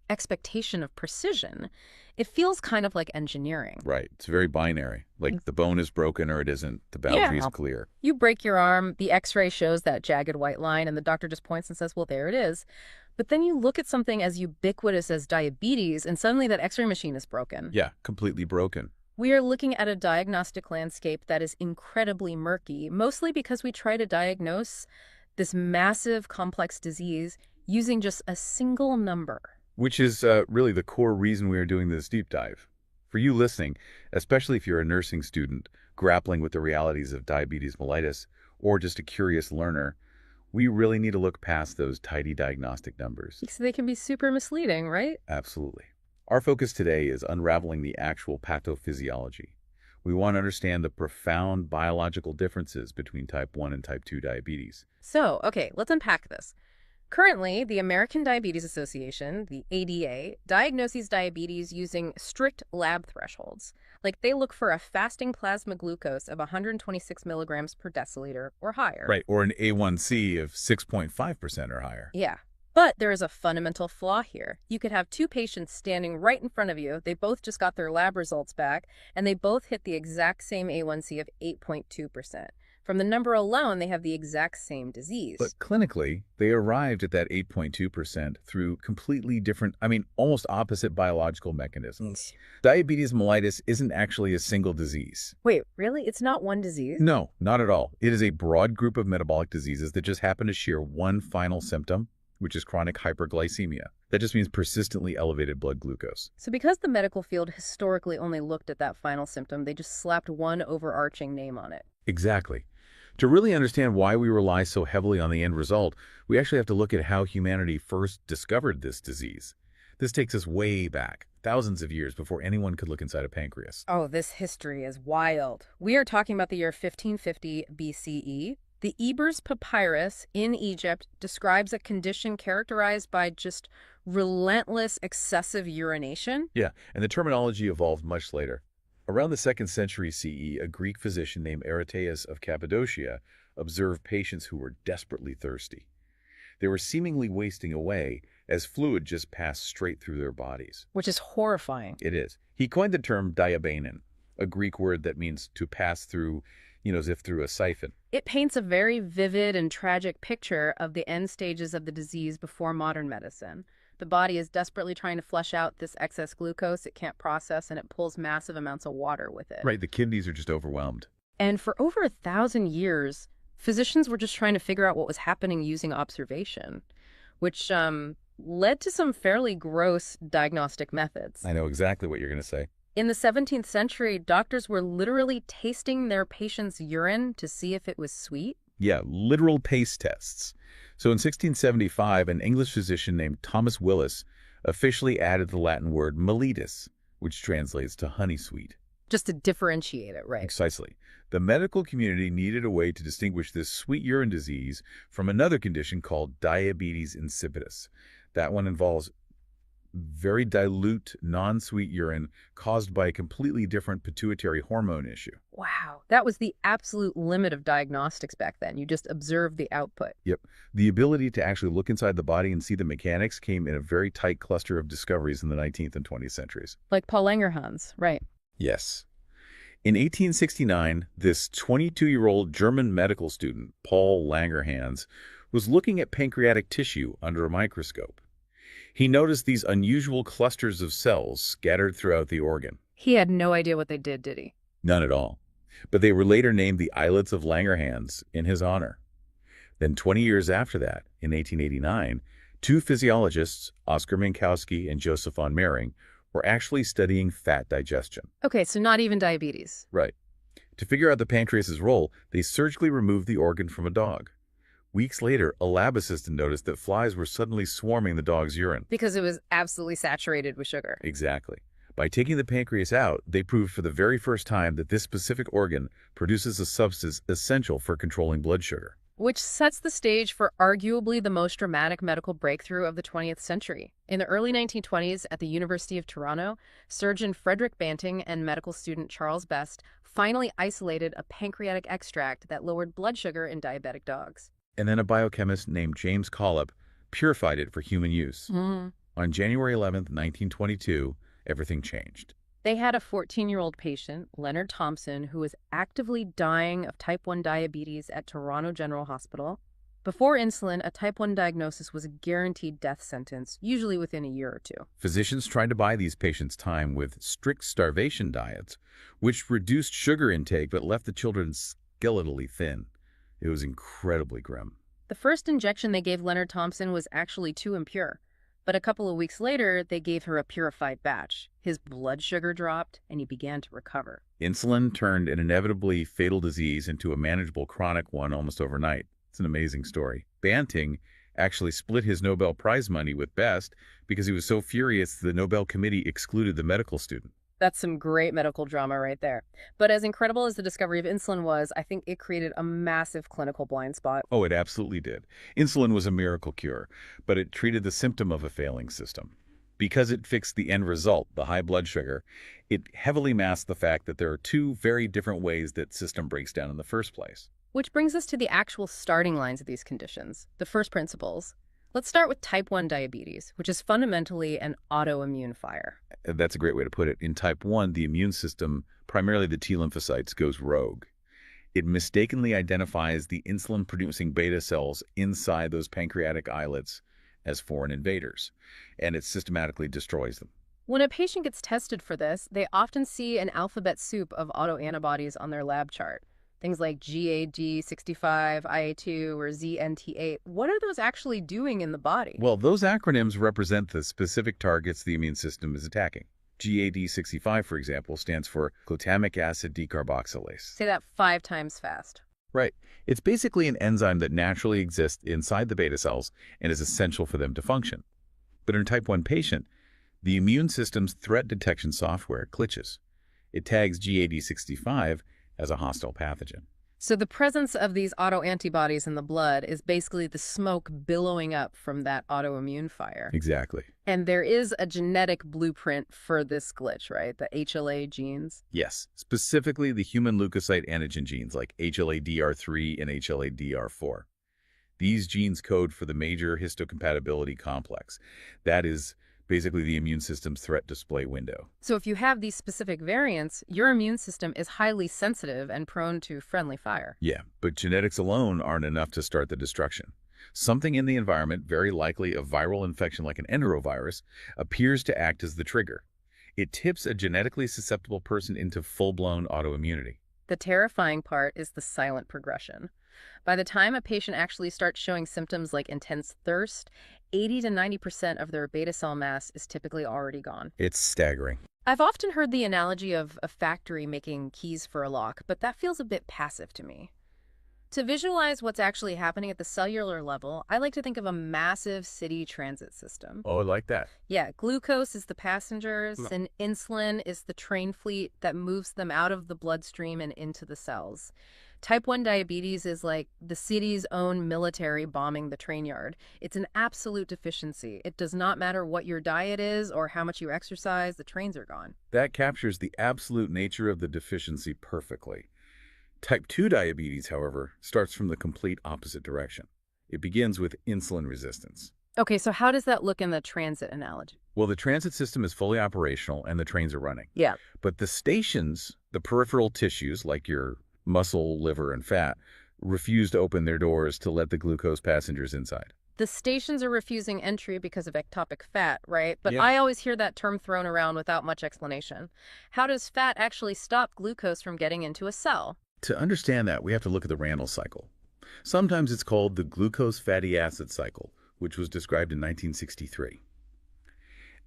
expectation of precision. It feels kind of like engineering. Right. It's very binary. Like the bone is broken or it isn't. The boundary is clear. You break your arm, the x-ray shows that jagged white line, and the doctor just points and says, well, there it is. But then you look at something as ubiquitous as diabetes, and suddenly that x-ray machine is broken. Yeah, completely broken. We are looking at a diagnostic landscape that is incredibly murky, mostly because we try to diagnose this massive, complex disease using just a single number. Which is really the core reason we are doing this deep dive. For you listening, especially if you're a nursing student grappling with the realities of diabetes mellitus, or just a curious learner, we really need to look past those tidy diagnostic numbers. Because they can be super misleading, right? Absolutely. Our focus today is unraveling the actual pathophysiology. We want to understand the profound biological differences between type 1 and type 2 diabetes. So, okay, let's unpack this. Currently, the American Diabetes Association, the ADA, diagnoses diabetes using strict lab thresholds. Like they look for a fasting plasma glucose of 126 milligrams per deciliter or higher. Right, or an A1C of 6.5% or higher. Yeah. But there is a fundamental flaw here. You could have two patients standing right in front of you. They both just got their lab results back, and they both hit the exact same A1C of 8.2%. From the number alone, they have the exact same disease. But clinically, they arrived at that 8.2% through completely different, almost opposite biological mechanisms. Diabetes mellitus isn't actually a single disease. Wait, really? It's not one disease? No, not at all. It is a broad group of metabolic diseases that just happen to share one final symptom, which is chronic hyperglycemia. That just means persistently elevated blood glucose. So because the medical field historically only looked at that final symptom, they just slapped one overarching name on it. Exactly. To really understand why we rely so heavily on the end result, we actually have to look at how humanity first discovered this disease. This takes us way back, thousands of years before anyone could look inside a pancreas. Oh, this history is wild. We are talking about the year 1550 BCE. The Ebers Papyrus in Egypt describes a condition characterized by just relentless excessive urination. Yeah, and the terminology evolved much later. Around the 2nd century CE, a Greek physician named Eratosthenes of Cappadocia observed patients who were desperately thirsty. They were seemingly wasting away as fluid just passed straight through their bodies. Which is horrifying. It is. He coined the term diabanon, a Greek word that means to pass through, as if through a siphon. It paints a very vivid and tragic picture of the end stages of the disease before modern medicine. The body is desperately trying to flush out this excess glucose it can't process, and it pulls massive amounts of water with it. Right, the kidneys are just overwhelmed. And for over 1,000 years, physicians were just trying to figure out what was happening using observation, which led to some fairly gross diagnostic methods. I know exactly what you're going to say. In the 17th century, doctors were literally tasting their patients' urine to see if it was sweet. Yeah, literal taste tests. So in 1675, an English physician named Thomas Willis officially added the Latin word mellitus, which translates to honey sweet. Just to differentiate it, right? Precisely. The medical community needed a way to distinguish this sweet urine disease from another condition called diabetes insipidus. That one involves very dilute, non-sweet urine caused by a completely different pituitary hormone issue. Wow, that was the absolute limit of diagnostics back then. You just observed the output. Yep. The ability to actually look inside the body and see the mechanics came in a very tight cluster of discoveries in the 19th and 20th centuries. Like Paul Langerhans, right? Yes. In 1869, this 22-year-old German medical student, Paul Langerhans, was looking at pancreatic tissue under a microscope. He noticed these unusual clusters of cells scattered throughout the organ. He had no idea what they did he? None at all. But they were later named the islets of Langerhans in his honor. Then 20 years after that, in 1889, two physiologists, Oskar Minkowski and Joseph von Mering, were actually studying fat digestion. Okay, so not even diabetes. Right. To figure out the pancreas's role, they surgically removed the organ from a dog. Weeks later, a lab assistant noticed that flies were suddenly swarming the dog's urine. Because it was absolutely saturated with sugar. Exactly. By taking the pancreas out, they proved for the very first time that this specific organ produces a substance essential for controlling blood sugar. Which sets the stage for arguably the most dramatic medical breakthrough of the 20th century. In the early 1920s, at the University of Toronto, surgeon Frederick Banting and medical student Charles Best finally isolated a pancreatic extract that lowered blood sugar in diabetic dogs. And then a biochemist named James Collop purified it for human use. On January 11th, 1922, everything changed. They had a 14-year-old patient, Leonard Thompson, who was actively dying of type 1 diabetes at Toronto General Hospital. Before insulin, a type 1 diagnosis was a guaranteed death sentence, usually within a year or two. Physicians tried to buy these patients time with strict starvation diets, which reduced sugar intake but left the children skeletally thin. It was incredibly grim. The first injection they gave Leonard Thompson was actually too impure. But a couple of weeks later, they gave her a purified batch. His blood sugar dropped, and he began to recover. Insulin turned an inevitably fatal disease into a manageable chronic one almost overnight. It's an amazing story. Banting actually split his Nobel Prize money with Best because he was so furious the Nobel Committee excluded the medical student. That's some great medical drama right there. But as incredible as the discovery of insulin was, I think it created a massive clinical blind spot. Oh, it absolutely did. Insulin was a miracle cure, but it treated the symptom of a failing system. Because it fixed the end result, the high blood sugar, it heavily masked the fact that there are two very different ways that system breaks down in the first place. Which brings us to the actual starting lines of these conditions, the first principles. Let's start with type 1 diabetes, which is fundamentally an autoimmune fire. That's a great way to put it. In type 1, the immune system, primarily the T lymphocytes, goes rogue. It mistakenly identifies the insulin-producing beta cells inside those pancreatic islets as foreign invaders, and it systematically destroys them. When a patient gets tested for this, they often see an alphabet soup of autoantibodies on their lab chart. Things like GAG65, IA2, or ZNT8. What are those actually doing in the body? Well, those acronyms represent the specific targets the immune system is attacking. GAD65, for example, stands for glutamic acid decarboxylase. Say that 5 times fast. Right. It's basically an enzyme that naturally exists inside the beta cells and is essential for them to function. But in a type 1 patient, the immune system's threat detection software glitches. It tags GAD65 as a hostile pathogen. So the presence of these autoantibodies in the blood is basically the smoke billowing up from that autoimmune fire. Exactly. And there is a genetic blueprint for this glitch, right? The HLA genes. Yes, specifically the human leukocyte antigen genes like HLA-DR3 and HLA-DR4. These genes code for the major histocompatibility complex. That is basically the immune system's threat display window. So if you have these specific variants, your immune system is highly sensitive and prone to friendly fire. Yeah, but genetics alone aren't enough to start the destruction. Something in the environment, very likely a viral infection like an enterovirus, appears to act as the trigger. It tips a genetically susceptible person into full-blown autoimmunity. The terrifying part is the silent progression. By the time a patient actually starts showing symptoms like intense thirst, 80 to 90% of their beta cell mass is typically already gone. It's staggering. I've often heard the analogy of a factory making keys for a lock, but that feels a bit passive to me. To visualize what's actually happening at the cellular level, I like to think of a massive city transit system. Oh, I like that. Yeah, glucose is the passengers, and insulin is the train fleet that moves them out of the bloodstream and into the cells. Type 1 diabetes is like the city's own military bombing the train yard. It's an absolute deficiency. It does not matter what your diet is or how much you exercise, the trains are gone. That captures the absolute nature of the deficiency perfectly. Type 2 diabetes, however, starts from the complete opposite direction. It begins with insulin resistance. Okay, so how does that look in the transit analogy? Well, the transit system is fully operational and the trains are running. Yeah. But the stations, the peripheral tissues like your muscle, liver, and fat, refuse to open their doors to let the glucose passengers inside. The stations are refusing entry because of ectopic fat, right? But Yeah. I always hear that term thrown around without much explanation. How does fat actually stop glucose from getting into a cell? To understand that, we have to look at the Randle cycle. Sometimes it's called the glucose fatty acid cycle, which was described in 1963.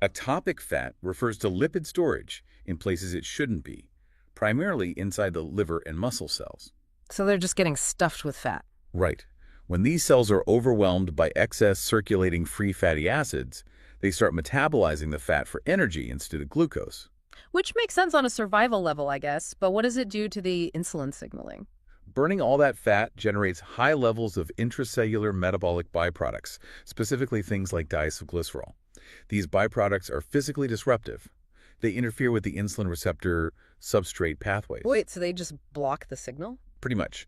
Ectopic fat refers to lipid storage in places it shouldn't be, primarily inside the liver and muscle cells. So they're just getting stuffed with fat. Right. When these cells are overwhelmed by excess circulating free fatty acids, they start metabolizing the fat for energy instead of glucose. Which makes sense on a survival level, I guess, but what does it do to the insulin signaling? Burning all that fat generates high levels of intracellular metabolic byproducts, specifically things like diacylglycerol. These byproducts are physically disruptive. They interfere with the insulin receptor substrate pathways. Wait, so they just block the signal? Pretty much.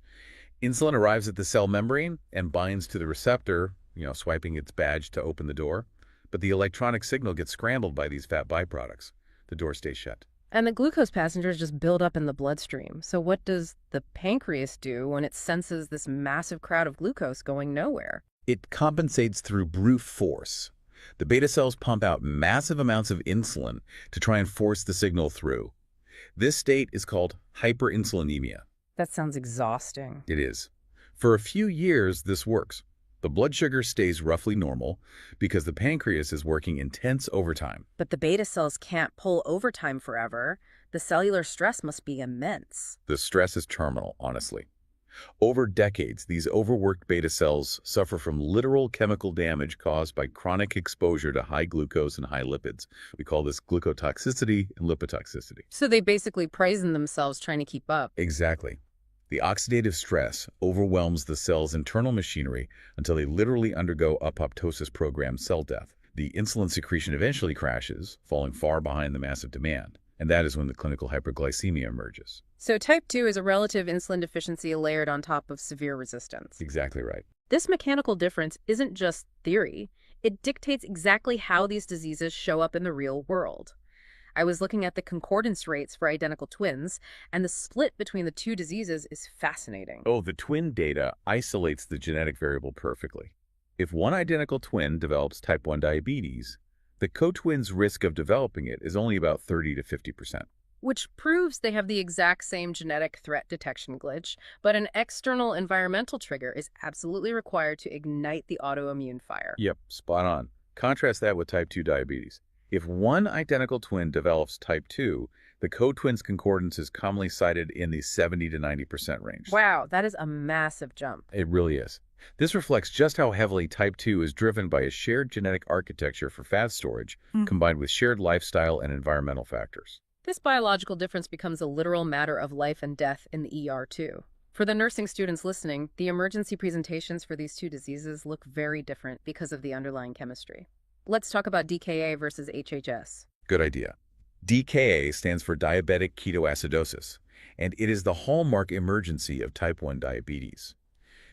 Insulin arrives at the cell membrane and binds to the receptor, swiping its badge to open the door. But the electronic signal gets scrambled by these fat byproducts. The door stays shut. And the glucose passengers just build up in the bloodstream. So what does the pancreas do when it senses this massive crowd of glucose going nowhere? It compensates through brute force. The beta cells pump out massive amounts of insulin to try and force the signal through. This state is called hyperinsulinemia. That sounds exhausting. It is. For a few years, this works. The blood sugar stays roughly normal because the pancreas is working intense overtime. But the beta cells can't pull overtime forever. The cellular stress must be immense. The stress is terminal, honestly. Over decades, these overworked beta cells suffer from literal chemical damage caused by chronic exposure to high glucose and high lipids. We call this glucotoxicity and lipotoxicity. So they basically poison themselves trying to keep up. Exactly. The oxidative stress overwhelms the cell's internal machinery until they literally undergo apoptosis-programmed cell death. The insulin secretion eventually crashes, falling far behind the massive demand. And that is when the clinical hyperglycemia emerges. So type 2 is a relative insulin deficiency layered on top of severe resistance. Exactly right. This mechanical difference isn't just theory. It dictates exactly how these diseases show up in the real world. I was looking at the concordance rates for identical twins, and the split between the two diseases is fascinating. Oh, the twin data isolates the genetic variable perfectly. If one identical twin develops type 1 diabetes, the co-twin's risk of developing it is only about 30 to 50%. Which proves they have the exact same genetic threat detection glitch, but an external environmental trigger is absolutely required to ignite the autoimmune fire. Yep, spot on. Contrast that with type 2 diabetes. If one identical twin develops type 2, the co-twin's concordance is commonly cited in the 70 to 90% range. Wow, that is a massive jump. It really is. This reflects just how heavily type 2 is driven by a shared genetic architecture for fat storage, combined with shared lifestyle and environmental factors. This biological difference becomes a literal matter of life and death in the ER too. For the nursing students listening, the emergency presentations for these two diseases look very different because of the underlying chemistry. Let's talk about DKA versus HHS. Good idea. DKA stands for diabetic ketoacidosis, and it is the hallmark emergency of type 1 diabetes.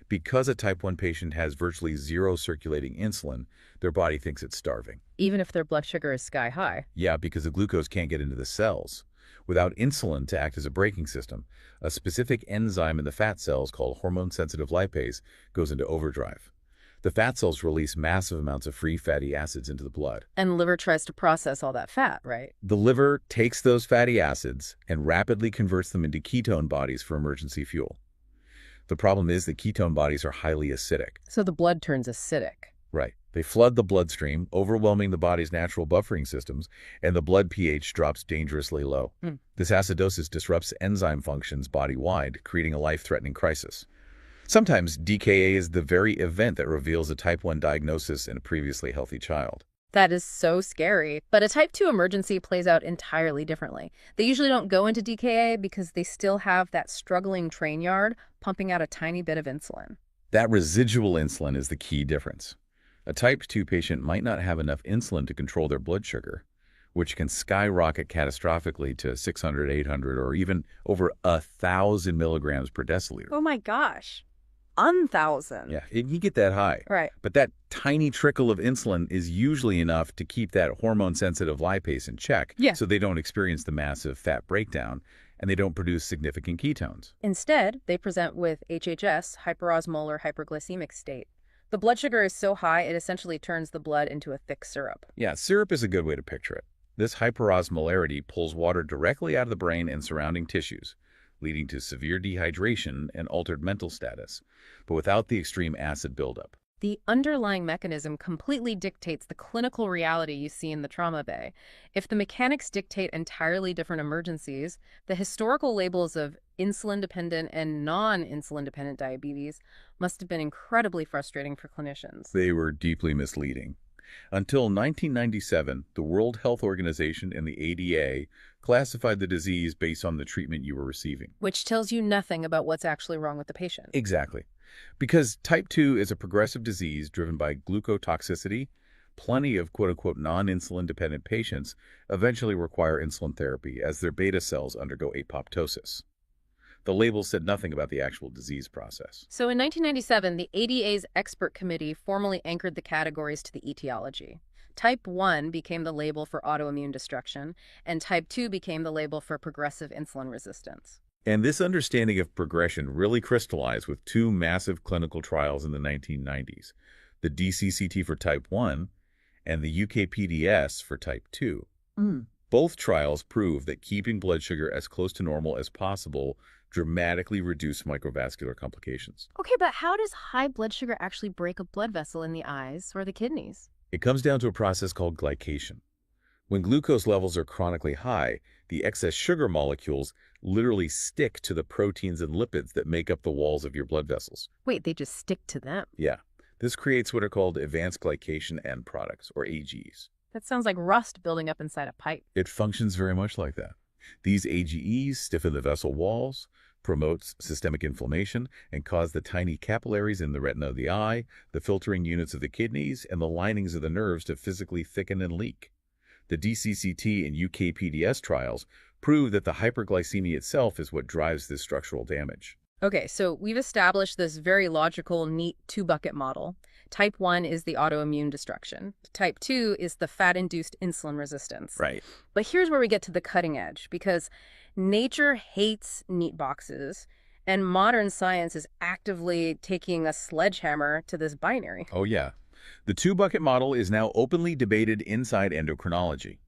Because a type 1 patient has virtually zero circulating insulin, their body thinks it's starving. Even if their blood sugar is sky high. Yeah, because the glucose can't get into the cells. Without insulin to act as a braking system, a specific enzyme in the fat cells called hormone-sensitive lipase goes into overdrive. The fat cells release massive amounts of free fatty acids into the blood. And the liver tries to process all that fat, right? The liver takes those fatty acids and rapidly converts them into ketone bodies for emergency fuel. The problem is that ketone bodies are highly acidic. So the blood turns acidic. Right. They flood the bloodstream, overwhelming the body's natural buffering systems, and the blood pH drops dangerously low. This acidosis disrupts enzyme functions body-wide, creating a life-threatening crisis. Sometimes DKA is the very event that reveals a type 1 diagnosis in a previously healthy child. That is so scary. But a type 2 emergency plays out entirely differently. They usually don't go into DKA because they still have that struggling train yard pumping out a tiny bit of insulin. That residual insulin is the key difference. A type 2 patient might not have enough insulin to control their blood sugar, which can skyrocket catastrophically to 600, 800, or even over 1,000 milligrams per deciliter. Oh my gosh. 1,000. Yeah, you get that high. Right. But that tiny trickle of insulin is usually enough to keep that hormone-sensitive lipase in check, so they don't experience the massive fat breakdown, and they don't produce significant ketones. Instead, they present with HHS, hyperosmolar hyperglycemic state. The blood sugar is so high, it essentially turns the blood into a thick syrup. Yeah, syrup is a good way to picture it. This hyperosmolarity pulls water directly out of the brain and surrounding tissues, leading to severe dehydration and altered mental status, but without the extreme acid buildup. The underlying mechanism completely dictates the clinical reality you see in the trauma bay. If the mechanics dictate entirely different emergencies, the historical labels of insulin-dependent and non-insulin-dependent diabetes must have been incredibly frustrating for clinicians. They were deeply misleading. Until 1997, the World Health Organization and the ADA classified the disease based on the treatment you were receiving. Which tells you nothing about what's actually wrong with the patient. Exactly. Because type 2 is a progressive disease driven by glucotoxicity, plenty of quote-unquote non-insulin dependent patients eventually require insulin therapy as their beta cells undergo apoptosis. The label said nothing about the actual disease process. So in 1997, the ADA's expert committee formally anchored the categories to the etiology. Type 1 became the label for autoimmune destruction, and type 2 became the label for progressive insulin resistance. And this understanding of progression really crystallized with two massive clinical trials in the 1990s, the DCCT for type 1 and the UKPDS for type 2. Both trials prove that keeping blood sugar as close to normal as possible dramatically reduced microvascular complications. Okay, but how does high blood sugar actually break a blood vessel in the eyes or the kidneys? It comes down to a process called glycation. When glucose levels are chronically high, the excess sugar molecules literally stick to the proteins and lipids that make up the walls of your blood vessels. Wait, they just stick to them. Yeah. This creates what are called advanced glycation end products, or AGEs. That sounds like rust building up inside a pipe. It functions very much like that. These AGEs stiffen the vessel walls, promotes systemic inflammation, and cause the tiny capillaries in the retina of the eye, the filtering units of the kidneys, and the linings of the nerves to physically thicken and leak. The DCCT and UKPDS trials prove that the hyperglycemia itself is what drives this structural damage. Okay, so we've established this very logical, neat two-bucket model. Type 1 is the autoimmune destruction. Type 2 is the fat-induced insulin resistance. Right. But here's where we get to the cutting edge, because nature hates neat boxes, and modern science is actively taking a sledgehammer to this binary. Oh, yeah. The two-bucket model is now openly debated inside endocrinology.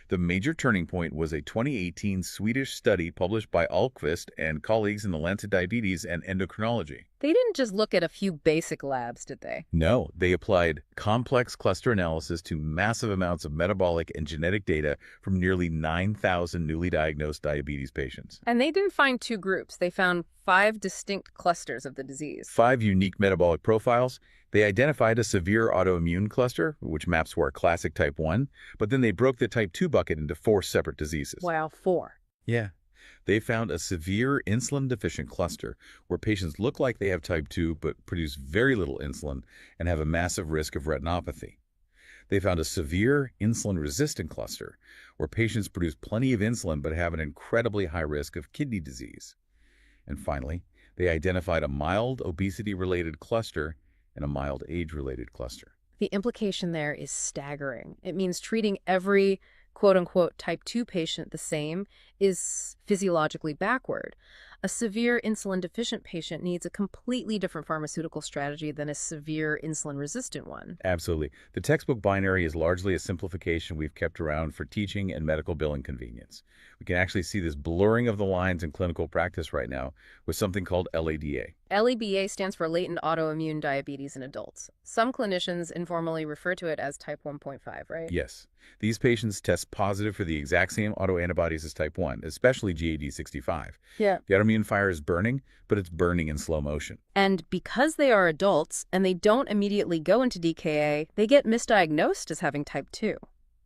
The major turning point was a 2018 Swedish study published by Almqvist and colleagues in the Lancet Diabetes and Endocrinology. They didn't just look at a few basic labs, did they? No, they applied complex cluster analysis to massive amounts of metabolic and genetic data from nearly 9,000 newly diagnosed diabetes patients. And they didn't find two groups. They found 5 distinct clusters of the disease. 5 unique metabolic profiles. They identified a severe autoimmune cluster, which maps to our classic type 1, but then they broke the type 2 bucket into 4 separate diseases. Wow, 4. Yeah. They found a severe insulin-deficient cluster where patients look like they have type 2 but produce very little insulin and have a massive risk of retinopathy. They found a severe insulin-resistant cluster where patients produce plenty of insulin but have an incredibly high risk of kidney disease. And finally, they identified a mild obesity-related cluster and a mild age-related cluster. The implication there is staggering. It means treating every quote-unquote type 2 patient the same is physiologically backward. A severe insulin-deficient patient needs a completely different pharmaceutical strategy than a severe insulin-resistant one. Absolutely. The textbook binary is largely a simplification we've kept around for teaching and medical billing convenience. We can actually see this blurring of the lines in clinical practice right now with something called LADA. LABA stands for latent autoimmune diabetes in adults. Some clinicians informally refer to it as type 1.5, right? Yes. These patients test positive for the exact same autoantibodies as type 1, especially GAD65. Yeah. The autoimmune fire is burning, but it's burning in slow motion. And because they are adults and they don't immediately go into DKA, they get misdiagnosed as having type 2.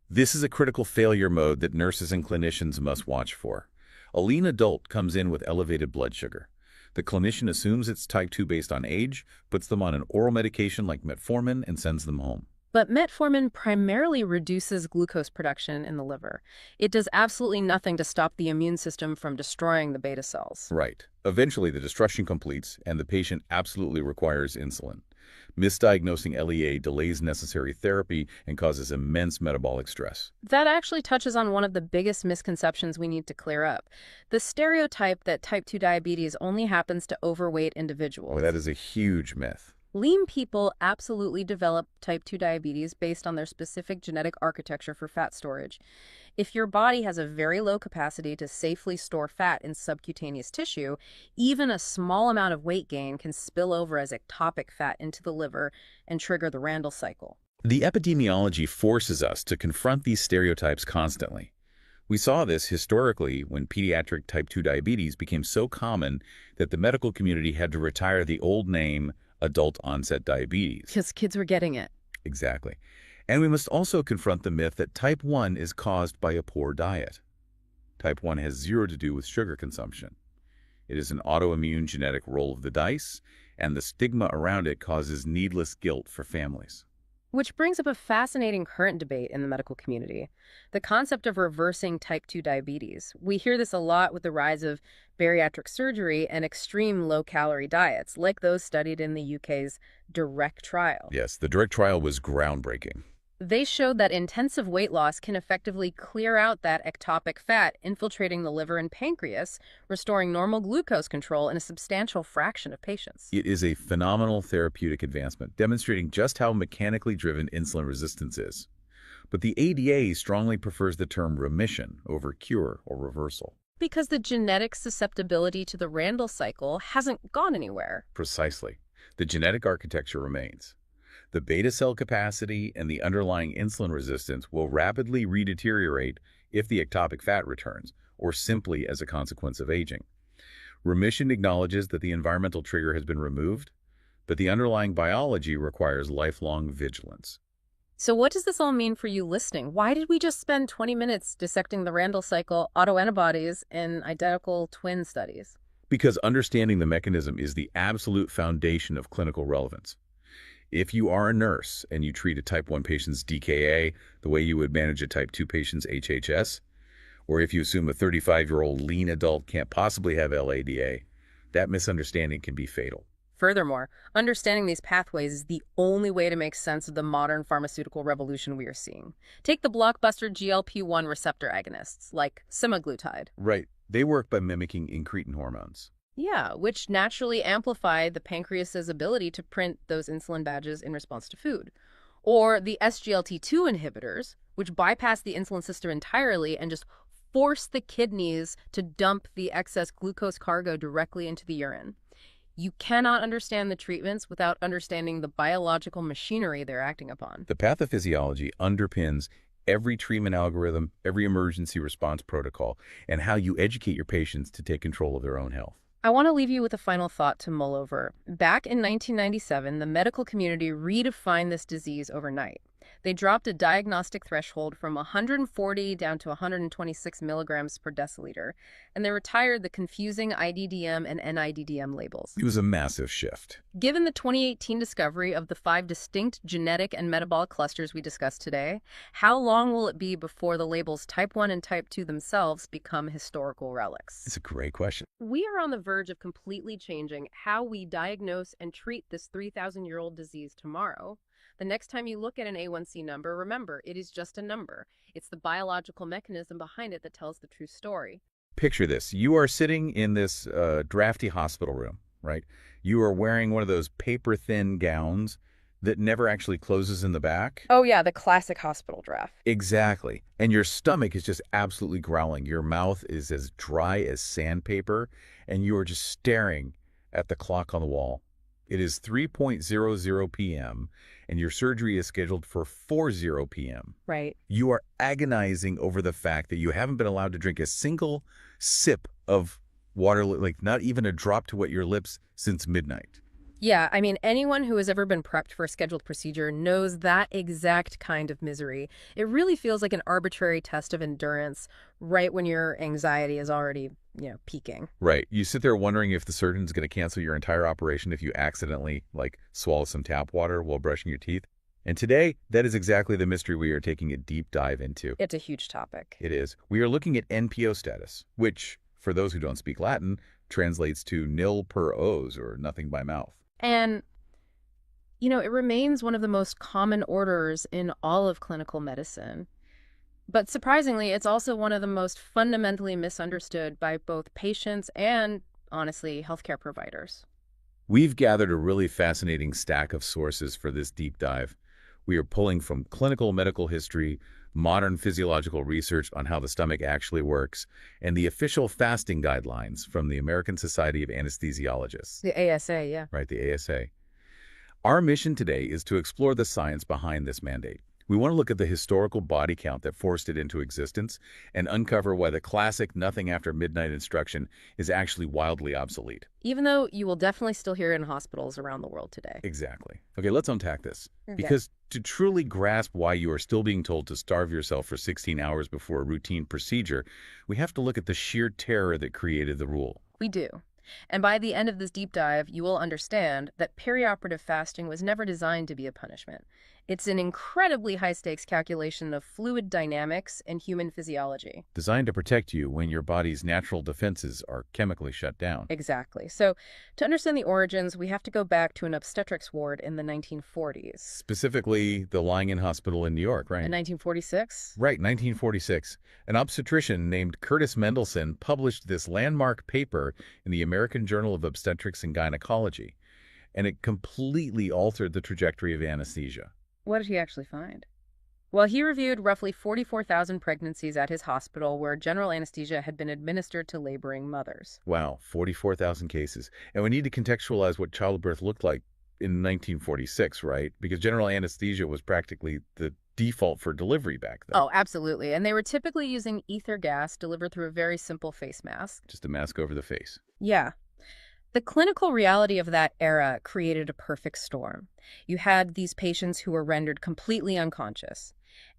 This is a critical failure mode that nurses and clinicians must watch for. A lean adult comes in with elevated blood sugar. The clinician assumes it's type 2 based on age, puts them on an oral medication like metformin, and sends them home. But metformin primarily reduces glucose production in the liver. It does absolutely nothing to stop the immune system from destroying the beta cells. Right. Eventually, the destruction completes, and the patient absolutely requires insulin. Misdiagnosing LEA delays necessary therapy and causes immense metabolic stress. That actually touches on one of the biggest misconceptions we need to clear up. The stereotype that type 2 diabetes only happens to overweight individuals. Oh, that is a huge myth. Lean people absolutely develop type 2 diabetes based on their specific genetic architecture for fat storage. If your body has a very low capacity to safely store fat in subcutaneous tissue, even a small amount of weight gain can spill over as ectopic fat into the liver and trigger the Randle cycle. The epidemiology forces us to confront these stereotypes constantly. We saw this historically when pediatric type 2 diabetes became so common that the medical community had to retire the old name adult-onset diabetes. Because kids were getting it. Exactly. And we must also confront the myth that type 1 is caused by a poor diet. Type 1 has zero to do with sugar consumption. It is an autoimmune genetic roll of the dice, and the stigma around it causes needless guilt for families. Which brings up a fascinating current debate in the medical community, the concept of reversing type 2 diabetes. We hear this a lot with the rise of bariatric surgery and extreme low-calorie diets, like those studied in the UK's DIRECT trial. Yes, the DIRECT trial was groundbreaking. They showed that intensive weight loss can effectively clear out that ectopic fat infiltrating the liver and pancreas, restoring normal glucose control in a substantial fraction of patients. It is a phenomenal therapeutic advancement, demonstrating just how mechanically driven insulin resistance is. But the ADA strongly prefers the term remission over cure or reversal. Because the genetic susceptibility to the Randle cycle hasn't gone anywhere. Precisely. The genetic architecture remains. The beta cell capacity and the underlying insulin resistance will rapidly re-deteriorate if the ectopic fat returns, or simply as a consequence of aging. Remission acknowledges that the environmental trigger has been removed, but the underlying biology requires lifelong vigilance. So what does this all mean for you listening? Why did we just spend 20 minutes dissecting the Randall cycle, autoantibodies, and identical twin studies? Because understanding the mechanism is the absolute foundation of clinical relevance. If you are a nurse and you treat a type 1 patient's DKA the way you would manage a type 2 patient's HHS, or if you assume a 35-year-old lean adult can't possibly have LADA, that misunderstanding can be fatal. Furthermore, understanding these pathways is the only way to make sense of the modern pharmaceutical revolution we are seeing. Take the blockbuster GLP-1 receptor agonists, like semaglutide. Right. They work by mimicking incretin hormones. Yeah, which naturally amplify the pancreas's ability to print those insulin badges in response to food. Or the SGLT2 inhibitors, which bypass the insulin system entirely and just force the kidneys to dump the excess glucose cargo directly into the urine. You cannot understand the treatments without understanding the biological machinery they're acting upon. The pathophysiology underpins every treatment algorithm, every emergency response protocol, and how you educate your patients to take control of their own health. I want to leave you with a final thought to mull over. Back in 1997, the medical community redefined this disease overnight. They dropped a diagnostic threshold from 140 down to 126 milligrams per deciliter, and they retired the confusing IDDM and NIDDM labels. It was a massive shift. Given the 2018 discovery of the 5 distinct genetic and metabolic clusters we discussed today, how long will it be before the labels type 1 and type 2 themselves become historical relics? It's a great question. We are on the verge of completely changing how we diagnose and treat this 3,000-year-old disease tomorrow. The next time you look at an A1C number, remember, it is just a number. It's the biological mechanism behind it that tells the true story. Picture this. You are sitting in this drafty hospital room, right? You are wearing one of those paper-thin gowns that never actually closes in the back. Oh yeah, the classic hospital draft. Exactly. And your stomach is just absolutely growling. Your mouth is as dry as sandpaper, and you are just staring at the clock on the wall. It is 3:00 p.m., and your surgery is scheduled for 4:00 p.m. Right. You are agonizing over the fact that you haven't been allowed to drink a single sip of water, like not even a drop to wet your lips, since midnight. Yeah, I mean, anyone who has ever been prepped for a scheduled procedure knows that exact kind of misery. It really feels like an arbitrary test of endurance right when your anxiety is already, peaking. Right. You sit there wondering if the surgeon's going to cancel your entire operation if you accidentally, swallow some tap water while brushing your teeth. And today, that is exactly the mystery we are taking a deep dive into. It's a huge topic. It is. We are looking at NPO status, which, for those who don't speak Latin, translates to nil per os, or nothing by mouth. And, it remains one of the most common orders in all of clinical medicine. But surprisingly, it's also one of the most fundamentally misunderstood by both patients and, honestly, healthcare providers. We've gathered a really fascinating stack of sources for this deep dive. We are pulling from clinical medical history, modern physiological research on how the stomach actually works, and the official fasting guidelines from the American Society of Anesthesiologists. The ASA, yeah. Right, the ASA. Our mission today is to explore the science behind this mandate. We want to look at the historical body count that forced it into existence and uncover why the classic nothing after midnight instruction is actually wildly obsolete. Even though you will definitely still hear it in hospitals around the world today. Exactly. Okay, let's unpack this. Because to truly grasp why you are still being told to starve yourself for 16 hours before a routine procedure, we have to look at the sheer terror that created the rule. We do. And by the end of this deep dive, you will understand that perioperative fasting was never designed to be a punishment. It's an incredibly high-stakes calculation of fluid dynamics and human physiology. Designed to protect you when your body's natural defenses are chemically shut down. Exactly. So to understand the origins, we have to go back to an obstetrics ward in the 1940s. Specifically, the lying-in hospital in New York, right? In 1946? Right, 1946. An obstetrician named Curtis Mendelson published this landmark paper in the American Journal of Obstetrics and Gynecology, and it completely altered the trajectory of anesthesia. What did he actually find? Well, he reviewed roughly 44,000 pregnancies at his hospital where general anesthesia had been administered to laboring mothers. Wow, 44,000 cases. And we need to contextualize what childbirth looked like in 1946, right? Because general anesthesia was practically the default for delivery back then. Oh, absolutely. And they were typically using ether gas delivered through a very simple face mask. Just a mask over the face. Yeah. The clinical reality of that era created a perfect storm. You had these patients who were rendered completely unconscious.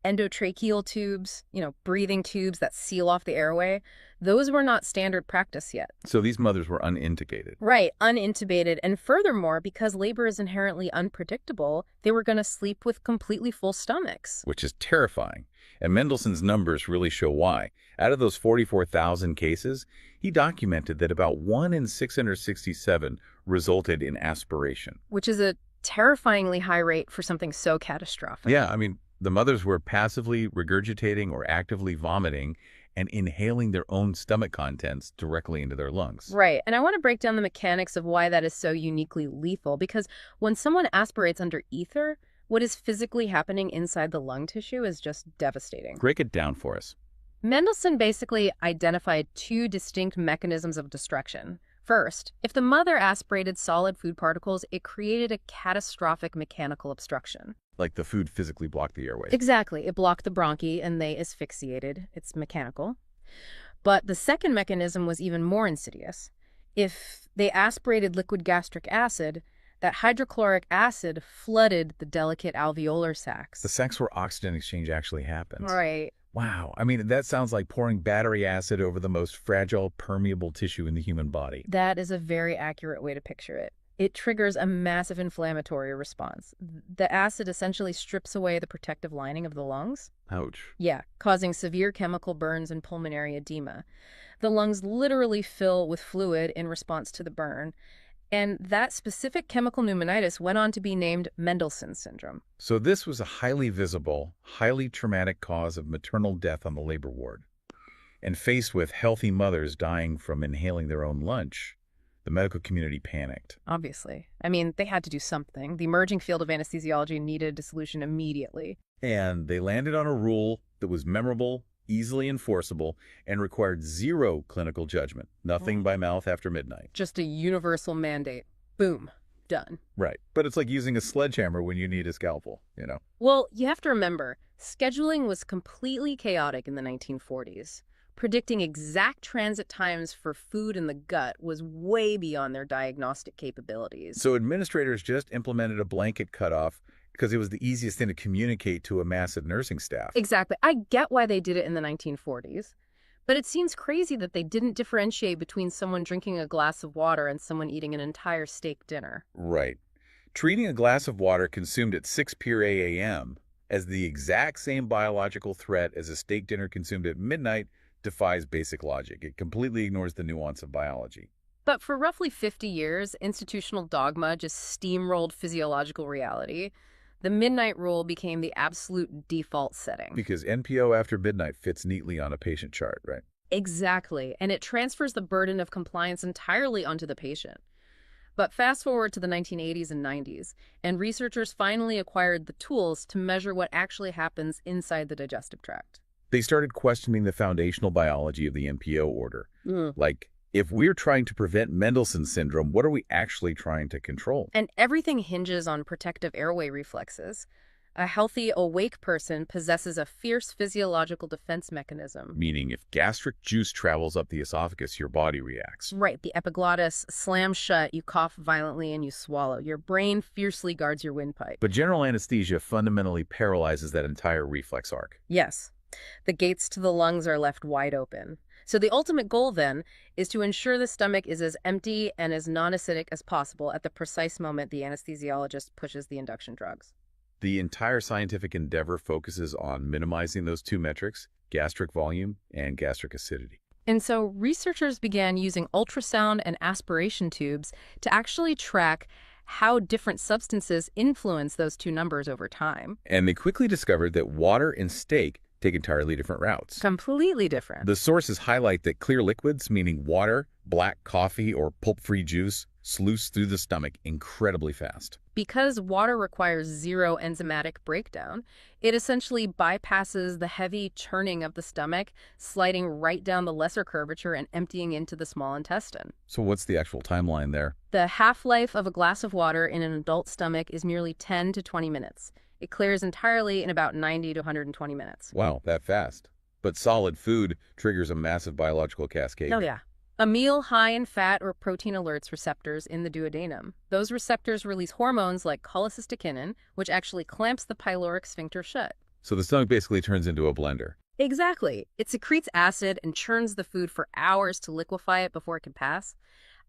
Endotracheal tubes, breathing tubes that seal off the airway, those were not standard practice yet. So these mothers were unintubated. Right, unintubated. And furthermore, because labor is inherently unpredictable, they were going to sleep with completely full stomachs. Which is terrifying. And Mendelssohn's numbers really show why. Out of those 44,000 cases, he documented that about 1 in 667 resulted in aspiration. Which is a terrifyingly high rate for something so catastrophic. Yeah, I mean, the mothers were passively regurgitating or actively vomiting and inhaling their own stomach contents directly into their lungs. Right, and I want to break down the mechanics of why that is so uniquely lethal, because when someone aspirates under ether, what is physically happening inside the lung tissue is just devastating. Break it down for us. Mendelssohn basically identified two distinct mechanisms of destruction. First, if the mother aspirated solid food particles, it created a catastrophic mechanical obstruction. Like the food physically blocked the airways. Exactly. It blocked the bronchi and they asphyxiated. It's mechanical. But the second mechanism was even more insidious. If they aspirated liquid gastric acid, that hydrochloric acid flooded the delicate alveolar sacs. The sacs where oxygen exchange actually happens. Right. Wow. I mean, that sounds like pouring battery acid over the most fragile, permeable tissue in the human body. That is a very accurate way to picture it. It triggers a massive inflammatory response. The acid essentially strips away the protective lining of the lungs. Ouch. Yeah, causing severe chemical burns and pulmonary edema. The lungs literally fill with fluid in response to the burn. And that specific chemical pneumonitis went on to be named Mendelssohn syndrome. So this was a highly visible, highly traumatic cause of maternal death on the labor ward. And faced with healthy mothers dying from inhaling their own lunch, the medical community panicked. Obviously. I mean, they had to do something. The emerging field of anesthesiology needed a solution immediately. And they landed on a rule that was memorable, easily enforceable, and required zero clinical judgment. Nothing by mouth after midnight. Just a universal mandate. Boom. Done. Right. But it's like using a sledgehammer when you need a scalpel, you know? Well, you have to remember, scheduling was completely chaotic in the 1940s. Predicting exact transit times for food in the gut was way beyond their diagnostic capabilities. So administrators just implemented a blanket cutoff because it was the easiest thing to communicate to a massive nursing staff. Exactly. I get why they did it in the 1940s. But it seems crazy that they didn't differentiate between someone drinking a glass of water and someone eating an entire steak dinner. Right. Treating a glass of water consumed at 6 p.m. as the exact same biological threat as a steak dinner consumed at midnight defies basic logic. It completely ignores the nuance of biology. But for roughly 50 years, institutional dogma just steamrolled physiological reality. The midnight rule became the absolute default setting. Because NPO after midnight fits neatly on a patient chart, right? Exactly. And it transfers the burden of compliance entirely onto the patient. But fast forward to the 1980s and 90s, and researchers finally acquired the tools to measure what actually happens inside the digestive tract. They started questioning the foundational biology of the NPO order. Like, if we're trying to prevent Mendelssohn syndrome, what are we actually trying to control? And everything hinges on protective airway reflexes. A healthy, awake person possesses a fierce physiological defense mechanism. Meaning, if gastric juice travels up the esophagus, your body reacts. Right, the epiglottis slams shut, you cough violently, and you swallow. Your brain fiercely guards your windpipe. But general anesthesia fundamentally paralyzes that entire reflex arc. Yes. The gates to the lungs are left wide open. So the ultimate goal, then, is to ensure the stomach is as empty and as non-acidic as possible at the precise moment the anesthesiologist pushes the induction drugs. The entire scientific endeavor focuses on minimizing those two metrics, gastric volume and gastric acidity. And so researchers began using ultrasound and aspiration tubes to actually track how different substances influence those two numbers over time. And they quickly discovered that water and steak take entirely different routes. Completely different. The sources highlight that clear liquids, meaning water, black coffee, or pulp-free juice, sluice through the stomach incredibly fast. Because water requires zero enzymatic breakdown, it essentially bypasses the heavy churning of the stomach, sliding right down the lesser curvature and emptying into the small intestine. So what's the actual timeline there? The half-life of a glass of water in an adult stomach is merely 10 to 20 minutes. It clears entirely in about 90 to 120 minutes. Wow, that fast. But solid food triggers a massive biological cascade. Oh, yeah. A meal high in fat or protein alerts receptors in the duodenum. Those receptors release hormones like cholecystokinin, which actually clamps the pyloric sphincter shut. So the stomach basically turns into a blender. Exactly. It secretes acid and churns the food for hours to liquefy it before it can pass.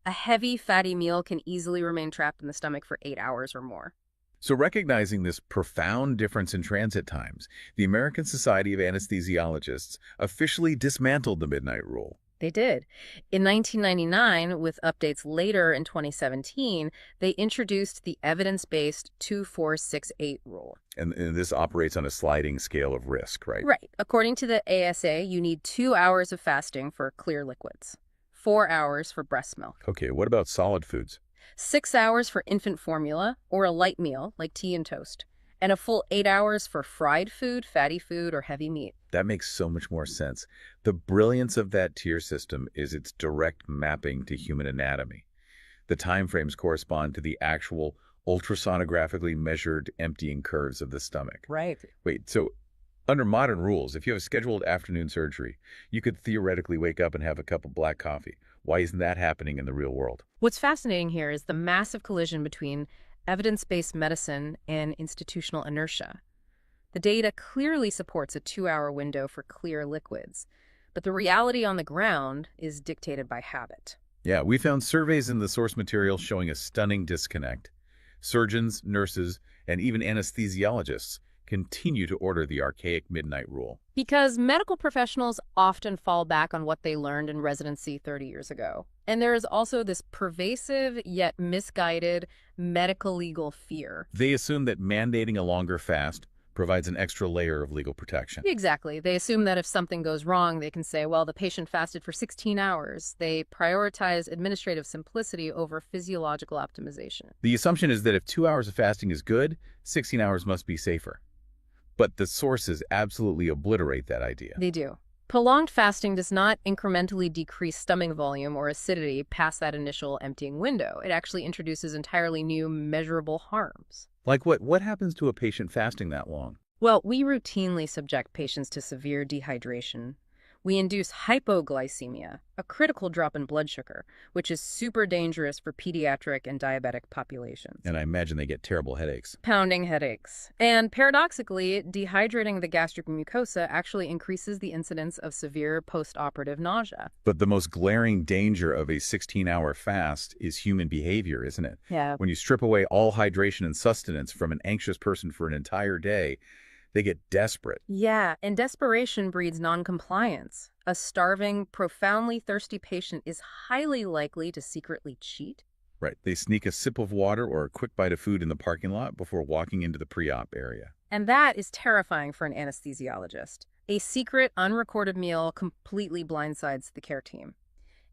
A heavy, fatty meal can easily remain trapped in the stomach for 8 hours or more. So recognizing this profound difference in transit times, the American Society of Anesthesiologists officially dismantled the midnight rule. They did. In 1999, with updates later in 2017, they introduced the evidence-based 2468 rule. And this operates on a sliding scale of risk, right? Right. According to the ASA, you need 2 hours of fasting for clear liquids, 4 hours for breast milk, Okay, what about solid foods? 6 hours for infant formula or a light meal like tea and toast, and a full 8 hours for fried food, fatty food, or heavy meat. That makes so much more sense. The brilliance of that tier system is its direct mapping to human anatomy. The time frames correspond to the actual ultrasonographically measured emptying curves of the stomach. Right. Wait, so under modern rules, if you have a scheduled afternoon surgery, you could theoretically wake up and have a cup of black coffee. Why isn't that happening in the real world? What's fascinating here is the massive collision between evidence-based medicine and institutional inertia. The data clearly supports a 2-hour window for clear liquids, but the reality on the ground is dictated by habit. Yeah, we found surveys in the source material showing a stunning disconnect. Surgeons, nurses, and even anesthesiologists continue to order the archaic midnight rule. Because medical professionals often fall back on what they learned in residency 30 years ago. And there is also this pervasive yet misguided medical legal fear. They assume that mandating a longer fast provides an extra layer of legal protection. Exactly. They assume that if something goes wrong, they can say, well, the patient fasted for 16 hours. They prioritize administrative simplicity over physiological optimization. The assumption is that if 2 hours of fasting is good, 16 hours must be safer. But the sources absolutely obliterate that idea. They do. Prolonged fasting does not incrementally decrease stomach volume or acidity past that initial emptying window. It actually introduces entirely new measurable harms. Like what? What happens to a patient fasting that long? Well, we routinely subject patients to severe dehydration. We induce hypoglycemia, a critical drop in blood sugar, which is super dangerous for pediatric and diabetic populations. And I imagine they get terrible headaches. Pounding headaches. And paradoxically, dehydrating the gastric mucosa actually increases the incidence of severe postoperative nausea. But the most glaring danger of a 16-hour fast is human behavior, isn't it? Yeah. When you strip away all hydration and sustenance from an anxious person for an entire day, they get desperate. Yeah, and desperation breeds noncompliance. A starving, profoundly thirsty patient is highly likely to secretly cheat. Right. They sneak a sip of water or a quick bite of food in the parking lot before walking into the pre-op area. And that is terrifying for an anesthesiologist. A secret, unrecorded meal completely blindsides the care team.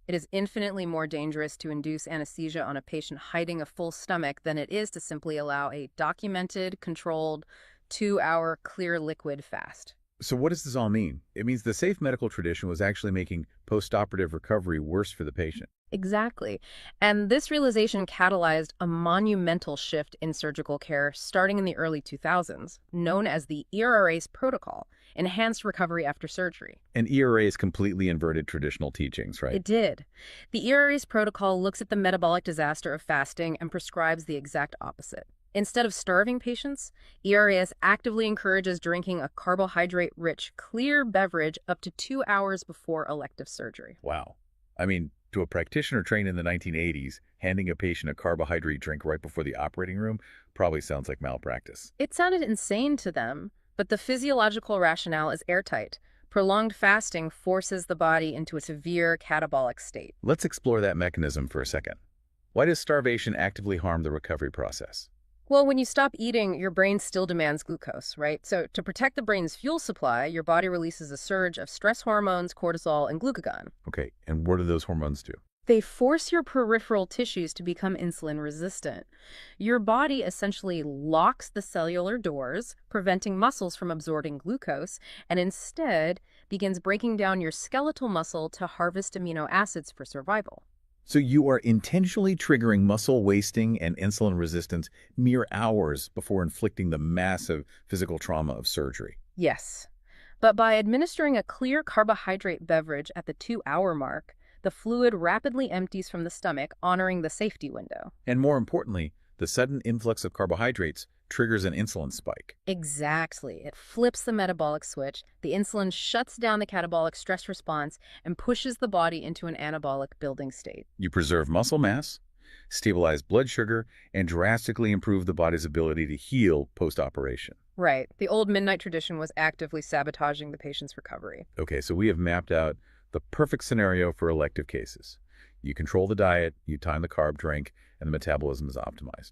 It is infinitely more dangerous to induce anesthesia on a patient hiding a full stomach than it is to simply allow a documented, controlled, 2-hour clear liquid fast. So what does this all mean? It means the safe medical tradition was actually making postoperative recovery worse for the patient. Exactly. And this realization catalyzed a monumental shift in surgical care starting in the early 2000s, known as the ERA's protocol, Enhanced Recovery After Surgery. And ERA's completely inverted traditional teachings, right? It did. The ERA's protocol looks at the metabolic disaster of fasting and prescribes the exact opposite. Instead of starving patients, ERAS actively encourages drinking a carbohydrate-rich, clear beverage up to 2 hours before elective surgery. Wow. I mean, to a practitioner trained in the 1980s, handing a patient a carbohydrate drink right before the operating room probably sounds like malpractice. It sounded insane to them, but the physiological rationale is airtight. Prolonged fasting forces the body into a severe catabolic state. Let's explore that mechanism for a second. Why does starvation actively harm the recovery process? Well, when you stop eating, your brain still demands glucose, right? So to protect the brain's fuel supply, your body releases a surge of stress hormones, cortisol, and glucagon. Okay, and what do those hormones do? They force your peripheral tissues to become insulin resistant. Your body essentially locks the cellular doors, preventing muscles from absorbing glucose, and instead begins breaking down your skeletal muscle to harvest amino acids for survival. So you are intentionally triggering muscle wasting and insulin resistance mere hours before inflicting the massive physical trauma of surgery. Yes. But by administering a clear carbohydrate beverage at the 2-hour mark, the fluid rapidly empties from the stomach, honoring the safety window. And more importantly, the sudden influx of carbohydrates triggers an insulin spike. Exactly. It flips the metabolic switch, the insulin shuts down the catabolic stress response, and pushes the body into an anabolic building state. You preserve muscle mass, stabilize blood sugar, and drastically improve the body's ability to heal post-operation. Right. The old midnight tradition was actively sabotaging the patient's recovery. Okay, so we have mapped out the perfect scenario for elective cases. You control the diet, you time the carb drink, and the metabolism is optimized.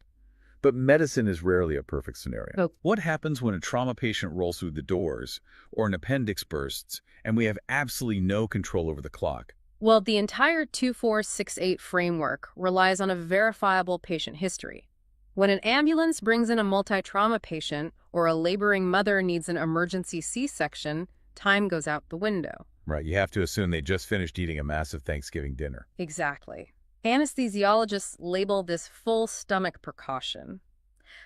But medicine is rarely a perfect scenario. Oh. What happens when a trauma patient rolls through the doors or an appendix bursts and we have absolutely no control over the clock? Well, the entire 2468 framework relies on a verifiable patient history. When an ambulance brings in a multi-trauma patient or a laboring mother needs an emergency C-section, time goes out the window. Right, you have to assume they just finished eating a massive Thanksgiving dinner. Exactly. Anesthesiologists label this full stomach precaution.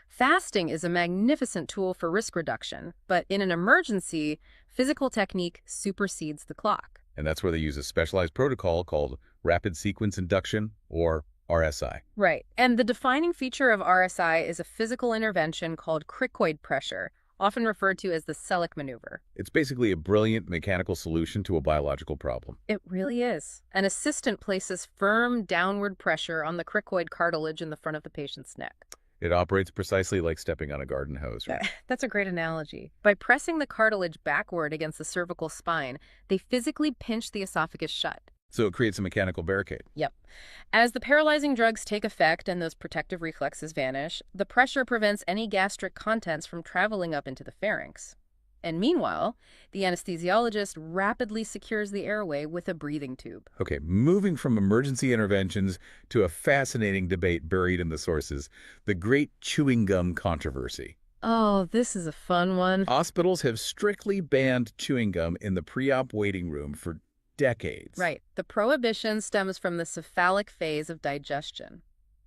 Fasting is a magnificent tool for risk reduction, but in an emergency, physical technique supersedes the clock. And that's where they use a specialized protocol called rapid sequence induction, or RSI. Right. And the defining feature of RSI is a physical intervention called cricoid pressure, often referred to as the Selleck maneuver. It's basically a brilliant mechanical solution to a biological problem. It really is. An assistant places firm downward pressure on the cricoid cartilage in the front of the patient's neck. It operates precisely like stepping on a garden hose, right? That's a great analogy. By pressing the cartilage backward against the cervical spine, they physically pinch the esophagus shut. So it creates a mechanical barricade. Yep. As the paralyzing drugs take effect and those protective reflexes vanish, the pressure prevents any gastric contents from traveling up into the pharynx. And meanwhile, the anesthesiologist rapidly secures the airway with a breathing tube. Okay, moving from emergency interventions to a fascinating debate buried in the sources, the great chewing gum controversy. Oh, this is a fun one. Hospitals have strictly banned chewing gum in the pre-op waiting room for decades. Right. The prohibition stems from the cephalic phase of digestion.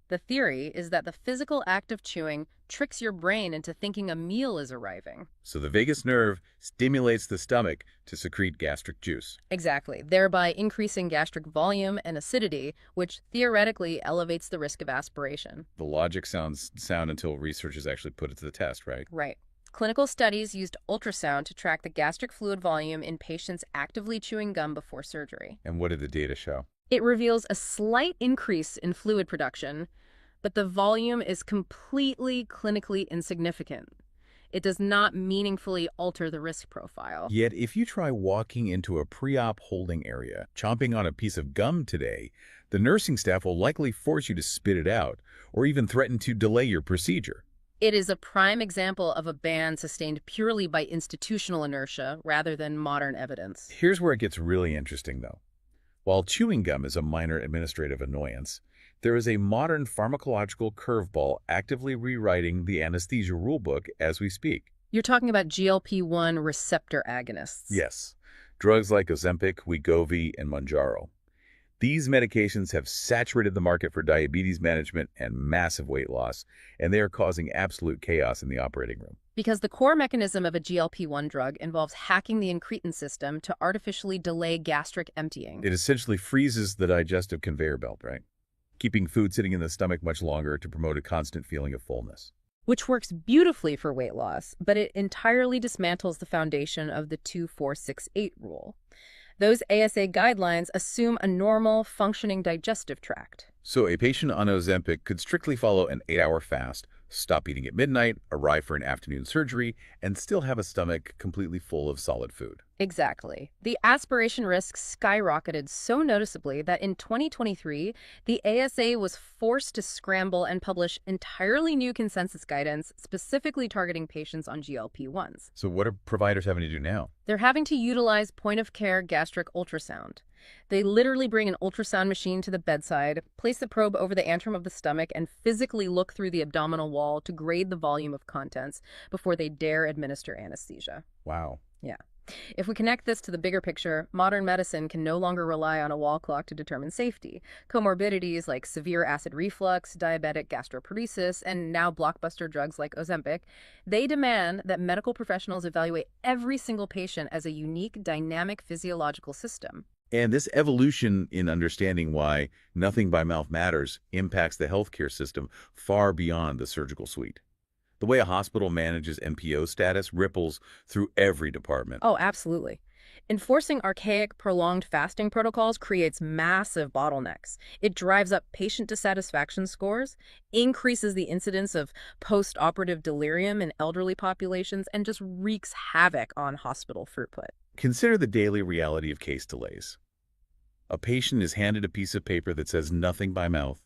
The theory is that the physical act of chewing tricks your brain into thinking a meal is arriving. So the vagus nerve stimulates the stomach to secrete gastric juice. Exactly, thereby increasing gastric volume and acidity, which theoretically elevates the risk of aspiration. The logic sounds sound until researchers actually put it to the test, right? Right. Clinical studies used ultrasound to track the gastric fluid volume in patients actively chewing gum before surgery. And what did the data show? It reveals a slight increase in fluid production, but the volume is completely clinically insignificant. It does not meaningfully alter the risk profile. Yet, if you try walking into a pre-op holding area, chomping on a piece of gum today, the nursing staff will likely force you to spit it out or even threaten to delay your procedure. It is a prime example of a ban sustained purely by institutional inertia rather than modern evidence. Here's where it gets really interesting, though. While chewing gum is a minor administrative annoyance, there is a modern pharmacological curveball actively rewriting the anesthesia rulebook as we speak. You're talking about GLP-1 receptor agonists. Yes, drugs like Ozempic, Wegovy, and Mounjaro. These medications have saturated the market for diabetes management and massive weight loss, and they are causing absolute chaos in the operating room. Because the core mechanism of a GLP-1 drug involves hacking the incretin system to artificially delay gastric emptying. It essentially freezes the digestive conveyor belt, right? Keeping food sitting in the stomach much longer to promote a constant feeling of fullness. Which works beautifully for weight loss, but it entirely dismantles the foundation of the 2468 rule. Those ASA guidelines assume a normal, functioning digestive tract. So a patient on Ozempic could strictly follow an 8-hour fast, stop eating at midnight, arrive for an afternoon surgery, and still have a stomach completely full of solid food. Exactly. The aspiration risk skyrocketed so noticeably that in 2023, the ASA was forced to scramble and publish entirely new consensus guidance specifically targeting patients on GLP-1s. So what are providers having to do now? They're having to utilize point-of-care gastric ultrasound. They literally bring an ultrasound machine to the bedside, place the probe over the antrum of the stomach, and physically look through the abdominal wall to grade the volume of contents before they dare administer anesthesia. Wow. Yeah. If we connect this to the bigger picture, modern medicine can no longer rely on a wall clock to determine safety. Comorbidities like severe acid reflux, diabetic gastroparesis, and now blockbuster drugs like Ozempic, they demand that medical professionals evaluate every single patient as a unique, dynamic physiological system. And this evolution in understanding why nothing by mouth matters impacts the healthcare system far beyond the surgical suite. The way a hospital manages NPO status ripples through every department. Oh, absolutely. Enforcing archaic, prolonged fasting protocols creates massive bottlenecks. It drives up patient dissatisfaction scores, increases the incidence of post-operative delirium in elderly populations, and just wreaks havoc on hospital throughput. Consider the daily reality of case delays. A patient is handed a piece of paper that says nothing by mouth.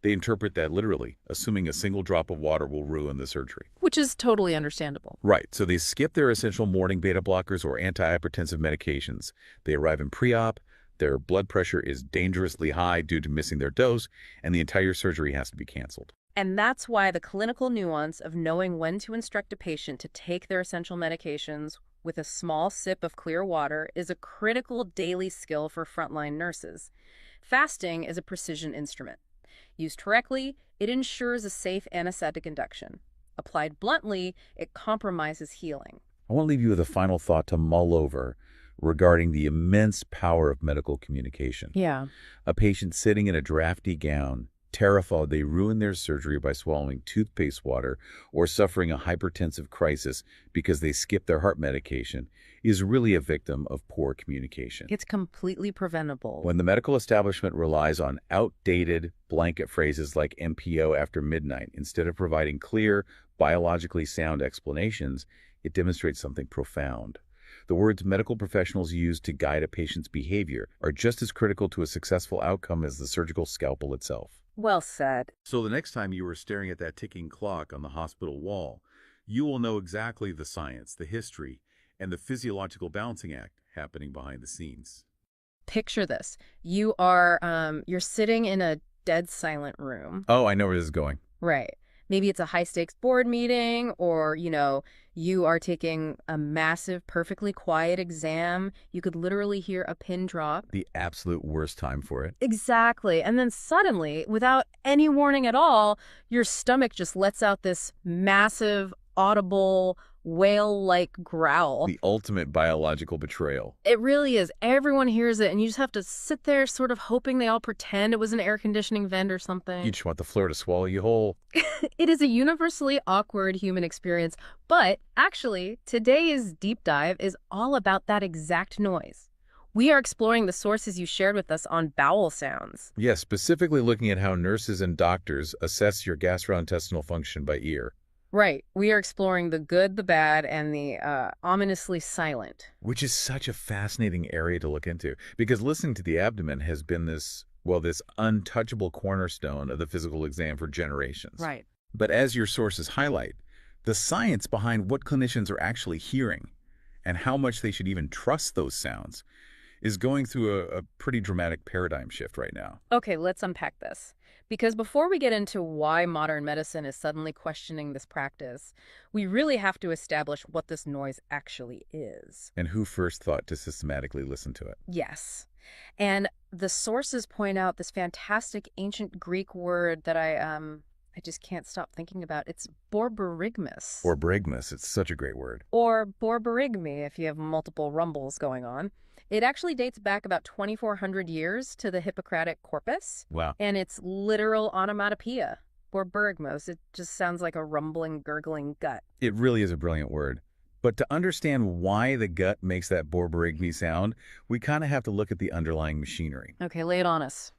They interpret that literally, assuming a single drop of water will ruin the surgery. Which is totally understandable. Right, so they skip their essential morning beta blockers or antihypertensive medications. They arrive in pre-op, their blood pressure is dangerously high due to missing their dose, and the entire surgery has to be canceled. And that's why the clinical nuance of knowing when to instruct a patient to take their essential medications with a small sip of clear water is a critical daily skill for frontline nurses. Fasting is a precision instrument. Used correctly, it ensures a safe anesthetic induction. Applied bluntly, it compromises healing. I want to leave you with a final thought to mull over regarding the immense power of medical communication. Yeah. A patient sitting in a drafty gown, terrified they ruin their surgery by swallowing toothpaste water or suffering a hypertensive crisis because they skipped their heart medication, is really a victim of poor communication. It's completely preventable. When the medical establishment relies on outdated blanket phrases like NPO after midnight instead of providing clear, biologically sound explanations, it demonstrates something profound. The words medical professionals use to guide a patient's behavior are just as critical to a successful outcome as the surgical scalpel itself. Well said. So the next time you are staring at that ticking clock on the hospital wall, you will know exactly the science, the history, and the physiological balancing act happening behind the scenes. Picture this. You're sitting in a dead silent room. Oh, I know where this is going. Right. Maybe it's a high-stakes board meeting, or, you are taking a massive, perfectly quiet exam. You could literally hear a pin drop. The absolute worst time for it. Exactly. And then suddenly, without any warning at all, your stomach just lets out this massive, audible, whale-like growl. The ultimate biological betrayal. It really is. Everyone hears it, and you just have to sit there sort of hoping they all pretend it was an air conditioning vent or something. You just want the floor to swallow you whole. It is a universally awkward human experience, but actually, today's deep dive is all about that exact noise. We are exploring the sources you shared with us on bowel sounds. Yes, specifically looking at how nurses and doctors assess your gastrointestinal function by ear. Right. We are exploring the good, the bad, and the ominously silent. Which is such a fascinating area to look into, because listening to the abdomen has been this untouchable cornerstone of the physical exam for generations. Right. But as your sources highlight, the science behind what clinicians are actually hearing and how much they should even trust those sounds is going through a pretty dramatic paradigm shift right now. Okay, let's unpack this. Because before we get into why modern medicine is suddenly questioning this practice, we really have to establish what this noise actually is. And who first thought to systematically listen to it? Yes. And the sources point out this fantastic ancient Greek word that I just can't stop thinking about. It's borborygmus. Borborygmus, it's such a great word. Or borborygmi if you have multiple rumbles going on. It actually dates back about 2,400 years to the Hippocratic corpus. Wow. And it's literal onomatopoeia, borborygmos. It just sounds like a rumbling, gurgling gut. It really is a brilliant word. But to understand why the gut makes that borborygmi sound, we kind of have to look at the underlying machinery. Okay, lay it on us.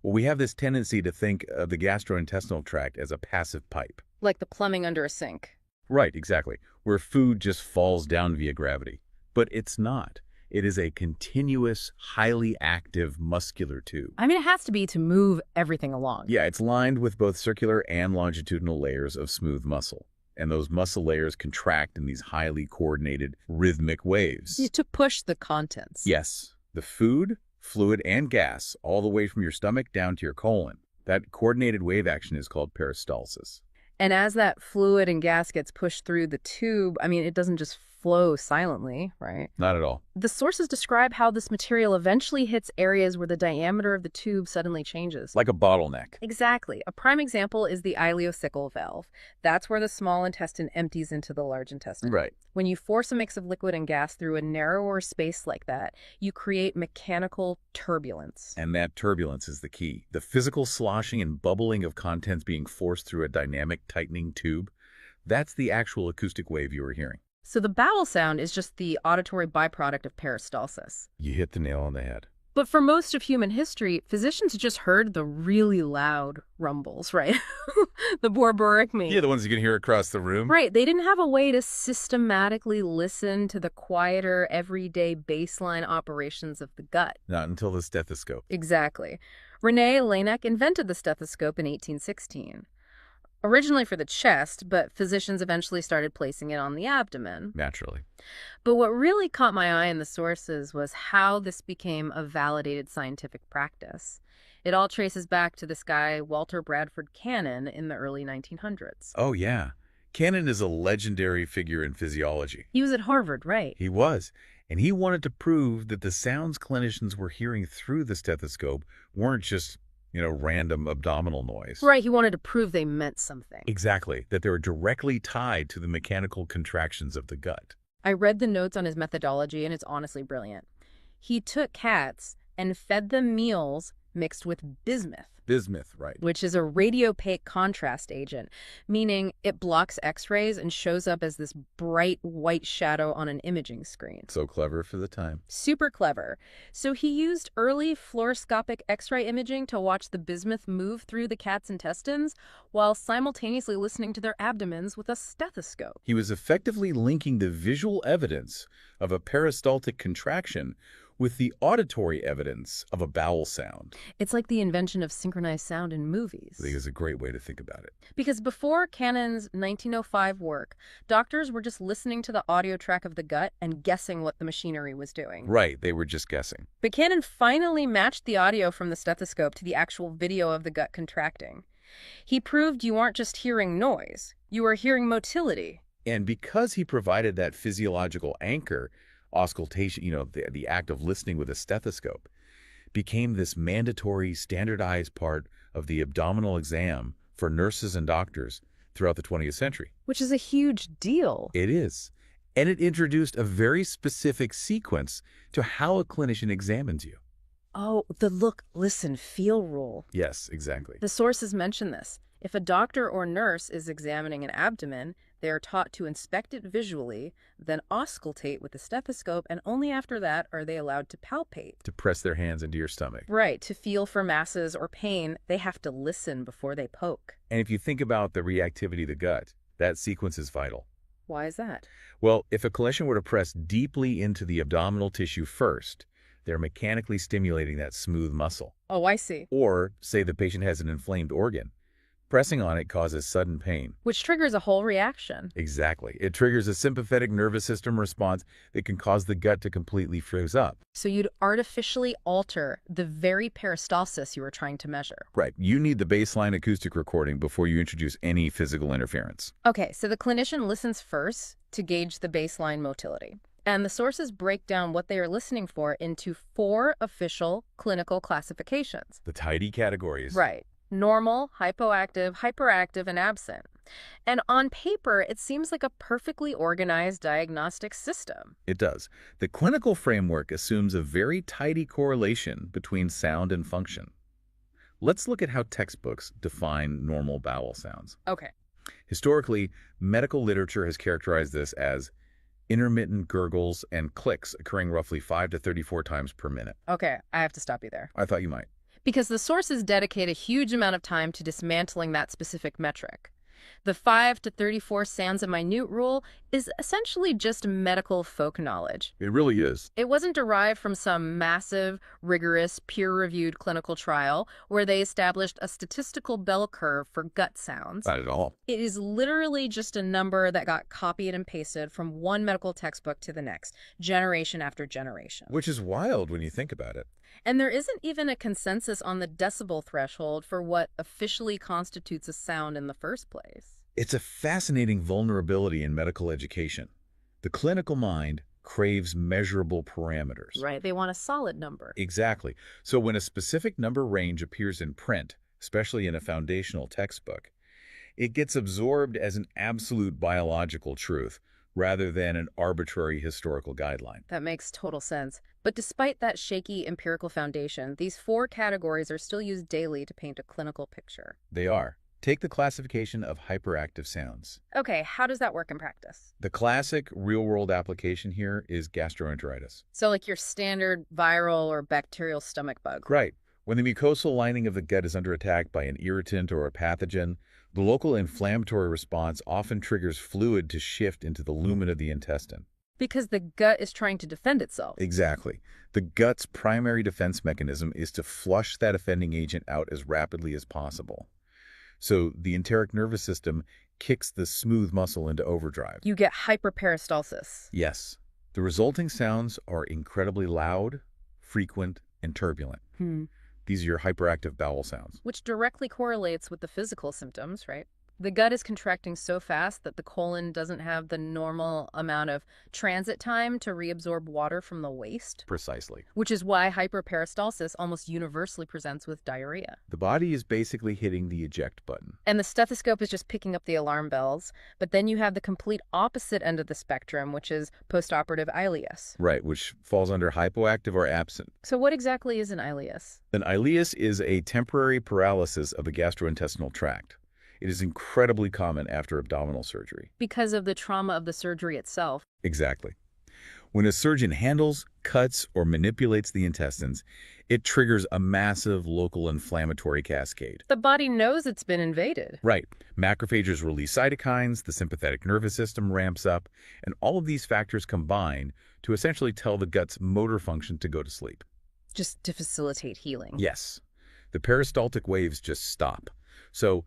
Well, we have this tendency to think of the gastrointestinal tract as a passive pipe. Like the plumbing under a sink. Right, exactly, where food just falls down via gravity. But it's not. It is a continuous, highly active muscular tube. I mean, it has to be to move everything along. Yeah, it's lined with both circular and longitudinal layers of smooth muscle. And those muscle layers contract in these highly coordinated, rhythmic waves. To push the contents. Yes, the food, fluid, and gas, all the way from your stomach down to your colon. That coordinated wave action is called peristalsis. And as that fluid and gas gets pushed through the tube, I mean, it doesn't just flow silently, right? Not at all. The sources describe how this material eventually hits areas where the diameter of the tube suddenly changes. Like a bottleneck. Exactly. A prime example is the ileocecal valve. That's where the small intestine empties into the large intestine. Right. When you force a mix of liquid and gas through a narrower space like that, you create mechanical turbulence. And that turbulence is the key. The physical sloshing and bubbling of contents being forced through a dynamic tightening tube, that's the actual acoustic wave you were hearing. So the bowel sound is just the auditory byproduct of peristalsis. You hit the nail on the head. But for most of human history, physicians just heard the really loud rumbles, right? The borborygmi. Yeah, the ones you can hear across the room. Right. They didn't have a way to systematically listen to the quieter, everyday baseline operations of the gut. Not until the stethoscope. Exactly. René Laennec invented the stethoscope in 1816. Originally for the chest, but physicians eventually started placing it on the abdomen. Naturally. But what really caught my eye in the sources was how this became a validated scientific practice. It all traces back to this guy, Walter Bradford Cannon, in the early 1900s. Oh, yeah. Cannon is a legendary figure in physiology. He was at Harvard, right? He was. And he wanted to prove that the sounds clinicians were hearing through the stethoscope weren't just random abdominal noise. Right, he wanted to prove they meant something. Exactly, that they were directly tied to the mechanical contractions of the gut. I read the notes on his methodology, and it's honestly brilliant. He took cats and fed them meals mixed with bismuth. Bismuth, right. Which is a radiopaque contrast agent, meaning it blocks X-rays and shows up as this bright white shadow on an imaging screen. So clever for the time. Super clever. So he used early fluoroscopic X-ray imaging to watch the bismuth move through the cat's intestines while simultaneously listening to their abdomens with a stethoscope. He was effectively linking the visual evidence of a peristaltic contraction with the auditory evidence of a bowel sound. It's like the invention of synchronized sound in movies. I think it's a great way to think about it. Because before Cannon's 1905 work, doctors were just listening to the audio track of the gut and guessing what the machinery was doing. Right, they were just guessing. But Cannon finally matched the audio from the stethoscope to the actual video of the gut contracting. He proved you aren't just hearing noise, you are hearing motility. And because he provided that physiological anchor, auscultation, the act of listening with a stethoscope, became this mandatory, standardized part of the abdominal exam for nurses and doctors throughout the 20th century. Which is a huge deal. It is. And it introduced a very specific sequence to how a clinician examines you. Oh, the look, listen, feel rule. Yes, exactly. The sources mention this. If a doctor or nurse is examining an abdomen, they are taught to inspect it visually, then auscultate with the stethoscope, and only after that are they allowed to palpate. To press their hands into your stomach. Right, to feel for masses or pain, they have to listen before they poke. And if you think about the reactivity of the gut, that sequence is vital. Why is that? Well, if a clinician were to press deeply into the abdominal tissue first, they're mechanically stimulating that smooth muscle. Oh, I see. Or, say the patient has an inflamed organ. Pressing on it causes sudden pain. Which triggers a whole reaction. Exactly. It triggers a sympathetic nervous system response that can cause the gut to completely freeze up. So you'd artificially alter the very peristalsis you were trying to measure. Right. You need the baseline acoustic recording before you introduce any physical interference. Okay, so the clinician listens first to gauge the baseline motility. And the sources break down what they are listening for into 4 official clinical classifications. The tidy categories. Right. Normal, hypoactive, hyperactive, and absent. And on paper, it seems like a perfectly organized diagnostic system. It does. The clinical framework assumes a very tidy correlation between sound and function. Let's look at how textbooks define normal bowel sounds. Okay. Historically, medical literature has characterized this as intermittent gurgles and clicks occurring roughly 5 to 34 times per minute. Okay, I have to stop you there. I thought you might. Because the sources dedicate a huge amount of time to dismantling that specific metric. The 5 to 34 sounds a minute rule is essentially just medical folk knowledge. It really is. It wasn't derived from some massive, rigorous, peer-reviewed clinical trial where they established a statistical bell curve for gut sounds. Not at all. It is literally just a number that got copied and pasted from one medical textbook to the next, generation after generation. Which is wild when you think about it. And there isn't even a consensus on the decibel threshold for what officially constitutes a sound in the first place. It's a fascinating vulnerability in medical education. The clinical mind craves measurable parameters. Right, they want a solid number. Exactly. So when a specific number range appears in print, especially in a foundational textbook, it gets absorbed as an absolute biological truth rather than an arbitrary historical guideline. That makes total sense. But despite that shaky empirical foundation, these 4 categories are still used daily to paint a clinical picture. They are. Take the classification of hyperactive sounds. Okay, how does that work in practice? The classic real-world application here is gastroenteritis. So like your standard viral or bacterial stomach bug. Right. When the mucosal lining of the gut is under attack by an irritant or a pathogen, the local inflammatory response often triggers fluid to shift into the lumen of the intestine. Because the gut is trying to defend itself. Exactly. The gut's primary defense mechanism is to flush that offending agent out as rapidly as possible. So the enteric nervous system kicks the smooth muscle into overdrive. You get hyperperistalsis. Yes. The resulting sounds are incredibly loud, frequent, and turbulent. These are your hyperactive bowel sounds. Which directly correlates with the physical symptoms, right? The gut is contracting so fast that the colon doesn't have the normal amount of transit time to reabsorb water from the waste. Precisely. Which is why hyperperistalsis almost universally presents with diarrhea. The body is basically hitting the eject button. And the stethoscope is just picking up the alarm bells. But then you have the complete opposite end of the spectrum, which is postoperative ileus. Right, which falls under hypoactive or absent. So what exactly is an ileus? An ileus is a temporary paralysis of the gastrointestinal tract. It is incredibly common after abdominal surgery. Because of the trauma of the surgery itself. Exactly. When a surgeon handles, cuts, or manipulates the intestines, it triggers a massive local inflammatory cascade. The body knows it's been invaded. Right. Macrophages release cytokines, the sympathetic nervous system ramps up, and all of these factors combine to essentially tell the gut's motor function to go to sleep. Just to facilitate healing. Yes. The peristaltic waves just stop. So,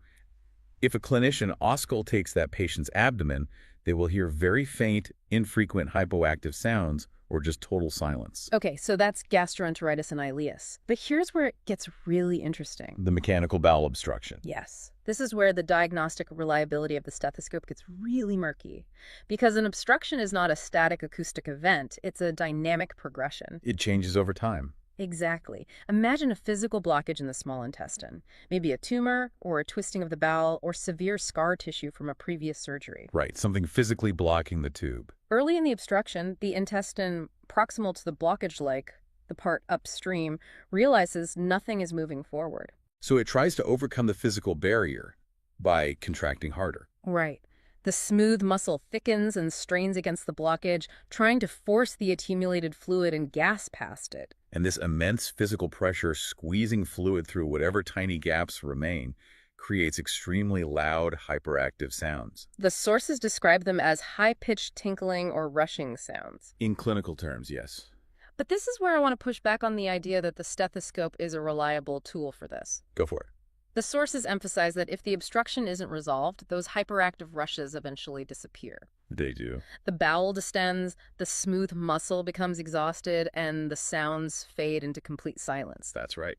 if a clinician auscultates that patient's abdomen, they will hear very faint, infrequent hypoactive sounds or just total silence. Okay, so that's gastroenteritis and ileus. But here's where it gets really interesting. The mechanical bowel obstruction. Yes. This is where the diagnostic reliability of the stethoscope gets really murky. Because an obstruction is not a static acoustic event, it's a dynamic progression. It changes over time. Exactly. Imagine a physical blockage in the small intestine, maybe a tumor or a twisting of the bowel or severe scar tissue from a previous surgery. Right, something physically blocking the tube. Early in the obstruction, the intestine proximal to the blockage, like the part upstream, realizes nothing is moving forward. So it tries to overcome the physical barrier by contracting harder. Right. The smooth muscle thickens and strains against the blockage, trying to force the accumulated fluid and gas past it. And this immense physical pressure squeezing fluid through whatever tiny gaps remain creates extremely loud, hyperactive sounds. The sources describe them as high-pitched tinkling or rushing sounds. In clinical terms, yes. But this is where I want to push back on the idea that the stethoscope is a reliable tool for this. Go for it. The sources emphasize that if the obstruction isn't resolved, those hyperactive rushes eventually disappear. They do. The bowel distends, the smooth muscle becomes exhausted, and the sounds fade into complete silence. That's right.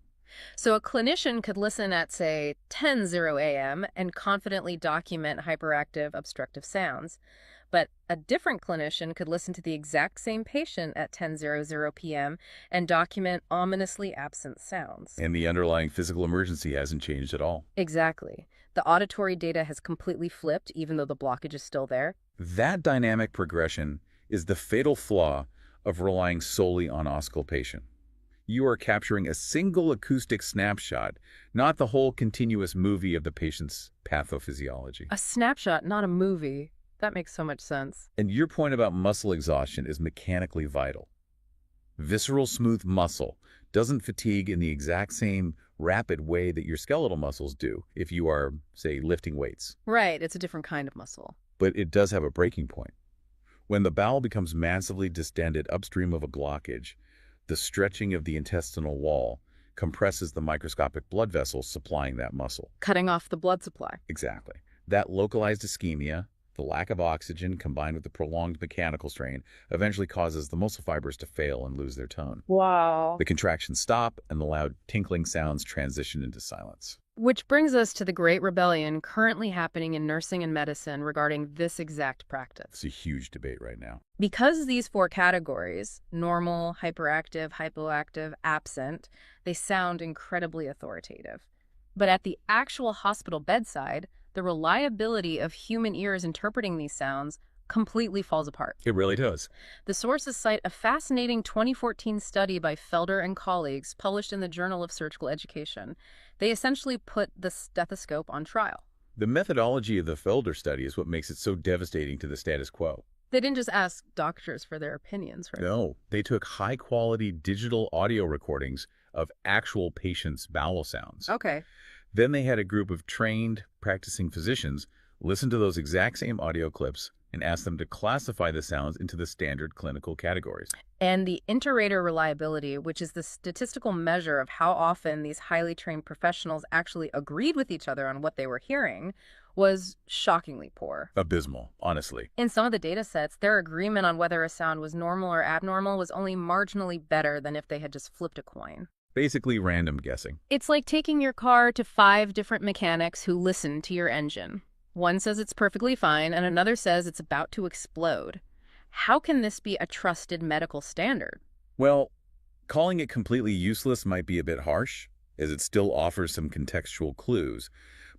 So a clinician could listen at, say, 10:00 a.m. and confidently document hyperactive obstructive sounds. But a different clinician could listen to the exact same patient at 10:00 p.m. and document ominously absent sounds. And the underlying physical emergency hasn't changed at all. Exactly. The auditory data has completely flipped, even though the blockage is still there. That dynamic progression is the fatal flaw of relying solely on auscultation. You are capturing a single acoustic snapshot, not the whole continuous movie of the patient's pathophysiology. A snapshot, not a movie. That makes so much sense. And your point about muscle exhaustion is mechanically vital. Visceral smooth muscle doesn't fatigue in the exact same rapid way that your skeletal muscles do if you are, say, lifting weights. Right, it's a different kind of muscle. But it does have a breaking point. When the bowel becomes massively distended upstream of a blockage, the stretching of the intestinal wall compresses the microscopic blood vessels supplying that muscle. Cutting off the blood supply. Exactly. That localized ischemia, the lack of oxygen combined with the prolonged mechanical strain, eventually causes the muscle fibers to fail and lose their tone. Wow. The contractions stop and the loud tinkling sounds transition into silence. Which brings us to the great rebellion currently happening in nursing and medicine regarding this exact practice. It's a huge debate right now. Because these 4 categories, normal, hyperactive, hypoactive, absent, they sound incredibly authoritative. But at the actual hospital bedside, the reliability of human ears interpreting these sounds completely falls apart. It really does. The sources cite a fascinating 2014 study by Felder and colleagues published in the Journal of Surgical Education. They essentially put the stethoscope on trial. The methodology of the Felder study is what makes it so devastating to the status quo. They didn't just ask doctors for their opinions, right? No, they took high-quality digital audio recordings of actual patients' bowel sounds. Okay. Then they had a group of trained, practicing physicians listen to those exact same audio clips and ask them to classify the sounds into the standard clinical categories. And the inter-rater reliability, which is the statistical measure of how often these highly trained professionals actually agreed with each other on what they were hearing, was shockingly poor. Abysmal, honestly. In some of the data sets, their agreement on whether a sound was normal or abnormal was only marginally better than if they had just flipped a coin. Basically random guessing. It's like taking your car to 5 different mechanics who listen to your engine. One says it's perfectly fine, and another says it's about to explode. How can this be a trusted medical standard? Well, calling it completely useless might be a bit harsh, as it still offers some contextual clues,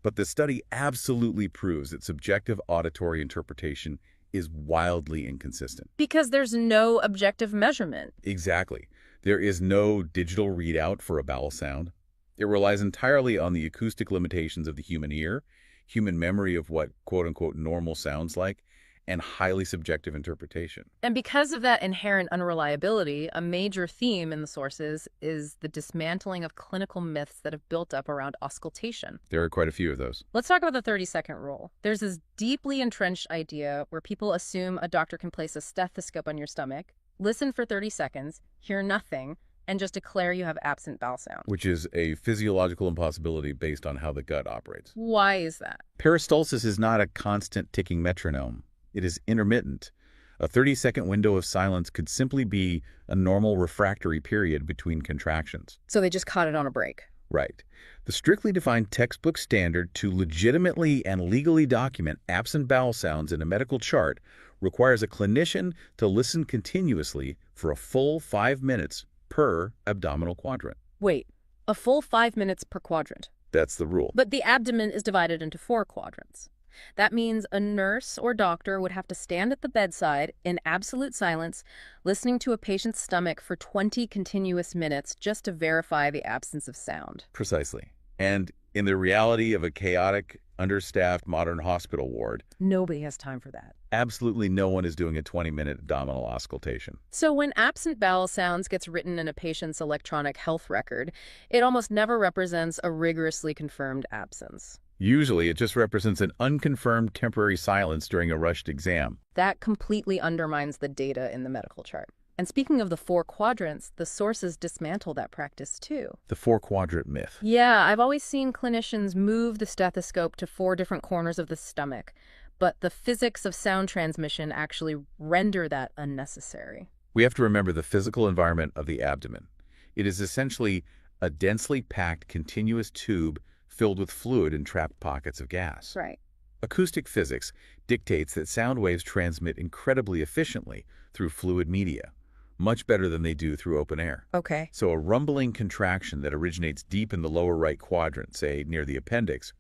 but the study absolutely proves that subjective auditory interpretation is wildly inconsistent. Because there's no objective measurement. Exactly. There is no digital readout for a bowel sound. It relies entirely on the acoustic limitations of the human ear, human memory of what quote-unquote normal sounds like, and highly subjective interpretation. And because of that inherent unreliability, a major theme in the sources is the dismantling of clinical myths that have built up around auscultation. There are quite a few of those. Let's talk about the 30-second rule. There's this deeply entrenched idea where people assume a doctor can place a stethoscope on your stomach, listen for 30 seconds, hear nothing, and just declare you have absent bowel sound. Which is a physiological impossibility based on how the gut operates. Why is that? Peristalsis is not a constant ticking metronome. It is intermittent. A 30-second window of silence could simply be a normal refractory period between contractions. So they just caught it on a break. Right. The strictly defined textbook standard to legitimately and legally document absent bowel sounds in a medical chart requires a clinician to listen continuously for a full 5 minutes per abdominal quadrant. Wait, a full 5 minutes per quadrant. That's the rule. But the abdomen is divided into 4 quadrants. That means a nurse or doctor would have to stand at the bedside in absolute silence, listening to a patient's stomach for 20 continuous minutes just to verify the absence of sound. Precisely. And in the reality of a chaotic, understaffed modern hospital ward, nobody has time for that. Absolutely no one is doing a 20-minute abdominal auscultation. So when absent bowel sounds gets written in a patient's electronic health record, it almost never represents a rigorously confirmed absence. Usually, it just represents an unconfirmed temporary silence during a rushed exam. That completely undermines the data in the medical chart. And speaking of the 4 quadrants, the sources dismantle that practice too. The 4-quadrant myth. Yeah, I've always seen clinicians move the stethoscope to 4 different corners of the stomach, but the physics of sound transmission actually render that unnecessary. We have to remember the physical environment of the abdomen. It is essentially a densely packed continuous tube filled with fluid and trapped pockets of gas. Right. Acoustic physics dictates that sound waves transmit incredibly efficiently through fluid media, much better than they do through open air. Okay. So a rumbling contraction that originates deep in the lower right quadrant, say near the appendix,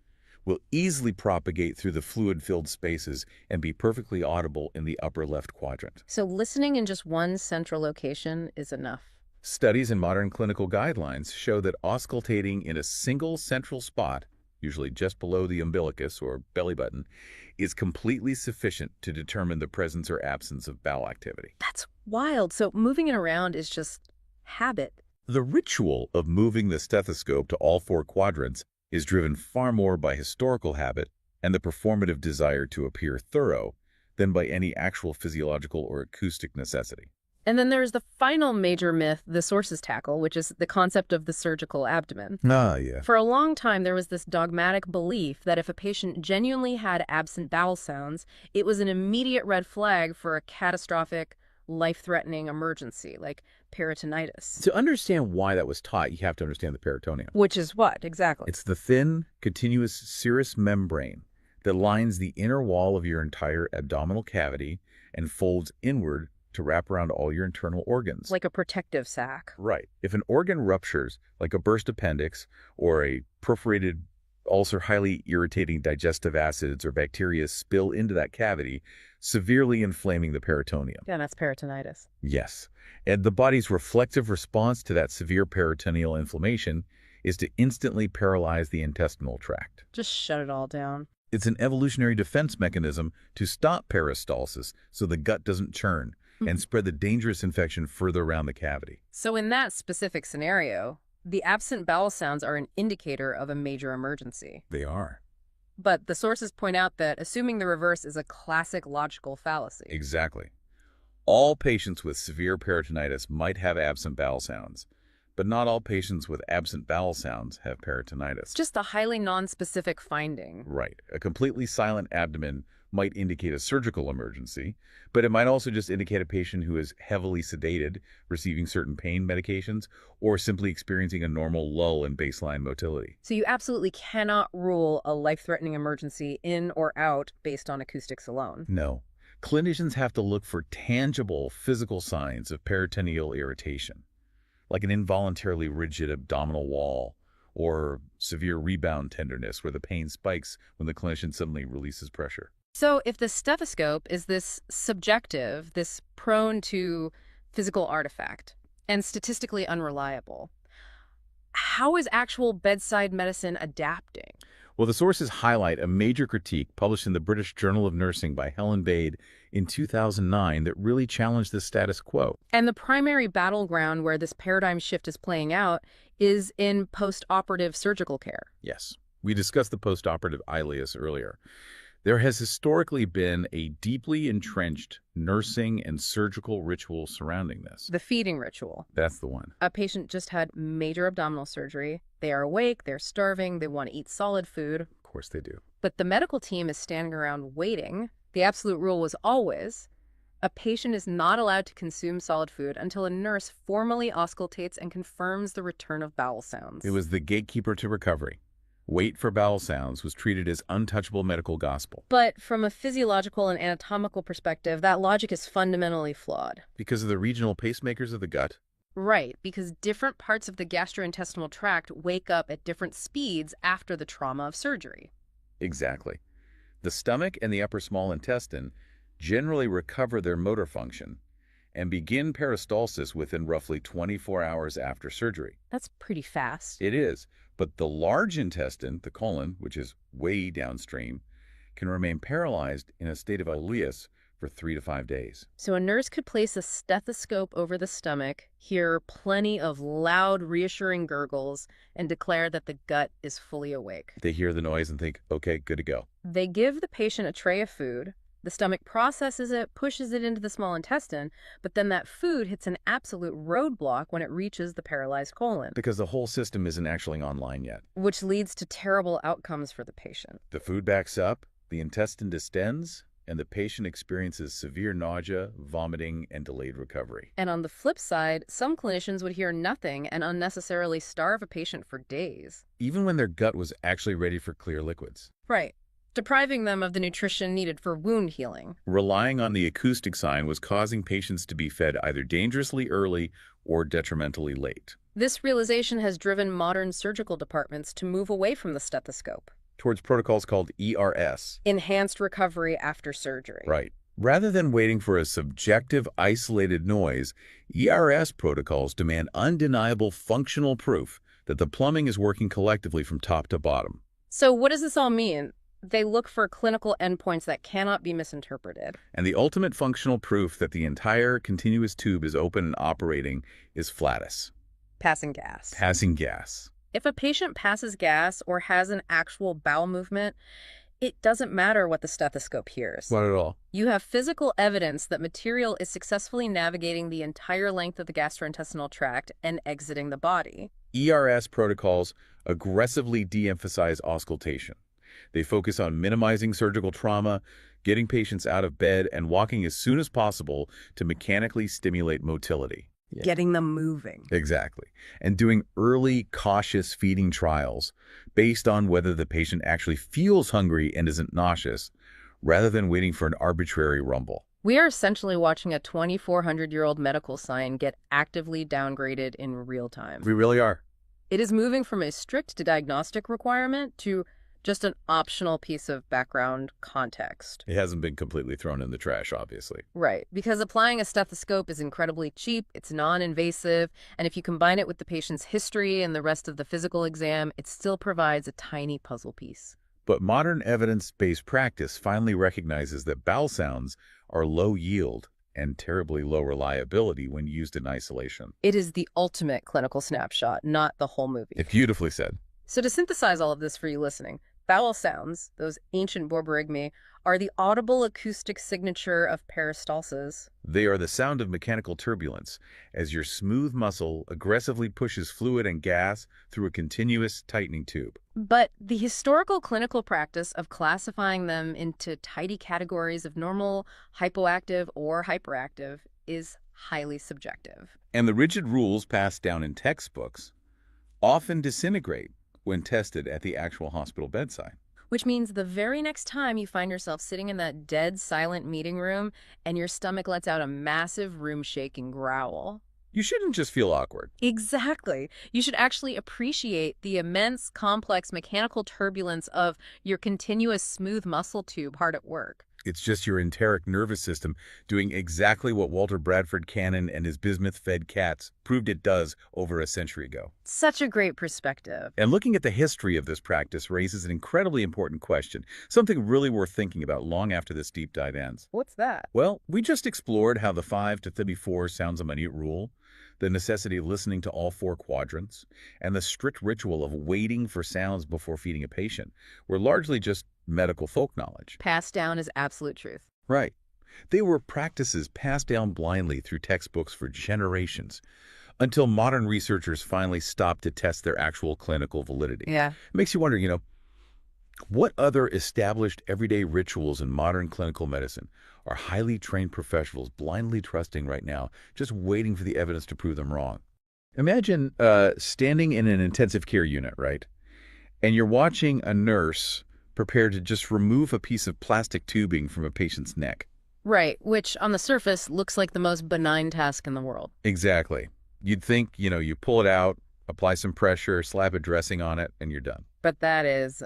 will easily propagate through the fluid-filled spaces and be perfectly audible in the upper left quadrant. So listening in just one central location is enough. Studies and modern clinical guidelines show that auscultating in a single central spot, usually just below the umbilicus or belly button, is completely sufficient to determine the presence or absence of bowel activity. That's wild. So moving it around is just habit. The ritual of moving the stethoscope to all four quadrants is driven far more by historical habit and the performative desire to appear thorough than by any actual physiological or acoustic necessity. And then there's the final major myth the sources tackle, which is the concept of the surgical abdomen. Ah, yeah. For a long time, there was this dogmatic belief that if a patient genuinely had absent bowel sounds, it was an immediate red flag for a catastrophic, life-threatening emergency, like peritonitis. To understand why that was taught, you have to understand the peritoneum. Which is what, exactly? It's the thin, continuous serous membrane that lines the inner wall of your entire abdominal cavity and folds inward to wrap around all your internal organs. Like a protective sac. Right. If an organ ruptures, like a burst appendix or a perforated ulcer, highly irritating digestive acids or bacteria spill into that cavity, severely inflaming the peritoneum. Yeah, that's peritonitis. Yes. And the body's reflective response to that severe peritoneal inflammation is to instantly paralyze the intestinal tract. Just shut it all down. It's an evolutionary defense mechanism to stop peristalsis so the gut doesn't churn and spread the dangerous infection further around the cavity. So in that specific scenario, the absent bowel sounds are an indicator of a major emergency. They are. But the sources point out that assuming the reverse is a classic logical fallacy. Exactly. All patients with severe peritonitis might have absent bowel sounds, but not all patients with absent bowel sounds have peritonitis. It's just a highly non-specific finding. Right. A completely silent abdomen might indicate a surgical emergency, but it might also just indicate a patient who is heavily sedated, receiving certain pain medications, or simply experiencing a normal lull in baseline motility. So you absolutely cannot rule a life-threatening emergency in or out based on acoustics alone. No. Clinicians have to look for tangible physical signs of peritoneal irritation, like an involuntarily rigid abdominal wall or severe rebound tenderness where the pain spikes when the clinician suddenly releases pressure. So if the stethoscope is this subjective, this prone to physical artifact, and statistically unreliable, how is actual bedside medicine adapting? Well, the sources highlight a major critique published in the British Journal of Nursing by Helen Bade in 2009 that really challenged the status quo. And the primary battleground where this paradigm shift is playing out is in post-operative surgical care. Yes, we discussed the post-operative ileus earlier. There has historically been a deeply entrenched nursing and surgical ritual surrounding this. The feeding ritual. That's the one. A patient just had major abdominal surgery. They are awake, they're starving, they want to eat solid food. Of course they do. But the medical team is standing around waiting. The absolute rule was always, a patient is not allowed to consume solid food until a nurse formally auscultates and confirms the return of bowel sounds. It was the gatekeeper to recovery. Wait for bowel sounds was treated as untouchable medical gospel. But from a physiological and anatomical perspective, that logic is fundamentally flawed. Because of the regional pacemakers of the gut. Right, because different parts of the gastrointestinal tract wake up at different speeds after the trauma of surgery. Exactly. The stomach and the upper small intestine generally recover their motor function and begin peristalsis within roughly 24 hours after surgery. That's pretty fast. It is. But the large intestine, the colon, which is way downstream, can remain paralyzed in a state of ileus for 3 to 5 days. So a nurse could place a stethoscope over the stomach, hear plenty of loud, reassuring gurgles, and declare that the gut is fully awake. They hear the noise and think, okay, good to go. They give the patient a tray of food. The stomach processes it, pushes it into the small intestine, but then that food hits an absolute roadblock when it reaches the paralyzed colon. Because the whole system isn't actually online yet. Which leads to terrible outcomes for the patient. The food backs up, the intestine distends, and the patient experiences severe nausea, vomiting, and delayed recovery. And on the flip side, some clinicians would hear nothing and unnecessarily starve a patient for days. Even when their gut was actually ready for clear liquids. Right. Depriving them of the nutrition needed for wound healing. Relying on the acoustic sign was causing patients to be fed either dangerously early or detrimentally late. This realization has driven modern surgical departments to move away from the stethoscope. Towards protocols called ERS. Enhanced recovery after surgery. Right. Rather than waiting for a subjective, isolated noise, ERS protocols demand undeniable functional proof that the plumbing is working collectively from top to bottom. So what does this all mean? They look for clinical endpoints that cannot be misinterpreted. And the ultimate functional proof that the entire continuous tube is open and operating is flatus. Passing gas. Passing gas. If a patient passes gas or has an actual bowel movement, it doesn't matter what the stethoscope hears. Not at all. You have physical evidence that material is successfully navigating the entire length of the gastrointestinal tract and exiting the body. ERS protocols aggressively de-emphasize auscultation. They focus on minimizing surgical trauma, getting patients out of bed, and walking as soon as possible to mechanically stimulate motility. Yeah. Getting them moving. Exactly. And doing early, cautious feeding trials based on whether the patient actually feels hungry and isn't nauseous, rather than waiting for an arbitrary rumble. We are essentially watching a 2,400-year-old medical sign get actively downgraded in real time. We really are. It is moving from a strict diagnostic requirement to just an optional piece of background context. It hasn't been completely thrown in the trash, obviously. Right, because applying a stethoscope is incredibly cheap, it's non-invasive, and if you combine it with the patient's history and the rest of the physical exam, it still provides a tiny puzzle piece. But modern evidence-based practice finally recognizes that bowel sounds are low yield and terribly low reliability when used in isolation. It is the ultimate clinical snapshot, not the whole movie. Beautifully said. So to synthesize all of this for you listening, bowel sounds, those ancient borborygmi, are the audible acoustic signature of peristalsis. They are the sound of mechanical turbulence as your smooth muscle aggressively pushes fluid and gas through a continuous tightening tube. But the historical clinical practice of classifying them into tidy categories of normal, hypoactive, or hyperactive is highly subjective. And the rigid rules passed down in textbooks often disintegrate when tested at the actual hospital bedside. Which means the very next time you find yourself sitting in that dead silent meeting room and your stomach lets out a massive room-shaking growl. You shouldn't just feel awkward. Exactly. You should actually appreciate the immense, complex mechanical turbulence of your continuous smooth muscle tube hard at work. It's just your enteric nervous system doing exactly what Walter Bradford Cannon and his bismuth-fed cats proved it does over a century ago. Such a great perspective. And looking at the history of this practice raises an incredibly important question, something really worth thinking about long after this deep dive ends. What's that? Well, we just explored how the 5 to 34 sounds a minute rule, the necessity of listening to all 4 quadrants, and the strict ritual of waiting for sounds before feeding a patient were largely just medical folk knowledge. Passed down as absolute truth. Right. They were practices passed down blindly through textbooks for generations until modern researchers finally stopped to test their actual clinical validity. Yeah. It makes you wonder, what other established everyday rituals in modern clinical medicine are highly trained professionals blindly trusting right now, just waiting for the evidence to prove them wrong? Imagine standing in an intensive care unit, right? And you're watching a nurse prepared to just remove a piece of plastic tubing from a patient's neck. Right, which on the surface looks like the most benign task in the world. Exactly. You'd think, you pull it out, apply some pressure, slap a dressing on it, and you're done. But that is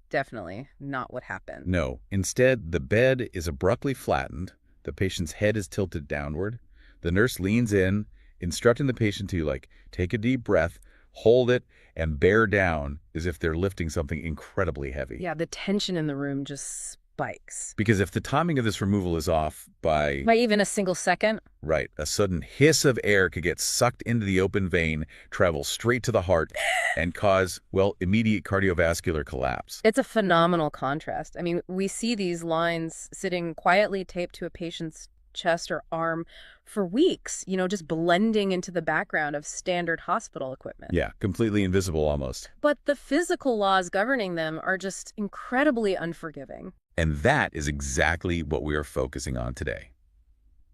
definitely not what happened. No. Instead, the bed is abruptly flattened, the patient's head is tilted downward, the nurse leans in, instructing the patient to, take a deep breath, hold it, and bear down as if they're lifting something incredibly heavy. Yeah, the tension in the room just spikes. Because if the timing of this removal is off by even a single second? Right, a sudden hiss of air could get sucked into the open vein, travel straight to the heart, and cause, immediate cardiovascular collapse. It's a phenomenal contrast. I mean, we see these lines sitting quietly taped to a patient's chest or arm for weeks, just blending into the background of standard hospital equipment. Yeah, completely invisible almost. But the physical laws governing them are just incredibly unforgiving. And that is exactly what we are focusing on today.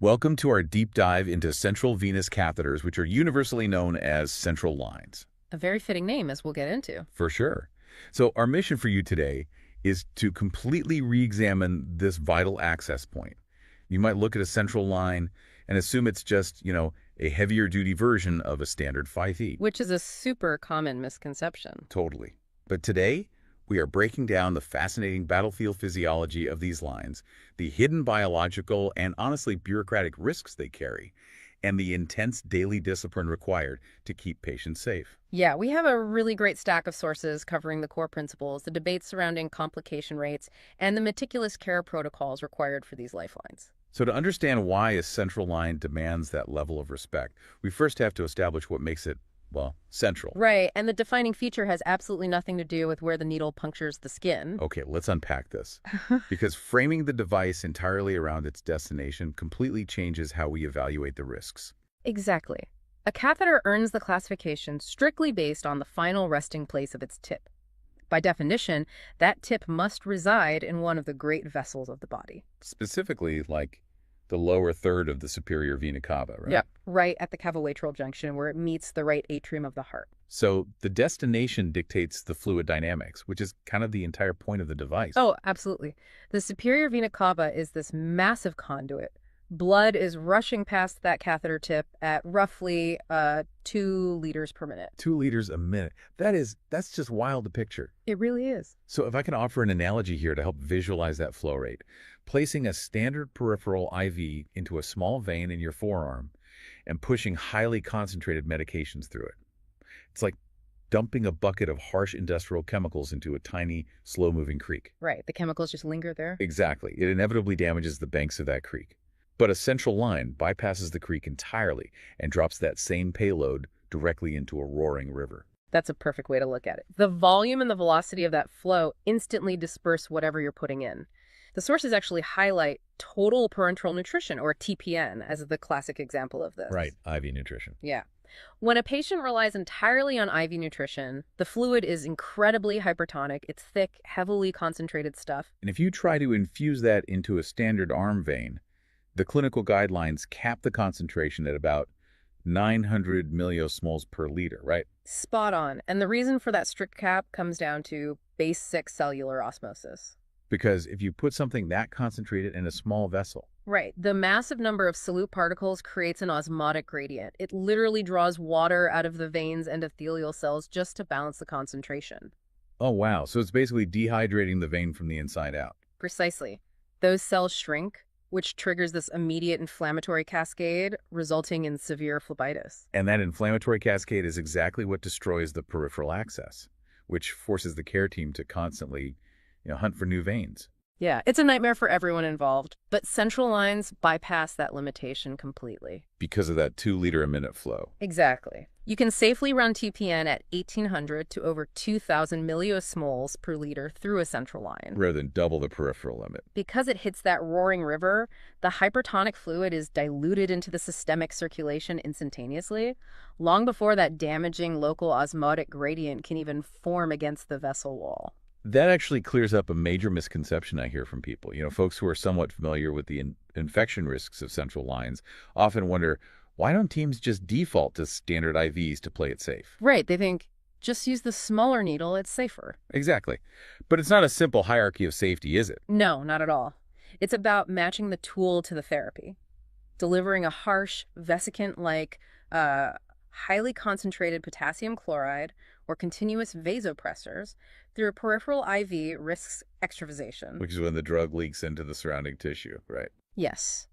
Welcome to our deep dive into central venous catheters, which are universally known as central lines. A very fitting name, as we'll get into. For sure. So our mission for you today is to completely re-examine this vital access point. You might look at a central line and assume it's just, a heavier duty version of a standard phythe. Which is a super common misconception. Totally. But today, we are breaking down the fascinating battlefield physiology of these lines, the hidden biological and honestly bureaucratic risks they carry, and the intense daily discipline required to keep patients safe. Yeah, we have a really great stack of sources covering the core principles, the debates surrounding complication rates, and the meticulous care protocols required for these lifelines. So to understand why a central line demands that level of respect, we first have to establish what makes it well, central. Right, and the defining feature has absolutely nothing to do with where the needle punctures the skin. Okay, let's unpack this. Because framing the device entirely around its destination completely changes how we evaluate the risks. Exactly. A catheter earns the classification strictly based on the final resting place of its tip. By definition, that tip must reside in one of the great vessels of the body. Specifically, like the lower third of the superior vena cava, right? Yep. Right at the cavoatrial junction where it meets the right atrium of the heart. So the destination dictates the fluid dynamics, which is kind of the entire point of the device. Oh, absolutely. The superior vena cava is this massive conduit. Blood is rushing past that catheter tip at roughly 2 liters per minute. 2 liters a minute. That's just wild to picture. It really is. So if I can offer an analogy here to help visualize that flow rate, placing a standard peripheral IV into a small vein in your forearm and pushing highly concentrated medications through it. It's like dumping a bucket of harsh industrial chemicals into a tiny, slow-moving creek. Right. The chemicals just linger there. Exactly. It inevitably damages the banks of that creek. But a central line bypasses the creek entirely and drops that same payload directly into a roaring river. That's a perfect way to look at it. The volume and the velocity of that flow instantly disperse whatever you're putting in. The sources actually highlight total parenteral nutrition, or TPN, as the classic example of this. Right, IV nutrition. Yeah. When a patient relies entirely on IV nutrition, the fluid is incredibly hypertonic. It's thick, heavily concentrated stuff. And if you try to infuse that into a standard arm vein, the clinical guidelines cap the concentration at about 900 milliosmoles per liter, right? Spot on. And the reason for that strict cap comes down to basic cellular osmosis. Because if you put something that concentrated in a small vessel, Right. The massive number of solute particles creates an osmotic gradient. It literally draws water out of the veins and endothelial cells just to balance the concentration. oh wow, so it's basically dehydrating the vein from the inside out. Precisely. Those cells shrink, which triggers this immediate inflammatory cascade, resulting in severe phlebitis. And that inflammatory cascade is exactly what destroys the peripheral access, which forces the care team to constantly, hunt for new veins. Yeah, it's a nightmare for everyone involved, but central lines bypass that limitation completely. Because of that 2 liter a minute flow. Exactly. You can safely run TPN at 1,800 to over 2,000 milliosmoles per liter through a central line. Rather than double the peripheral limit. Because it hits that roaring river, the hypertonic fluid is diluted into the systemic circulation instantaneously, long before that damaging local osmotic gradient can even form against the vessel wall. That actually clears up a major misconception I hear from people. Folks who are somewhat familiar with the infection risks of central lines often wonder, why don't teams just default to standard IVs to play it safe? Right, they think, just use the smaller needle, it's safer. Exactly. But it's not a simple hierarchy of safety, is it? No, not at all. It's about matching the tool to the therapy. Delivering a harsh, vesicant-like, highly concentrated potassium chloride or continuous vasopressors through a peripheral IV risks extravasation. Which is when the drug leaks into the surrounding tissue, right? Yes.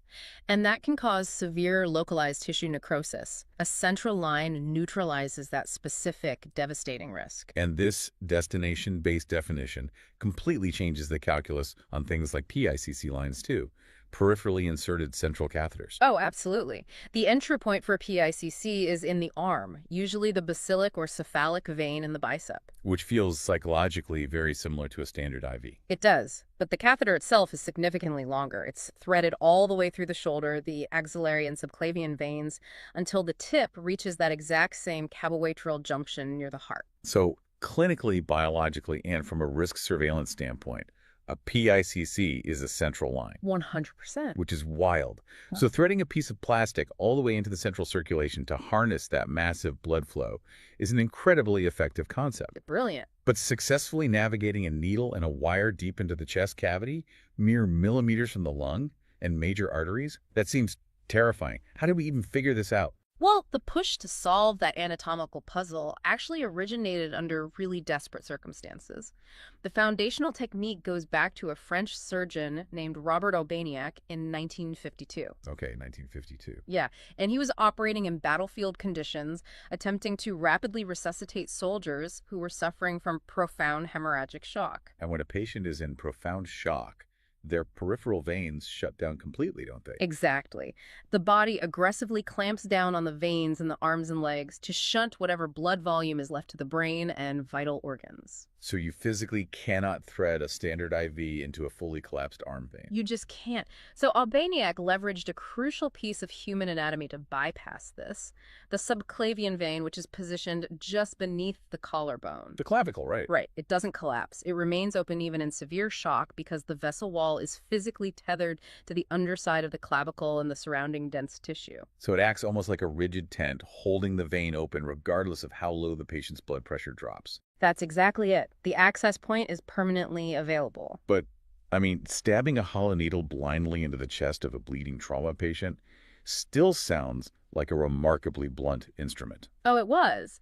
And that can cause severe localized tissue necrosis. A central line neutralizes that specific devastating risk. And this destination-based definition completely changes the calculus on things like PICC lines too, peripherally inserted central catheters. Oh, absolutely. The entry point for PICC is in the arm, usually the basilic or cephalic vein in the bicep. Which feels psychologically very similar to a standard IV. It does, but the catheter itself is significantly longer. It's threaded all the way through the shoulder, the axillary and subclavian veins, until the tip reaches that exact same cavoatrial junction near the heart. So clinically, biologically, and from a risk surveillance standpoint, a PICC is a central line. 100%. Which is wild. So threading a piece of plastic all the way into the central circulation to harness that massive blood flow is an incredibly effective concept. Brilliant. But successfully navigating a needle and a wire deep into the chest cavity, mere millimeters from the lung and major arteries, that seems terrifying. How did we even figure this out? Well, the push to solve that anatomical puzzle actually originated under really desperate circumstances. The foundational technique goes back to a French surgeon named Robert Aubagnac in 1952. Okay, 1952. Yeah, and he was operating in battlefield conditions, attempting to rapidly resuscitate soldiers who were suffering from profound hemorrhagic shock. And when a patient is in profound shock, their peripheral veins shut down completely, don't they? Exactly. The body aggressively clamps down on the veins in the arms and legs to shunt whatever blood volume is left to the brain and vital organs. So you physically cannot thread a standard IV into a fully collapsed arm vein. You just can't. So Albaniak leveraged a crucial piece of human anatomy to bypass this, the subclavian vein, which is positioned just beneath the collarbone. The clavicle, right? Right. It doesn't collapse. It remains open even in severe shock because the vessel wall is physically tethered to the underside of the clavicle and the surrounding dense tissue. So it acts almost like a rigid tent, holding the vein open regardless of how low the patient's blood pressure drops. That's exactly it. The access point is permanently available. But, I mean, stabbing a hollow needle blindly into the chest of a bleeding trauma patient still sounds like a remarkably blunt instrument. Oh, it was.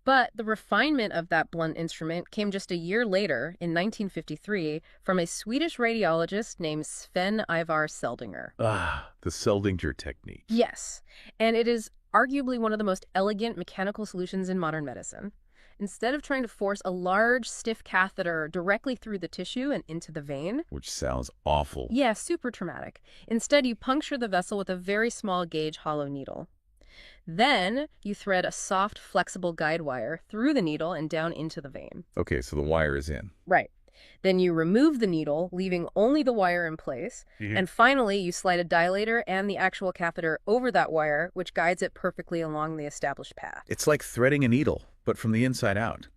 But the refinement of that blunt instrument came just a year later, in 1953, from a Swedish radiologist named Sven Ivar Seldinger. Ah, the Seldinger technique. Yes, and it is arguably one of the most elegant mechanical solutions in modern medicine. Instead of trying to force a large, stiff catheter directly through the tissue and into the vein, Which sounds awful. yeah, super traumatic. Instead, you puncture the vessel with a very small gauge hollow needle. Then you thread a soft, flexible guide wire through the needle and down into the vein. Okay, so the wire is in. Right. Then you remove the needle, leaving only the wire in place. And finally, you slide a dilator and the actual catheter over that wire, which guides it perfectly along the established path. It's like threading a needle, but from the inside out.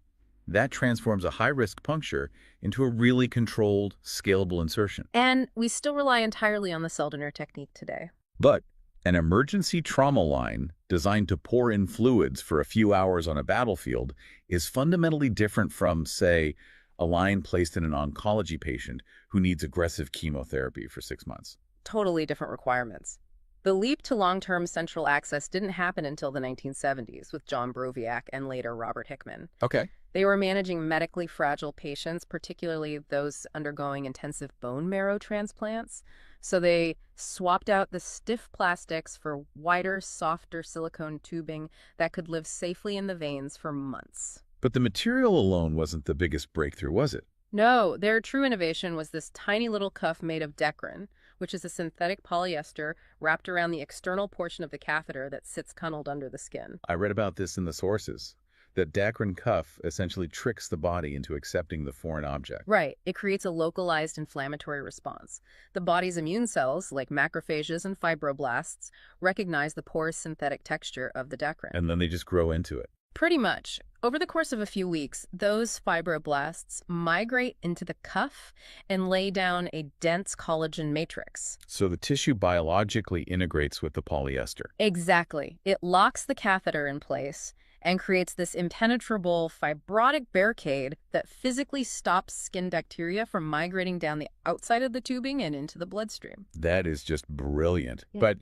That transforms a high-risk puncture into a really controlled, scalable insertion. And we still rely entirely on the Seldinger technique today. But an emergency trauma line designed to pour in fluids for a few hours on a battlefield is fundamentally different from, say, a line placed in an oncology patient who needs aggressive chemotherapy for 6 months. Totally different requirements. The leap to long-term central access didn't happen until the 1970s with John Broviac and later Robert Hickman. Okay. They were managing medically fragile patients, particularly those undergoing intensive bone marrow transplants. So they swapped out the stiff plastics for wider, softer silicone tubing that could live safely in the veins for months. But the material alone wasn't the biggest breakthrough, was it? No, their true innovation was this tiny little cuff made of Decrin, which is a synthetic polyester wrapped around the external portion of the catheter that sits cuddled under the skin. I read about this in the sources. That Dacron cuff essentially tricks the body into accepting the foreign object. Right. It creates a localized inflammatory response. The body's immune cells, like macrophages and fibroblasts, recognize the porous synthetic texture of the Decrin. And then they just grow into it. Pretty much. Over the course of a few weeks, those fibroblasts migrate into the cuff and lay down a dense collagen matrix. So the tissue biologically integrates with the polyester. Exactly. It locks the catheter in place and creates this impenetrable fibrotic barricade that physically stops skin bacteria from migrating down the outside of the tubing and into the bloodstream. That is just brilliant. Yeah. But,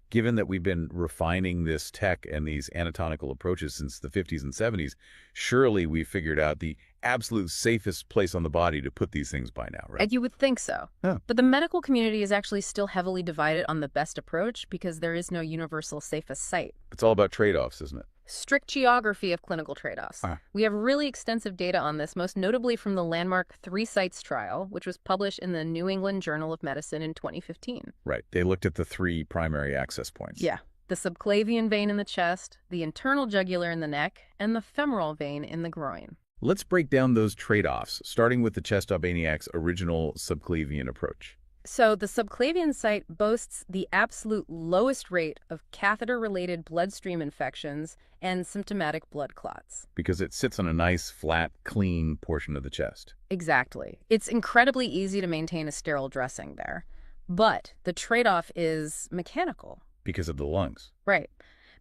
given that we've been refining this tech and these anatomical approaches since the 50s and 70s, surely we figured out the absolute safest place on the body to put these things by now, right? And you would think so. Yeah. But the medical community is actually still heavily divided on the best approach because there is no universal safest site. It's all about trade-offs, isn't it? Strict geography of clinical trade-offs. Ah. We have really extensive data on this, most notably from the landmark 3 Sites trial, which was published in the New England Journal of Medicine in 2015. Right. They looked at the 3 primary access points. Yeah. The subclavian vein in the chest, the internal jugular in the neck, and the femoral vein in the groin. Let's break down those trade-offs, starting with the chest Albaniak's original subclavian approach. So the subclavian site boasts the absolute lowest rate of catheter-related bloodstream infections and symptomatic blood clots. Because it sits on a nice, flat, clean portion of the chest. Exactly. It's incredibly easy to maintain a sterile dressing there. But the trade-off is mechanical. Because of the lungs. Right.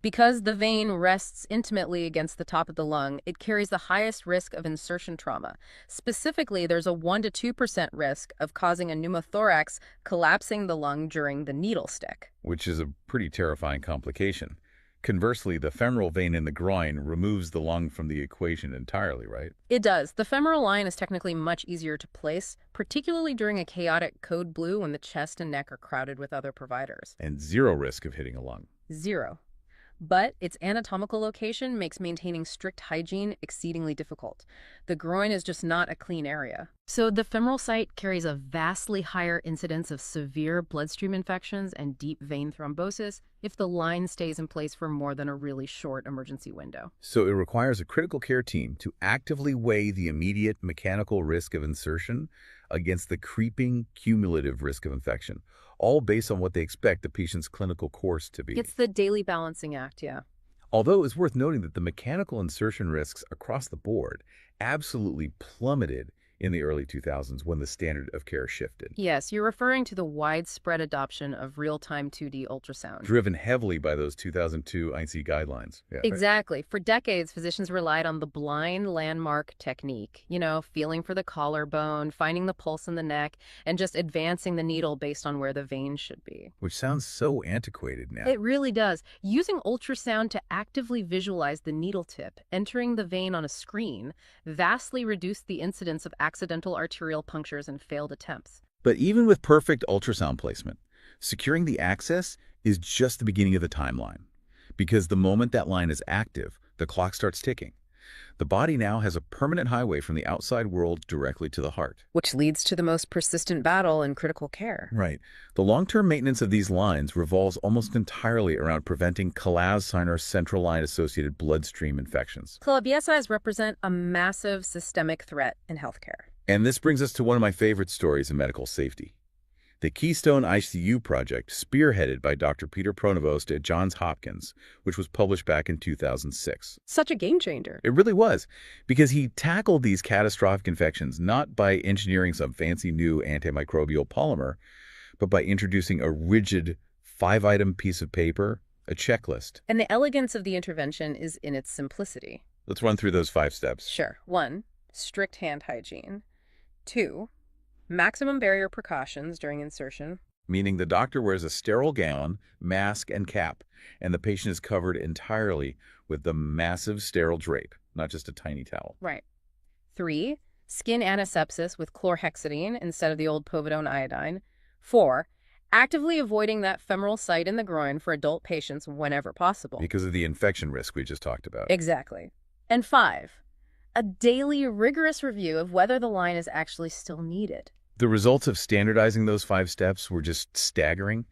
Because the vein rests intimately against the top of the lung, it carries the highest risk of insertion trauma. Specifically, there's a 1 to 2% risk of causing a pneumothorax collapsing the lung during the needle stick. Which is a pretty terrifying complication. Conversely, the femoral vein in the groin removes the lung from the equation entirely, right? It does. The femoral line is technically much easier to place, particularly during a chaotic code blue when the chest and neck are crowded with other providers. And zero risk of hitting a lung. 0. But its anatomical location makes maintaining strict hygiene exceedingly difficult. The groin is just not a clean area. So the femoral site carries a vastly higher incidence of severe bloodstream infections and deep vein thrombosis if the line stays in place for more than a really short emergency window. So it requires a critical care team to actively weigh the immediate mechanical risk of insertion against the creeping cumulative risk of infection, all based on what they expect the patient's clinical course to be. It's the daily balancing act, yeah. Although it's worth noting that the mechanical insertion risks across the board absolutely plummeted in the early 2000s when the standard of care shifted. Yes, you're referring to the widespread adoption of real-time 2D ultrasound. Driven heavily by those 2002 NCLEX guidelines. Yeah, right. Exactly. For decades, physicians relied on the blind landmark technique, feeling for the collarbone, finding the pulse in the neck, and just advancing the needle based on where the vein should be. Which sounds so antiquated now. It really does. Using ultrasound to actively visualize the needle tip entering the vein on a screen vastly reduced the incidence of accidental arterial punctures and failed attempts. But even with perfect ultrasound placement, securing the access is just the beginning of the timeline. Because the moment that line is active, the clock starts ticking. The body now has a permanent highway from the outside world directly to the heart. Which leads to the most persistent battle in critical care. Right. The long-term maintenance of these lines revolves almost entirely around preventing CLAS or central line-associated bloodstream infections. CLABSIs represent a massive systemic threat in healthcare. And this brings us to one of my favorite stories in medical safety. The Keystone ICU project, spearheaded by Dr. Peter Pronovost at Johns Hopkins, which was published back in 2006. Such a game changer. It really was, because he tackled these catastrophic infections not by engineering some fancy new antimicrobial polymer, but by introducing a rigid 5-item piece of paper, a checklist. And the elegance of the intervention is in its simplicity. Let's run through those 5 steps. Sure. 1, strict hand hygiene. 2, maximum barrier precautions during insertion. Meaning the doctor wears a sterile gown, mask, and cap, and the patient is covered entirely with the massive sterile drape, not just a tiny towel. Right. 3, skin antisepsis with chlorhexidine instead of the old povidone iodine. 4, actively avoiding that femoral site in the groin for adult patients whenever possible. Because of the infection risk we just talked about. Exactly. And 5, a daily rigorous review of whether the line is actually still needed. The results of standardizing those 5 steps were just staggering.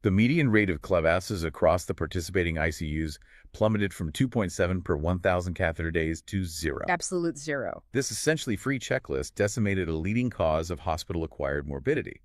The median rate of CLABSIs across the participating ICUs plummeted from 2.7 per 1,000 catheter days to 0. Absolute 0. This essentially free checklist decimated a leading cause of hospital-acquired morbidity.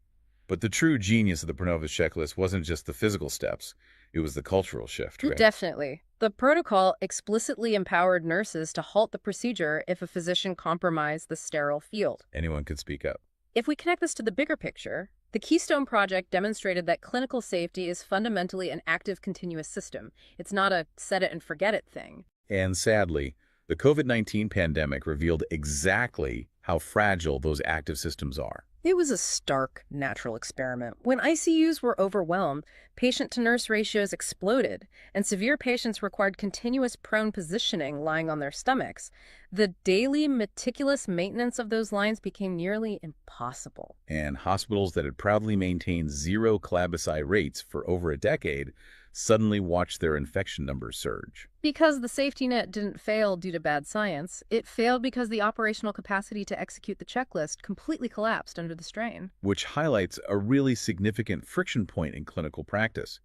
But the true genius of the Pronovost checklist wasn't just the physical steps. It was the cultural shift, right? Definitely. The protocol explicitly empowered nurses to halt the procedure if a physician compromised the sterile field. Anyone could speak up. If we connect this to the bigger picture, the Keystone Project demonstrated that clinical safety is fundamentally an active, continuous system. It's not a set-it-and-forget-it thing. And sadly, the COVID-19 pandemic revealed exactly how fragile those active systems are. It was a stark natural experiment. When ICUs were overwhelmed, patient-to-nurse ratios exploded, and severe patients required continuous prone positioning lying on their stomachs. The daily, meticulous maintenance of those lines became nearly impossible. And hospitals that had proudly maintained 0 CLABSI rates for over a decade suddenly watched their infection numbers surge. Because the safety net didn't fail due to bad science, it failed because the operational capacity to execute the checklist completely collapsed under the strain. Which highlights a really significant friction point in clinical practice.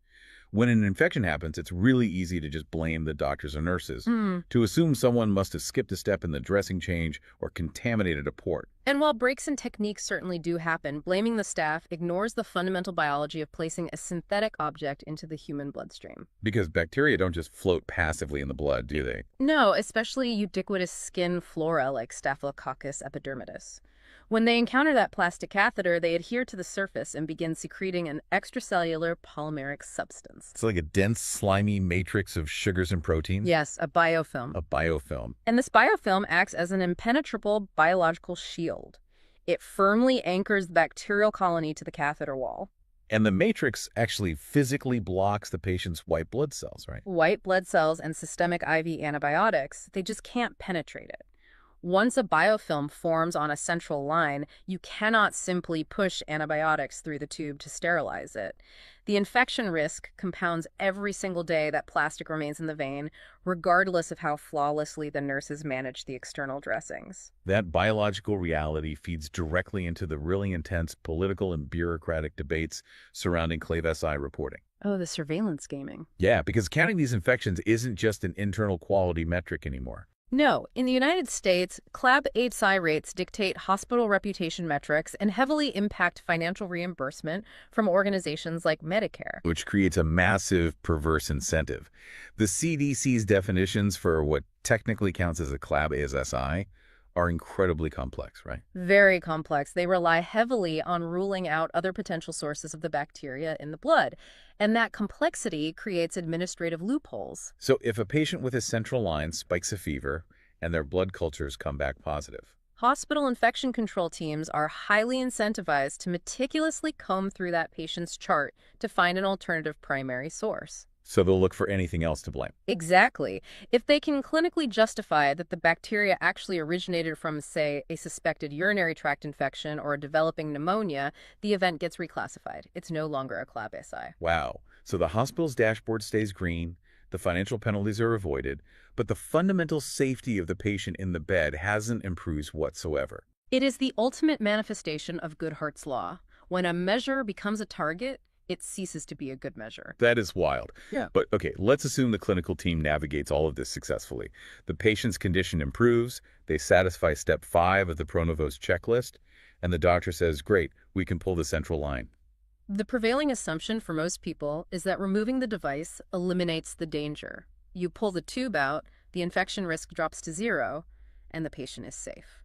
When an infection happens, it's really easy to just blame the doctors or nurses, to assume someone must have skipped a step in the dressing change or contaminated a port. And while breaks in techniques certainly do happen, blaming the staff ignores the fundamental biology of placing a synthetic object into the human bloodstream. Because bacteria don't just float passively in the blood, do they? No, especially ubiquitous skin flora like Staphylococcus epidermidis. When they encounter that plastic catheter, they adhere to the surface and begin secreting an extracellular polymeric substance. It's like a dense, slimy matrix of sugars and proteins. Yes, a biofilm. A biofilm. And this biofilm acts as an impenetrable biological shield. It firmly anchors the bacterial colony to the catheter wall. And the matrix actually physically blocks the patient's white blood cells, right? White blood cells and systemic IV antibiotics, they just can't penetrate it. Once a biofilm forms on a central line, you cannot simply push antibiotics through the tube to sterilize it. The infection risk compounds every single day that plastic remains in the vein, regardless of how flawlessly the nurses manage the external dressings. That biological reality feeds directly into the really intense political and bureaucratic debates surrounding Clave SI reporting. Oh, the surveillance gaming. Yeah, because counting these infections isn't just an internal quality metric anymore. No, in the United States, CLAB HSI rates dictate hospital reputation metrics and heavily impact financial reimbursement from organizations like Medicare. Which creates a massive perverse incentive. The CDC's definitions for what technically counts as a CLAB ASSI are incredibly complex, right? Very complex. They rely heavily on ruling out other potential sources of the bacteria in the blood, and that complexity creates administrative loopholes. So if a patient with a central line spikes a fever and their blood cultures come back positive, Hospital infection control teams are highly incentivized to meticulously comb through that patient's chart to find an alternative primary source. so they'll look for anything else to blame. Exactly. If they can clinically justify that the bacteria actually originated from, say, a suspected urinary tract infection or a developing pneumonia, the event gets reclassified. It's no longer a CLAB SI. Wow. So the hospital's dashboard stays green, the financial penalties are avoided, but the fundamental safety of the patient in the bed hasn't improved whatsoever. It is the ultimate manifestation of Goodhart's law. When a measure becomes a target, it ceases to be a good measure. That is wild. Yeah. But okay, let's assume the clinical team navigates all of this successfully. The patient's condition improves, they satisfy step 5 of the Pronovost checklist, and the doctor says, great, we can pull the central line. The prevailing assumption for most people is that removing the device eliminates the danger. You pull the tube out, the infection risk drops to 0, and the patient is safe.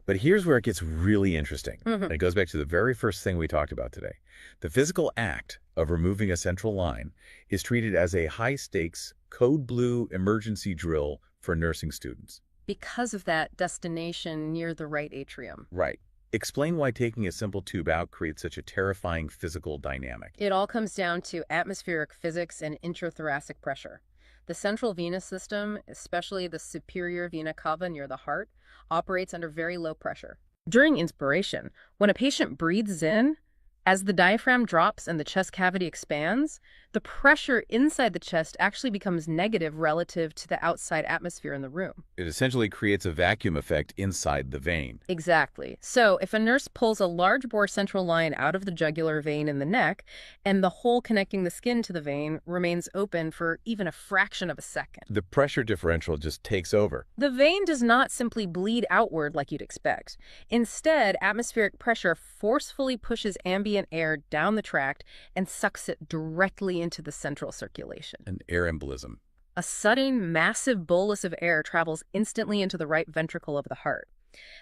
But here's where it gets really interesting. Mhm. It goes back to the very first thing we talked about today. The physical act of removing a central line is treated as a high-stakes, code blue emergency drill for nursing students. Because of that destination near the right atrium. Right. Explain why taking a simple tube out creates such a terrifying physical dynamic. It all comes down to atmospheric physics and intrathoracic pressure. The central venous system, especially the superior vena cava near the heart, operates under very low pressure. During inspiration, when a patient breathes in, as the diaphragm drops and the chest cavity expands, the pressure inside the chest actually becomes negative relative to the outside atmosphere in the room. It essentially creates a vacuum effect inside the vein. Exactly. So if a nurse pulls a large bore central line out of the jugular vein in the neck, and the hole connecting the skin to the vein remains open for even a fraction of a second, The pressure differential just takes over. the vein does not simply bleed outward like you'd expect. Instead, atmospheric pressure forcefully pushes ambient air down the tract and sucks it directly into the central circulation. An air embolism. A sudden, massive bolus of air travels instantly into the right ventricle of the heart.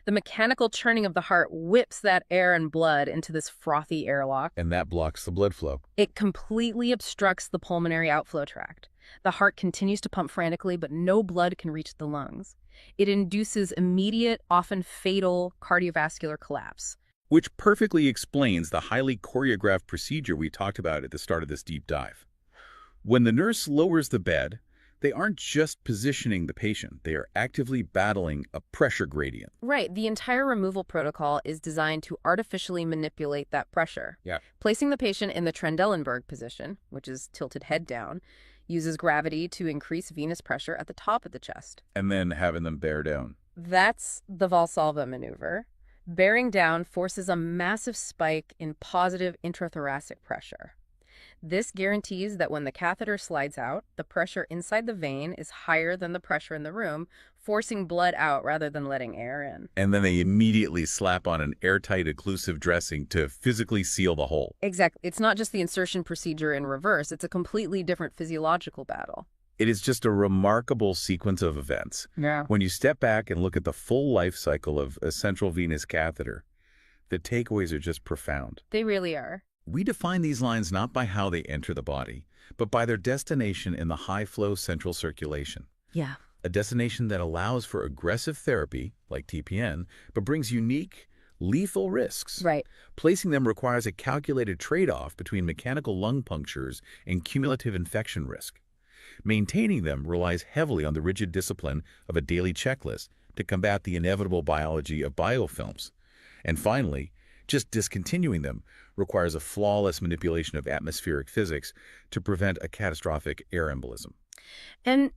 The mechanical churning of the heart whips that air and blood into this frothy airlock. And that blocks the blood flow. It completely obstructs the pulmonary outflow tract. The heart continues to pump frantically, but no blood can reach the lungs. It induces immediate, often fatal cardiovascular collapse. Which perfectly explains the highly choreographed procedure we talked about at the start of this deep dive. When the nurse lowers the bed, they aren't just positioning the patient, they are actively battling a pressure gradient. Right. The entire removal protocol is designed to artificially manipulate that pressure. Yeah. Placing the patient in the Trendelenburg position, which is tilted head down, uses gravity to increase venous pressure at the top of the chest. And then having them bear down. That's the Valsalva maneuver. Bearing down forces a massive spike in positive intrathoracic pressure. This guarantees that when the catheter slides out, the pressure inside the vein is higher than the pressure in the room, forcing blood out rather than letting air in. And then they immediately slap on an airtight occlusive dressing to physically seal the hole. Exactly. It's not just the insertion procedure in reverse. It's a completely different physiological battle. It is just a remarkable sequence of events. Yeah. When you step back and look at the full life cycle of a central venous catheter, the takeaways are just profound. They really are. We define these lines not by how they enter the body, but by their destination in the high-flow central circulation. Yeah. A destination that allows for aggressive therapy, like TPN, but brings unique, lethal risks. Right. Placing them requires a calculated trade-off between mechanical lung punctures and cumulative infection risk. Maintaining them relies heavily on the rigid discipline of a daily checklist to combat the inevitable biology of biofilms. And finally, just discontinuing them requires a flawless manipulation of atmospheric physics to prevent a catastrophic air embolism. And,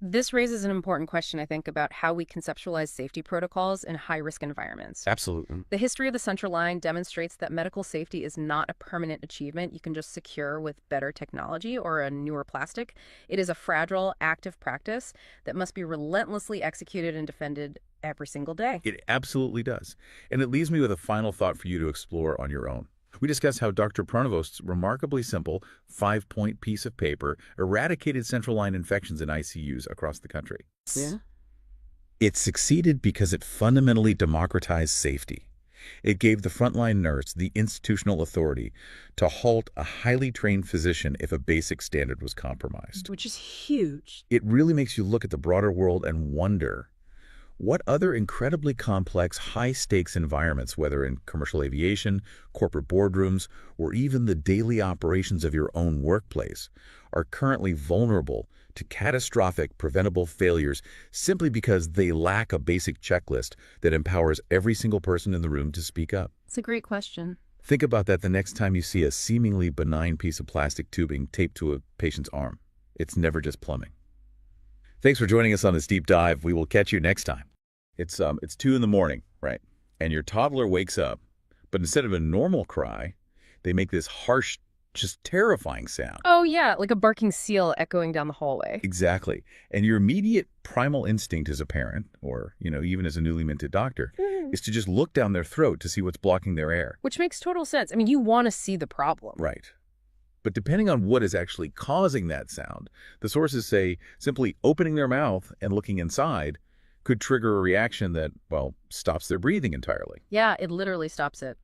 this raises an important question, I think, about how we conceptualize safety protocols in high-risk environments. Absolutely. The history of the central line demonstrates that medical safety is not a permanent achievement you can just secure with better technology or a newer plastic. It is a fragile, active practice that must be relentlessly executed and defended every single day. It absolutely does. And it leaves me with a final thought for you to explore on your own. We discussed how Dr. Pranavost's remarkably simple 5-point piece of paper eradicated central line infections in ICUs across the country. Yeah. It succeeded because it fundamentally democratized safety. It gave the frontline nurse the institutional authority to halt a highly trained physician if a basic standard was compromised. Which is huge. It really makes you look at the broader world and wonder, what other incredibly complex, high-stakes environments, whether in commercial aviation, corporate boardrooms, or even the daily operations of your own workplace, are currently vulnerable to catastrophic preventable failures simply because they lack a basic checklist that empowers every single person in the room to speak up? It's a great question. Think about that the next time you see a seemingly benign piece of plastic tubing taped to a patient's arm. It's never just plumbing. Thanks for joining us on this deep dive. We will catch you next time. It's 2 in the morning, right? And your toddler wakes up, but instead of a normal cry, they make this harsh, just terrifying sound. Oh, yeah, like a barking seal echoing down the hallway. Exactly. And your immediate primal instinct as a parent, or, even as a newly minted doctor, is to just look down their throat to see what's blocking their air. Which makes total sense. I mean, you want to see the problem. Right. But depending on what is actually causing that sound, the sources say simply opening their mouth and looking inside could trigger a reaction that, stops their breathing entirely. Yeah, it literally stops it.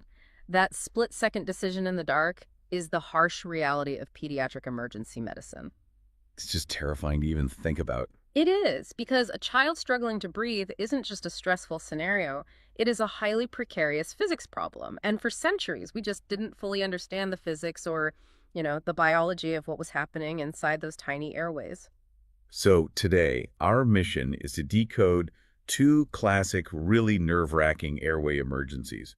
That split-second decision in the dark is the harsh reality of pediatric emergency medicine. It's just terrifying to even think about. It is, because a child struggling to breathe isn't just a stressful scenario. It is a highly precarious physics problem. And for centuries, we just didn't fully understand the physics or the biology of what was happening inside those tiny airways. So today, our mission is to decode 2 classic, really nerve-wracking airway emergencies,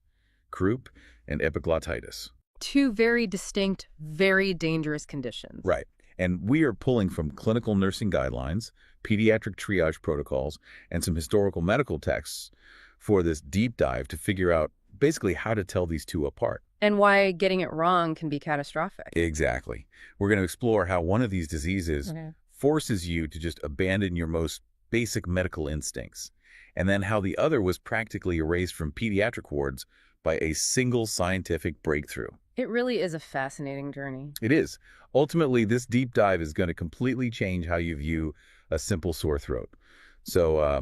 croup and epiglottitis. 2 very distinct, very dangerous conditions. Right. And we are pulling from clinical nursing guidelines, pediatric triage protocols, and some historical medical texts for this deep dive to figure out basically how to tell these 2 apart. And why getting it wrong can be catastrophic. Exactly. We're going to explore how one of these diseases forces you to just abandon your most basic medical instincts, and then how the other was practically erased from pediatric wards by a single scientific breakthrough. It really is a fascinating journey. It is. Ultimately, this deep dive is going to completely change how you view a simple sore throat. So,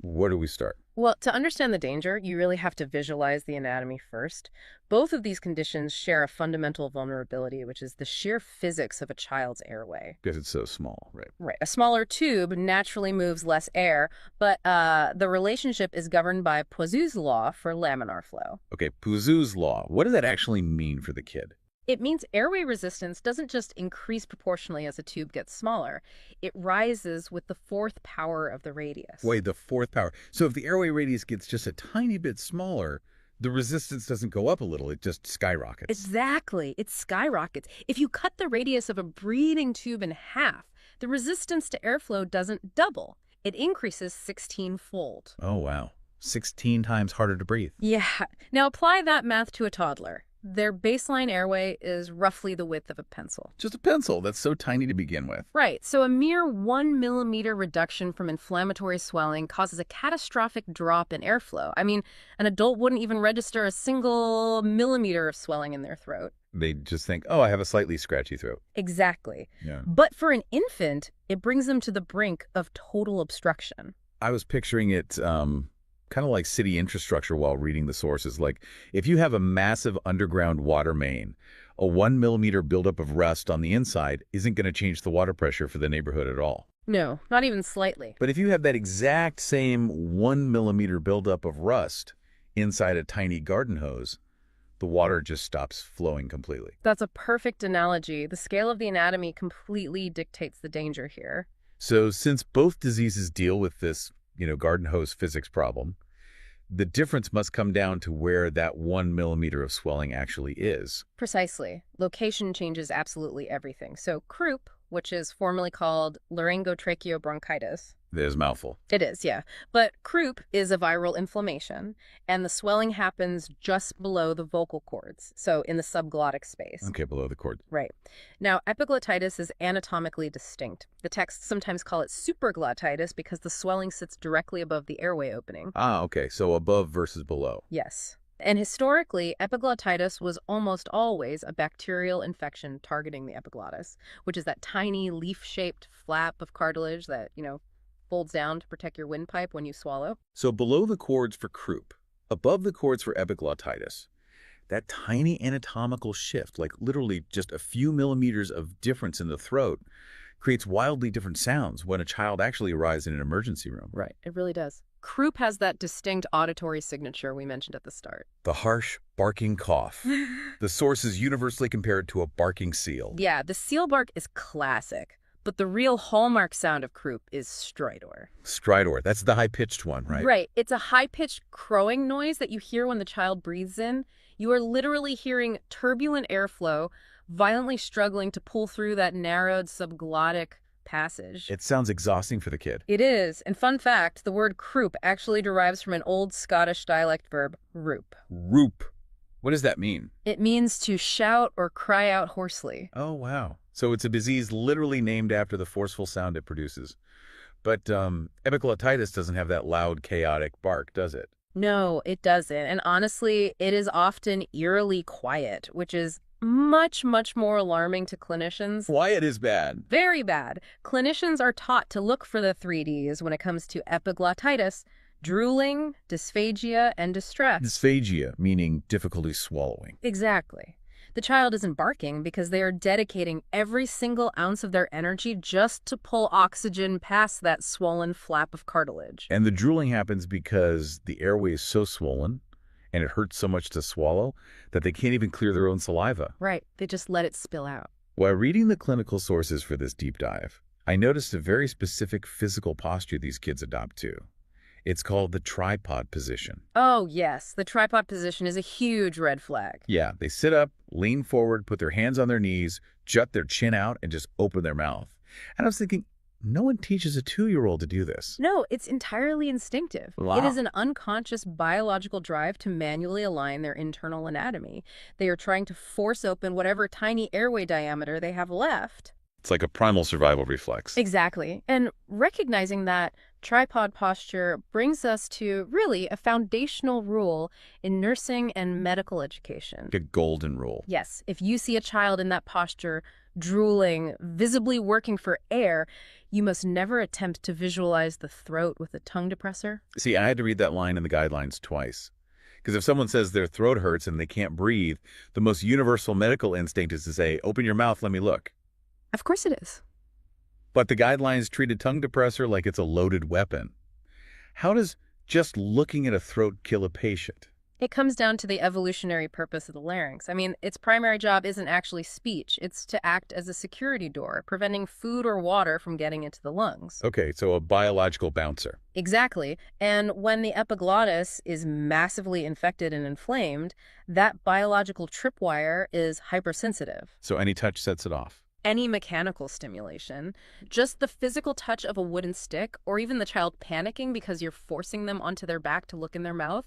where do we start? Well, to understand the danger, you really have to visualize the anatomy first. Both of these conditions share a fundamental vulnerability, which is the sheer physics of a child's airway. Because it's so small, right? Right. A smaller tube naturally moves less air, but the relationship is governed by Poiseuille's law for laminar flow. Okay, Poiseuille's law. What does that actually mean for the kid? It means airway resistance doesn't just increase proportionally as a tube gets smaller. It rises with the 4th power of the radius. Wait, the 4th power. So if the airway radius gets just a tiny bit smaller, the resistance doesn't go up a little, it just skyrockets. Exactly. It skyrockets. If you cut the radius of a breathing tube in half, the resistance to airflow doesn't double. It increases 16-fold. Oh, wow. 16 times harder to breathe. Yeah. Now apply that math to a toddler. Their baseline airway is roughly the width of a pencil. Just a pencil. That's so tiny to begin with. Right. So a mere 1 millimeter reduction from inflammatory swelling causes a catastrophic drop in airflow. I mean, an adult wouldn't even register a single millimeter of swelling in their throat. They just think, oh, I have a slightly scratchy throat. Exactly. Yeah. But for an infant, it brings them to the brink of total obstruction. I was picturing it kind of like city infrastructure while reading the sources. Like, if you have a massive underground water main, a 1 millimeter buildup of rust on the inside isn't going to change the water pressure for the neighborhood at all. No, not even slightly. But if you have that exact same 1 millimeter buildup of rust inside a tiny garden hose, the water just stops flowing completely. That's a perfect analogy. The scale of the anatomy completely dictates the danger here. So since both diseases deal with this garden hose physics problem. The difference must come down to where that 1 millimeter of swelling actually is. Precisely. Location changes absolutely everything. So croup, which is formerly called laryngotracheobronchitis. There's a mouthful. It is, yeah. But croup is a viral inflammation, and the swelling happens just below the vocal cords, so in the subglottic space. Okay, below the cord. Right. Now, epiglottitis is anatomically distinct. The texts sometimes call it supraglottitis because the swelling sits directly above the airway opening. Ah, okay, so above versus below. Yes. And historically, epiglottitis was almost always a bacterial infection targeting the epiglottis, which is that tiny leaf-shaped flap of cartilage that, folds down to protect your windpipe when you swallow. So below the cords for croup, above the cords for epiglottitis, that tiny anatomical shift, like literally just a few millimeters of difference in the throat, creates wildly different sounds when a child actually arrives in an emergency room. Right, it really does. Croup has that distinct auditory signature we mentioned at the start. The harsh, barking cough. The source is universally compared to a barking seal. Yeah, the seal bark is classic. But the real hallmark sound of croup is stridor. Stridor, that's the high-pitched one, right? Right. It's a high-pitched crowing noise that you hear when the child breathes in. You are literally hearing turbulent airflow violently struggling to pull through that narrowed subglottic passage. It sounds exhausting for the kid. It is. And fun fact, the word croup actually derives from an old Scottish dialect verb, roop. Roop. What does that mean? It means to shout or cry out hoarsely. Oh, wow. So it's a disease literally named after the forceful sound it produces. But epiglottitis doesn't have that loud, chaotic bark, does it? No, it doesn't. And honestly, it is often eerily quiet, which is much, much more alarming to clinicians. Quiet is bad. Very bad. Clinicians are taught to look for the 3Ds when it comes to epiglottitis: drooling, dysphagia, and distress. Dysphagia, meaning difficulty swallowing. Exactly. The child isn't barking because they are dedicating every single ounce of their energy just to pull oxygen past that swollen flap of cartilage. And the drooling happens because the airway is so swollen and it hurts so much to swallow that they can't even clear their own saliva. Right. They just let it spill out. While reading the clinical sources for this deep dive, I noticed a very specific physical posture these kids adopt too. It's called the tripod position. Oh, yes. The tripod position is a huge red flag. Yeah, they sit up, lean forward, put their hands on their knees, jut their chin out, and just open their mouth. And I was thinking, no one teaches a 2-year-old to do this. No, it's entirely instinctive. Wow. It is an unconscious biological drive to manually align their internal anatomy. They are trying to force open whatever tiny airway diameter they have left. It's like a primal survival reflex. Exactly. And recognizing that tripod posture brings us to really a foundational rule in nursing and medical education. A golden rule. Yes, if you see a child in that posture, drooling, visibly working for air, you must never attempt to visualize the throat with a tongue depressor. See, I had to read that line in the guidelines twice. Because if someone says their throat hurts and they can't breathe, the most universal medical instinct is to say, open your mouth, let me look. Of course it is. But the guidelines treat a tongue depressor like it's a loaded weapon. How does just looking at a throat kill a patient? It comes down to the evolutionary purpose of the larynx. I mean, its primary job isn't actually speech. It's to act as a security door, preventing food or water from getting into the lungs. Okay, so a biological bouncer. Exactly. And when the epiglottis is massively infected and inflamed, that biological tripwire is hypersensitive. So any touch sets it off. Any mechanical stimulation, just the physical touch of a wooden stick, or even the child panicking because you're forcing them onto their back to look in their mouth,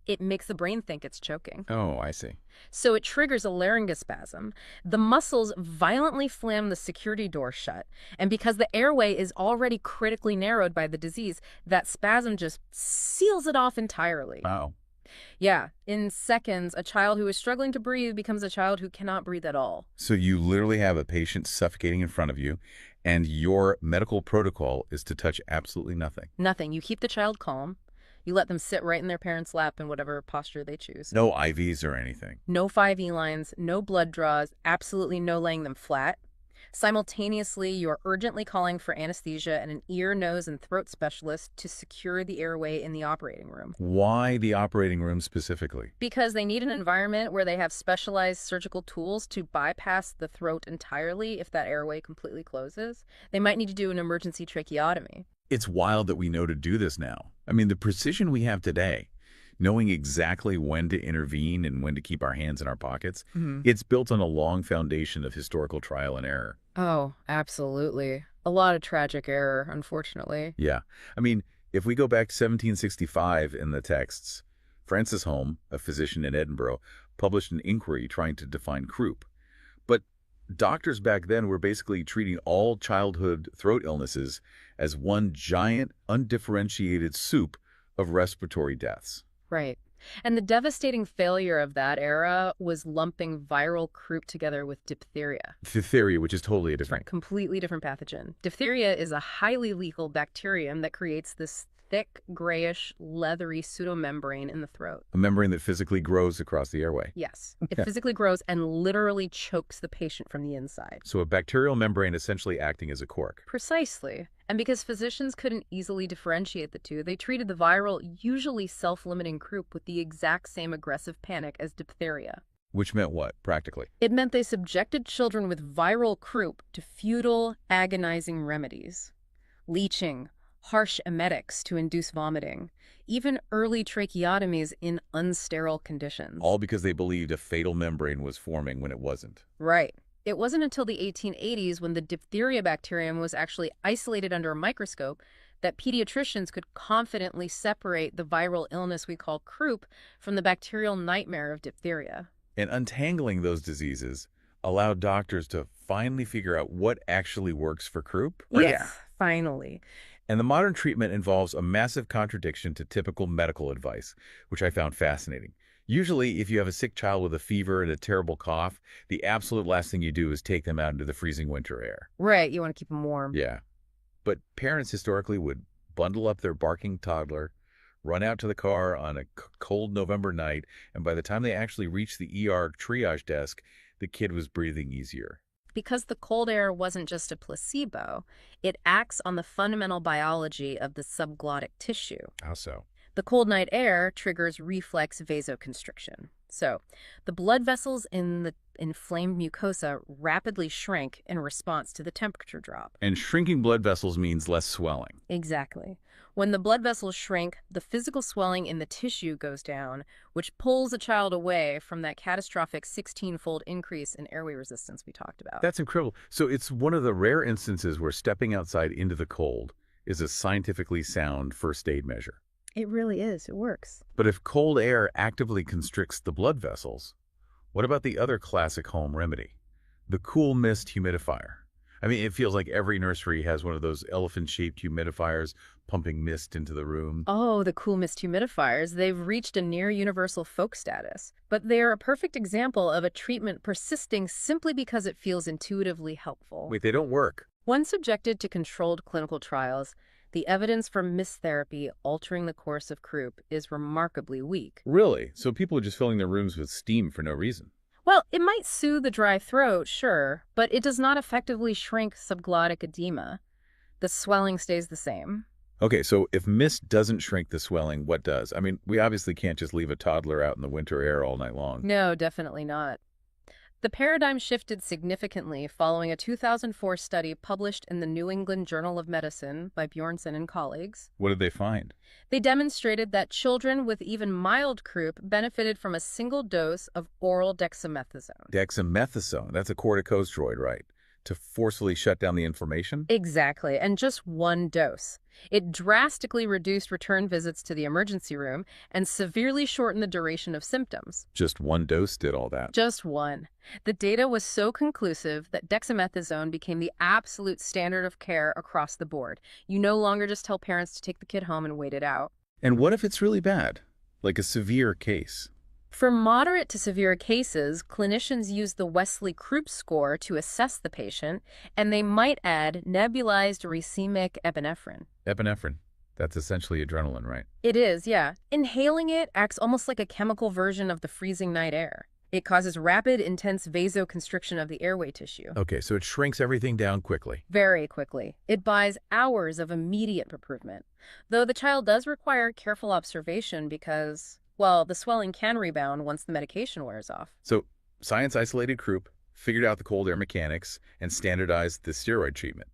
it makes the brain think it's choking. Oh, I see. So it triggers a laryngospasm. The muscles violently slam the security door shut. And because the airway is already critically narrowed by the disease, that spasm just seals it off entirely. Wow. Yeah, in seconds, a child who is struggling to breathe becomes a child who cannot breathe at all. So you literally have a patient suffocating in front of you, and your medical protocol is to touch absolutely nothing. Nothing. You keep the child calm. You let them sit right in their parent's lap in whatever posture they choose. No IVs or anything. No 5E lines, no blood draws, absolutely no laying them flat. Simultaneously, you are urgently calling for anesthesia and an ear, nose, and throat specialist to secure the airway in the operating room. Why the operating room specifically? Because they need an environment where they have specialized surgical tools to bypass the throat entirely if that airway completely closes. They might need to do an emergency tracheotomy. It's wild that we know to do this now. I mean, the precision we have today, knowing exactly when to intervene and when to keep our hands in our pockets, it's built on a long foundation of historical trial and error. Oh, absolutely. A lot of tragic error, unfortunately. Yeah. I mean, if we go back to 1765 in the texts, Francis Home, a physician in Edinburgh, published an inquiry trying to define croup. But doctors back then were basically treating all childhood throat illnesses as one giant, undifferentiated soup of respiratory deaths. Right. And the devastating failure of that era was lumping viral croup together with diphtheria. Diphtheria, which is totally a different. Completely different pathogen. Diphtheria is a highly lethal bacterium that creates this thick, grayish, leathery pseudomembrane in the throat. A membrane that physically grows across the airway. Yes. It physically grows and literally chokes the patient from the inside. So a bacterial membrane essentially acting as a cork. Precisely. And because physicians couldn't easily differentiate the two, they treated the viral, usually self-limiting croup with the exact same aggressive panic as diphtheria. Which meant what, practically? It meant they subjected children with viral croup to futile, agonizing remedies. Leeching, harsh emetics to induce vomiting, even early tracheotomies in unsterile conditions. All because they believed a fatal membrane was forming when it wasn't. Right. It wasn't until the 1880s, when the diphtheria bacterium was actually isolated under a microscope, that pediatricians could confidently separate the viral illness we call croup from the bacterial nightmare of diphtheria. And untangling those diseases allowed doctors to finally figure out what actually works for croup. Yes, finally. And the modern treatment involves a massive contradiction to typical medical advice, which I found fascinating. Usually, if you have a sick child with a fever and a terrible cough, the absolute last thing you do is take them out into the freezing winter air. Right, you want to keep them warm. Yeah. But parents historically would bundle up their barking toddler, run out to the car on a cold November night, and by the time they actually reached the ER triage desk, the kid was breathing easier. Because the cold air wasn't just a placebo, it acts on the fundamental biology of the subglottic tissue. How so? The cold night air triggers reflex vasoconstriction. So, the blood vessels in the inflamed mucosa rapidly shrink in response to the temperature drop. And shrinking blood vessels means less swelling. Exactly. When the blood vessels shrink, the physical swelling in the tissue goes down, which pulls a child away from that catastrophic 16-fold increase in airway resistance we talked about. That's incredible. So it's one of the rare instances where stepping outside into the cold is a scientifically sound first aid measure. It really is. It works. But if cold air actively constricts the blood vessels, what about the other classic home remedy? The cool mist humidifier. I mean, it feels like every nursery has one of those elephant-shaped humidifiers pumping mist into the room. Oh, the cool mist humidifiers. They've reached a near universal folk status. But they're a perfect example of a treatment persisting simply because it feels intuitively helpful. Wait, they don't work. When subjected to controlled clinical trials, the evidence for mist therapy altering the course of croup is remarkably weak. Really? So people are just filling their rooms with steam for no reason? Well, it might soothe the dry throat, sure, but it does not effectively shrink subglottic edema. The swelling stays the same. Okay, so if mist doesn't shrink the swelling, what does? I mean, we obviously can't just leave a toddler out in the winter air all night long. No, definitely not. The paradigm shifted significantly following a 2004 study published in the New England Journal of Medicine by Bjornson and colleagues. What did they find? They demonstrated that children with even mild croup benefited from a single dose of oral dexamethasone. Dexamethasone, that's a corticosteroid, right? To forcefully shut down the inflammation? Exactly, and just one dose. It drastically reduced return visits to the emergency room and severely shortened the duration of symptoms. Just one dose did all that. Just one. The data was so conclusive that dexamethasone became the absolute standard of care across the board. You no longer just tell parents to take the kid home and wait it out. And what if it's really bad? Like a severe case? For moderate to severe cases, clinicians use the Wesley Croup score to assess the patient, and they might add nebulized racemic epinephrine. Epinephrine. That's essentially adrenaline, right? It is, yeah. Inhaling it acts almost like a chemical version of the freezing night air. It causes rapid, intense vasoconstriction of the airway tissue. Okay, so it shrinks everything down quickly. Very quickly. It buys hours of immediate improvement. Though the child does require careful observation because, well, the swelling can rebound once the medication wears off. So science isolated croup, figured out the cold air mechanics, and standardized the steroid treatment.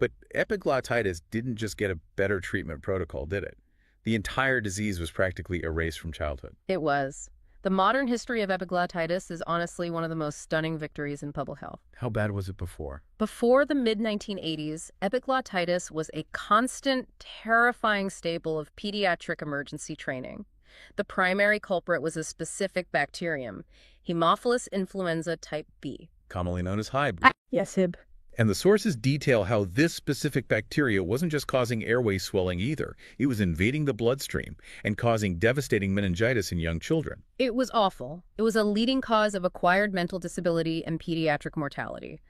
But epiglottitis didn't just get a better treatment protocol, did it? The entire disease was practically erased from childhood. It was. The modern history of epiglottitis is honestly one of the most stunning victories in public health. How bad was it before? Before the mid-1980s, epiglottitis was a constant, terrifying staple of pediatric emergency training. The primary culprit was a specific bacterium, Haemophilus influenza type B. Commonly known as Hib. Yes, Hib. And the sources detail how this specific bacteria wasn't just causing airway swelling either. It was invading the bloodstream and causing devastating meningitis in young children. It was awful. It was a leading cause of acquired mental disability and pediatric mortality.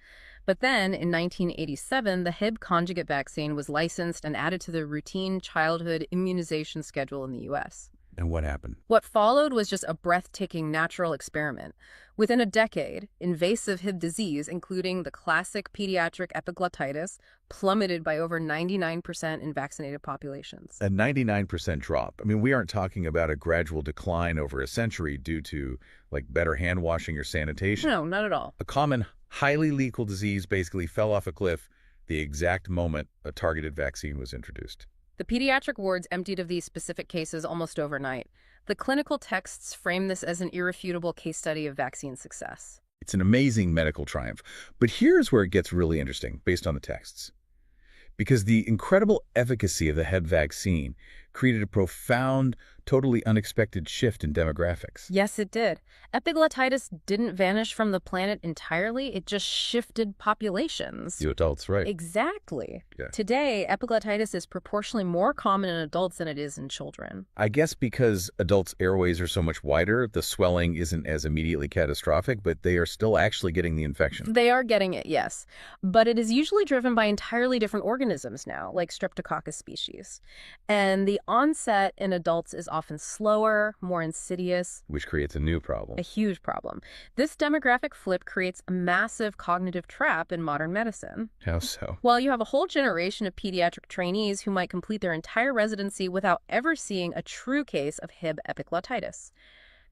But then, in 1987, the Hib conjugate vaccine was licensed and added to the routine childhood immunization schedule in the U.S. And what happened? What followed was just a breathtaking natural experiment. Within a decade, invasive Hib disease, including the classic pediatric epiglottitis, plummeted by over 99% in vaccinated populations. A 99% drop. I mean, we aren't talking about a gradual decline over a century due to, like, better hand washing or sanitation. No, not at all. A common, highly lethal disease basically fell off a cliff the exact moment a targeted vaccine was introduced. The pediatric wards emptied of these specific cases almost overnight. The clinical texts frame this as an irrefutable case study of vaccine success. It's an amazing medical triumph. But here's where it gets really interesting, based on the texts. Because the incredible efficacy of the Hib vaccine created a profound, totally unexpected shift in demographics. Yes, it did. Epiglottitis didn't vanish from the planet entirely. It just shifted populations. The adults, right? Exactly. Yeah. Today, epiglottitis is proportionally more common in adults than it is in children. I guess because adults' airways are so much wider, the swelling isn't as immediately catastrophic, but they are still actually getting the infection. They are getting it, yes. But it is usually driven by entirely different organisms now, like Streptococcus species. And the onset in adults is often slower, more insidious. Which creates a new problem. A huge problem. This demographic flip creates a massive cognitive trap in modern medicine. How so? Well, you have a whole generation of pediatric trainees who might complete their entire residency without ever seeing a true case of Hib epiglottitis.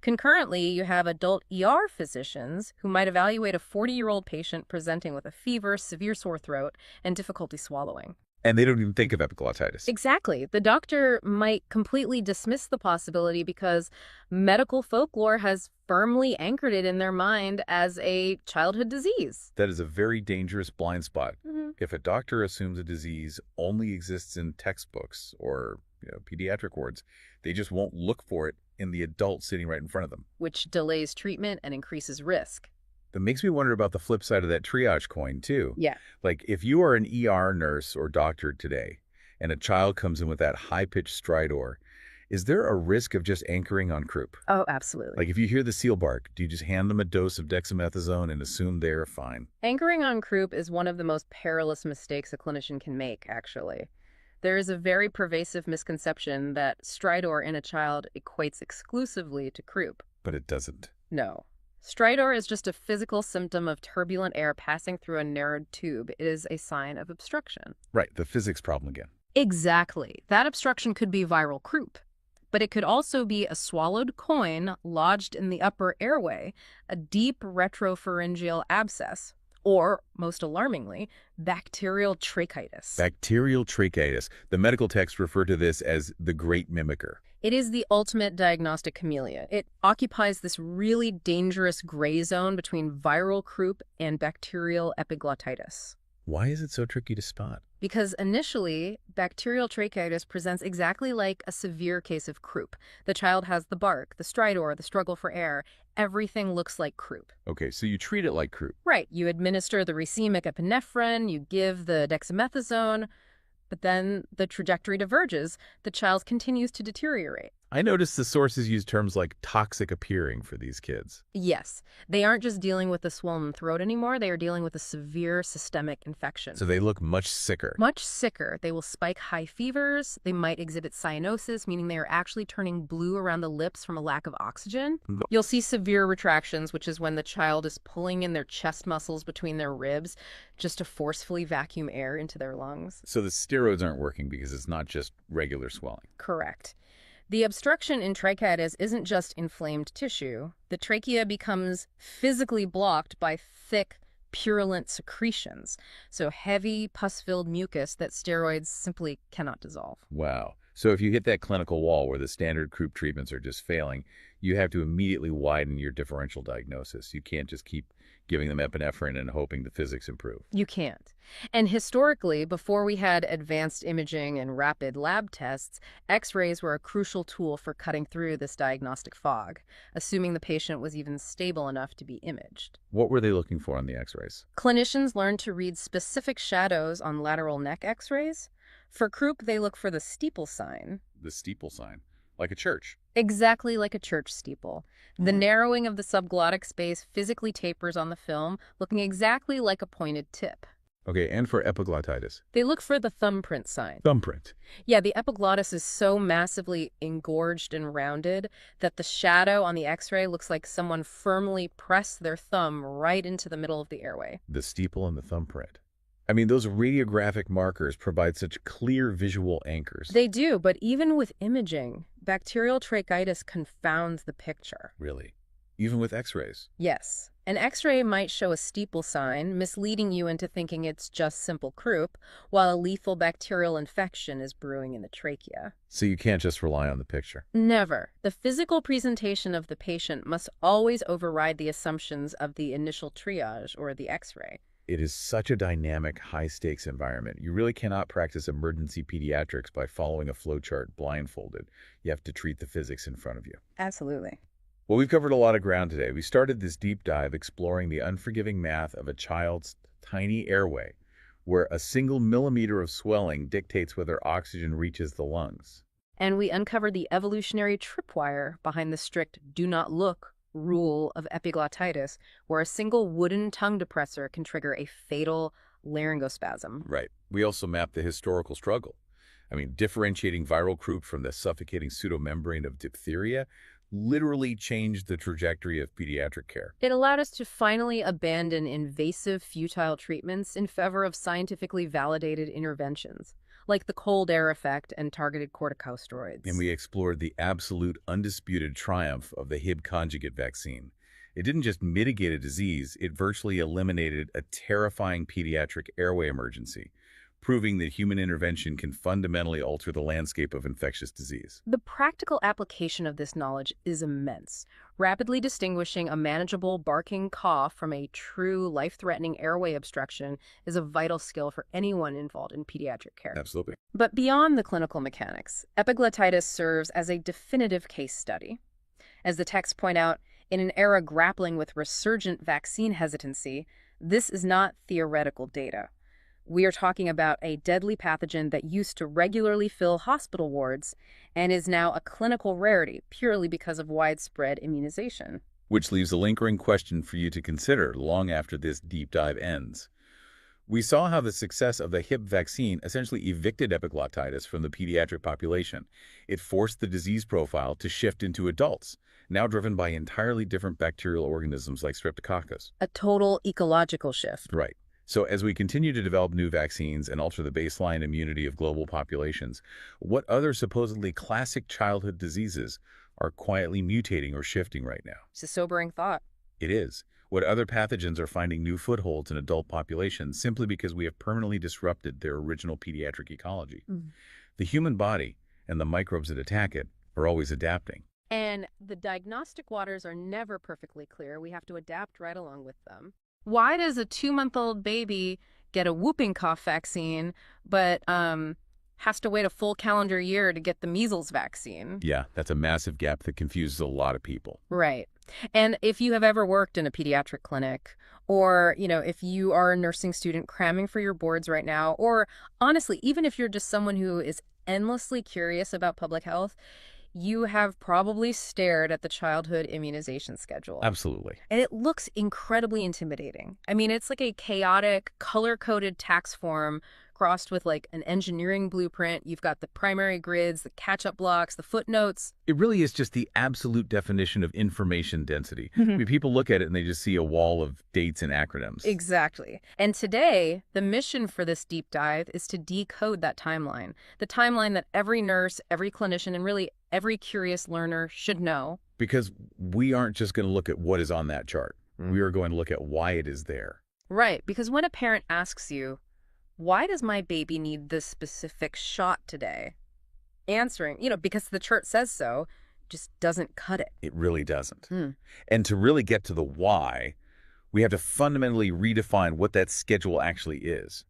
Concurrently, you have adult ER physicians who might evaluate a 40-year-old patient presenting with a fever, severe sore throat, and difficulty swallowing. And they don't even think of epiglottitis. Exactly. The doctor might completely dismiss the possibility because medical folklore has firmly anchored it in their mind as a childhood disease. That is a very dangerous blind spot. Mm-hmm. If a doctor assumes a disease only exists in textbooks or pediatric wards, they just won't look for it in the adult sitting right in front of them. Which delays treatment and increases risk. That makes me wonder about the flip side of that triage coin, too. Yeah. Like, if you are an ER nurse or doctor today, and a child comes in with that high-pitched stridor, is there a risk of just anchoring on croup? Oh, absolutely. Like, if you hear the seal bark, do you just hand them a dose of dexamethasone and assume they're fine? Anchoring on croup is one of the most perilous mistakes a clinician can make, actually. There is a very pervasive misconception that stridor in a child equates exclusively to croup. But it doesn't. No. Stridor is just a physical symptom of turbulent air passing through a narrowed tube. It is a sign of obstruction. Right, the physics problem again. Exactly. That obstruction could be viral croup, but it could also be a swallowed coin lodged in the upper airway, a deep retropharyngeal abscess, or, most alarmingly, bacterial tracheitis. Bacterial tracheitis. The medical texts refer to this as the great mimicker. It is the ultimate diagnostic camellia. It occupies this really dangerous gray zone between viral croup and bacterial epiglottitis. Why is it so tricky to spot? Because initially, bacterial tracheitis presents exactly like a severe case of croup. The child has the bark, the stridor, the struggle for air. Everything looks like croup. Okay, so you treat it like croup. Right. You administer the racemic epinephrine, you give the dexamethasone, but then the trajectory diverges. The child continues to deteriorate. I noticed the sources use terms like toxic appearing for these kids. Yes, they aren't just dealing with a swollen throat anymore. They are dealing with a severe systemic infection. So they look much sicker. Much sicker. They will spike high fevers. They might exhibit cyanosis, meaning they are actually turning blue around the lips from a lack of oxygen. You'll see severe retractions, which is when the child is pulling in their chest muscles between their ribs just to forcefully vacuum air into their lungs. So the steroids aren't working because it's not just regular swelling. Correct. The obstruction in tracheitis isn't just inflamed tissue. The trachea becomes physically blocked by thick, purulent secretions, so heavy, pus-filled mucus that steroids simply cannot dissolve. Wow. So if you hit that clinical wall where the standard croup treatments are just failing, you have to immediately widen your differential diagnosis. You can't just keep giving them epinephrine and hoping the physics improve. You can't. And historically, before we had advanced imaging and rapid lab tests, X-rays were a crucial tool for cutting through this diagnostic fog, assuming the patient was even stable enough to be imaged. What were they looking for on the X-rays? Clinicians learned to read specific shadows on lateral neck X-rays. For croup, they look for the steeple sign. The steeple sign, like a church. Exactly like a church steeple. The narrowing of the subglottic space physically tapers on the film, looking exactly like a pointed tip. Okay, and for epiglottitis? They look for the thumbprint sign. Thumbprint. Yeah, the epiglottis is so massively engorged and rounded that the shadow on the X-ray looks like someone firmly pressed their thumb right into the middle of the airway. The steeple and the thumbprint. I mean, those radiographic markers provide such clear visual anchors. They do, but even with imaging, bacterial tracheitis confounds the picture. Really? Even with X-rays? Yes. An X-ray might show a steeple sign, misleading you into thinking it's just simple croup, while a lethal bacterial infection is brewing in the trachea. So you can't just rely on the picture. Never. The physical presentation of the patient must always override the assumptions of the initial triage or the X-ray. It is such a dynamic, high-stakes environment. You really cannot practice emergency pediatrics by following a flowchart blindfolded. You have to treat the physics in front of you. Absolutely. Well, we've covered a lot of ground today. We started this deep dive exploring the unforgiving math of a child's tiny airway, where a single millimeter of swelling dictates whether oxygen reaches the lungs. And we uncovered the evolutionary tripwire behind the strict do not look rule of epiglottitis, where a single wooden tongue depressor can trigger a fatal laryngospasm. Right. We also mapped the historical struggle. I mean, differentiating viral croup from the suffocating pseudomembrane of diphtheria literally changed the trajectory of pediatric care. It allowed us to finally abandon invasive, futile treatments in favor of scientifically validated interventions, like the cold air effect and targeted corticosteroids. And we explored the absolute, undisputed triumph of the Hib conjugate vaccine. It didn't just mitigate a disease, it virtually eliminated a terrifying pediatric airway emergency, proving that human intervention can fundamentally alter the landscape of infectious disease. The practical application of this knowledge is immense. Rapidly distinguishing a manageable barking cough from a true life-threatening airway obstruction is a vital skill for anyone involved in pediatric care. Absolutely. But beyond the clinical mechanics, epiglottitis serves as a definitive case study. As the texts point out, in an era grappling with resurgent vaccine hesitancy, this is not theoretical data. We are talking about a deadly pathogen that used to regularly fill hospital wards and is now a clinical rarity purely because of widespread immunization. Which leaves a lingering question for you to consider long after this deep dive ends. We saw how the success of the Hib vaccine essentially evicted epiglottitis from the pediatric population. It forced the disease profile to shift into adults, now driven by entirely different bacterial organisms like Streptococcus. A total ecological shift. Right. So as we continue to develop new vaccines and alter the baseline immunity of global populations, what other supposedly classic childhood diseases are quietly mutating or shifting right now? It's a sobering thought. It is. What other pathogens are finding new footholds in adult populations simply because we have permanently disrupted their original pediatric ecology? The human body and the microbes that attack it are always adapting. And the diagnostic waters are never perfectly clear. We have to adapt right along with them. Why does a 2-month-old baby get a whooping cough vaccine, but has to wait a full calendar year to get the measles vaccine? Yeah, that's a massive gap that confuses a lot of people. Right. And if you have ever worked in a pediatric clinic, or, if you are a nursing student cramming for your boards right now, or honestly, even if you're just someone who is endlessly curious about public health, you have probably stared at the childhood immunization schedule. Absolutely. And it looks incredibly intimidating. I mean, it's like a chaotic, color-coded tax form crossed with like an engineering blueprint. You've got the primary grids, the catch-up blocks, the footnotes. It really is just the absolute definition of information density. I mean, people look at it and they just see a wall of dates and acronyms. Exactly. And today, the mission for this deep dive is to decode that timeline. The timeline that every nurse, every clinician, and really every curious learner should know. Because we aren't just going to look at what is on that chart. We are going to look at why it is there. Right, because when a parent asks you, why does my baby need this specific shot today? Answering, because the chart says so, just doesn't cut it. It really doesn't. Hmm. And to really get to the why, we have to fundamentally redefine what that schedule actually is.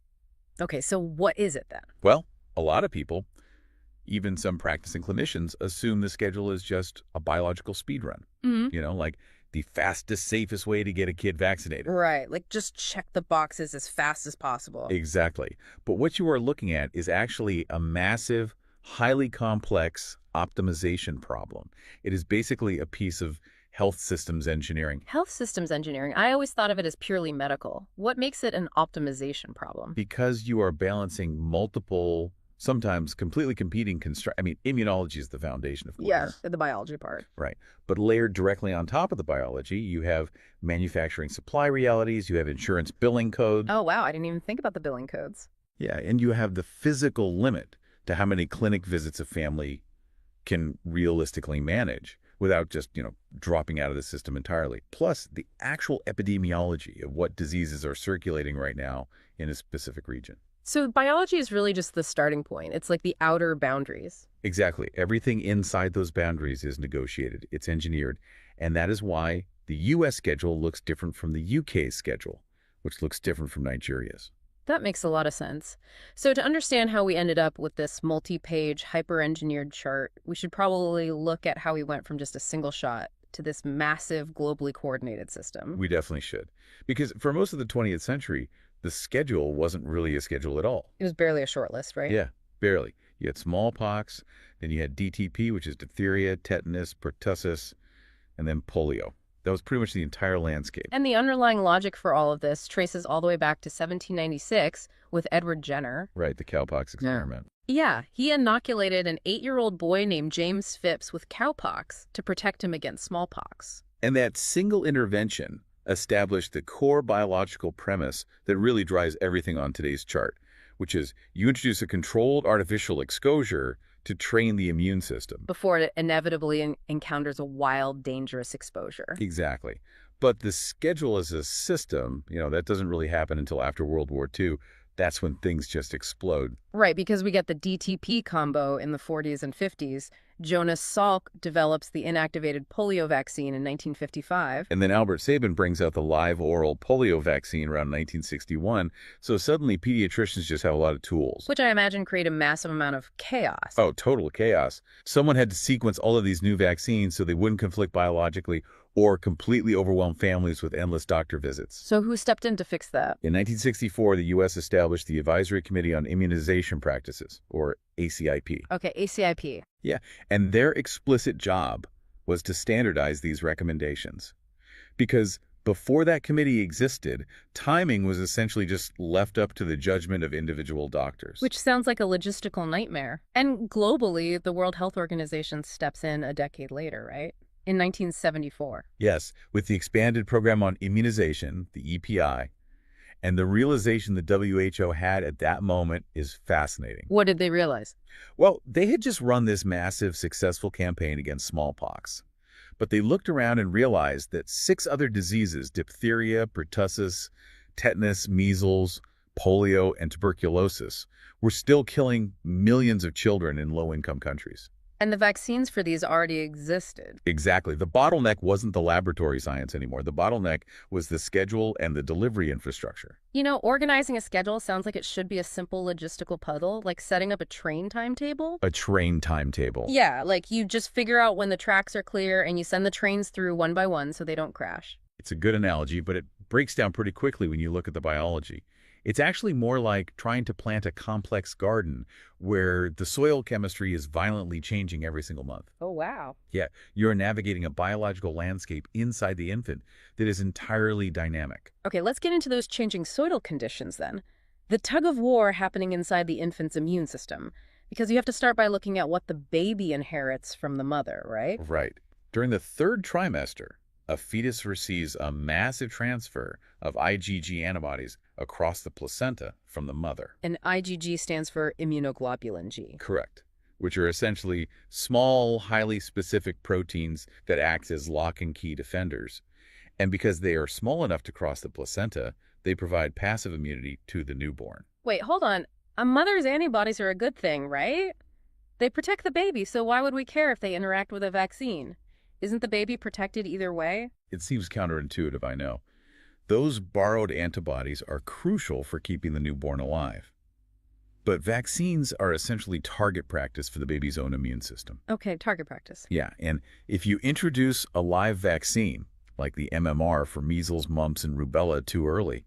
Okay, so what is it then? Well, a lot of people, even some practicing clinicians, assume the schedule is just a biological speed run. Like the fastest, safest way to get a kid vaccinated. Right, like just check the boxes as fast as possible. Exactly. But what you are looking at is actually a massive, highly complex optimization problem. It is basically a piece of health systems engineering. Health systems engineering, I always thought of it as purely medical. What makes it an optimization problem? Because you are balancing multiple, sometimes completely competing immunology is the foundation, of course. Yeah, the biology part. Right. But layered directly on top of the biology, you have manufacturing supply realities, you have insurance billing codes. Oh, wow, I didn't even think about the billing codes. Yeah, and you have the physical limit to how many clinic visits a family can realistically manage without just, dropping out of the system entirely. Plus, the actual epidemiology of what diseases are circulating right now in a specific region. So biology is really just the starting point. It's like the outer boundaries. Exactly. Everything inside those boundaries is negotiated. It's engineered. And that is why the U.S. schedule looks different from the U.K. schedule, which looks different from Nigeria's. That makes a lot of sense. So to understand how we ended up with this multi-page, hyper-engineered chart, we should probably look at how we went from just a single shot to this massive, globally coordinated system. We definitely should. Because for most of the 20th century, the schedule wasn't really a schedule at all. It was barely a short list, right? Yeah, barely. You had smallpox, then you had DTP, which is diphtheria, tetanus, pertussis, and then polio. That was pretty much the entire landscape. And the underlying logic for all of this traces all the way back to 1796 with Edward Jenner. Right, the cowpox experiment. Yeah, he inoculated an 8-year-old boy named James Phipps with cowpox to protect him against smallpox. And that single intervention established the core biological premise that really drives everything on today's chart, which is you introduce a controlled artificial exposure to train the immune system. Before it inevitably encounters a wild, dangerous exposure. Exactly. But the schedule as a system, that doesn't really happen until after World War II. That's when things just explode. Right, because we get the DTP combo in the 40s and 50s. Jonas Salk develops the inactivated polio vaccine in 1955. And then Albert Sabin brings out the live oral polio vaccine around 1961. So suddenly pediatricians just have a lot of tools. Which I imagine create a massive amount of chaos. Oh, total chaos. Someone had to sequence all of these new vaccines so they wouldn't conflict biologically or completely overwhelm families with endless doctor visits. So who stepped in to fix that? In 1964, the U.S. established the Advisory Committee on Immunization Practices, or ACIP. Okay, ACIP. Yeah, and their explicit job was to standardize these recommendations. Because before that committee existed, timing was essentially just left up to the judgment of individual doctors. Which sounds like a logistical nightmare. And globally, the World Health Organization steps in a decade later, right? In 1974. Yes, with the Expanded Program on Immunization, the EPI, and the realization the WHO had at that moment is fascinating. What did they realize? Well, they had just run this massive, successful campaign against smallpox. But they looked around and realized that 6 other diseases, diphtheria, pertussis, tetanus, measles, polio, and tuberculosis, were still killing millions of children in low-income countries. And the vaccines for these already existed. Exactly. The bottleneck wasn't the laboratory science anymore. The bottleneck was the schedule and the delivery infrastructure. Organizing a schedule sounds like it should be a simple logistical puzzle, like setting up a train timetable. A train timetable. Yeah, like you just figure out when the tracks are clear and you send the trains through one by one so they don't crash. It's a good analogy, but it breaks down pretty quickly when you look at the biology. It's actually more like trying to plant a complex garden where the soil chemistry is violently changing every single month. Oh, wow. Yeah, you're navigating a biological landscape inside the infant that is entirely dynamic. Okay, let's get into those changing soil conditions then. The tug of war happening inside the infant's immune system, because you have to start by looking at what the baby inherits from the mother, right? Right. During the 3rd trimester, a fetus receives a massive transfer of IgG antibodies across the placenta from the mother. And IgG stands for immunoglobulin G. Correct. Which are essentially small, highly specific proteins that act as lock and key defenders. And because they are small enough to cross the placenta, They provide passive immunity to the newborn. Wait, hold on. A mother's antibodies are a good thing, right? They protect the baby, so why would we care if they interact with a vaccine? Isn't the baby protected either way? It seems counterintuitive, I know. Those borrowed antibodies are crucial for keeping the newborn alive. But vaccines are essentially target practice for the baby's own immune system. Okay, target practice. Yeah, and if you introduce a live vaccine, like the MMR for measles, mumps, and rubella too early,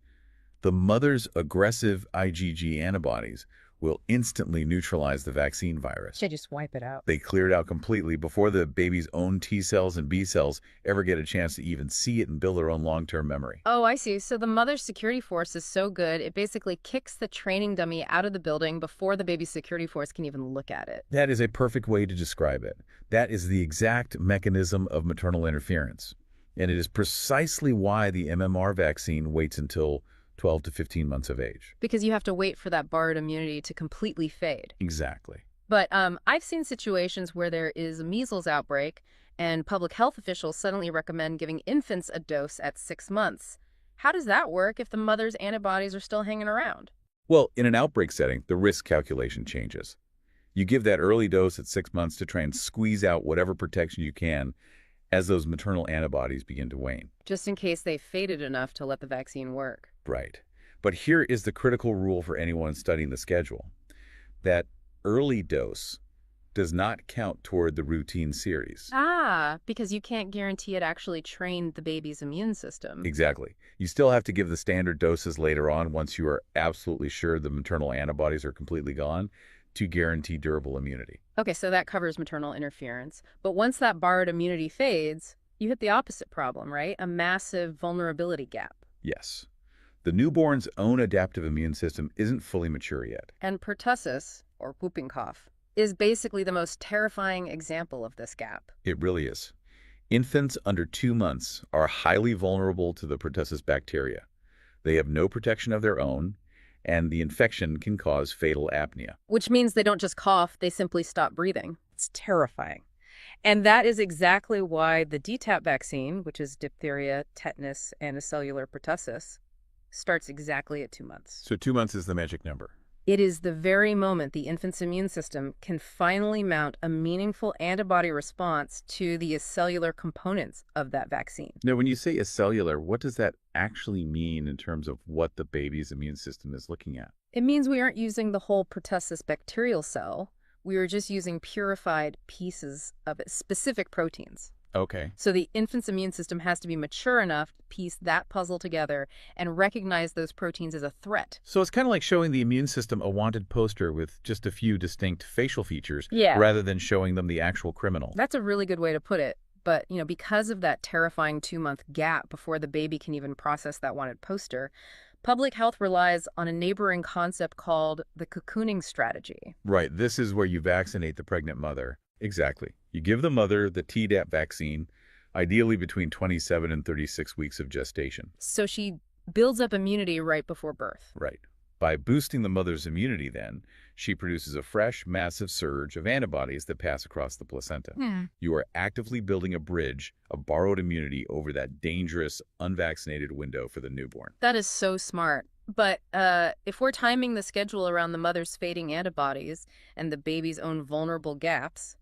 the mother's aggressive IgG antibodies will instantly neutralize the vaccine virus. Should just wipe it out. They clear it out completely before the baby's own T cells and B cells ever get a chance to even see it and build their own long-term memory. Oh, I see. So the mother's security force is so good, it basically kicks the training dummy out of the building before the baby's security force can even look at it. That is a perfect way to describe it. That is the exact mechanism of maternal interference. And it is precisely why the MMR vaccine waits until 12 to 15 months of age. Because you have to wait for that borrowed immunity to completely fade. Exactly. But I've seen situations where there is a measles outbreak and public health officials suddenly recommend giving infants a dose at 6 months. How does that work if the mother's antibodies are still hanging around? Well, in an outbreak setting, the risk calculation changes. You give that early dose at 6 months to try and squeeze out whatever protection you can as those maternal antibodies begin to wane. Just in case they faded enough to let the vaccine work. Right. But here is the critical rule for anyone studying the schedule. That early dose does not count toward the routine series. Ah, because you can't guarantee it actually trained the baby's immune system. Exactly. You still have to give the standard doses later on once you are absolutely sure the maternal antibodies are completely gone to guarantee durable immunity. Okay, so that covers maternal interference. But once that borrowed immunity fades, you hit the opposite problem, right? A massive vulnerability gap. Yes. The newborn's own adaptive immune system isn't fully mature yet. And pertussis, or whooping cough, is basically the most terrifying example of this gap. It really is. Infants under 2 months are highly vulnerable to the pertussis bacteria. They have no protection of their own, and the infection can cause fatal apnea. Which means they don't just cough, they simply stop breathing. It's terrifying. And that is exactly why the DTaP vaccine, which is diphtheria, tetanus, and acellular pertussis, starts exactly at 2 months. So 2 months is the magic number. It is the very moment the infant's immune system can finally mount a meaningful antibody response to the acellular components of that vaccine. Now, when you say acellular, what does that actually mean in terms of what the baby's immune system is looking at? It means we aren't using the whole pertussis bacterial cell. We are just using purified pieces of it, specific proteins. Okay. So the infant's immune system has to be mature enough to piece that puzzle together and recognize those proteins as a threat. So it's kind of like showing the immune system a wanted poster with just a few distinct facial features Yeah. rather than showing them the actual criminal. That's a really good way to put it. But, because of that terrifying 2-month gap before the baby can even process that wanted poster, public health relies on a neighboring concept called the cocooning strategy. Right. This is where you vaccinate the pregnant mother. Exactly. You give the mother the Tdap vaccine, ideally between 27 and 36 weeks of gestation. So she builds up immunity right before birth. Right. By boosting the mother's immunity then, she produces a fresh, massive surge of antibodies that pass across the placenta. You are actively building a bridge of borrowed immunity over that dangerous, unvaccinated window for the newborn. That is so smart. But if we're timing the schedule around the mother's fading antibodies and the baby's own vulnerable gaps,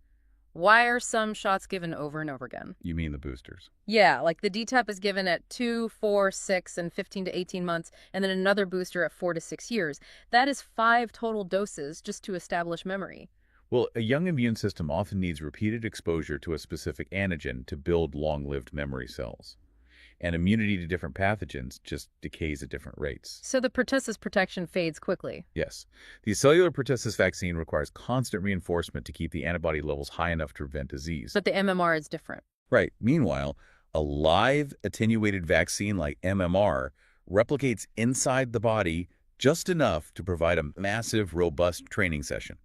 why are some shots given over and over again? You mean the boosters? Yeah, like the DTaP is given at 2, 4, 6, and 15 to 18 months, and then another booster at 4 to 6 years. That is 5 total doses just to establish memory. Well, a young immune system often needs repeated exposure to a specific antigen to build long-lived memory cells. And immunity to different pathogens just decays at different rates. So the pertussis protection fades quickly. Yes. The cellular pertussis vaccine requires constant reinforcement to keep the antibody levels high enough to prevent disease. But the MMR is different. Right. Meanwhile, a live attenuated vaccine like MMR replicates inside the body just enough to provide a massive, robust training session,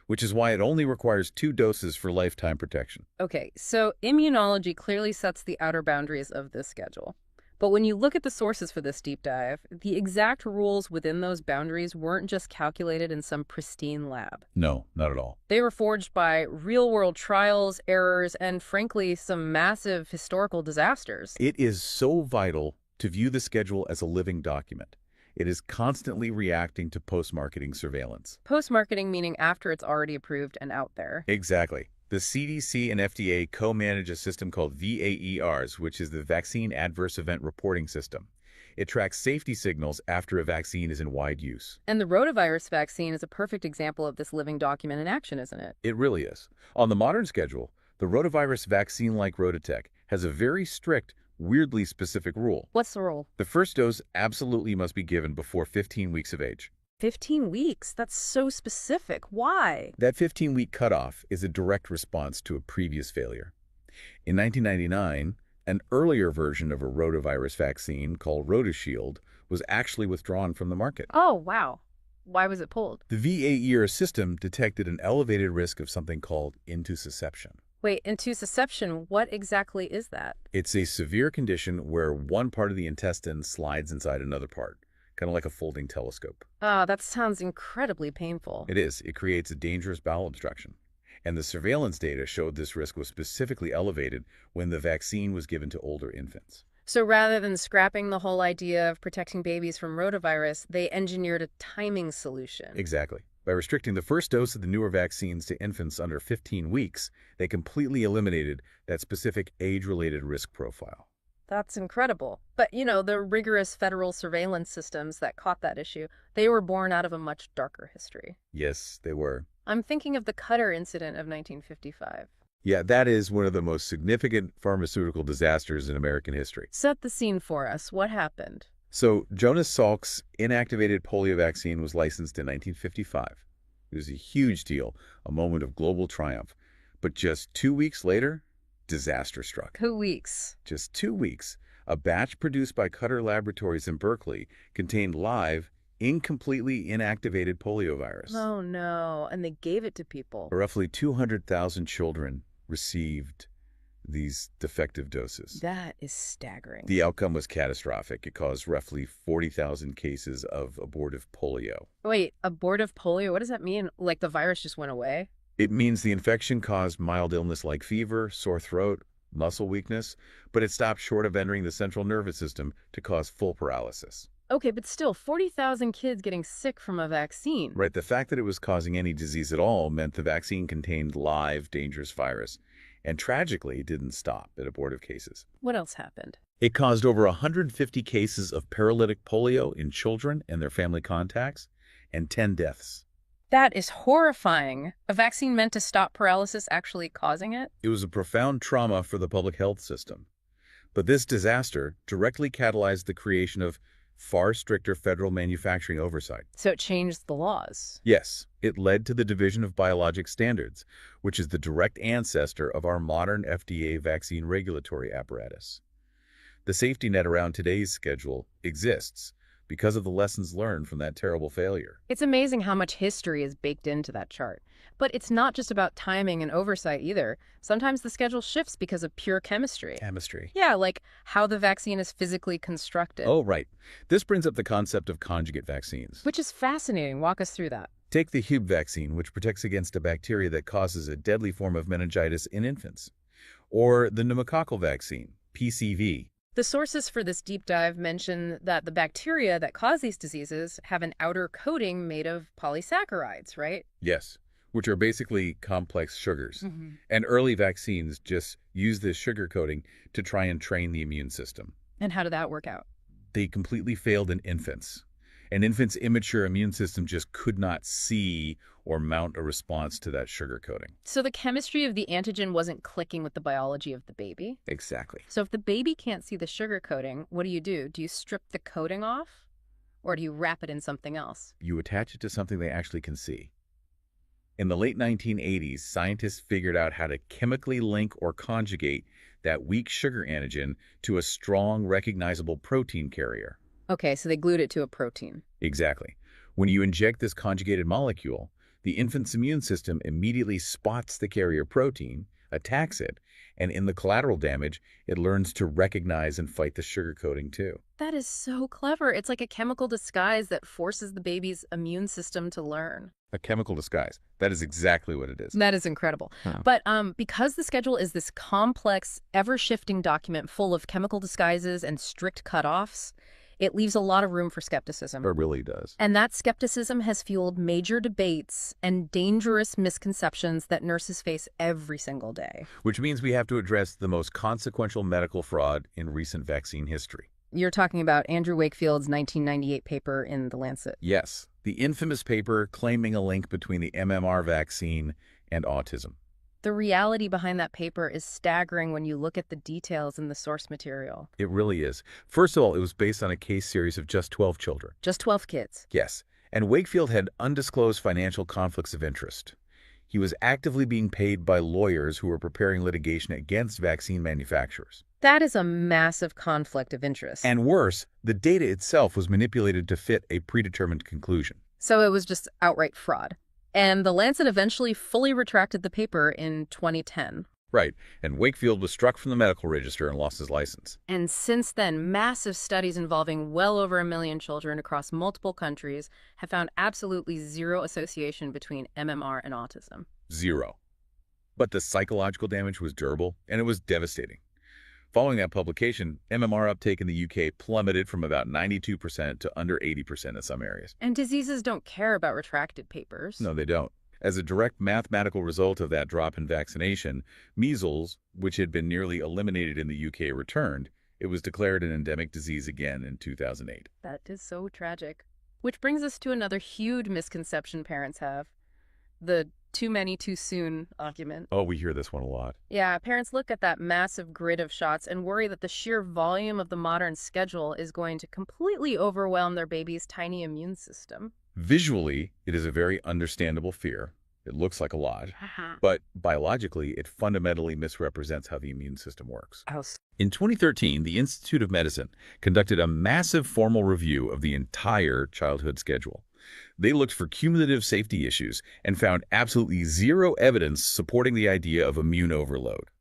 which is why it only requires 2 doses for lifetime protection. Okay, so immunology clearly sets the outer boundaries of this schedule. But when you look at the sources for this deep dive, the exact rules within those boundaries weren't just calculated in some pristine lab. No, not at all. They were forged by real-world trials, errors, and frankly, some massive historical disasters. It is so vital to view the schedule as a living document. It is constantly reacting to post-marketing surveillance. Post-marketing meaning after it's already approved and out there. Exactly. The CDC and FDA co-manage a system called VAERs, which is the Vaccine Adverse Event Reporting System. It tracks safety signals after a vaccine is in wide use. And the rotavirus vaccine is a perfect example of this living document in action, isn't it? It really is. On the modern schedule, the rotavirus vaccine like Rototech has a very strict, weirdly specific rule. What's the rule? The first dose absolutely must be given before 15 weeks of age. 15 weeks? That's so specific. Why? That 15-week cutoff is a direct response to a previous failure. In 1999, an earlier version of a rotavirus vaccine called RotaShield was actually withdrawn from the market. Oh, wow. Why was it pulled? The VAER system detected an elevated risk of something called intussusception. Wait, intussusception, what exactly is that? It's a severe condition where one part of the intestine slides inside another part, kind of like a folding telescope. Ah, that sounds incredibly painful. It is. It creates a dangerous bowel obstruction. And the surveillance data showed this risk was specifically elevated when the vaccine was given to older infants. So rather than scrapping the whole idea of protecting babies from rotavirus, they engineered a timing solution. Exactly. By restricting the first dose of the newer vaccines to infants under 15 weeks, they completely eliminated that specific age-related risk profile. That's incredible. But, the rigorous federal surveillance systems that caught that issue, they were born out of a much darker history. Yes, they were. I'm thinking of the Cutter incident of 1955. Yeah, that is one of the most significant pharmaceutical disasters in American history. Set the scene for us. What happened? So, Jonas Salk's inactivated polio vaccine was licensed in 1955. It was a huge deal, a moment of global triumph. But just 2 weeks later, disaster struck. 2 weeks. Just 2 weeks, a batch produced by Cutter Laboratories in Berkeley contained live, incompletely inactivated poliovirus. Oh, no. And they gave it to people. Roughly 200,000 children received these defective doses. That is staggering. The outcome was catastrophic. It caused roughly 40,000 cases of abortive polio. Wait, abortive polio? What does that mean? Like the virus just went away? It means the infection caused mild illness like fever, sore throat, muscle weakness, but it stopped short of entering the central nervous system to cause full paralysis. Okay, but still, 40,000 kids getting sick from a vaccine. Right, the fact that it was causing any disease at all meant the vaccine contained live, dangerous virus, and tragically didn't stop at abortive cases. What else happened? It caused over 150 cases of paralytic polio in children and their family contacts, and 10 deaths. That is horrifying. A vaccine meant to stop paralysis actually causing it? It was a profound trauma for the public health system. But this disaster directly catalyzed the creation of far stricter federal manufacturing oversight. So it changed the laws. Yes, it led to the Division of Biologic Standards, which is the direct ancestor of our modern FDA vaccine regulatory apparatus. The safety net around today's schedule exists because of the lessons learned from that terrible failure. It's amazing how much history is baked into that chart. But it's not just about timing and oversight either. Sometimes the schedule shifts because of pure chemistry. Chemistry. Yeah, like how the vaccine is physically constructed. Oh, right. This brings up the concept of conjugate vaccines. Which is fascinating. Walk us through that. Take the Hub vaccine, which protects against a bacteria that causes a deadly form of meningitis in infants. Or the pneumococcal vaccine, PCV. The sources for this deep dive mention that the bacteria that cause these diseases have an outer coating made of polysaccharides, right? Yes, which are basically complex sugars. And early vaccines just use this sugar coating to try and train the immune system. And how did that work out? They completely failed in infants. An infant's immature immune system just could not see or mount a response to that sugar coating. So the chemistry of the antigen wasn't clicking with the biology of the baby? Exactly. So if the baby can't see the sugar coating, what do? Do you strip the coating off? Or do you wrap it in something else? You attach it to something they actually can see. In the late 1980s, scientists figured out how to chemically link or conjugate that weak sugar antigen to a strong, recognizable protein carrier. Okay, so they glued it to a protein. Exactly. When you inject this conjugated molecule, the infant's immune system immediately spots the carrier protein, attacks it, and in the collateral damage, it learns to recognize and fight the sugar coating too. That is so clever. It's like a chemical disguise that forces the baby's immune system to learn. A chemical disguise. That is exactly what it is. That is incredible. Huh. But because the schedule is this complex, ever-shifting document full of chemical disguises and strict cutoffs, it leaves a lot of room for skepticism. It really does. And that skepticism has fueled major debates and dangerous misconceptions that nurses face every single day. Which means we have to address the most consequential medical fraud in recent vaccine history. You're talking about Andrew Wakefield's 1998 paper in The Lancet. Yes, the infamous paper claiming a link between the MMR vaccine and autism. The reality behind that paper is staggering when you look at the details in the source material. It really is. First of all, it was based on a case series of just 12 children. Just 12 kids. Yes, and Wakefield had undisclosed financial conflicts of interest. He was actively being paid by lawyers who were preparing litigation against vaccine manufacturers. That is a massive conflict of interest. And worse, the data itself was manipulated to fit a predetermined conclusion. So it was just outright fraud. And The Lancet eventually fully retracted the paper in 2010. Right, and Wakefield was struck from the medical register and lost his license. And since then, massive studies involving well over 1 million children across multiple countries have found absolutely zero association between MMR and autism. Zero. But the psychological damage was durable, and it was devastating. Following that publication, MMR uptake in the UK plummeted from about 92% to under 80% in some areas. And diseases don't care about retracted papers. No, they don't. As a direct mathematical result of that drop in vaccination, measles, which had been nearly eliminated in the UK, returned. It was declared an endemic disease again in 2008. That is so tragic. Which brings us to another huge misconception parents have. The too many too soon argument. Oh, we hear this one a lot. Yeah, parents look at that massive grid of shots and worry that the sheer volume of the modern schedule is going to completely overwhelm their baby's tiny immune system. Visually, it is a very understandable fear. It looks like a lot. But biologically, it fundamentally misrepresents how the immune system works. In 2013, the Institute of Medicine conducted a massive formal review of the entire childhood schedule. They looked for cumulative safety issues and found absolutely zero evidence supporting the idea of immune overload.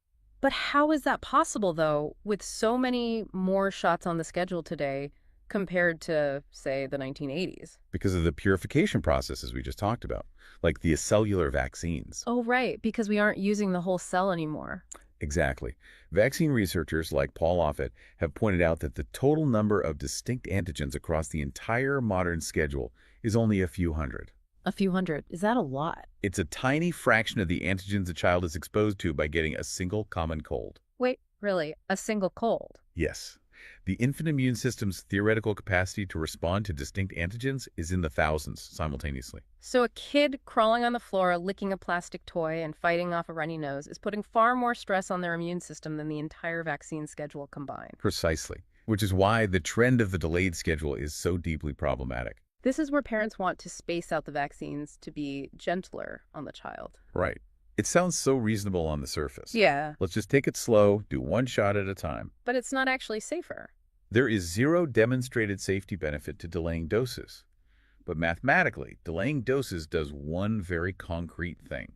But how is that possible, though, with so many more shots on the schedule today compared to, say, the 1980s? Because of the purification processes we just talked about, like the cellular vaccines. Oh, right, because we aren't using the whole cell anymore. Exactly. Vaccine researchers like Paul Offit have pointed out that the total number of distinct antigens across the entire modern schedule is only a few hundred. A few hundred. Is that a lot? It's a tiny fraction of the antigens a child is exposed to by getting a single common cold. Wait, really? A single cold? Yes. The infant immune system's theoretical capacity to respond to distinct antigens is in the thousands simultaneously. So a kid crawling on the floor, licking a plastic toy, and fighting off a runny nose is putting far more stress on their immune system than the entire vaccine schedule combined. Precisely. Which is why the trend of the delayed schedule is so deeply problematic. This is where parents want to space out the vaccines to be gentler on the child. Right. It sounds so reasonable on the surface. Yeah. Let's just take it slow, do one shot at a time. But it's not actually safer. There is zero demonstrated safety benefit to delaying doses. But mathematically, delaying doses does one very concrete thing.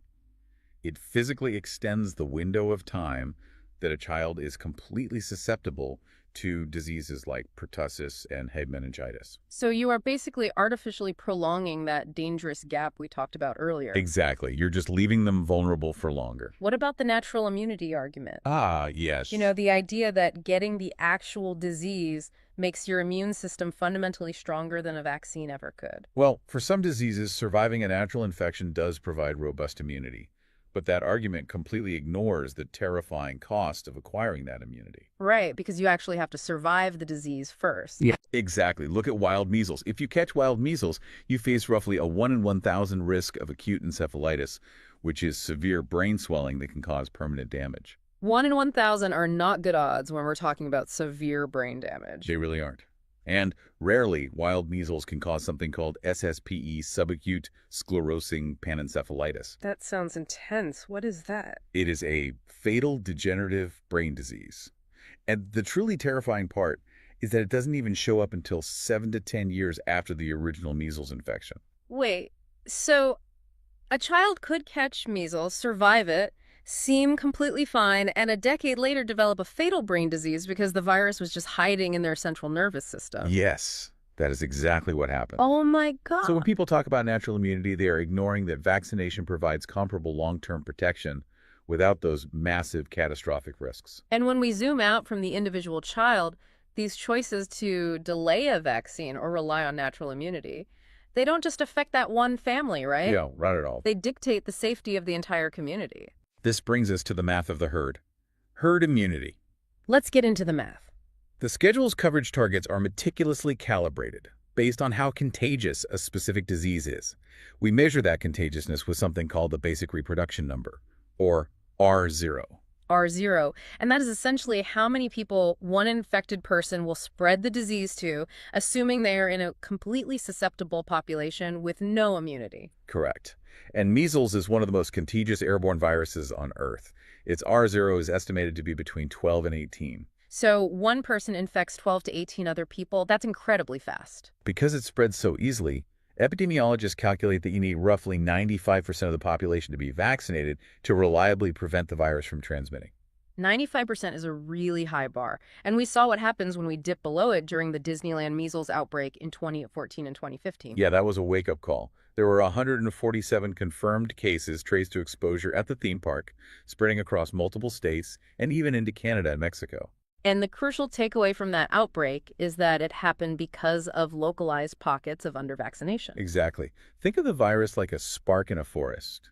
It physically extends the window of time that a child is completely susceptible to diseases like pertussis and head meningitis. So you are basically artificially prolonging that dangerous gap we talked about earlier. Exactly. You're just leaving them vulnerable for longer. What about the natural immunity argument? Ah, yes. You know, the idea that getting the actual disease makes your immune system fundamentally stronger than a vaccine ever could. Well, for some diseases, surviving a natural infection does provide robust immunity. But that argument completely ignores the terrifying cost of acquiring that immunity. Right, because you actually have to survive the disease first. Yeah. Exactly. Look at wild measles. If you catch wild measles, you face roughly a 1 in 1,000 risk of acute encephalitis, which is severe brain swelling that can cause permanent damage. 1 in 1,000 are not good odds when we're talking about severe brain damage. They really aren't. And rarely, wild measles can cause something called SSPE, subacute sclerosing panencephalitis. That sounds intense. What is that? It is a fatal degenerative brain disease. And the truly terrifying part is that it doesn't even show up until 7 to 10 years after the original measles infection. Wait, so a child could catch measles, survive it, seem completely fine, and a decade later develop a fatal brain disease because the virus was just hiding in their central nervous system. Yes, that is exactly what happened. Oh my So when God. people talk about natural immunity, they are ignoring that vaccination provides comparable long-term protection without those massive catastrophic risks. And when we zoom out from the individual child, these choices to delay a vaccine or rely on natural immunity, they don't just affect that one family, right? Yeah, not at all. They dictate the safety of the entire community. This brings us to the math of the herd. Herd immunity. Let's get into the math. The schedule's coverage targets are meticulously calibrated based on how contagious a specific disease is. We measure that contagiousness with something called the basic reproduction number, or R0. R0, and that is essentially how many people one infected person will spread the disease to, assuming they are in a completely susceptible population with no immunity. Correct. And measles is one of the most contagious airborne viruses on Earth. Its R0 is estimated to be between 12 and 18. So one person infects 12 to 18 other people. That's incredibly fast. Because it spreads so easily, epidemiologists calculate that you need roughly 95% of the population to be vaccinated to reliably prevent the virus from transmitting. 95% is a really high bar, and we saw what happens when we dip below it during the Disneyland measles outbreak in 2014 and 2015. Yeah, that was a wake-up call. There were 147 confirmed cases traced to exposure at the theme park, spreading across multiple states and even into Canada and Mexico. And the crucial takeaway from that outbreak is that it happened because of localized pockets of under-vaccination. Exactly. Think of the virus like a spark in a forest.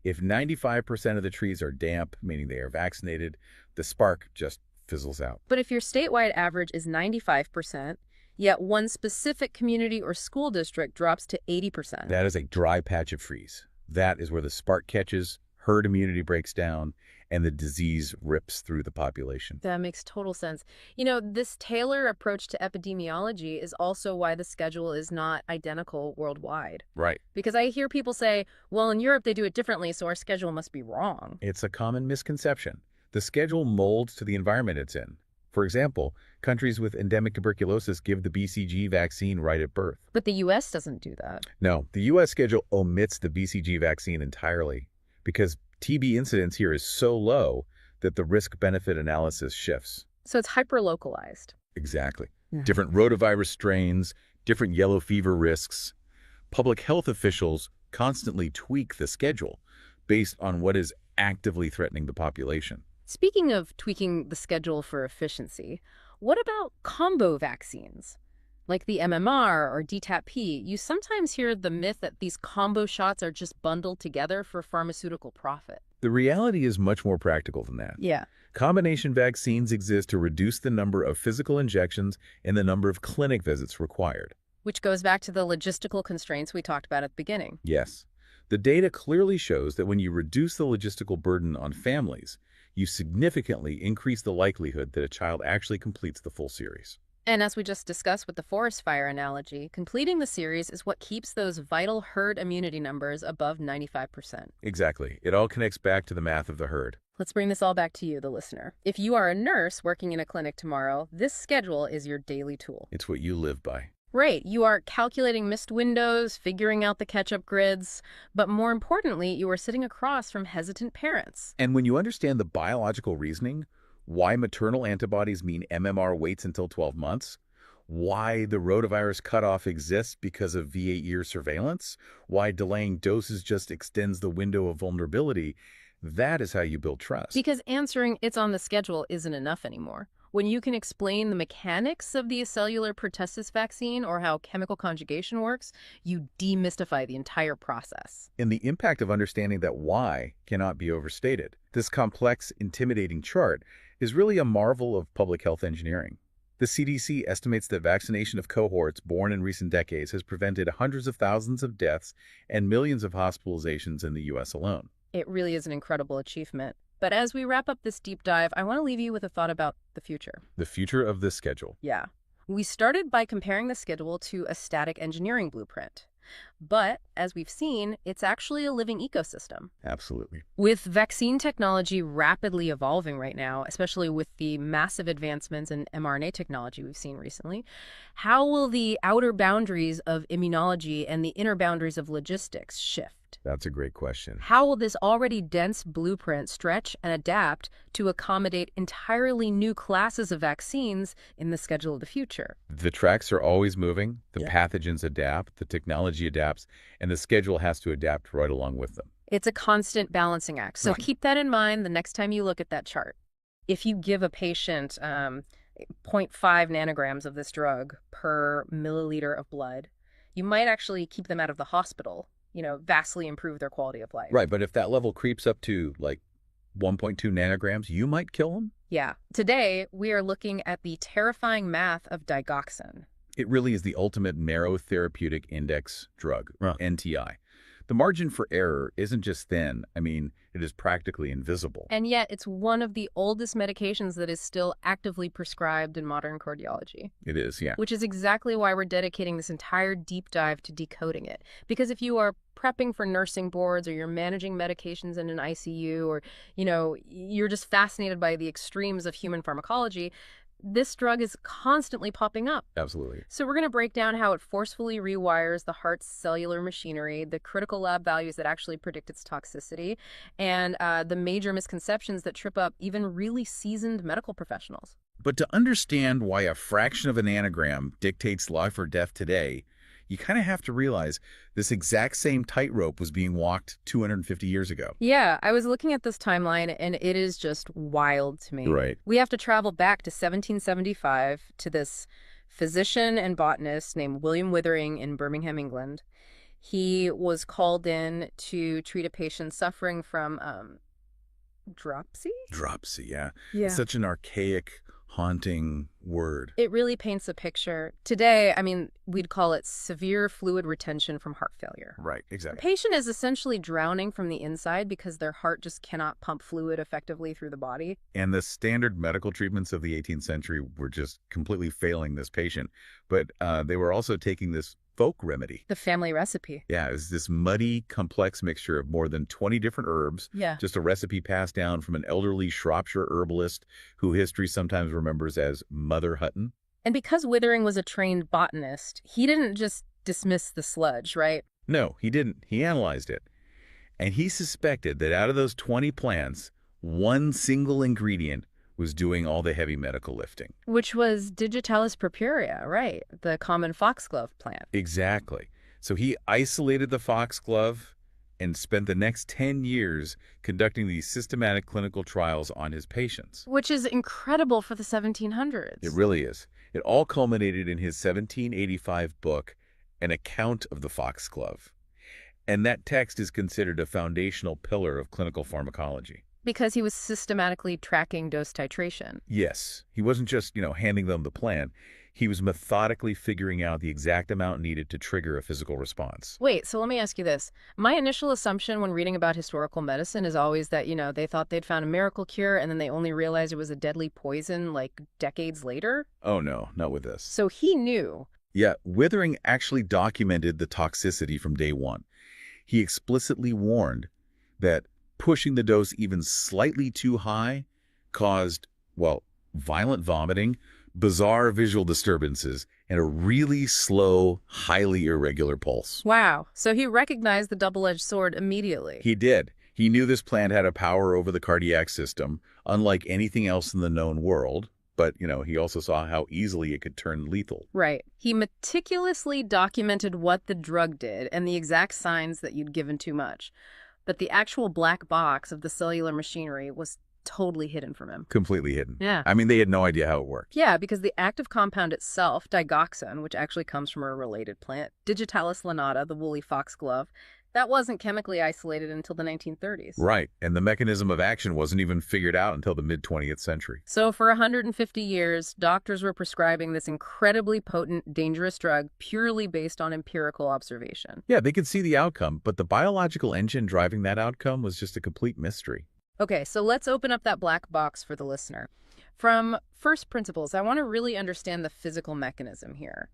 If 95% of the trees are damp, meaning they are vaccinated, the spark just fizzles out. But if your statewide average is 95%, yet one specific community or school district drops to 80%. That is a dry patch of freeze. That is where the spark catches, herd immunity breaks down, and the disease rips through the population. That makes total sense. You know, this tailored approach to epidemiology is also why the schedule is not identical worldwide. Right. Because I hear people say, well, in Europe they do it differently, so our schedule must be wrong. It's a common misconception. The schedule molds to the environment it's in. For example, countries with endemic tuberculosis give the BCG vaccine right at birth. But the U.S. doesn't do that. No, the U.S. schedule omits the BCG vaccine entirely because TB incidence here is so low that the risk-benefit analysis shifts. So it's hyper-localized. Exactly. Yeah. Different rotavirus strains, different yellow fever risks. Public health officials constantly tweak the schedule based on what is actively threatening the population. Speaking of tweaking the schedule for efficiency, what about combo vaccines? Like the MMR or DTaP, you sometimes hear the myth that these combo shots are just bundled together for pharmaceutical profit. The reality is much more practical than that. Yeah. Combination vaccines exist to reduce the number of physical injections and the number of clinic visits required. Which goes back to the logistical constraints we talked about at the beginning. Yes. The data clearly shows that when you reduce the logistical burden on families, you significantly increase the likelihood that a child actually completes the full series. And as we just discussed with the forest fire analogy, completing the series is what keeps those vital herd immunity numbers above 95%. Exactly. It all connects back to the math of the herd. Let's bring this all back to you, the listener. If you are a nurse working in a clinic tomorrow, this schedule is your daily tool. It's what you live by. Right, you are calculating missed windows, figuring out the catch-up grids, but more importantly, you are sitting across from hesitant parents. And when you understand the biological reasoning, why maternal antibodies mean MMR waits until 12 months, why the rotavirus cutoff exists because of V8-year surveillance, why delaying doses just extends the window of vulnerability, that is how you build trust. Because answering "it's on the schedule" isn't enough anymore. When you can explain the mechanics of the acellular pertussis vaccine or how chemical conjugation works, you demystify the entire process. And the impact of understanding that why cannot be overstated. This complex, intimidating chart is really a marvel of public health engineering. The CDC estimates that vaccination of cohorts born in recent decades has prevented hundreds of thousands of deaths and millions of hospitalizations in the U.S. alone. It really is an incredible achievement. But as we wrap up this deep dive, I want to leave you with a thought about the future. The future of this schedule. Yeah. We started by comparing the schedule to a static engineering blueprint. But, as we've seen, it's actually a living ecosystem. Absolutely. With vaccine technology rapidly evolving right now, especially with the massive advancements in mRNA technology we've seen recently, how will the outer boundaries of immunology and the inner boundaries of logistics shift? used? That's a great question. How will this already dense blueprint stretch and adapt to accommodate entirely new classes of vaccines in the schedule of the future? The tracks are always moving, the Yeah. pathogens adapt, the technology adapts, and the schedule has to adapt right along with them. It's a constant balancing act. So Right. keep that in mind the next time you look at that chart. If you give a patient zero point 0.5 nanograms of this drug per milliliter of blood, you might actually keep them out of the hospital, vastly improve their quality of life. Right, but if that level creeps up to like 1.2 nanograms, you might kill them. Yeah. Today, we are looking at the terrifying math of digoxin. It really is the ultimate narrow therapeutic index drug, Huh. NTI. The margin for error isn't just thin. I mean, it is practically invisible. And yet, it's one of the oldest medications that is still actively prescribed in modern cardiology, It is, yeah. which is exactly why we're dedicating this entire deep dive to decoding it. Because if you are prepping for nursing boards or you're managing medications in an ICU or, you're just fascinated by the extremes of human pharmacology, this drug is constantly popping up. Absolutely. So we're going to break down how it forcefully rewires the heart's cellular machinery, the critical lab values that actually predict its toxicity, and the major misconceptions that trip up even really seasoned medical professionals. But to understand why a fraction of an anagram dictates life or death today, you kind of have to realize this exact same tightrope was being walked 250 years ago. Yeah, I was looking at this timeline, and it is just wild to me. Right. We have to travel back to 1775 to this physician and botanist named William Withering in Birmingham, England. He was called in to treat a patient suffering from dropsy? Dropsy, yeah. Yeah. Such an archaic, haunting word. It really paints a picture. Today, we'd call it severe fluid retention from heart failure. Right, The exactly. patient is essentially drowning from the inside because their heart just cannot pump fluid effectively through the body. And the standard medical treatments of the 18th century were just completely failing this patient. But they were also taking this folk remedy. The family recipe. Yeah, it was this muddy, complex mixture of more than 20 different herbs, Yeah. just a recipe passed down from an elderly Shropshire herbalist who history sometimes remembers as Mother Hutton. And because Withering was a trained botanist, he didn't just dismiss the sludge, right? No, he didn't. He analyzed it. And he suspected that out of those 20 plants, one single ingredient was doing all the heavy medical lifting. Which was Digitalis purpurea, right? The common foxglove plant. Exactly. So he isolated the foxglove and spent the next 10 years conducting these systematic clinical trials on his patients. Which is incredible for the 1700s. It really is. It all culminated in his 1785 book, An Account of the Foxglove. And that text is considered a foundational pillar of clinical pharmacology. Because he was systematically tracking dose titration. Yes, he wasn't just, handing them the plan. He was methodically figuring out the exact amount needed to trigger a physical response. Wait, so let me ask you this. My initial assumption when reading about historical medicine is always that, they thought they'd found a miracle cure and then they only realized it was a deadly poison like decades later. Oh no, not with this. So he knew. Yeah, Withering actually documented the toxicity from day one. He explicitly warned that pushing the dose even slightly too high caused, violent vomiting, bizarre visual disturbances, and a really slow, highly irregular pulse. Wow. So he recognized the double-edged sword immediately. He did. He knew this plant had a power over the cardiac system, unlike anything else in the known world. But, he also saw how easily it could turn lethal. Right. He meticulously documented what the drug did and the exact signs that you'd given too much. But the actual black box of the cellular machinery was totally hidden from him. Completely hidden. Yeah. They had no idea how it worked. Yeah, because the active compound itself, digoxin, which actually comes from a related plant, Digitalis lanata, the woolly foxglove, that wasn't chemically isolated until the 1930s. Right. And the mechanism of action wasn't even figured out until the mid-20th century. So for 150 years, doctors were prescribing this incredibly potent, dangerous drug purely based on empirical observation. Yeah, they could see the outcome, but the biological engine driving that outcome was just a complete mystery. Okay, so let's open up that black box for the listener. From first principles, I want to really understand the physical mechanism here.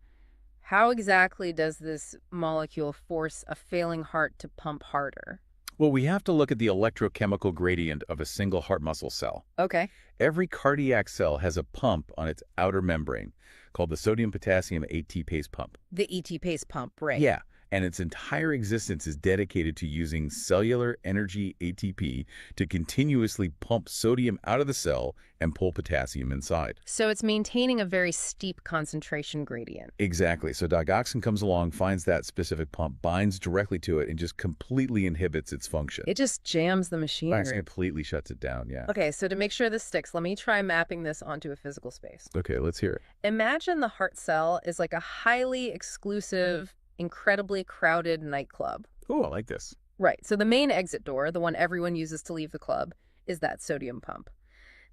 How exactly does this molecule force a failing heart to pump harder? Well, we have to look at the electrochemical gradient of a single heart muscle cell. Okay. Every cardiac cell has a pump on its outer membrane called the sodium-potassium ATPase pump. The ET pace pump, right? Yeah, and its entire existence is dedicated to using cellular energy ATP to continuously pump sodium out of the cell and pull potassium inside. So it's maintaining a very steep concentration gradient. Exactly. So digoxin comes along, finds that specific pump, binds directly to it, and just completely inhibits its function. It just jams the It machinery. completely shuts it down, yeah. Okay, so to make sure this sticks, let me try mapping this onto a physical space. Okay, let's hear it. Imagine the heart cell is like a highly exclusive, incredibly crowded nightclub. Oh, I like this. Right, so the main exit door, the one everyone uses to leave the club, is that sodium pump.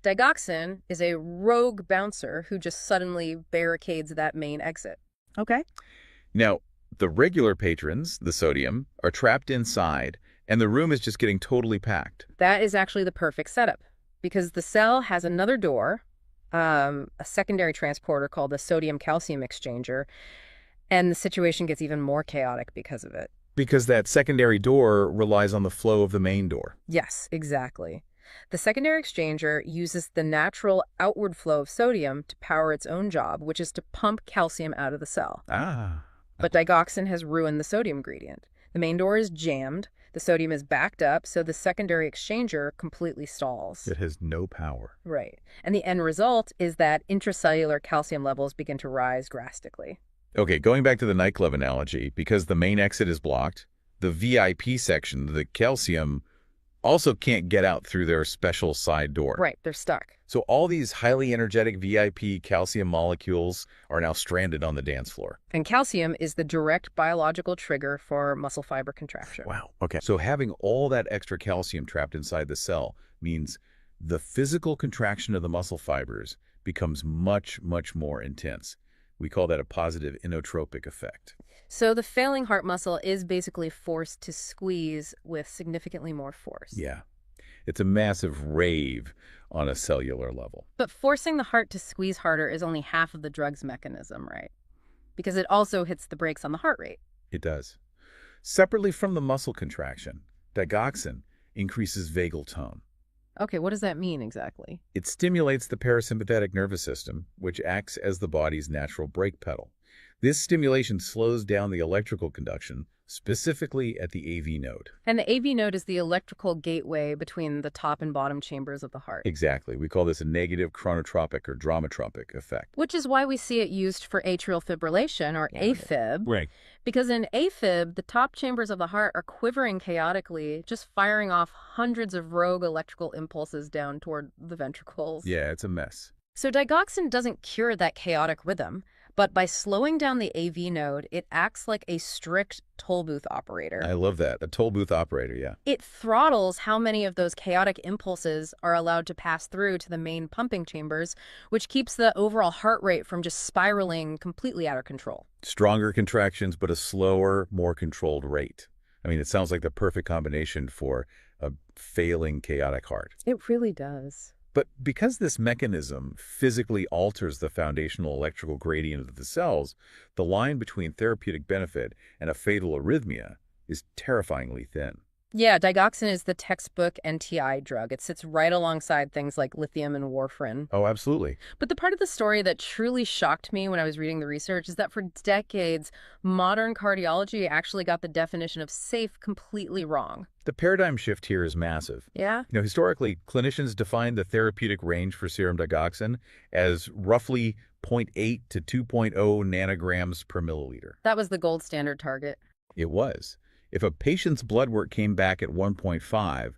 Digoxin is a rogue bouncer who just suddenly barricades that main exit. Okay. Now, the regular patrons, the sodium, are trapped inside, and the room is just getting totally packed. That is actually the perfect setup because the cell has another door, a secondary transporter called the sodium-calcium exchanger, and the situation gets even more chaotic because of it. Because that secondary door relies on the flow of the main door. Yes, exactly. The secondary exchanger uses the natural outward flow of sodium to power its own job, which is to pump calcium out of the cell. Ah. But digoxin has ruined the sodium gradient. The main door is jammed, the sodium is backed up, so the secondary exchanger completely stalls. It has no power. Right. And the end result is that intracellular calcium levels begin to rise drastically. Okay, going back to the nightclub analogy, because the main exit is blocked, the VIP section, the calcium, also can't get out through their special side door. Right, they're stuck. So all these highly energetic VIP calcium molecules are now stranded on the dance floor. And calcium is the direct biological trigger for muscle fiber contraction. Wow. Okay. So having all that extra calcium trapped inside the cell means the physical contraction of the muscle fibers becomes much, much more intense. We call that a positive inotropic effect. So the failing heart muscle is basically forced to squeeze with significantly more force. Yeah. It's a massive rave on a cellular level. But forcing the heart to squeeze harder is only half of the drug's mechanism, right? Because it also hits the brakes on the heart rate. It does. Separately from the muscle contraction, digoxin increases vagal tone. Okay, what does that mean exactly? It stimulates the parasympathetic nervous system, which acts as the body's natural brake pedal. This stimulation slows down the electrical conduction, specifically at the AV node. And the AV node is the electrical gateway between the top and bottom chambers of the heart. Exactly. We call this a negative chronotropic or dramatropic effect. Which is why we see it used for atrial fibrillation, or AFib. Right. Because in AFib, the top chambers of the heart are quivering chaotically, just firing off hundreds of rogue electrical impulses down toward the ventricles. Yeah, it's a mess. So digoxin doesn't cure that chaotic rhythm, but by slowing down the AV node, it acts like a strict toll booth operator. I love that. A toll booth operator, yeah. It throttles how many of those chaotic impulses are allowed to pass through to the main pumping chambers, which keeps the overall heart rate from just spiraling completely out of control. Stronger contractions, but a slower, more controlled rate. I mean, it sounds like the perfect combination for a failing chaotic heart. It really does. But because this mechanism physically alters the foundational electrical gradient of the cells, the line between therapeutic benefit and a fatal arrhythmia is terrifyingly thin. Yeah, digoxin is the textbook NTI drug. It sits right alongside things like lithium and warfarin. Oh, absolutely. But the part of the story that truly shocked me when I was reading the research is that for decades, modern cardiology actually got the definition of safe completely wrong. The paradigm shift here is massive. Yeah? Historically, clinicians defined the therapeutic range for serum digoxin as roughly 0.8 to 2.0 nanograms per milliliter. That was the gold standard target. It was. If a patient's blood work came back at 1.5,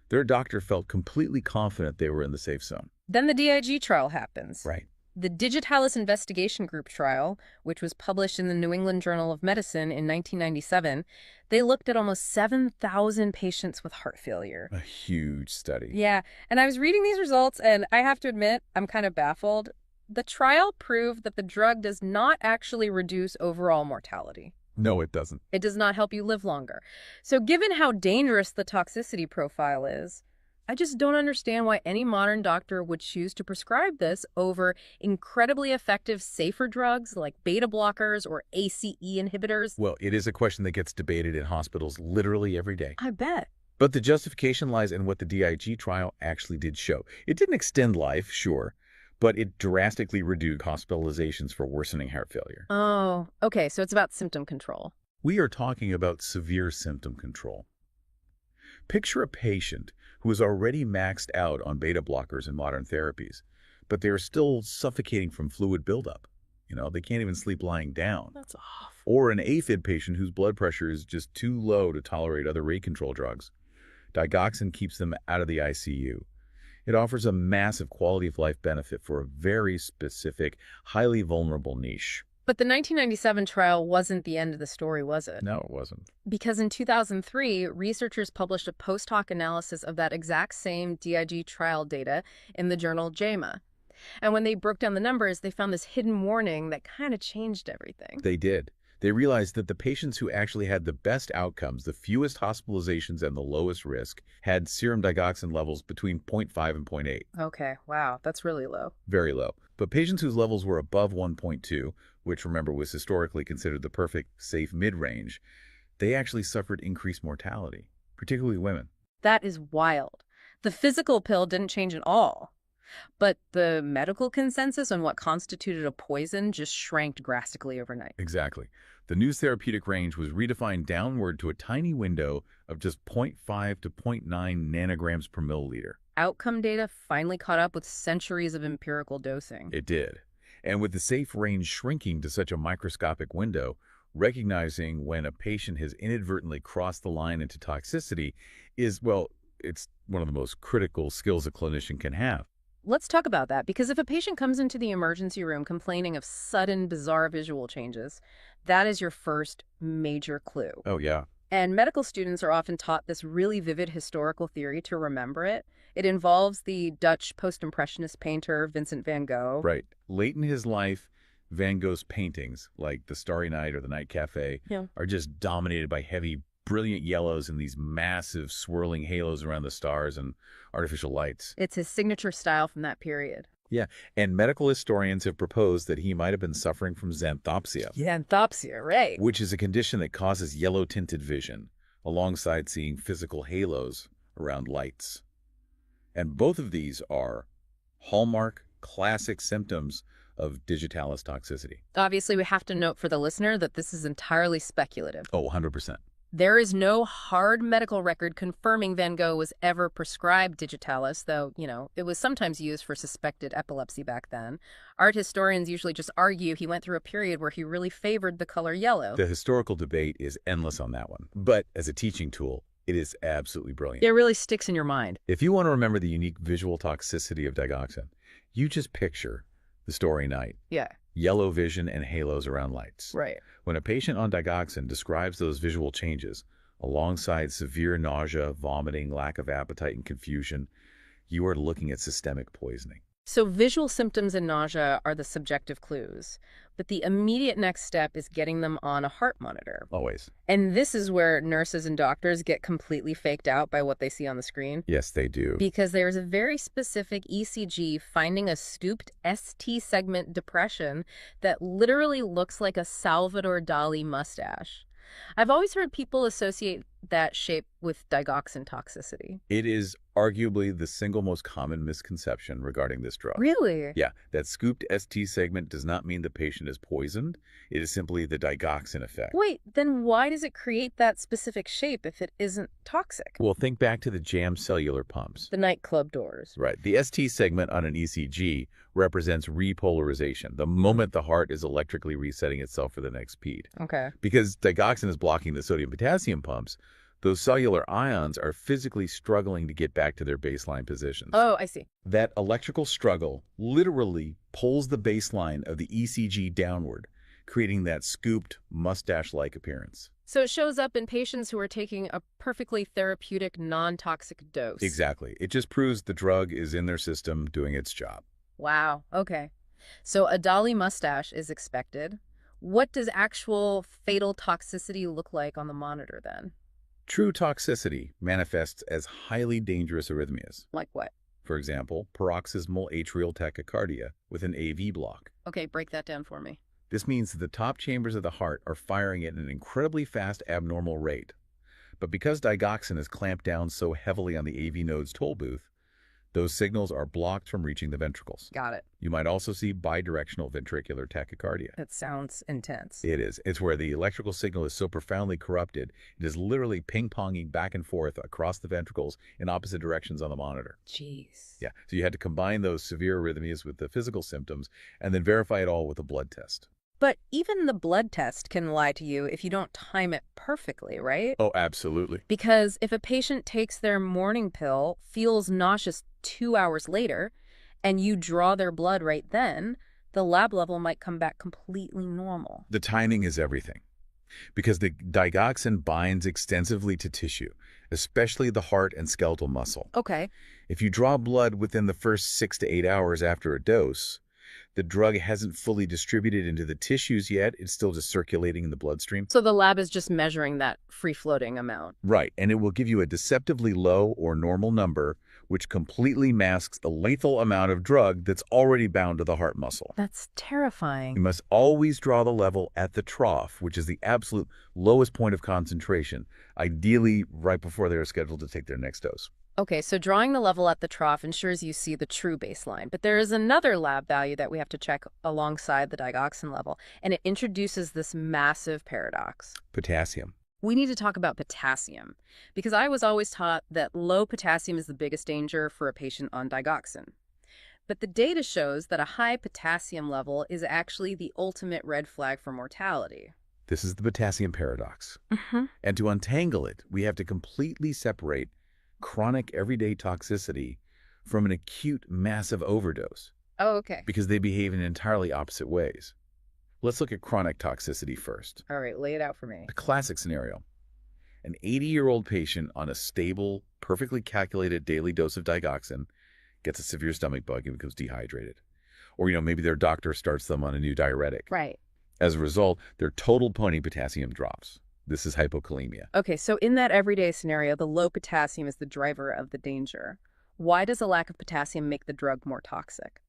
their doctor felt completely confident they were in the safe zone. Then the DIG trial happens. Right. The Digitalis Investigation Group trial, which was published in the New England Journal of Medicine in 1997, they looked at almost 7,000 patients with heart failure. A huge study. Yeah, and I was reading these results, and I have to admit, I'm kind of baffled. The trial proved that the drug does not actually reduce overall mortality. No, it doesn't. It does not help you live longer. So given how dangerous the toxicity profile is, I just don't understand why any modern doctor would choose to prescribe this over incredibly effective, safer drugs like beta blockers or ACE inhibitors. Well, it is a question that gets debated in hospitals literally every day. I bet. But the justification lies in what the DIG trial actually did show. It didn't extend life, sure, but it drastically reduced hospitalizations for worsening heart failure. Oh, okay, so it's about symptom control. We are talking about severe symptom control. Picture a patient who is already maxed out on beta blockers and modern therapies, but they are still suffocating from fluid buildup. They can't even sleep lying down. That's awful. Or an AFib patient whose blood pressure is just too low to tolerate other rate control drugs. Digoxin keeps them out of the ICU. It offers a massive quality of life benefit for a very specific, highly vulnerable niche. But the 1997 trial wasn't the end of the story, was it? No, it wasn't. Because in 2003, researchers published a post-hoc analysis of that exact same DIG trial data in the journal JAMA. And when they broke down the numbers, they found this hidden warning that kind of changed everything. They did. They realized that the patients who actually had the best outcomes, the fewest hospitalizations, and the lowest risk, had serum digoxin levels between 0.5 and 0.8. Okay, wow, that's really low. Very low. But patients whose levels were above 1.2, which remember was historically considered the perfect safe mid-range, they actually suffered increased mortality, particularly women. That is wild. The physical pill didn't change at all. But the medical consensus on what constituted a poison just shrank drastically overnight. Exactly. The new therapeutic range was redefined downward to a tiny window of just 0.5 to 0.9 nanograms per milliliter. Outcome data finally caught up with centuries of empirical dosing. It did. And with the safe range shrinking to such a microscopic window, recognizing when a patient has inadvertently crossed the line into toxicity is, well, it's one of the most critical skills a clinician can have. Let's talk about that, because if a patient comes into the emergency room complaining of sudden, bizarre visual changes, that is your first major clue. Oh, yeah. And medical students are often taught this really vivid historical theory to remember it. It involves the Dutch post-impressionist painter Vincent van Gogh. Right. Late in his life, Van Gogh's paintings, like The Starry Night or The Night Cafe, are just dominated by heavy, brilliant yellows and these massive swirling halos around the stars and artificial lights. It's his signature style from that period. Yeah, and medical historians have proposed that he might have been suffering from xanthopsia. Xanthopsia, right. Which is a condition that causes yellow-tinted vision, alongside seeing physical halos around lights. And both of these are hallmark, classic symptoms of digitalis toxicity. Obviously, we have to note for the listener that this is entirely speculative. Oh, 100%. There is no hard medical record confirming Van Gogh was ever prescribed digitalis, though, it was sometimes used for suspected epilepsy back then. Art historians usually just argue he went through a period where he really favored the color yellow. The historical debate is endless on that one. But as a teaching tool, it is absolutely brilliant. It really sticks in your mind. If you want to remember the unique visual toxicity of digoxin, you just picture The Starry Night. Yeah. Yellow vision and halos around lights. Right. When a patient on digoxin describes those visual changes, alongside severe nausea, vomiting, lack of appetite, and confusion, you are looking at systemic poisoning. So visual symptoms and nausea are the subjective clues, but the immediate next step is getting them on a heart monitor. Always. And this is where nurses and doctors get completely faked out by what they see on the screen. Yes, they do. Because there's a very specific ECG finding a scooped ST segment depression that literally looks like a Salvador Dali mustache. I've always heard people associate that shape with digoxin toxicity. It is arguably the single most common misconception regarding this drug. Really? Yeah, that scooped ST segment does not mean the patient is poisoned. It is simply the digoxin effect. Wait, then why does it create that specific shape if it isn't toxic? Well, think back to the jammed cellular pumps. The nightclub doors. Right. The ST segment on an ECG represents repolarization, the moment the heart is electrically resetting itself for the next beat. Okay. Because digoxin is blocking the sodium-potassium pumps, those cellular ions are physically struggling to get back to their baseline positions. Oh, I see. That electrical struggle literally pulls the baseline of the ECG downward, creating that scooped, mustache-like appearance. So it shows up in patients who are taking a perfectly therapeutic, non-toxic dose. Exactly. It just proves the drug is in their system doing its job. Wow. Okay. So a Dali mustache is expected. What does actual fatal toxicity look like on the monitor then? True toxicity manifests as highly dangerous arrhythmias. Like what? For example, paroxysmal atrial tachycardia with an AV block. Okay, break that down for me. This means that the top chambers of the heart are firing at an incredibly fast abnormal rate. But because digoxin is clamped down so heavily on the AV node's toll booth, Those signals are blocked from reaching the ventricles. Got it. You might also see bidirectional ventricular tachycardia. That sounds intense. It is. It's where the electrical signal is so profoundly corrupted, it is literally ping-ponging back and forth across the ventricles in opposite directions on the monitor. Jeez. Yeah, so you had to combine those severe arrhythmias with the physical symptoms and then verify it all with a blood test. But even the blood test can lie to you if you don't time it perfectly, right? Oh, absolutely. Because if a patient takes their morning pill, feels nauseous 2 hours later, and you draw their blood right then, the lab level might come back completely normal. The timing is everything. Because the digoxin binds extensively to tissue, especially the heart and skeletal muscle. Okay. If you draw blood within the first 6 to 8 hours after a dose, the drug hasn't fully distributed into the tissues yet. It's still just circulating in the bloodstream. So the lab is just measuring that free-floating amount. Right, and it will give you a deceptively low or normal number, which completely masks the lethal amount of drug that's already bound to the heart muscle. That's terrifying. You must always draw the level at the trough, which is the absolute lowest point of concentration, ideally right before they are scheduled to take their next dose. Okay, so drawing the level at the trough ensures you see the true baseline. But there is another lab value that we have to check alongside the digoxin level, and it introduces this massive paradox. Potassium. We need to talk about potassium, because I was always taught that low potassium is the biggest danger for a patient on digoxin. But the data shows that a high potassium level is actually the ultimate red flag for mortality. This is the potassium paradox. And to untangle it, we have to completely separate chronic everyday toxicity from an acute massive overdose, Oh, okay. because they behave in entirely opposite ways. Let's look at chronic toxicity first. All right, lay it out for me. A classic scenario. An 80-year-old patient on a stable, perfectly calculated daily dose of digoxin gets a severe stomach bug and becomes dehydrated. Or, maybe their doctor starts them on a new diuretic. Right. As a result, their total pony potassium drops. This is hypokalemia. Okay, so in that everyday scenario, the low potassium is the driver of the danger. Why does a lack of potassium make the drug more toxic?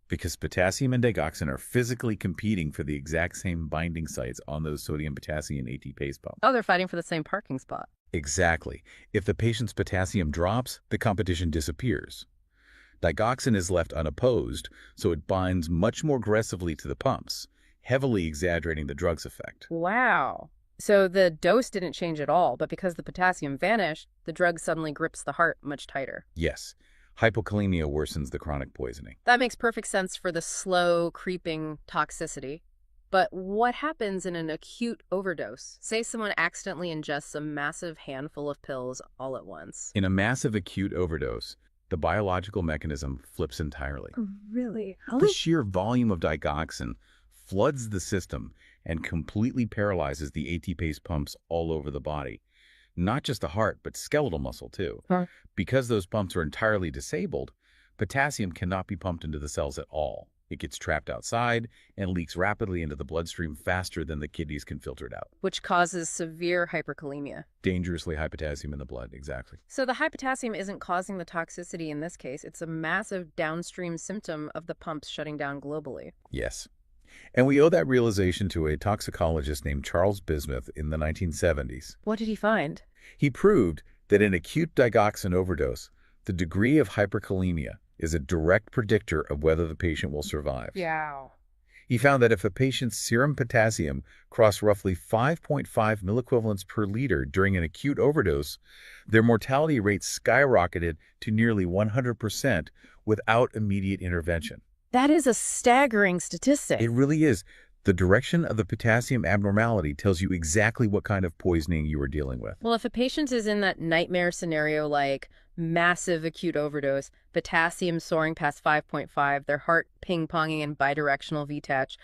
Because potassium and digoxin are physically competing for the exact same binding sites on those sodium-potassium ATPase pumps. Oh, they're fighting for the same parking spot. Exactly. If the patient's potassium drops, the competition disappears. Digoxin is left unopposed, so it binds much more aggressively to the pumps, heavily exaggerating the drug's effect. Wow. So the dose didn't change at all, but because the potassium vanished, the drug suddenly grips the heart much tighter. Yes, hypokalemia worsens the chronic poisoning. That makes perfect sense for the slow, creeping toxicity. But what happens in an acute overdose? Say someone accidentally ingests a massive handful of pills all at once. In a massive acute overdose, the biological mechanism flips entirely. Really? The sheer volume of digoxin floods the system and completely paralyzes the ATPase pumps all over the body. Not just the heart, but skeletal muscle too. Huh. Because those pumps are entirely disabled, potassium cannot be pumped into the cells at all. It gets trapped outside and leaks rapidly into the bloodstream faster than the kidneys can filter it out. Which causes severe hyperkalemia. Dangerously high potassium in the blood, exactly. So the high potassium isn't causing the toxicity in this case. It's a massive downstream symptom of the pumps shutting down globally. Yes. And we owe that realization to a toxicologist named Charles Bismuth in the 1970s. What did he find? He proved that in acute digoxin overdose, the degree of hyperkalemia is a direct predictor of whether the patient will survive. Yeah. He found that if a patient's serum potassium crossed roughly 5.5 milliequivalents per liter during an acute overdose, their mortality rate skyrocketed to nearly 100% without immediate intervention. That is a staggering statistic. It really is. The direction of the potassium abnormality tells you exactly what kind of poisoning you are dealing with. Well, if a patient is in that nightmare scenario like massive acute overdose, potassium soaring past 5.5, their heart ping-ponging in bidirectional VTach,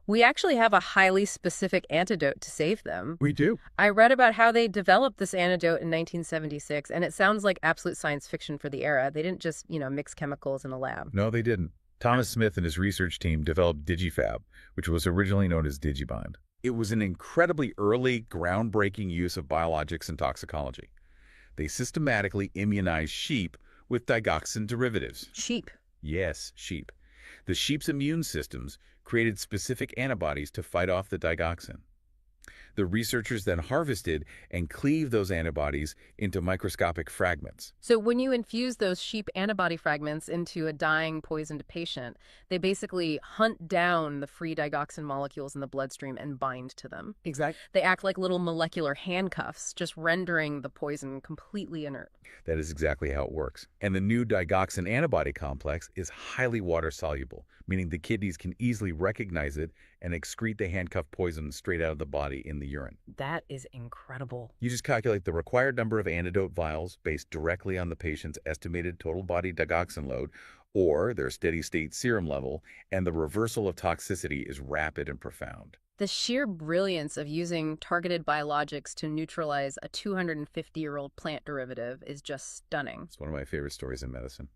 we actually have a highly specific antidote to save them. We do. I read about how they developed this antidote in 1976, and it sounds like absolute science fiction for the era. They didn't just, mix chemicals in a lab. No, they didn't. Thomas Smith and his research team developed DigiFab, which was originally known as DigiBind. It was an incredibly early, groundbreaking use of biologics in toxicology. They systematically immunized sheep with digoxin derivatives. Sheep. Yes, sheep. The sheep's immune systems created specific antibodies to fight off the digoxin. The researchers then harvested and cleaved those antibodies into microscopic fragments. So when you infuse those sheep antibody fragments into a dying, poisoned patient, they basically hunt down the free digoxin molecules in the bloodstream and bind to them. Exactly. They act like little molecular handcuffs, just rendering the poison completely inert. That is exactly how it works. And the new digoxin antibody complex is highly water-soluble, meaning the kidneys can easily recognize it and excrete the handcuff poison straight out of the body in the urine. That is incredible. You just calculate the required number of antidote vials based directly on the patient's estimated total body digoxin load or their steady-state serum level, and the reversal of toxicity is rapid and profound. The sheer brilliance of using targeted biologics to neutralize a 250-year-old plant derivative is just stunning. It's one of my favorite stories in medicine.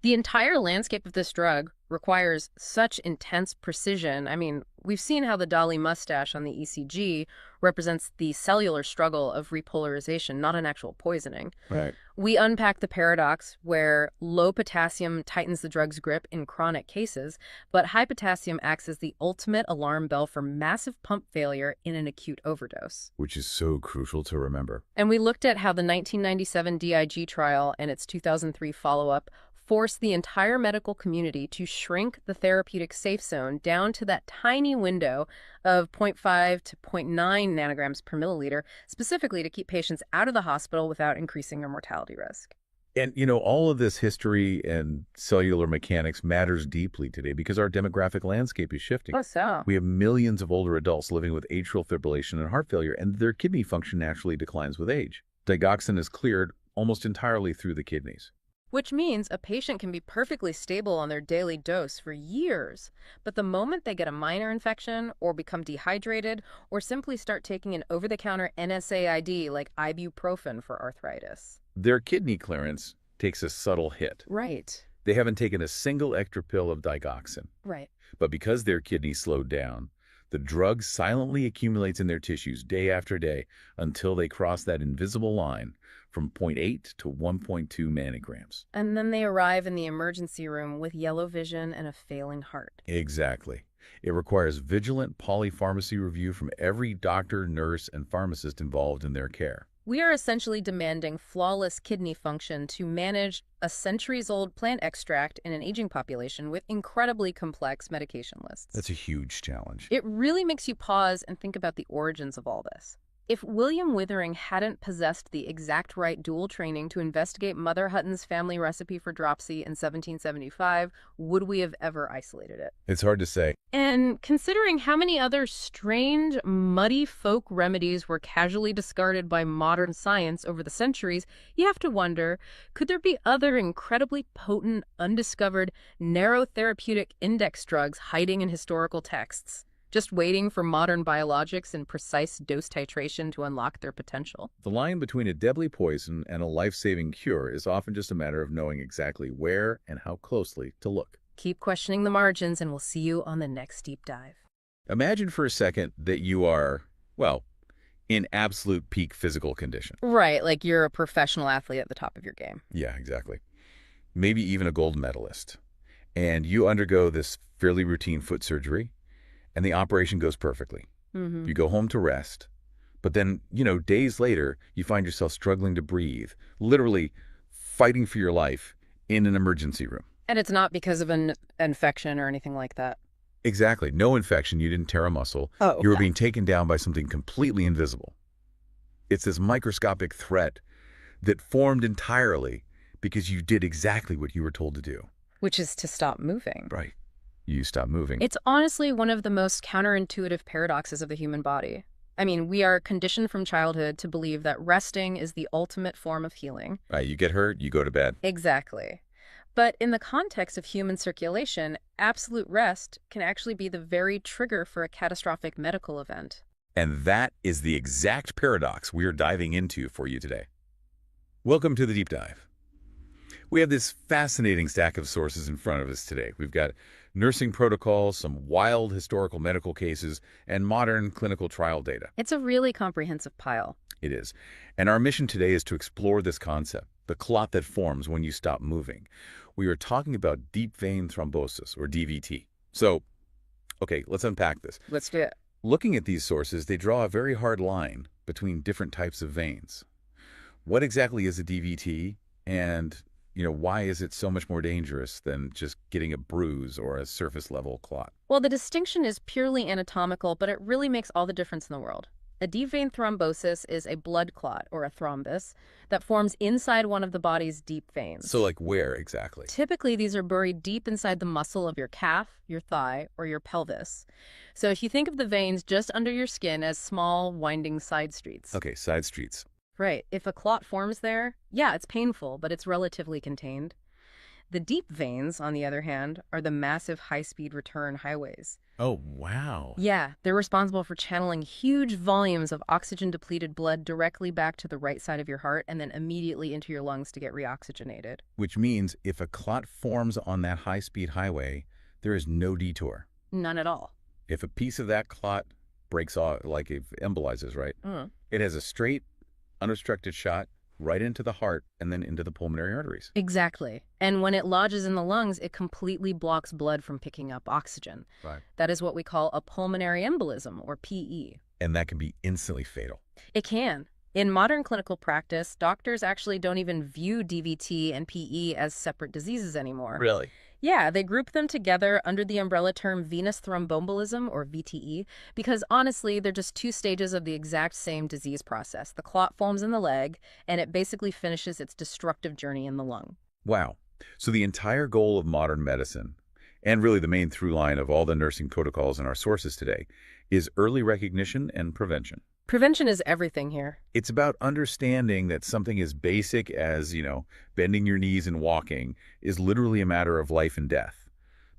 The entire landscape of this drug requires such intense precision. I mean, we've seen how the Dali mustache on the ECG represents the cellular struggle of repolarization, not an actual poisoning. Right. We unpack the paradox where low potassium tightens the drug's grip in chronic cases, but high potassium acts as the ultimate alarm bell for massive pump failure in an acute overdose. Which is so crucial to remember. And we looked at how the 1997 DIG trial and its 2003 follow-up forced the entire medical community to shrink the therapeutic safe zone down to that tiny window of 0.5 to 0.9 nanograms per milliliter, specifically to keep patients out of the hospital without increasing their mortality risk. And, you know, all of this history and cellular mechanics matters deeply today because our demographic landscape is shifting. Oh, so? We have millions of older adults living with atrial fibrillation and heart failure, and their kidney function naturally declines with age. Digoxin is cleared almost entirely through the kidneys. Which means a patient can be perfectly stable on their daily dose for years, but the moment they get a minor infection or become dehydrated or simply start taking an over-the-counter NSAID like ibuprofen for arthritis. Their kidney clearance takes a subtle hit. Right. They haven't taken a single extra pill of digoxin. Right. But because their kidneys slowed down, the drug silently accumulates in their tissues day after day until they cross that invisible line from 0.8 to 1.2 nanograms. And then they arrive in the emergency room with yellow vision and a failing heart. Exactly. It requires vigilant polypharmacy review from every doctor, nurse, and pharmacist involved in their care. We are essentially demanding flawless kidney function to manage a centuries-old plant extract in an aging population with incredibly complex medication lists. That's a huge challenge. It really makes you pause and think about the origins of all this. If William Withering hadn't possessed the exact right dual training to investigate Mother Hutton's family recipe for dropsy in 1775, would we have ever isolated it? It's hard to say. And considering how many other strange, muddy folk remedies were casually discarded by modern science over the centuries, you have to wonder, could there be other incredibly potent, undiscovered, narrow therapeutic index drugs hiding in historical texts, just waiting for modern biologics and precise dose titration to unlock their potential? The line between a deadly poison and a life-saving cure is often just a matter of knowing exactly where and how closely to look. Keep questioning the margins, and we'll see you on the next deep dive. Imagine for a second that you are, well, in absolute peak physical condition. Right, like you're a professional athlete at the top of your game. Yeah, exactly. Maybe even a gold medalist. And you undergo this fairly routine foot surgery, and the operation goes perfectly. Mm-hmm. You go home to rest, but then, days later, you find yourself struggling to breathe, literally fighting for your life in an emergency room. And it's not because of an infection or anything like that. Exactly. No infection. You didn't tear a muscle. Oh, You were okay. being taken down by something completely invisible. It's this microscopic threat that formed entirely because you did exactly what you were told to do. Which is to stop moving. Right. You stop moving. It's honestly one of the most counterintuitive paradoxes of the human body. I mean, we are conditioned from childhood to believe that resting is the ultimate form of healing. Right. You get hurt, you go to bed. Exactly. But in the context of human circulation, absolute rest can actually be the very trigger for a catastrophic medical event. And that is the exact paradox we are diving into for you today. Welcome to the Deep Dive. We have this fascinating stack of sources in front of us today. We've got nursing protocols, some wild historical medical cases, and modern clinical trial data. It's a really comprehensive pile. It is. And our mission today is to explore this concept, the clot that forms when you stop moving. We are talking about deep vein thrombosis, or DVT. So, okay, let's unpack this. Let's do it. Looking at these sources, they draw a very hard line between different types of veins. What exactly is a DVT, and why is it so much more dangerous than just getting a bruise or a surface level clot? Well, the distinction is purely anatomical, but it really makes all the difference in the world. A deep vein thrombosis is a blood clot, or a thrombus, that forms inside one of the body's deep veins. So like where exactly? Typically, these are buried deep inside the muscle of your calf, your thigh, or your pelvis. So if you think of the veins just under your skin as small, winding side streets. Okay, side streets. Right. If a clot forms there, yeah, it's painful, but it's relatively contained. The deep veins, on the other hand, are the massive high-speed return highways. Oh, wow. Yeah, they're responsible for channeling huge volumes of oxygen-depleted blood directly back to the right side of your heart and then immediately into your lungs to get reoxygenated. Which means if a clot forms on that high-speed highway, there is no detour. None at all. If a piece of that clot breaks off, like it embolizes, right? It has a straight, unobstructed shot right into the heart and then into the pulmonary arteries. Exactly. And when it lodges in the lungs, it completely blocks blood from picking up oxygen. Right. That is what we call a pulmonary embolism, or PE. And that can be instantly fatal. It can. In modern clinical practice, doctors actually don't even view DVT and PE as separate diseases anymore. Really? Yeah, they group them together under the umbrella term venous thromboembolism, or VTE, because honestly, they're just two stages of the exact same disease process. The clot forms in the leg, and it basically finishes its destructive journey in the lung. Wow. So the entire goal of modern medicine, and really the main through line of all the nursing protocols in our sources today, is early recognition and prevention. Prevention is everything here. It's about understanding that something as basic as, bending your knees and walking is literally a matter of life and death.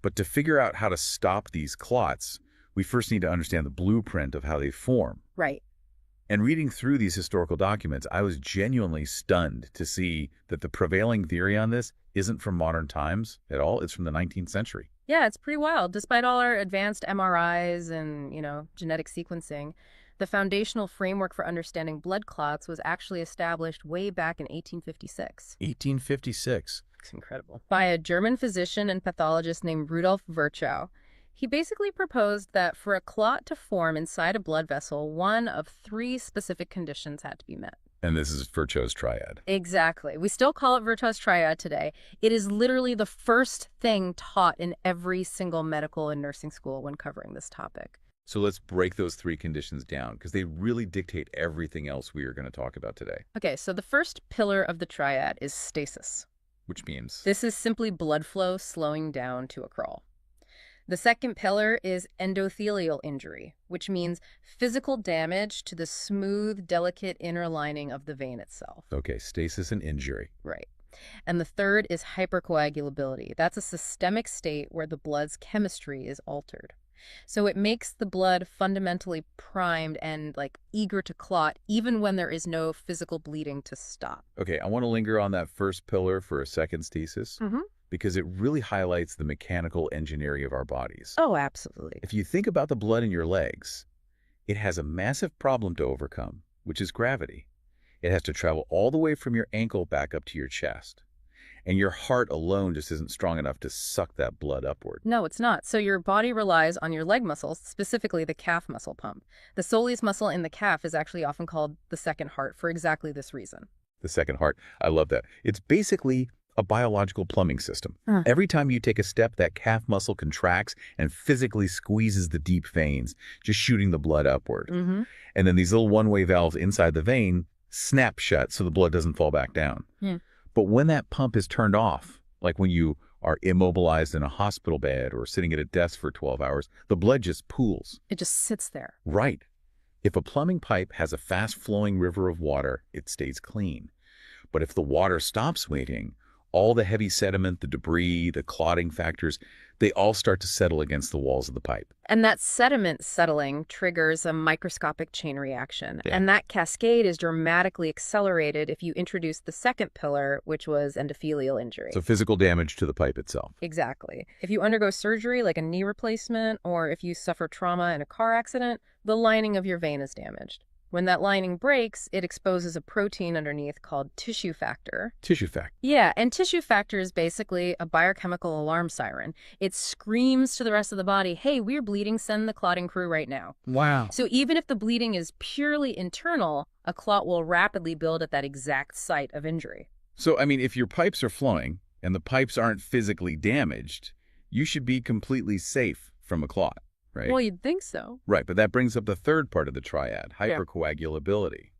But to figure out how to stop these clots, we first need to understand the blueprint of how they form. Right. And reading through these historical documents, I was genuinely stunned to see that the prevailing theory on this isn't from modern times at all. It's from the 19th century. Yeah, it's pretty wild. Despite all our advanced MRIs and, genetic sequencing, the foundational framework for understanding blood clots was actually established way back in 1856. 1856. It's incredible. By a German physician and pathologist named Rudolf Virchow. He basically proposed that for a clot to form inside a blood vessel, one of three specific conditions had to be met. And this is Virchow's triad. Exactly. We still call it Virchow's triad today. It is literally the first thing taught in every single medical and nursing school when covering this topic. So let's break those three conditions down because they really dictate everything else we are going to talk about today. Okay, so the first pillar of the triad is stasis. Which means? This is simply blood flow slowing down to a crawl. The second pillar is endothelial injury, which means physical damage to the smooth, delicate inner lining of the vein itself. Okay, stasis and injury. Right. And the third is hypercoagulability. That's a systemic state where the blood's chemistry is altered. So it makes the blood fundamentally primed and eager to clot even when there is no physical bleeding to stop. Okay, I want to linger on that first pillar for a second, stasis, because it really highlights the mechanical engineering of our bodies. Oh, absolutely. If you think about the blood in your legs, it has a massive problem to overcome, which is gravity. It has to travel all the way from your ankle back up to your chest. And your heart alone just isn't strong enough to suck that blood upward. No, it's not. So your body relies on your leg muscles, specifically the calf muscle pump. The soleus muscle in the calf is actually often called the second heart for exactly this reason. The second heart. I love that. It's basically a biological plumbing system. Every time you take a step, that calf muscle contracts and physically squeezes the deep veins, just shooting the blood upward. And then these little one-way valves inside the vein snap shut so the blood doesn't fall back down. But when that pump is turned off, like when you are immobilized in a hospital bed or sitting at a desk for 12 hours, the blood just pools. It just sits there. Right. If a plumbing pipe has a fast-flowing river of water, it stays clean. But if the water stops waiting, all the heavy sediment, the debris, the clotting factors, they all start to settle against the walls of the pipe. And that sediment settling triggers a microscopic chain reaction. Yeah. And that cascade is dramatically accelerated if you introduce the second pillar, which was endothelial injury. So physical damage to the pipe itself. Exactly. If you undergo surgery like a knee replacement, or if you suffer trauma in a car accident, the lining of your vein is damaged. When that lining breaks, it exposes a protein underneath called tissue factor. Tissue factor. Yeah, and tissue factor is basically a biochemical alarm siren. It screams to the rest of the body, hey, we're bleeding, send the clotting crew right now. Wow. So even if the bleeding is purely internal, a clot will rapidly build at that exact site of injury. So, I mean, if your pipes are flowing and the pipes aren't physically damaged, you should be completely safe from a clot, right? Well, you'd think so. Right, but that brings up the third part of the triad, Yeah. hypercoagulability.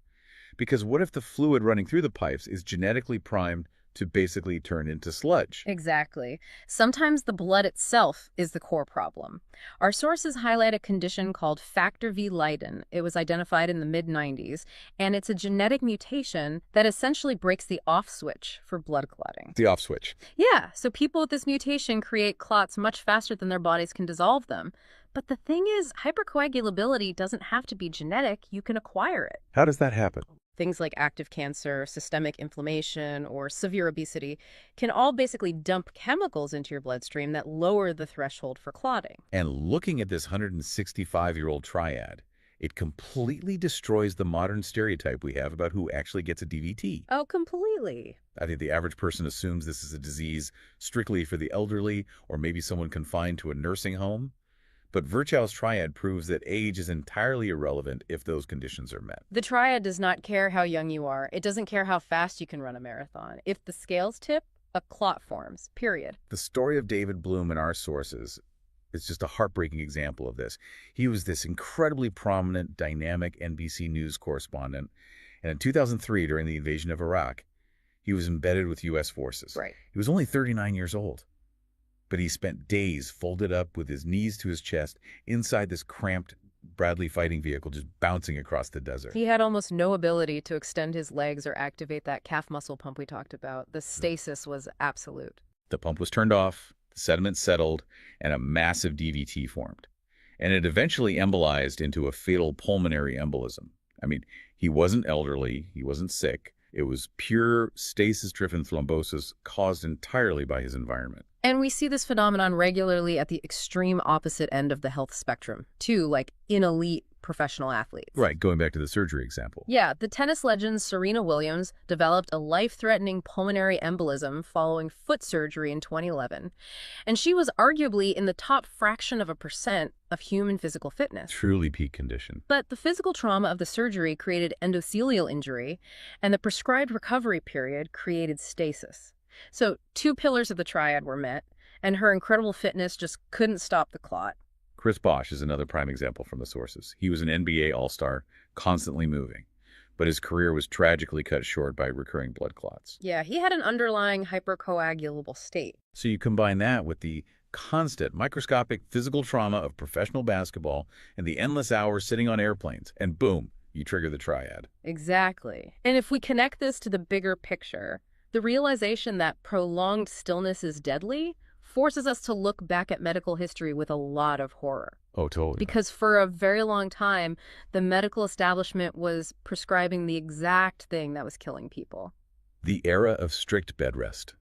Because what if the fluid running through the pipes is genetically primed to basically turn into sludge? Exactly. Sometimes the blood itself is the core problem. Our sources highlight a condition called Factor V Leiden. It was identified in the mid-90s, and it's a genetic mutation that essentially breaks the off switch for blood clotting. The off switch. Yeah, so people with this mutation create clots much faster than their bodies can dissolve them. But the thing is, hypercoagulability doesn't have to be genetic. You can acquire it. How does that happen? Things like active cancer, systemic inflammation, or severe obesity can all basically dump chemicals into your bloodstream that lower the threshold for clotting. And looking at this 165-year-old triad, it completely destroys the modern stereotype we have about who actually gets a DVT. Oh, completely. I think the average person assumes this is a disease strictly for the elderly or maybe someone confined to a nursing home. But Virchow's triad proves that age is entirely irrelevant if those conditions are met. The triad does not care how young you are. It doesn't care how fast you can run a marathon. If the scales tip, a clot forms, period. The story of David Bloom in our sources is just a heartbreaking example of this. He was this incredibly prominent, dynamic NBC News correspondent. And in 2003, during the invasion of Iraq, he was embedded with U.S. forces. Right. He was only 39 years old. But he spent days folded up with his knees to his chest inside this cramped Bradley fighting vehicle just bouncing across the desert. He had almost no ability to extend his legs or activate that calf muscle pump we talked about. The stasis was absolute. The pump was turned off, the sediment settled, and a massive DVT formed. And it eventually embolized into a fatal pulmonary embolism. I mean, he wasn't elderly, he wasn't sick. It was pure stasis-driven thrombosis caused entirely by his environment. And we see this phenomenon regularly at the extreme opposite end of the health spectrum, too, like in elite professional athletes. Right, going back to the surgery example. Yeah, the tennis legend Serena Williams developed a life-threatening pulmonary embolism following foot surgery in 2011. And she was arguably in the top fraction of a percent of human physical fitness. Truly peak condition. But the physical trauma of the surgery created endothelial injury, and the prescribed recovery period created stasis. So 2 pillars of the triad were met, and her incredible fitness just couldn't stop the clot. Chris Bosh is another prime example from the sources. He was an NBA All-Star, constantly moving, but his career was tragically cut short by recurring blood clots. Yeah, he had an underlying hypercoagulable state. So you combine that with the constant microscopic physical trauma of professional basketball and the endless hours sitting on airplanes, and boom, you trigger the triad. Exactly. And if we connect this to the bigger picture, the realization that prolonged stillness is deadly forces us to look back at medical history with a lot of horror. Oh, totally. Because for a very long time, the medical establishment was prescribing the exact thing that was killing people. The era of strict bed rest.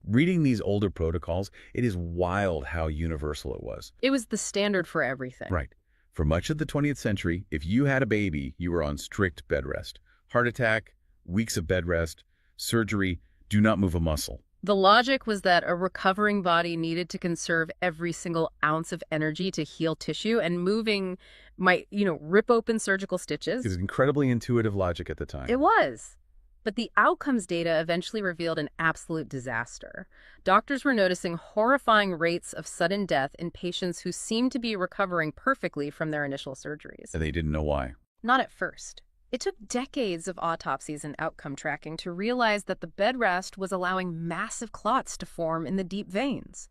Reading these older protocols, it is wild how universal it was. It was the standard for everything. Right. For much of the 20th century, if you had a baby, you were on strict bed rest. Heart attack, weeks of bed rest, surgery, do not move a muscle. The logic was that a recovering body needed to conserve every single ounce of energy to heal tissue, and moving might, rip open surgical stitches. It was incredibly intuitive logic at the time. It was. But the outcomes data eventually revealed an absolute disaster. Doctors were noticing horrifying rates of sudden death in patients who seemed to be recovering perfectly from their initial surgeries. And they didn't know why. Not at first. It took decades of autopsies and outcome tracking to realize that the bed rest was allowing massive clots to form in the deep veins.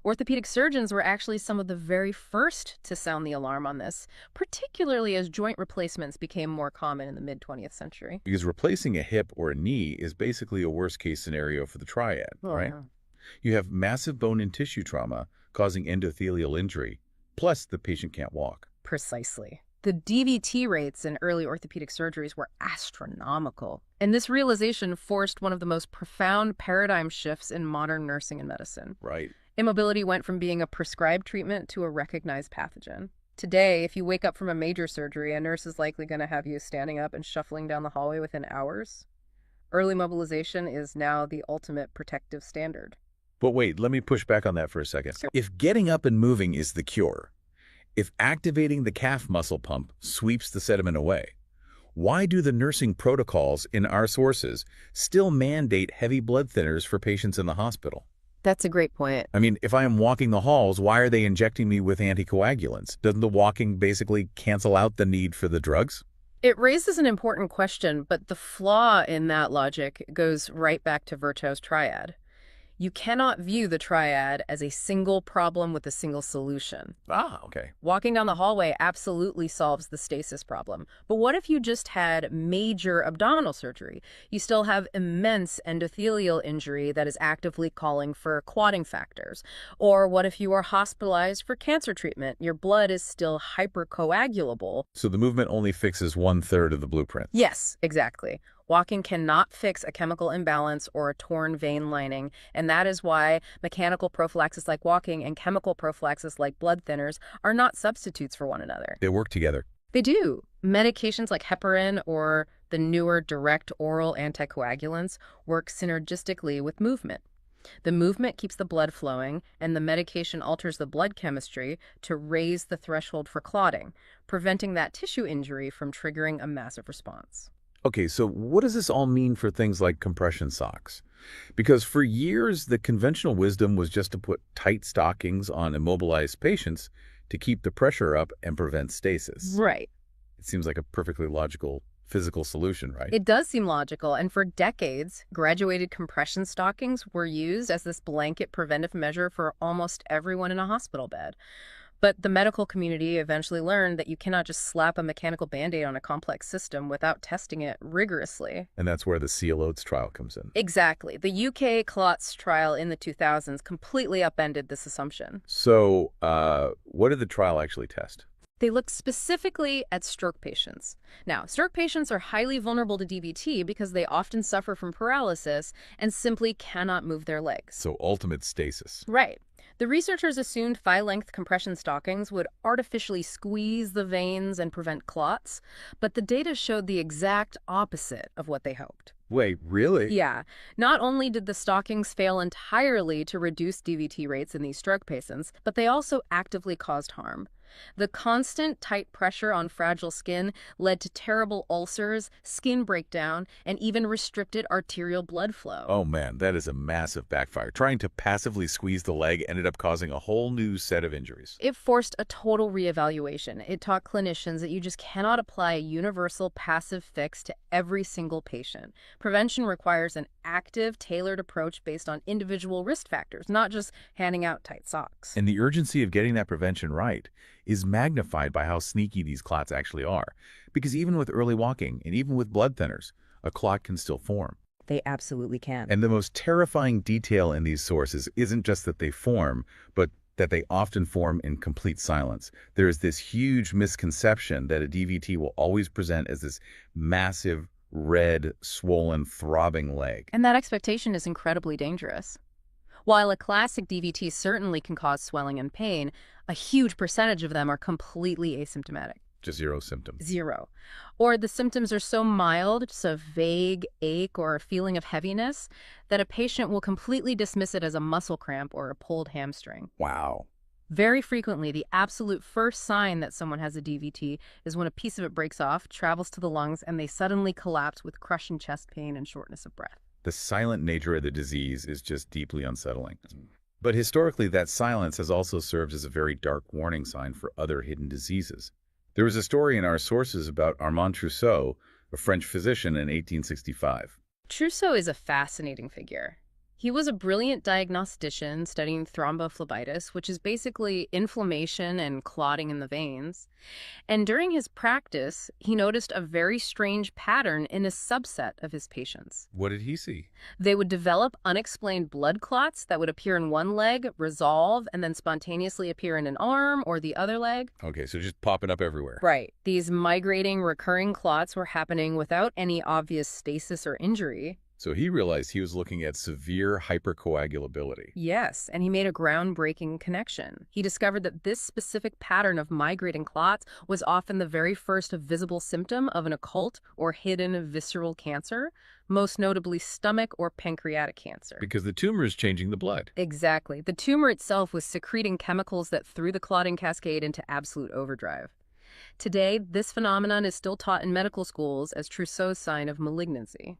Orthopedic surgeons were actually some of the very first to sound the alarm on this, particularly as joint replacements became more common in the mid-20th century. Because replacing a hip or a knee is basically a worst-case scenario for the triad, right? Yeah. You have massive bone and tissue trauma causing endothelial injury, plus the patient can't walk. Precisely. The DVT rates in early orthopedic surgeries were astronomical. And this realization forced one of the most profound paradigm shifts in modern nursing and medicine. Right. Immobility went from being a prescribed treatment to a recognized pathogen. Today, if you wake up from a major surgery, a nurse is likely going to have you standing up and shuffling down the hallway within hours. Early mobilization is now the ultimate protective standard. But wait, let me push back on that for a second. Sure. If getting up and moving is the cure, if activating the calf muscle pump sweeps the sediment away, why do the nursing protocols in our sources still mandate heavy blood thinners for patients in the hospital? That's a great point. I mean, if I am walking the halls, why are they injecting me with anticoagulants? Doesn't the walking basically cancel out the need for the drugs? It raises an important question, but the flaw in that logic goes right back to Virchow's triad. You cannot view the triad as a single problem with a single solution. Ah, okay. Walking down the hallway absolutely solves the stasis problem. But what if you just had major abdominal surgery? You still have immense endothelial injury that is actively calling for clotting factors. Or what if you are hospitalized for cancer treatment? Your blood is still hypercoagulable. So the movement only fixes 1/3 of the blueprint. Yes, exactly. Walking cannot fix a chemical imbalance or a torn vein lining, and that is why mechanical prophylaxis like walking and chemical prophylaxis like blood thinners are not substitutes for one another. They work together. They do. Medications like heparin or the newer direct oral anticoagulants work synergistically with movement. The movement keeps the blood flowing, and the medication alters the blood chemistry to raise the threshold for clotting, preventing that tissue injury from triggering a massive response. Okay, so what does this all mean for things like compression socks? Because for years, the conventional wisdom was just to put tight stockings on immobilized patients to keep the pressure up and prevent stasis. Right. It seems like a perfectly logical physical solution, right? It does seem logical, and for decades, graduated compression stockings were used as this blanket preventive measure for almost everyone in a hospital bed. But the medical community eventually learned that you cannot just slap a mechanical Band-Aid on a complex system without testing it rigorously. And that's where the Seal Oates trial comes in. Exactly. The UK CLOTS trial in the 2000s completely upended this assumption. So what did the trial actually test? They looked specifically at stroke patients. Now, stroke patients are highly vulnerable to DVT because they often suffer from paralysis and simply cannot move their legs. So ultimate stasis. Right. The researchers assumed thigh-length compression stockings would artificially squeeze the veins and prevent clots, but the data showed the exact opposite of what they hoped. Wait, really? Yeah. Not only did the stockings fail entirely to reduce DVT rates in these stroke patients, but they also actively caused harm. The constant tight pressure on fragile skin led to terrible ulcers, skin breakdown, and even restricted arterial blood flow. Oh man, that is a massive backfire. Trying to passively squeeze the leg ended up causing a whole new set of injuries. It forced a total reevaluation. It taught clinicians that you just cannot apply a universal passive fix to every single patient. Prevention requires an active, tailored approach based on individual risk factors, not just handing out tight socks. And the urgency of getting that prevention right is magnified by how sneaky these clots actually are. Because even with early walking and even with blood thinners, a clot can still form. They absolutely can. And the most terrifying detail in these sources isn't just that they form, but that they often form in complete silence. There is this huge misconception that a DVT will always present as this massive, red, swollen, throbbing leg. And that expectation is incredibly dangerous. While a classic DVT certainly can cause swelling and pain, a huge percentage of them are completely asymptomatic. Just zero symptoms. Zero. Or the symptoms are so mild, just a vague ache or a feeling of heaviness, that a patient will completely dismiss it as a muscle cramp or a pulled hamstring. Wow. Very frequently, the absolute first sign that someone has a DVT is when a piece of it breaks off, travels to the lungs, and they suddenly collapse with crushing chest pain and shortness of breath. The silent nature of the disease is just deeply unsettling. But historically, that silence has also served as a very dark warning sign for other hidden diseases. There was a story in our sources about Armand Trousseau, a French physician in 1865. Trousseau is a fascinating figure. He was a brilliant diagnostician studying thrombophlebitis, which is basically inflammation and clotting in the veins. And during his practice, he noticed a very strange pattern in a subset of his patients. What did he see? They would develop unexplained blood clots that would appear in one leg, resolve, and then spontaneously appear in an arm or the other leg. Okay, so just popping up everywhere. Right. These migrating, recurring clots were happening without any obvious stasis or injury. So he realized he was looking at severe hypercoagulability. Yes, and he made a groundbreaking connection. He discovered that this specific pattern of migrating clots was often the very first visible symptom of an occult or hidden visceral cancer, most notably stomach or pancreatic cancer. Because the tumor is changing the blood. Exactly. The tumor itself was secreting chemicals that threw the clotting cascade into absolute overdrive. Today, this phenomenon is still taught in medical schools as Trousseau's sign of malignancy.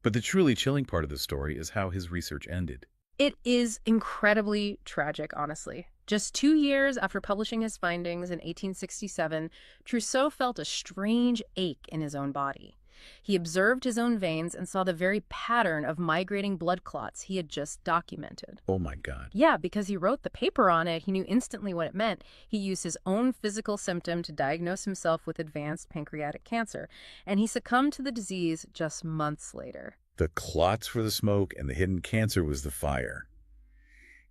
But the truly chilling part of the story is how his research ended. It is incredibly tragic, honestly. Just 2 years after publishing his findings in 1867, Trousseau felt a strange ache in his own body. He observed his own veins and saw the very pattern of migrating blood clots he had just documented. Oh my God. Yeah, because he wrote the paper on it, he knew instantly what it meant. He used his own physical symptom to diagnose himself with advanced pancreatic cancer, and he succumbed to the disease just months later. The clots were the smoke and the hidden cancer was the fire.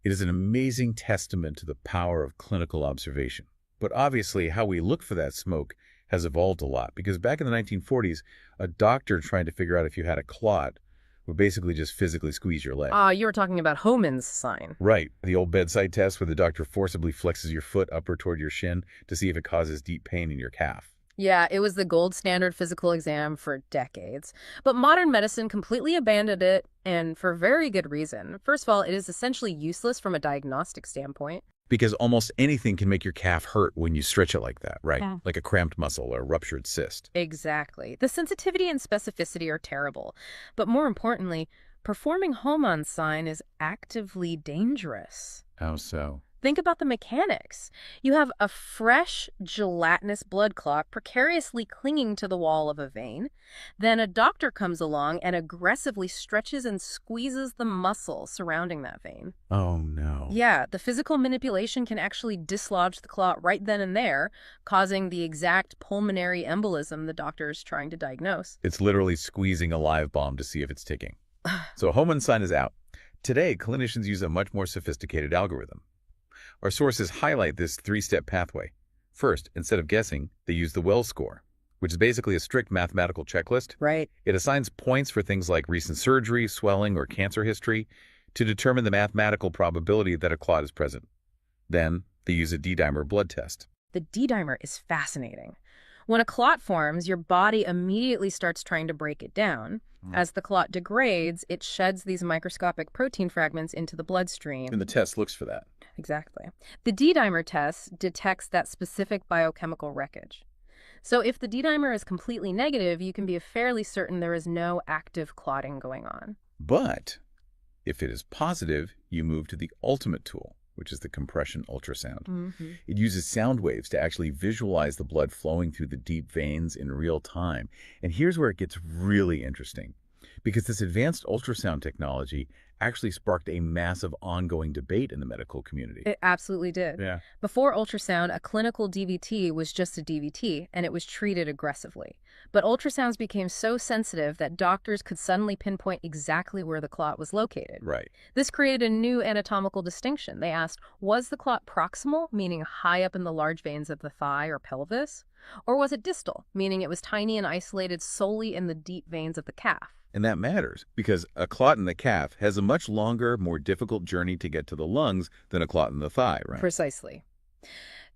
It is an amazing testament to the power of clinical observation. But obviously, how we look for that smoke has evolved a lot, because back in the 1940s, a doctor trying to figure out if you had a clot would basically just physically squeeze your leg. You were talking about Hohmann's sign. Right. The old bedside test where the doctor forcibly flexes your foot upward toward your shin to see if it causes deep pain in your calf. Yeah, it was the gold standard physical exam for decades. But modern medicine completely abandoned it, and for very good reason. First of all, it is essentially useless from a diagnostic standpoint. Because almost anything can make your calf hurt when you stretch it like that, right? Yeah. Like a cramped muscle or a ruptured cyst. Exactly. The sensitivity and specificity are terrible. But more importantly, performing Hohmann's sign is actively dangerous. How so? Think about the mechanics. You have a fresh, gelatinous blood clot precariously clinging to the wall of a vein. Then a doctor comes along and aggressively stretches and squeezes the muscle surrounding that vein. Oh, no. Yeah, the physical manipulation can actually dislodge the clot right then and there, causing the exact pulmonary embolism the doctor is trying to diagnose. It's literally squeezing a live bomb to see if it's ticking. So Hohmann's sign is out. Today, clinicians use a much more sophisticated algorithm. Our sources highlight this three-step pathway. First, instead of guessing, they use the Wells score, which is basically a strict mathematical checklist. Right. It assigns points for things like recent surgery, swelling, or cancer history to determine the mathematical probability that a clot is present. Then, they use a D-dimer blood test. The D-dimer is fascinating. When a clot forms, your body immediately starts trying to break it down. As the clot degrades, it sheds these microscopic protein fragments into the bloodstream. And the test looks for that. Exactly. The D-dimer test detects that specific biochemical wreckage. So if the D-dimer is completely negative, you can be fairly certain there is no active clotting going on. But if it is positive, you move to the ultimate tool, which is the compression ultrasound. It uses sound waves to actually visualize the blood flowing through the deep veins in real time. And here's where it gets really interesting, because this advanced ultrasound technology actually sparked a massive ongoing debate in the medical community. It absolutely did. Yeah. Before ultrasound, a clinical DVT was just a DVT, and it was treated aggressively. But ultrasounds became so sensitive that doctors could suddenly pinpoint exactly where the clot was located. Right. This created a new anatomical distinction. They asked, was the clot proximal, meaning high up in the large veins of the thigh or pelvis? Or was it distal, meaning it was tiny and isolated solely in the deep veins of the calf? And that matters, because a clot in the calf has a much longer, more difficult journey to get to the lungs than a clot in the thigh, right? Precisely.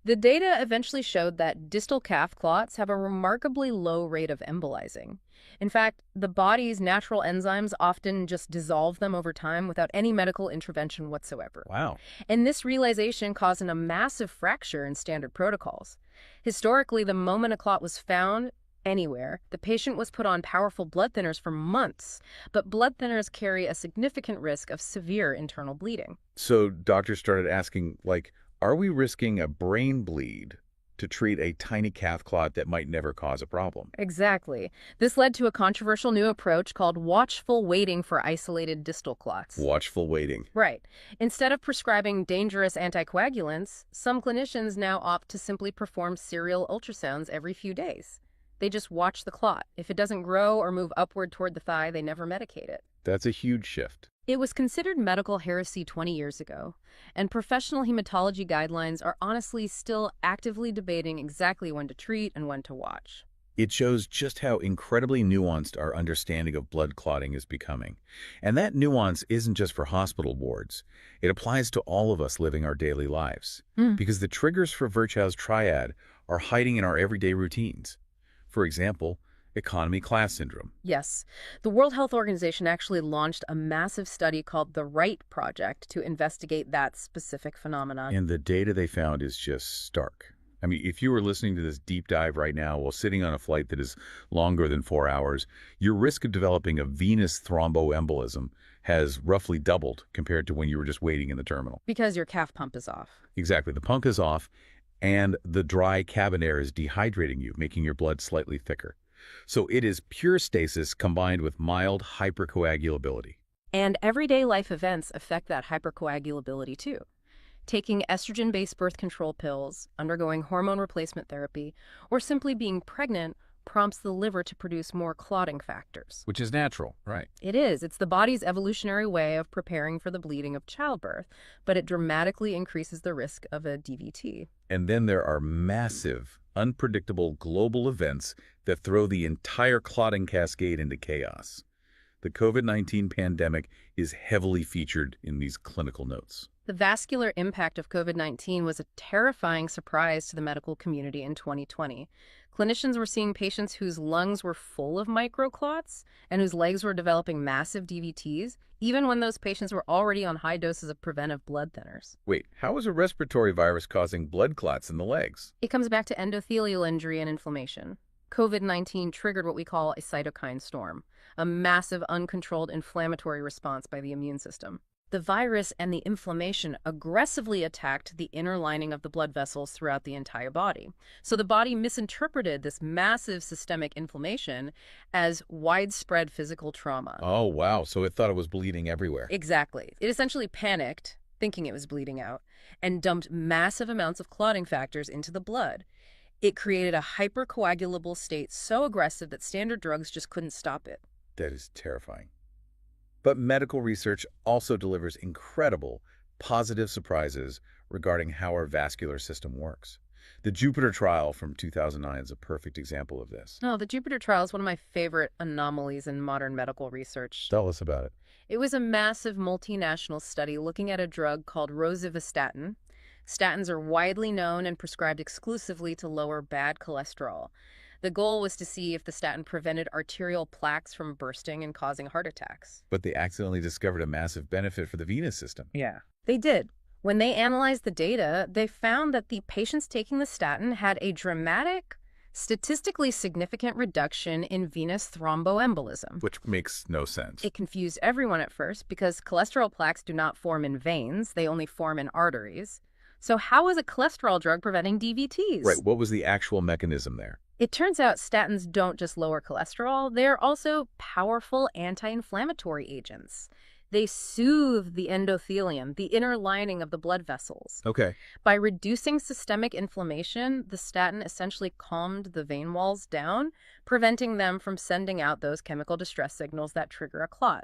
The data eventually showed that distal calf clots have a remarkably low rate of embolizing. In fact, the body's natural enzymes often just dissolve them over time without any medical intervention whatsoever. Wow. And this realization caused a massive fracture in standard protocols. Historically, the moment a clot was found anywhere, the patient was put on powerful blood thinners for months, but blood thinners carry a significant risk of severe internal bleeding. So doctors started asking, like, are we risking a brain bleed to treat a tiny calf clot that might never cause a problem? Exactly. This led to a controversial new approach called watchful waiting for isolated distal clots. Watchful waiting. Right. Instead of prescribing dangerous anticoagulants, some clinicians now opt to simply perform serial ultrasounds every few days. They just watch the clot. If it doesn't grow or move upward toward the thigh, they never medicate it. That's a huge shift. It was considered medical heresy 20 years ago, and professional hematology guidelines are honestly still actively debating exactly when to treat and when to watch. It shows just how incredibly nuanced our understanding of blood clotting is becoming. And that nuance isn't just for hospital wards. It applies to all of us living our daily lives. Mm. Because the triggers for Virchow's triad are hiding in our everyday routines. For example, economy class syndrome. Yes. The World Health Organization actually launched a massive study called the RIGHT Project to investigate that specific phenomenon. And the data they found is just stark. I mean, if you were listening to this deep dive right now while sitting on a flight that is longer than 4 hours, your risk of developing a venous thromboembolism has roughly doubled compared to when you were just waiting in the terminal. Because your calf pump is off. Exactly. The pump is off, and the dry cabin air is dehydrating you, making your blood slightly thicker. So it is pure stasis combined with mild hypercoagulability. And everyday life events affect that hypercoagulability too. Taking estrogen-based birth control pills, undergoing hormone replacement therapy, or simply being pregnant prompts the liver to produce more clotting factors. Which is natural, right? It is. It's the body's evolutionary way of preparing for the bleeding of childbirth, but it dramatically increases the risk of a DVT. And then there are massive, unpredictable global events that throw the entire clotting cascade into chaos. The COVID-19 pandemic is heavily featured in these clinical notes. The vascular impact of COVID-19 was a terrifying surprise to the medical community in 2020. Clinicians were seeing patients whose lungs were full of microclots and whose legs were developing massive DVTs, even when those patients were already on high doses of preventive blood thinners. Wait, how is a respiratory virus causing blood clots in the legs? It comes back to endothelial injury and inflammation. COVID-19 triggered what we call a cytokine storm, a massive uncontrolled inflammatory response by the immune system. The virus and the inflammation aggressively attacked the inner lining of the blood vessels throughout the entire body. So the body misinterpreted this massive systemic inflammation as widespread physical trauma. Oh, wow. So it thought it was bleeding everywhere. Exactly. It essentially panicked, thinking it was bleeding out, and dumped massive amounts of clotting factors into the blood. It created a hypercoagulable state so aggressive that standard drugs just couldn't stop it. That is terrifying. But medical research also delivers incredible, positive surprises regarding how our vascular system works. The Jupiter trial from 2009 is a perfect example of this. Oh, the Jupiter trial is one of my favorite anomalies in modern medical research. Tell us about it. It was a massive multinational study looking at a drug called rosuvastatin. Statins are widely known and prescribed exclusively to lower bad cholesterol. The goal was to see if the statin prevented arterial plaques from bursting and causing heart attacks. But they accidentally discovered a massive benefit for the venous system. Yeah. They did. When they analyzed the data, they found that the patients taking the statin had a dramatic, statistically significant reduction in venous thromboembolism. Which makes no sense. It confused everyone at first because cholesterol plaques do not form in veins, they only form in arteries. So how is a cholesterol drug preventing DVTs? Right, what was the actual mechanism there? It turns out statins don't just lower cholesterol, they're also powerful anti-inflammatory agents. They soothe the endothelium, the inner lining of the blood vessels. Okay. By reducing systemic inflammation, the statin essentially calmed the vein walls down, preventing them from sending out those chemical distress signals that trigger a clot.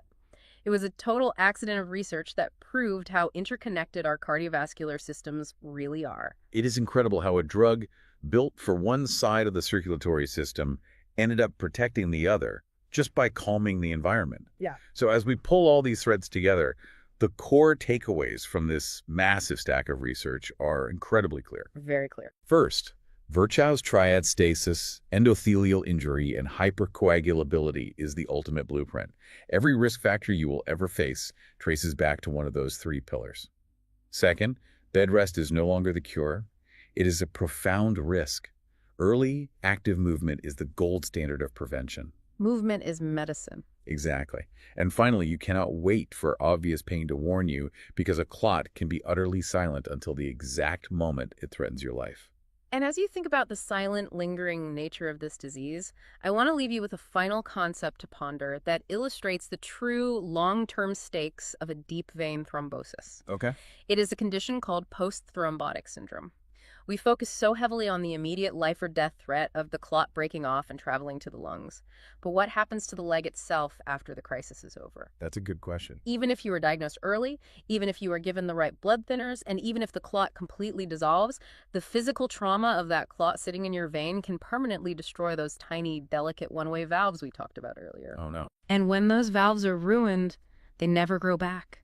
It was a total accident of research that proved how interconnected our cardiovascular systems really are. It is incredible how a drug built for one side of the circulatory system ended up protecting the other just by calming the environment. Yeah. So as we pull all these threads together, the core takeaways from this massive stack of research are incredibly clear. Very clear. First, Virchow's triad stasis, endothelial injury, and hypercoagulability is the ultimate blueprint. Every risk factor you will ever face traces back to one of those three pillars. Second, bed rest is no longer the cure. It is a profound risk. Early, active movement is the gold standard of prevention. Movement is medicine. Exactly. And finally, you cannot wait for obvious pain to warn you because a clot can be utterly silent until the exact moment it threatens your life. And as you think about the silent, lingering nature of this disease, I want to leave you with a final concept to ponder that illustrates the true long-term stakes of a deep vein thrombosis. Okay. It is a condition called post-thrombotic syndrome. We focus so heavily on the immediate life or death threat of the clot breaking off and traveling to the lungs. But what happens to the leg itself after the crisis is over? That's a good question. Even if you were diagnosed early, even if you are given the right blood thinners, and even if the clot completely dissolves, the physical trauma of that clot sitting in your vein can permanently destroy those tiny, delicate one-way valves we talked about earlier. Oh, no. And when those valves are ruined, they never grow back.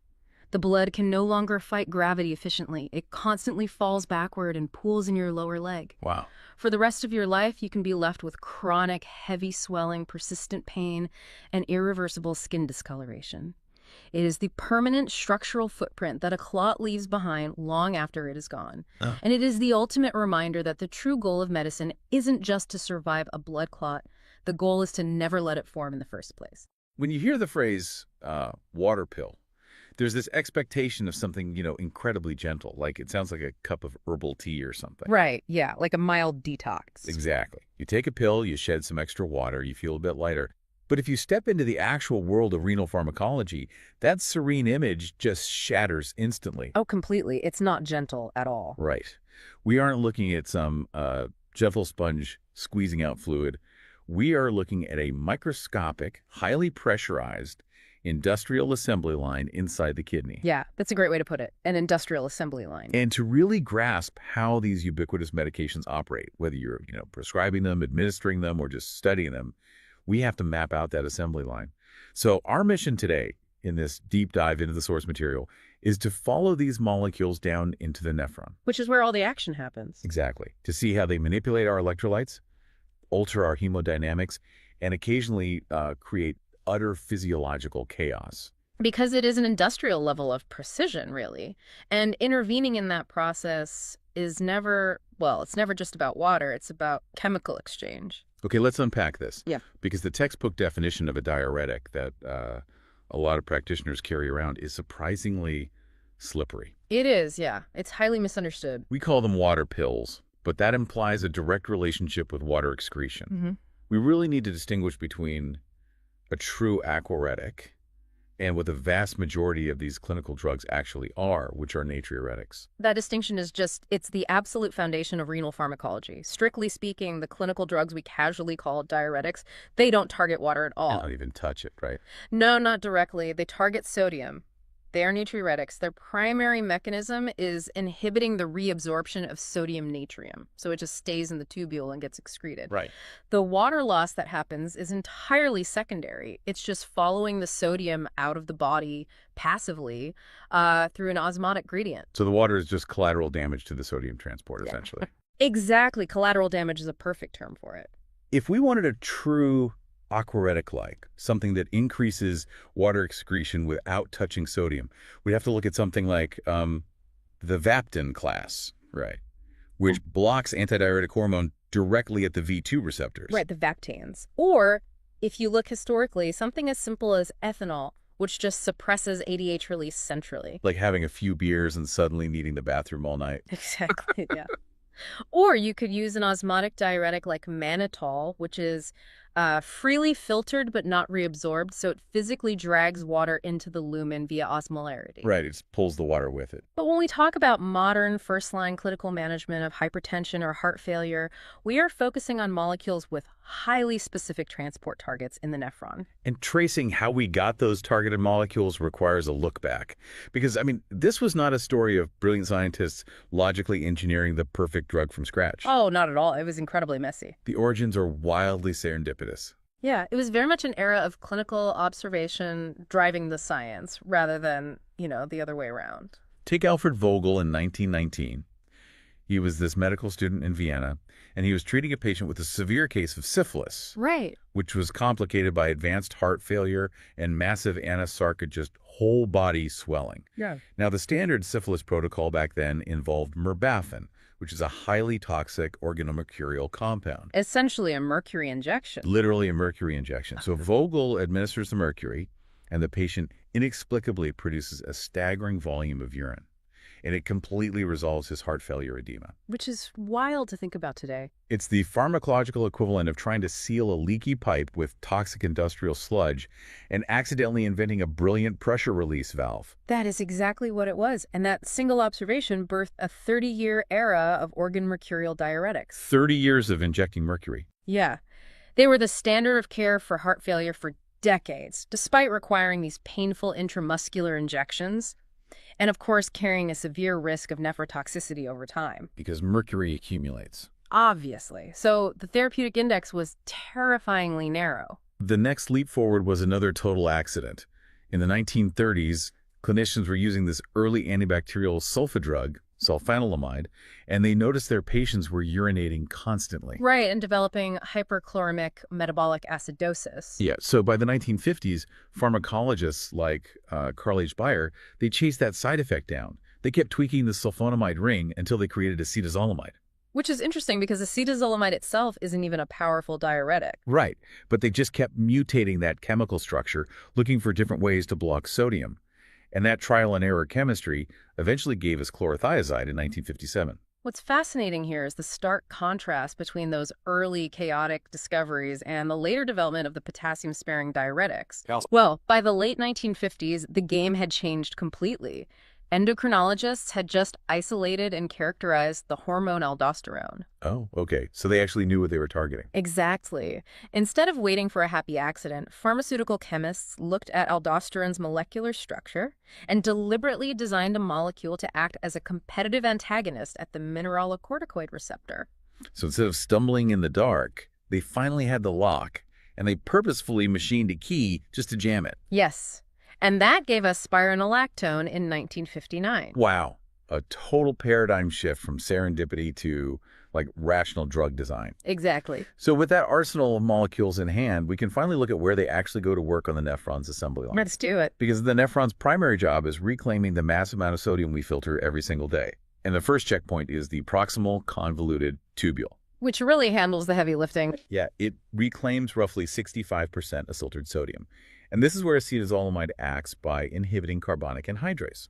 The blood can no longer fight gravity efficiently. It constantly falls backward and pools in your lower leg. Wow. For the rest of your life, you can be left with chronic, heavy swelling, persistent pain, and irreversible skin discoloration. It is the permanent structural footprint that a clot leaves behind long after it is gone. Oh. And it is the ultimate reminder that the true goal of medicine isn't just to survive a blood clot. The goal is to never let it form in the first place. When you hear the phrase water pill, there's this expectation of something, incredibly gentle. Like it sounds like a cup of herbal tea or something. Right, yeah, like a mild detox. Exactly. You take a pill, you shed some extra water, you feel a bit lighter. But if you step into the actual world of renal pharmacology, that serene image just shatters instantly. Oh, completely. It's not gentle at all. Right. We aren't looking at some gentle sponge squeezing out fluid. We are looking at a microscopic, highly pressurized industrial assembly line inside the kidney. Yeah, that's a great way to put it. An industrial assembly line. And to really grasp how these ubiquitous medications operate, whether you're, prescribing them, administering them, or just studying them, we have to map out that assembly line. So our mission today in this deep dive into the source material is to follow these molecules down into the nephron. Which is where all the action happens. Exactly. To see how they manipulate our electrolytes, alter our hemodynamics, and occasionally create utter physiological chaos. Because it is an industrial level of precision, really. And intervening in that process is never, it's never just about water. It's about chemical exchange. Okay, let's unpack this. Yeah. Because the textbook definition of a diuretic that a lot of practitioners carry around is surprisingly slippery. It is, yeah. It's highly misunderstood. We call them water pills, but that implies a direct relationship with water excretion. Mm-hmm. We really need to distinguish between a true aquaretic and what the vast majority of these clinical drugs actually are, which are natriuretics. That distinction is it's the absolute foundation of renal pharmacology. Strictly speaking, the clinical drugs we casually call diuretics, they don't target water at all. And not even touch it, right? No, not directly. They target sodium. They are natriuretics. Their primary mechanism is inhibiting the reabsorption of sodium natrium. So it just stays in the tubule and gets excreted. Right. The water loss that happens is entirely secondary. It's just following the sodium out of the body passively through an osmotic gradient. So the water is just collateral damage to the sodium transport, essentially. Exactly. Collateral damage is a perfect term for it. If we wanted a true aquaretic-like, something that increases water excretion without touching sodium, we'd have to look at something like the Vaptan class, right, which blocks antidiuretic hormone directly at the V2 receptors. Right, the Vaptans. Or, if you look historically, something as simple as ethanol, which just suppresses ADH release centrally. Like having a few beers and suddenly needing the bathroom all night. Exactly, yeah. Or you could use an osmotic diuretic like mannitol, which is freely filtered but not reabsorbed, so it physically drags water into the lumen via osmolarity. Right, it pulls the water with it. But when we talk about modern first-line clinical management of hypertension or heart failure, we are focusing on molecules with highly specific transport targets in the nephron. And tracing how we got those targeted molecules requires a look back. Because, this was not a story of brilliant scientists logically engineering the perfect drug from scratch. Oh, not at all. It was incredibly messy. The origins are wildly serendipitous. Yeah, it was very much an era of clinical observation driving the science rather than, the other way around. Take Alfred Vogel in 1919. He was this medical student in Vienna, and he was treating a patient with a severe case of syphilis. Right. Which was complicated by advanced heart failure and massive anasarcogist whole body swelling. Yeah. Now, the standard syphilis protocol back then involved merbafen, which is a highly toxic organomercurial compound. Essentially a mercury injection. Literally a mercury injection. So Vogel administers the mercury, and the patient inexplicably produces a staggering volume of urine. and it completely resolves his heart failure edema. Which is wild to think about today. It's the pharmacological equivalent of trying to seal a leaky pipe with toxic industrial sludge and accidentally inventing a brilliant pressure release valve. That is exactly what it was, and that single observation birthed a 30-year era of organ mercurial diuretics. 30 years of injecting mercury. Yeah. They were the standard of care for heart failure for decades, despite requiring these painful intramuscular injections, and of course carrying a severe risk of nephrotoxicity over time. Because mercury accumulates. Obviously. So the therapeutic index was terrifyingly narrow. The next leap forward was another total accident. In the 1930s, clinicians were using this early antibacterial sulfa drug, sulfanilamide, and they noticed their patients were urinating constantly. Right, and developing hyperchloremic metabolic acidosis. Yeah, so by the 1950s, pharmacologists like Carl H. Bayer, they chased that side effect down. They kept tweaking the sulfonamide ring until they created acetazolamide. Which is interesting because acetazolamide itself isn't even a powerful diuretic. Right, but they just kept mutating that chemical structure, looking for different ways to block sodium. And that trial and error chemistry eventually gave us chlorothiazide in 1957. What's fascinating here is the stark contrast between those early chaotic discoveries and the later development of the potassium-sparing diuretics. Well, by the late 1950s, the game had changed completely. Endocrinologists had just isolated and characterized the hormone aldosterone. Oh, okay. So they actually knew what they were targeting. Exactly. Instead of waiting for a happy accident, pharmaceutical chemists looked at aldosterone's molecular structure and deliberately designed a molecule to act as a competitive antagonist at the mineralocorticoid receptor. So instead of stumbling in the dark, they finally had the lock, and they purposefully machined a key just to jam it. Yes. And that gave us spironolactone in 1959. Wow. A total paradigm shift from serendipity to, like, rational drug design. Exactly. So with that arsenal of molecules in hand, we can finally look at where they actually go to work on the nephron's assembly line. Let's do it. Because the nephron's primary job is reclaiming the massive amount of sodium we filter every single day. And the first checkpoint is the proximal convoluted tubule. Which really handles the heavy lifting. Yeah, it reclaims roughly 65% of filtered sodium. And this is where acetazolamide acts by inhibiting carbonic anhydrase.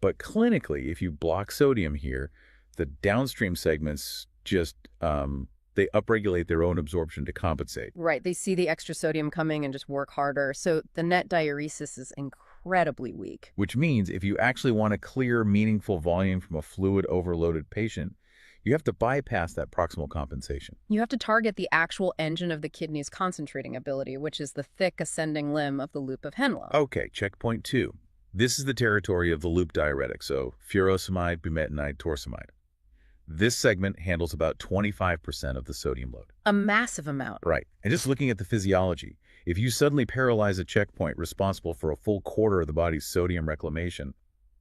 But clinically, if you block sodium here, the downstream segments just, they upregulate their own absorption to compensate. Right. They see the extra sodium coming and just work harder. So the net diuresis is incredibly weak. Which means if you actually want to clear meaningful volume from a fluid-overloaded patient, you have to bypass that proximal compensation. You have to target the actual engine of the kidney's concentrating ability, which is the thick ascending limb of the loop of Henle. Okay, checkpoint 2. This is the territory of the loop diuretic, so furosemide, bumetanide, torsemide. This segment handles about 25% of the sodium load. A massive amount. Right. And just looking at the physiology, if you suddenly paralyze a checkpoint responsible for a full quarter of the body's sodium reclamation,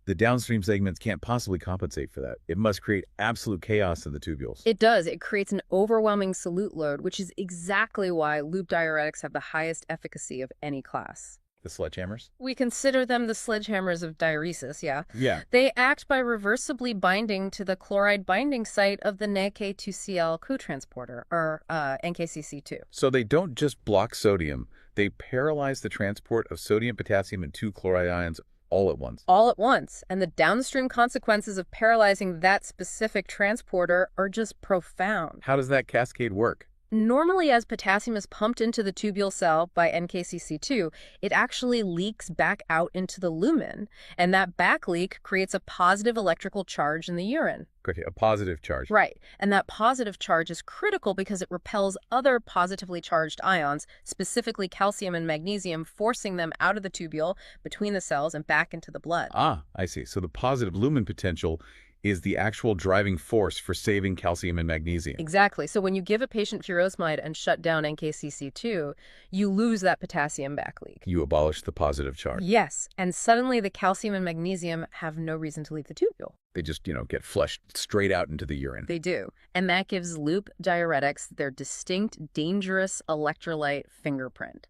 the downstream segments can't possibly compensate for that. It must create absolute chaos in the tubules. It does. It creates an overwhelming solute load, which is exactly why loop diuretics have the highest efficacy of any class. The sledgehammers? We consider them the sledgehammers of diuresis, yeah. Yeah. They act by reversibly binding to the chloride binding site of the NK2Cl cotransporter, or NKCC2. So they don't just block sodium, they paralyze the transport of sodium, potassium, and 2 chloride ions all at once. All at once. And the downstream consequences of paralyzing that specific transporter are just profound. How does that cascade work? Normally, as potassium is pumped into the tubule cell by NKCC2, it actually leaks back out into the lumen, and that back leak creates a positive electrical charge in the urine. Okay, a positive charge. Right, and that positive charge is critical because it repels other positively charged ions, specifically calcium and magnesium, forcing them out of the tubule, between the cells, and back into the blood. Ah, I see. So the positive lumen potential is the actual driving force for saving calcium and magnesium. Exactly. So when you give a patient furosemide and shut down NKCC2, you lose that potassium back leak. You abolish the positive charge. Yes, and suddenly the calcium and magnesium have no reason to leave the tubule. They just, get flushed straight out into the urine. They do. And that gives loop diuretics their distinct, dangerous electrolyte fingerprint.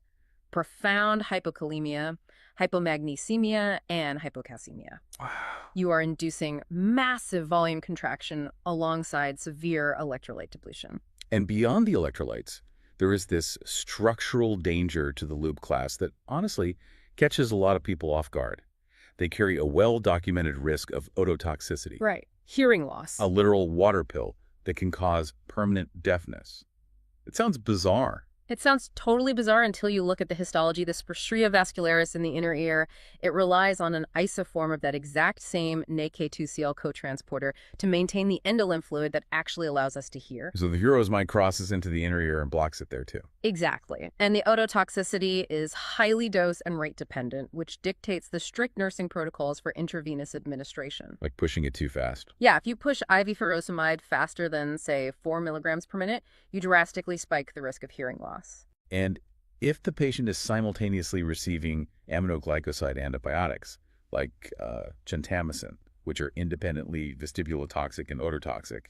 Profound hypokalemia, hypomagnesemia, and hypocalcemia. Wow. You are inducing massive volume contraction alongside severe electrolyte depletion. And beyond the electrolytes, there is this structural danger to the loop class that honestly catches a lot of people off guard. they carry a well-documented risk of ototoxicity, Right. Hearing loss. a literal water pill that can cause permanent deafness. It sounds bizarre. It sounds totally bizarre until you look at the histology. The stria vascularis in the inner ear, it relies on an isoform of that exact same NAK2Cl cotransporter to maintain the endolymph fluid that actually allows us to hear. So the furosemide crosses into the inner ear and blocks it there too. Exactly. And the ototoxicity is highly dose and rate dependent, which dictates the strict nursing protocols for intravenous administration. Like pushing it too fast. Yeah, if you push IV furosemide faster than, say, 4 milligrams per minute, you drastically spike the risk of hearing loss. And if the patient is simultaneously receiving aminoglycoside antibiotics, like gentamicin, which are independently vestibulotoxic and ototoxic,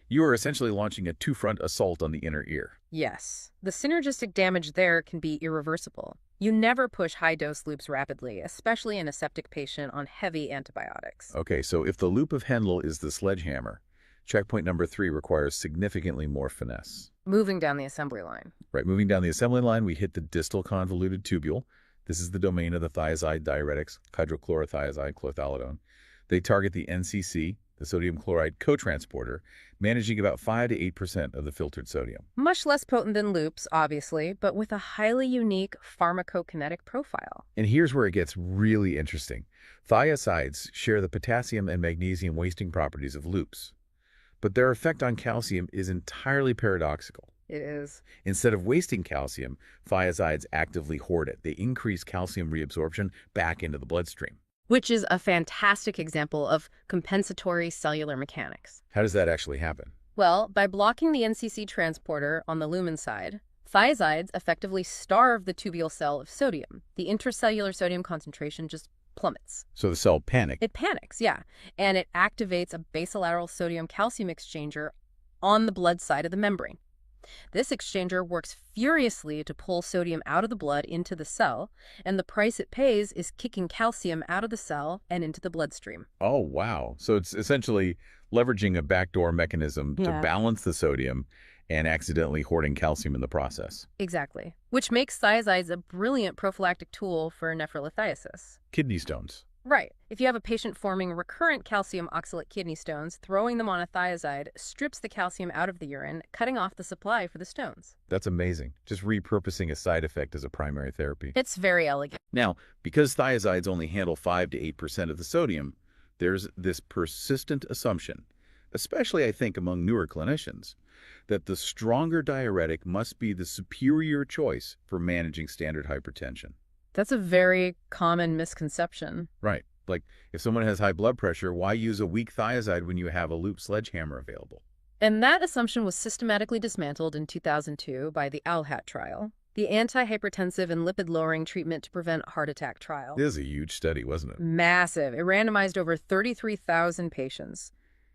you are essentially launching a two-front assault on the inner ear. Yes. The synergistic damage there can be irreversible. You never push high-dose loops rapidly, especially in a septic patient on heavy antibiotics. Okay, so if the loop of Hendel is the sledgehammer, checkpoint number 3 requires significantly more finesse. Moving down the assembly line. Right, moving down the assembly line, we hit the distal convoluted tubule. This is the domain of the thiazide diuretics, hydrochlorothiazide, chlorthalidone. They target the NCC, the sodium chloride cotransporter, managing about 5 to 8% of the filtered sodium. Much less potent than loops, obviously, but with a highly unique pharmacokinetic profile. And here's where it gets really interesting. Thiazides share the potassium and magnesium wasting properties of loops, but their effect on calcium is entirely paradoxical. It is. Instead of wasting calcium, thiazides actively hoard it. They increase calcium reabsorption back into the bloodstream. Which is a fantastic example of compensatory cellular mechanics. How does that actually happen? Well, by blocking the NCC transporter on the lumen side, thiazides effectively starve the tubule cell of sodium. The intracellular sodium concentration just plummets. So the cell panics. It panics, yeah, and it activates a basolateral sodium-calcium exchanger on the blood side of the membrane. This exchanger works furiously to pull sodium out of the blood into the cell, and the price it pays is kicking calcium out of the cell and into the bloodstream. Oh, wow. So it's essentially leveraging a backdoor mechanism to balance the sodium and accidentally hoarding calcium in the process. Exactly. Which makes thiazides a brilliant prophylactic tool for nephrolithiasis. Kidney stones. Right. If you have a patient forming recurrent calcium oxalate kidney stones, throwing them on a thiazide strips the calcium out of the urine, cutting off the supply for the stones. That's amazing. Just repurposing a side effect as a primary therapy. It's very elegant. Now, because thiazides only handle 5 to 8% of the sodium, there's this persistent assumption, especially I think among newer clinicians, that the stronger diuretic must be the superior choice for managing standard hypertension. That's a very common misconception. Right. Like, if someone has high blood pressure, why use a weak thiazide when you have a loop sledgehammer available? And that assumption was systematically dismantled in 2002 by the OWLHAT trial, the antihypertensive and lipid-lowering treatment to prevent heart attack trial. This is a huge study, wasn't it? Massive. It randomized over 33,000 patients.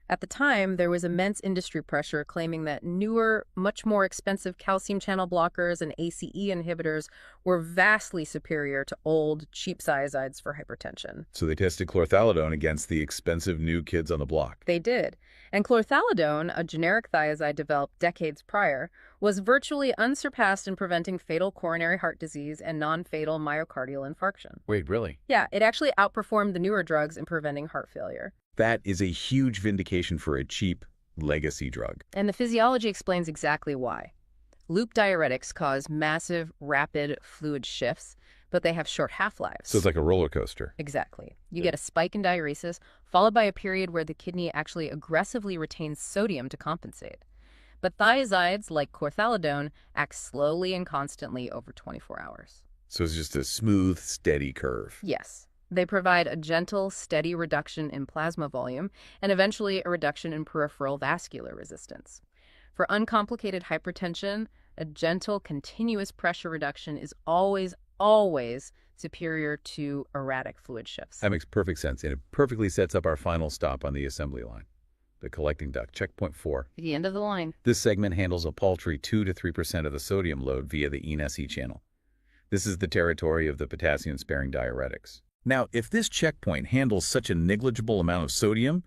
At the time, there was immense industry pressure claiming that newer, much more expensive calcium channel blockers and ACE inhibitors were vastly superior to old, cheap thiazides for hypertension. So they tested chlorthalidone against the expensive new kids on the block. They did. And chlorthalidone, a generic thiazide developed decades prior, was virtually unsurpassed in preventing fatal coronary heart disease and non-fatal myocardial infarction. Wait, really? Yeah, it actually outperformed the newer drugs in preventing heart failure. That is a huge vindication for a cheap legacy drug. And the physiology explains exactly why. Loop diuretics cause massive, rapid fluid shifts, but they have short half-lives. So it's like a roller coaster. Exactly. You get a spike in diuresis, followed by a period where the kidney actually aggressively retains sodium to compensate. But thiazides, like chlorthalidone, act slowly and constantly over 24 hours. So it's just a smooth, steady curve. Yes. They provide a gentle, steady reduction in plasma volume and eventually a reduction in peripheral vascular resistance. For uncomplicated hypertension, a gentle, continuous pressure reduction is always superior to erratic fluid shifts. That makes perfect sense, and it perfectly sets up our final stop on the assembly line, the collecting duct, checkpoint 4. The end of the line. This segment handles a paltry 2 to 3% of the sodium load via the ENSE channel. This is the territory of the potassium-sparing diuretics. Now, if this checkpoint handles such a negligible amount of sodium,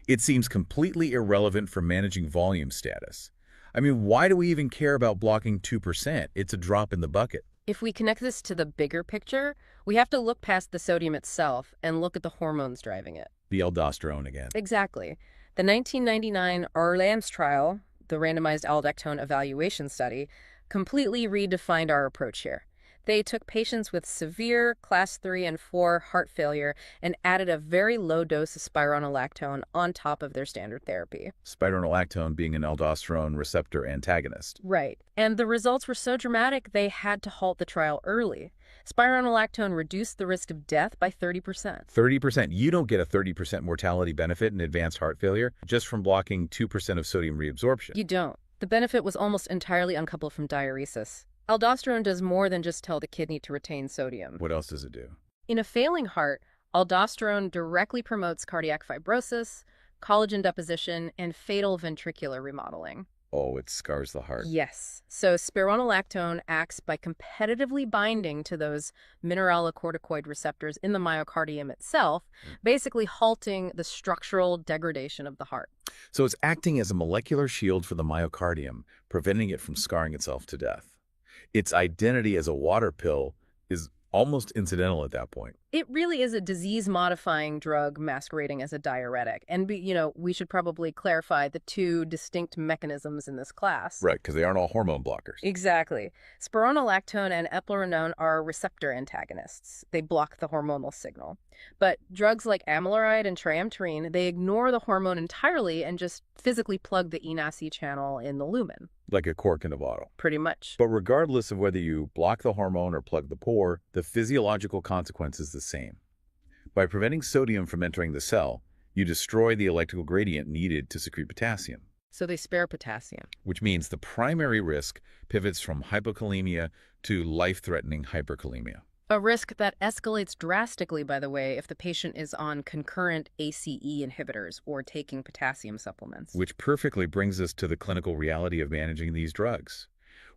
it seems completely irrelevant for managing volume status. I mean, why do we even care about blocking 2%? It's a drop in the bucket. If we connect this to the bigger picture, we have to look past the sodium itself and look at the hormones driving it. The aldosterone again. Exactly. The 1999 Orleans trial, the randomized aldactone evaluation study, completely redefined our approach here. They took patients with severe class 3 and 4 heart failure and added a very low dose of spironolactone on top of their standard therapy. Spironolactone being an aldosterone receptor antagonist. Right. And the results were so dramatic, they had to halt the trial early. Spironolactone reduced the risk of death by 30%. 30%. You don't get a 30% mortality benefit in advanced heart failure just from blocking 2% of sodium reabsorption. You don't. The benefit was almost entirely uncoupled from diuresis. Aldosterone does more than just tell the kidney to retain sodium. What else does it do? In a failing heart, aldosterone directly promotes cardiac fibrosis, collagen deposition, and fatal ventricular remodeling. Oh, it scars the heart. Yes. So spironolactone acts by competitively binding to those mineralocorticoid receptors in the myocardium itself, basically halting the structural degradation of the heart. So it's acting as a molecular shield for the myocardium, preventing it from scarring itself to death. Its identity as a water pill is almost incidental at that point. It really is a disease-modifying drug masquerading as a diuretic. And, we should probably clarify the two distinct mechanisms in this class. Right, because they aren't all hormone blockers. Exactly. Spironolactone and eplerenone are receptor antagonists. They block the hormonal signal. But drugs like amiloride and triamterene, they ignore the hormone entirely and just physically plug the ENAC channel in the lumen. Like a cork in a bottle. Pretty much. But regardless of whether you block the hormone or plug the pore, the physiological consequence is the same. By preventing sodium from entering the cell, you destroy the electrical gradient needed to secrete potassium. So they spare potassium. Which means the primary risk pivots from hypokalemia to life-threatening hyperkalemia. A risk that escalates drastically, by the way, if the patient is on concurrent ACE inhibitors or taking potassium supplements. Which perfectly brings us to the clinical reality of managing these drugs.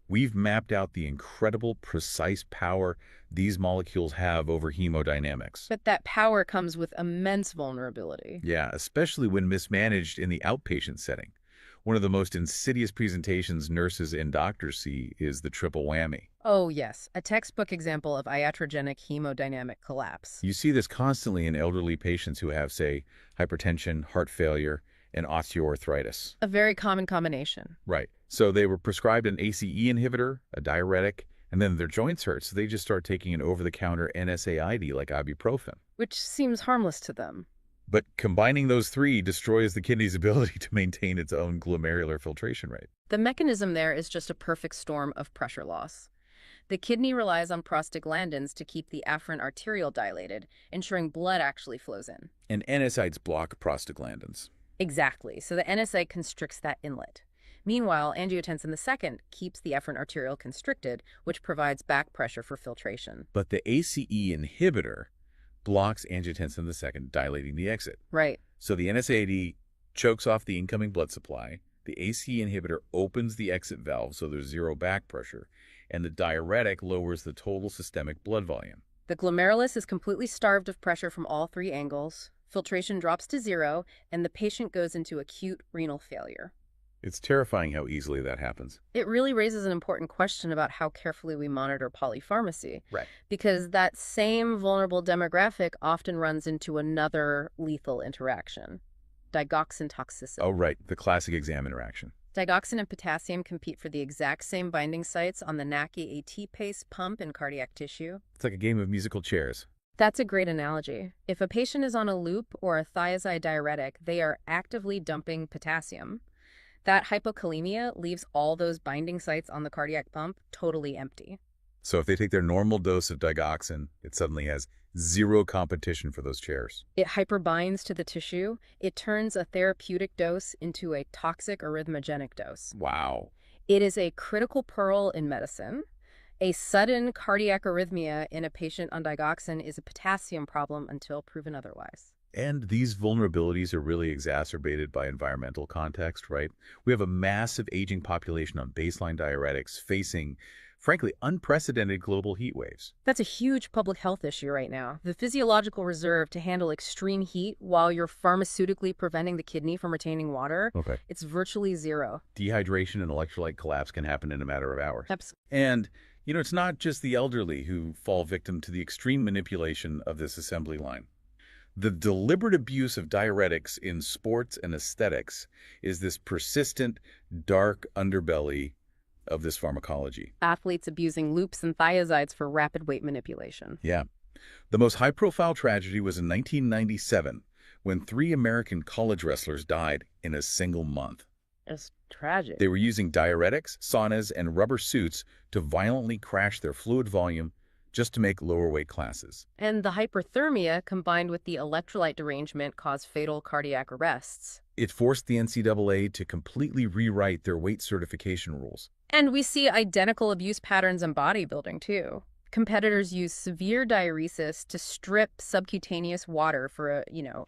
We've mapped out the incredible, precise power these molecules have over hemodynamics. But that power comes with immense vulnerability. Yeah, especially when mismanaged in the outpatient setting. One of the most insidious presentations nurses and doctors see is the triple whammy. Oh, yes. A textbook example of iatrogenic hemodynamic collapse. You see this constantly in elderly patients who have, say, hypertension, heart failure, and osteoarthritis. A very common combination. Right. So they were prescribed an ACE inhibitor, a diuretic, and then their joints hurt, so they just start taking an over-the-counter NSAID like ibuprofen. Which seems harmless to them. But combining those three destroys the kidney's ability to maintain its own glomerular filtration rate. The mechanism there is just a perfect storm of pressure loss. The kidney relies on prostaglandins to keep the afferent arteriole dilated, ensuring blood actually flows in. And NSAIDs block prostaglandins. Exactly. So the NSAID constricts that inlet. Meanwhile, angiotensin II keeps the efferent arteriole constricted, which provides back pressure for filtration. But the ACE inhibitor blocks angiotensin II, dilating the exit. Right. So the NSAID chokes off the incoming blood supply, the ACE inhibitor opens the exit valve so there's zero back pressure, and the diuretic lowers the total systemic blood volume. The glomerulus is completely starved of pressure from all three angles, filtration drops to zero, and the patient goes into acute renal failure. It's terrifying how easily that happens. It really raises an important question about how carefully we monitor polypharmacy. Right. Because that same vulnerable demographic often runs into another lethal interaction, digoxin toxicity. Oh, right. The classic exam interaction. Digoxin and potassium compete for the exact same binding sites on the NACI AT-PACE pump in cardiac tissue. It's like a game of musical chairs. That's a great analogy. If a patient is on a loop or a thiazide diuretic, they are actively dumping potassium. That hypokalemia leaves all those binding sites on the cardiac pump totally empty. So if they take their normal dose of digoxin, it suddenly has zero competition for those chairs. It hyperbinds to the tissue. It turns a therapeutic dose into a toxic arrhythmogenic dose. Wow. It is a critical pearl in medicine. A sudden cardiac arrhythmia in a patient on digoxin is a potassium problem until proven otherwise. And these vulnerabilities are really exacerbated by environmental context, right? We have a massive aging population on baseline diuretics facing, frankly, unprecedented global heat waves. That's a huge public health issue right now. The physiological reserve to handle extreme heat while you're pharmaceutically preventing the kidney from retaining water, it's virtually zero. Dehydration and electrolyte collapse can happen in a matter of hours. Absolutely. And, It's not just the elderly who fall victim to the extreme manipulation of this assembly line. The deliberate abuse of diuretics in sports and aesthetics is this persistent, dark underbelly of this pharmacology. Athletes abusing loops and thiazides for rapid weight manipulation. Yeah. The most high-profile tragedy was in 1997, when 3 American college wrestlers died in a single month. It's tragic. They were using diuretics, saunas, and rubber suits to violently crash their fluid volume just to make lower weight classes. And the hyperthermia combined with the electrolyte derangement caused fatal cardiac arrests. It forced the NCAA to completely rewrite their weight certification rules. And we see identical abuse patterns in bodybuilding, too. Competitors use severe diuresis to strip subcutaneous water for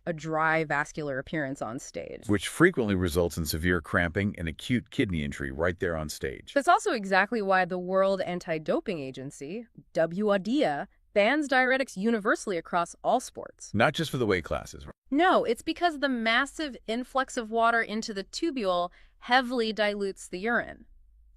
a dry vascular appearance on stage. Which frequently results in severe cramping and acute kidney injury right there on stage. That's also exactly why the World Anti-Doping Agency, WADA, bans diuretics universally across all sports. Not just for the weight classes. No, it's because the massive influx of water into the tubule heavily dilutes the urine.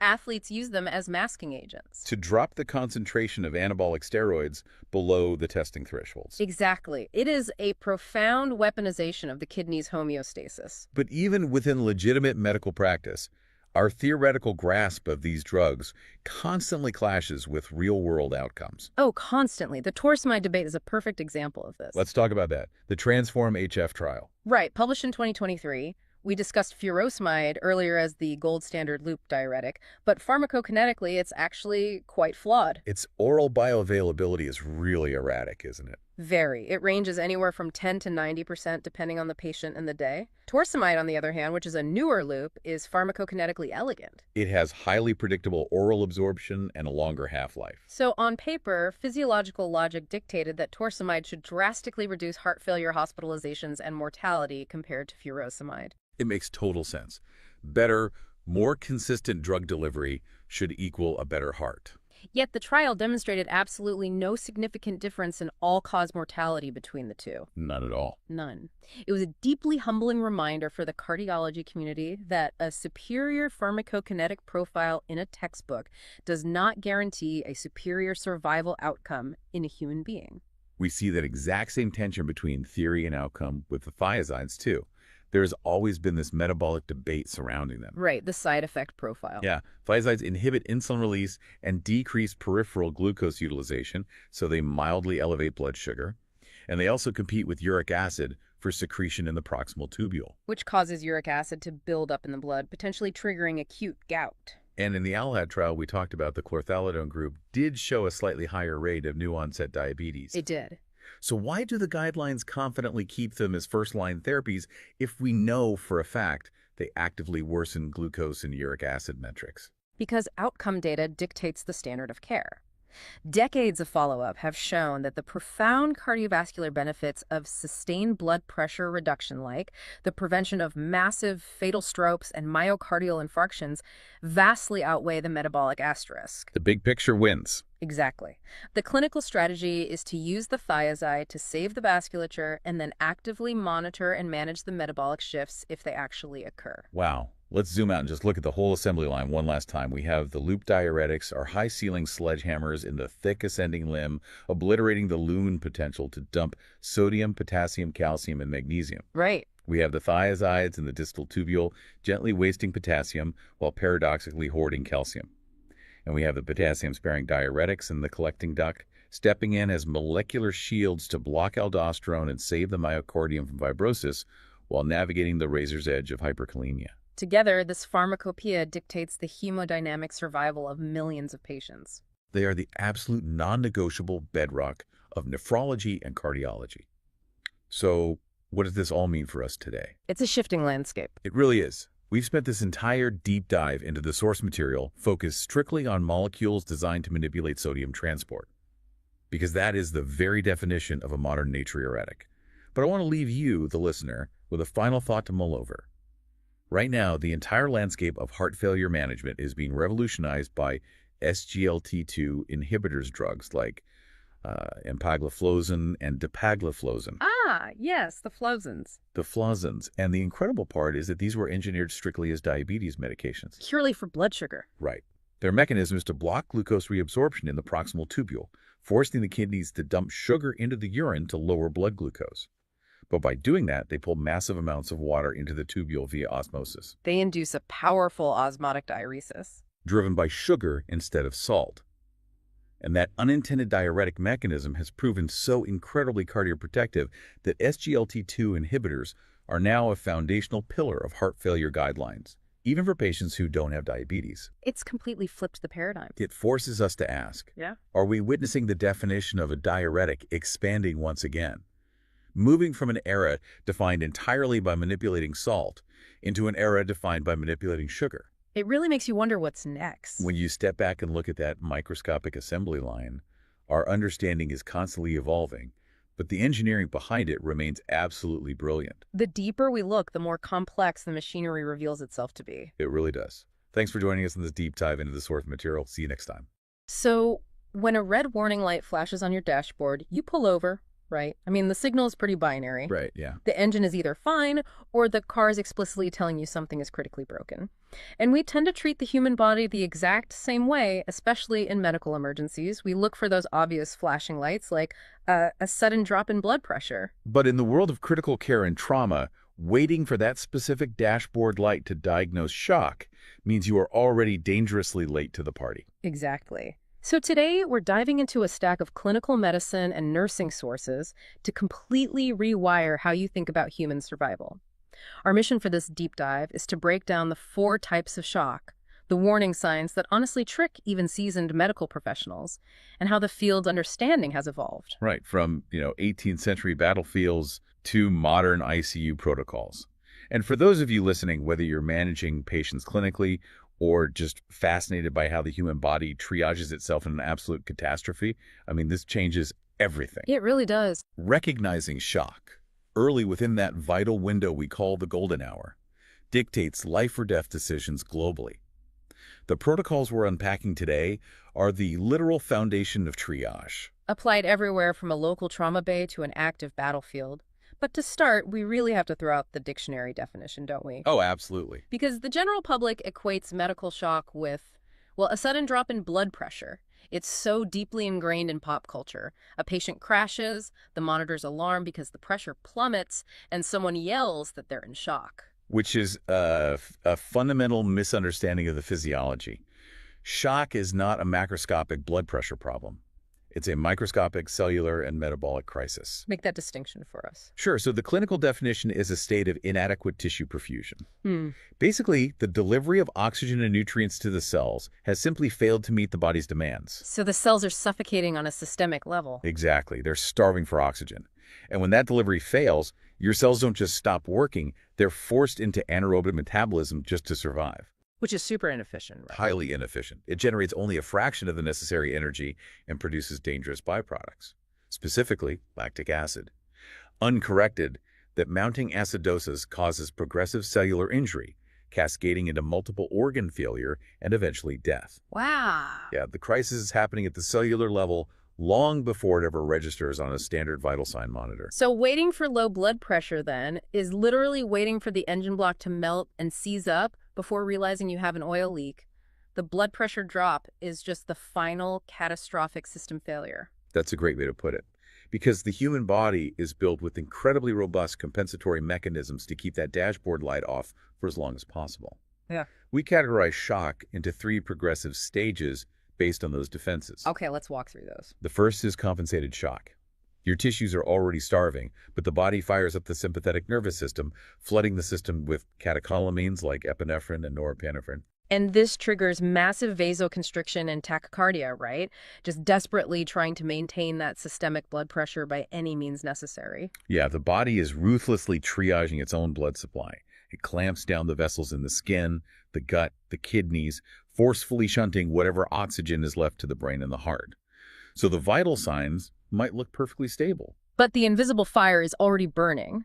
Athletes use them as masking agents. To drop the concentration of anabolic steroids below the testing thresholds. Exactly. It is a profound weaponization of the kidney's homeostasis. But even within legitimate medical practice, our theoretical grasp of these drugs constantly clashes with real-world outcomes. Oh, constantly. The torsemide debate is a perfect example of this. Let's talk about that. The Transform-HF trial. Right, published in 2023. We discussed furosemide earlier as the gold standard loop diuretic, but pharmacokinetically, it's actually quite flawed. Its oral bioavailability is really erratic, isn't it? Very. It ranges anywhere from 10 to 90% depending on the patient and the day. Torsemide, on the other hand, which is a newer loop, is pharmacokinetically elegant. It has highly predictable oral absorption and a longer half-life. So on paper, physiological logic dictated that torsemide should drastically reduce heart failure hospitalizations and mortality compared to furosemide. It makes total sense. Better, more consistent drug delivery should equal a better heart. Yet the trial demonstrated absolutely no significant difference in all-cause mortality between the two. None at all. None. It was a deeply humbling reminder for the cardiology community that a superior pharmacokinetic profile in a textbook does not guarantee a superior survival outcome in a human being. We see that exact same tension between theory and outcome with the thiazides, too. There's always been this metabolic debate surrounding them. Right, the side effect profile. Yeah, thiazides inhibit insulin release and decrease peripheral glucose utilization, so they mildly elevate blood sugar. And they also compete with uric acid for secretion in the proximal tubule. Which causes uric acid to build up in the blood, potentially triggering acute gout. And in the ALHAD trial we talked about, the chlorthalidone group did show a slightly higher rate of new-onset diabetes. It did. So why do the guidelines confidently keep them as first-line therapies if we know for a fact they actively worsen glucose and uric acid metrics? Because outcome data dictates the standard of care. Decades of follow-up have shown that the profound cardiovascular benefits of sustained blood pressure reduction, like the prevention of massive fatal strokes and myocardial infarctions, vastly outweigh the metabolic asterisk. The big picture wins. Exactly. The clinical strategy is to use the thiazide to save the vasculature and then actively monitor and manage the metabolic shifts if they actually occur. Wow. Let's zoom out and just look at the whole assembly line one last time. We have the loop diuretics, our high-ceiling sledgehammers in the thick ascending limb, obliterating the Lune potential to dump sodium, potassium, calcium, and magnesium. Right. We have the thiazides in the distal tubule, gently wasting potassium while paradoxically hoarding calcium. And we have the potassium-sparing diuretics in the collecting duct, stepping in as molecular shields to block aldosterone and save the myocardium from fibrosis while navigating the razor's edge of hyperkalemia. Together, this pharmacopoeia dictates the hemodynamic survival of millions of patients. They are the absolute non-negotiable bedrock of nephrology and cardiology. So, what does this all mean for us today? It's a shifting landscape. It really is. We've spent this entire deep dive into the source material focused strictly on molecules designed to manipulate sodium transport, because that is the very definition of a modern natriuretic. But I want to leave you, the listener, with a final thought to mull over. Right now, the entire landscape of heart failure management is being revolutionized by SGLT2 inhibitors drugs like empagliflozin and dapagliflozin. Ah, yes, the flozins. The flozins. And the incredible part is that these were engineered strictly as diabetes medications. Purely for blood sugar. Right. Their mechanism is to block glucose reabsorption in the proximal tubule, forcing the kidneys to dump sugar into the urine to lower blood glucose. But by doing that, they pull massive amounts of water into the tubule via osmosis, They induce a powerful osmotic diuresis. driven by sugar instead of salt. And that unintended diuretic mechanism has proven so incredibly cardioprotective that SGLT2 inhibitors are now a foundational pillar of heart failure guidelines, even for patients who don't have diabetes. It's completely flipped the paradigm. It forces us to ask, Yeah. are we witnessing the definition of a diuretic expanding once again? Moving from an era defined entirely by manipulating salt into an era defined by manipulating sugar. It really makes you wonder what's next. When you step back and look at that microscopic assembly line, our understanding is constantly evolving, but the engineering behind it remains absolutely brilliant. The deeper we look, the more complex the machinery reveals itself to be. It really does. Thanks for joining us in this deep dive into the source material. See you next time. So, when a red warning light flashes on your dashboard, you pull over, right? I mean, the signal is pretty binary. Right, yeah. The engine is either fine or the car is explicitly telling you something is critically broken. And we tend to treat the human body the exact same way, especially in medical emergencies. We look for those obvious flashing lights like a sudden drop in blood pressure. But in the world of critical care and trauma, waiting for that specific dashboard light to diagnose shock means you are already dangerously late to the party. Exactly. So today, we're diving into a stack of clinical medicine and nursing sources to completely rewire how you think about human survival. Our mission for this deep dive is to break down the 4 types of shock, the warning signs that honestly trick even seasoned medical professionals, and how the field's understanding has evolved. Right, from 18th century battlefields to modern ICU protocols. And for those of you listening, whether you're managing patients clinically or just fascinated by how the human body triages itself in an absolute catastrophe, I mean, this changes everything. It really does. Recognizing shock early within that vital window we call the golden hour dictates life or death decisions globally. The protocols we're unpacking today are the literal foundation of triage. Applied everywhere from a local trauma bay to an active battlefield. But to start, we really have to throw out the dictionary definition, don't we? Oh, absolutely. Because the general public equates medical shock with, well, a sudden drop in blood pressure. It's so deeply ingrained in pop culture. A patient crashes, the monitor's alarm because the pressure plummets, and someone yells that they're in shock. Which is a fundamental misunderstanding of the physiology. Shock is not a macroscopic blood pressure problem. It's a microscopic cellular and metabolic crisis. Make that distinction for us. Sure, so the clinical definition is a state of inadequate tissue perfusion. Basically, the delivery of oxygen and nutrients to the cells has simply failed to meet the body's demands. So the cells are suffocating on a systemic level. Exactly, they're starving for oxygen. And when that delivery fails, your cells don't just stop working, they're forced into anaerobic metabolism just to survive. Which is super inefficient, right? Highly inefficient. It generates only a fraction of the necessary energy and produces dangerous byproducts, specifically lactic acid. Uncorrected, that mounting acidosis causes progressive cellular injury, cascading into multiple organ failure and eventually death. Wow. Yeah, the crisis is happening at the cellular level long before it ever registers on a standard vital sign monitor. So waiting for low blood pressure, then, is literally waiting for the engine block to melt and seize up before realizing you have an oil leak. The blood pressure drop is just the final catastrophic system failure. That's a great way to put it. Because the human body is built with incredibly robust compensatory mechanisms to keep that dashboard light off for as long as possible. Yeah. We categorize shock into 3 progressive stages based on those defenses. Okay, let's walk through those. The first is compensated shock. Your tissues are already starving, but the body fires up the sympathetic nervous system, flooding the system with catecholamines like epinephrine and norepinephrine. And this triggers massive vasoconstriction and tachycardia, right? Just desperately trying to maintain that systemic blood pressure by any means necessary. Yeah, the body is ruthlessly triaging its own blood supply. It clamps down the vessels in the skin, the gut, the kidneys, forcefully shunting whatever oxygen is left to the brain and the heart. So the vital signs might look perfectly stable. But the invisible fire is already burning.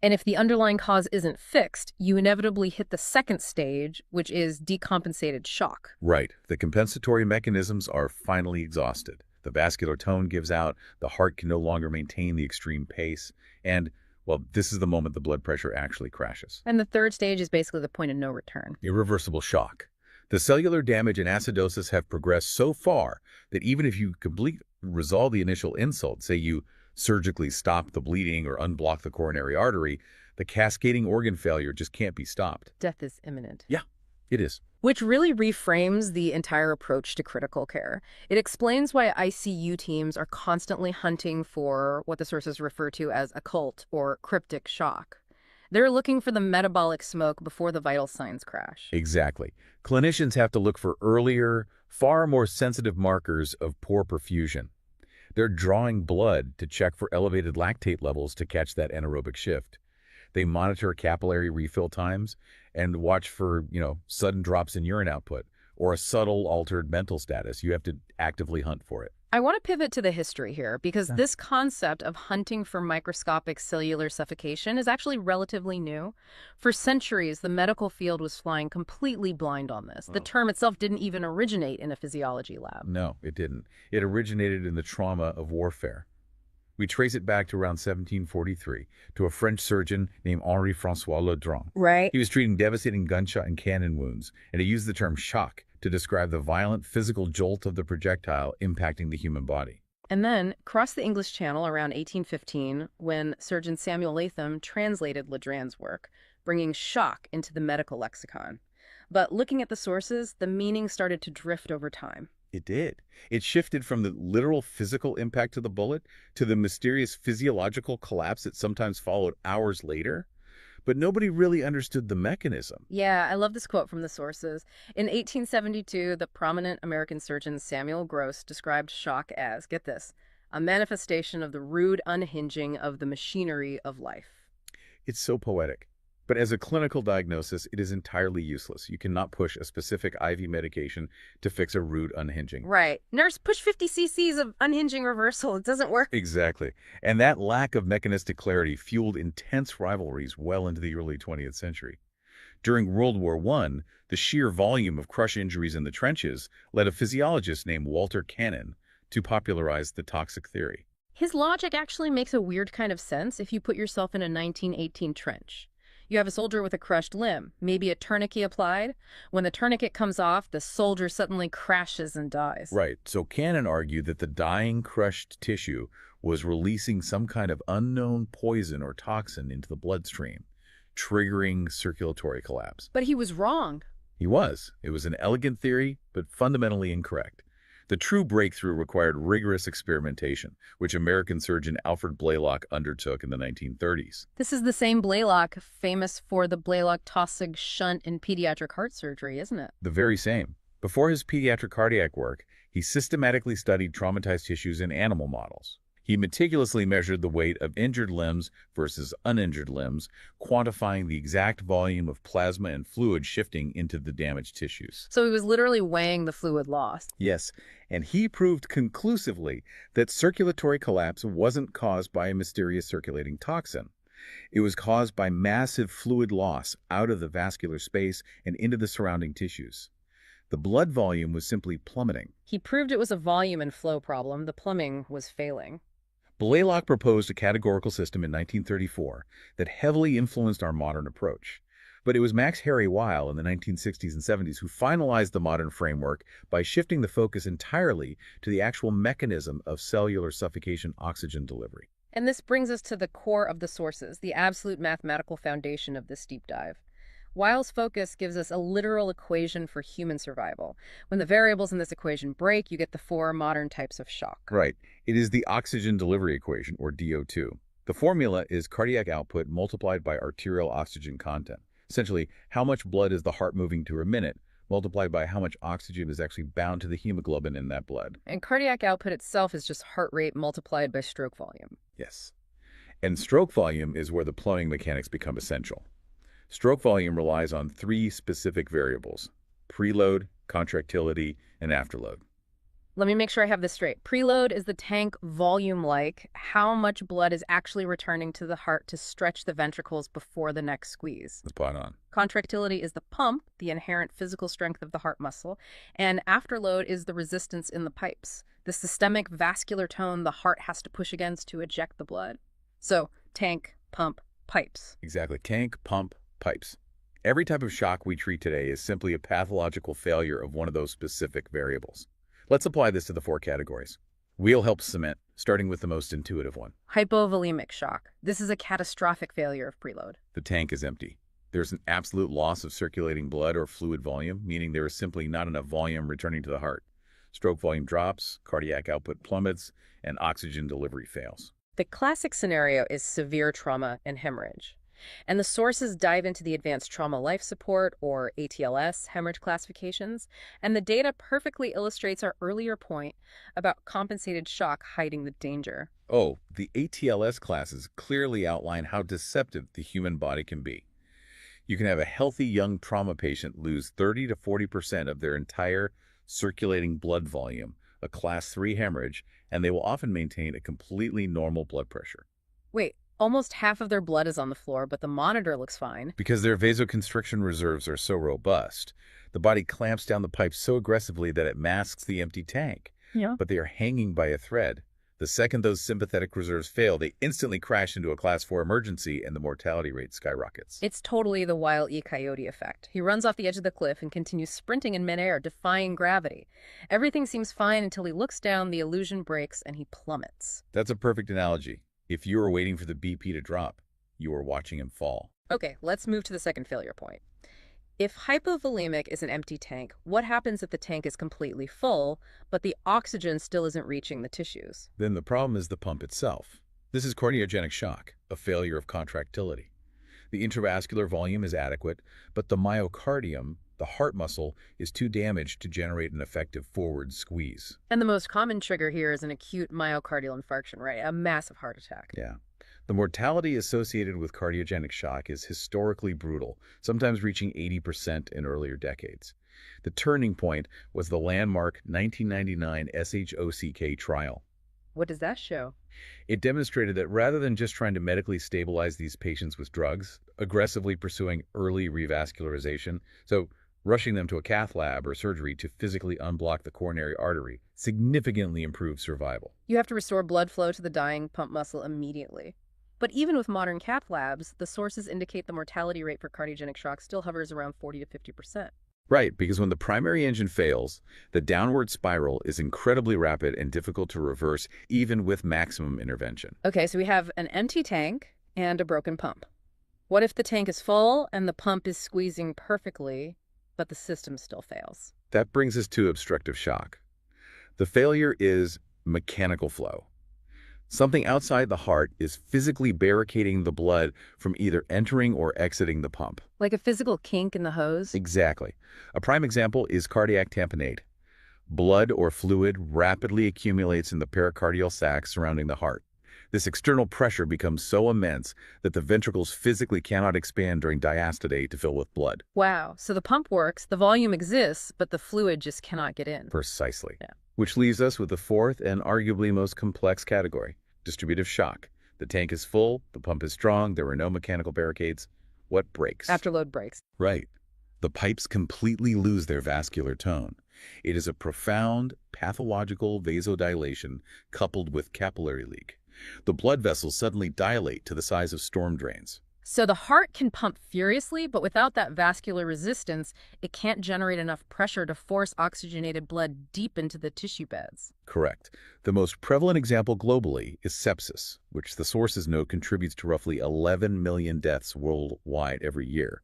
And if the underlying cause isn't fixed, you inevitably hit the second stage, which is decompensated shock. Right. The compensatory mechanisms are finally exhausted. The vascular tone gives out, the heart can no longer maintain the extreme pace, and, well, this is the moment the blood pressure actually crashes. And the third stage is basically the point of no return. Irreversible shock. The cellular damage and acidosis have progressed so far that even if you resolve the initial insult, say you surgically stop the bleeding or unblock the coronary artery, the cascading organ failure just can't be stopped. Death is imminent. Yeah, it is. Which really reframes the entire approach to critical care. It explains why ICU teams are constantly hunting for what the sources refer to as occult or cryptic shock. They're looking for the metabolic smoke before the vital signs crash. Exactly. Clinicians have to look for earlier, far more sensitive markers of poor perfusion. They're drawing blood to check for elevated lactate levels to catch that anaerobic shift. They monitor capillary refill times and watch for, sudden drops in urine output or a subtle altered mental status. You have to actively hunt for it. I want to pivot to the history here because this concept of hunting for microscopic cellular suffocation is actually relatively new. For centuries, the medical field was flying completely blind on this. The term itself didn't even originate in a physiology lab. No, it didn't. It originated in the trauma of warfare. We trace it back to around 1743 to a French surgeon named Henri-François Ledron. Right. He was treating devastating gunshot and cannon wounds, and he used the term shock to describe the violent physical jolt of the projectile impacting the human body. And then, across the English Channel around 1815, when surgeon Samuel Latham translated Ledron's work, bringing shock into the medical lexicon. But looking at the sources, the meaning started to drift over time. It did. It shifted from the literal physical impact of the bullet to the mysterious physiological collapse that sometimes followed hours later. But nobody really understood the mechanism. Yeah, I love this quote from the sources. In 1872, the prominent American surgeon Samuel Gross described shock as, get this, a manifestation of the rude unhinging of the machinery of life. It's so poetic. But as a clinical diagnosis, it is entirely useless. You cannot push a specific IV medication to fix a rude unhinging. Right. Nurse, push 50 cc's of unhinging reversal. It doesn't work. Exactly. And that lack of mechanistic clarity fueled intense rivalries well into the early 20th century. During World War I, the sheer volume of crush injuries in the trenches led a physiologist named Walter Cannon to popularize the toxic theory. His logic actually makes a weird kind of sense if you put yourself in a 1918 trench. You have a soldier with a crushed limb, maybe a tourniquet applied. When the tourniquet comes off, the soldier suddenly crashes and dies. Right. So Cannon argued that the dying crushed tissue was releasing some kind of unknown poison or toxin into the bloodstream, triggering circulatory collapse. But he was wrong. He was. It was an elegant theory, but fundamentally incorrect. The true breakthrough required rigorous experimentation, which American surgeon Alfred Blalock undertook in the 1930s. This is the same Blalock famous for the Blalock-Taussig shunt in pediatric heart surgery, isn't it? The very same. Before his pediatric cardiac work, he systematically studied traumatized tissues in animal models. He meticulously measured the weight of injured limbs versus uninjured limbs, quantifying the exact volume of plasma and fluid shifting into the damaged tissues. So he was literally weighing the fluid lost. Yes, and he proved conclusively that circulatory collapse wasn't caused by a mysterious circulating toxin. It was caused by massive fluid loss out of the vascular space and into the surrounding tissues. The blood volume was simply plummeting. He proved it was a volume and flow problem. The plumbing was failing. Blalock proposed a categorical system in 1934 that heavily influenced our modern approach. But it was Max Harry Weil in the 1960s and 70s who finalized the modern framework by shifting the focus entirely to the actual mechanism of cellular suffocation oxygen delivery. And this brings us to the core of the sources, the absolute mathematical foundation of this deep dive. Weil's focus gives us a literal equation for human survival. When the variables in this equation break, you get the four modern types of shock. Right. It is the oxygen delivery equation, or DO2. The formula is cardiac output multiplied by arterial oxygen content. Essentially, how much blood is the heart moving to a minute, multiplied by how much oxygen is actually bound to the hemoglobin in that blood. And cardiac output itself is just heart rate multiplied by stroke volume. Yes. And stroke volume is where the plumbing mechanics become essential. Stroke volume relies on three specific variables: preload, contractility, and afterload. Let me make sure I have this straight. Preload is the tank volume, like how much blood is actually returning to the heart to stretch the ventricles before the next squeeze. Spot on. Contractility is the pump, the inherent physical strength of the heart muscle. And afterload is the resistance in the pipes, the systemic vascular tone the heart has to push against to eject the blood. So tank, pump, pipes. Exactly. Tank, pump, pipes. Every type of shock we treat today is simply a pathological failure of one of those specific variables. Let's apply this to the 4 categories. We'll help cement, starting with the most intuitive one. Hypovolemic shock. This is a catastrophic failure of preload. The tank is empty. There's an absolute loss of circulating blood or fluid volume, meaning there is simply not enough volume returning to the heart. Stroke volume drops, cardiac output plummets, and oxygen delivery fails. The classic scenario is severe trauma and hemorrhage. And the sources dive into the advanced trauma life support, or ATLS, hemorrhage classifications, and the data perfectly illustrates our earlier point about compensated shock hiding the danger. Oh, the ATLS classes clearly outline how deceptive the human body can be. You can have a healthy young trauma patient lose 30 to 40% of their entire circulating blood volume, a class 3 hemorrhage, and they will often maintain a completely normal blood pressure. Wait, almost half of their blood is on the floor, but the monitor looks fine. Because their vasoconstriction reserves are so robust, the body clamps down the pipe so aggressively that it masks the empty tank. Yeah. But they are hanging by a thread. The second those sympathetic reserves fail, they instantly crash into a class 4 emergency and the mortality rate skyrockets. It's totally the Wile E. Coyote effect. He runs off the edge of the cliff and continues sprinting in midair, defying gravity. Everything seems fine until he looks down, the illusion breaks, and he plummets. That's a perfect analogy. If you were waiting for the BP to drop, you were watching him fall. Okay, let's move to the second failure point. If hypovolemic is an empty tank, what happens if the tank is completely full, but the oxygen still isn't reaching the tissues? Then the problem is the pump itself. This is cardiogenic shock, a failure of contractility. The intravascular volume is adequate, but the myocardium, the heart muscle, is too damaged to generate an effective forward squeeze. And the most common trigger here is an acute myocardial infarction, right? A massive heart attack. Yeah. The mortality associated with cardiogenic shock is historically brutal, sometimes reaching 80% in earlier decades. The turning point was the landmark 1999 SHOCK trial. What does that show? It demonstrated that rather than just trying to medically stabilize these patients with drugs, aggressively pursuing early revascularization, so rushing them to a cath lab or surgery to physically unblock the coronary artery, significantly improved survival. You have to restore blood flow to the dying pump muscle immediately. But even with modern cath labs, the sources indicate the mortality rate for cardiogenic shock still hovers around 40 to 50%. Right, because when the primary engine fails, the downward spiral is incredibly rapid and difficult to reverse even with maximum intervention. Okay, so we have an empty tank and a broken pump. What if the tank is full and the pump is squeezing perfectly, but the system still fails? That brings us to obstructive shock. The failure is mechanical flow. Something outside the heart is physically barricading the blood from either entering or exiting the pump. Like a physical kink in the hose? Exactly. A prime example is cardiac tamponade. Blood or fluid rapidly accumulates in the pericardial sac surrounding the heart. This external pressure becomes so immense that the ventricles physically cannot expand during diastole to fill with blood. Wow, so the pump works, the volume exists, but the fluid just cannot get in. Precisely. Yeah. Which leaves us with the fourth and arguably most complex category, distributive shock. The tank is full, the pump is strong, there are no mechanical barricades. What breaks? Afterload breaks. Right. The pipes completely lose their vascular tone. It is a profound pathological vasodilation coupled with capillary leak. The blood vessels suddenly dilate to the size of storm drains. So the heart can pump furiously, but without that vascular resistance, it can't generate enough pressure to force oxygenated blood deep into the tissue beds. Correct. The most prevalent example globally is sepsis, which the sources note contributes to roughly 11 million deaths worldwide every year.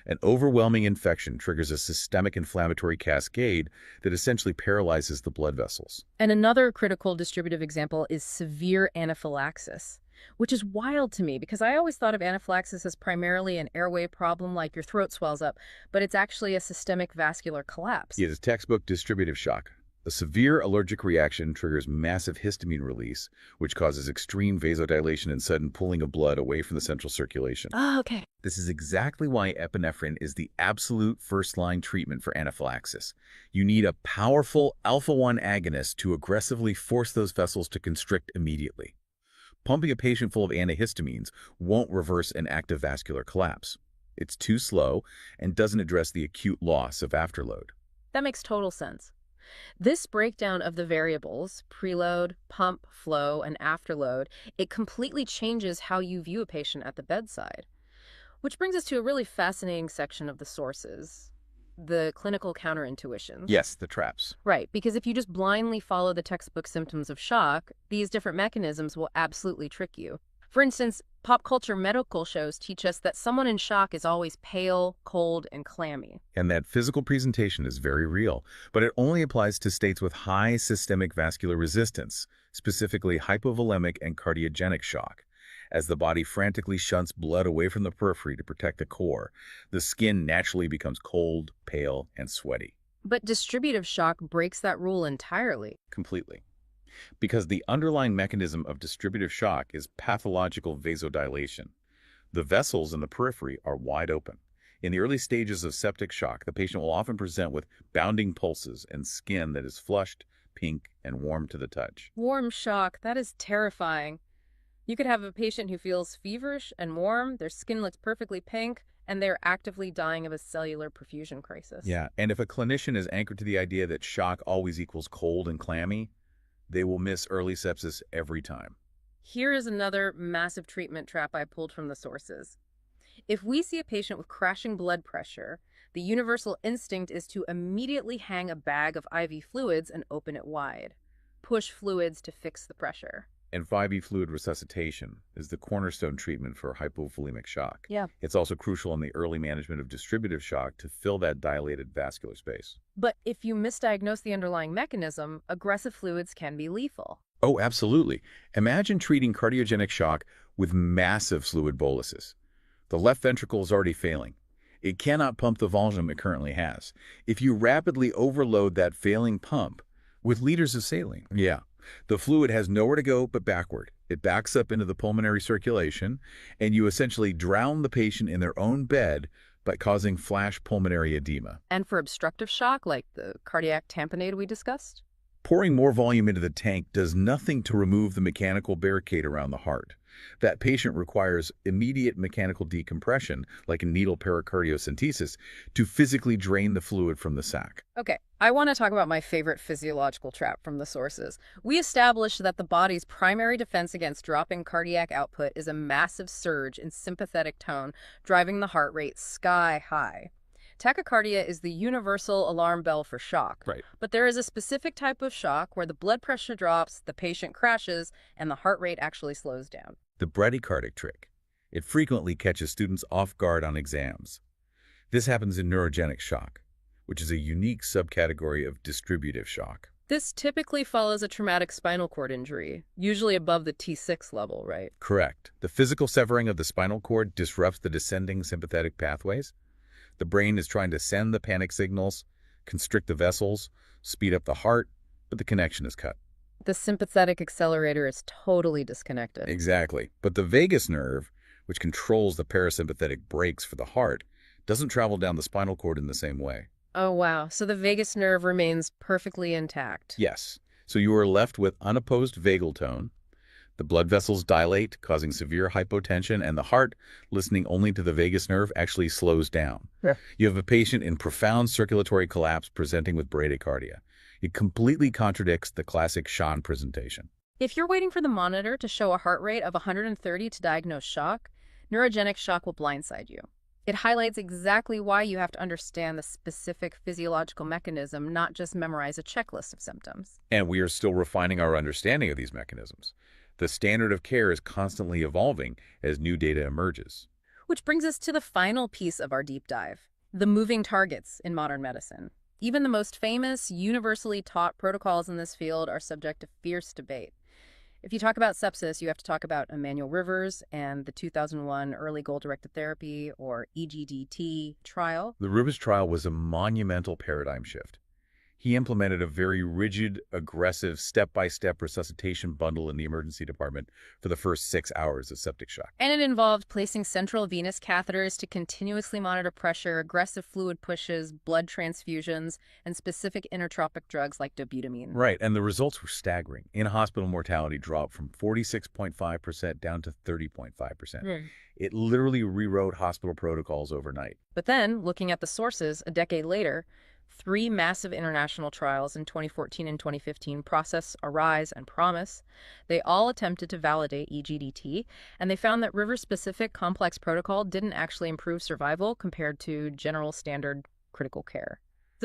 An overwhelming infection triggers a systemic inflammatory cascade that essentially paralyzes the blood vessels. And another critical distributive example is severe anaphylaxis, which is wild to me because I always thought of anaphylaxis as primarily an airway problem like your throat swells up, but it's actually a systemic vascular collapse. It is textbook distributive shock. A severe allergic reaction triggers massive histamine release, which causes extreme vasodilation and sudden pulling of blood away from the central circulation. Oh, okay. This is exactly why epinephrine is the absolute first-line treatment for anaphylaxis. You need a powerful alpha-1 agonist to aggressively force those vessels to constrict immediately. Pumping a patient full of antihistamines won't reverse an active vascular collapse. It's too slow and doesn't address the acute loss of afterload. That makes total sense. This breakdown of the variables, preload, pump, flow, and afterload, it completely changes how you view a patient at the bedside. Which brings us to a really fascinating section of the sources, the clinical counterintuitions. Yes, the traps. Right, because if you just blindly follow the textbook symptoms of shock, these different mechanisms will absolutely trick you. For instance, pop culture medical shows teach us that someone in shock is always pale, cold, and clammy. And that physical presentation is very real, but it only applies to states with high systemic vascular resistance, specifically hypovolemic and cardiogenic shock. As the body frantically shunts blood away from the periphery to protect the core, the skin naturally becomes cold, pale, and sweaty. But distributive shock breaks that rule entirely. Completely. Because the underlying mechanism of distributive shock is pathological vasodilation. The vessels in the periphery are wide open. In the early stages of septic shock, the patient will often present with bounding pulses and skin that is flushed, pink, and warm to the touch. Warm shock, that is terrifying. You could have a patient who feels feverish and warm, their skin looks perfectly pink, and they're actively dying of a cellular perfusion crisis. Yeah, and if a clinician is anchored to the idea that shock always equals cold and clammy, they will miss early sepsis every time. Here is another massive treatment trap I pulled from the sources. If we see a patient with crashing blood pressure, the universal instinct is to immediately hang a bag of IV fluids and open it wide. Push fluids to fix the pressure. And 5E fluid resuscitation is the cornerstone treatment for hypovolemic shock. Yeah. It's also crucial in the early management of distributive shock to fill that dilated vascular space. But if you misdiagnose the underlying mechanism, aggressive fluids can be lethal. Oh, absolutely. Imagine treating cardiogenic shock with massive fluid boluses. The left ventricle is already failing. It cannot pump the volume it currently has. If you rapidly overload that failing pump with liters of saline, the fluid has nowhere to go but backward. It backs up into the pulmonary circulation, and you essentially drown the patient in their own bed by causing flash pulmonary edema. And for obstructive shock, like the cardiac tamponade we discussed? Pouring more volume into the tank does nothing to remove the mechanical barricade around the heart. That patient requires immediate mechanical decompression, like a needle pericardiocentesis, to physically drain the fluid from the sac. Okay, I want to talk about my favorite physiological trap from the sources. We established that the body's primary defense against dropping cardiac output is a massive surge in sympathetic tone, driving the heart rate sky high. Tachycardia is the universal alarm bell for shock. Right. But there is a specific type of shock where the blood pressure drops, the patient crashes, and the heart rate actually slows down. The bradycardic trick. It frequently catches students off guard on exams. This happens in neurogenic shock, which is a unique subcategory of distributive shock. This typically follows a traumatic spinal cord injury, usually above the T6 level, right? Correct. The physical severing of the spinal cord disrupts the descending sympathetic pathways. The brain is trying to send the panic signals, constrict the vessels, speed up the heart, but the connection is cut. The sympathetic accelerator is totally disconnected. Exactly. But the vagus nerve, which controls the parasympathetic brakes for the heart, doesn't travel down the spinal cord in the same way. Oh, wow. So the vagus nerve remains perfectly intact. Yes. So you are left with unopposed vagal tone. The blood vessels dilate, causing severe hypotension, and the heart, listening only to the vagus nerve, actually slows down. Yeah. You have a patient in profound circulatory collapse presenting with bradycardia. It completely contradicts the classic Sean presentation. If you're waiting for the monitor to show a heart rate of 130 to diagnose shock, neurogenic shock will blindside you. It highlights exactly why you have to understand the specific physiological mechanism, not just memorize a checklist of symptoms. And we are still refining our understanding of these mechanisms. The standard of care is constantly evolving as new data emerges. Which brings us to the final piece of our deep dive, the moving targets in modern medicine. Even the most famous, universally taught protocols in this field are subject to fierce debate. If you talk about sepsis, you have to talk about Emmanuel Rivers and the 2001 early goal-directed therapy, or EGDT, trial. The Rivers trial was a monumental paradigm shift. He implemented a very rigid, aggressive, step-by-step resuscitation bundle in the emergency department for the first 6 hours of septic shock. And it involved placing central venous catheters to continuously monitor pressure, aggressive fluid pushes, blood transfusions, and specific inotropic drugs like dobutamine. Right, and the results were staggering. In-hospital mortality dropped from 46.5% down to 30.5%. It literally rewrote hospital protocols overnight. But then, looking at the sources a decade later, 3 massive international trials in 2014 and 2015, Process, Arise, and Promise. They all attempted to validate EGDT, and they found that River-specific complex protocol didn't actually improve survival compared to general standard critical care.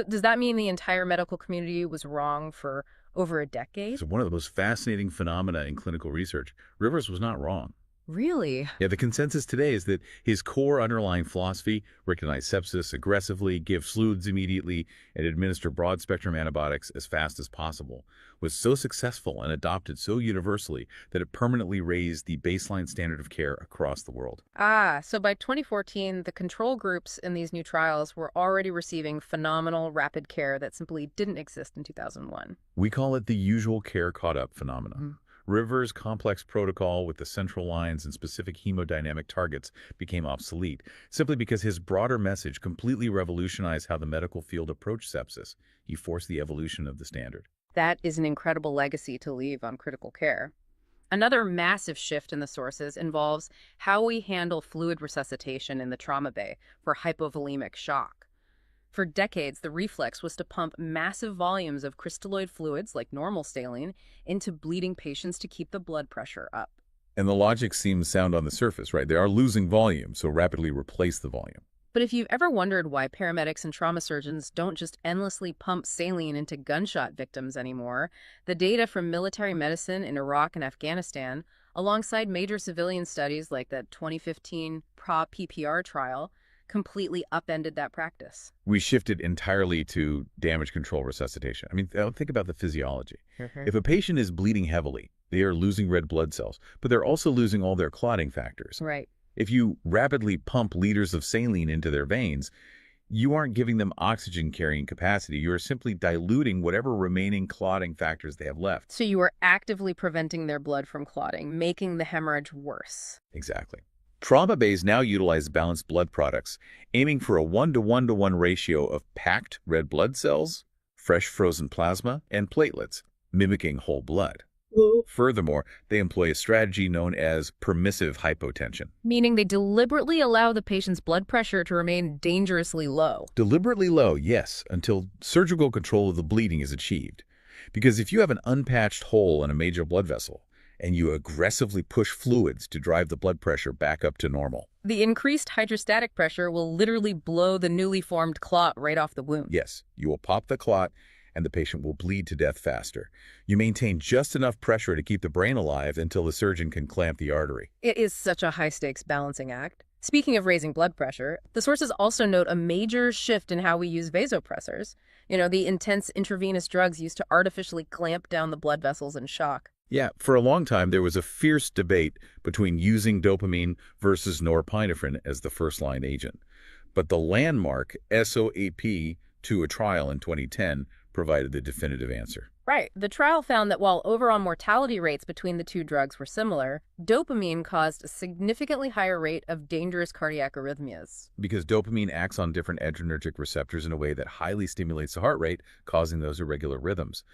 Does that mean the entire medical community was wrong for over a decade? So one of the most fascinating phenomena in clinical research, Rivers was not wrong. Really? Yeah, the consensus today is that his core underlying philosophy, recognize sepsis aggressively, give fluids immediately, and administer broad-spectrum antibiotics as fast as possible, was so successful and adopted so universally that it permanently raised the baseline standard of care across the world. So by 2014, the control groups in these new trials were already receiving phenomenal rapid care that simply didn't exist in 2001. We call it the usual care caught-up phenomenon. Rivers' complex protocol with the central lines and specific hemodynamic targets became obsolete, simply because his broader message completely revolutionized how the medical field approached sepsis. He forced the evolution of the standard. That is an incredible legacy to leave on critical care. Another massive shift in the sources involves how we handle fluid resuscitation in the trauma bay for hypovolemic shock. For decades, the reflex was to pump massive volumes of crystalloid fluids, like normal saline, into bleeding patients to keep the blood pressure up. And the logic seems sound on the surface, right? They are losing volume, so rapidly replace the volume. But if you've ever wondered why paramedics and trauma surgeons don't just endlessly pump saline into gunshot victims anymore, the data from military medicine in Iraq and Afghanistan, alongside major civilian studies like the 2015 PRA-PPR trial, completely upended that practice. We shifted entirely to damage control resuscitation. I mean, think about the physiology. If a patient is bleeding heavily, they are losing red blood cells, but they're also losing all their clotting factors. Right. If you rapidly pump liters of saline into their veins, you aren't giving them oxygen carrying capacity. You are simply diluting whatever remaining clotting factors they have left. So you are actively preventing their blood from clotting, making the hemorrhage worse. Exactly. Trauma bays now utilize balanced blood products, aiming for a 1-to-1-to-1 ratio of packed red blood cells, fresh frozen plasma, and platelets, mimicking whole blood. Furthermore, they employ a strategy known as permissive hypotension. Meaning they deliberately allow the patient's blood pressure to remain dangerously low. Deliberately low, yes, until surgical control of the bleeding is achieved. Because if you have an unpatched hole in a major blood vessel, and you aggressively push fluids to drive the blood pressure back up to normal. The increased hydrostatic pressure will literally blow the newly formed clot right off the wound. Yes, you will pop the clot and the patient will bleed to death faster. You maintain just enough pressure to keep the brain alive until the surgeon can clamp the artery. It is such a high-stakes balancing act. Speaking of raising blood pressure, the sources also note a major shift in how we use vasopressors. The intense intravenous drugs used to artificially clamp down the blood vessels in shock. Yeah, for a long time, there was a fierce debate between using dopamine versus norepinephrine as the first-line agent. But the landmark SOAP-2 trial in 2010 provided the definitive answer. Right. The trial found that while overall mortality rates between the two drugs were similar, dopamine caused a significantly higher rate of dangerous cardiac arrhythmias. Because dopamine acts on different adrenergic receptors in a way that highly stimulates the heart rate, causing those irregular rhythms.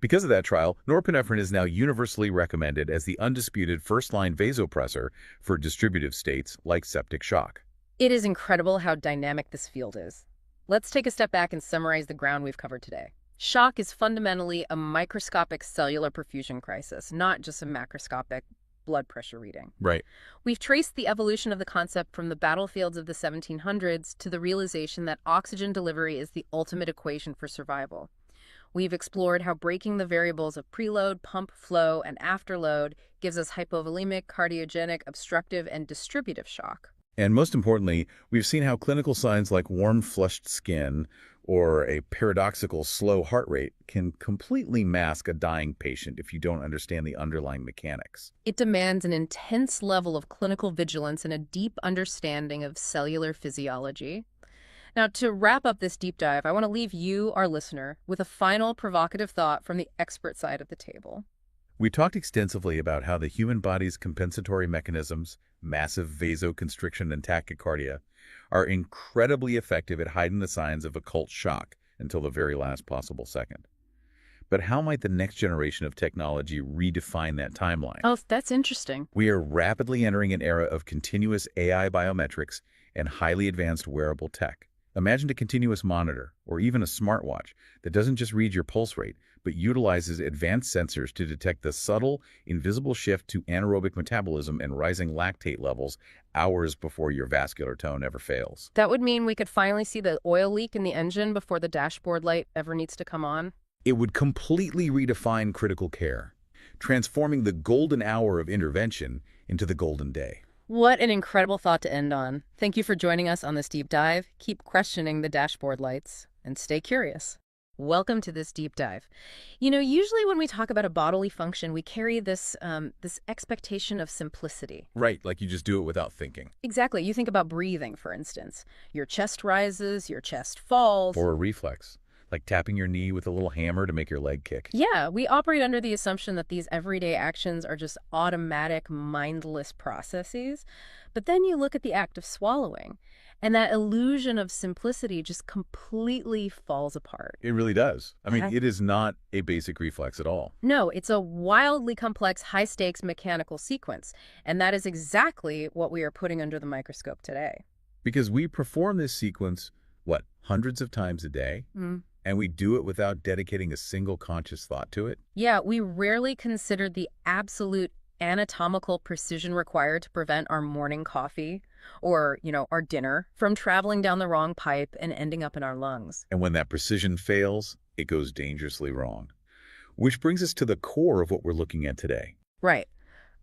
Because of that trial, norepinephrine is now universally recommended as the undisputed first-line vasopressor for distributive states like septic shock. It is incredible how dynamic this field is. Let's take a step back and summarize the ground we've covered today. Shock is fundamentally a microscopic cellular perfusion crisis, not just a macroscopic blood pressure reading. Right. We've traced the evolution of the concept from the battlefields of the 1700s to the realization that oxygen delivery is the ultimate equation for survival. We've explored how breaking the variables of preload, pump flow, and afterload gives us hypovolemic, cardiogenic, obstructive, and distributive shock. And most importantly, we've seen how clinical signs like warm, flushed skin or a paradoxical slow heart rate can completely mask a dying patient if you don't understand the underlying mechanics. It demands an intense level of clinical vigilance and a deep understanding of cellular physiology. Now, to wrap up this deep dive, I want to leave you, our listener, with a final provocative thought from the expert side of the table. We talked extensively about how the human body's compensatory mechanisms, massive vasoconstriction and tachycardia, are incredibly effective at hiding the signs of occult shock until the very last possible second. But how might the next generation of technology redefine that timeline? Oh, that's interesting. We are rapidly entering an era of continuous AI biometrics and highly advanced wearable tech. Imagine a continuous monitor, or even a smartwatch, that doesn't just read your pulse rate, but utilizes advanced sensors to detect the subtle, invisible shift to anaerobic metabolism and rising lactate levels hours before your vascular tone ever fails. That would mean we could finally see the oil leak in the engine before the dashboard light ever needs to come on. It would completely redefine critical care, transforming the golden hour of intervention into the golden day. What an incredible thought to end on. Thank you for joining us on this deep dive. Keep questioning the dashboard lights and stay curious. Welcome to this deep dive. You know, usually when we talk about a bodily function, we carry this expectation of simplicity. Right, like you just do it without thinking. Exactly. You think about breathing, for instance. Your chest rises, your chest falls. Or a reflex, like tapping your knee with a little hammer to make your leg kick. Yeah, we operate under the assumption that these everyday actions are just automatic, mindless processes. But then you look at the act of swallowing, and that illusion of simplicity just completely falls apart. It really does. I mean, it is not a basic reflex at all. No, it's a wildly complex, high-stakes mechanical sequence, and that is exactly what we are putting under the microscope today. Because we perform this sequence, what, hundreds of times a day? And we do it without dedicating a single conscious thought to it? Yeah, we rarely consider the absolute anatomical precision required to prevent our morning coffee or, our dinner from traveling down the wrong pipe and ending up in our lungs. And when that precision fails, it goes dangerously wrong. Which brings us to the core of what we're looking at today. Right.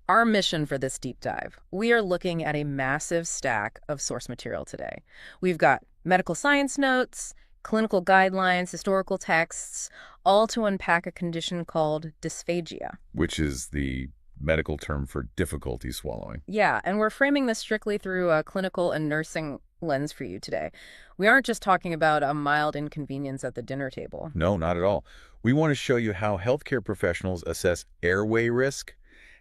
Our mission for this deep dive. We are looking at a massive stack of source material today. We've got medical science notes, clinical guidelines, historical texts, all to unpack a condition called dysphagia. Which is the medical term for difficulty swallowing. Yeah, and we're framing this strictly through a clinical and nursing lens for you today. We aren't just talking about a mild inconvenience at the dinner table. No, not at all. We want to show you how healthcare professionals assess airway risk,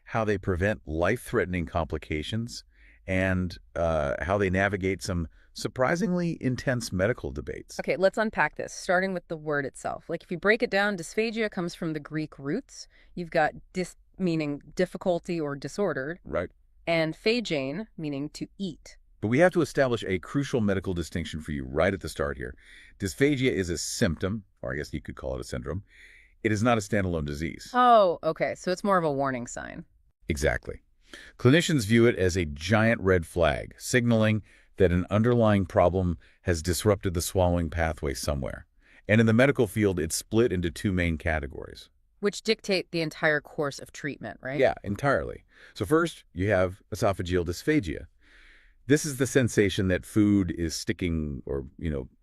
how they prevent life-threatening complications, and how they navigate some surprisingly intense medical debates. Okay, let's unpack this, starting with the word itself. Like, if you break it down, dysphagia comes from the Greek roots. You've got dys, meaning difficulty or disordered. Right. And phagein, meaning to eat. But we have to establish a crucial medical distinction for you right at the start here. Dysphagia is a symptom, or I guess you could call it a syndrome. It is not a standalone disease. Oh, okay, so it's more of a warning sign. Exactly. Clinicians view it as a giant red flag, signaling that an underlying problem has disrupted the swallowing pathway somewhere. And in the medical field, it's split into two main categories. Which dictate the entire course of treatment, right? Yeah, entirely. So first, you have esophageal dysphagia. This is the sensation that food is sticking or,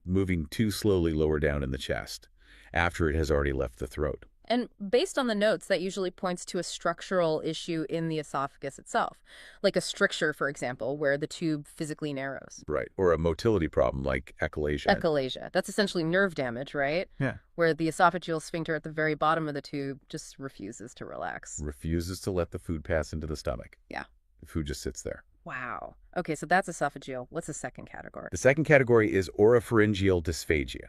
moving too slowly lower down in the chest after it has already left the throat. And based on the notes, that usually points to a structural issue in the esophagus itself, like a stricture, for example, where the tube physically narrows. Right, or a motility problem like achalasia. Achalasia. That's essentially nerve damage, right? Yeah. Where the esophageal sphincter at the very bottom of the tube just refuses to relax. Refuses to let the food pass into the stomach. Yeah. The food just sits there. Wow. Okay, so that's esophageal. What's the second category? The second category is oropharyngeal dysphagia.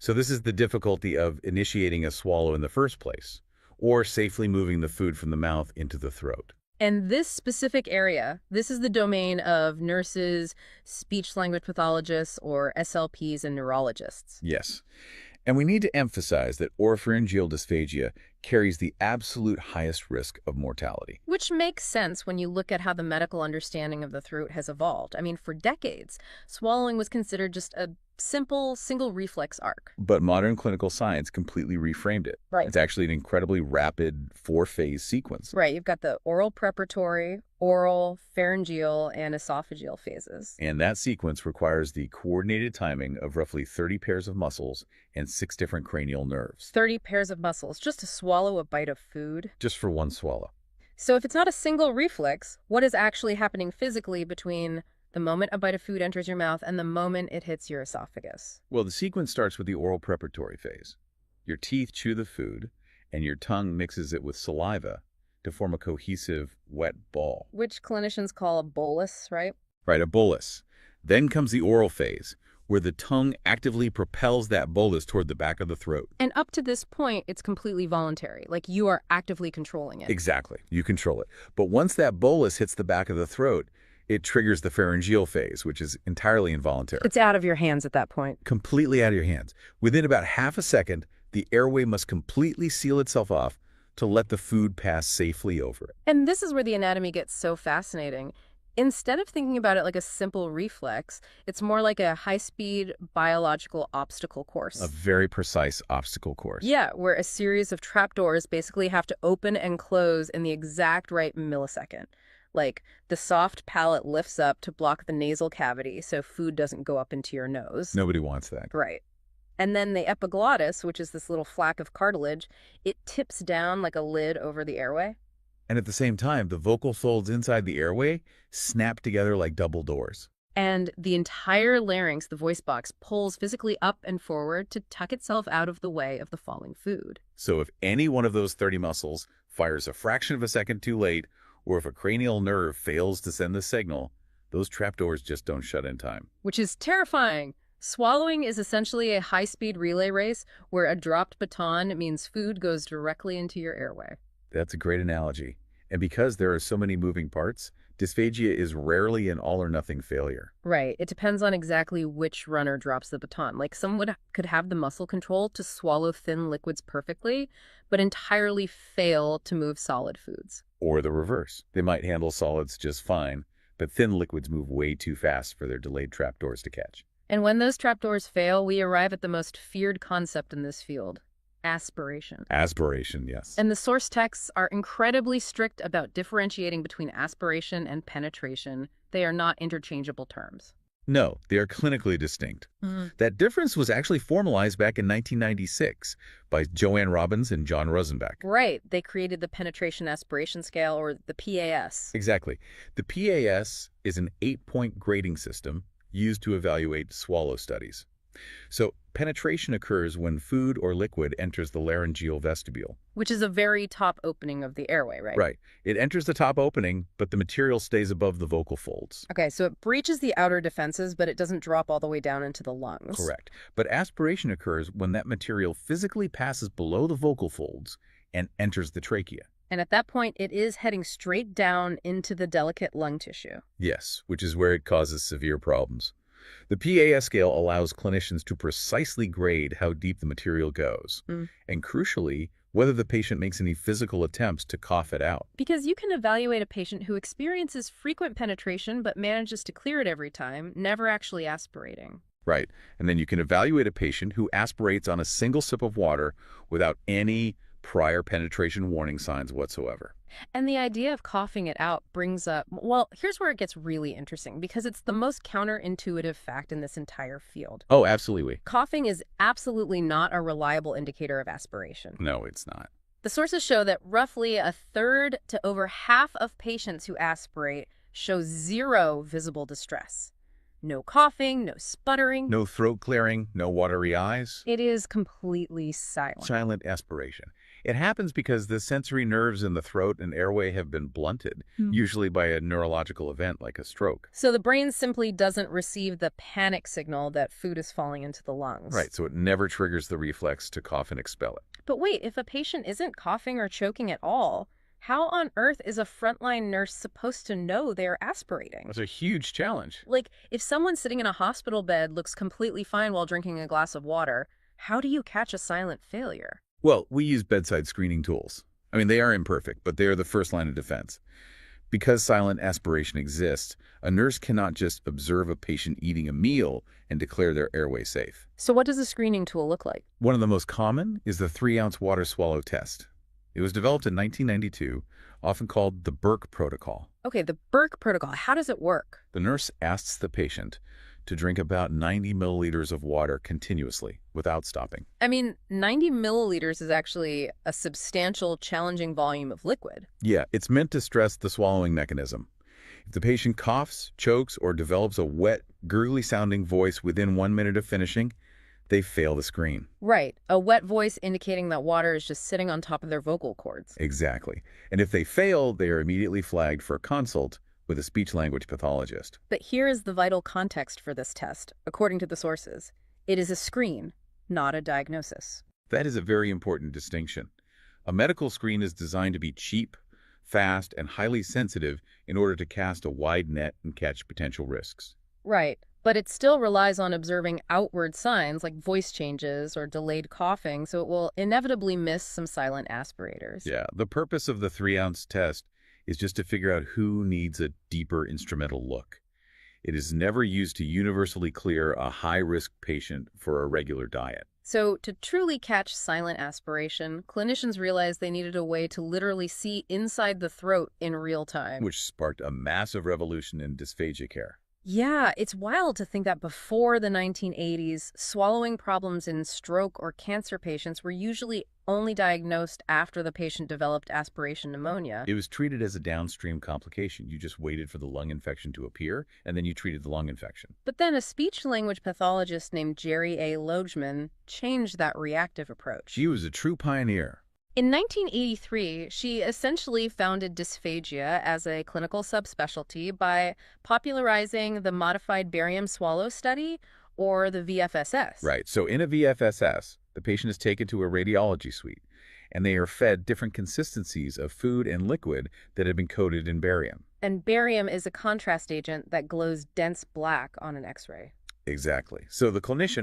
So this is the difficulty of initiating a swallow in the first place, or safely moving the food from the mouth into the throat. And this specific area, this is the domain of nurses, speech-language pathologists, or SLPs and neurologists. Yes. And we need to emphasize that oropharyngeal dysphagia carries the absolute highest risk of mortality. Which makes sense when you look at how the medical understanding of the throat has evolved. I mean, for decades, swallowing was considered just a simple single reflex arc. But modern clinical science completely reframed it. Right. It's actually an incredibly rapid four-phase sequence. Right. You've got the oral preparatory, oral, pharyngeal, and esophageal phases. And that sequence requires the coordinated timing of roughly 30 pairs of muscles and 6 different cranial nerves. 30 pairs of muscles just to swallow a bite of food. Just for one swallow. So if it's not a single reflex, what is actually happening physically between the moment a bite of food enters your mouth and the moment it hits your esophagus? Well, the sequence starts with the oral preparatory phase. Your teeth chew the food, and your tongue mixes it with saliva to form a cohesive, wet ball. Which clinicians call a bolus, right? Right, a bolus. Then comes the oral phase, where the tongue actively propels that bolus toward the back of the throat. And up to this point, it's completely voluntary, like you are actively controlling it. Exactly. You control it. But once that bolus hits the back of the throat, It triggers the pharyngeal phase, which is entirely involuntary. It's out of your hands at that point. Completely out of your hands. Within about half a second, the airway must completely seal itself off to let the food pass safely over it. And this is where the anatomy gets so fascinating. Instead of thinking about it like a simple reflex, it's more like a high-speed biological obstacle course. A very precise obstacle course. Yeah, where a series of trapdoors basically have to open and close in the exact right millisecond. Like, the soft palate lifts up to block the nasal cavity so food doesn't go up into your nose. Nobody wants that. Right. And then the epiglottis, which is this little flack of cartilage, it tips down like a lid over the airway. And at the same time, the vocal folds inside the airway snap together like double doors. And the entire larynx, the voice box, pulls physically up and forward to tuck itself out of the way of the falling food. So if any one of those 30 muscles fires a fraction of a second too late, or if a cranial nerve fails to send the signal, those trapdoors just don't shut in time. Which is terrifying. Swallowing is essentially a high-speed relay race where a dropped baton means food goes directly into your airway. That's a great analogy. And because there are so many moving parts, dysphagia is rarely an all-or-nothing failure. Right. It depends on exactly which runner drops the baton. Like, someone could have the muscle control to swallow thin liquids perfectly, but entirely fail to move solid foods. Or the reverse. They might handle solids just fine, but thin liquids move way too fast for their delayed trapdoors to catch. And when those trapdoors fail, we arrive at the most feared concept in this field: aspiration. Aspiration, yes. And the source texts are incredibly strict about differentiating between aspiration and penetration. They are not interchangeable terms. No, they are clinically distinct. That difference was actually formalized back in 1996 by Joanne Robbins and John Rosenbach. Right. They created the penetration aspiration scale, or the PAS. Exactly. The PAS is an 8-point grading system used to evaluate swallow studies. So penetration occurs when food or liquid enters the laryngeal vestibule. Which is a very top opening of the airway, right? Right. It enters the top opening, but the material stays above the vocal folds. Okay, so it breaches the outer defenses, but it doesn't drop all the way down into the lungs. Correct. But aspiration occurs when that material physically passes below the vocal folds and enters the trachea. And at that point, it is heading straight down into the delicate lung tissue. Yes, which is where it causes severe problems. The PAS scale allows clinicians to precisely grade how deep the material goes, and crucially, whether the patient makes any physical attempts to cough it out. Because you can evaluate a patient who experiences frequent penetration but manages to clear it every time, never actually aspirating. Right, and then you can evaluate a patient who aspirates on a single sip of water without any prior penetration warning signs whatsoever. And the idea of coughing it out brings up, well, here's where it gets really interesting, because it's the most counterintuitive fact in this entire field. Oh, absolutely. Coughing is absolutely not a reliable indicator of aspiration. No, it's not. The sources show that roughly a third to over half of patients who aspirate show zero visible distress. No coughing, no sputtering. No throat clearing, no watery eyes. It is completely silent. Silent aspiration. It happens because the sensory nerves in the throat and airway have been blunted, usually by a neurological event like a stroke. So the brain simply doesn't receive the panic signal that food is falling into the lungs. Right, so it never triggers the reflex to cough and expel it. But wait, if a patient isn't coughing or choking at all, how on earth is a frontline nurse supposed to know they're aspirating? That's a huge challenge. Like, if someone sitting in a hospital bed looks completely fine while drinking a glass of water, how do you catch a silent failure? Well, we use bedside screening tools. I mean, they are imperfect, but they are the first line of defense. Because silent aspiration exists, a nurse cannot just observe a patient eating a meal and declare their airway safe. So what does a screening tool look like? One of the most common is the 3-ounce water swallow test. It was developed in 1992, often called the Burke protocol. Okay, the Burke protocol, how does it work? The nurse asks the patient to drink about 90 milliliters of water continuously without stopping. I mean, 90 milliliters is actually a substantial, challenging volume of liquid. Yeah, it's meant to stress the swallowing mechanism. If the patient coughs, chokes, or develops a wet, gurgly-sounding voice within 1 minute of finishing, they fail the screen. Right, a wet voice indicating that water is just sitting on top of their vocal cords. Exactly. And if they fail, they are immediately flagged for a consult with a speech-language pathologist. But here is the vital context for this test, according to the sources. It is a screen, not a diagnosis. That is a very important distinction. A medical screen is designed to be cheap, fast, and highly sensitive in order to cast a wide net and catch potential risks. Right. But it still relies on observing outward signs like voice changes or delayed coughing, so it will inevitably miss some silent aspirators. Yeah, the purpose of the 3-ounce test is just to figure out who needs a deeper instrumental look. It is never used to universally clear a high-risk patient for a regular diet. So to truly catch silent aspiration, clinicians realized they needed a way to literally see inside the throat in real time. Which sparked a massive revolution in dysphagia care. Yeah, it's wild to think that before the 1980s, swallowing problems in stroke or cancer patients were usually only diagnosed after the patient developed aspiration pneumonia. It was treated as a downstream complication. You just waited for the lung infection to appear, and then you treated the lung infection. But then a speech-language pathologist named Jerry A. Logman changed that reactive approach. She was a true pioneer. In 1983, she essentially founded dysphagia as a clinical subspecialty by popularizing the modified barium swallow study, or the VFSS. Right, so in a VFSS, the patient is taken to a radiology suite, and they are fed different consistencies of food and liquid that have been coated in barium. And barium is a contrast agent that glows dense black on an X-ray. Exactly. So the clinician